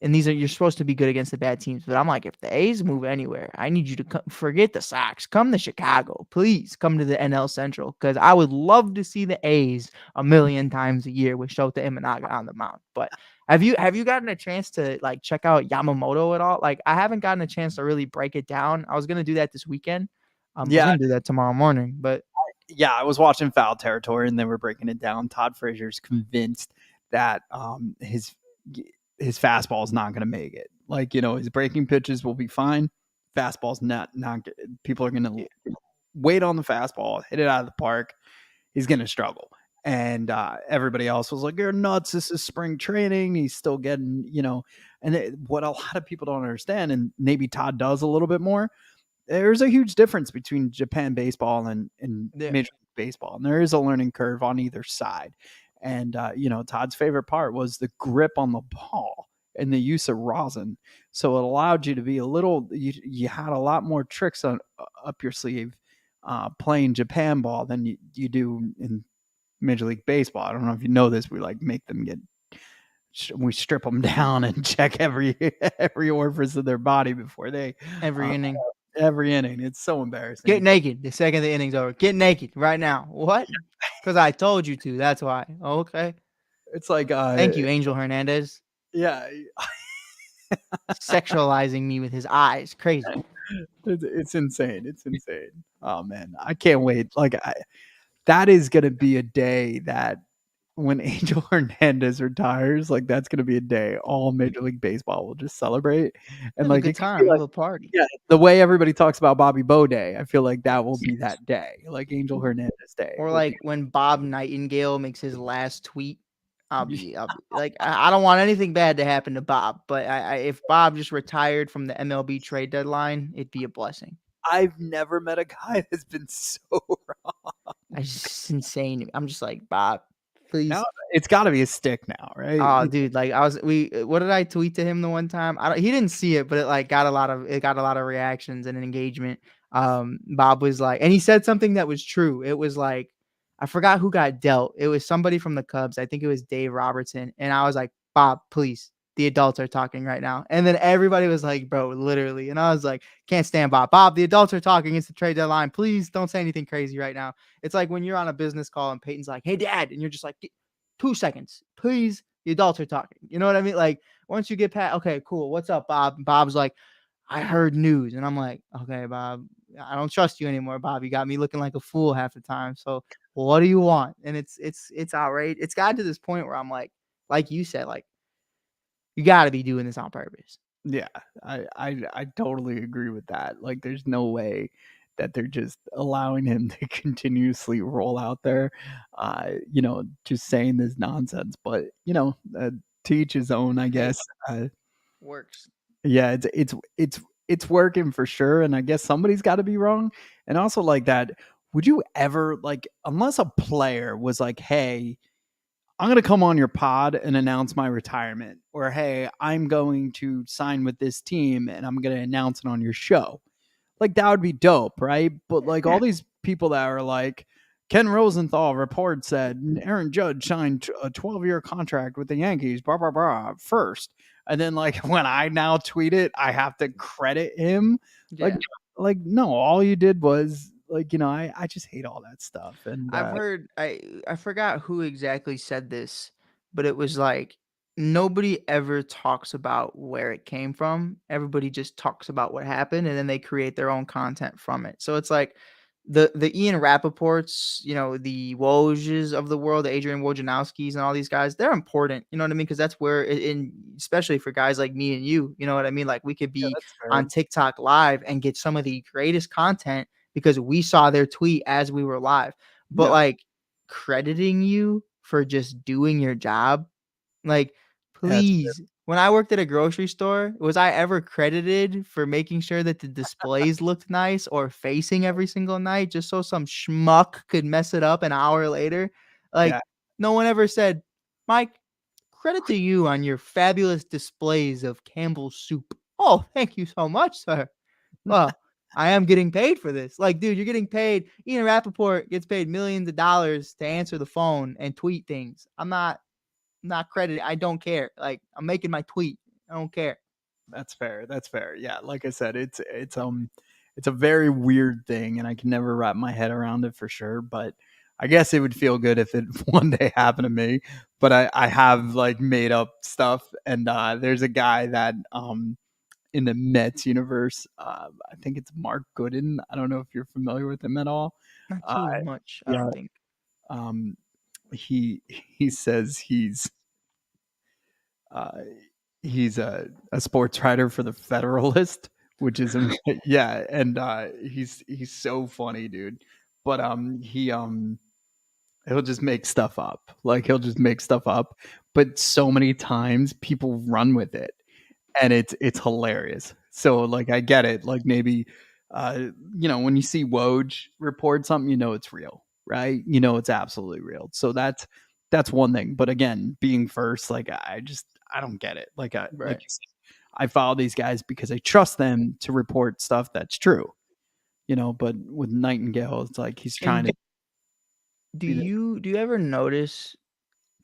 and you're supposed to be good against the bad teams, but I'm like, if the A's move anywhere, I need you to forget the Sox. Come to Chicago. Please come to the NL Central, because I would love to see the A's a million times a year with Shota Imanaga on the mound. But have you gotten a chance to like check out Yamamoto at all? Like, I haven't gotten a chance to really break it down. I was gonna do that this weekend. I was Yeah. gonna do that tomorrow morning, but yeah, I was watching Foul Territory, and they were breaking it down. Todd Frazier's convinced that his fastball is not going to make it. Like, his breaking pitches will be fine. Fastball's not good. People are going to wait on the fastball, hit it out of the park. He's going to struggle. And everybody else was like, "You're nuts. This is spring training. He's still getting, And what a lot of people don't understand, and maybe Todd does a little bit more, there's a huge difference between Japan baseball and Major League Baseball. And there is a learning curve on either side. And, Todd's favorite part was the grip on the ball and the use of rosin. So it allowed you to be you had a lot more tricks up your sleeve playing Japan ball than you do in Major League Baseball. I don't know if you know this. We make them we strip them down and check every orifice of their body before they every inning. Every inning. It's so embarrassing. Get naked the second the inning's over. Get naked right now. What? Because I told you to. That's why. Okay. It's like thank you, Angel Hernandez. Yeah. Sexualizing me with his eyes. Crazy. It's insane. It's insane. Oh man. I can't wait. That is gonna be a day that when Angel Hernandez retires, that's going to be a day all Major League Baseball will just celebrate. And a good time, a party. Yeah, the way everybody talks about Bobby Bo Day, I feel like that will be that day, like Angel Hernandez Day. Or when Bob Nightingale makes his last tweet, I'll be like, I don't want anything bad to happen to Bob, but if Bob just retired from the MLB trade deadline, it'd be a blessing. I've never met a guy that's been so wrong. It's just insane. I'm just like, Bob, please. Now, it's got to be a stick now, right? Oh, dude, what did I tweet to him the one time? He didn't see it, but it got a lot of reactions and engagement. Bob was like, and he said something that was true. It was like, I forgot who got dealt. It was somebody from the Cubs. I think it was Dave Robertson. And I was like, Bob, please. The adults are talking right now. And then everybody was like, bro, literally. And I was like, can't stand Bob. Bob, the adults are talking. It's the trade deadline. Please don't say anything crazy right now. It's like when you're on a business call and Peyton's like, hey, Dad. And you're just like, 2 seconds, please. The adults are talking. You know what I mean? Like, once you get past, okay, cool. What's up, Bob? And Bob's like, I heard news. And I'm like, okay, Bob, I don't trust you anymore, Bob. You got me looking like a fool half the time. So what do you want? And it's outrageous. It's gotten to this point where I'm like you said, like, you got to be doing this on purpose. Yeah, I totally agree with that. Like, there's no way that they're just allowing him to continuously roll out there, just saying this nonsense. But to each his own, I Hey, guess. works. Yeah, it's working for sure, and I guess somebody's got to be wrong. And also, like that, would you ever like, unless a player was like, "Hey, I'm going to come on your pod and announce my retirement," or "Hey, I'm going to sign with this team and I'm going to announce it on your show." Like, that would be dope, right? But like all these people that are like, Ken Rosenthal report said Aaron Judge signed a 12-year contract with the Yankees, blah blah blah, first. And then like when I now tweet it, I have to credit him. Like Yeah. like no, all you did was like, I just hate all that stuff. And I've heard I forgot who exactly said this, but it was like nobody ever talks about where it came from. Everybody just talks about what happened and then they create their own content from it. So it's like the Ian Rappaports, the Wojs of the world, the Adrian Wojnarowskis and all these guys, they're important. You know what I mean? Because that's where especially for guys like me and you know what I mean? Like we could yeah, be that's fair. on TikTok live and get some of the greatest content because we saw their tweet as we were live. But Yeah. like crediting you for just doing your job, like Yeah, that's fair. please. When I worked at a grocery store, was I ever credited for making sure that the displays looked nice or facing every single night just so some schmuck could mess it up an hour later? Like Yeah. no one ever said, Mike, credit to you on your fabulous displays of Campbell's soup. Oh, thank you so much, sir. Well, I am getting paid for this. Like, dude, you're getting paid. Ian Rappaport gets paid millions of dollars to answer the phone and tweet things. I'm not credited. I don't care. Like, I'm making my tweet. I don't care. That's fair. That's fair. Yeah, like I said, it's a very weird thing, and I can never wrap my head around it for sure. But I guess it would feel good if it one day happened to me. But I have like made up stuff, and there's a guy that in the Mets universe, I think it's Mark Gooden. I don't know if you're familiar with him at all. Not Uh, too much, I yeah, don't think. he says uh, he's a sports writer for the Federalist, which is yeah, and he's so funny, dude. But he'll just make stuff up. Like he'll just make stuff up, but so many times people run with it, and it's hilarious. So like I get it. Like maybe when you see Woj report something, it's real, right? It's absolutely real. So that's one thing. But again, being first, like I don't get it. Like like Right. you said, I follow these guys because I trust them to report stuff that's true. But with Nightingale, it's like he's trying And to do you ever notice,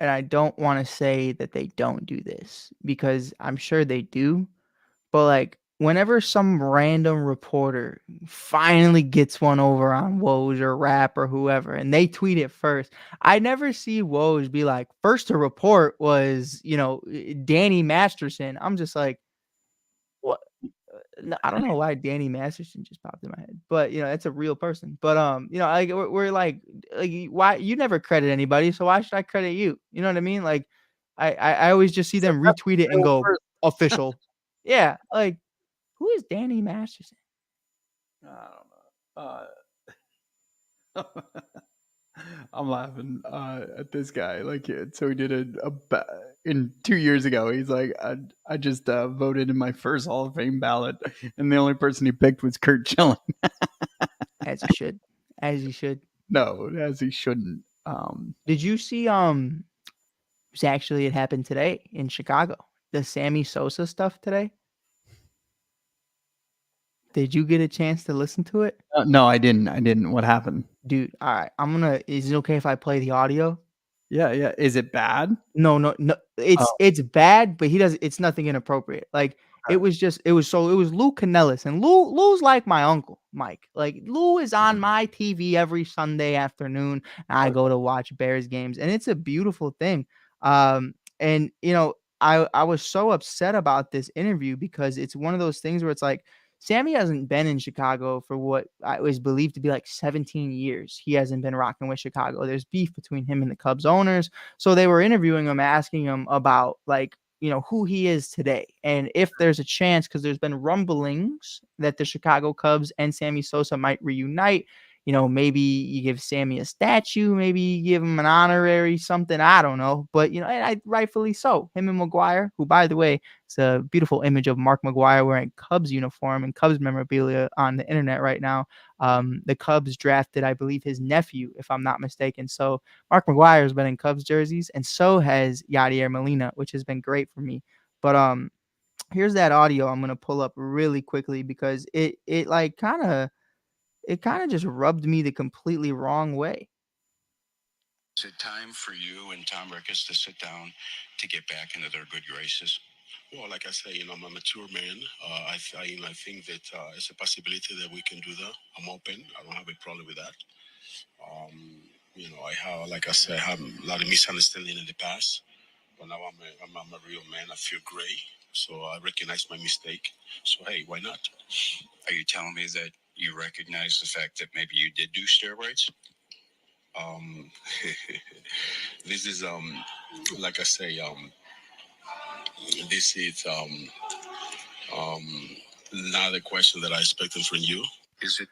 and I don't want to say that they don't do this because I'm sure they do, but like whenever some random reporter finally gets one over on Woj or Rap or whoever, and they tweet it first, I never see Woj be like, first to report was, Danny Masterson. I'm just like, what? No, I don't know why Danny Masterson just popped in my head, but that's a real person. But like we're like why you never credit anybody, so why should I credit you? You know what I mean? Like I always just see them retweet it and go official. Yeah, like who is Danny Masterson? I don't know. I'm laughing at this guy. Like, so he did in 2 years ago. He's like, I just voted in my first Hall of Fame ballot, and the only person he picked was Kurt Schilling. As he should, as he should. No, as he shouldn't. Did you see? It happened today in Chicago. The Sammy Sosa stuff today. Did you get a chance to listen to it? No, I didn't. What happened? Dude, all right. Is it okay if I play the audio? Yeah, yeah. Is it bad? No. It's bad, but it's nothing inappropriate. Like it was Lou Canellis, and Lou's like my uncle, Mike. Like Lou is on my TV every Sunday afternoon. And I go to watch Bears games, and it's a beautiful thing. And I was so upset about this interview because it's one of those things where it's like Sammy hasn't been in Chicago for what I was believed to be like 17 years. He hasn't been rocking with Chicago. There's beef between him and the Cubs owners. So they were interviewing him, asking him about like who he is today. And if there's a chance, because there's been rumblings that the Chicago Cubs and Sammy Sosa might reunite, maybe you give Sammy a statue, maybe you give him an honorary something, I don't know. But, and rightfully so. Him and McGwire, who, by the way, it's a beautiful image of Mark McGwire wearing Cubs uniform and Cubs memorabilia on the internet right now. The Cubs drafted, I believe, his nephew, if I'm not mistaken. So Mark McGwire has been in Cubs jerseys, and so has Yadier Molina, which has been great for me. But here's that audio I'm gonna pull up really quickly because it kind of just rubbed me the completely wrong way. Is it time for you and Tom Ricketts to sit down to get back into their good graces? Well, like I say, I'm a mature man. I think that it's a possibility that we can do that. I'm open. I don't have a problem with that. I have, like I said, I have a lot of misunderstanding in the past, but now I'm a real man. I feel great, so I recognize my mistake. So hey, why not? Are you telling me that you recognize the fact that maybe you did do steroids? This is like I say, this is not a question that I expected from you. Is it?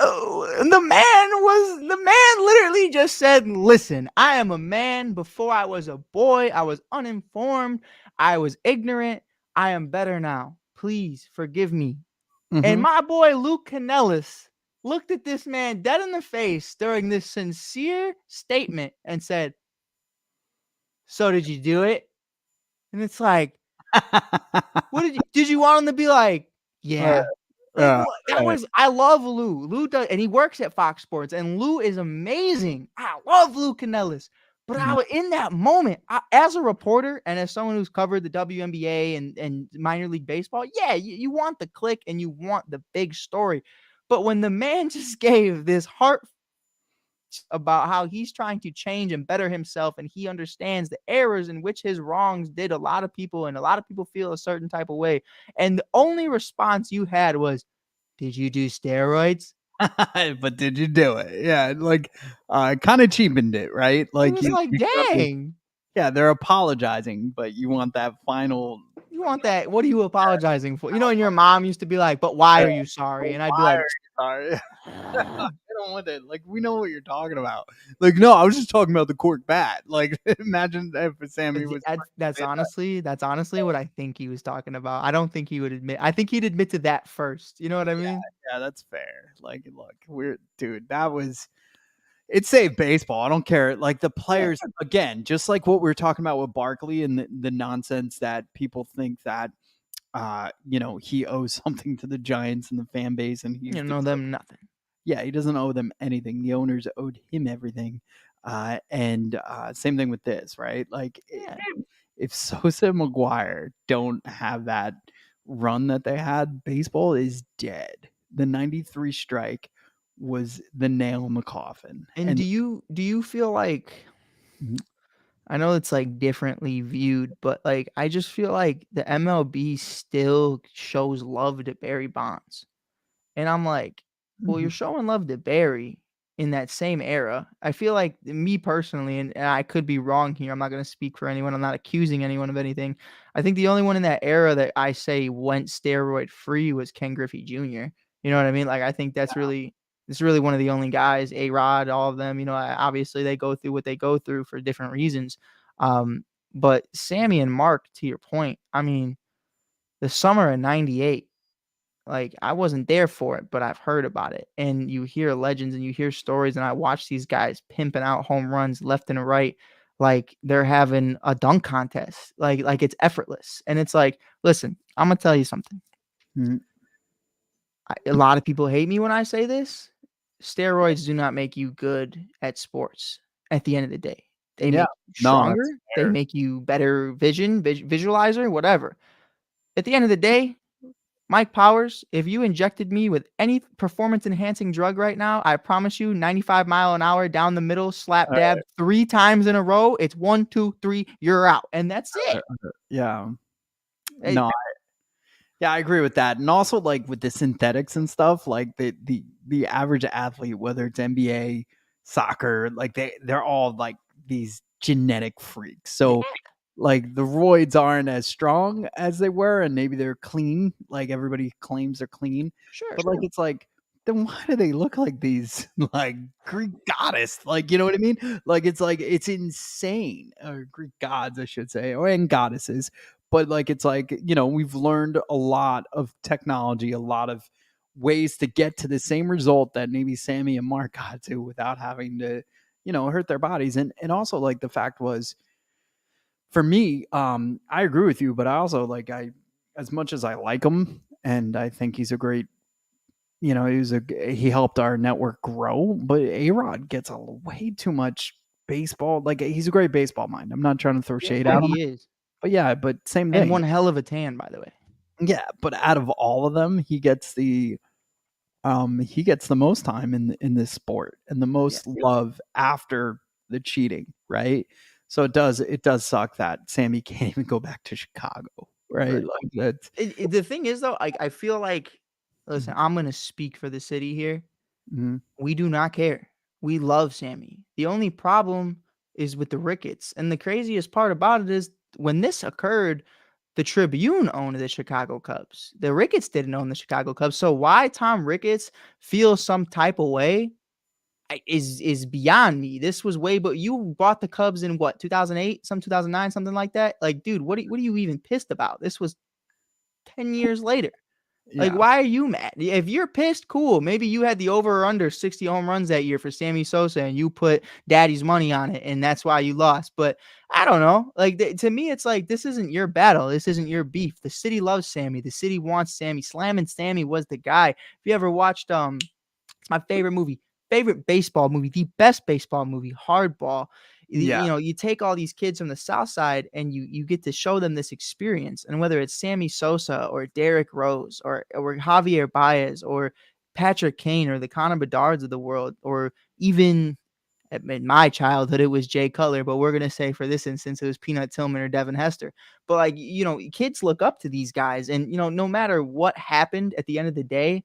Oh, the man literally just said, listen, I am a man. Before I was a boy, I was uninformed, I was ignorant, I am better now, please forgive me. And my boy Luke Canellis looked at this man dead in the face during this sincere statement and said, so did you do it? And it's like, what did you want him to be like? Yeah. I love Lou. Lou does, and he works at Fox Sports, and Lou is amazing. I love Lou Canellis. But in that moment, as a reporter and as someone who's covered the WNBA and minor league baseball, yeah, you want the click and you want the big story. But when the man just gave this heart about how he's trying to change and better himself, and he understands the errors in which his wrongs did a lot of people, and a lot of people feel a certain type of way, and the only response you had was, did you do steroids? But did you do it? Yeah, kind of cheapened it, right? Like, dang. Yeah, they're apologizing, but you want that final. You want that? What are you apologizing for? And your mom used to be like, "But why are you sorry?" And I'd be like, "Sorry." I don't want it. Like, we know what you're talking about. Like, no, I was just talking about the cork bat. Like, imagine if Sammy was. That's honestly what I think he was talking about. I don't think he would admit. I think he'd admit to that first. You know what I mean? Yeah, that's fair. Like, look, that was. It saved baseball. I don't care. Like, the players, again, just like what we were talking about with Barkley and the nonsense that people think that, he owes something to the Giants and the fan base, and he know them nothing. Yeah, he doesn't owe them anything. The owners owed him everything. And same thing with this, right? Like, if Sosa and McGwire don't have that run that they had, baseball is dead. The 93 strike was the nail in the coffin. And do you feel like, I know it's like differently viewed, but like I just feel like the MLB still shows love to Barry Bonds. And I'm like, well, you're showing love to Barry in that same era. I feel like, me personally, and I could be wrong here, I'm not going to speak for anyone, I'm not accusing anyone of anything. I think the only one in that era that I say went steroid free was Ken Griffey Jr. You know what I mean? Like, I think it's really one of the only guys, A-Rod, all of them, obviously they go through what they go through for different reasons. But Sammy and Mark, to your point, I mean, the summer of 98, like, I wasn't there for it, but I've heard about it. And you hear legends and you hear stories, and I watch these guys pimping out home runs left and right, like they're having a dunk contest, like it's effortless. And it's like, listen, I'm gonna tell you something. A lot of people hate me when I say this. Steroids do not make you good at sports. At the end of the day, they make you stronger. They make you better visualizer, whatever. At the end of the day, Mike Powers, if you injected me with any performance-enhancing drug right now, I promise you, 95 mile an hour down the middle, slap dab 3 times in a row. It's 1, 2, 3, you're out, and that's it. Yeah. No, I agree with that. And also, like, with the synthetics and stuff, like the average athlete, whether it's NBA, soccer, like they're all like these genetic freaks. So like the roids aren't as strong as they were, and maybe they're clean. Like everybody claims they're clean. Sure. But like it's like, then why do they look like these like Greek goddess? Like, you know what I mean? Like it's insane. Or Greek gods, I should say, or and goddesses. But like it's like, we've learned a lot of technology, a lot of ways to get to the same result that maybe Sammy and Mark got to without having to, hurt their bodies. And also like the fact was, for me, I agree with you, but I also like as much as I like him and I think he's a great, he helped our network grow, but A-Rod gets way too much baseball. Like he's a great baseball mind. I'm not trying to throw shade Yeah, at him, he is. but yeah, but same And thing. one hell of a tan, by the way. Yeah, but out of all of them, he gets the most time in this sport and the most love after the cheating, right? So it does suck that Sammy can't even go back to Chicago, right? Right. Like that's The thing is, though, I feel like, listen, I'm going to speak for the city here. Mhm. We do not care. We love Sammy. The only problem is with the Ricketts. And the craziest part about it is when this occurred, the Tribune owned the Chicago Cubs. The Ricketts didn't own the Chicago Cubs. So why Tom Ricketts feels some type of way is beyond me. This was way, but you bought the Cubs in what, 2008, 2009, something like that. Like, dude, what are you even pissed about? This was 10 years later. Like, Yeah. why are you mad? If you're pissed, cool. Maybe you had the over or under 60 home runs that year for Sammy Sosa and you put daddy's money on it and that's why you lost. But I don't know. Like, to me, it's like, this isn't your battle. This isn't your beef. The city loves Sammy. The city wants Sammy. Slam and Sammy was the guy. If you ever watched, it's my favorite baseball movie, the best baseball movie, Hardball. Yeah. You take all these kids from the South Side and you get to show them this experience. And whether it's Sammy Sosa or Derrick Rose or Javier Baez or Patrick Kane or the Connor Bedards of the world, or even in my childhood, it was Jay Cutler, but we're going to say for this instance, it was Peanut Tillman or Devin Hester. But like, kids look up to these guys and, no matter what happened at the end of the day,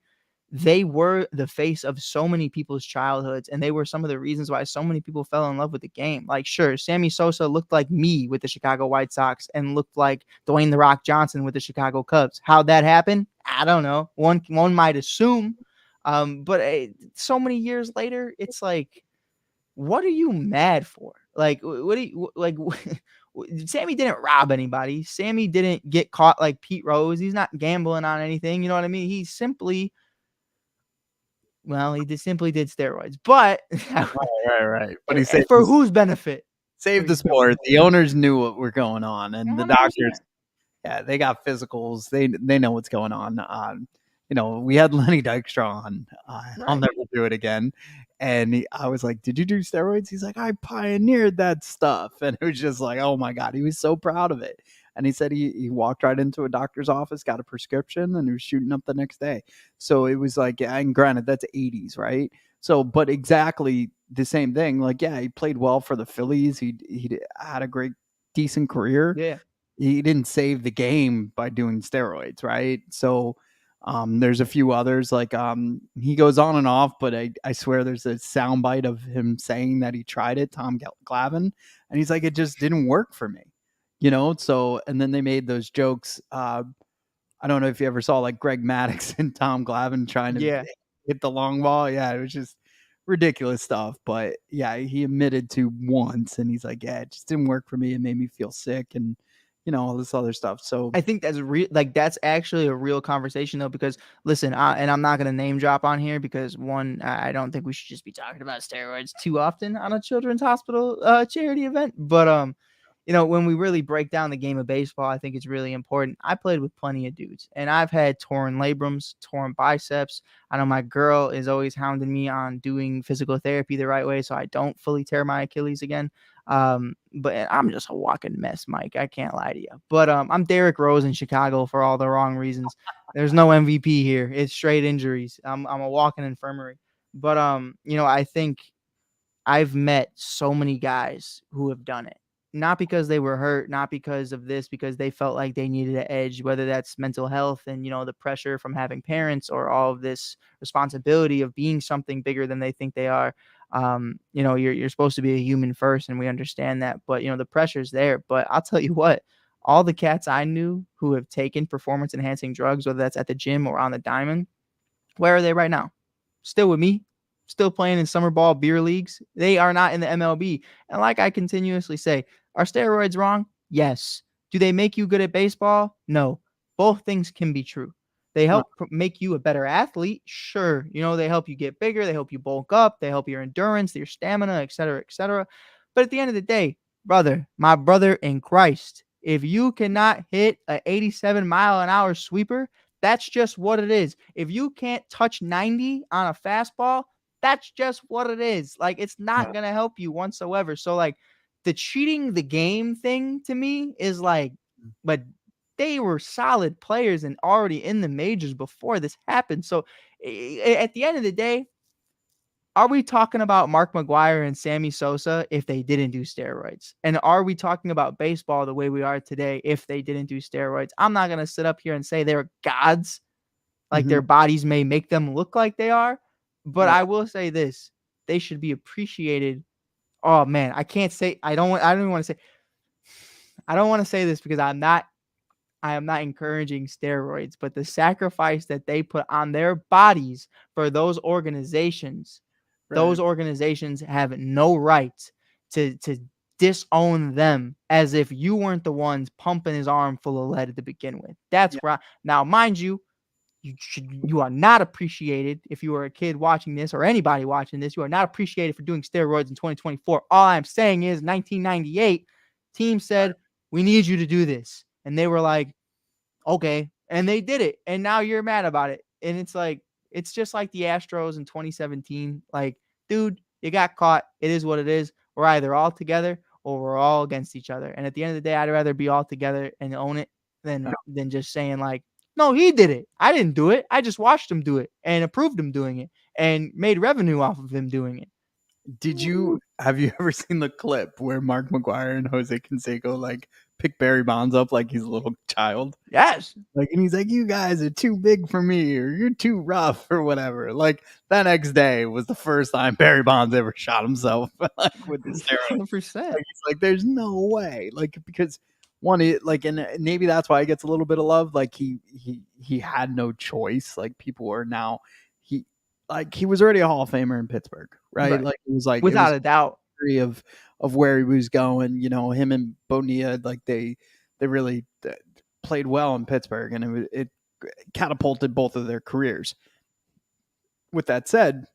they were the face of so many people's childhoods, and they were some of the reasons why so many people fell in love with the game. Like, sure, Sammy Sosa looked like me with the Chicago White Sox and looked like Dwayne "The Rock" Johnson with the Chicago Cubs. How'd that happen? I don't know. One might assume. But so many years later, it's like, what are you mad for? Like, what do you like? Sammy didn't rob anybody. Sammy didn't get caught like Pete Rose. He's not gambling on anything. You know what I mean? He simply did steroids, but Right. But he saved for whose benefit? Saved the sport. The owners knew what were going on, and the 100%. doctors, they got physicals. They know what's going on. We had Lenny Dykstra on. I'll never do it again. And I was like, "Did you do steroids?" He's like, "I pioneered that stuff," and it was just like, "Oh my god!" He was so proud of it. And he said he walked right into a doctor's office, got a prescription, and he was shooting up the next day. So it was like, and granted, that's 80s, right? So, but exactly the same thing. Like, yeah, he played well for the Phillies. He had a great, decent career. Yeah. He didn't save the game by doing steroids, right? So, there's a few others like he goes on and off, but I swear there's a soundbite of him saying that he tried it, Tom Glavine, and he's like, it just didn't work for me. So, and then they made those jokes. I don't know if you ever saw like Greg Maddux and Tom Glavine trying to hit the long ball. Yeah, it was just ridiculous stuff. But yeah, he admitted to once, and he's like, yeah, it just didn't work for me. It made me feel sick, and all this other stuff. So I think that's real. Like, that's actually a real conversation though, because listen, and I'm not going to name drop on here because one, I don't think we should just be talking about steroids too often on a children's hospital charity event. But when we really break down the game of baseball, I think it's really important. I played with plenty of dudes, and I've had torn labrums, torn biceps. I know my girl is always hounding me on doing physical therapy the right way so I don't fully tear my Achilles again. But I'm just a walking mess, Mike. I can't lie to you. But I'm Derrick Rose in Chicago for all the wrong reasons. There's no MVP here. It's straight injuries. I'm a walking infirmary. But I think I've met so many guys who have done it. Not because they were hurt, not because of this, because they felt like they needed an edge, whether that's mental health and, the pressure from having parents or all of this responsibility of being something bigger than they think they are. You're supposed to be a human first, and we understand that, but the pressure's there. But I'll tell you what, all the cats I knew who have taken performance enhancing drugs, whether that's at the gym or on the diamond, where are they right now? Still with me, still playing in summer ball beer leagues. They are not in the MLB. And like I continuously say, are steroids wrong? Yes. Do they make you good at baseball? No. Both things can be true. They help make you a better athlete. Sure. They help you get bigger. They help you bulk up. They help your endurance, your stamina, et cetera, et cetera. But at the end of the day, my brother in Christ, if you cannot hit a 87-mile-an-hour sweeper, that's just what it is. If you can't touch 90 on a fastball, that's just what it is. Like, it's not going to help you whatsoever. So, like, the cheating the game thing to me is like, but they were solid players and already in the majors before this happened. So, at the end of the day, are we talking about Mark McGwire and Sammy Sosa if they didn't do steroids? And are we talking about baseball the way we are today if they didn't do steroids? I'm not going to sit up here and say they're gods, like their bodies may make them look like they are. But I will say this, they should be appreciated. Oh man, I can't say, I don't even want to say, I don't want to say this because I am not encouraging steroids, but the sacrifice that they put on their bodies for those organizations, those organizations have no right to disown them as if you weren't the ones pumping his arm full of lead to begin with. That's where now, mind you, you are not appreciated if you are a kid watching this or anybody watching this. You are not appreciated for doing steroids in 2024. All I'm saying is 1998, team said, we need you to do this. And they were like, okay. And they did it. And now you're mad about it. And it's like, it's just like the Astros in 2017. Like, dude, you got caught. It is what it is. We're either all together or we're all against each other. And at the end of the day, I'd rather be all together and own it than just saying like, no, he did it. I didn't do it. I just watched him do it and approved him doing it and made revenue off of him doing it. Have you ever seen the clip where Mark McGwire and Jose Canseco like pick Barry Bonds up like he's a little child? Yes. Like, and he's like, you guys are too big for me, or you're too rough, or whatever. Like, that next day was the first time Barry Bonds ever shot himself like with the steroids. 100%. Like, he's like, there's no way. Like, because one, and maybe that's why he gets a little bit of love. Like, he had no choice. Like, people are now he was already a Hall of Famer in Pittsburgh, right? Like, it was like without a doubt of where he was going. Him and Bonilla, like they really played well in Pittsburgh, and it catapulted both of their careers. With that said,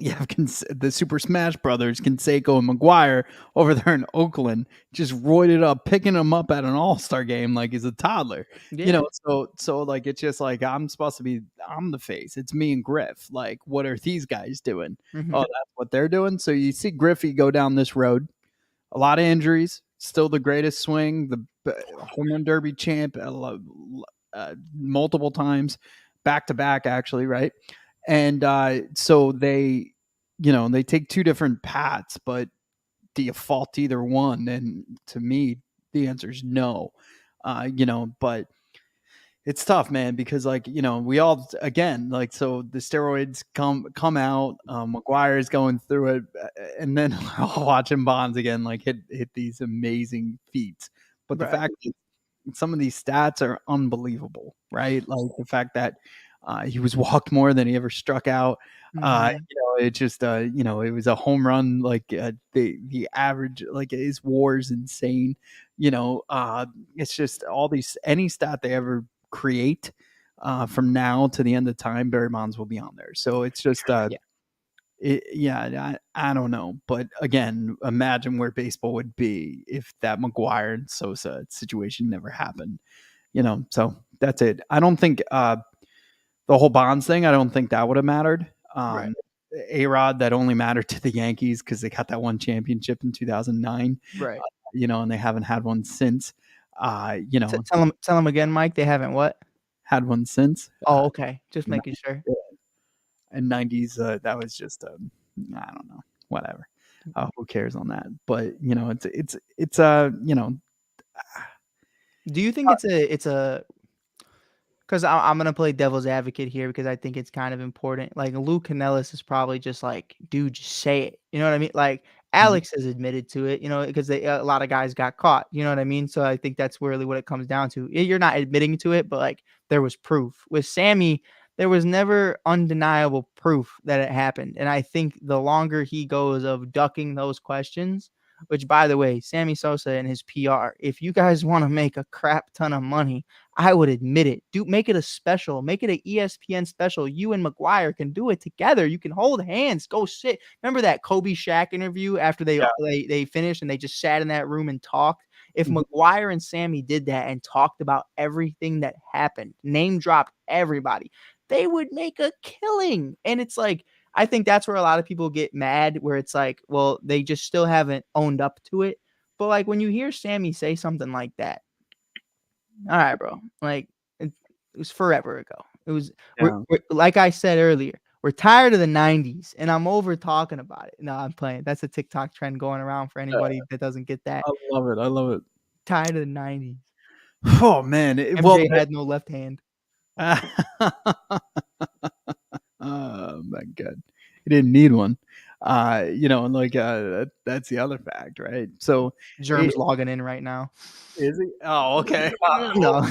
you have the Super Smash Brothers, Canseco and McGwire over there in Oakland, just roided up, picking him up at an All-Star game like he's a toddler. Yeah. So like it's just like I'm the face. It's me and Griff. Like, what are these guys doing? Mhm. Oh, that's what they're doing. So you see Griffey go down this road, a lot of injuries, still the greatest swing, the home run derby champ multiple times, back to back actually, right? And so they take two different paths, but do you fault either one? And to me, the answer is no. But it's tough, man, because we all, again, like, so the steroids come out, McGwire is going through it, and then watching Bonds again, like hit these amazing feats. But the fact is, some of these stats are unbelievable, right? Like the fact that he was walked more than he ever struck out. It just, it was a home run. Like the average, like his WAR is insane. It's just any stat they ever create from now to the end of time, Barry Bonds will be on there. So it's just, I don't know. But again, imagine where baseball would be if that McGwire and Sosa situation never happened. So that's it. I don't think the whole Bonds thing, I don't think that would have mattered. A-Rod, that only mattered to the Yankees because they got that one championship in 2009. Right. And they haven't had one since. Tell them again, Mike. They haven't what? Had one since. Oh, okay. Just making sure. And 90s, that was just, I don't know, whatever. Who cares on that? But it's Do you think it's a because I'm gonna play devil's advocate here because I think it's kind of important. Like Lou Canellis is probably just like, dude, just say it. You know what I mean? Like Alex has admitted to it, because a lot of guys got caught. You know what I mean? So I think that's really what it comes down to. You're not admitting to it, but like there was proof. With Sammy, there was never undeniable proof that it happened. And I think the longer he goes of ducking those questions, which by the way, Sammy Sosa and his PR, if you guys want to make a crap ton of money, I would admit it. Make it a special. Make it an ESPN special. You and McGuire can do it together. You can hold hands. Go sit. Remember that Kobe Shaq interview after they finished and they just sat in that room and talked? If McGuire and Sammy did that and talked about everything that happened, name dropped everybody, they would make a killing. And it's like, I think that's where a lot of people get mad, where it's like, well, they just still haven't owned up to it. But like when you hear Sammy say something like that, all right, bro. Like it was forever ago. It was we're, like I said earlier, we're tired of the 90s and I'm over talking about it. No, I'm playing. That's a TikTok trend going around for anybody that doesn't get that. I love it. I love it. Tired of the 90s. Oh man. MJ had no left hand. Oh my god, he didn't need one. And like that's the other fact, right? So Germ's logging in right now. Is he? Oh, okay. No.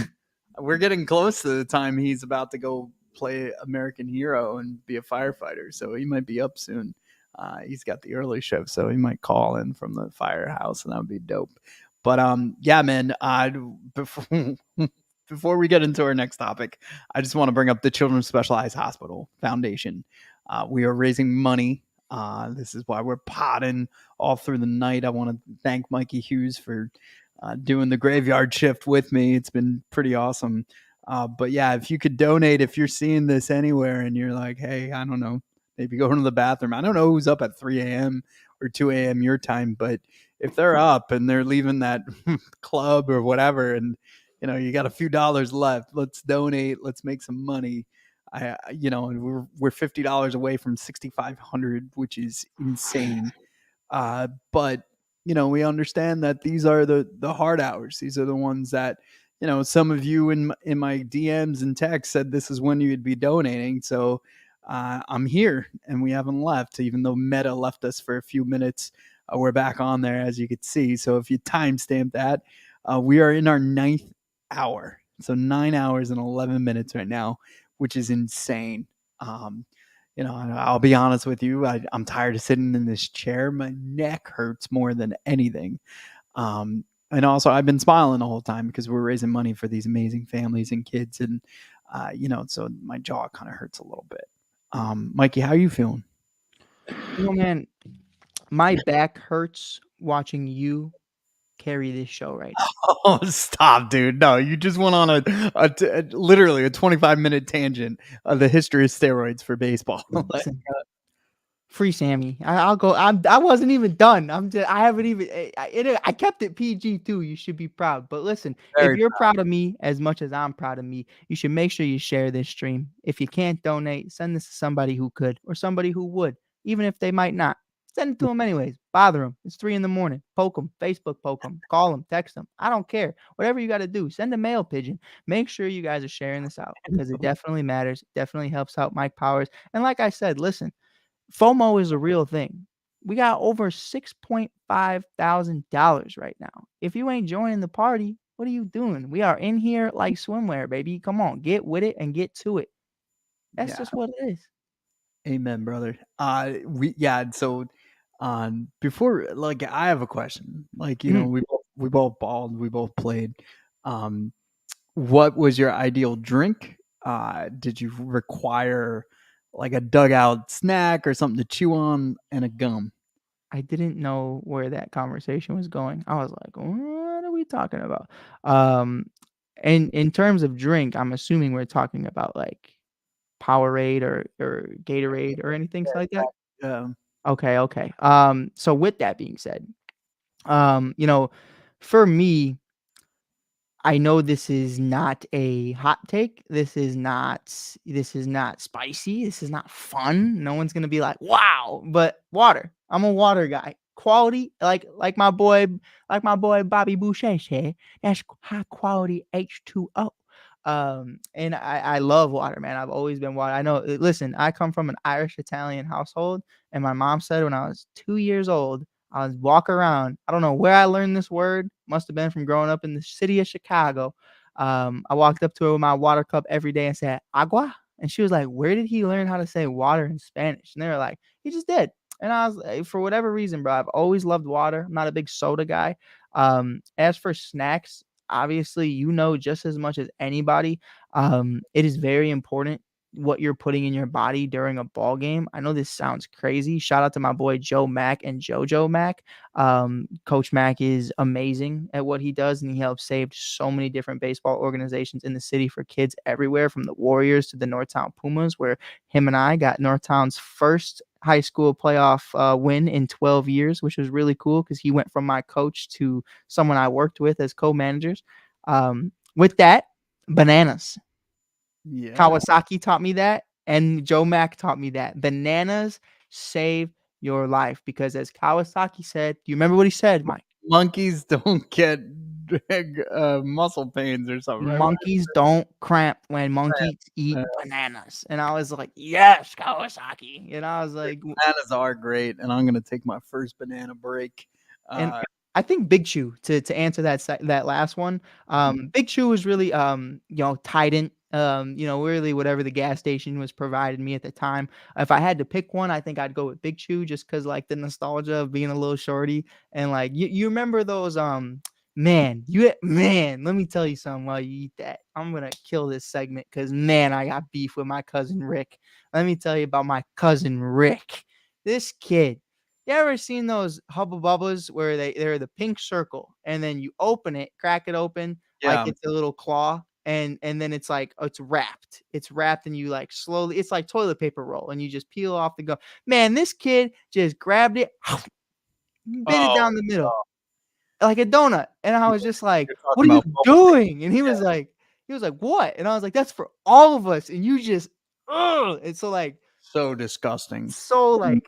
We're getting close to the time he's about to go play American Hero and be a firefighter, so he might be up soon. He's got the early shift, so he might call in from the firehouse, and that would be dope. But yeah, man. Before we get into our next topic, I just want to bring up the Children's Specialized Hospital Foundation. We are raising money. This is why we're potting all through the night. I want to thank Mikey Hughes for doing the graveyard shift with me. It's been pretty awesome. But yeah, if you could donate, if you're seeing this anywhere and you're like, hey, I don't know, maybe going to the bathroom. I don't know who's up at 3 a.m. or 2 a.m. your time, but if they're up and they're leaving that club or whatever, and you got a few dollars left, let's donate. Let's make some money. And we're $50 away from 6,500, which is insane. But we understand that these are the hard hours. These are the ones that, some of you in my DMs and texts said this is when you would be donating. So I'm here and we haven't left, even though Meta left us for a few minutes. We're back on there, as you could see. So if you timestamp that, we are in our 9th hour. So 9 hours and 11 minutes right now, which is insane. I'll be honest with you. I'm tired of sitting in this chair. My neck hurts more than anything. And also I've been smiling the whole time because we're raising money for these amazing families and kids. And, so my jaw kind of hurts a little bit. Mikey, how are you feeling? Man, my back hurts watching you carry this show right now. Oh, stop, dude. No, you just went on literally a 25-minute tangent of the history of steroids for baseball. Listen, free Sammy. I'll go. I wasn't even done. I haven't even. I kept it PG too. You should be proud. But listen, if you're proud of me as much as I'm proud of me, you should make sure you share this stream. If you can't donate, send this to somebody who could or somebody who would, even if they might not. Send it to them anyways. Bother them. It's 3 a.m. Poke them. Facebook poke them. Call them. Text them. I don't care. Whatever you got to do. Send a mail pigeon. Make sure you guys are sharing this out because it definitely matters. It definitely helps out Mike Powers. And like I said, listen, FOMO is a real thing. We got over $6.5 thousand right now. If you ain't joining the party, what are you doing? We are in here like swimwear, baby. Come on, get with it and get to it. That's just what it is. Amen, brother. So before, like, I have a question. Like, we both balled, we both played. What was your ideal drink? Did you require like a dugout snack or something to chew on and a gum? I didn't know where that conversation was going. I was like, what are we talking about? And in terms of drink, I'm assuming we're talking about like Powerade or Gatorade or anything like that. Okay. So with that being said, for me, I know this is not a hot take. This is not spicy. This is not fun. No one's gonna be like, wow, but water. I'm a water guy. Quality, like my boy Bobby Boucher said, that's high quality H2O. And I love water, man. I've always been water. I know. Listen, I come from an Irish Italian household, and my mom said when I was 2 years old, I was walking around. I don't know where I learned this word. Must have been from growing up in the city of Chicago. I walked up to her with my water cup every day and said agua, and she was like, "Where did he learn how to say water in Spanish?" And they were like, "He just did." And I was like, for whatever reason, bro, I've always loved water. I'm not a big soda guy. As for snacks, obviously, you know just as much as anybody. It is very important what you're putting in your body during a ball game. I know this sounds crazy. Shout out to my boy Joe Mack and JoJo Mack. Coach Mack is amazing at what he does, and he helps save so many different baseball organizations in the city for kids everywhere, from the Warriors to the Northtown Pumas, where him and I got Northtown's first high school playoff win in 12 years, which was really cool because he went from my coach to someone I worked with as co-managers. With that, bananas. Yeah. Kawasaki taught me that, and Joe Mack taught me that. Bananas save your life because, as Kawasaki said, do you remember what he said, Mike? Monkeys don't get muscle pains or something, right? Monkeys don't cramp when monkeys eat bananas. And I was like, yes, Kawasaki. And I was like, Bananas are great, and I'm gonna take my first banana break. and I think Big Chew to answer that last one. Big Chew was really Tident. Really whatever the gas station was providing me at the time. If I had to pick one, I think I'd go with Big Chew just because like the nostalgia of being a little shorty and like you remember those man, let me tell you something while you eat that. I'm gonna kill this segment because man, I got beef with my cousin Rick. Let me tell you about my cousin Rick. This kid. You ever seen those Hubba Bubbas where they're the pink circle and then you open it, crack it open like Yeah. it's a little claw and then it's like it's wrapped. It's wrapped and you like slowly it's like toilet paper roll and you just peel off the gum. Man, this kid just grabbed it, bit it down the middle like a donut. And I was just like, "What are you doing?" And he was like, "What?" And I was like, "That's for all of us." And you just and so like So disgusting. so like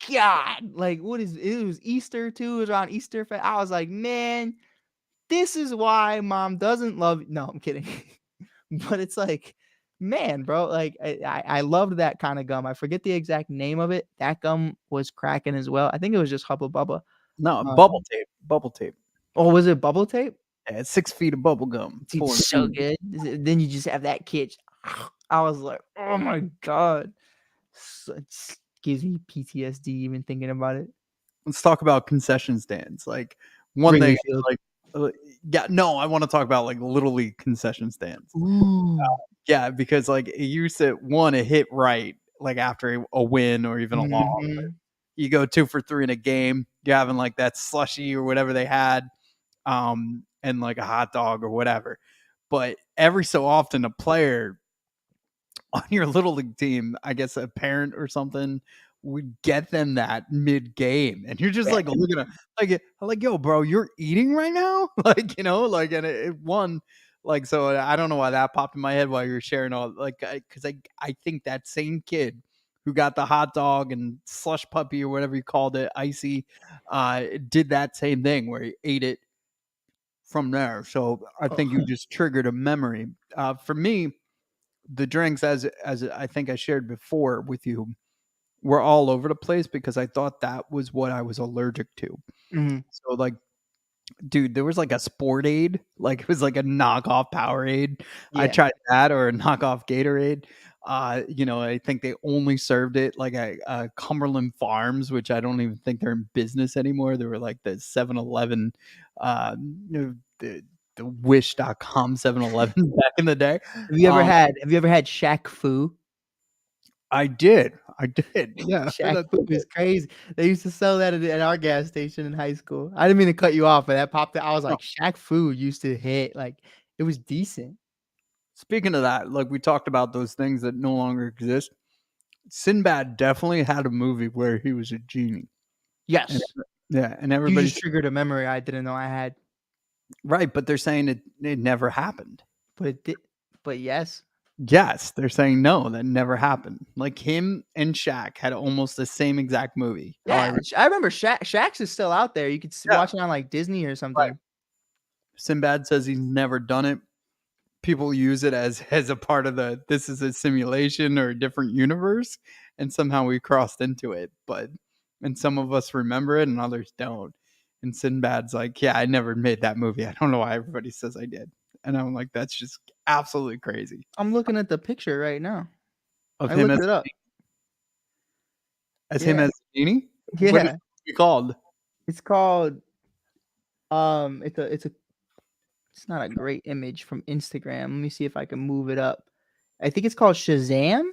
God, like what is it was Easter too, it was around Easter. I was like, man, this is why mom doesn't love. No, I'm kidding. But it's like, man, bro, like I loved that kind of gum. I forget the exact name of it. That gum was cracking as well. I think it was just Hubba Bubba. No, bubble tape. Bubble tape. Oh, was it bubble tape? Yeah, it's 6 feet of bubble gum. Dude, so good. Then you just have that kid. I was like, oh my God. It gives me PTSD even thinking about it. Let's talk about concession stands. Like one Wrigley thing, Field. I want to talk about like Little League concession stands. Ooh. Yeah, because like it used to to hit right, like after a win or even a loss. Mhm. You go 2 for 3 in a game. You're having like that slushy or whatever they had, and like a hot dog or whatever. But every so often, a player on your little league team, I guess a parent or something, would get them that mid game, and you're just like looking at like yo, bro, you're eating right now, and it won. Like, so I don't know why that popped in my head while you were sharing all because I think that same kid who got the hot dog and slush puppy or whatever you called it, icy, did that same thing where he ate it from there. So I think you just triggered a memory. For me, the drinks, as I think I shared before with you, were all over the place because I thought that was what I was allergic to. Mhm. So like, dude, there was like a Sportaid, like it was like a knockoff Powerade. I Yeah. tried that, or a knockoff Gatorade. I think they only served it like a Cumberland Farms, which I don't even think they're in business anymore. They were like the 7-Eleven, the Wish.com 7-Eleven back in the day. Have you ever had Shaq Fu? I did. Yeah. Shaq Fu is crazy. They used to sell that at our gas station in high school. I didn't mean to cut you off, but that popped out. I was like, Shaq Fu used to hit. Like, it was decent. Speaking of that, like we talked about those things that no longer exist. Sinbad definitely had a movie where he was a genie. Yes. And You everybody just triggered a memory I didn't know I had. right, but they're saying it never happened. But it did. But yes. Yes, they're saying no, that never happened. Like him and Shaq had almost the same exact movie. Yeah, I remember Shaq's is still out there. You could watch it on like Disney or something. Sinbad says he's never done it. people use it as a part of this is a simulation or a different universe, and somehow we crossed into it. And some of us remember it and others don't. And Sinbad's like, yeah, I never made that movie. I don't know why everybody says I did. And I'm like, that's just absolutely crazy. I'm looking at the picture right now. Of I him looked as it up. him Yeah. as Genie? What is Yeah. it called? It's called it's not a great image from Instagram. Let me see if I can move it up. I think it's called Shazam.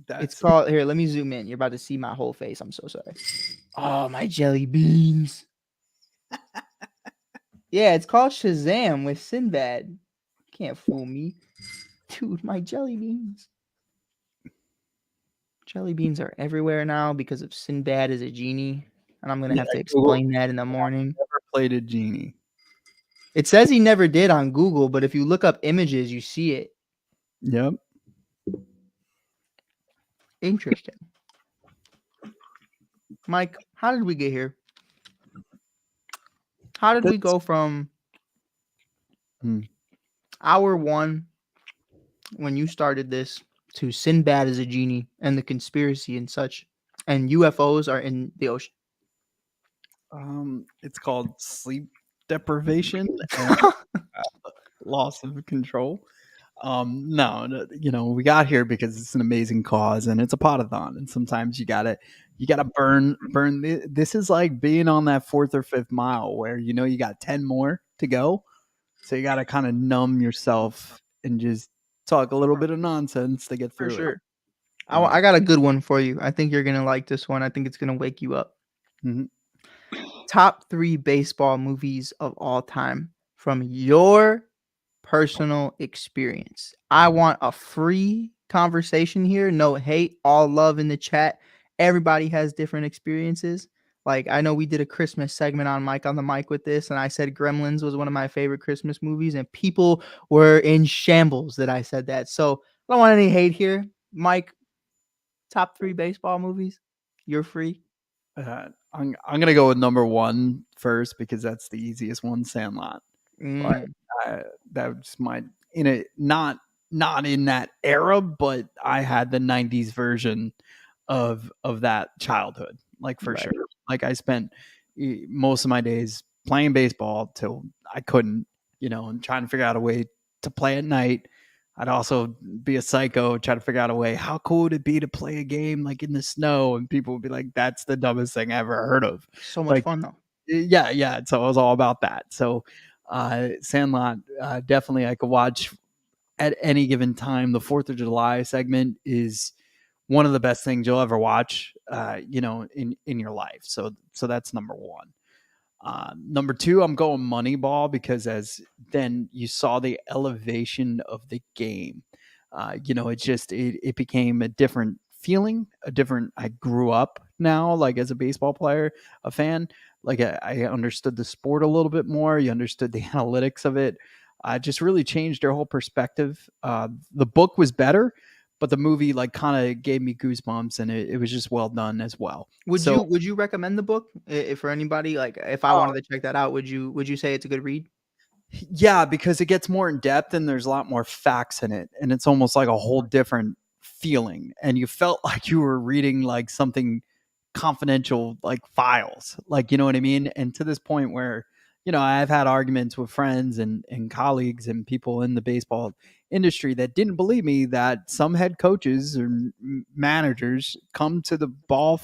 It's called here, let me zoom in. You're about to see my whole face. I'm so sorry. Oh, my jelly beans. Yeah, it's called Shazam with Sinbad. Can't fool me. Dude, my jelly beans. Jelly beans are everywhere now because of Sinbad as a genie. And I'm gonna have to explain that in the morning. Never played a genie. It says he never did on Google, but if you look up images, you see it. Yep. Interesting. Mike, how did we get here? How did we go from hour 1 when you started this to Sinbad as a genie and the conspiracy and such, and UFOs are in the ocean? It's called sleep deprivation and loss of control. No, we got here because it's an amazing cause and it's a Pod-A-Thon, and sometimes you gotta burn. This is like being on that 4th or 5th mile where you got 10 more to go, so you gotta kind of numb yourself and just talk a little bit of nonsense to get For through sure. it. I got a good one for you. I think you're gonna like this one. I think it's gonna wake you up. Mhm. Top 3 baseball movies of all time from your personal experience. I want a free conversation here. No hate, all love in the chat. Everybody has different experiences. Like, I know we did a Christmas segment on Mike on the Mic with this, and I said Gremlins was one of my favorite Christmas movies, and people were in shambles that I said that. So I don't want any hate here. Mike, top 3 baseball movies. You're free. I'm gonna go with number 1 first because that's the easiest one, Sandlot. Like, that was my not in that era, but I had the 90s version of that childhood, like, for sure. Like, I spent most of my days playing baseball till I couldn't, and trying to figure out a way to play at night. I'd also be a psycho, try to figure out a way. How cool would it be to play a game like in the snow? And people would be like, "That's the dumbest thing I ever heard of." So much fun though. Yeah. So it was all about that. So, Sandlot, definitely I could watch at any given time. The 4th of July segment is one of the best things you'll ever watch, in your life. So that's number 1. Number 2, I'm going Moneyball because then you saw the elevation of the game. It became a different feeling, I grew up now, like, as a baseball player, a fan. Like, I understood the sport a little bit more. You understood the analytics of it. Just really changed your whole perspective. The book was better, but the movie kind of gave me goosebumps, and it was just well done as well. Would you recommend the book if for anybody? Like, if I wanted to check that out, would you say it's a good read? Yeah, because it gets more in depth and there's a lot more facts in it, and it's almost like a whole different feeling, and you felt like you were reading like something confidential, like files, like, you know what I mean? And to this point where, I've had arguments with friends and colleagues and people in the baseball industry that didn't believe me that some head coaches or managers come to the ball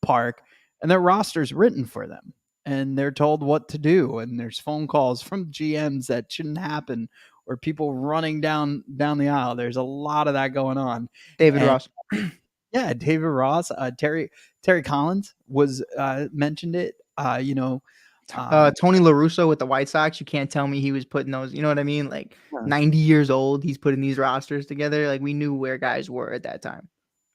park and their roster's written for them and they're told what to do, and there's phone calls from GMs that shouldn't happen, or people running down the aisle. There's a lot of that going on. David Ross. Yeah, David Ross. Terry Collins was mentioned it. Tony La Russa with the White Sox. You can't tell me he was putting those. You know what I mean? Like, 90 years old, he's putting these rosters together. Like, we knew where guys were at that time.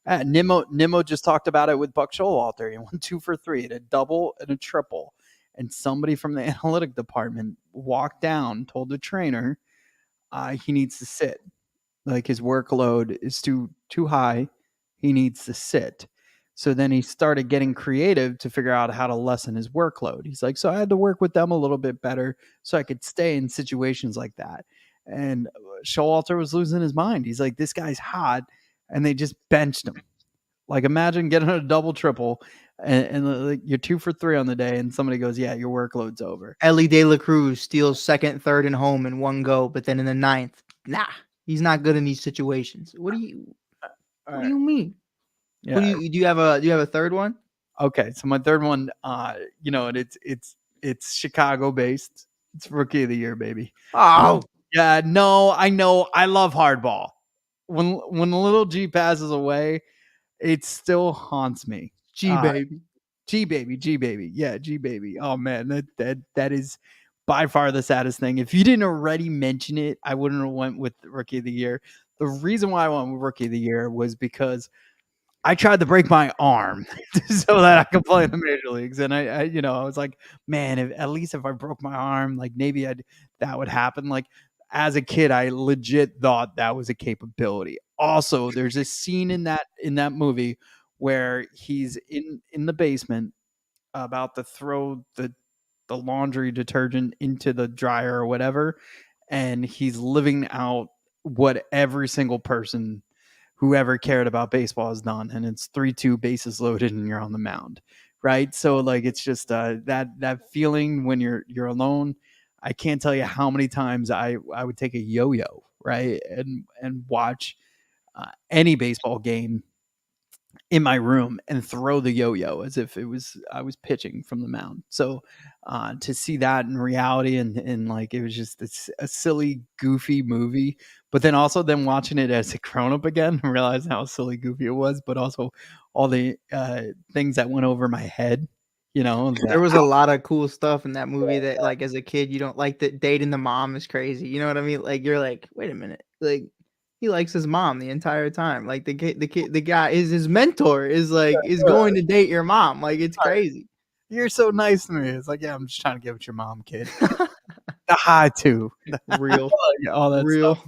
Nimmo just talked about it with Buck Showalter. He won 2 for 3 at a double and a triple. And somebody from the analytic department walked down, told the trainer he needs to sit. Like, his workload is too high. He needs to sit. So then he started getting creative to figure out how to lessen his workload. He's like, so I had to work with them a little bit better so I could stay in situations like that. And Showalter was losing his mind. He's like, this guy's hot, and they just benched him. Like, imagine getting a double triple, and like you're 2 for 3 on the day, and somebody goes, "Yeah, your workload's over." Ellie De La Cruz steals second, third, and home in one go, but then in the ninth, nah, he's not good in these situations. What do you mean? Yeah. Who do you have a third one? Okay, so my third one, and it's Chicago based. It's Rookie of the Year, baby. Oh. Yeah, no, I know. I love hardball. When the little G passes away, it still haunts me. G baby. G baby, G baby. Yeah, G baby. Oh man, that is by far the saddest thing. If you didn't already mention it, I wouldn't have went with Rookie of the Year. The reason why I went with Rookie of the Year was because I tried to break my arm so that I could play in the major leagues. And I was like, man, at least if I broke my arm, like maybe that would happen. Like as a kid, I legit thought that was a capability. Also, there's a scene in that movie where he's in the basement about to throw the laundry detergent into the dryer or whatever, and he's living out what every single person whoever cared about baseball has done, and it's 3-2 bases loaded and you're on the mound, right? So like it's just that feeling when you're alone. I can't tell you how many times I would take a yo-yo, right, and watch any baseball game in my room and throw the yo-yo as if I was pitching from the mound. So to see that in reality and like it was just a silly, goofy movie. But then also then watching it as a grown-up again and realizing how silly, goofy it was, but also all the things that went over my head. There was a lot of cool stuff in that movie that, like, as a kid, you don't like that dating the mom is crazy. You know what I mean? Like, you're like, wait a minute, like he likes his mom the entire time. Like the guy is his mentor is like is going to date your mom. Like it's crazy. You're so nice to me. It's like, yeah, I'm just trying to get with your mom, kid. The high too. Real. All that Real. stuff.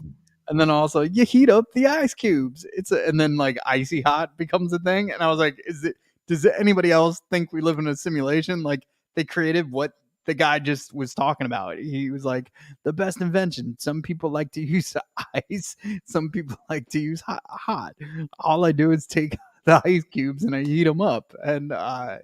And then also you heat up the ice cubes. And then like icy hot becomes a thing. And I was like, does anybody else think we live in a simulation? Like they created what the guy just was talking about. He was like, the best invention. Some people like to use ice. Some people like to use hot. All I do is take the ice cubes and I heat them up. And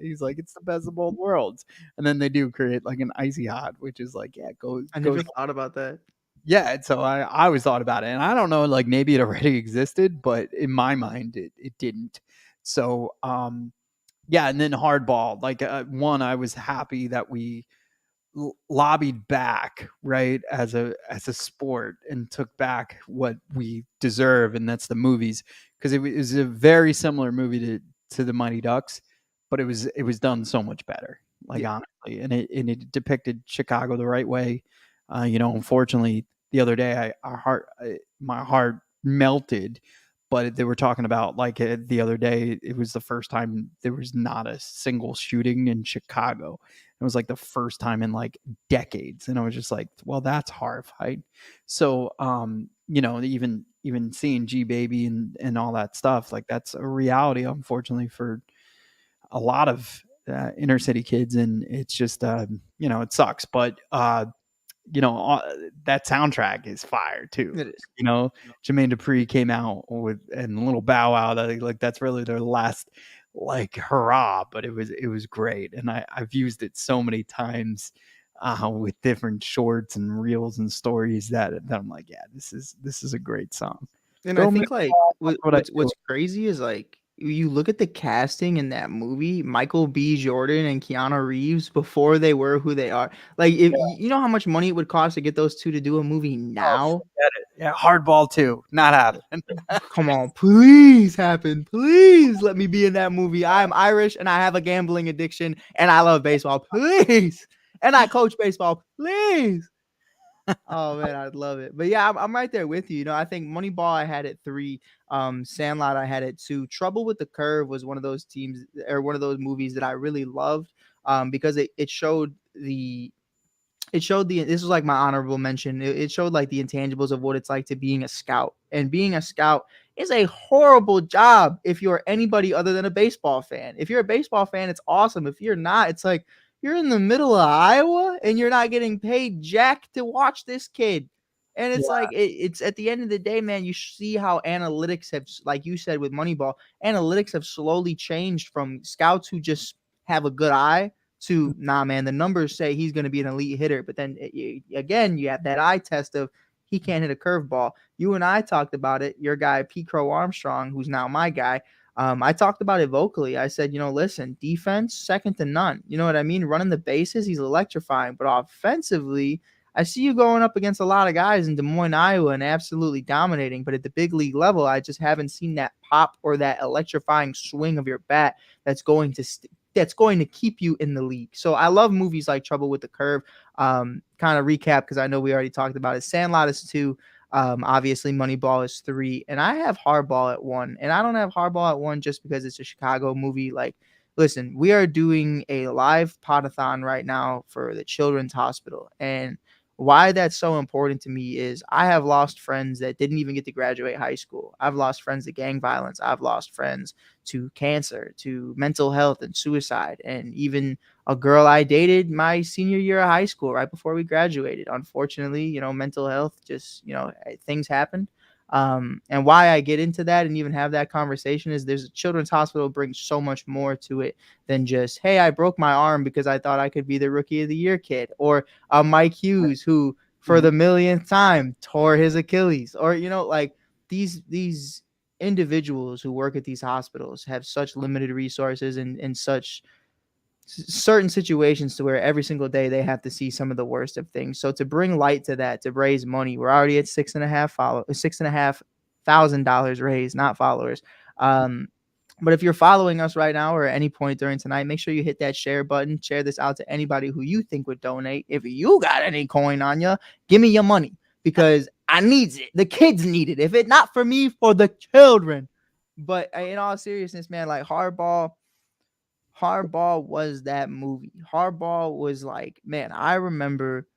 he's like, it's the best of both worlds. And then they do create like an icy hot, which is like, yeah, I never thought about that. Yeah, and so I always thought about it, and I don't know, like maybe it already existed, but in my mind, it didn't. So, yeah, and then hardball, like one, I was happy that we lobbied back, right, as a sport and took back what we deserve, and that's the movies, because it was a very similar movie to the Mighty Ducks, but it was done so much better, like honestly, and it depicted Chicago the right way. Unfortunately, the other day, my heart melted. But they were talking about like the other day, it was the first time there was not a single shooting in Chicago. It was like the first time in like decades, and I was just like, well, that's horrifying. So, even seeing G Baby and all that stuff, like that's a reality, unfortunately, for a lot of inner city kids, and it's just it sucks, but that soundtrack is fire too. It is. Jermaine Dupri came out with and Little Bow Wow. Like that's really their last like hurrah, but it was great, and I've used it so many times with different shorts and reels and stories that I'm like, yeah, this is a great song. And Go I think Mid- like what's crazy is like you look at the casting in that movie, Michael B. Jordan and Keanu Reeves before they were who they are. Like if you know how much money it would cost to get those two to do a movie now. Forget it. Yeah, Hardball 2, not happening. Come on, please happen. Please let me be in that movie. I am Irish and I have a gambling addiction and I love baseball. Please. And I coach baseball. Please. Oh man, I'd love it. But yeah, I'm right there with you. I think Moneyball I had at 3. Sandlot I had at 2. Trouble with the Curve was one of those teams or one of those movies that I really loved because it showed the this was like my honorable mention. It showed like the intangibles of what it's like to being a scout, and being a scout is a horrible job if you're anybody other than a baseball fan. If you're a baseball fan, it's awesome. If you're not, it's like you're in the middle of Iowa and you're not getting paid jack to watch this kid. And it's like it's at the end of the day, man, you see how analytics have, like you said with Moneyball, analytics have slowly changed from scouts who just have a good eye to, nah, man, the numbers say he's going to be an elite hitter. But then again, you have that eye test of he can't hit a curveball. You and I talked about it. Your guy, P. Crow Armstrong, who's now my guy. I talked about it vocally. I said, listen, defense, second to none. You know what I mean? Running the bases, he's electrifying. But offensively, I see you going up against a lot of guys in Des Moines, Iowa, and absolutely dominating. But at the big league level, I just haven't seen that pop or that electrifying swing of your bat that's going to keep you in the league. So I love movies like Trouble with the Curve. Kind of recap, because I know we already talked about it. Sandlot is 2. Obviously, Moneyball is 3. And I have Hardball at 1. And I don't have Hardball at 1 just because it's a Chicago movie. Like, listen, we are doing a live Pod-A-Thon right now for the Children's Hospital. And why that's so important to me is I have lost friends that didn't even get to graduate high school. I've lost friends to gang violence. I've lost friends to cancer, to mental health and suicide, and even a girl I dated my senior year of high school right before we graduated. Unfortunately, mental health just, things happened. And why I get into that and even have that conversation is there's a Children's Hospital brings so much more to it than just, hey, I broke my arm because I thought I could be the Rookie of the Year kid, or Mike Hughes, who for the millionth time tore his Achilles, or, like these individuals who work at these hospitals have such limited resources and such certain situations to where every single day they have to see some of the worst of things. So to bring light to that, to raise money, we're already at $6,500 raised, not followers. But if you're following us right now or at any point during tonight, make sure you hit that share button. Share this out to anybody who you think would donate. If you got any coin on you, give me your money because I needs it. The kids need it. If it not for me, for the children. But in all seriousness, man, like Hardball was that movie. Hardball was like, man, I remember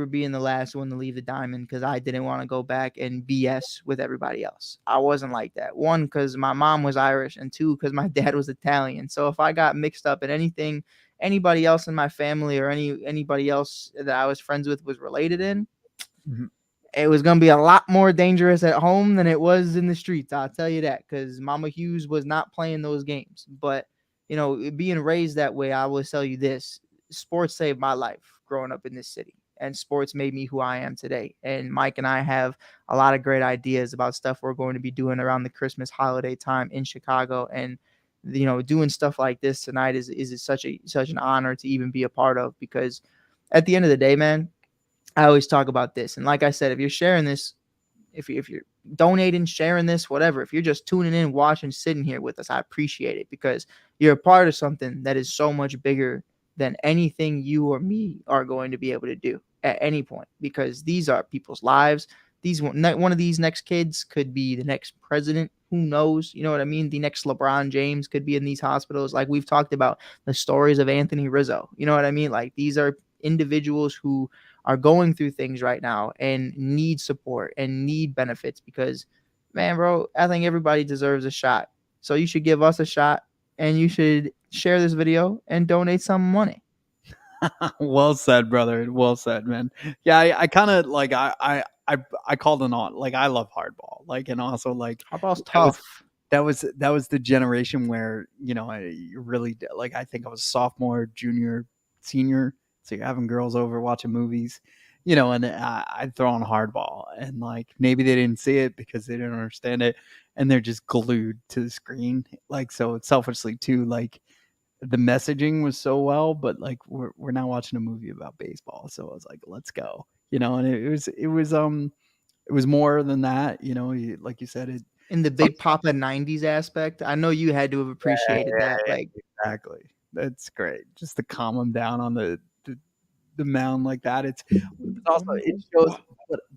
being the last one to leave the diamond because I didn't want to go back and BS with everybody else. I wasn't like that. 1, because my mom was Irish, and 2, because my dad was Italian. So if I got mixed up in anything anybody else in my family or anybody else that I was friends with was related in, it was going to be a lot more dangerous at home than it was in the streets. I'll tell you that, because Mama Hughes was not playing those games. But, being raised that way, I will tell you this. Sports saved my life growing up in this city, and sports made me who I am today. And Mike and I have a lot of great ideas about stuff we're going to be doing around the Christmas holiday time in Chicago. And, doing stuff like this tonight is such an honor to even be a part of, because at the end of the day, man, I always talk about this. And like I said, if you're sharing this, if you're donating, sharing this, whatever, if you're just tuning in, watching, sitting here with us, I appreciate it, because you're a part of something that is so much bigger than anything you or me are going to be able to do at any point, because these are people's lives. One of these next kids could be the next president. Who knows? You know what I mean? The next LeBron James could be in these hospitals. Like we've talked about the stories of Anthony Rizzo. You know what I mean? Like these are individuals who are going through things right now and need support and need benefits, because, man, bro, I think everybody deserves a shot. So you should give us a shot, and you should share this video and donate some money. Well said, brother. Well said, man. Yeah, I kind of like I called an on. Like I love Hardball. Like, and also like Hardball's tough. That was the generation where I really like. I think I was sophomore, junior, senior. So you're having girls over watching movies, and I'd throw on Hardball, and like maybe they didn't see it because they didn't understand it, and they're just glued to the screen. Like, so selfishly too, like the messaging was so well, but like we're now watching a movie about baseball, so I was like, let's go, and it was more than that, like you said, it in the big Papa 90s aspect. I know you had to have appreciated that. Like, exactly, that's great. Just to calm them down on the mound like that. It's also, it shows,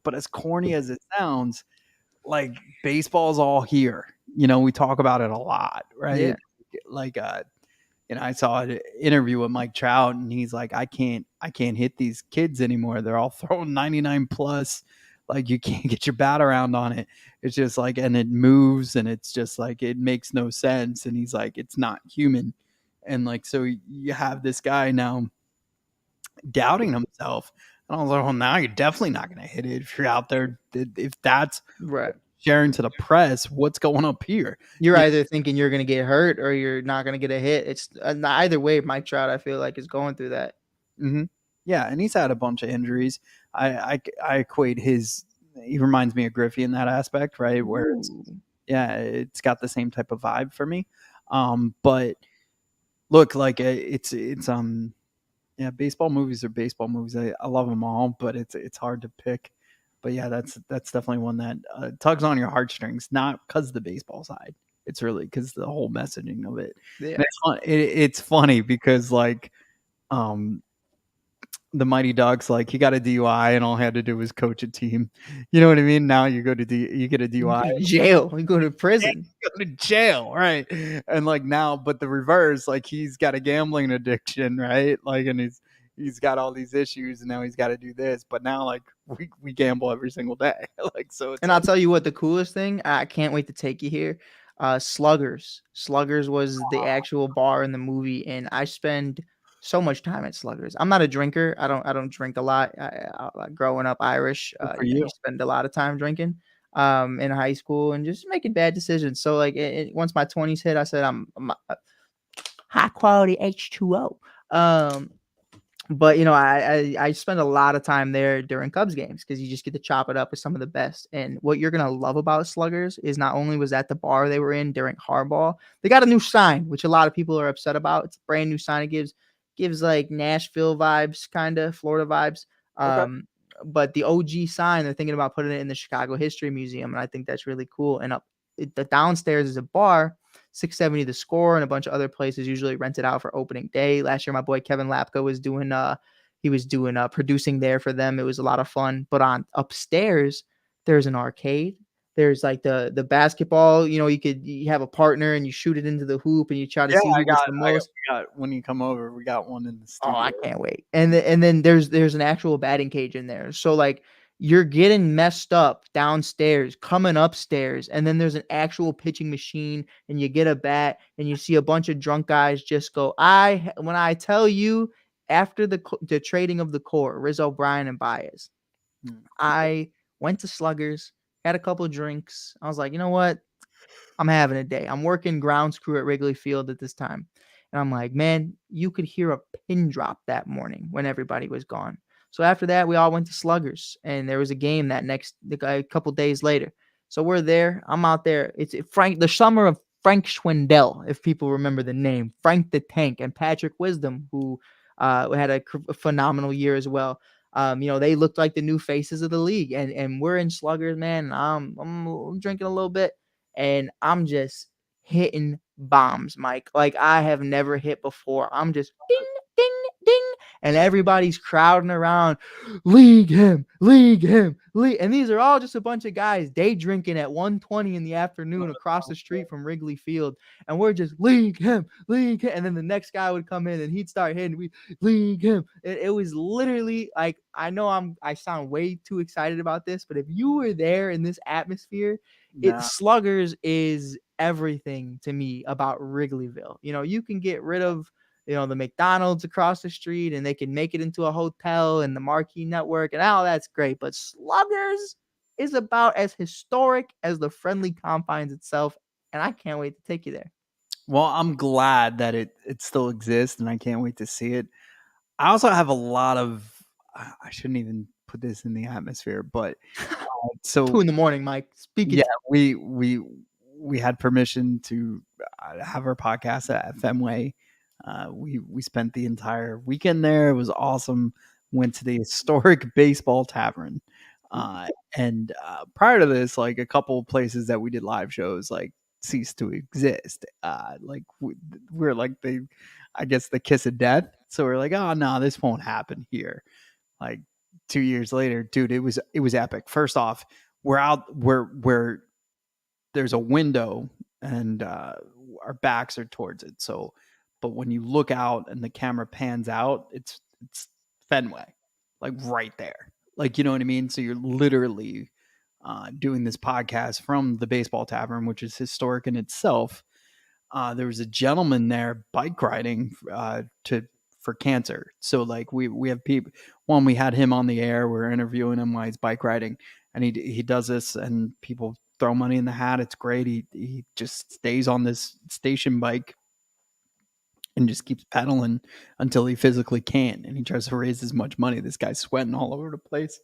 but as corny as it sounds, like baseball's all here. We talk about it a lot, right? Yeah. Like I saw an interview with Mike Trout, and he's like, I can't hit these kids anymore. They're all throwing 99 plus. Like you can't get your bat around on it. It's just like, and it moves, and it's just like it makes no sense. And he's like, it's not human. And like, so you have this guy now doubting himself. And I was like, well, now you're definitely not going to hit it if you're out there. If that's Right. sharing to the press, what's going up here? You're either thinking you're going to get hurt or you're not going to get a hit. It's either way. Mike Trout, I feel like, is going through that. Mm-hmm. Yeah, and he's had a bunch of injuries. I equate his. He reminds me of Griffey in that aspect, right? Where it's it's got the same type of vibe for me. But look, like it's baseball movies are baseball movies. I love them all, but it's hard to pick. But yeah, that's definitely one that tugs on your heartstrings, not because the baseball side. It's really because the whole messaging of it. Yeah. And it's fun. It's funny because like, the Mighty Ducks, like he got a DUI and all he had to do was coach a team. You know what I mean? Now you go to you get a DUI, jail. You go to prison. You go to jail, right? And like now, but the reverse, like he's got a gambling addiction, right? Like, and he's got all these issues, and now he's got to do this. But now, like we gamble every single day, like so. It's And I'll tell you what, the coolest thing, I can't wait to take you here. Sluggers was the actual bar in the movie, and I spend so much time at Sluggers. I'm not a drinker. I don't drink a lot. Growing up Irish, for you you. spend a lot of time drinking in high school and just making bad decisions. So like once my 20s hit, I said I'm high quality H2O. But you know, I spend a lot of time there during Cubs games because you just get to chop it up with some of the best. And what you're gonna love about Sluggers is not only was that the bar they were in during hardball, they got a new sign, which a lot of people are upset about. It's a brand new sign. It gives like Nashville vibes, kind of Florida vibes. But the OG sign, they're thinking about putting it in the Chicago History Museum, and I think that's really cool. And the downstairs is a bar. 670 the score, and a bunch of other places usually rented out for opening day. Last year, my boy Kevin Lapka was doing producing there for them. It was a lot of fun. But on upstairs, there's an arcade. There's like the basketball, you know, you have a partner and you shoot it into the hoop and you try to see who gets the most. We got when you come over, we got one in the Oh, studio. I can't wait. And then there's an actual batting cage in there. So like you're getting messed up downstairs, coming upstairs, and then there's an actual pitching machine, and you get a bat, and you see a bunch of drunk guys just go. When I tell you, after the trading of the core, Rizzo, Bryan, and Baez, I went to Sluggers, had a couple drinks. I was like, you know what? I'm having a day. I'm working grounds crew at Wrigley Field at this time. And I'm like, man, you could hear a pin drop that morning when everybody was gone. So after that, we all went to Sluggers, and there was a game a couple days later. So we're there. I'm out there. It's the summer of Frank Schwindel, if people remember the name, Frank the Tank, and Patrick Wisdom, who had a phenomenal year as well. You know, they looked like the new faces of the league, and we're in Sluggers, man. I'm drinking a little bit, and I'm just hitting bombs, Mike, like I have never hit before. I'm just ding, ding, ding, and everybody's crowding around. League him. And these are all just a bunch of guys day drinking at 1:20 in the afternoon across the street from Wrigley Field, and we're just league him. And then the next guy would come in and he'd start hitting. We league him. It was literally like, I know I sound way too excited about this, but if you were there in this atmosphere, Sluggers is everything to me about Wrigleyville. You know, you can get rid of, you know, the McDonald's across the street and they can make it into a hotel and the Marquee Network and all that's great. But Sluggers is about as historic as the Friendly Confines itself. And I can't wait to take you there. Well, I'm glad that it still exists, and I can't wait to see it. I also have a lot of, I shouldn't even put this in the atmosphere, but so 2 a.m, Mike. Speaking. Yeah, we had permission to have our podcast at Fenway. We spent the entire weekend there. It was awesome. Went to the historic baseball tavern. And prior to this, like a couple of places that we did live shows, like ceased to exist. Like we're like I guess the kiss of death. So we're like, oh no, this won't happen here. Like 2 years later, dude, it was epic. First off, we're out where there's a window and our backs are towards it. So, but when you look out and the camera pans out, it's Fenway, like right there. Like, you know what I mean? So you're literally doing this podcast from the baseball tavern, which is historic in itself. There was a gentleman there bike riding for cancer. So like we have people. One, we had him on the air. We're interviewing him while he's bike riding, and he does this, and people throw money in the hat. It's great. He just stays on this station bike and just keeps pedaling until he physically can, and he tries to raise as much money. This guy's sweating all over the place.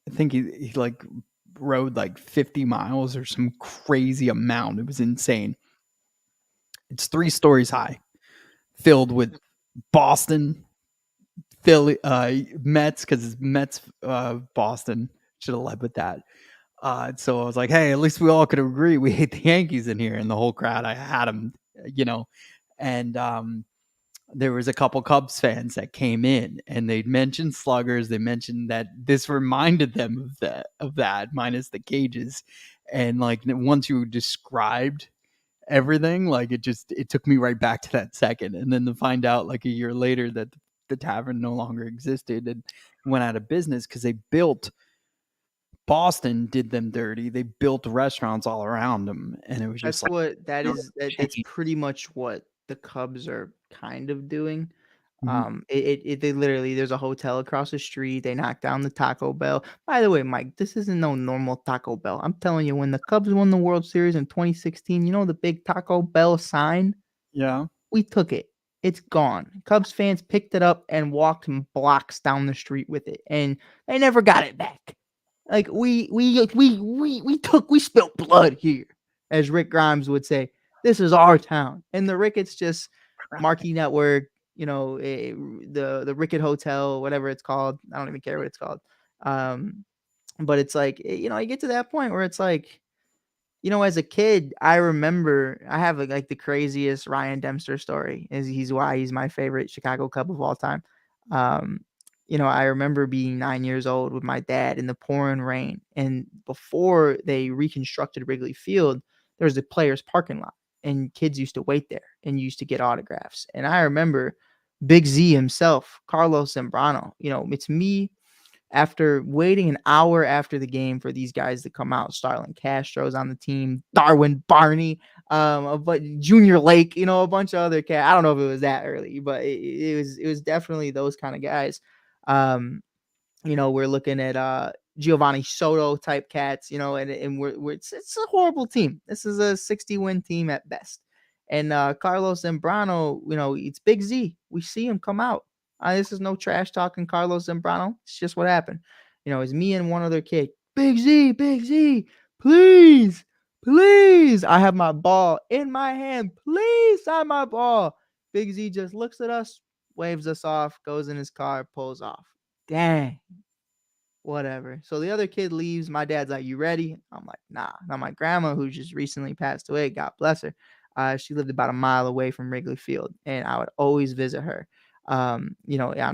I think he like rode like 50 miles or some crazy amount. It was insane. It's 3 stories high, filled with Boston, Philly, Mets, because it's Mets, Boston. Should have led with that. So I was like, hey, at least we all could agree we hate the Yankees in here. And the whole crowd, I had them, and there was a couple Cubs fans that came in, and they mentioned sluggers. They mentioned that this reminded them of that minus the cages. And like once you described everything, like it took me right back to that second. And then to find out like a year later that the tavern no longer existed and went out of business because they built Boston did them dirty. They built restaurants all around them, and it was just That's like, what that you know, is. That's pretty much what the Cubs are kind of doing. Mhm. They literally there's a hotel across the street. They knocked down the Taco Bell. By the way, Mike, this isn't no normal Taco Bell. I'm telling you, when the Cubs won the World Series in 2016, you know the big Taco Bell sign? Yeah. We took it. It's gone. Cubs fans picked it up and walked blocks down the street with it, and they never got it back. Like we spilled blood here, as Rick Grimes would say. This is our town, and the Ricketts just marquee network. The Rickett Hotel, whatever it's called. I don't even care what it's called. But it's like you get to that point where it's like, as a kid, I remember I have like the craziest Ryan Dempster story. He's why he's my favorite Chicago Cub of all time. Um, I remember being 9 years old with my dad in the pouring rain, and before they reconstructed Wrigley Field, there was a players' parking lot, and kids used to wait there and used to get autographs. And I remember Big Z himself, Carlos Zambrano. It's me after waiting an hour after the game for these guys to come out. Starlin Castro's on the team, Darwin Barney, but Junior Lake, a bunch of other cats. I don't know if it was that early, but it was definitely those kind of guys. We're looking at Giovanni Soto type cats, and it's a horrible team. This is a 60-win team at best. And Carlos Zambrano, it's Big Z. We see him come out. This is no trash talking Carlos Zambrano. It's just what happened. It's me and one other kid. Big Z, please, please. I have my ball in my hand. Please sign my ball. Big Z just looks at us, waves us off, goes in his car, pulls off. Dang. Whatever. So the other kid leaves. My dad's like, "You ready?" I'm like, "Nah." Now my grandma, who just recently passed away, God bless her, she lived about a mile away from Wrigley Field, and I would always visit her. On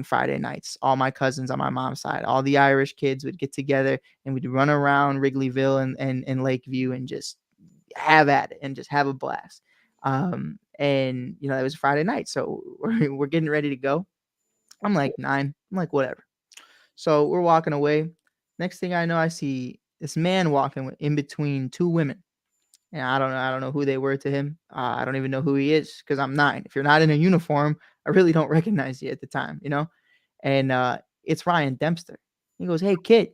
Friday nights, all my cousins on my mom's side, all the Irish kids would get together and we'd run around Wrigleyville and Lakeview and just have at it and just have a blast. It was Friday night, so we're getting ready to go. I'm like 9. I'm like, whatever. So we're walking away. Next thing I know, I see this man walking in between 2 women. And I don't know who they were to him. I don't even know who he is because I'm 9. If you're not in a uniform, I really don't recognize you at the time, And it's Ryan Dempster. He goes, "Hey, kid."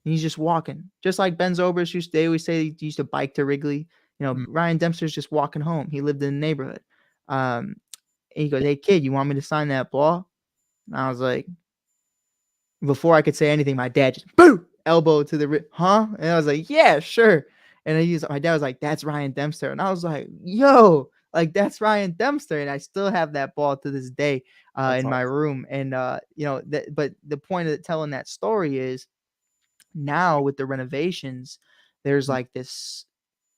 And he's just walking. Just like Ben Zobrist they always say he used to bike to Wrigley. Ryan Dempster's just walking home. He lived in the neighborhood. And he goes, "Hey, kid, you want me to sign that ball?" And I was like, before I could say anything, my dad just boom, elbow to the huh? And I was like, "Yeah, sure." And my dad was like, "That's Ryan Dempster." And I was like, "Yo, like that's Ryan Dempster." And I still have that ball to this day in my room. And but the point of telling that story is now with the renovations, there's like this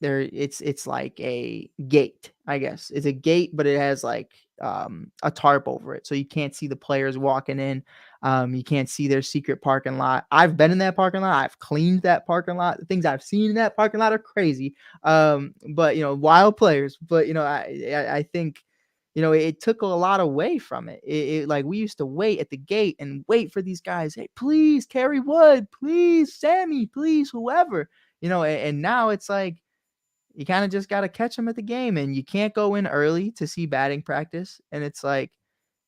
it's like a gate, I guess. It's a gate, but it has like a tarp over it. So you can't see the players walking in. You can't see their secret parking lot. I've been in that parking lot. I've cleaned that parking lot. The things I've seen in that parking lot are crazy. But wild players. But I think it took a lot away from it. Like we used to wait at the gate and wait for these guys. Hey, please, Kerry Wood, please, Sammy, please, whoever, and now it's like you kind of just got to catch them at the game, and you can't go in early to see batting practice. And it's like,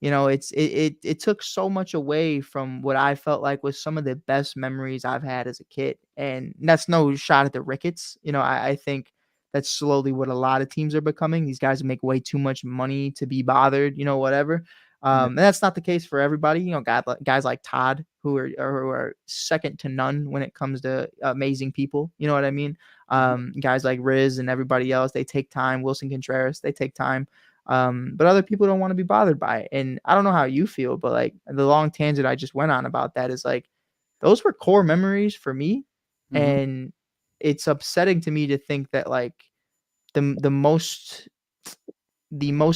it took so much away from what I felt like was some of the best memories I've had as a kid. And that's no shot at the Ricketts. I think that's slowly what a lot of teams are becoming. These guys make way too much money to be bothered, whatever. And that's not the case for everybody. Guys like Todd, who are second to none when it comes to amazing people. You know what I mean? Guys like Riz and everybody else, they take time. Wilson Contreras, they take time. But other people don't want to be bothered by it. And I don't know how you feel, but like the long tangent I just went on about that is like, those were core memories for me. And it's upsetting to me to think that like the most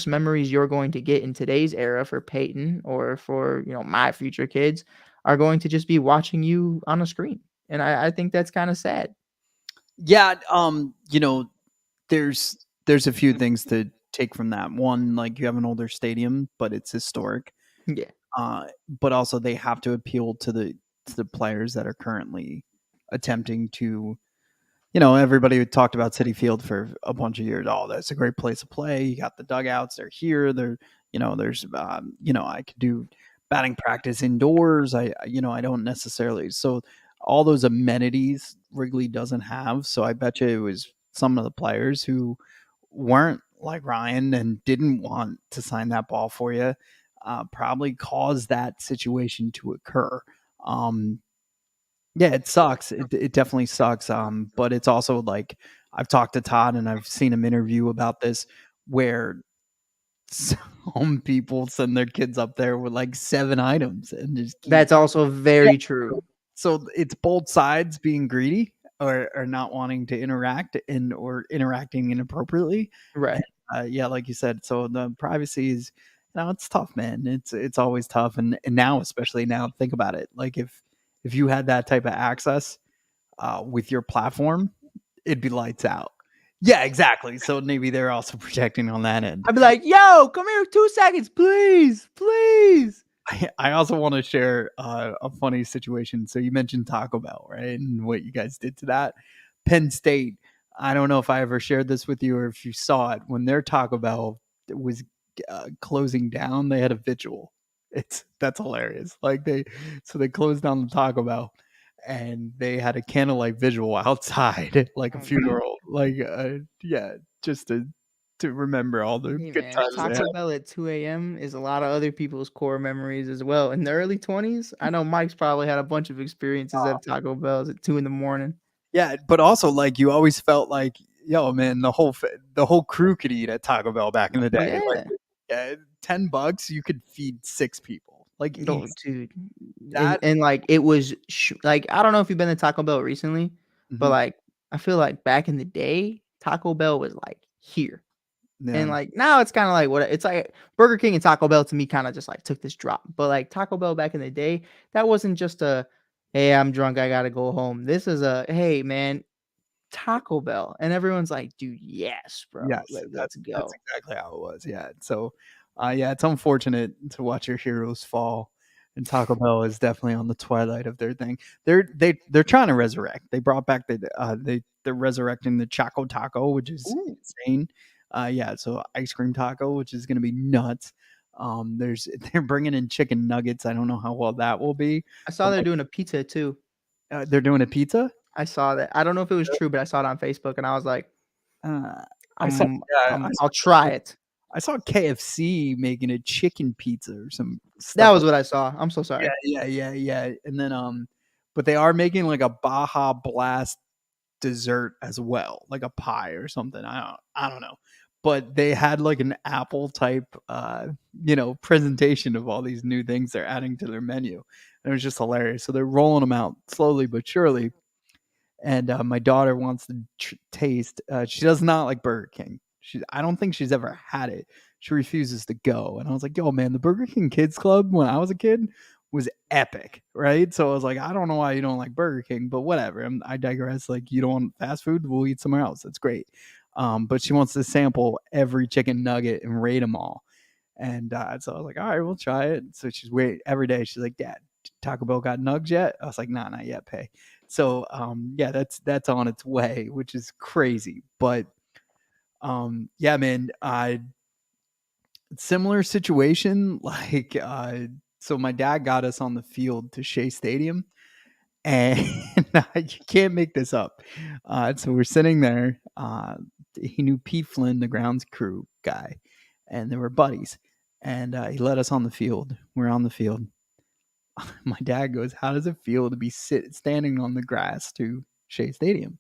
memories you're going to get in today's era for Peyton or for, my future kids are going to just be watching you on a screen. And I think that's kind of sad. Yeah. There's a few things to take from that. One, like you have an older stadium, but it's historic. Yeah. But also they have to appeal to the players that are currently attempting to, everybody talked about Citi Field for a bunch of years. Oh, that's a great place to play. You got the dugouts. They're here. There's, I could do batting practice indoors. I don't necessarily. So all those amenities Wrigley doesn't have. So I bet you it was some of the players who weren't like Ryan and didn't want to sign that ball for you, probably caused that situation to occur. Yeah, it sucks. It definitely sucks. But it's also like I've talked to Todd and I've seen him interview about this where some people send their kids up there with like 7 items and just That's also very true. So it's both sides being greedy or not wanting to interact or interacting inappropriately. Right. Yeah, like you said. So the privacy is, it's tough, man. It's always tough. And now, especially now, think about it. Like if you had that type of access with your platform, it'd be lights out. Yeah, exactly. So maybe they're also projecting on that end. I'd be like, yo, come here 2 seconds, please, please. I also want to share a funny situation. So you mentioned Taco Bell, right? And what you guys did to that. Penn State, I don't know if I ever shared this with you or if you saw it. When their Taco Bell was closing down, they had a vigil. That's hilarious. Like they closed down the Taco Bell and they had a candlelight vigil outside, like a funeral. Like just to remember all the good times. Taco Bell at 2 a.m. is a lot of other people's core memories as well. In the early 20s, I know Mike's probably had a bunch of experiences at Taco Bell's at 2 a.m. Yeah, but also like you always felt like, yo, man, the whole crew could eat at Taco Bell back in the day. Yeah. Like, $10, you could feed 6 people. Like, oh, dude, and like it was like I don't know if you've been to Taco Bell recently, but like I feel like back in the day, Taco Bell was like here. Yeah. And like now it's kind of like what it's like Burger King and Taco Bell to me kind of just like took this drop. But like Taco Bell back in the day, that wasn't just a hey, I'm drunk, I gotta go home. This is a hey man, Taco Bell. And everyone's like, dude, yes, bro. Yes, Let's go. That's exactly how it was. Yeah. So it's unfortunate to watch your heroes fall. And Taco Bell is definitely on the twilight of their thing. They're trying to resurrect. They brought back they're resurrecting the Choco Taco, which is insane. So ice cream taco, which is going to be nuts. They're bringing in chicken nuggets. I don't know how well that will be. I saw they're doing a pizza too. They're doing a pizza? I saw that. I don't know if it was true, but I saw it on Facebook and I was like, I'll try it. I saw KFC making a chicken pizza or some stuff. That was what I saw. I'm so sorry. Yeah. And then but they are making like a Baja Blast dessert as well, like a pie or something. I don't know. But they had like an Apple type presentation of all these new things they're adding to their menu. And it was just hilarious. So they're rolling them out slowly but surely. And my daughter wants to taste. She does not like Burger King. I don't think she's ever had it. She refuses to go. And I was like, yo, man, the Burger King Kids Club when I was a kid was epic, right? So I was like, I don't know why you don't like Burger King, but whatever. I digress. Like, you don't want fast food? We'll eat somewhere else. That's great. But she wants to sample every chicken nugget and rate them all. And so I was like, all right, we'll try it. So she's wait every day. She's like, Dad, Taco Bell got nugs yet? I was like, nah, not yet, pay. So yeah, that's on its way, which is crazy. But yeah, man, similar situation. Like so my dad got us on the field to Shea Stadium, and you can't make this up. So we're sitting there. He knew Pete Flynn, the grounds crew guy, and they were buddies. And he let us on the field. We're on the field. My dad goes, "How does it feel to be standing on the grass to Shea Stadium?"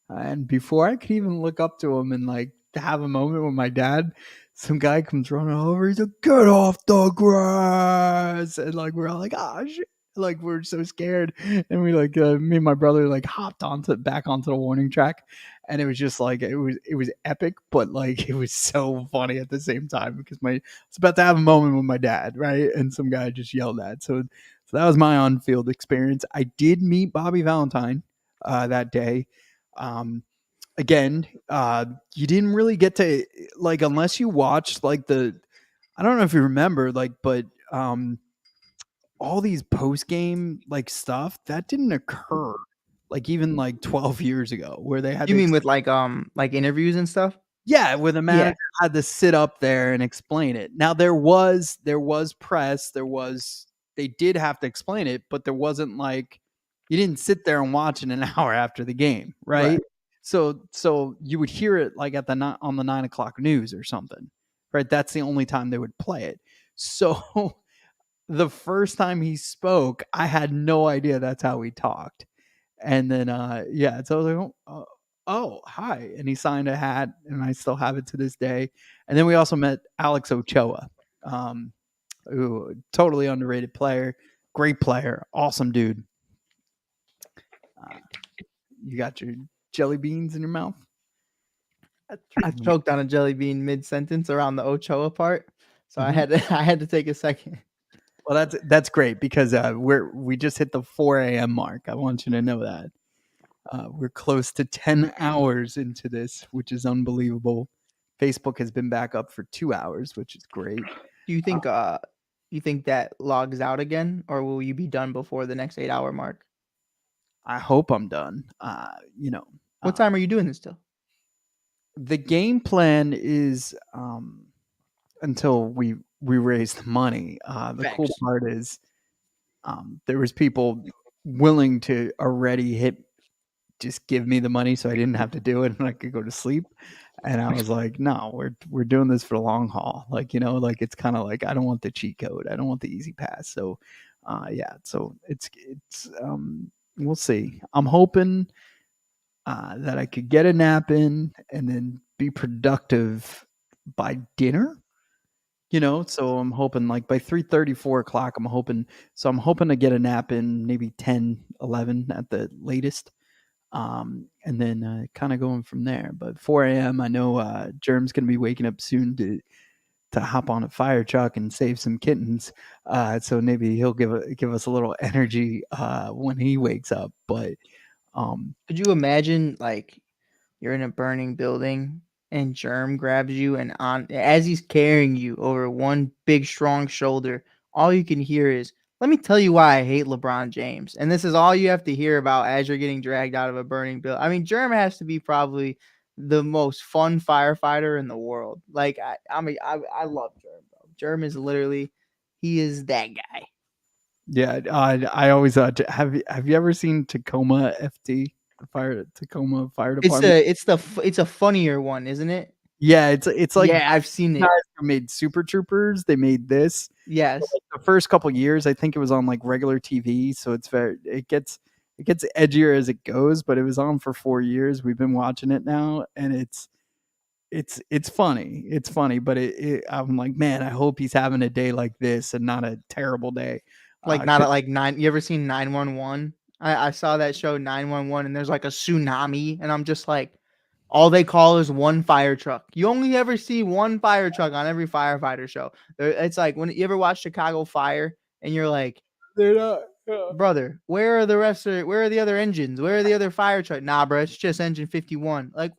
And before I could even look up to him and like have a moment with my dad, some guy comes running over. He's like, "Get off the grass!" And like we're all like, "Ah, shit!" Like we're so scared, and we like me and my brother like hopped back onto the warning track, and it was just like it was epic, but like it was so funny at the same time because I was about to have a moment with my dad, right? And some guy just yelled at. So that was my on-field experience. I did meet Bobby Valentine that day. Again, you didn't really get to like unless you watched like I don't know if you remember like, but all these post game like stuff that didn't occur like even like 12 years ago where they had You to mean with like interviews and stuff? yeah, where the Yeah. manager had to sit up there and explain it. Now there was press, they did have to explain it, but there wasn't like you didn't sit there and watch it an hour after the game, right? Right. So you would hear it like at on the 9 o'clock news or something, right? That's the only time they would play it. So the first time he spoke, I had no idea that's how he talked. And then yeah, so I was like, oh, hi. And he signed a hat, and I still have it to this day. And then we also met Alex Ochoa, who totally underrated player, great player, awesome dude. You got your jelly beans in your mouth? I choked on a jelly bean mid sentence around the Ochoa part, so I Mhm. had to take a second. Well, that's great because we just hit the 4 a.m. mark. I want you to know that. We're close to 10 hours into this, which is unbelievable. Facebook has been back up for 2 hours, which is great. Do you think that logs out again, or will you be done before the next 8-hour mark? I hope I'm done. What time are you doing this till? The game plan is until we raise the money. The cool Facts. part is there was people willing to already just give me the money so I didn't have to do it and I could go to sleep. And I was like, no, we're doing this for the long haul. Like, like it's kind of like I don't want the cheat code. I don't want the easy pass. So yeah, so it's we'll see. I'm hoping that I could get a nap in and then be productive by dinner. So I'm hoping like by 3:30, 4 o'clock, I'm hoping to get a nap in maybe 10, 11 at the latest. And then kind of going from there. But 4 a.m., I know Germ's going to be waking up soon to hop on a fire truck and save some kittens. So maybe he'll give us a little energy when he wakes up. But Could you imagine like you're in a burning building and Germ grabs you and as he's carrying you over one big strong shoulder, all you can hear is, "Let me tell you why I hate LeBron James." And this is all you have to hear about as you're getting dragged out of a burning building. I mean, Germ has to be probably the most fun firefighter in the world. Like I mean, I love Germ, bro. Germ is literally he is that guy. yeah, I always have you ever seen Tacoma FD, Tacoma Fire Department? It's a funnier one, isn't it? Yeah, it's like Yeah, I've seen it. guys who made Super Troopers. They made this. Yes. So, like, the first couple years, I think it was on like regular TV, so it gets edgier as it goes. But it was on for 4 years. We've been watching it now, and it's funny. It's funny, but I'm like, man, I hope he's having a day like this and not a terrible day. Like not at like 9. You ever seen 911? I saw that show 911, and there's like a tsunami, and I'm just like, all they call is one fire truck. You only ever see one fire truck on every firefighter show. It's like when you ever watch Chicago Fire, and you're like, they're not. Brother, where are the rest of? Where are the other engines? Where are the other fire truck? Nah, bro, it's just engine 51. Like,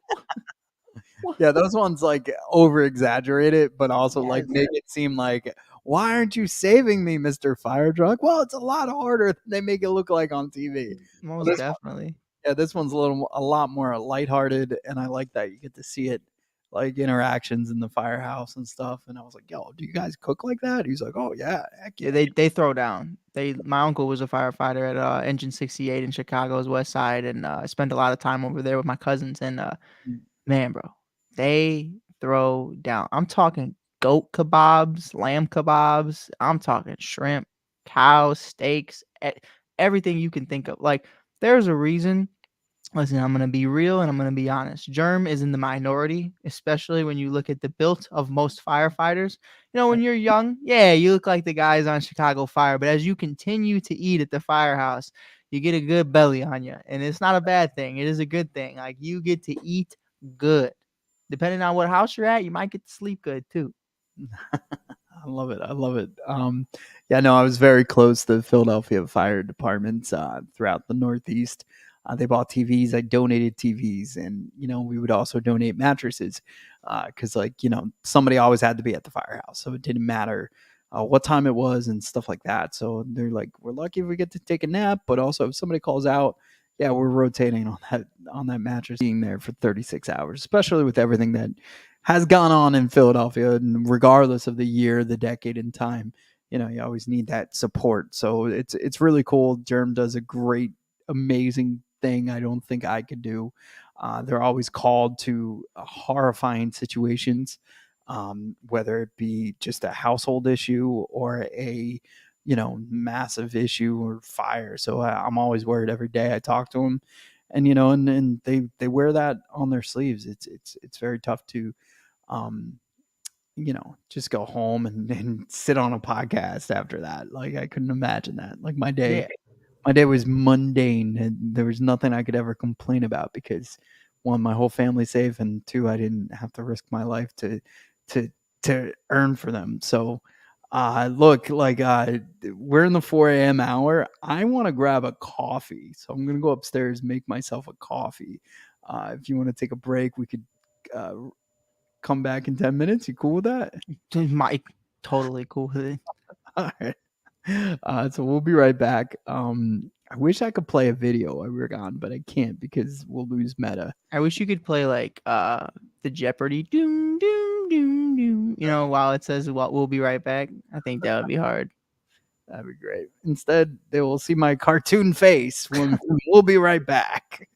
Yeah, those ones like over exaggerate it, but also like Yes. make it seem like, why aren't you saving me, Mr. Fire Truck? Well, it's a lot harder than they make it look like on TV. Well, Most this one- definitely. yeah, this one's a lot more lighthearted, and I like that you get to see it, like interactions in the firehouse and stuff. And I was like, yo, do you guys cook like that? He's like, oh yeah, heck Yeah, yeah. they throw down. My uncle was a firefighter at Engine 68 in Chicago's West Side, and I spent a lot of time over there with my cousins. And man, bro, they throw down. I'm talking goat kebabs, lamb kebabs. I'm talking shrimp, cow steaks, everything you can think of. Like, there's a reason. Listen, I'm gonna be real and I'm gonna be honest. Germ is in the minority, especially when you look at the build of most firefighters. You know, when you're young, yeah, you look like the guys on Chicago Fire, but as you continue to eat at the firehouse, you get a good belly on you, and it's not a bad thing. It is a good thing. Like, you get to eat good. Depending on what house you're at, you might get to sleep good too. I love it. I love it. Yeah, no, I was very close to the Philadelphia fire departments throughout the Northeast. They bought TVs. I donated TVs, and we would also donate mattresses because, somebody always had to be at the firehouse, so it didn't matter what time it was and stuff like that. So they're like, we're lucky if we get to take a nap, but also if somebody calls out, yeah, we're rotating on that mattress, being there for 36 hours, especially with everything that has gone on in Philadelphia, and regardless of the year, the decade, and time, you always need that support. So it's really cool. Germ does a great, amazing thing. I don't think I could do. They're always called to horrifying situations, whether it be just a household issue or a massive issue or fire. So I'm always worried every day I talk to them, and and they wear that on their sleeves. It's very tough to um just go home and sit on a podcast after that. Like, I couldn't imagine that. Like, Yeah. my day was mundane, and there was nothing I could ever complain about because, one, my whole family's safe, and two, I didn't have to risk my life to to earn for them. So look, like, we're in the 4 a.m. hour. I want to grab a coffee, so I'm gonna go upstairs, make myself a coffee. If you want to take a break, we could uh, come back in 10 minutes. You cool with that? Mike, totally cool with it. All right. So we'll be right back. I wish I could play a video while we're gone, but I can't because we'll lose meta. I wish you could play like the Jeopardy doom doom doom doom. While it says we'll be right back. I think that would be hard. That'd be great. Instead, they will see my cartoon face when we'll be right back.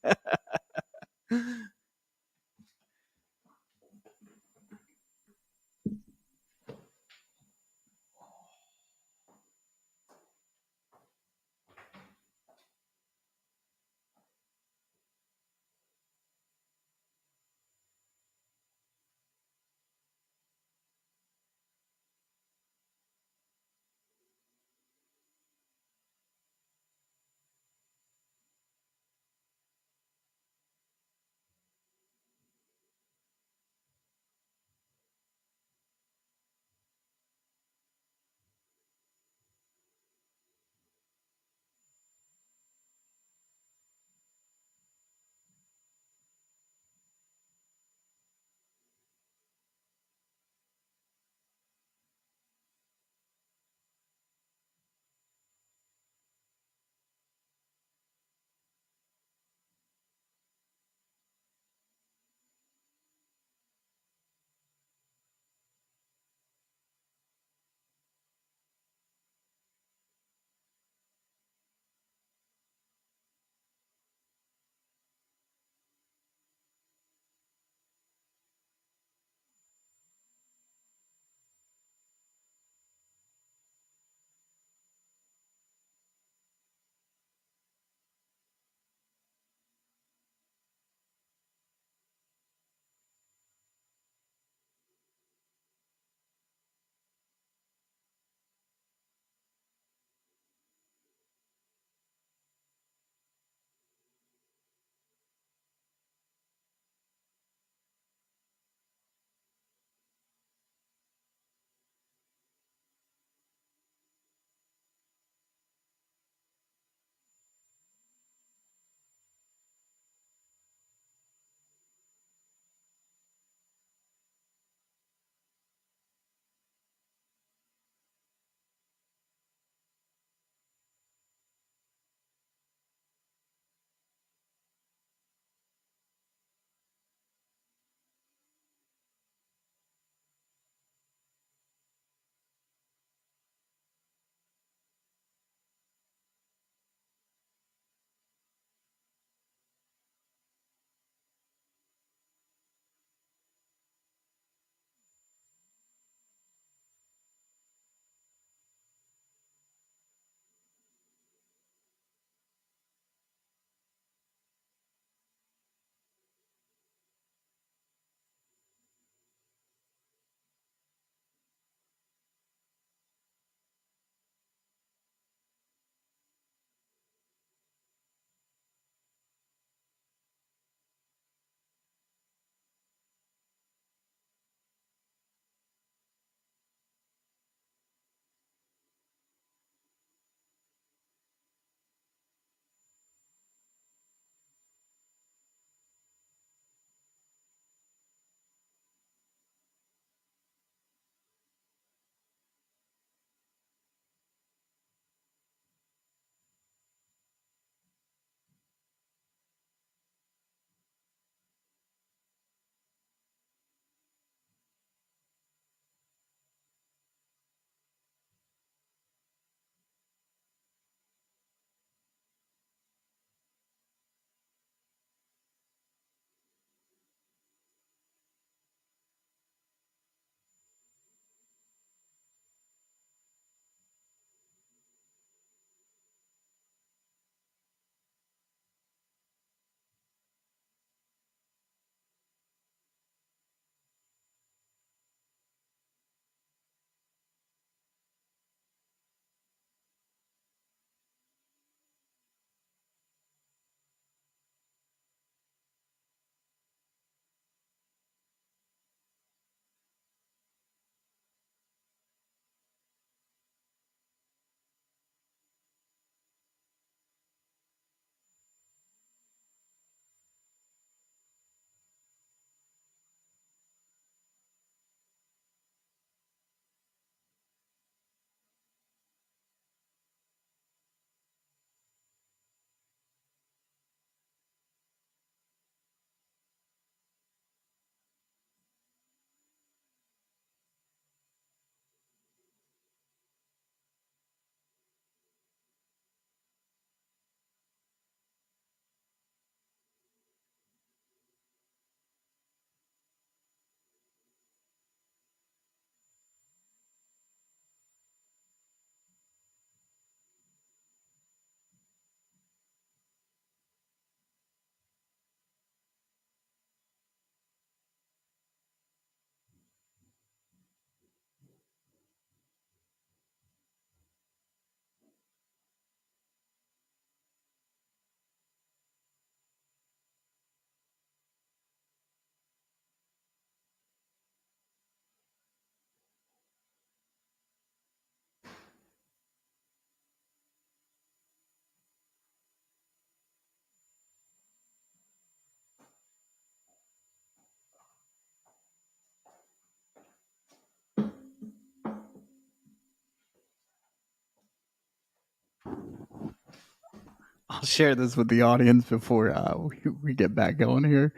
I'll share this with the audience before we get back going here.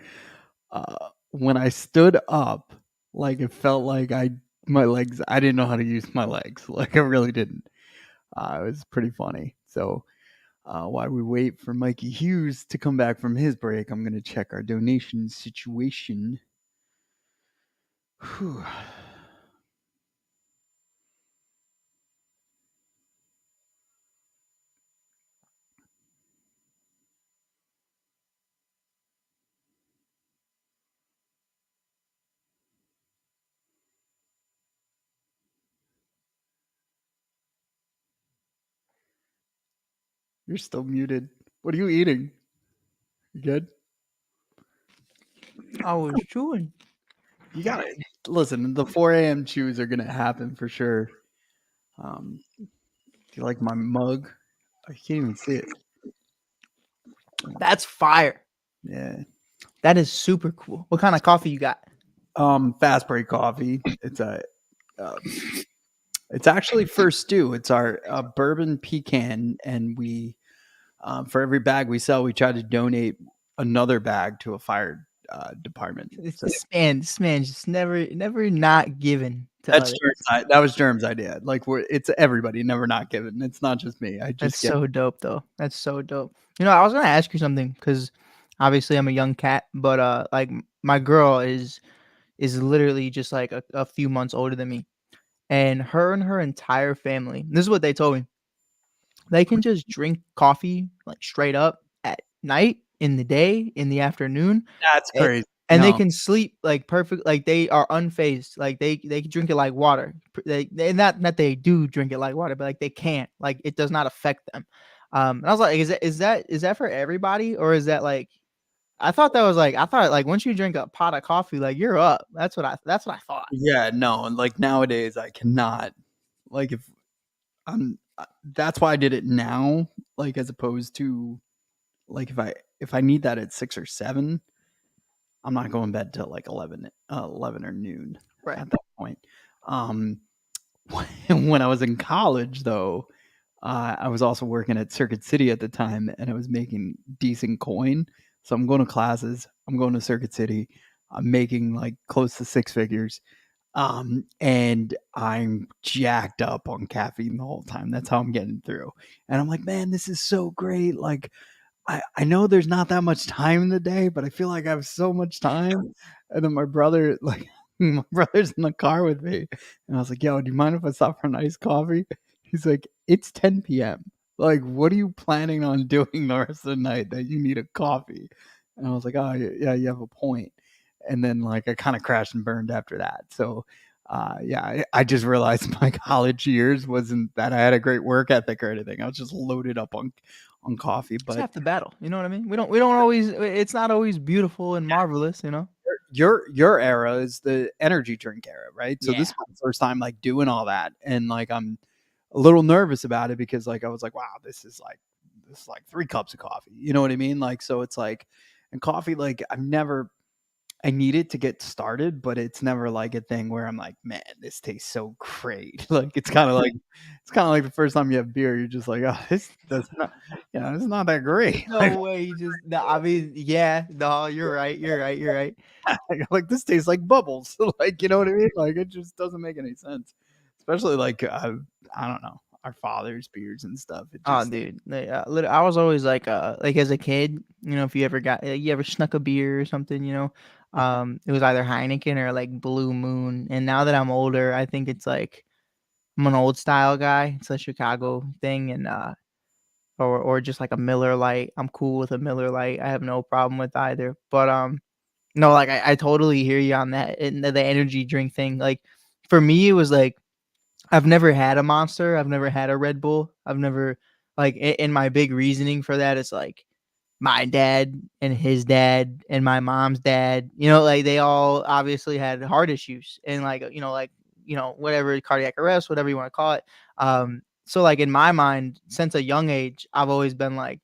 When I stood up, like it felt like I didn't know how to use my legs. Like I really didn't. It was pretty funny. So while we wait for Mikey Hughes to come back from his break, I'm going to check our donation situation. Whew. You're still muted. What are you eating? You good? I was chewing. You got it. Listen, the 4 a.m. chews are gonna happen for sure. Do you like my mug? I can't even see it. That's fire. Yeah. That is super cool. What kind of coffee you got? Fast break coffee. It's actually first stew. It's our bourbon pecan, and we for every bag we sell, we try to donate another bag to a fire department. So This man just never not given to that's others. that was Germ's idea. Like it's everybody, never not given. It's not just me. I That's just get so dope, though. That's so dope. You know, I was gonna ask you something because obviously I'm a young cat, but like my girl is literally just like a few months older than me, and her entire family. This is what they told me. They can just drink coffee like straight up at night, in the day, in the afternoon. That's and, crazy. and they No. can sleep like perfect, like they are unfazed, like they can drink it like water. They not that they do drink it like water, but like they can't, like it does not affect them. And I was like, is that for everybody, or is that like? I thought like once you drink a pot of coffee, like you're up. That's what I thought. Yeah, no, and like nowadays I cannot like if I'm that's why I did it now, like as opposed to like if I need that at 6 or 7, I'm not going to bed till like 11 or noon Right. at that point. When I was in college though, I was also working at Circuit City at the time, and I was making decent coin. So I'm going to classes, I'm going to Circuit City, I'm making like close to 6 figures. And I'm jacked up on caffeine the whole time. That's how I'm getting through. And I'm like, man, this is so great. Like, I know there's not that much time in the day, but I feel like I have so much time. And then my brother, like, my brother's in the car with me. And I was like, yo, do you mind if I stop for an iced coffee? He's like, it's 10 p.m. Like, what are you planning on doing the rest of the night that you need a coffee? And I was like, oh, yeah, you have a point. And then, like, I kind of crashed and burned after that. So, yeah, I just realized my college years wasn't that I had a great work ethic or anything. I was just loaded up on coffee. It's But half the battle. You know what I mean? We don't always. It's not always beautiful and marvelous. You know. your era is the energy drink era, right? So this Yeah. is my first time like doing all that, and like I'm a little nervous about it because like I was like, wow, this is like 3 cups of coffee. You know what I mean? Like so it's like, and coffee, like I need it to get started, but it's never like a thing where I'm like, man, this tastes so great. Like it's kind of like the first time you have beer, you're just like, oh, that's not, it's not that great. Like, No way. You just. No, I mean, yeah. No, you're right. You're right. You're right. like this tastes like bubbles. Like you know what I mean? Like it just doesn't make any sense. Especially like I don't know, our father's beers and stuff. It Oh, just dude. I was always like as a kid, you know, if you ever snuck a beer or something, you know, it was either Heineken or like Blue Moon. And now that I'm older, I think it's like I'm an old style guy. It's a Chicago thing, and or just like a Miller Lite. I'm cool with a Miller Lite. I have no problem with either. But no, like I totally hear you on that, and the energy drink thing. Like for me, it was like I've never had a Monster. I've never had a Red Bull. I've never like in my big reasoning for that is like my dad and his dad and my mom's dad. You know, like they all obviously had heart issues and whatever, cardiac arrest, whatever you want to call it. So like in my mind, since a young age, I've always been like,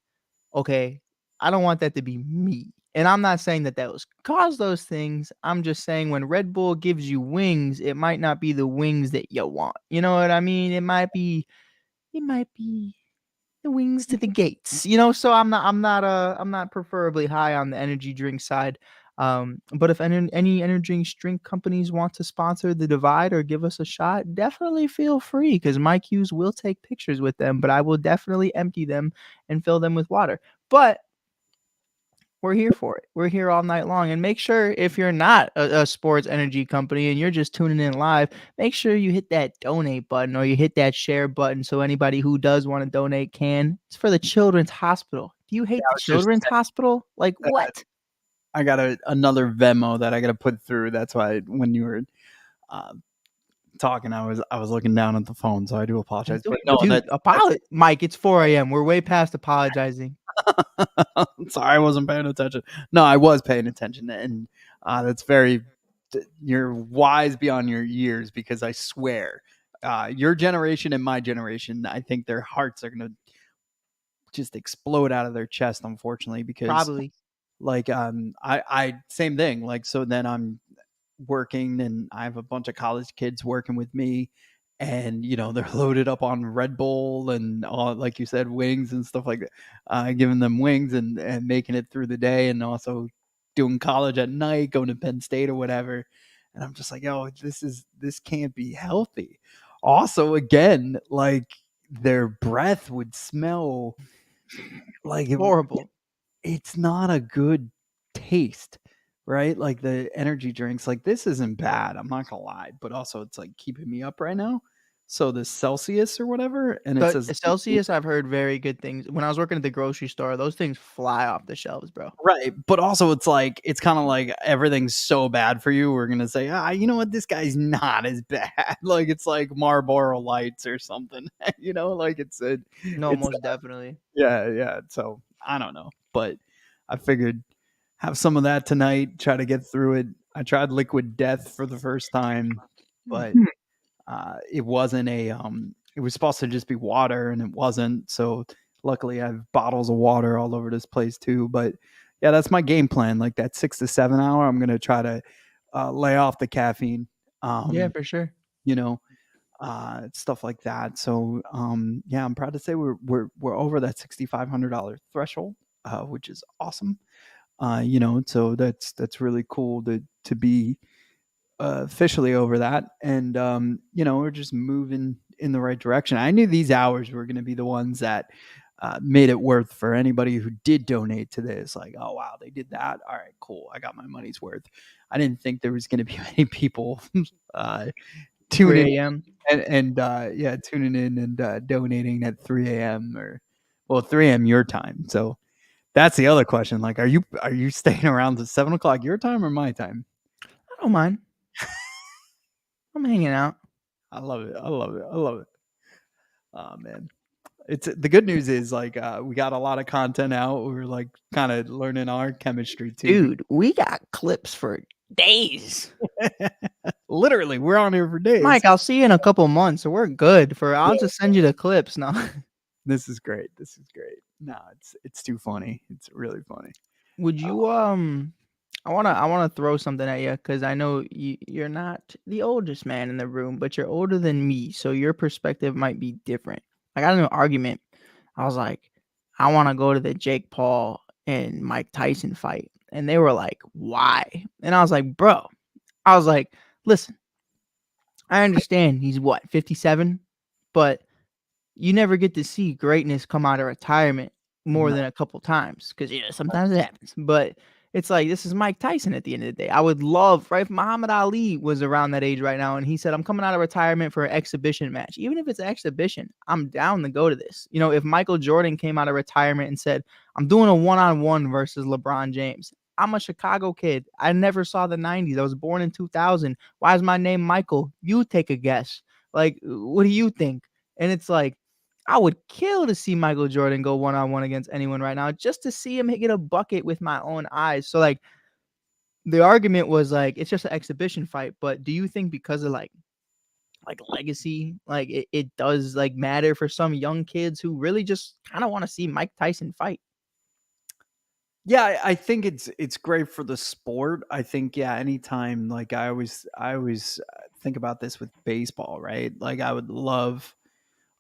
okay, I don't want that to be me. And I'm not saying that was cause those things. I'm just saying when Red Bull gives you wings, it might not be the wings that you want. You know what I mean? It might be the wings to the gates. So I'm not preferably high on the energy drink side. But if any energy drink companies want to sponsor the divide or give us a shot, definitely feel free, because Mike Hughes will take pictures with them, but I will definitely empty them and fill them with water. But we're here for it. We're here all night long. And make sure, if you're not a sports energy company and you're just tuning in live, make sure you hit that donate button or you hit that share button so anybody who does want to donate can. It's for the Children's Hospital. Do you hate I the was just Children's Hospital? Like, what? I got another Venmo that I got to put through. That's why when you were talking, I was looking down at the phone, so I do apologize. But no, Dude, Mike, it's 4 a.m. We're way past apologizing. sorry, I wasn't paying attention. No, I was paying attention, and that's very. You're wise beyond your years, because I swear, your generation and my generation, I think their hearts are gonna just explode out of their chest, unfortunately, because Probably. like I same thing. Like, so then I'm working and I have a bunch of college kids working with me, and they're loaded up on Red Bull and all, like you said, wings and stuff like that, giving them wings and making it through the day, and also doing college at night, going to Penn State or whatever. And I'm just like, oh, this can't be healthy. Also, again, like, their breath would smell like horrible. It's not a good taste, right? Like, the energy drinks, like, this isn't bad, I'm not gonna lie, but also it's like keeping me up right now. So the Celsius or whatever, and it But says Celsius, I've heard very good things. When I was working at the grocery store, those things fly off the shelves, bro. right, but also it's like, it's kind of like everything's so bad for you, we're gonna say, you know what, this guy's not as bad. Like, it's like Marlboro Lights or something. Like, it's No, most definitely. yeah. So I don't know, but I figured have some of that tonight, try to get through it. I tried Liquid Death for the first time, but it wasn't it was supposed to just be water, and it wasn't. So luckily I have bottles of water all over this place too. But yeah, that's my game plan. Like, that 6 to 7 hour, I'm gonna try to lay off the caffeine. Yeah, for sure. Stuff like that. So yeah, I'm proud to say we're over that $6,500 threshold, which is awesome. So that's really cool to be officially over that, and we're just moving in the right direction. I knew these hours were going to be the ones that made it worth for anybody who did donate to this. Like, oh wow, they did that. All right, cool. I got my money's worth. I didn't think there was going to be many people tuning 3 a.m. and tuning in and donating at 3 a.m. or 3 a.m. your time. So that's the other question. Like, are you staying around to 7 o'clock your time or my time? I don't mind. I'm hanging out. I love it. Oh man, it's the good news is, like, we got a lot of content out. We're like kind of learning our chemistry too. Dude, we got clips for days. Literally, we're on here for days. Mike, I'll see you in a couple months, so we're good. I'll just send you the clips now. This is great. No, it's too funny. It's really funny. Would you I wanna throw something at you, because I know you're not the oldest man in the room, but you're older than me, so your perspective might be different. I got in an argument. I was like, I want to go to the Jake Paul and Mike Tyson fight, and they were like, why? And I was like, bro, listen, I understand he's what, 57, but you never get to see greatness come out of retirement more than a couple times, because sometimes it happens. But it's like, this is Mike Tyson at the end of the day. I would love, right? If Muhammad Ali was around that age right now and he said, I'm coming out of retirement for an exhibition match, even if it's an exhibition, I'm down to go to this. If Michael Jordan came out of retirement and said, I'm doing a one-on-one versus LeBron James. I'm a Chicago kid. I never saw the 90s. I was born in 2000. Why is my name Michael? You take a guess. Like, what do you think? And it's like, I would kill to see Michael Jordan go one-on-one against anyone right now, just to see him get a bucket with my own eyes. So, like, the argument was like, it's just an exhibition fight. But do you think because of like legacy, like it does like matter for some young kids who really just kind of want to see Mike Tyson fight? Yeah, I think it's great for the sport. I think, yeah, anytime, like, I always think about this with baseball, right? Like, I would love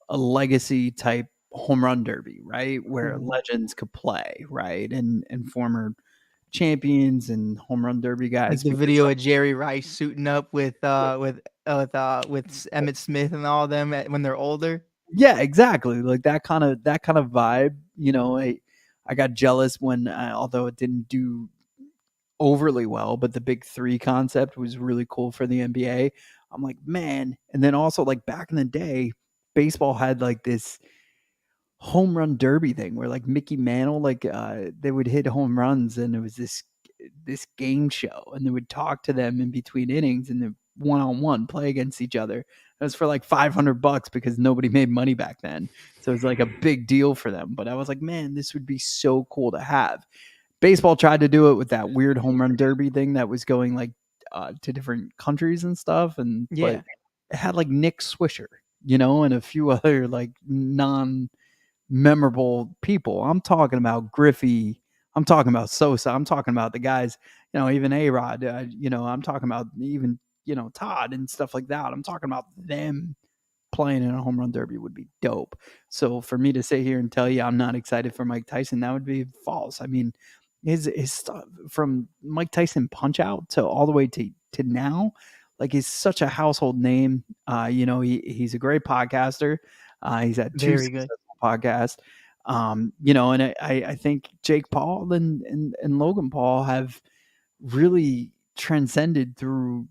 a legacy type home run derby, right? Where Mhm. legends could play, right? And former champions and home run derby Like guys. the Because video of Jerry Rice suiting up with Emmett Smith and all them when they're older. yeah, exactly. Like that kind of vibe. I got jealous when, although it didn't do overly well, but the big three concept was really cool for the NBA. I'm like, man. And then also, like, back in the day, baseball had like this home run derby thing where, like, Mickey Mantle, like, they would hit home runs, and it was this game show, and they would talk to them in between innings, and the one-on-one play against each other. It was for like $500 because nobody made money back then. So it was like a big deal for them. But I was like, man, this would be so cool to have. Baseball tried to do it with that weird home run derby thing that was going, like, to different countries and stuff, but Yeah. it had like Nick Swisher, and a few other like non-memorable people. I'm talking about Griffey. I'm talking about Sosa. I'm talking about the guys, even A-Rod. I'm talking about even Todd and stuff like that. I'm talking about them playing in a home run derby would be dope. So for me to sit here and tell you I'm not excited for Mike Tyson, that would be false. I mean, his stuff from Mike Tyson Punch Out to all the way to now, like, he's such a household name. He's a great podcaster. He's had two Very good. successful podcasts. And I think Jake Paul and Logan Paul have really transcended through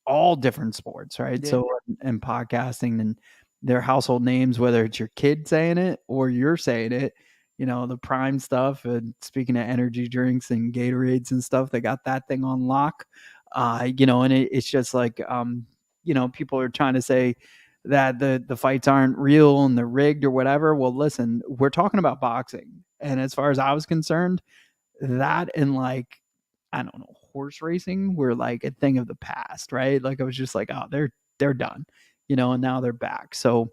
all different sports, right? Yeah. So, and podcasting, and their household names, whether it's your kid saying it or you're saying it, the Prime stuff. And speaking of energy drinks and Gatorades and stuff, they got that thing on lock. And it's just like, people are trying to say that the fights aren't real and they're rigged or whatever. Well, listen, we're talking about boxing, and as far as I was concerned, that and, like, I don't know, horse racing were like a thing of the past, right? Like, I was just like, oh, they're done, and now they're back. So,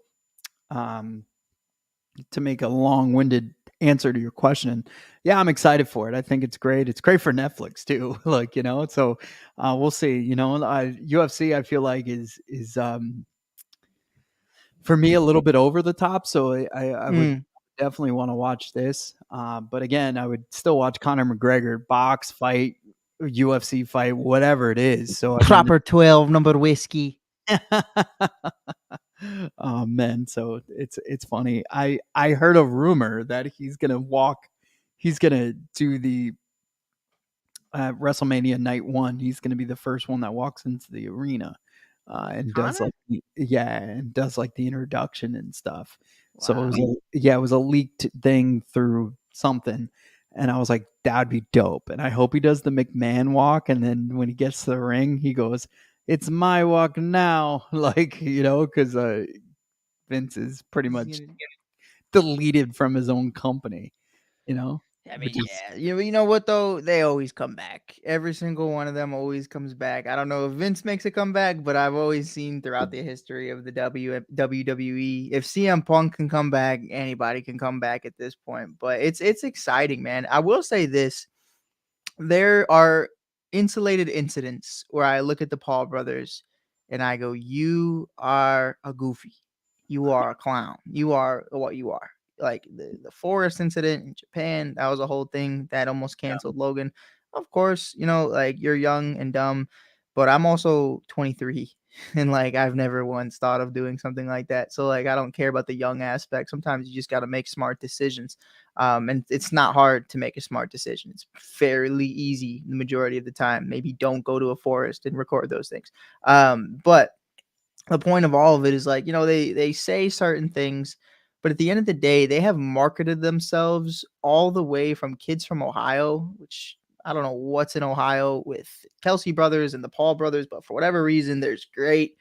to make a long-winded answer to your question, yeah, I'm excited for it. I think it's great. It's great for Netflix too. Like, so we'll see. UFC, I feel like is for me a little bit over the top. So I would definitely want to watch this. But again, I would still watch Conor McGregor box fight, UFC fight, whatever it is. So I mean, Proper 12 number whiskey. oh man, so it's funny. I heard a rumor that he's gonna do the WrestleMania night 1. He's gonna be the first one that walks into the arena, and does Conor? like the introduction and stuff. So it was a leaked thing through something, and I was like, that'd be dope. And I hope he does the McMahon walk, and then when he gets to the ring, he goes, "It's my walk now," like, because Vince is pretty much deleted from his own company, I mean, yeah. You know what though? They always come back. Every single one of them always comes back. I don't know if Vince makes a comeback, but I've always seen throughout the history of the WWE, if CM Punk can come back, anybody can come back at this point. But it's exciting, man. I will say this. There are insulated incidents where I look at the Paul brothers and I go, you are a goofy. You are a clown. You are what you are. Like the forest incident in Japan, that was a whole thing that almost canceled Logan. Of course, like, you're young and dumb, but I'm also 23 and, like, I've never once thought of doing something like that. So, like, I don't care about the young aspect. Sometimes you just got to make smart decisions. And it's not hard to make a smart decision. It's fairly easy the majority of the time. Maybe don't go to a forest and record those things. But the point of all of it is, like, they say certain things, but at the end of the day, they have marketed themselves all the way from kids from Ohio, which I don't know what's in Ohio with Kelsey brothers and the Paul brothers, but for whatever reason, there's great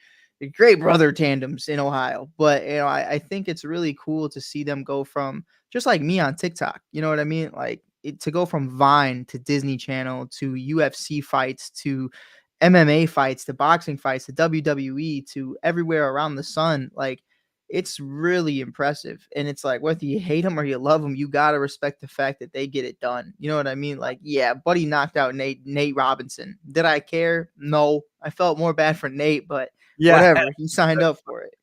brother tandems in Ohio. But I think it's really cool to see them go from, just like me on TikTok. You know what I mean? Like, to go from Vine to Disney Channel to UFC fights to MMA fights to boxing fights to WWE to everywhere around the sun. Like, it's really impressive. And it's like, whether you hate them or you love them, you got to respect the fact that they get it done. You know what I mean? Like, yeah, Buddy knocked out Nate Robinson. Did I care? No. I felt more bad for Nate, but whatever. He signed up for it.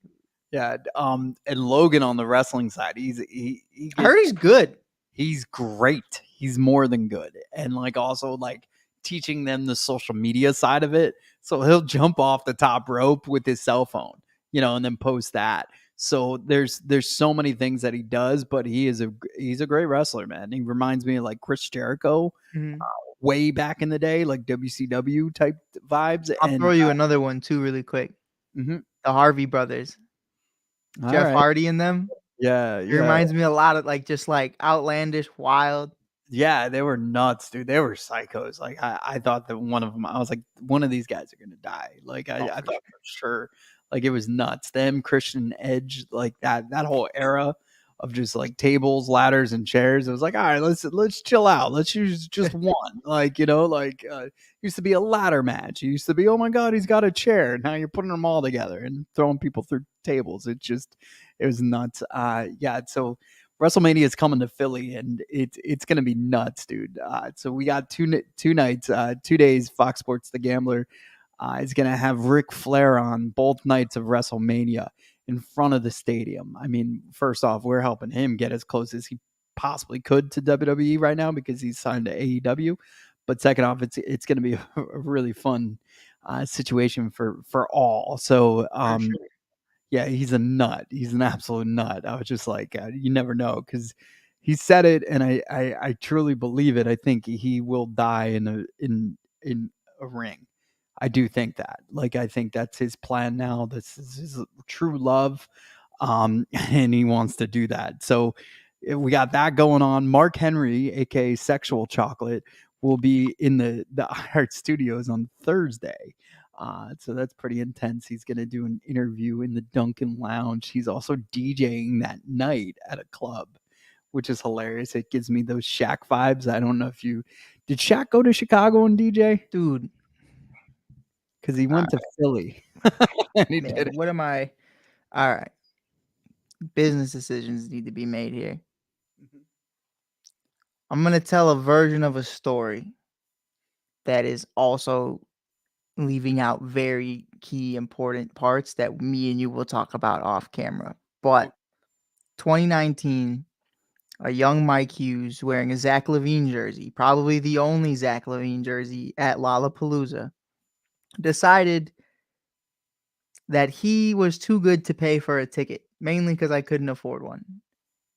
Yeah. And Logan on the wrestling side, he I heard he's good. He's great. He's more than good. And like also like teaching them the social media side of it. So he'll jump off the top rope with his cell phone, and then post that. So there's so many things that he does, but he's a great wrestler, man. He reminds me of like Chris Jericho Mhm. way back in the day, like WCW type vibes. I'll And throw you another one too, really quick. Mhm. The Harvey brothers, All Jeff right. Hardy and them. Yeah, It yeah. reminds me a lot of like just like outlandish, wild. Yeah, they were nuts, dude. They were psychos. Like I thought that one of them, I was like, one of these guys are gonna die. Like I thought for sure. Like it was nuts. Them, Christian Edge, like that whole era of just like tables, ladders, and chairs. It was like, all right, let's chill out. Let's use just one. Like used to be a ladder match. It used to be, oh my god, he's got a chair. Now you're putting them all together and throwing people through tables. It was nuts. Yeah. So WrestleMania is coming to Philly, and it's gonna be nuts, dude. So we got two nights, 2 days. Fox Sports The Gambler is gonna have Ric Flair on both nights of WrestleMania in front of the stadium. I mean, first off, we're helping him get as close as he possibly could to WWE right now because he's signed to AEW. But second off, it's gonna be a really fun situation for all. So yeah, he's a nut. He's an absolute nut. I was just like, you never know, because he said it, and I truly believe it. I think he will die in a ring. I do think that. Like, I think that's his plan now. This is his true love, and he wants to do that. So we got that going on. Mark Henry, aka Sexual Chocolate, will be in the iHeart Studios on Thursday. So that's pretty intense. He's going to do an interview in the Duncan Lounge. He's also DJing that night at a club, which is hilarious. It gives me those Shaq vibes. I don't know if did Shaq go to Chicago and DJ? Dude. Because he went to Philly. And he Man, did it. what am I? All right. Business decisions need to be made here. I'm going to tell a version of a story that is also leaving out very key important parts that me and you will talk about off camera. But 2019, a young Mike Hughes wearing a Zach LaVine jersey, probably the only Zach LaVine jersey at Lollapalooza, decided that he was too good to pay for a ticket, mainly because I couldn't afford one.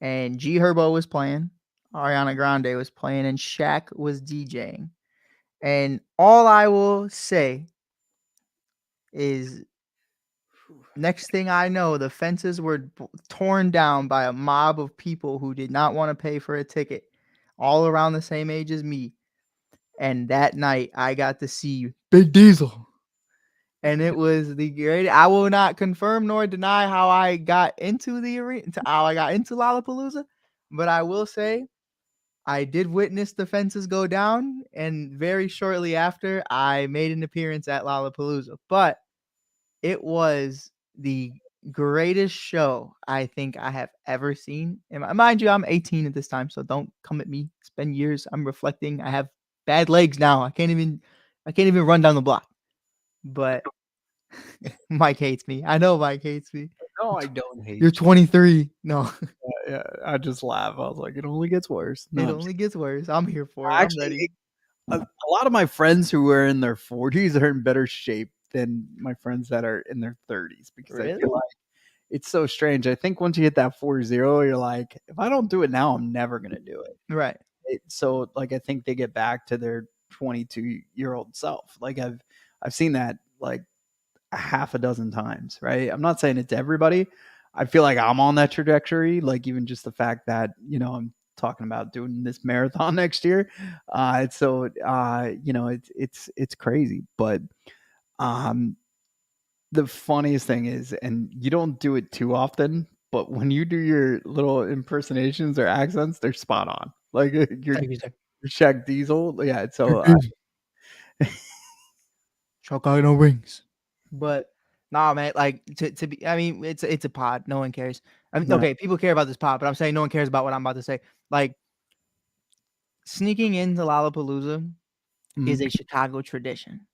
And G Herbo was playing, Ariana Grande was playing, and Shaq was DJing. And all I will say is, next thing I know, the fences were torn down by a mob of people who did not want to pay for a ticket, all around the same age as me. And that night, I got to see Big Diesel. And it was the great. I will not confirm nor deny how I got into the arena, how I got into Lollapalooza, but I will say I did witness the fences go down, and very shortly after, I made an appearance at Lollapalooza. But it was the greatest show I think I have ever seen. And mind you, I'm 18 at this time, so don't come at me. It's been years. I'm reflecting. I have bad legs now. I can't even run down the block. But Mike hates me. I know Mike hates me. No, I don't hate You're 23. No. Yeah, I just laugh. I was like, it only gets worse. No, It I'm only gets worse. I'm here for it. Actually, I'm ready. a lot of my friends who are in their 40s are in better shape than my friends that are in their 30s because I Really? feel like it's so strange. I think once you hit that 40, you're like, if I don't do it now, I'm never gonna do it. Right. So like I think they get back to their 22-year-old self. Like I've seen that like a half a dozen times, right? I'm not saying it's everybody. I feel like I'm on that trajectory. Like even just the fact that, I'm talking about doing this marathon next year. It's crazy. But the funniest thing is, and you don't do it too often, but when you do your little impersonations or accents, they're spot on. Like you're Thank you, sir. Shaq Diesel. Yeah. So Chicago rings. But nah, man, like to be, I mean, it's a pod. No one cares. I mean, No. okay, people care about this pod, but I'm saying no one cares about what I'm about to say. Like sneaking into Lollapalooza is a Chicago tradition.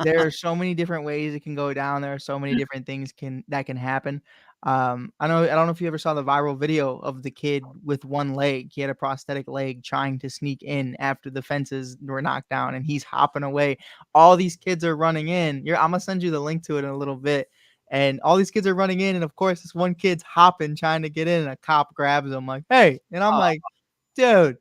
There are so many different ways it can go down. There are so many different things that can happen. I don't know if you ever saw the viral video of the kid with one leg. He had a prosthetic leg trying to sneak in after the fences were knocked down, and he's hopping away. All these kids are running in. I'm gonna send you the link to it in a little bit. And all these kids are running in, and of course, this one kid's hopping, trying to get in, and a cop grabs him like, "Hey!" And I'm like, "Dude."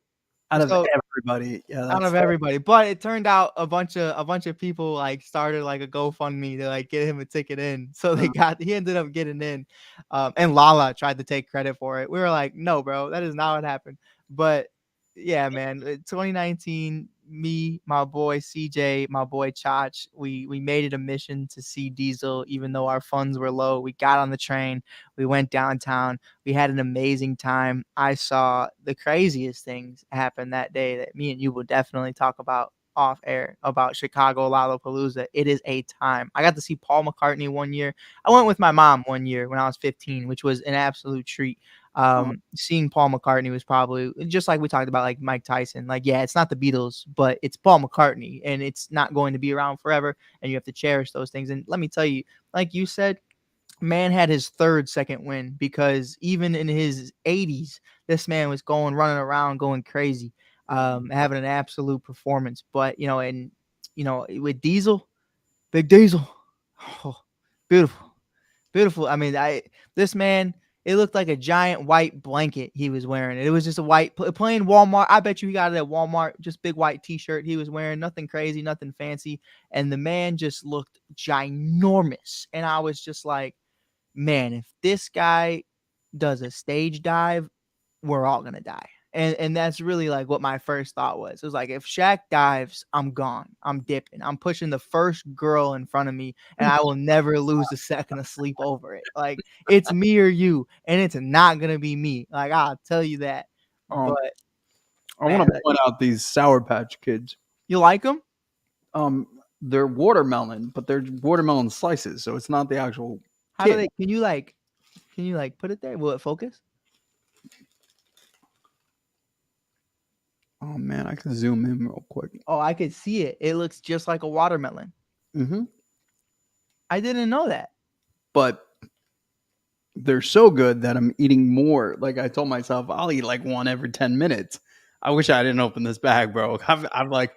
Out of So everybody, yeah, out of everybody, but it turned out a bunch of people like started like a GoFundMe to like get him a ticket in. So he ended up getting in. And Lala tried to take credit for it. We were like, no, bro, that is not what happened. But yeah, man, 2019, me, my boy CJ, my boy Chach, we made it a mission to see Diesel, even though our funds were low. We got on the train, we went downtown, we had an amazing time. I saw the craziest things happen that day that me and you will definitely talk about off air about Chicago Lollapalooza. It is a time. I got to see Paul McCartney one year. I went with my mom one year when I was 15, which was an absolute treat. Seeing Paul McCartney was probably just like we talked about, like Mike Tyson. Like, yeah, it's not the Beatles, but it's Paul McCartney, and it's not going to be around forever. And you have to cherish those things. And let me tell you, like you said, man had his second win, because even in his 80s, this man was running around, going crazy, having an absolute performance. But with Diesel, Big Diesel, oh, beautiful. I mean, this man, it looked like a giant white blanket he was wearing. It was just a white plain Walmart. I bet you he got it at Walmart, just big white t-shirt he was wearing, nothing crazy, nothing fancy. And the man just looked ginormous. And I was just like, man, if this guy does a stage dive, we're all gonna die. And that's really like what my first thought was. It was like, if Shaq dives, I'm gone. I'm dipping. I'm pushing the first girl in front of me, and I will never lose a second of sleep over it. Like, it's me or you, and it's not gonna be me. Like, I'll tell you that. But I want to point out these Sour Patch Kids. You like them? They're watermelon, but they're watermelon slices, so it's not the actual. How do they? Can you put it there? Will it focus? Oh man, I can zoom in real quick. Oh, I could see it. It looks just like a watermelon. Mm-hmm. I didn't know that. But they're so good that I'm eating more. Like, I told myself, I'll eat like one every 10 minutes. I wish I didn't open this bag, bro. I'm like,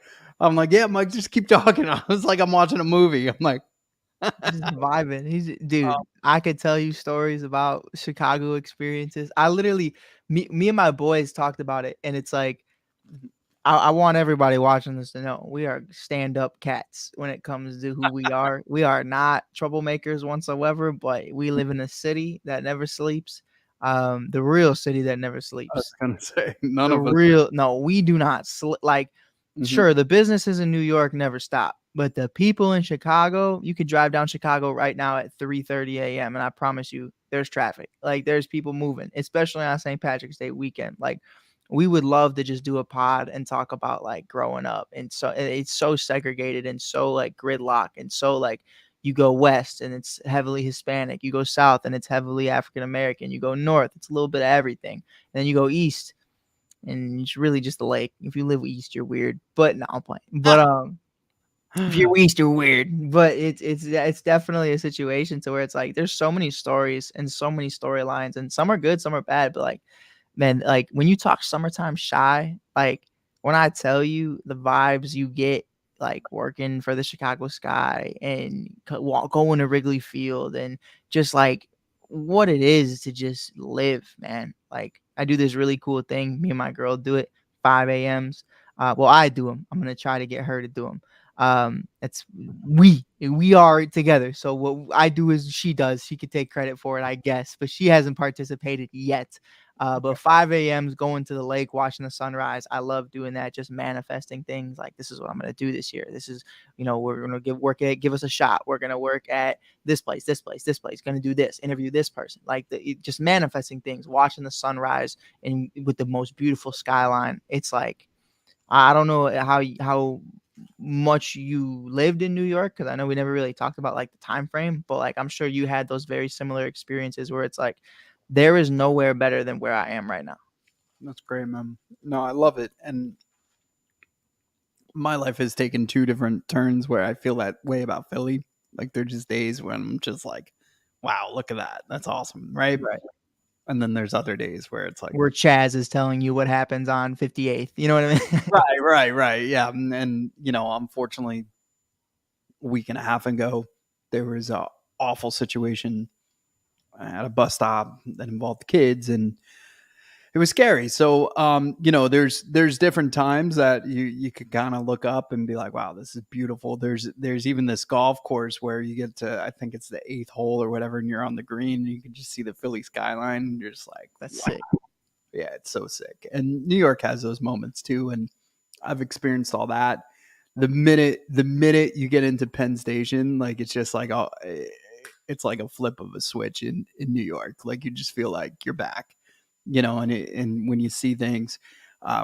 yeah, Mike, just keep talking. I was like, I'm watching a movie. I'm like, just vibing. Dude, I could tell you stories about Chicago experiences. I literally, me and my boys talked about it, and it's like, I want everybody watching this to know we are stand-up cats when it comes to who we are. We are not troublemakers whatsoever, but we live in a city that never sleeps. The real city that never sleeps. I was gonna say, none the of us. real. No, we do not like. Mhm. Sure, the businesses in New York never stop, but the people in Chicago, you could drive down Chicago right now at 3:30 a.m. and I promise you, there's traffic. Like, there's people moving, especially on St. Patrick's Day weekend. Like, we would love to just do a pod and talk about like growing up, and so it's so segregated and so like gridlock, and so like you go west and it's heavily Hispanic, you go south and it's heavily African American, you go north, it's a little bit of everything, and then you go east and it's really just the lake. If you live east, you're weird. But no, I'm playing. But if you're east, you're weird. But it's definitely a situation to where it's like there's so many stories and so many storylines, and some are good, some are bad. But like, man, like when you talk summertime shy, like when I tell you the vibes you get, like working for the Chicago Sky and going to Wrigley Field, and just like what it is to just live, man. Like, I do this really cool thing. Me and my girl do it 5 a.m.s. Well, I do them. I'm gonna try to get her to do them. It's we are together. So what I do is she does. She could take credit for it, I guess, but she hasn't participated yet. But 5 a.m.s going to the lake, watching the sunrise. I love doing that, just manifesting things like, this is what I'm going to do this year. This is, we're going to give us a shot. We're going to work at this place, going to do this, interview this person, like just manifesting things, watching the sunrise and with the most beautiful skyline. It's like, I don't know how much you lived in New York, because I know we never really talked about like the time frame, but like I'm sure you had those very similar experiences where it's like, there is nowhere better than where I am right now. That's great, man. No, I love it. And my life has taken two different turns where I feel that way about Philly. Like, there's just days when I'm just like, wow, look at that. That's awesome. Right. Right. And then there's other days where it's like, Where Chaz is telling you what happens on 58th. You know what I mean? right. Yeah. And, unfortunately, a week and a half ago, there was a awful situation at a bus stop that involved kids, and it was scary. So, there's different times that you could kind of look up and be like, wow, this is beautiful. There's even this golf course where you get to, I think it's the 8th hole or whatever, and you're on the green and you can just see the Philly skyline. And you're just like, That's wow. sick. Yeah, it's so sick. And New York has those moments too, and I've experienced all that. The minute you get into Penn Station, like it's just like it's like a flip of a switch in New York. Like you just feel like you're back, and when you see things,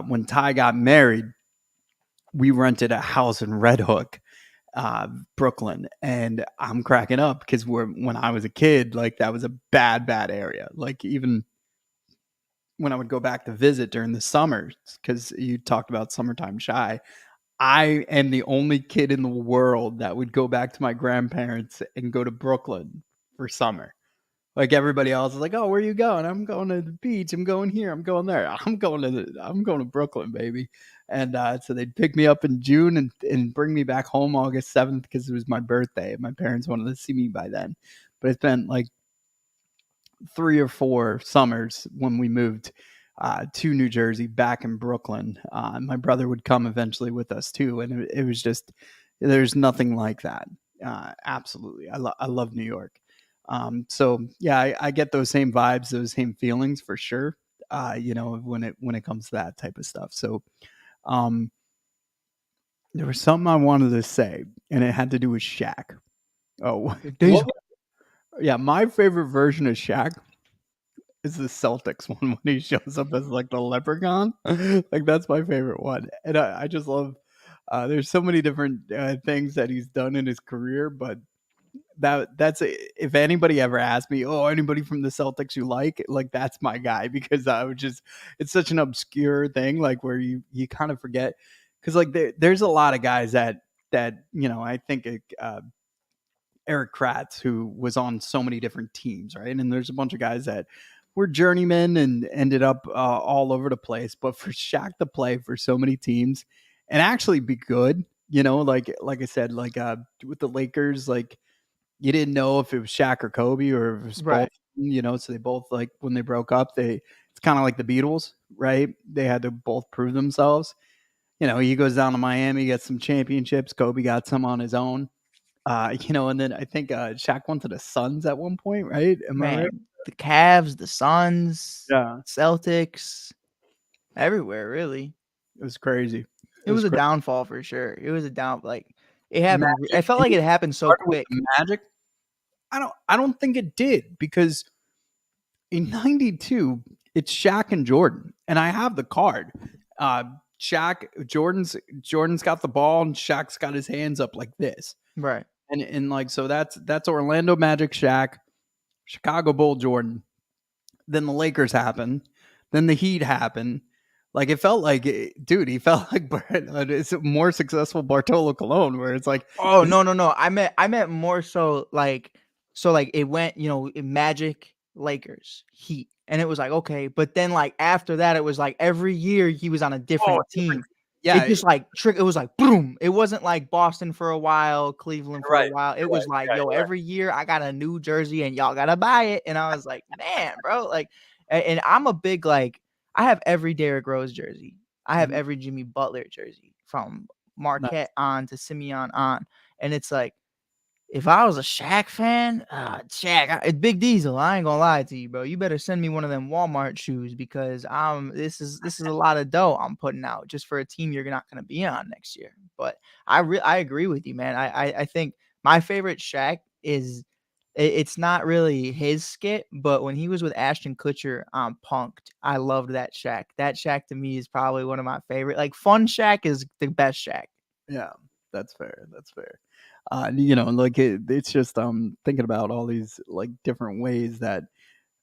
when Ty got married, we rented a house in Red Hook, Brooklyn, and I'm cracking up because when I was a kid, like that was a bad area. Like even when I would go back to visit during the summers, because you talked about summertime shy, I am the only kid in the world that would go back to my grandparents and go to Brooklyn for summer. Like everybody else is like, oh, where are you going? I'm going to the beach. I'm going here. I'm going there. I'm going to Brooklyn, baby. And so they'd pick me up in June and bring me back home August 7th because it was my birthday. My parents wanted to see me by then. But it's been like 3 or 4 summers when we moved to New Jersey, back in Brooklyn. My brother would come eventually with us too, and it was just, there's nothing like that. Absolutely, I love New York. So yeah, I get those same vibes, those same feelings for sure. When it comes to that type of stuff. So, there was something I wanted to say, and it had to do with Shaq. Oh, yeah, my favorite version of Shaq is the Celtics one when he shows up as like the leprechaun. Like that's my favorite one, and I just love. There's so many different things that he's done in his career, but that's if anybody ever asked me, oh, anybody from the Celtics you like that's my guy, because I would just, it's such an obscure thing, like where you kind of forget, because like there's a lot of guys that I think Eric Kratz, who was on so many different teams, right? And there's a bunch of guys that were journeymen and ended up all over the place. But for Shaq to play for so many teams and actually be good, like I said, like with the Lakers, like you didn't know if it was Shaq or Kobe or if it was Right. both. So they both, like when they broke up, it's kind of like the Beatles, right? They had to both prove themselves. He goes down to Miami, gets some championships. Kobe got some on his own. And then I think Shaq went to the Suns at one point, right? Am I right? Man, the Cavs, the Suns, Yeah. Celtics, everywhere, really. It was crazy. It was a downfall for sure. It was a down, like it happened. I felt like it happened so quick. Magic. I don't think it did, because in '92 it's Shaq and Jordan, and I have the card. Jordan's got the ball and Shaq's got his hands up like this. Right. And like, so that's Orlando Magic Shaq, Chicago Bull Jordan. Then the Lakers happened. Then the Heat happened. Like it felt like, dude, he felt like it's a more successful Bartolo Colon, where it's like, oh no. I meant more so like it went, Magic, Lakers, Heat, and it was like okay, but then like after that, it was like every year he was on a different team. Yeah, it just like it was like boom. It wasn't like Boston for a while, Cleveland for a while. It was like, every year I got a new jersey and y'all gotta buy it. And I was like, man, bro, like, and I'm a big, like, I have every Derrick Rose jersey. I have every Jimmy Butler jersey, from Marquette on to Simeon on. And it's like, if I was a Shaq fan, Shaq, Big Diesel, I ain't gonna lie to you, bro. You better send me one of them Walmart shoes, because this is a lot of dough I'm putting out just for a team you're not gonna be on next year. But I agree with you, man. I think my favorite Shaq is, it's not really his skit, but when he was with Ashton Kutcher on Punk'd, I loved that Shaq. That Shaq to me is probably one of my favorite. Like, fun Shaq is the best Shaq. Yeah, that's fair. Like it's just thinking about all these like different ways that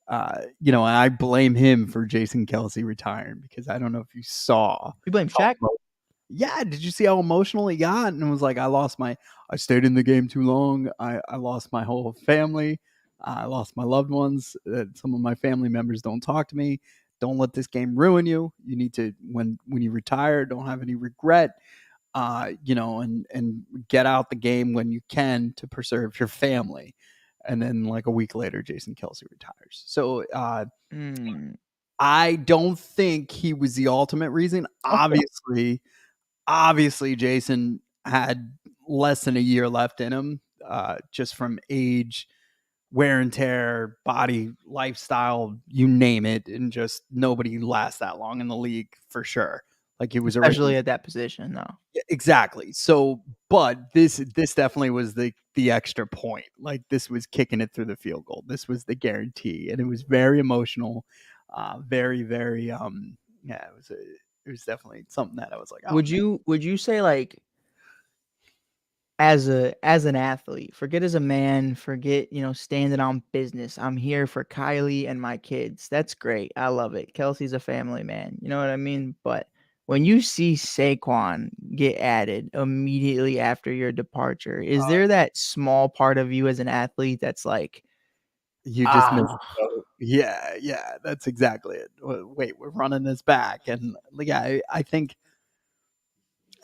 and I blame him for Jason Kelsey retiring, because I don't know if you saw. You blame Shaq? Yeah, did you see how emotional he got? And it was like, I stayed in the game too long. I lost my whole family. I lost my loved ones. Some of my family members don't talk to me. Don't let this game ruin you. You need to, when you retire, don't have any regret. And get out the game when you can to preserve your family. And then like a week later, Jason Kelsey retires. So I don't think he was the ultimate reason. Obviously, Jason had less than a year left in him, just from age, wear and tear, body, lifestyle, you name it, and just nobody lasts that long in the league for sure. Like he was especially originally at that position, though. exactly. So, but this definitely was the extra point. Like this was kicking it through the field goal. This was the guarantee, and it was very emotional, very very yeah. It was definitely something that I was like, oh, Would you say, like, as an athlete, forget as a man, forget, standing on business. I'm here for Kylie and my kids. That's great. I love it. Kelsey's a family man. You know what I mean? But when you see Saquon get added immediately after your departure, is there that small part of you as an athlete that's like, you just missed yeah, that's exactly it. Wait, we're running this back, and yeah, I think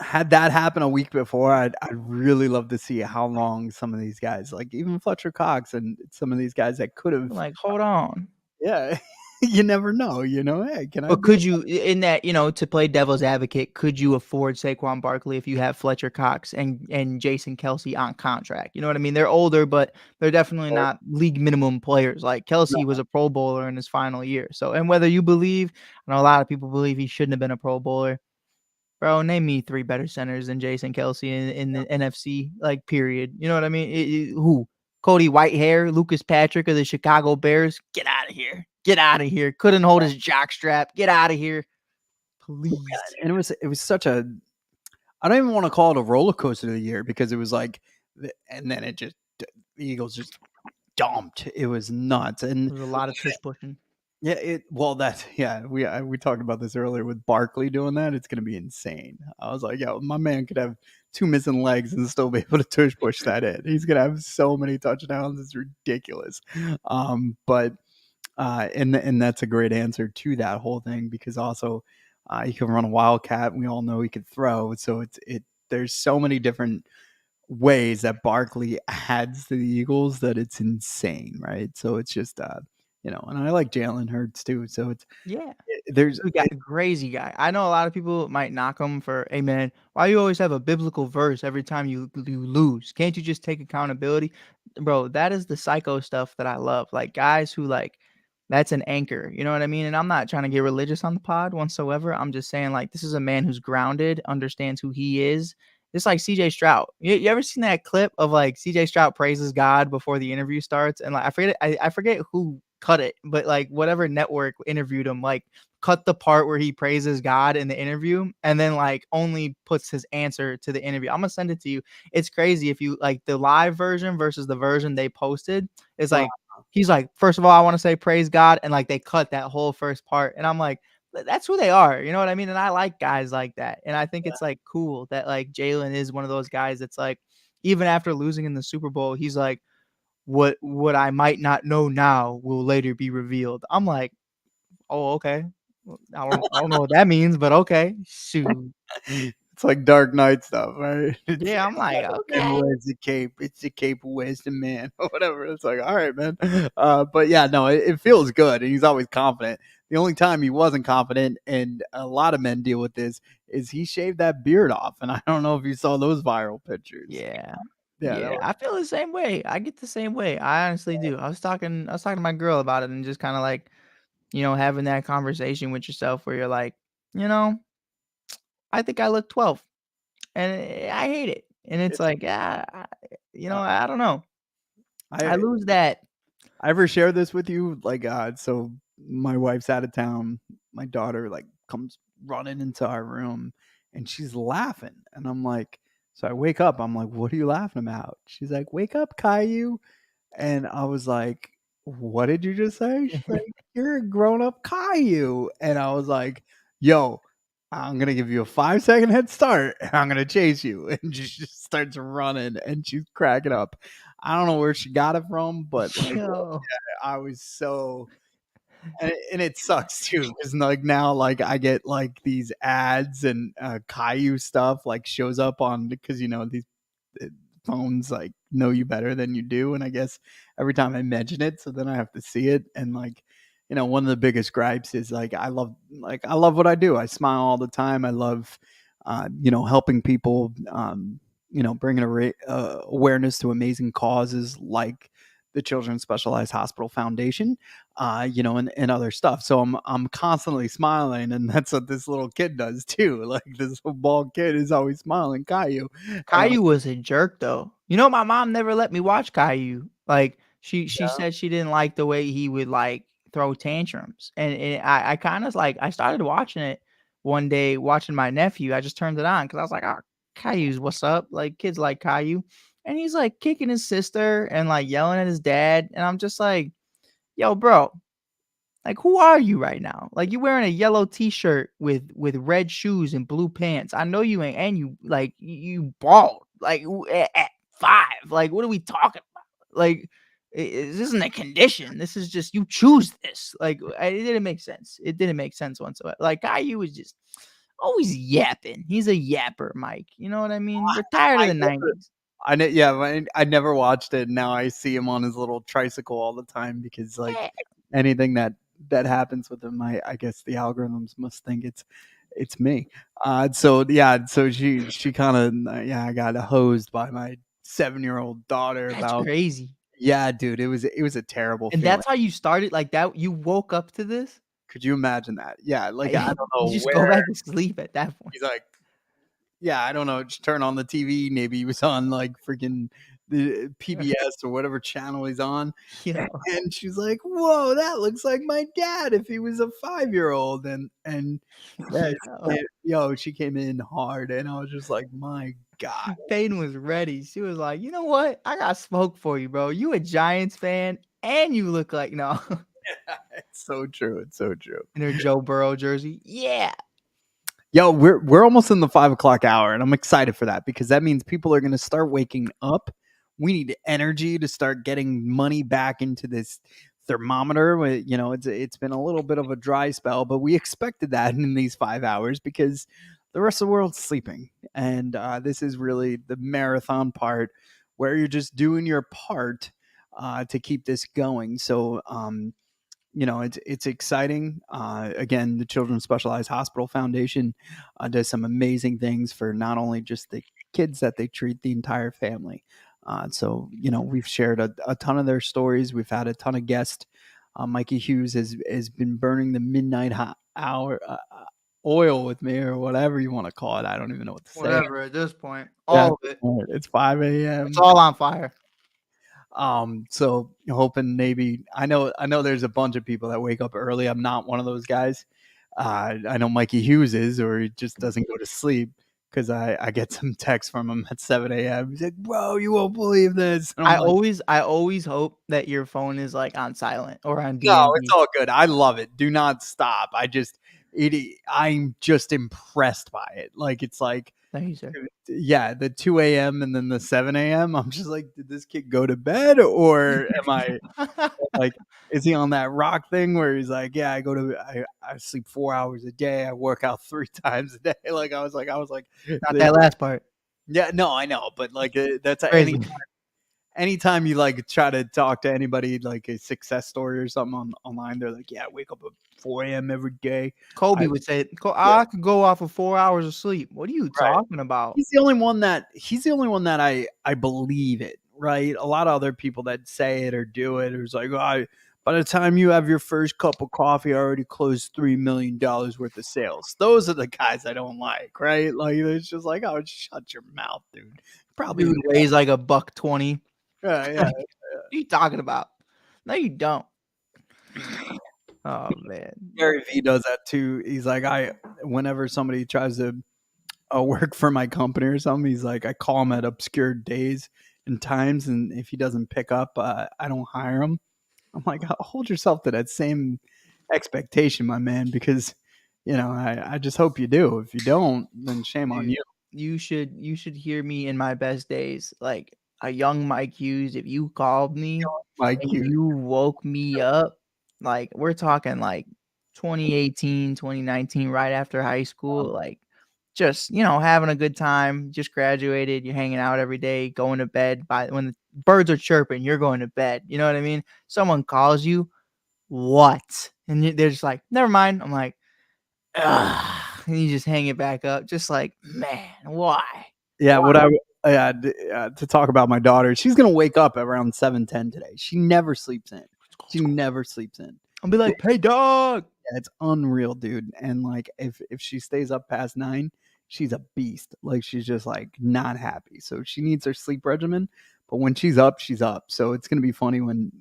had that happened a week before, I'd really love to see how long some of these guys, like even Fletcher Cox and some of these guys that could have, like, hold on. yeah, you never know, Hey, can I? But could you, in that, to play devil's advocate, could you afford Saquon Barkley if you have Fletcher Cox and Jason Kelsey on contract? You know what I mean? They're older, but they're definitely not league minimum players. Like Kelsey was a Pro Bowler in his final year. So, and whether you believe, I know a lot of people believe he shouldn't have been a Pro Bowler. Bro, name me 3 better centers than Jason Kelsey in the NFC, like, period. You know what I mean? Who? Cody Whitehair, Lucas Patrick of the Chicago Bears? Get out of here. Get out of here. Couldn't hold his jock strap. Get out of here. Please. And it was such a, I don't even want to call it a roller coaster of the year, because it was like, and then it just, the Eagles just dumped. It was nuts. And there was a lot of tush pushing. Yeah, we talked about this earlier with Barkley doing that. It's going to be insane. I was like, yo, my man could have 2 missing legs and still be able to tush push that in. He's going to have so many touchdowns. It's ridiculous. But that's a great answer to that whole thing, because also he can run a wildcat. We all know he could throw. So there's so many different ways that Barkley adds to the Eagles that it's insane, right? So it's just and I like Jalen Hurts too. So it's there's a crazy guy. I know a lot of people might knock him for, hey man, why you always have a biblical verse every time you lose? Can't you just take accountability? Bro, that is the psycho stuff that I love. Like guys who like, that's an anchor. You know what I mean? And I'm not trying to get religious on the pod whatsoever. I'm just saying, like, this is a man who's grounded, understands who he is. It's like CJ Stroud. You ever seen that clip of like CJ Stroud praises God before the interview starts? And like I forget who cut it, but like whatever network interviewed him, like cut the part where he praises God in the interview and then like only puts his answer to the interview. I'm gonna send it to you. It's crazy. If you like the live version versus the version they posted, it's like he's like, first of all, I want to say praise God, and like they cut that whole first part, and I'm like, that's who they are. You know what I mean? And I like guys like that. And I think it's like cool that like Jalen is one of those guys that's like, even after losing in the Super Bowl, he's like, what I might not know now will later be revealed. I'm like, oh, okay. I don't know what that means, but okay. Shoot. It's like Dark Knight stuff, right? Yeah, I'm like, okay. Wears the cape. It's the cape who wears the man, or whatever. It's like, all right, man. But yeah, no, it feels good, and he's always confident. The only time he wasn't confident, and a lot of men deal with this, is he shaved that beard off, and I don't know if you saw those viral pictures. Yeah. Yeah, I feel the same way. I get the same way. I honestly do. I was talking to my girl about it, and just kind of like, having that conversation with yourself where you're like, I think I look 12 and I hate it. And it's like, I don't know. I lose that. I ever share this with you? Like, so my wife's out of town. My daughter like comes running into our room and she's laughing. And I'm like, so I wake up. I'm like, what are you laughing about? She's like, wake up, Caillou. And I was like, what did you just say? She's like, you're a grown up Caillou. And I was like, yo, I'm gonna give you a 5-second head start. And I'm gonna chase you, and she just starts running, and she's cracking up. I don't know where she got it from, but like, Yo. I was so, and it sucks too, because like now, like I get like these ads and Caillou stuff like shows up on, because these uh, phones like know you better than you do, and I guess every time I mention it, so then I have to see it, and like one of the biggest gripes is like I love what I do. I smile all the time. I love helping people, bringing awareness to amazing causes like the Children's Specialized Hospital Foundation, and other stuff. So I'm constantly smiling, and that's what this little kid does too. Like this little bald kid is always smiling, Caillou. Caillou was a jerk though. My mom never let me watch Caillou. Like she Yeah. said she didn't like the way he would like throw tantrums. And I kind of like I started watching it one day, watching my nephew. I just turned it on because I was like, oh, Caillou's what's up? Like kids like Caillou. And he's like kicking his sister and like yelling at his dad. And I'm just like, yo, bro, like, who are you right now? Like, you wearing a yellow T-shirt with red shoes and blue pants. I know you ain't, and you like you bald. Like at 5. Like, what are we talking about? Like, this isn't a condition. This is just you choose this. Like, it didn't make sense. It didn't make sense whatsoever. Like, Caillou was just always yapping. He's a yapper, Mike. You know what I mean? We're tired of the '90s. I know, yeah. I never watched it. Now I see him on his little tricycle all the time because like anything that happens with him, I guess the algorithms must think it's me. So yeah, so she kind of I got hosed by my 7-year-old daughter That's about. crazy. Yeah, dude, it was a terrible And feeling. that's how you started like that. You woke up to this. Could you imagine that? Yeah, like I don't know You just where go back to sleep at that point. he's like. Yeah, I don't know. Just turn on the TV. Maybe he was on like freaking the PBS or whatever channel he's on. Yeah. And she's like, "Whoa, that looks like my dad if he was a 5-year-old." And yeah, she came in hard, and I was just like, "My God." Peyton was ready. She was like, you know what? I got smoke for you, bro. You a Giants fan, and you look like no. It's so true. It's so true. In her Joe Burrow jersey. Yeah. Yo, we're almost in the 5 o'clock hour, and I'm excited for that because that means people are going to start waking up. We need energy to start getting money back into this thermometer. It's been a little bit of a dry spell, but we expected that in these 5 hours because the rest of the world's sleeping, and this is really the marathon part where you're just doing your part to keep this going. So it's exciting. Again, the Children's Specialized Hospital Foundation does some amazing things for not only just the kids that they treat, the entire family. So we've shared a ton of their stories. We've had a ton of guests. Mikey Hughes has been burning the midnight hour oil with me, or whatever you want to call it. I don't even know what to say. Whatever at this point. Yeah, All of it. it's 5 a.m. It's all on fire. So hoping maybe I know there's a bunch of people that wake up early. I'm not one of those guys. I know Mikey Hughes is, or he just doesn't go to sleep because I get some text from him at 7 a.m. He's like, "Bro, you won't believe this." And I I'm like, always hope that your phone is like on silent or on DND. no, it's all good. I love it. Do not stop. I'm just impressed by it. Like it's like, thank you, sir. Yeah, the 2 a.m. and then the 7 a.m. I'm just like, did this kid go to bed, or am I like, is he on that rock thing where he's like, yeah, I sleep 4 hours a day, I work out 3 times a day. Like I was like, Not that last part. Yeah, no, I know, but like that's Crazy. anytime you like try to talk to anybody like a success story or something online, they're like, yeah, I wake up at 4 a.m. every day. Kobe would say, I could go off of 4 hours of sleep. What are you Right. talking about? He's the only one that I believe it, right? A lot of other people that say it or do it, or it's like, by the time you have your first cup of coffee, I already closed $3 million worth of sales. Those are the guys I don't like, right? Like it's just like, oh, shut your mouth, dude. Probably Dude weighs like $120. yeah. What are you talking about? No, you don't. Oh man. Gary Vee does that too. He's like, whenever somebody tries to work for my company or something, he's like, I call him at obscure days and times, and if he doesn't pick up, I don't hire him. I'm like, hold yourself to that same expectation, my man, because I just hope you do. If you don't, then shame on Dude, you. you should hear me in my best days. Like a young Mike Hughes, if you called me Mike and Hughes. you woke me up, like we're talking like 2018, 2019, right after high school, like just, having a good time, just graduated, you're hanging out every day, going to bed by when the birds are chirping, you're going to bed. You know what I mean? Someone calls you, what? And they're just like, never mind. I'm like, ugh. And you just hang it back up, just like, man, why? Yeah, to talk about my daughter, she's gonna wake up around 7:10 today. She never sleeps in. She never sleeps in. I'll be like, hey dog. Yeah, it's unreal, dude. And like if she stays up past 9, she's a beast. Like she's just like not happy. So she needs her sleep regimen. But when she's up, she's up. So it's gonna be funny when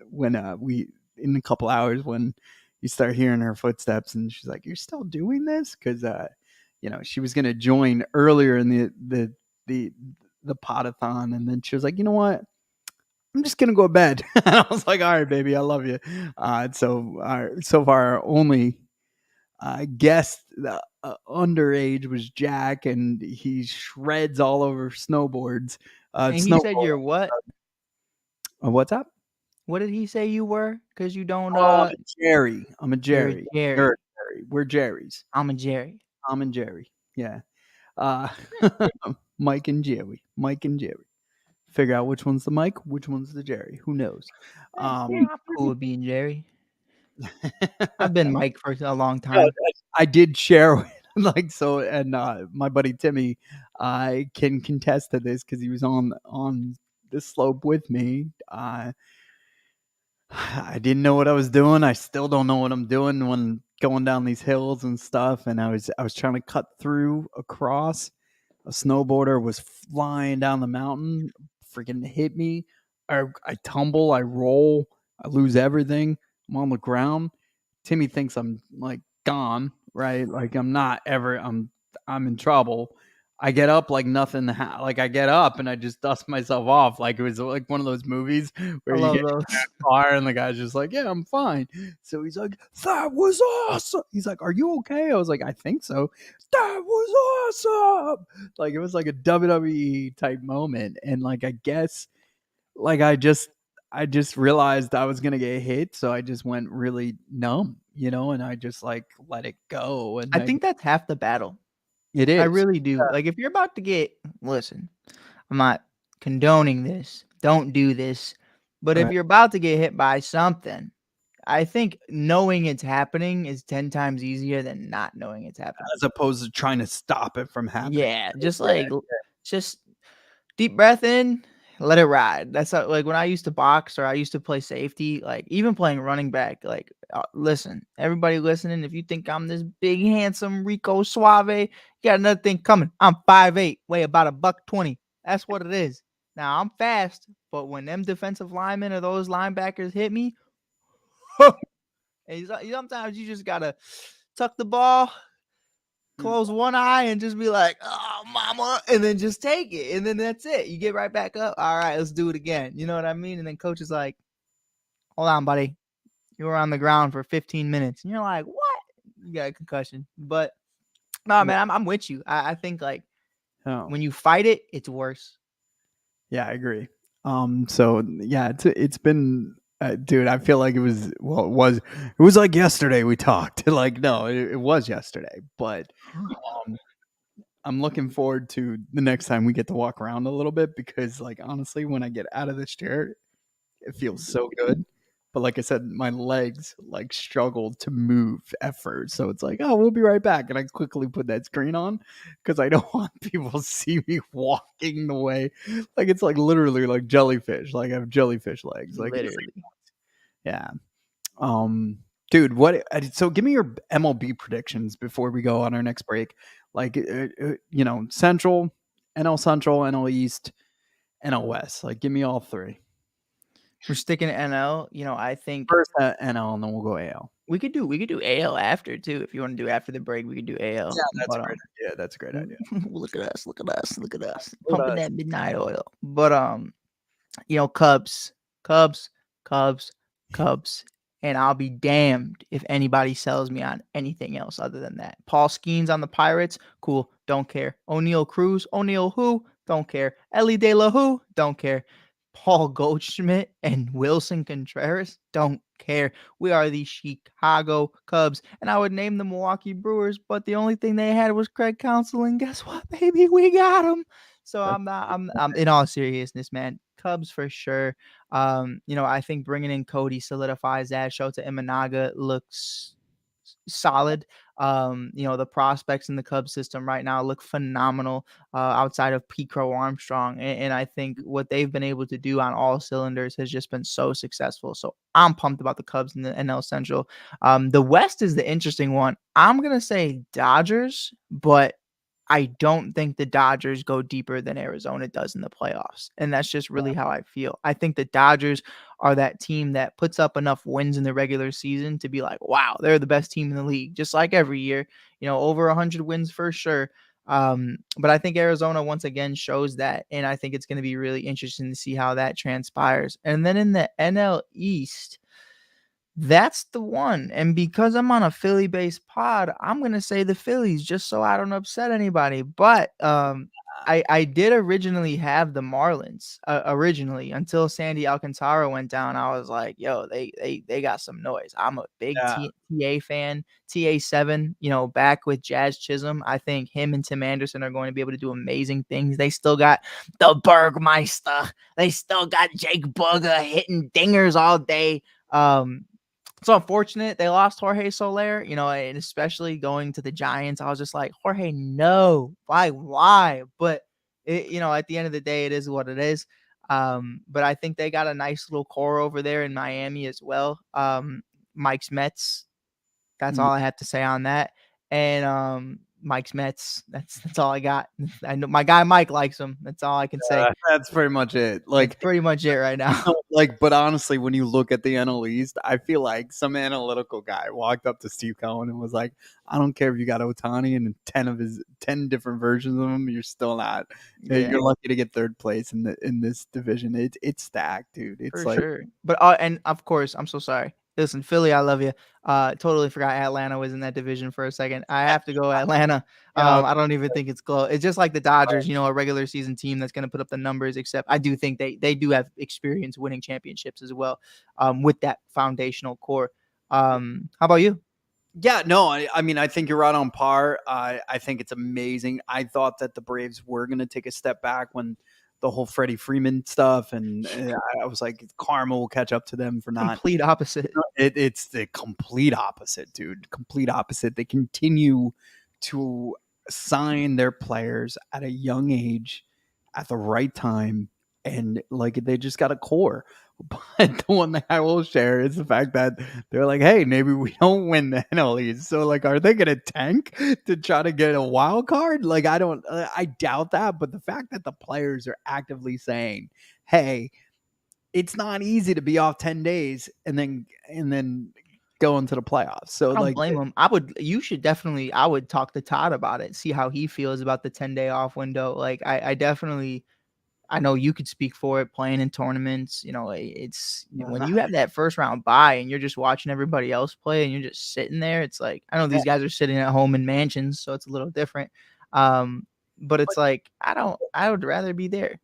we in a couple hours when you start hearing her footsteps and she's like, "You're still doing this?" Because she was gonna join earlier in the Pod-A-Thon, and then she was like, "You know what? I'm just gonna go to bed." And I was like, "All right, baby, I love you." So far, our only guest underage was Jack, and he shreds all over snowboards. And he said you're what? What's up? What did he say you were? Because you don't I'm a Jerry. I'm a You're a Jerry. Jerry. You're a Jerry. We're Jerrys. I'm a Jerry. Tom and Jerry. Yeah. Mike and Jerry. Mike and Jerry. Figure out which one's the Mike, which one's the Jerry. Who knows? I'm cool with being Jerry. I've been Mike for a long Yeah, time. I did share and my buddy Timmy can contest to this because he was on this slope with me. I didn't know what I was doing. I still don't know what I'm doing when going down these hills and stuff. And I was trying to cut through across. A snowboarder was flying down the mountain, freaking hit me. I tumble, I roll, I lose everything. I'm on the ground. Timmy thinks I'm like gone, right? Like I'm not ever. I'm in trouble. I get up like nothing. Like I get up and I just dust myself off. Like it was like one of those movies where I you love get in those. that car and the guy's just like, "Yeah, I'm fine." So he's like, "That was awesome." He's like, "Are you okay?" I was like, "I think so." That was awesome. Like it was like a WWE type moment, and like I guess, like I just realized I was gonna get hit, so I just went really numb, and I just like let it go. And I think that's half the battle. it is. I really do. Like if you're about to listen, I'm not condoning this. Don't do this. But if Right. you're about to get hit by something, I think knowing it's happening is 10 times easier than not knowing it's happening. As opposed to trying to stop it from happening. Yeah, just deep breath in, let it ride. That's how, like when I used to box or I used to play safety, like even playing running back, like listen, everybody listening, if you think I'm this big handsome Rico Suave, you got another thing coming. I'm 5'8", weigh about $120. That's what it is. Now I'm fast, but when them defensive linemen or those linebackers hit me, and sometimes you just gotta tuck the ball, close one eye, and just be like, "Oh, mama," and then just take it, and then that's it. You get right back up. All right, let's do it again. You know what I mean? And then coach is like, "Hold on, buddy. You were on the ground for 15 minutes," and you're like, "What?" You got a concussion. But no, man, I'm with you. I think like when you fight it, it's worse. Yeah, I agree. So yeah, it's been, dude. I feel like it was like yesterday we talked. Like no, it was yesterday. But I'm looking forward to the next time we get to walk around a little bit because, like, honestly, when I get out of this chair, it feels so good. But like I said, my legs like struggled to move at first. So it's like, oh, we'll be right back. And I quickly put that screen on because I don't want people to see me walking the way. Like it's like literally like jellyfish. Like I have jellyfish legs. Like Literally. yeah. Dude, so give me your MLB predictions before we go on our next break. Like Central, NL East, NL West. Like give me all three. We're sticking to NL. I think First NL and then we'll go AL. we could do AL after too. If you want to do after the break, we could do AL. Yeah, that's a great idea. That's a great idea. Look at us. Pumping that midnight oil. But Cubs. and I'll be damned if anybody sells me on anything else other than that. Paul Skeens on the Pirates, cool, don't care. O'Neal Cruz, O'Neal who? Don't care. Ellie De La who? Don't care. Paul Goldschmidt and Wilson Contreras, don't care. We are the Chicago Cubs, and I would name the Milwaukee Brewers, but the only thing they had was Craig Counsell, and guess what, baby? We got him. So I'm in all seriousness, man. Cubs for sure. I think bringing in Cody solidifies that. Shota Imanaga looks solid. The prospects in the Cubs system right now look phenomenal outside of Pete Crow Armstrong. And I think what they've been able to do on all cylinders has just been so successful. So I'm pumped about the Cubs in the NL Central. The West is the interesting one. I'm going to say Dodgers, but I don't think the Dodgers go deeper than Arizona does in the playoffs. And that's just really how I feel. I think the Dodgers are that team that puts up enough wins in the regular season to be like, wow, they're the best team in the league, just like every year, over 100 wins for sure. But I think Arizona once again shows that. And I think it's going to be really interesting to see how that transpires. And then in the NL East, that's the one. And because I'm on a Philly-based pod, I'm going to say the Phillies just so I don't upset anybody. But I did originally have the Marlins originally until Sandy Alcantara went down. I was like, yo, they got some noise. I'm a big TA fan. TA7, back with Jazz Chisholm. I think him and Tim Anderson are going to be able to do amazing things. They still got the Bergmeister. They still got Jake Bugger hitting dingers all day. It's unfortunate they lost Jorge Soler, and especially going to the Giants. I was just like, Jorge, no, why? But at the end of the day, it is what it is. But I think they got a nice little core over there in Miami as well. Mike's Mets. That's all I have to say on that. And Mike's Mets. That's all I got. I know my guy Mike likes him. That's all I can say. That's pretty much it. That's pretty much it right now. But honestly, when you look at the NL East, I feel like some analytical guy walked up to Steve Cohen and was like, "I don't care if you got Ohtani and 10 different versions of him, you're still not. You're lucky to get third place in this division. It's stacked, dude. It's For sure. But and of course, I'm so sorry. Listen, Philly, I love you. Totally forgot Atlanta was in that division for a second. I have to go Atlanta. I don't even think it's close. It's just like the Dodgers, a regular season team that's going to put up the numbers, except I do think they do have experience winning championships as well with that foundational core. How about you? Yeah, no, I mean, I think you're right on par. I think it's amazing. I thought that the Braves were going to take a step back when the whole Freddie Freeman stuff, and I was like, karma will catch up to them for not. Complete opposite. It's the complete opposite, dude. Complete opposite. They continue to sign their players at a young age, at the right time, and they just got a core. But the one thing I will share is the fact that they're like, hey, maybe we don't win the NL East. So, are they going to tank to try to get a wild card? I doubt that. But the fact that the players are actively saying, hey, it's not easy to be off 10 days and then go into the playoffs. So, I don't blame them. I would talk to Todd about it, see how he feels about the 10-day off window. I know you could speak for it playing in tournaments. It's when you have that first round bye and you're just watching everybody else play and you're just sitting there. It's like, I know these guys are sitting at home in mansions, so it's a little different. But it's like, I would rather be there.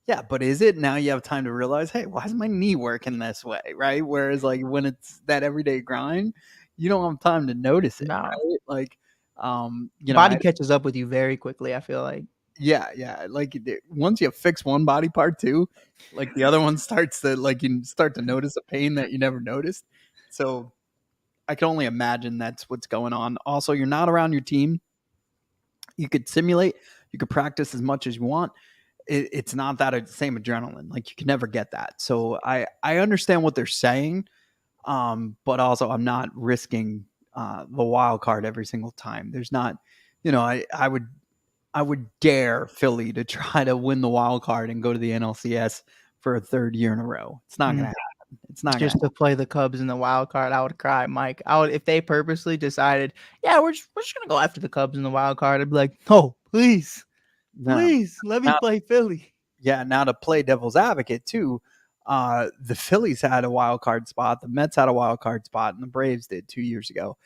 Yeah, but is it? Now you have time to realize, hey, why is my knee working this way, right? Whereas when it's that everyday grind, you don't have time to notice it. No. Right? Body catches up with you very quickly, I feel like. Yeah. Once you fix one body part too, the other one starts to you start to notice a pain that you never noticed. So I can only imagine that's what's going on. Also, you're not around your team. You could simulate, you could practice as much as you want. It's not that same adrenaline. You can never get that. So I understand what they're saying, but also I'm not risking the wild card every single time. There's not, I would dare Philly to try to win the wild card and go to the NLCS for a third year in a row. It's not going to happen. It's not just to play the Cubs in the wild card. I would cry, Mike. If they purposely decided, yeah, we're just going to go after the Cubs in the wild card. I'd be like, no, please, let me play Philly. Yeah. Now to play devil's advocate too. The Phillies had a wild card spot, the Mets had a wild card spot, and the Braves did 2 years ago.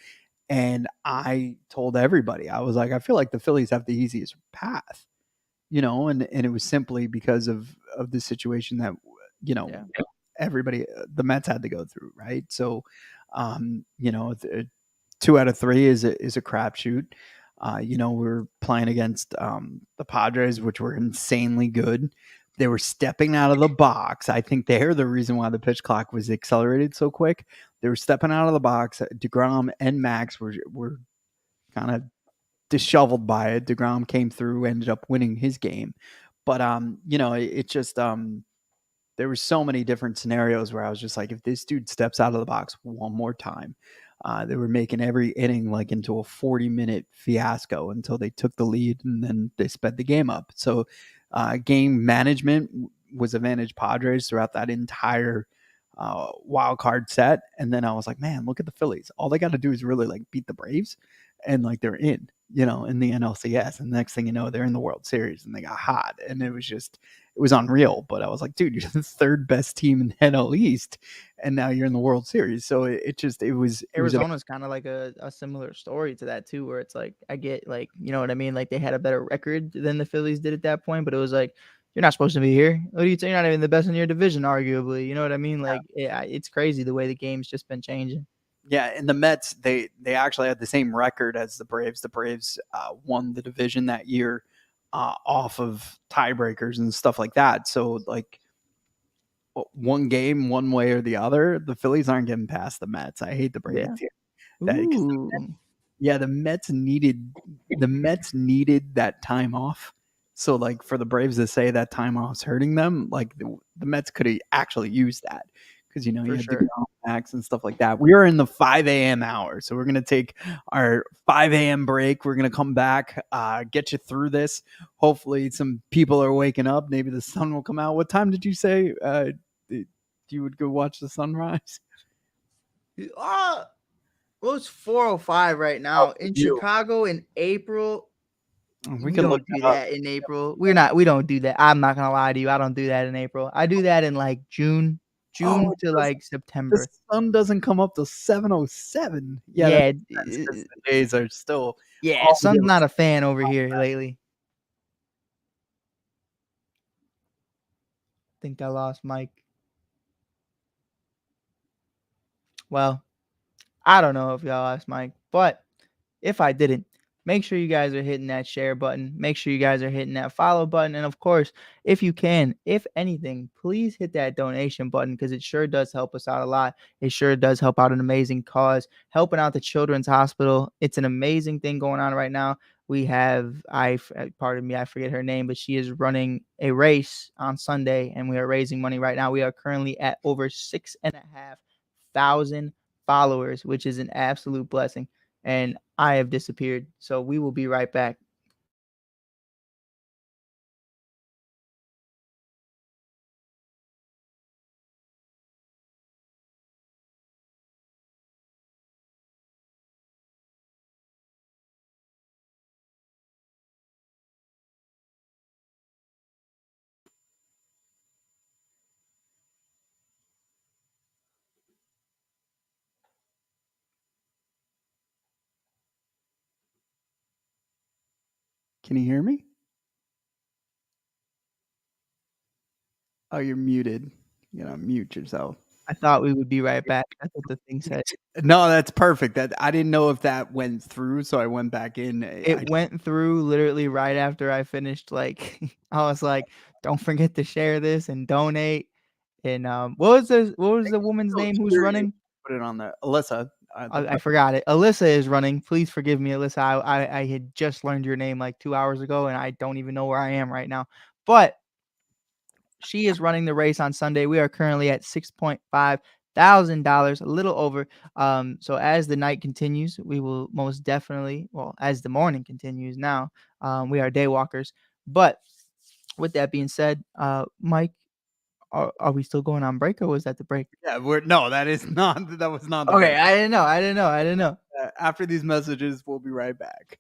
And I told everybody, I was like, I feel like the Phillies have the easiest path, and it was simply because of the situation that everybody, the Mets had to go through, right? So, 2 out of 3 is a crapshoot. We're playing against the Padres, which were insanely good. They were stepping out of the box. I think they're the reason why the pitch clock was accelerated so quick. They were stepping out of the box. DeGrom and Max were kind of disheveled by it. DeGrom came through, ended up winning his game. But it just there were so many different scenarios where I was just like, if this dude steps out of the box one more time, they were making every inning like into a 40-minute fiasco until they took the lead and then they sped the game up. So game management was advantage Padres throughout that entire wild card set. And then I was like, man, look at the Phillies. All they got to do is really like beat the Braves and like they're in the NLCS. And the next thing you know, they're in the World Series and they got hot. And it was unreal. But I was like, dude, you're the third best team in the NL East. And now you're in the World Series. So it was Arizona's kind of like a similar story to that too, where it's like, I get like, you know what I mean? Like they had a better record than the Phillies did at that point, but it was like, you're not supposed to be here. What are you saying? You're not even the best in your division, arguably. You know what I mean? Like it's crazy the way the game's just been changing. Yeah, and the Mets, they actually had the same record as the Braves. The Braves won the division that year off of tiebreakers and stuff like that. So, like, one game, one way or the other, the Phillies aren't getting past the Mets. I hate to break it to you. The Mets needed that time off. So, like, for the Braves to say that time off's hurting them, like the Mets could have actually used that because you had DeGrom, Max and stuff like that. We are in the 5 a.m. hour, so we're gonna take our 5 a.m. break. We're gonna come back, get you through this. Hopefully, some people are waking up. Maybe the sun will come out. What time did you say you would go watch the sunrise? Well, it's 4:05 right now in Chicago in April. We don't do that in April. We don't do that. I'm not gonna lie to you. I don't do that in April. I do that in like June to like September. The sun doesn't come up till 7:07. The days are still. Sun's not a fan over here lately. I think I lost Mike. Well, I don't know if y'all lost Mike, but if I didn't, make sure you guys are hitting that share button. Make sure you guys are hitting that follow button. And of course, if you can, if anything, please hit that donation button because it sure does help us out a lot. It sure does help out an amazing cause, helping out the Children's Hospital. It's an amazing thing going on right now. We have, pardon me, I forget her name, but she is running a race on Sunday and we are raising money right now. We are currently at over 6,500 followers, which is an absolute blessing. And I have disappeared. So we will be right back. Can you hear me? Oh, you're muted. You gotta mute yourself. I thought we would be right back. That's what the thing said. No, that's perfect. That I didn't know if that went through, so I went back in. It went through literally right after I finished. Like I was like, don't forget to share this and donate. And what was the woman's name who's running? Put it on there, Alyssa. I forgot it. Alyssa is running. Please forgive me, Alyssa. I had just learned your name like 2 hours ago, and I don't even know where I am right now. But she is running the race on Sunday. We are currently at $6,500, a little over. So as the night continues, we will most definitely, as the morning continues now, we are day walkers. But with that being said, Mike, are we still going on break or was that the break? Yeah, that is not. That was not. The Okay, break. I didn't know. After these messages, we'll be right back.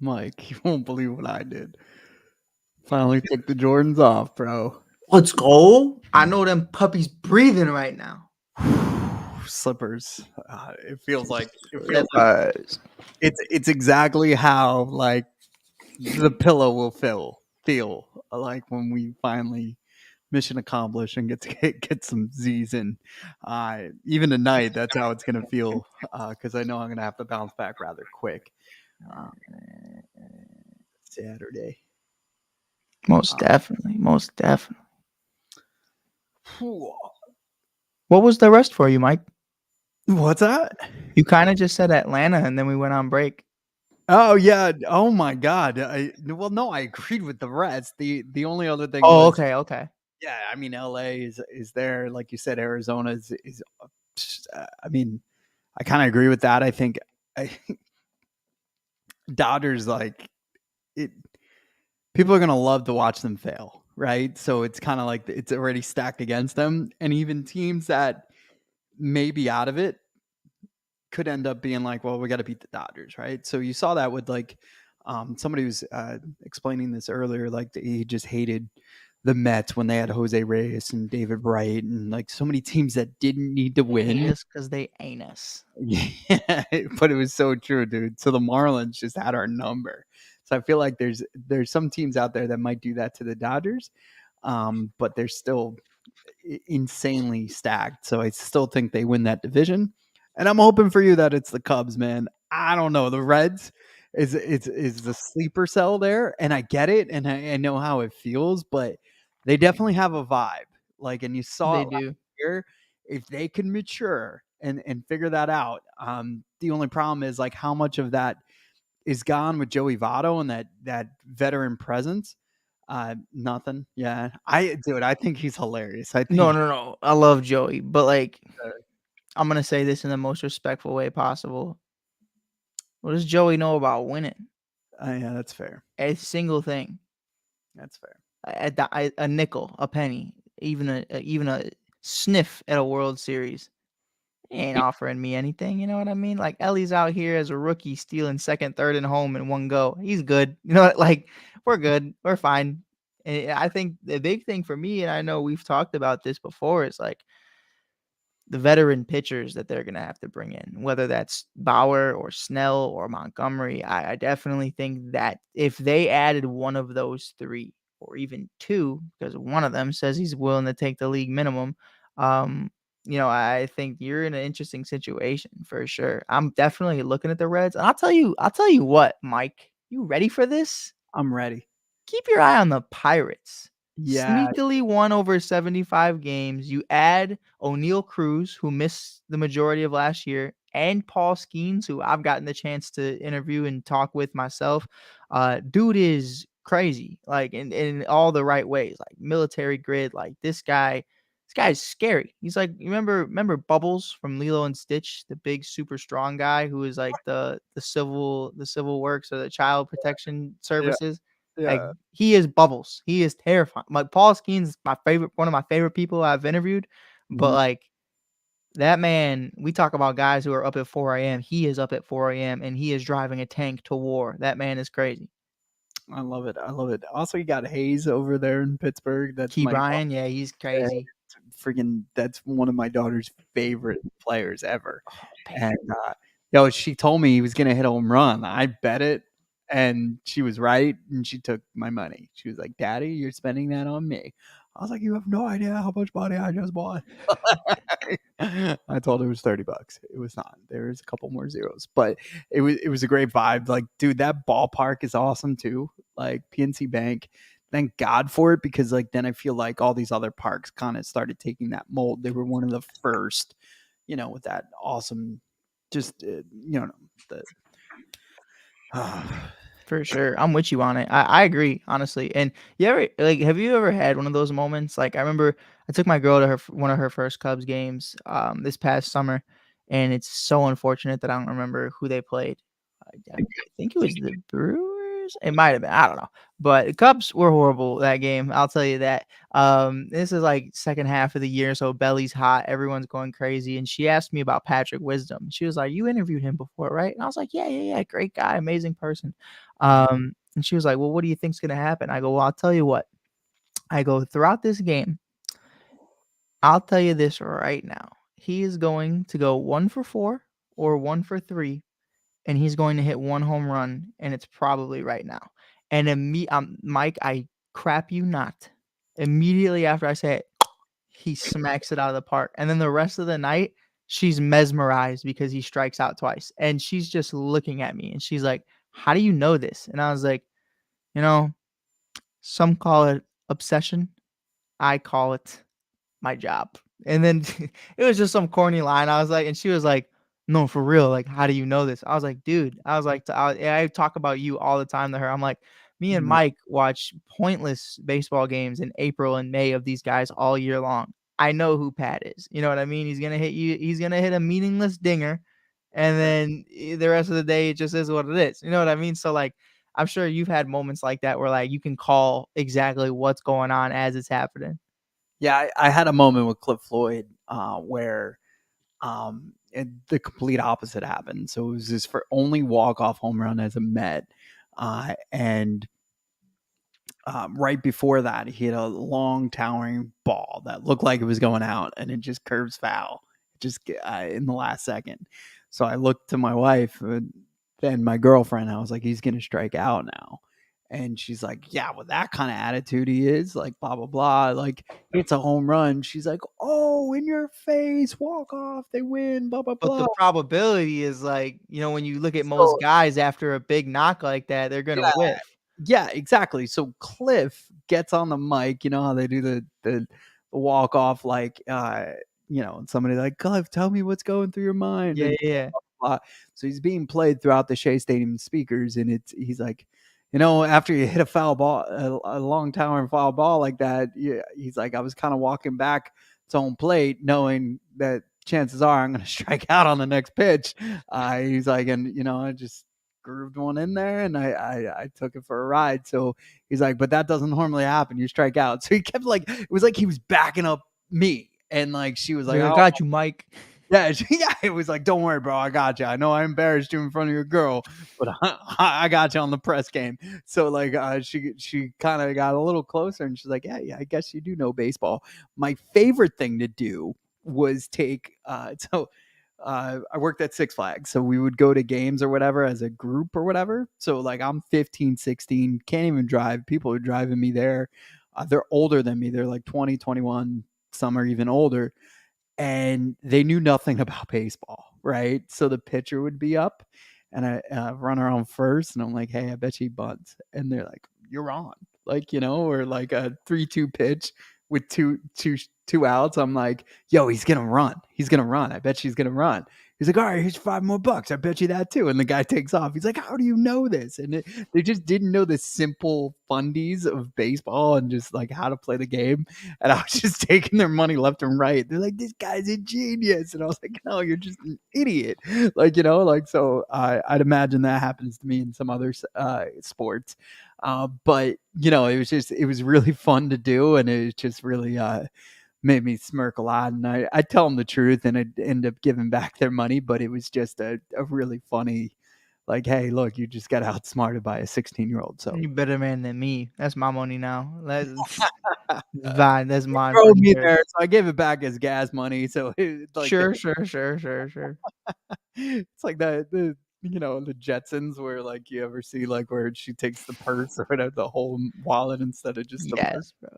Mike, you won't believe what I did. Finally took the Jordans off, bro. Let's go. I know them puppies breathing right now. Slippers. It feels like Slippers. it's exactly how like the pillow will feel like when we finally mission accomplished and get to get some Z's in. Even tonight, that's how it's gonna feel because I know I'm gonna have to bounce back rather quick. Saturday. Most definitely. Most definitely. Phew. What was the rest for you, Mike? What's that? You kind of just said Atlanta, and then we went on break. Oh yeah. Oh my God. Well, no, I agreed with the rest. The only other thing. Oh, was, okay. Yeah, I mean, LA is there, like you said. Arizona is. I mean, I kind of agree with that. I think Dodgers like it. People are gonna love to watch them fail, right? So it's kind of like it's already stacked against them, and even teams that may be out of it could end up being like, well, we got to beat the Dodgers, right? So you saw that with like somebody was explaining this earlier, like he just hated the Mets when they had Jose Reyes and David Wright and like so many teams that didn't need to win. Because they ain't us. Yeah, but it was so true, dude. So the Marlins just had our number. So I feel like there's some teams out there that might do that to the Dodgers, but they're still insanely stacked. So I still think they win that division. And I'm hoping for you that it's the Cubs, man. I don't know. The Reds is the sleeper cell there, and I get it, and I know how it feels, but they definitely have a vibe. Like, and you saw They it last do. year. If they can mature and figure that out, the only problem is like how much of that is gone with Joey Votto and that veteran presence. Nothing. Yeah, I think he's hilarious. I think No. I love Joey, but like, I'm gonna say this in the most respectful way possible. What does Joey know about winning? Yeah, that's fair. A single thing. That's fair. A nickel, a penny, even a sniff at a World Series. He ain't offering me anything. You know what I mean? Like Ellie's out here as a rookie, stealing second, third, and home in one go. He's good. You know, like we're good. We're fine. And I think the big thing for me, and I know we've talked about this before, is like the veteran pitchers that they're going to have to bring in, whether that's Bauer or Snell or Montgomery. I definitely think that if they added one of those three or even two, because one of them says he's willing to take the league minimum, I think you're in an interesting situation for sure. I'm definitely looking at the Reds. And I'll tell you what, Mike, you ready for this? I'm ready. Keep your eye on the Pirates. Yeah. Sneakily won over 75 games. You add O'Neal Cruz, who missed the majority of last year, and Paul Skeens, who I've gotten the chance to interview and talk with myself. Dude is crazy, like in all the right ways, like military grid. Like this guy's scary. He's like, you remember Bubbles from Lilo and Stitch, the big super strong guy who is like the civil works or the child protection services. Like he is Bubbles. He is terrifying. Like Paul Skeens is one of my favorite people I've interviewed. But like that man, we talk about guys who are up at 4 a.m. He is up at 4 a.m. and he is driving a tank to war. That man is crazy. I love it. Also, you got Hayes over there in Pittsburgh. That's Key Bryan. Yeah, he's crazy. That's one of my daughter's favorite players ever. And she told me he was gonna hit a home run. I bet it. And she was right, and she took my money. She was like, "Daddy, you're spending that on me." I was like, "You have no idea how much money I just bought." I told her it was $30. It was not. There was a couple more zeros, but it was a great vibe. Like, dude, that ballpark is awesome too. Like PNC Bank. Thank God for it, because like then I feel like all these other parks kind of started taking that mold. They were one of the first, with that awesome, just For sure. I'm with you on it. I agree, honestly. And have you ever had one of those moments? Like I remember I took my girl to one of her first Cubs games this past summer, and it's so unfortunate that I don't remember who they played. I think it was the Brewers. Rangers? It might have been. I don't know. But the Cubs were horrible that game. I'll tell you that. This is like second half of the year, so belly's hot. Everyone's going crazy. And she asked me about Patrick Wisdom. She was like, "You interviewed him before, right?" And I was like, "Yeah. Great guy, amazing person." And she was like, "Well, what do you think's gonna happen?" I go, "Well, I'll tell you what." I go, "Throughout this game, I'll tell you this right now. He is going to go 1 for 4 or 1 for 3, and he's going to hit 1 home run, and it's probably right now." And Mike, I crap you not. Immediately after I say it, he smacks it out of the park. And then the rest of the night, she's mesmerized because he strikes out twice. And she's just looking at me, and she's like, "How do you know this?" And I was like, "You know, some call it obsession. I call it my job." And then it was just some corny line. I was like, and she was like, "No, for real. Like, how do you know this?" I was like, "Dude," I was like, I talk about you all the time to her. I'm like, me and Mhm. Mike watch pointless baseball games in April and May of these guys all year long. I know who Pat is. You know what I mean? He's gonna hit you. He's gonna hit a meaningless dinger, and then the rest of the day it just is what it is. You know what I mean? So like, I'm sure you've had moments like that where like you can call exactly what's going on as it's happening. Yeah, I had a moment with Cliff Floyd where the complete opposite happened. So it was his only walk-off home run as a Met. And right before that, he hit a long, towering ball that looked like it was going out, and it just curves foul just in the last second. So I looked to my wife, then my girlfriend. I was like, "He's going to strike out now." And she's like, "Yeah, with that kind of attitude he is, like, blah, blah, blah. Like, it's a home run." She's like, "Oh, in your face, walk off, they win, blah, blah, But the blah." probability is like, when you look at most So guys after a big knock like that, they're gonna yeah, whiff. yeah, exactly. So Cliff gets on the mic. You know how they do the walk off, like, and somebody like, "Cliff, tell me what's going through your mind." Yeah, And yeah, yeah. blah, blah. So he's being played throughout the Shea Stadium speakers, and he's like, after you hit a foul ball, a long towering foul ball like that, yeah, he's like, "I was kind of walking back to home plate, knowing that chances are I'm going to strike out on the next pitch." He's like, and I just grooved one in there, and I took it for a ride. So he's like, "But that doesn't normally happen. You strike out." So he kept like, it was like he was backing up me, and like she was He's like, like, "I "Oh." got you, Mike." Yeah, yeah, it was like, "Don't worry, bro, I got you. I know I embarrassed you in front of your girl, but I got you on the press game." So like, she kind of got a little closer, and she's like, "Yeah, I guess you do know baseball." My favorite thing to do was take I worked at Six Flags, so we would go to games or whatever as a group or whatever. So like, I'm 15, 16, can't even drive. People are driving me there. They're older than me. They're like 20, 21. Some are even older, and they knew nothing about baseball, right? So the pitcher would be up, and I run around first, and I'm like, "Hey, I bet you he bunts," and they're like, "You're on," like, or like a 3-2 pitch with two outs. I'm like, "Yo, he's gonna run. He's gonna run. I bet she's gonna run." He's like, "All right, here's $5 more. I bet you that too." And the guy takes off. He's like, "How do you know this?" And they just didn't know the simple fundies of baseball and just like how to play the game. And I was just taking their money left and right. They're like, "This guy's a genius." And I was like, "No, you're just an idiot." Like, so I'd imagine that happens to me in some other sports. But it was really fun to do. And it just really made me smirk a lot. And I tell them the truth, and I'd end up giving back their money. But it was just a really funny, like, "Hey, look, you just got outsmarted by a 16-year-old." So You better man than me. That's my money now. That's fine. That's he mine for drove the me year. there, so I gave it back as gas money. So it's like Sure, sure, sure, sure, sure. it's like the Jetsons, where like, you ever see like where she takes the purse or whatever, the whole wallet instead of just the purse. Yes, bro.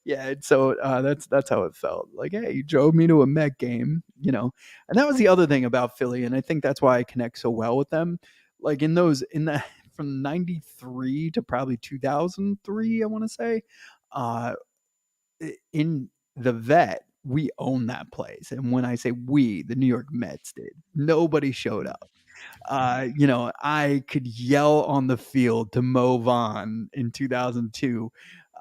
Yeah, and so that's how it felt. Like, "Hey, you drove me to a Met game," and that was the other thing about Philly, and I think that's why I connect so well with them. Like, in the from '93 to probably 2003, I want to say, uh, in the Vet, we own that place, and when I say we, the New York Mets did. Nobody showed up. I could yell on the field to Mo Vaughn in 2002,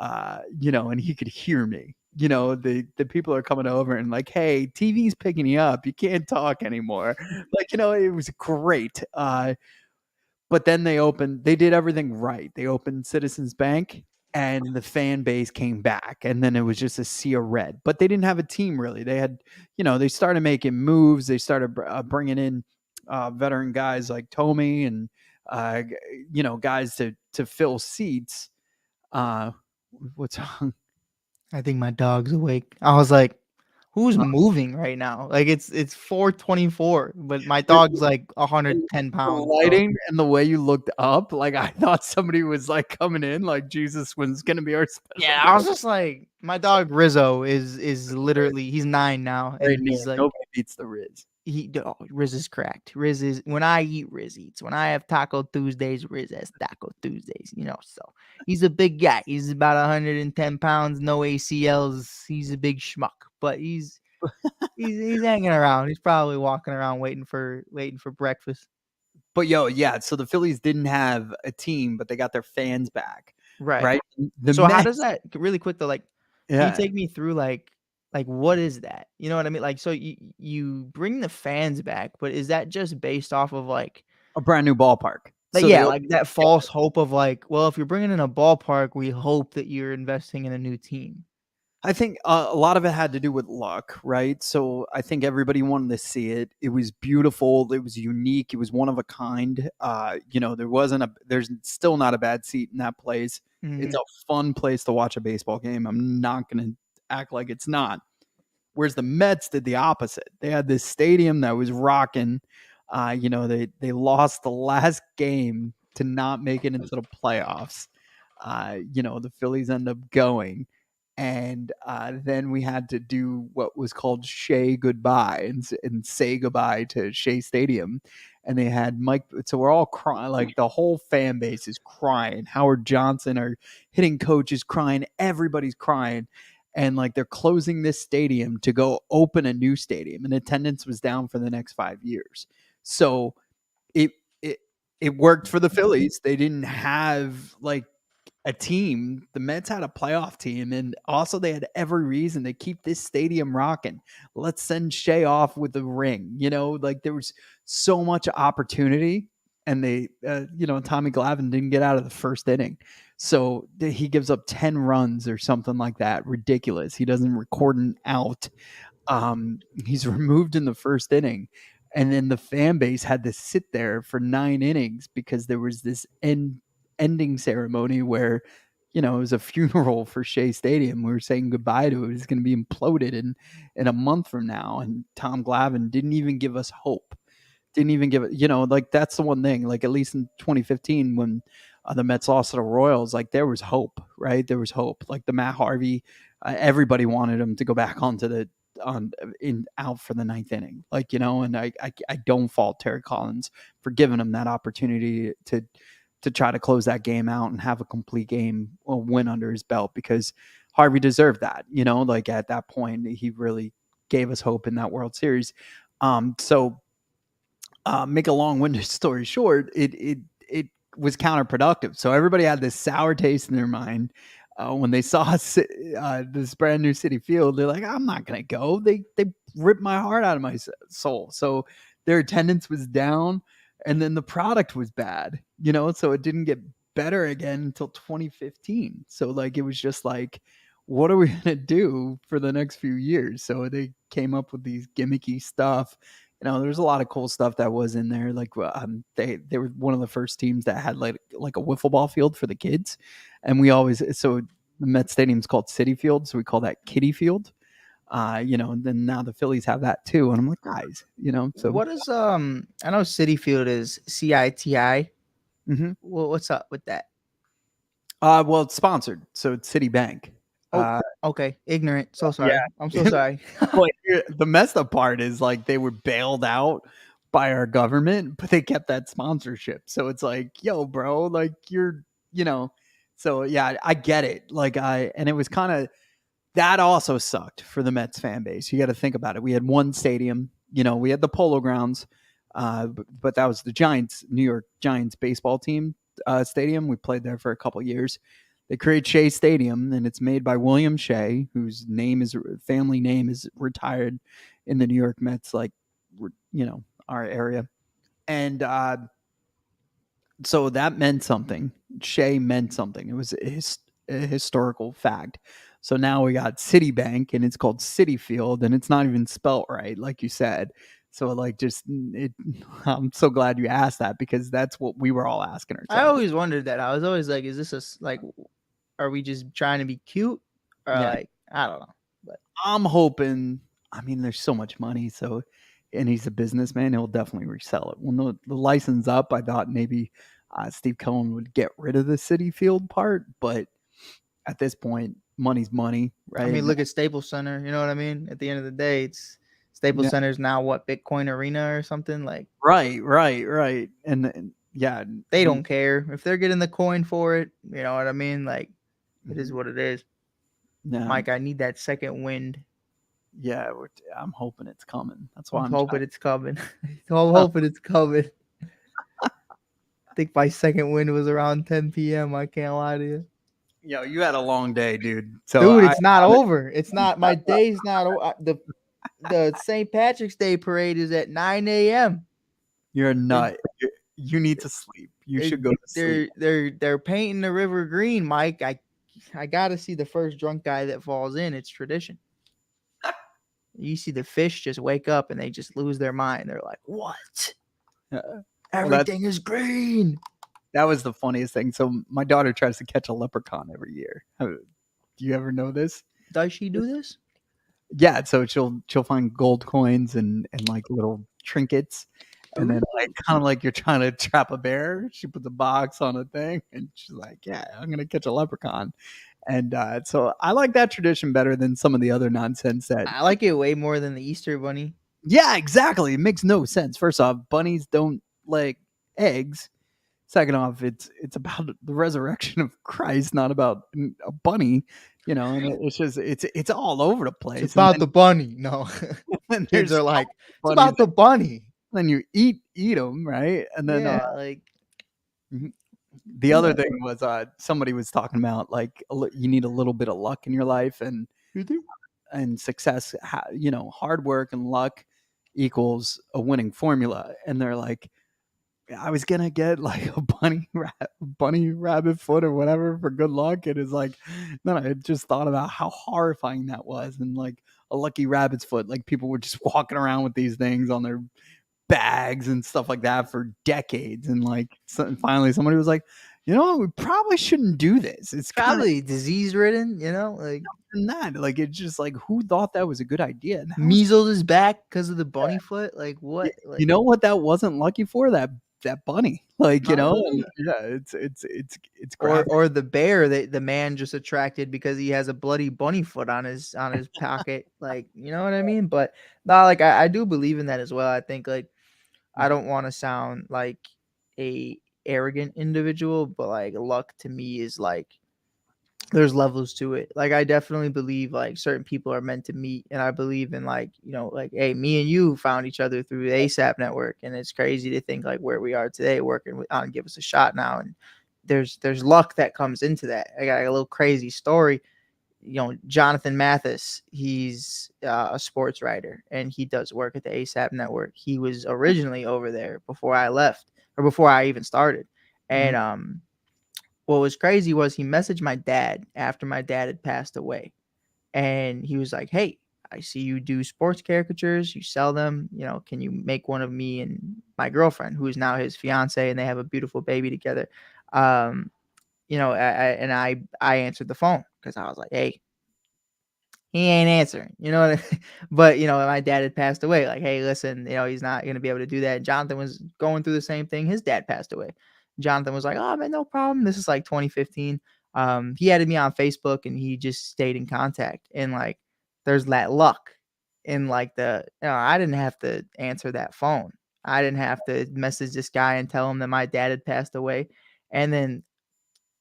and he could hear me. The people are coming over and like, "Hey, TV's picking you up. You can't talk anymore." Like, it was great. But then they did everything right. They opened Citizens Bank, and the fan base came back, and then it was just a sea of red. But they didn't have a team really. They had, they started making moves. They started bringing in veteran guys like Tommy and guys to fill seats. What's wrong? I think my dog's awake. I was like, who's moving right now? Like it's 4:24, but my dog's like 110 The pounds. So. lighting and the way you looked up, like I thought somebody was like coming in, like Jesus was gonna be our special. Yeah, I was just like, my dog Rizzo is literally, he's 9 now, Great and he's name. like, Nobody beats the Riz. Riz is cracked. Riz is, when I eat, Riz eats. When I have Taco Tuesdays, Riz has Taco Tuesdays. So he's a big guy. He's about 110 pounds, no ACLs. He's a big schmuck, but he's hanging around. He's probably walking around waiting for breakfast. But yeah. So the Phillies didn't have a team, but they got their fans back. Right. The So how Mets- does that, really quick though? Like, can Yeah. you take me through like what is that? You know what I mean? Like, so you bring the fans back, but is that just based off of like a brand new ballpark? like, So yeah, they- like that false hope of like, well, if you're bringing in a ballpark, we hope that you're investing in a new team. I think a lot of it had to do with luck, right? So I think everybody wanted to see it. It was beautiful. It was unique. It was one of a kind. There's still not a bad seat in that place. It's Mhm. a fun place to watch a baseball game. I'm not going to act like it's not. Whereas the Mets did the opposite. They had this stadium that was rocking. They lost the last game to not make it into the playoffs. The Phillies end up going. And then we had to do what was called Shea goodbye and say goodbye to Shea Stadium. And they had Mike. So we're all crying. Like the whole fan base is crying. Howard Johnson, our hitting coach, is crying. Everybody's crying. And like they're closing this stadium to go open a new stadium. And attendance was down for the next 5 years. So it worked for the Phillies. They didn't have like a team. The Mets had a playoff team, and also they had every reason to keep this stadium rocking. Let's send Shea off with the ring. Like there was so much opportunity, and they, Tommy Glavine didn't get out of the first inning. So he gives up 10 runs or something like that. Ridiculous. He doesn't record an out. He's removed in the first inning. And then the fan base had to sit there for 9 innings because there was this ending ceremony where, it was a funeral for Shea Stadium. We were saying goodbye to it. It's going to be imploded in a month from now. And Tom Glavine didn't even give us hope. Didn't even give it, like that's the one thing, like at least in 2015 when the Mets lost to the Royals, like there was hope, right? There was hope. Like the Matt Harvey, everybody wanted him to go back out for the 9th inning, and I don't fault Terry Collins for giving him that opportunity to try to close that game out and have a complete game win under his belt, because Harvey deserved that, like at that point he really gave us hope in that World Series. Make a long-winded story short, it was counterproductive. So everybody had this sour taste in their mind when they saw this brand new Citi Field. They're like, I'm not gonna go. They ripped my heart out of my soul. So their attendance was down, and then the product was bad. So it didn't get better again until 2015. So like it was just like, what are we gonna do for the next few years? So they came up with these gimmicky stuff. There's a lot of cool stuff that was in there. Like they were one of the first teams that had like a wiffle ball field for the kids, and so the Met Stadium's called Citi Field, so we call that Kiddie Field. And then now the Phillies have that too, and I'm like, guys, so What is I know Citi Field is CITI. Mm-hmm. Well, what's up with that? Well, it's sponsored, so it's Citibank. Okay, ignorant. So sorry. Yeah. I'm so sorry. Well, the messed up part is like they were bailed out by our government, but they kept that sponsorship. So it's like, yo, bro, like so yeah, I get it. And it was kind of, that also sucked for the Mets fan base. You got to think about it. We had one stadium, we had the Polo Grounds, but that was the New York Giants baseball team stadium. We played there for a couple years. They create Shea Stadium, and it's made by William Shea, whose family name is retired in the New York Mets, our area. And So that meant something. Shay meant something. It was a historical fact. So now we got Citibank, and it's called Citi Field, and it's not even spelt right, like you said. So like, I'm so glad you asked that, because that's what we were all asking I ourselves. always wondered that. I was always like, is this like, are we just trying to be cute, or Yeah. like, I don't know. But I'm hoping. I mean, there's so much money, so, and he's a businessman. He'll definitely resell it. When the license up, I thought maybe Steve Cohen would get rid of the Citi Field part, but at this point, money's money, right? I mean, look at Staples Center. You know what I mean? At the end of the day, it's Staples Yeah. Center is now what, Bitcoin Arena or something like. Right. And yeah, They don't care if they're getting the coin for it. You know what I mean? Like, it is Mhm. what it is. Yeah. Mike, I need that second wind. Yeah, I'm hoping it's coming. That's why I'm I'm hoping trying. it's coming. I'm hoping it's coming. I think my second wind was around 10 p.m. I can't lie to you. Yo, you had a long day, dude. So Dude, I it's not have it. over. It's not. My day's not over. The St. Patrick's Day parade is at 9 a.m. You're a nut. You need to sleep. You should go to sleep. They're painting the river green, Mike. I gotta see the first drunk guy that falls in. It's tradition. You see the fish just wake up and they just lose their mind. They're like, "What? Everything is green." That was the funniest thing. So my daughter tries to catch a leprechaun every year. Do you ever know this? Does she do this? Yeah, so she'll find gold coins and like little trinkets, and then like kind of like you're trying to trap a bear. She puts a box on a thing, and she's like, "Yeah, I'm gonna catch a leprechaun." And so I like that tradition better than some of the other nonsense that. I like it way more than the Easter bunny. Yeah, exactly. It makes no sense. First off, bunnies don't lay eggs. Second off, it's about the resurrection of Christ, not about a bunny. You know, and it's just it's all over the place. It's about the bunny. No, and kids there's are so like, many it's bunnies about the bunny. then you eat them, right? And then Yeah, like the other thing was somebody was talking about like you need a little bit of luck in your life, and success. You know, hard work and luck equals a winning formula. And they're like, I was gonna get like a bunny rabbit foot or whatever for good luck. And it's like, no, I just thought about how horrifying that was, and like a lucky rabbit's foot. Like people were just walking around with these things on their bags and stuff like that for decades, and like finally somebody was like, you know, we probably shouldn't do this. It's probably disease ridden. You know, like not like it's just like who thought that was a good idea? And measles is back because of the bunny foot. Like what? Like, you know what that wasn't lucky for? That bunny. Like, you know, Probably. yeah, it's graphic. or the bear that the man just attracted because he has a bloody bunny foot on his pocket. Like, you know what I mean? But no, like I do believe in that as well. I think like I don't want to sound like a arrogant individual, but like luck to me is like there's levels to it. Like I definitely believe like certain people are meant to meet, and I believe in like, you know, like, hey, me and you found each other through the ASAP network, and it's crazy to think like where we are today working on Give Us a Shot now, and there's luck that comes into that. I got a little crazy story. You know, Jonathan Mathis, he's a sports writer and he does work at the ASAP network. He was originally over there before I left, or before I even started. And what was crazy was he messaged my dad after my dad had passed away. And he was like, "Hey, I see you do sports caricatures. You sell them. You know, can you make one of me and my girlfriend, who is now his fiance, and they have a beautiful baby together?" You know, I answered the phone because I was like, "Hey, he ain't answering," you know. But you know, my dad had passed away. Like, hey, listen, you know, he's not gonna be able to do that. And Jonathan was going through the same thing. His dad passed away. Jonathan was like, "Oh man, no problem." This is like 2015. He added me on Facebook, and he just stayed in contact. And like, there's that luck. And like I didn't have to answer that phone. I didn't have to message this guy and tell him that my dad had passed away. And then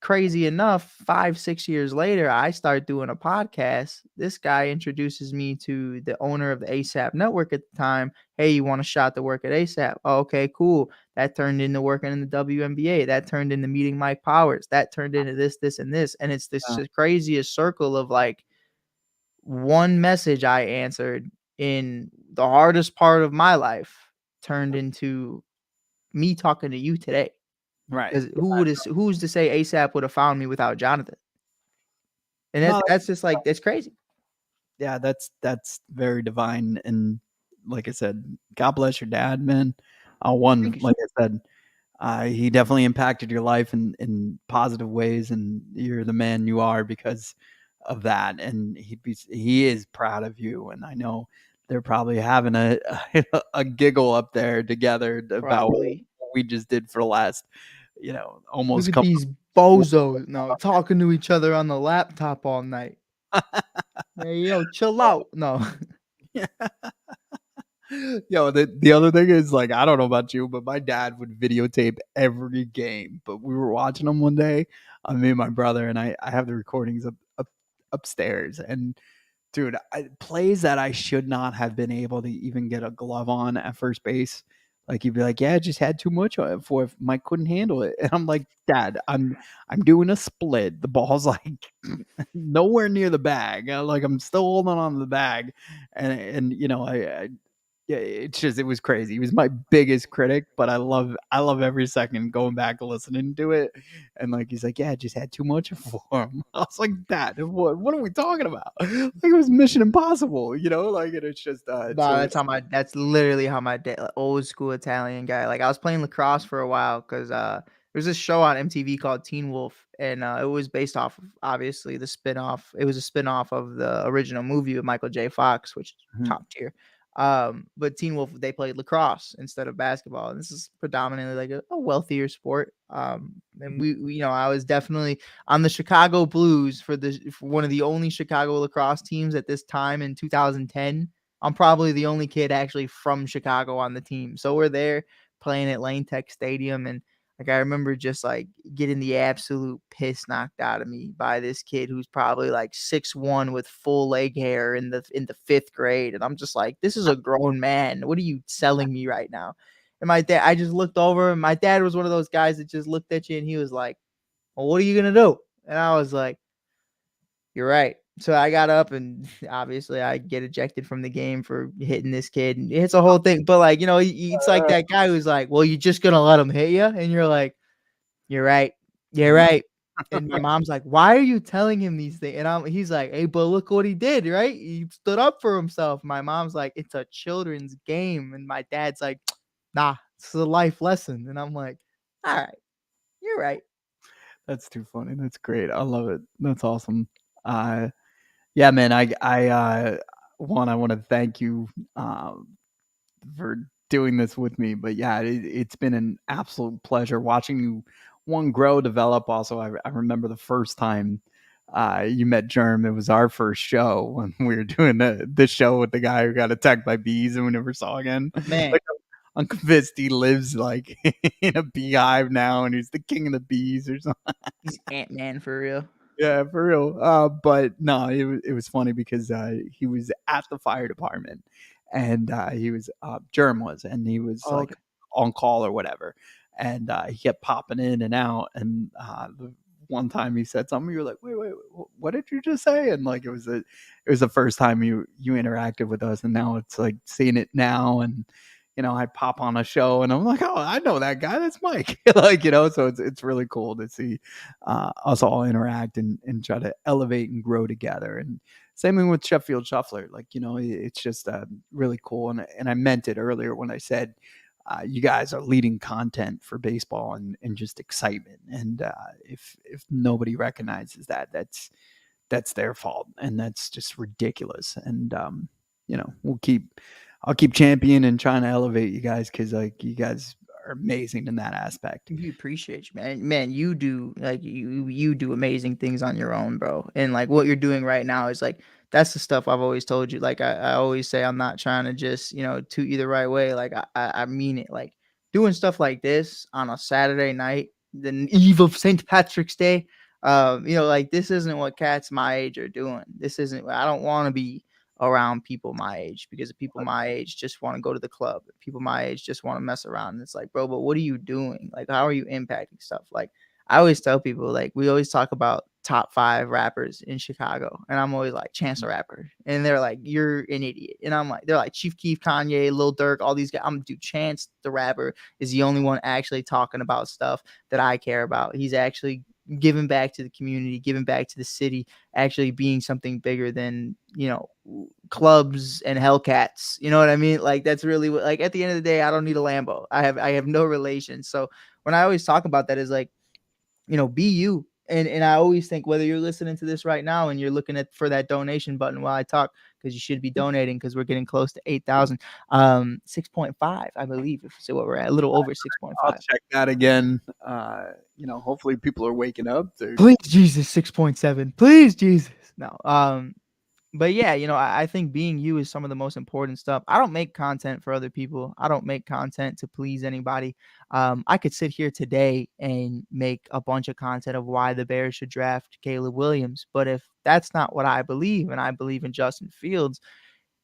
crazy enough, 5-6 years later, I start doing a podcast. This guy introduces me to the owner of the ASAP network at the time. Hey, you want a shot to work at ASAP? Oh, okay, cool. That turned into working in the WNBA. That turned into meeting Mike Powers. That turned into this, and this. And it's this just craziest circle of like one message I answered in the hardest part of my life turned into me talking to you today. Right. Because who's to say ASAP would have found me without Jonathan? And No, that's just like it's crazy. yeah, that's very divine. And like I said, God bless your dad, man. One, Thank you. like I said, he definitely impacted your life in positive ways, and you're the man you are because of that. And he is proud of you, and I know they're probably having a a giggle up there together about Probably. what we just did for the last, Look almost at couple. these bozos now talking to each other on the laptop all night. Hey, yo, chill out. No. Yo, the other thing is, like, I don't know about you, but my dad would videotape every game. But we were watching them one day, me and my brother, and I have the recordings upstairs. And dude, plays that I should not have been able to even get a glove on at first base. Like you'd be like, yeah, I just had too much on it for if Mike couldn't handle it. And I'm like, Dad, I'm doing a split. The ball's like nowhere near the bag. Like I'm still holding on to the bag. And I yeah, it was crazy. He was my biggest critic, but I love every second going back and listening to it. And like he's like, yeah, I just had too much for him. I was like, Dad, what are we talking about? Like it was Mission Impossible, like and it's just Nah, that's literally how my dad, old school Italian guy. Like I was playing lacrosse for a while because there's this show on MTV called Teen Wolf, and it was based off of obviously the spinoff. It was a spinoff of the original movie with Michael J. Fox, which is top tier. But Teen Wolf, they played lacrosse instead of basketball, and this is predominantly like a wealthier sport. And we I was definitely on the Chicago Blues for one of the only Chicago lacrosse teams at this time in 2010. I'm probably the only kid actually from Chicago on the team. So we're there playing at Lane Tech Stadium. And like, I remember just like getting the absolute piss knocked out of me by this kid who's probably like 6'1" with full leg hair in the 5th grade. And I'm just like, this is a grown man. What are you selling me right now? And my dad, I just looked over, and my dad was one of those guys that just looked at you and he was like, well, what are you going to do? And I was like, you're right. So I got up, and obviously I get ejected from the game for hitting this kid. And it's a whole thing. But like, it's like that guy who's like, well, you're just going to let him hit you? And you're like, you're right. You're right. And my mom's like, why are you telling him these things? And he's like, hey, but look what he did, right? He stood up for himself. My mom's like, it's a children's game. And my dad's like, nah, it's a life lesson. And I'm like, all right, you're right. That's too funny. That's great. I love it. That's awesome. Yeah, man. I want to thank you for doing this with me. But yeah, it's been an absolute pleasure watching you grow, develop. Also, I remember the first time you met Germ. It was our first show when we were doing the show with the guy who got attacked by bees and we never saw again. Man. Like, I'm convinced he lives like in a beehive now and he's the king of the bees or something. He's Ant-Man for real. Yeah, for real. But no, it was funny because he was at the fire department and he was Germ was, and he was like Okay. on call or whatever, and he kept popping in and out. And the one time he said something, you were like, wait, what did you just say? And like it was the first time you interacted with us, and now it's like seeing it now and. I pop on a show and I'm like, oh, I know that guy. That's Mike. So it's really cool to see us all interact and try to elevate and grow together. And same thing with Sheffield Shuffler. Like, it's just really cool. And I meant it earlier when I said you guys are leading content for baseball and just excitement. And if nobody recognizes that, that's their fault. And that's just ridiculous. And, I'll keep championing and trying to elevate you guys because like you guys are amazing in that aspect. We appreciate you, man. Man, you do like you do amazing things on your own, bro. And like what you're doing right now is like that's the stuff I've always told you. Like I always say, I'm not trying to just toot you the right way. Like I mean it. Like doing stuff like this on a Saturday night, the eve of St. Patrick's Day. Like this isn't what cats my age are doing. This isn't. I don't want to be around people my age because people my age just want to go to the club. People my age just want to mess around. And it's like, bro, but what are you doing? Like, how are you impacting stuff? Like, I always tell people, like, we always talk about top 5 rappers in Chicago. And I'm always like, Chance the Rapper. And they're like, you're an idiot. And I'm like, they're like Chief Keef, Kanye, Lil Durk, all these guys. I'm dude, Chance the Rapper is the only one actually talking about stuff that I care about. He's actually giving back to the community, giving back to the city, actually being something bigger than, clubs and Hellcats. You know what I mean? Like, that's really what, like, at the end of the day, I don't need a Lambo. I have no relation. So when I always talk about that is like, be you. And I always think, whether you're listening to this right now and you're looking for that donation button while I talk, because you should be donating, because we're getting close to 8,000, 6.5, I believe. So what we're at, a little over 6.5. I'll check that again. Hopefully people are waking up. Please, Jesus, 6.7. Please, Jesus. No. But yeah, I think being you is some of the most important stuff. I don't make content for other people. I don't make content to please anybody. I could sit here today and make a bunch of content of why the Bears should draft Caleb Williams. But if that's not what I believe, and I believe in Justin Fields,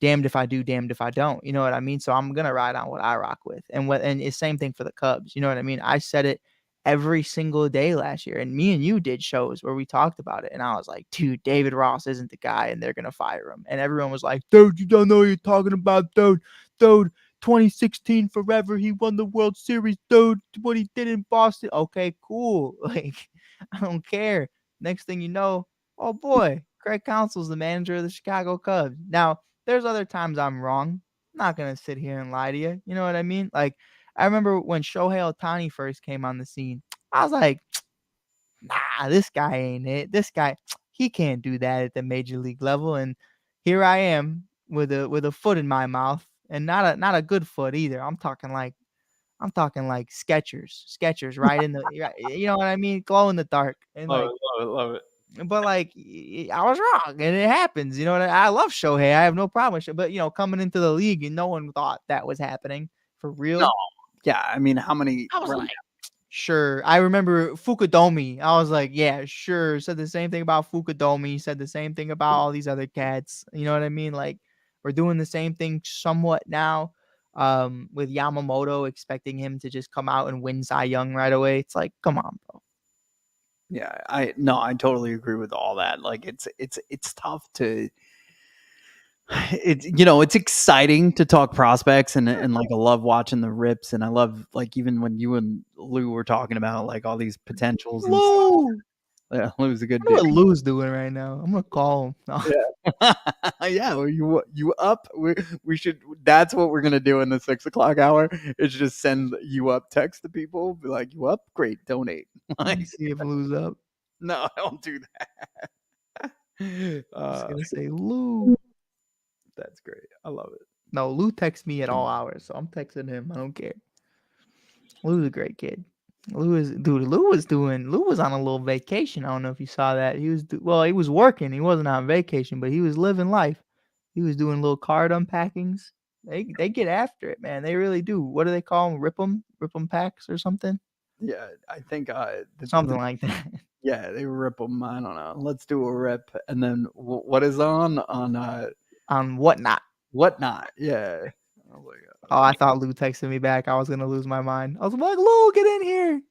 damned if I do, damned if I don't. You know what I mean? So I'm gonna ride on what I rock with. And it's same thing for the Cubs. You know what I mean? I said it every single day last year. And me and you did shows where we talked about it. And I was like, dude, David Ross isn't the guy and they're going to fire him. And everyone was like, dude, you don't know what you're talking about, dude. Dude, 2016 forever. He won the World Series, dude. What he did in Boston. Okay, cool. Like, I don't care. Next thing you know, oh boy, Craig Counsell's the manager of the Chicago Cubs. Now, there's other times I'm wrong. I'm not going to sit here and lie to you. You know what I mean? Like, I remember when Shohei Ohtani first came on the scene, I was like, nah, this guy ain't it. This guy, he can't do that at the major league level. And here I am with a foot in my mouth, and not a good foot either. I'm talking like Skechers right in the, you know what I mean? Glow in the dark. And Love it. But like, I was wrong, and it happens. You know what I love Shohei. I have no problem with Shohei. But coming into the league, and no one thought that was happening for real. No. Yeah, I mean, how many? I was like, sure. I remember Fukudomi. I was like, yeah, sure. Said the same thing about Fukudomi. Said the same thing about all these other cats. You know what I mean? Like, we're doing the same thing somewhat now. With Yamamoto, expecting him to just come out and win Cy Young right away. It's like, come on, bro. Yeah, I totally agree with all that. Like, it's tough to. It's exciting to talk prospects, and like, I love watching the rips, and I love, like, even when you and Lou were talking about like all these potentials and stuff. Yeah, Lou's a good I wonder dude. what Lou's doing right now. I'm gonna call him. No. Yeah. Yeah, well, you up? We should. That's what we're gonna do in the 6 o'clock hour. Is just send you up text to people. Be like, you up? Great, donate. Let me see if Lou's up. No, don't do that. I'm gonna say Lou. That's great. I love it. No, Lou texts me at all hours, so I'm texting him. I don't care. Lou's a great kid. Lou was on a little vacation. I don't know if you saw that. He was working. He wasn't on vacation, but he was living life. He was doing little card unpackings. They get after it, man. They really do. What do they call them? Rip them packs or something? Yeah, I think something like that. Yeah, they rip them. I don't know. Let's do a rip, and then what is on Whatnot? Whatnot? Yeah. Oh my God. Oh, I thought Lou texted me back. I was gonna lose my mind. I was like, Lou, get in here.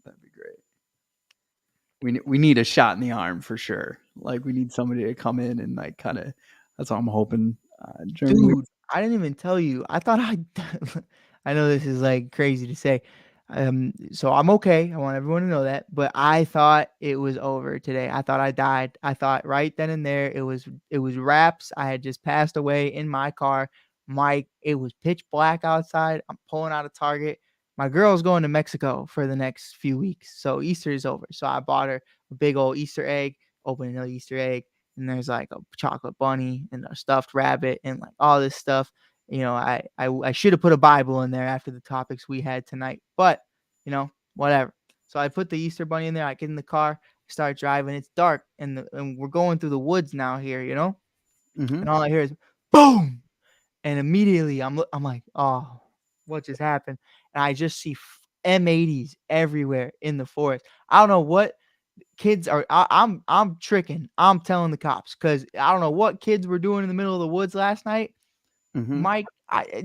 That'd be great. We need a shot in the arm for sure. Like, we need somebody to come in and like kind of. That's what I'm hoping. Dude, I didn't even tell you. I thought I know this is like crazy to say. So I'm okay. I want everyone to know that. But I thought it was over today. I thought I died. I thought right then and there it was wraps. I had just passed away in my car. It was pitch black outside. I'm pulling out of Target. My girl's going to Mexico for the next few weeks. So Easter is over. So I bought her a big old Easter egg, opening another Easter egg. And there's like a chocolate bunny and a stuffed rabbit and like all this stuff. I should have put a Bible in there after the topics we had tonight, but whatever. So I put the Easter bunny in there. I get in the car, start driving. It's dark and we're going through the woods now here, and all I hear is boom. And immediately I'm like, oh, what just happened? And I just see M80s everywhere in the forest. I don't know what kids are. I'm tricking. I'm telling the cops because I don't know what kids were doing in the middle of the woods last night. Mhm.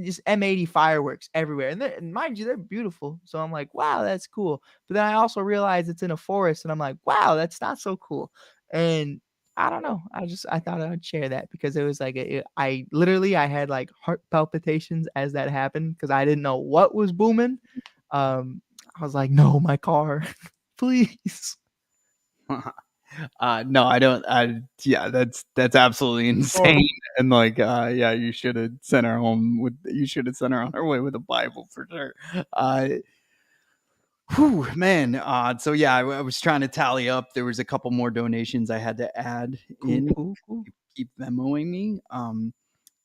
Just M80 fireworks everywhere, and mind you, they're beautiful. So I'm like, wow, that's cool. But then I also realized it's in a forest, and I'm like, wow, that's not so cool. And I don't know. I thought I would share that because it was like I had like heart palpitations as that happened because I didn't know what was booming. I was like, no, my car, please. No, I don't. Yeah, that's absolutely insane. And like, yeah, you should have sent her home with. You should have sent her on her way with a Bible for sure. Whew, man. So yeah, I was trying to tally up. There was a couple more donations I had to add in. Cool. Keep Venmoing me.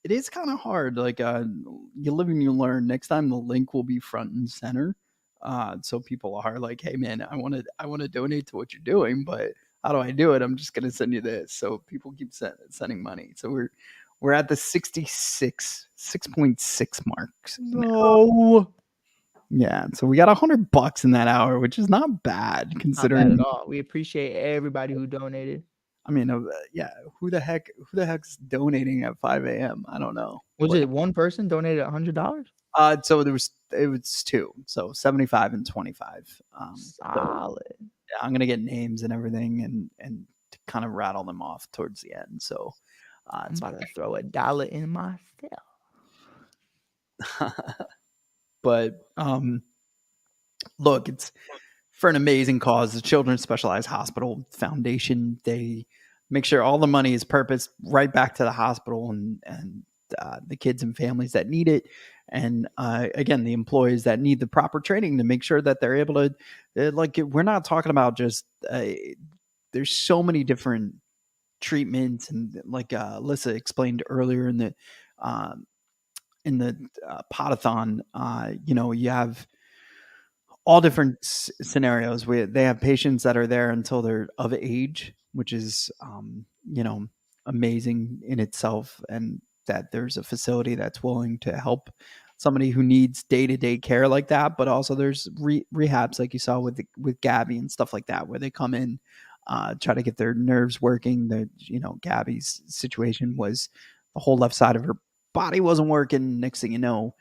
It is kind of hard. Like, you live and you learn. Next time, the link will be front and center. So people are like, "Hey, man, I want to donate to what you're doing, but how do I do it? I'm just gonna send you this." So people keep sending money. So we're at the 6.6 marks. No, Yeah, so we got $100 in that hour, which is not bad not considering. bad at all. We appreciate everybody who donated. I mean, yeah, who the heck's donating at 5 a.m.? I don't know. Was it one person donated $100? So it was two, so 75 and 25. Solid. Yeah, I'm gonna get names and everything and to kind of rattle them off towards the end. So I'm about to throw $1 in myself. But look, it's for an amazing cause. The Children's Specialized Hospital Foundation. They make sure all the money is purposed right back to the hospital and the kids and families that need it. And again, the employees that need the proper training to make sure that they're able to, like, we're not talking about just, there's so many different treatments. And like Alyssa explained earlier in the Pod-A-Thon, you have all different scenarios. They have patients that are there until they're of age, which is, amazing in itself. And that there's a facility that's willing to help somebody who needs day-to-day care like that. But also there's rehabs like you saw with Gabby and stuff like that, where they come in, try to get their nerves working. Gabby's situation was the whole left side of her body wasn't working. Next thing you know,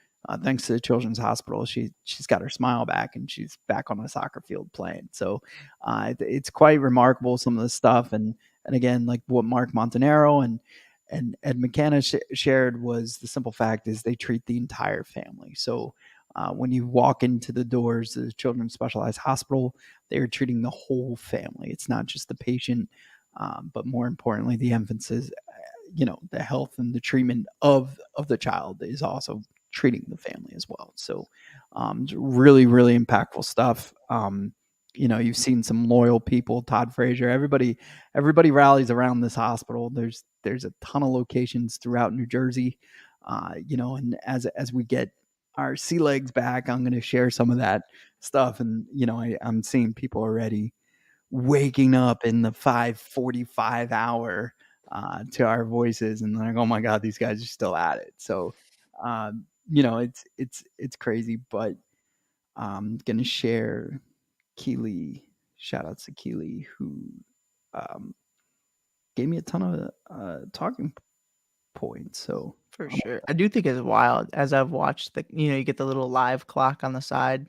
thanks to the Children's Hospital, she's got her smile back and she's back on a soccer field playing. So it's quite remarkable, some of the stuff. And again, like what Mark Montanaro and Ed McKenna shared was the simple fact is they treat the entire family. So when you walk into the doors of the Children's Specialized Hospital, they are treating the whole family. It's not just the patient, but more importantly, the emphasis, the health and the treatment of the child is also treating the family as well. So really, really impactful stuff. You've seen some loyal people, Todd Frazier, everybody rallies around this hospital. There's a ton of locations throughout New Jersey, and as we get our sea legs back, I'm going to share some of that stuff. And, I'm seeing people already waking up in the 5:45 hour to our voices, and like, oh my God, these guys are still at it. So, it's crazy, but I'm gonna share Keely. Shout outs to Keely, who gave me a ton of talking points. So For sure. I do think it's wild as I've watched you get the little live clock on the side.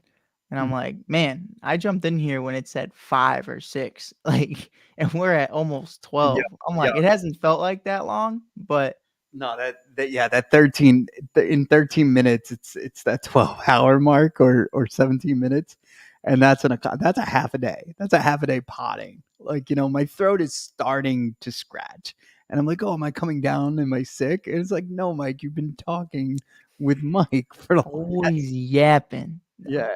And I'm like, man, I jumped in here when it said 5 or 6, like, and we're at almost 12. I'm like, it hasn't felt like that long, but no, that 13 in 13 minutes, it's that 12-hour mark or 17 minutes, and that's a half a day. That's a half a day potting. Like, my throat is starting to scratch, and I'm like, oh, am I coming down? Am I sick? And it's like, no, Mike, you've been talking with Mike for the always yapping. Yeah.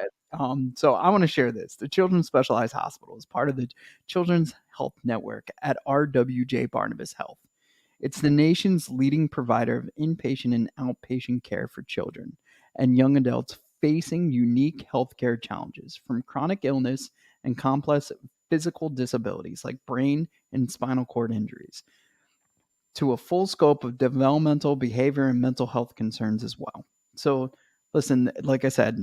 So I want to share this. The Children's Specialized Hospital is part of the Children's Health Network at RWJ Barnabas Health. It's the nation's leading provider of inpatient and outpatient care for children and young adults facing unique healthcare challenges, from chronic illness and complex physical disabilities like brain and spinal cord injuries to a full scope of developmental, behavior, and mental health concerns as well. So, listen, like I said,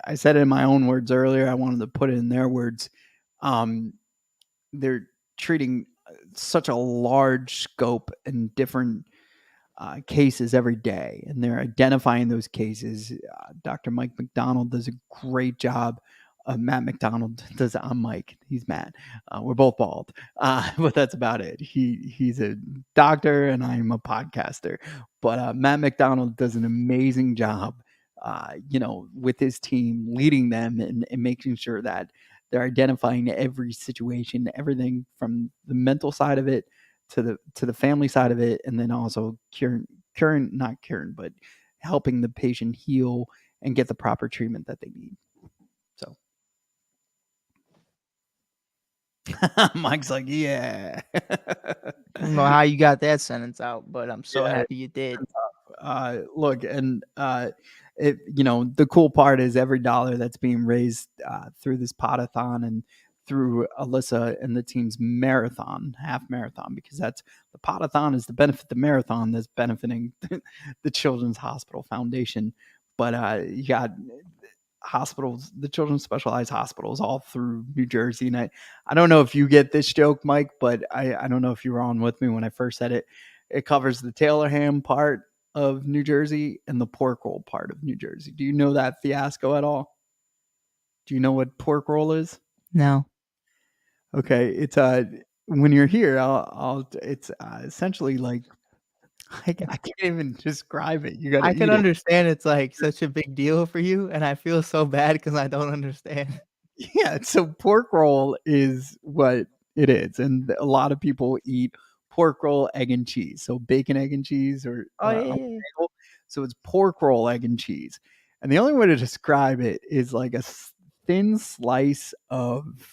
I said it in my own words earlier. I wanted to put it in their words. They're treating such a large scope and different cases every day, and they're identifying those cases. Dr. Mike McDonald does a great job. Matt McDonald does. I'm Mike. He's Matt. We're both bald, but that's about it. He's a doctor, and I'm a podcaster. But Matt McDonald does an amazing job, with his team, leading them and making sure that they're identifying every situation, everything from the mental side of it to the family side of it, and then also not curing, but helping the patient heal and get the proper treatment that they need. So Mike's like, yeah. I don't know how you got that sentence out, but I'm so Yeah, happy you did. Look, and the cool part is every dollar that's being raised through this Pod-A-Thon and through Alyssa and the team's half marathon, because that's the Pod-A-Thon is to benefit the marathon that's benefiting the Children's Hospital Foundation. But you got hospitals, the children's specialized hospitals all through New Jersey. And I don't know if you get this joke, Mike, but I don't know if you were on with me when I first said it. It covers the Taylor ham part of New Jersey and the pork roll part of New Jersey. Do you know that fiasco at all? Do you know what pork roll is? No. Okay, it's when you're here, it's essentially like I can't even describe it. You got to I eat can it. understand it's like such a big deal for you, and I feel so bad because I don't understand. Yeah, so pork roll is what it is, and a lot of people eat pork roll, egg and cheese. So bacon, egg and cheese, or Oh, yeah, on the yeah, yeah. bagel. So it's pork roll, egg and cheese, and the only way to describe it is like a thin slice of.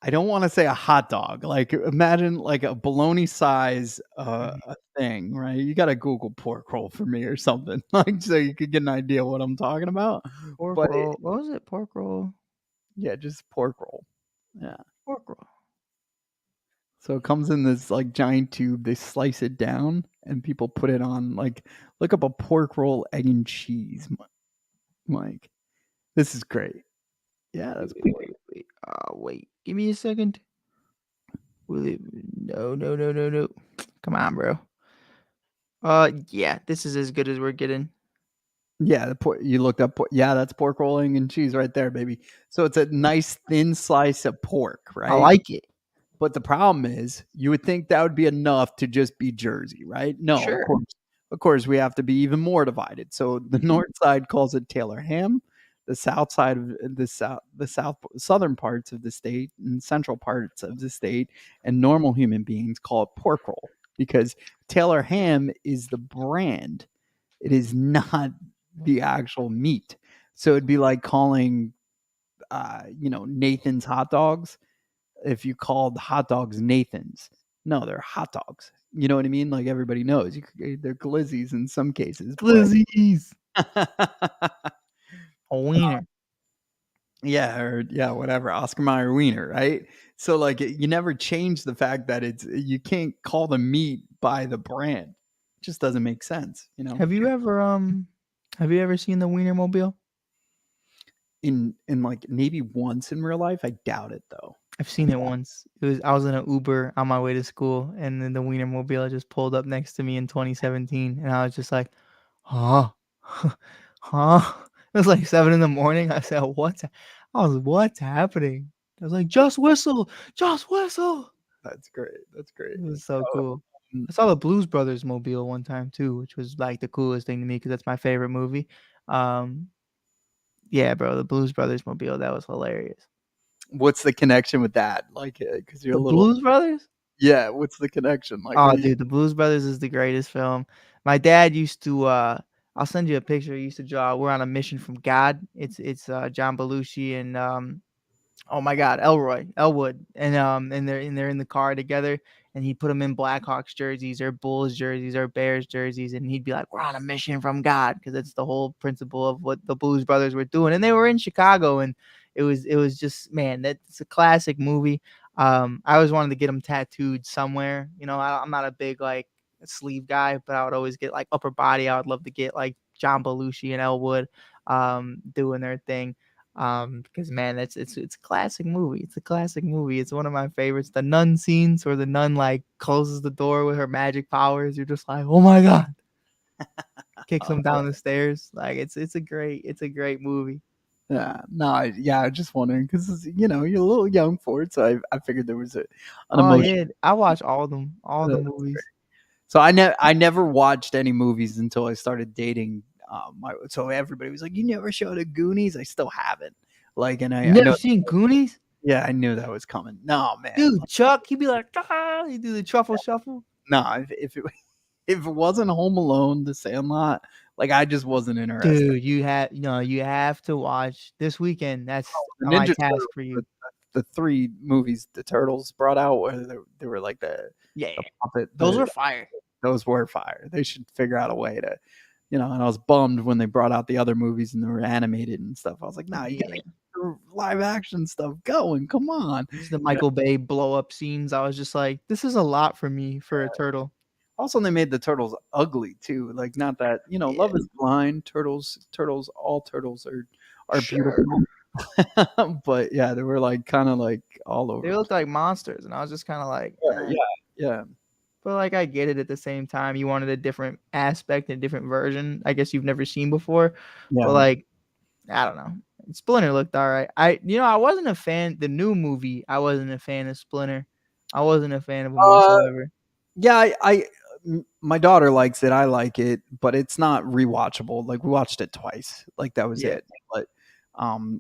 I don't want to say a hot dog. Like imagine like a bologna size a thing, right? You got to Google pork roll for me or something, like so you could get an idea what I'm talking about. Pork But roll. What was it? Pork roll. yeah, just pork roll. Yeah. Pork roll. So it comes in this like giant tube. They slice it down and people put it on like look up a pork roll, egg and cheese, Mike. This is great. Yeah, that's Wait. Wait. Give me a second. No. Come on, bro. Yeah, this is as good as we're getting. Yeah, you looked up. Yeah, that's pork rolling and cheese right there, baby. So it's a nice thin slice of pork, right? I like it. But the problem is, you would think that would be enough to just be Jersey, right? No, Sure. of course, we have to be even more divided. So the north side calls it Taylor ham, the south side of the southern parts of the state and central parts of the state, and normal human beings call it pork roll because Taylor ham is the brand. It is not the actual meat. So it'd be like calling, Nathan's hot dogs. If you called hot dogs Nathan's, no, they're hot dogs. You know what I mean? Like everybody knows, they're glizzies in some cases. Glizzies. A wiener. Yeah, whatever. Oscar Mayer wiener, right? So like, you never change the fact that you can't call the meat by the brand. It just doesn't make sense, Have you ever seen the Wienermobile? In like maybe once in real life. I doubt it though. I've seen it once. I was in an Uber on my way to school, and then the Wienermobile just pulled up next to me in 2017, and I was just like, huh, huh. It was like 7 a.m. I said, what's happening? I was like, just whistle. That's great. It was so cool. I saw the Blues Brothers mobile one time too, which was like the coolest thing to me because that's my favorite movie. Yeah, bro, the Blues Brothers mobile, that was hilarious. What's the connection with that? Like, because you're The a little Blues Brothers? Yeah, what's the connection? Like, Oh, what do you- dude, the Blues Brothers is the greatest film. My dad used to. I'll send you a picture. He used to draw. We're on a mission from God. It's John Belushi and oh my God, Elwood, and they're in the car together, and he put them in Blackhawks jerseys or Bulls jerseys or Bears jerseys, and he'd be like, "We're on a mission from God," because it's the whole principle of what the Blues Brothers were doing, and they were in Chicago, and it was just, man, that's a classic movie. I always wanted to get them tattooed somewhere. I'm not a big like sleeve guy, but I would always get like upper body. I would love to get like John Belushi and Elwood doing their thing. Because man, it's a classic movie. It's a classic movie. It's one of my favorites. The nun scenes where the nun like closes the door with her magic powers. You're just like, oh my god, kicks him down the stairs. Like it's a great movie. Yeah, no, I'm just wondering because you're a little young for it, so I figured there was an Oh emotion. yeah, I watch all of them, all the movies. So I never watched any movies until I started dating. So everybody was like, "You never showed the Goonies." I still haven't. Like, and I You never know, seen Goonies? yeah, I knew that was coming. No, man, Dude, Chuck, he'd be like, ah, he'd do the truffle shuffle. no, if it wasn't Home Alone, The Sandlot, like I just wasn't interested. Dude, you have to watch this weekend. That's The my Ninja task Turtles, for you. the 3 movies the Turtles brought out, where they were like the puppet. Those were fire. Those were fire. They should figure out a way to, and I was bummed when they brought out the other movies and they were animated and stuff. I was like, nah, you gotta get the live action stuff going. Come on. Just the Michael Bay blow up scenes. I was just like, this is a lot for me for a turtle. Also, they made the turtles ugly too. Like, not that Love is Blind. Turtles. All turtles are beautiful. But yeah, they were like kind of like all over. They looked like monsters, and I was just kind of like, yeah. But like, I get it at the same time. You wanted a different aspect, a different version. I guess you've never seen before. Yeah. But like, I don't know. Splinter looked all right. I wasn't a fan. The new movie, I wasn't a fan of Splinter. I wasn't a fan of him whatsoever. Yeah, my daughter likes it. I like it, but it's not rewatchable. Like, we watched it twice. Like, that was it. But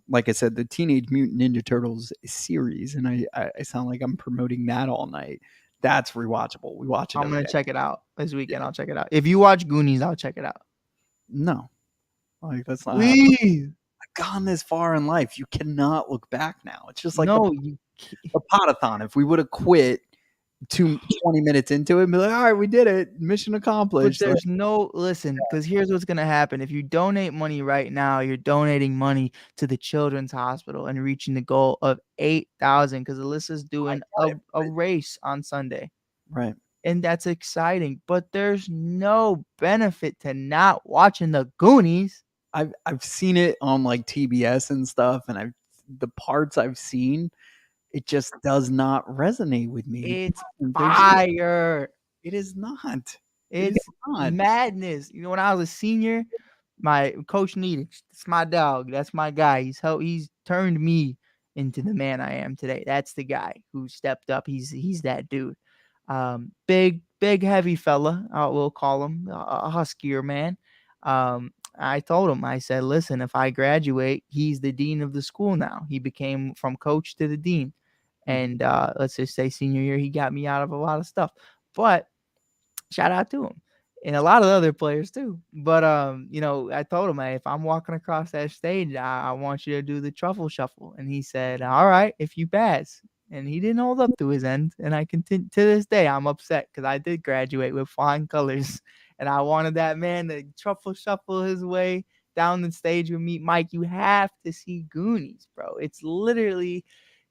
like I said, the Teenage Mutant Ninja Turtles series, and I sound like I'm promoting that all night. That's rewatchable. We watch it. I'm gonna check it out this weekend. I'll check it out. If you watch Goonies, I'll check it out. No, like that's not. Please. I've gone this far in life. You cannot look back now. It's just like No, the Pod-A-Thon. If we would have quit 20 minutes into it and be like, all right, we did it. Mission But accomplished. there's no listen, because here's what's gonna happen. If you donate money right now, you're donating money to the Children's Hospital and reaching the goal of 8,000. Because Alyssa's doing a race on Sunday, Right. and that's exciting. But there's no benefit to not watching the Goonies. I've seen it on like TBS and stuff, and the parts I've seen, it just does not resonate with me. It's There's- fire. It is not. It's madness. When I was a senior, my coach needed. It's my dog. That's my guy. He's turned me into the man I am today. That's the guy who stepped up. He's that dude. Big heavy fella. We'll call him a huskier man. I told him. I said, listen, if I graduate, he's the dean of the school now. He became from coach to the dean. And let's just say senior year, he got me out of a lot of stuff. But shout out to him and a lot of other players too. But I told him, hey, if I'm walking across that stage, I want you to do the truffle shuffle. And he said, all right, if you pass. And he didn't hold up to his end. And I continue to this day. I'm upset because I did graduate with flying colors, and I wanted that man to truffle shuffle his way down the stage with me. Mike, you have to see Goonies, bro. It's literally.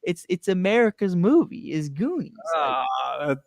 It's America's movie. Is Goonies.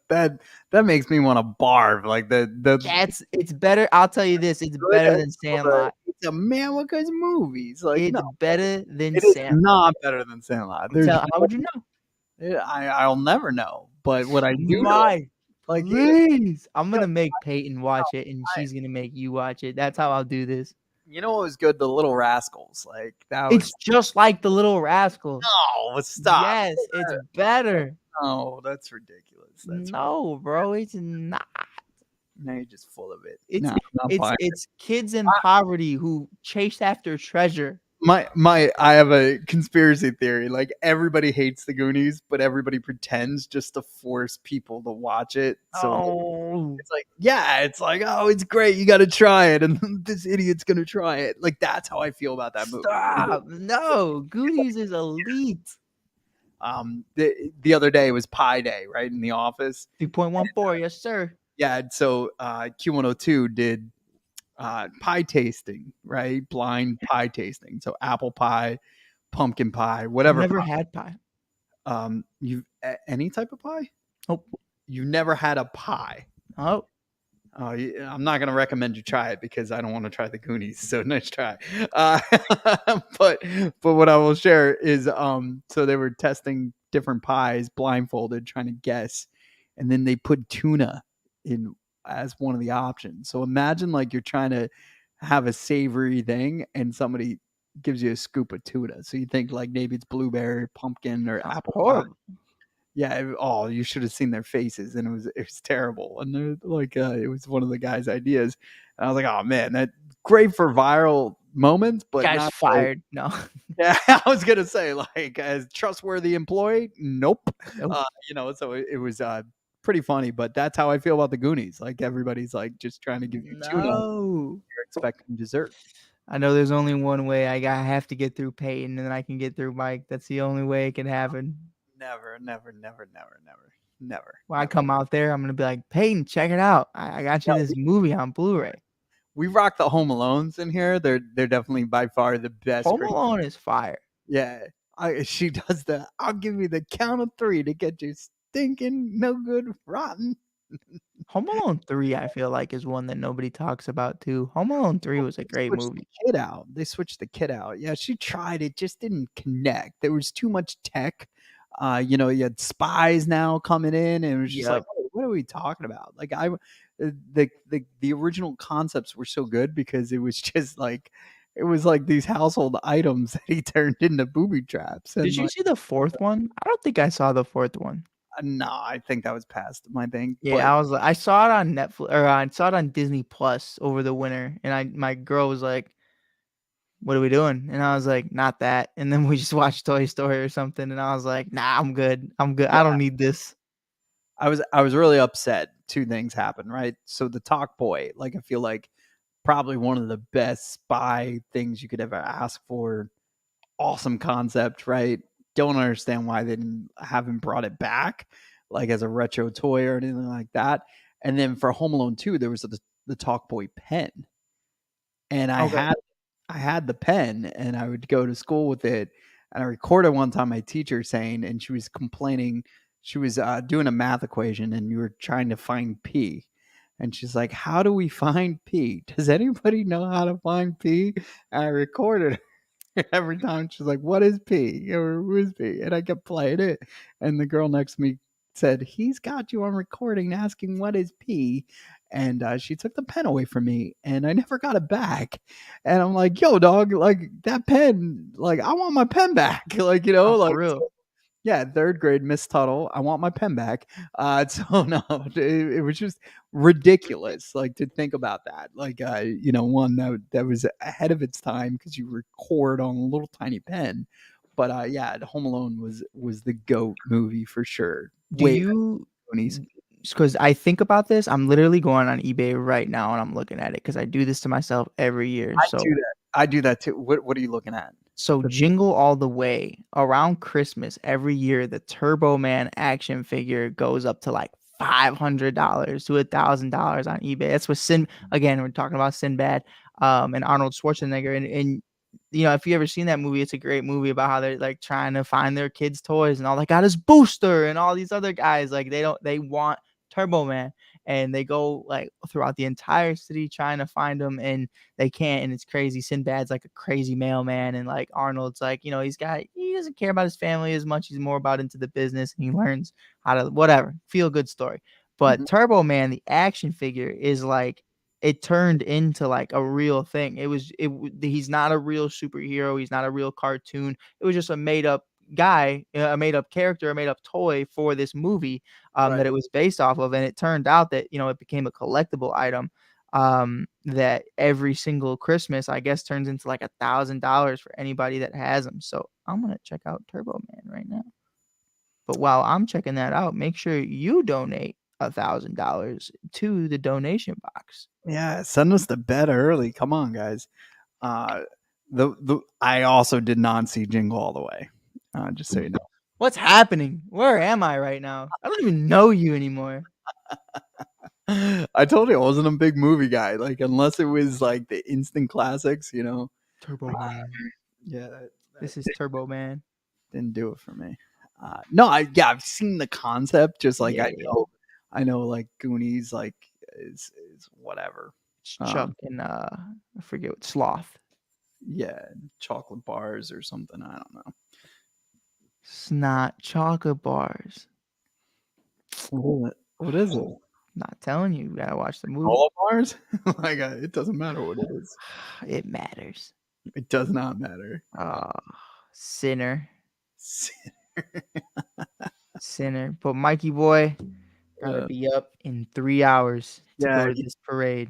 That makes me want to barf. Like it's better. I'll tell you this. It's better than Sandlot. It's America's movies. Like, it's better than it is Sandlot. not better than Sandlot. How would you know? I'll never know. But what I do know, Mike, like, please. I'm gonna make Peyton watch it, and she's gonna make you watch it. That's how I'll do this. you know what was good? The Little Rascals. Like, that was. It's just like the Little Rascals. No, stop. Yes, it's better. No, that's ridiculous. No, bro, it's not. Now you're just full of it. It's No, I'm not buying it. it's kids in poverty who chase after treasure. I have a conspiracy theory. Like, everybody hates the Goonies, but everybody pretends just to force people to watch it. So it's like, oh, it's great. You got to try it, and this idiot's gonna try it. Like, that's how I feel about that movie. Stop. No, Goonies is elite. The other day was Pie Day, right, in the office. 2.14, yes, sir. Yeah, so Q102 did pie tasting, right? Blind pie tasting. So apple pie, pumpkin pie, whatever. I've never pie. had pie. You've any type of pie? Nope. You never had a pie. Oh. Oh, yeah, I'm not going to recommend you try it because I don't want to try the Goonies. So nice try. But what I will share is so they were testing different pies blindfolded, trying to guess, and then they put tuna in as one of the options. So imagine like you're trying to have a savory thing, and somebody gives you a scoop of tuna. So you think like maybe it's blueberry, pumpkin, or apple pie. Horrible. Yeah, you should have seen their faces, and it was terrible. And they're like, it was one of the guy's ideas, and I was like, oh man, that great for viral moments, but Guy's not fired. No. Yeah, I was gonna say like as trustworthy employee, nope. Nope. So it was pretty funny, but that's how I feel about the Goonies. Like everybody's like just trying to give you tuna. No. You're expecting dessert. I know there's only one way. I have to get through Peyton, and then I can get through Mike. That's the only way it can happen. Never. When I come out there, I'm gonna be like, Peyton, check it out. I got you this movie on Blu-ray. We rock the Home Alones in here. They're definitely by far the best. Home Alone is fire. Yeah, she does the. I'll give you the count of 3 to get you stinking, no good, rotten. Home Alone 3, I feel like, is one that nobody talks about too. Home Alone 3 was a great Switched movie. The kid out. They switched the kid out. Yeah, she tried. It just didn't connect. There was too much tech. You had spies now coming in, and it was just like, what are we talking about? Like the original concepts were so good because it was just like it was like these household items that he turned into booby traps. And Did you see the 4th one? I don't think I saw the 4th one. No, I think that was past my thing. Yeah, I saw it on Netflix, or I saw it on Disney Plus over the winter, and my girl was like, "What are we doing?" And I was like, "Not that." And then we just watched Toy Story or something, and I was like, "Nah, I'm good. I don't need this." I was really upset. 2 things happened, right? So the Talk Boy, like I feel like probably one of the best spy things you could ever ask for. Awesome concept, right? Don't understand why they haven't brought it back like as a retro toy or anything like that. And then for Home Alone 2, there was the Talk Boy pen. And I had the pen, and I would go to school with it. And I recorded one time my teacher saying, and she was complaining, she was doing a math equation, and you were trying to find P. And she's like, how do we find P? Does anybody know how to find P? And I recorded every time. She's like, what is P? Or who is P? And I kept playing it. And the girl next to me said, he's got you on recording asking what is P. And she took the pen away from me, and I never got it back. And I'm like, yo, dog, like that pen, like I want my pen back. Like, For real. Yeah, 3rd grade, Miss Tuttle. I want my pen back. So no, it was just ridiculous. Like to think about that. Like, one that was ahead of its time because you record on a little tiny pen. But yeah, Home Alone was the GOAT movie for sure. Because I think about this, I'm literally going on eBay right now and I'm looking at it because I do this to myself every year. I do that too. What are you looking at? So Jingle All the Way, around Christmas every year, the Turbo Man action figure goes up to like $500 to $1,000 on eBay. That's what again, we're talking about Sinbad and Arnold Schwarzenegger. And if you ever seen that movie, it's a great movie about how they're like trying to find their kids' toys, and all they got is Booster and all these other guys. Like they want Turbo Man, and they go like throughout the entire city trying to find him, and they can't. And it's crazy. Sinbad's like a crazy mailman, and like Arnold's like, he doesn't care about his family as much. He's more about into the business, and he learns how to whatever feel good story. But Turbo Man, the action figure, is like, it turned into like a real thing. He's not a real superhero. He's not a real cartoon. It was just a made up guy, a made up character, a made up toy for this movie that it was based off of. And it turned out that, it became a collectible item that every single Christmas, I guess, turns into like $1,000 for anybody that has them. So I'm going to check out Turbo Man right now. But while I'm checking that out, make sure you donate $1,000 to the donation box. Yeah, send us the bet early. Come on, guys. I also did not see Jingle All the Way. Just so you know. What's happening? Where am I right now? I don't even know you anymore. I told you I wasn't a big movie guy. Like, unless it was like the instant classics, Turbo Man. Yeah, this is Turbo Man. Didn't do it for me. No, I've seen the concept. Just like I know like Goonies, like is whatever. Chuck and I forget what sloth. Yeah, chocolate bars or something. I don't know. It's not chocolate bars. What is it? Not telling you. You gotta watch the movie. Cola bars? Like it doesn't matter what it is. It matters. It does not matter. Sinner. Sinner. But Mikey boy, gotta be up in 3 hours to Yeah, go to this parade.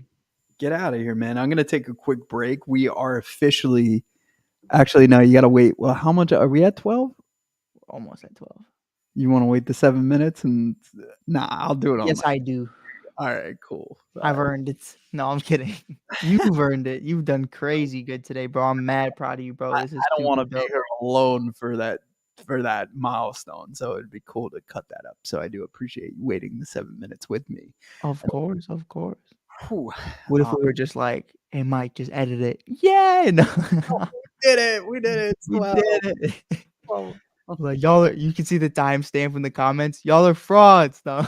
Get out of here, man. I'm gonna take a quick break. We are officially. Actually, no. You gotta wait. Well, how much are we at? 12? Almost at 12. You want to wait the 7 minutes? And nah, I'll do it all. Yes, I do. All right, cool. I've earned it. No, I'm kidding. You've earned it. You've done crazy good today, bro. I'm mad proud of you, bro. This is I don't want to super be dope. here alone for that milestone. So it'd be cool to cut that up. So I do appreciate you waiting the 7 minutes with me. Of course. Whew. What if we were just like, hey, Mike, just edit it? Yay! No. We did it. We did it. We 12. did it. 12. Like y'all are, you can see the timestamp in the comments. Y'all are frauds, though.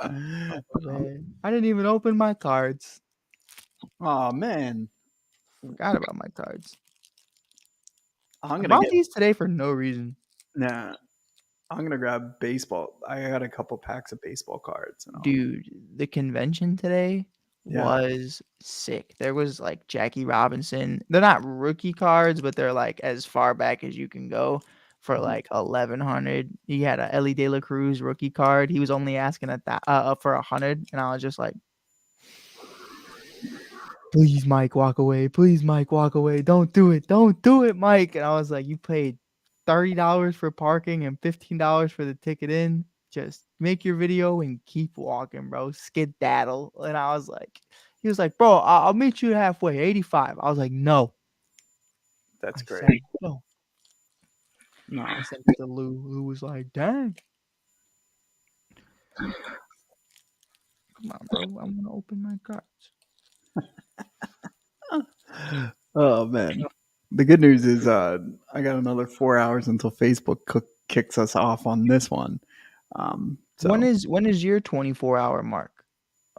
Man. I didn't even open my cards. Oh man, forgot about my cards. I'm I gonna bought get these today for no reason. Nah, I'm gonna grab baseball. I got a couple packs of baseball cards. And Dude, the convention today Yeah. was sick. There was like Jackie Robinson. They're not rookie cards, but they're like as far back as you can go for like 1,100. He had a Ellie De La Cruz rookie card. He was only asking for 100, and I was just like, "Please, Mike, walk away. Please, Mike, walk away. Don't do it. Don't do it, Mike." And I was like, "You paid $30 for parking and $15 for the ticket in. Just make your video and keep walking, bro. Skedaddle." And I was like, he was like, "Bro, I'll meet you halfway, 85." I was like, "No." That's I great. said, no. No. I sent it to Lou. Lou was like, "Dang." Come on, bro. I'm gonna open my cards. Oh man. The good news is I got another 4 hours until Facebook kicks us off on this one. So When is your 24-hour mark?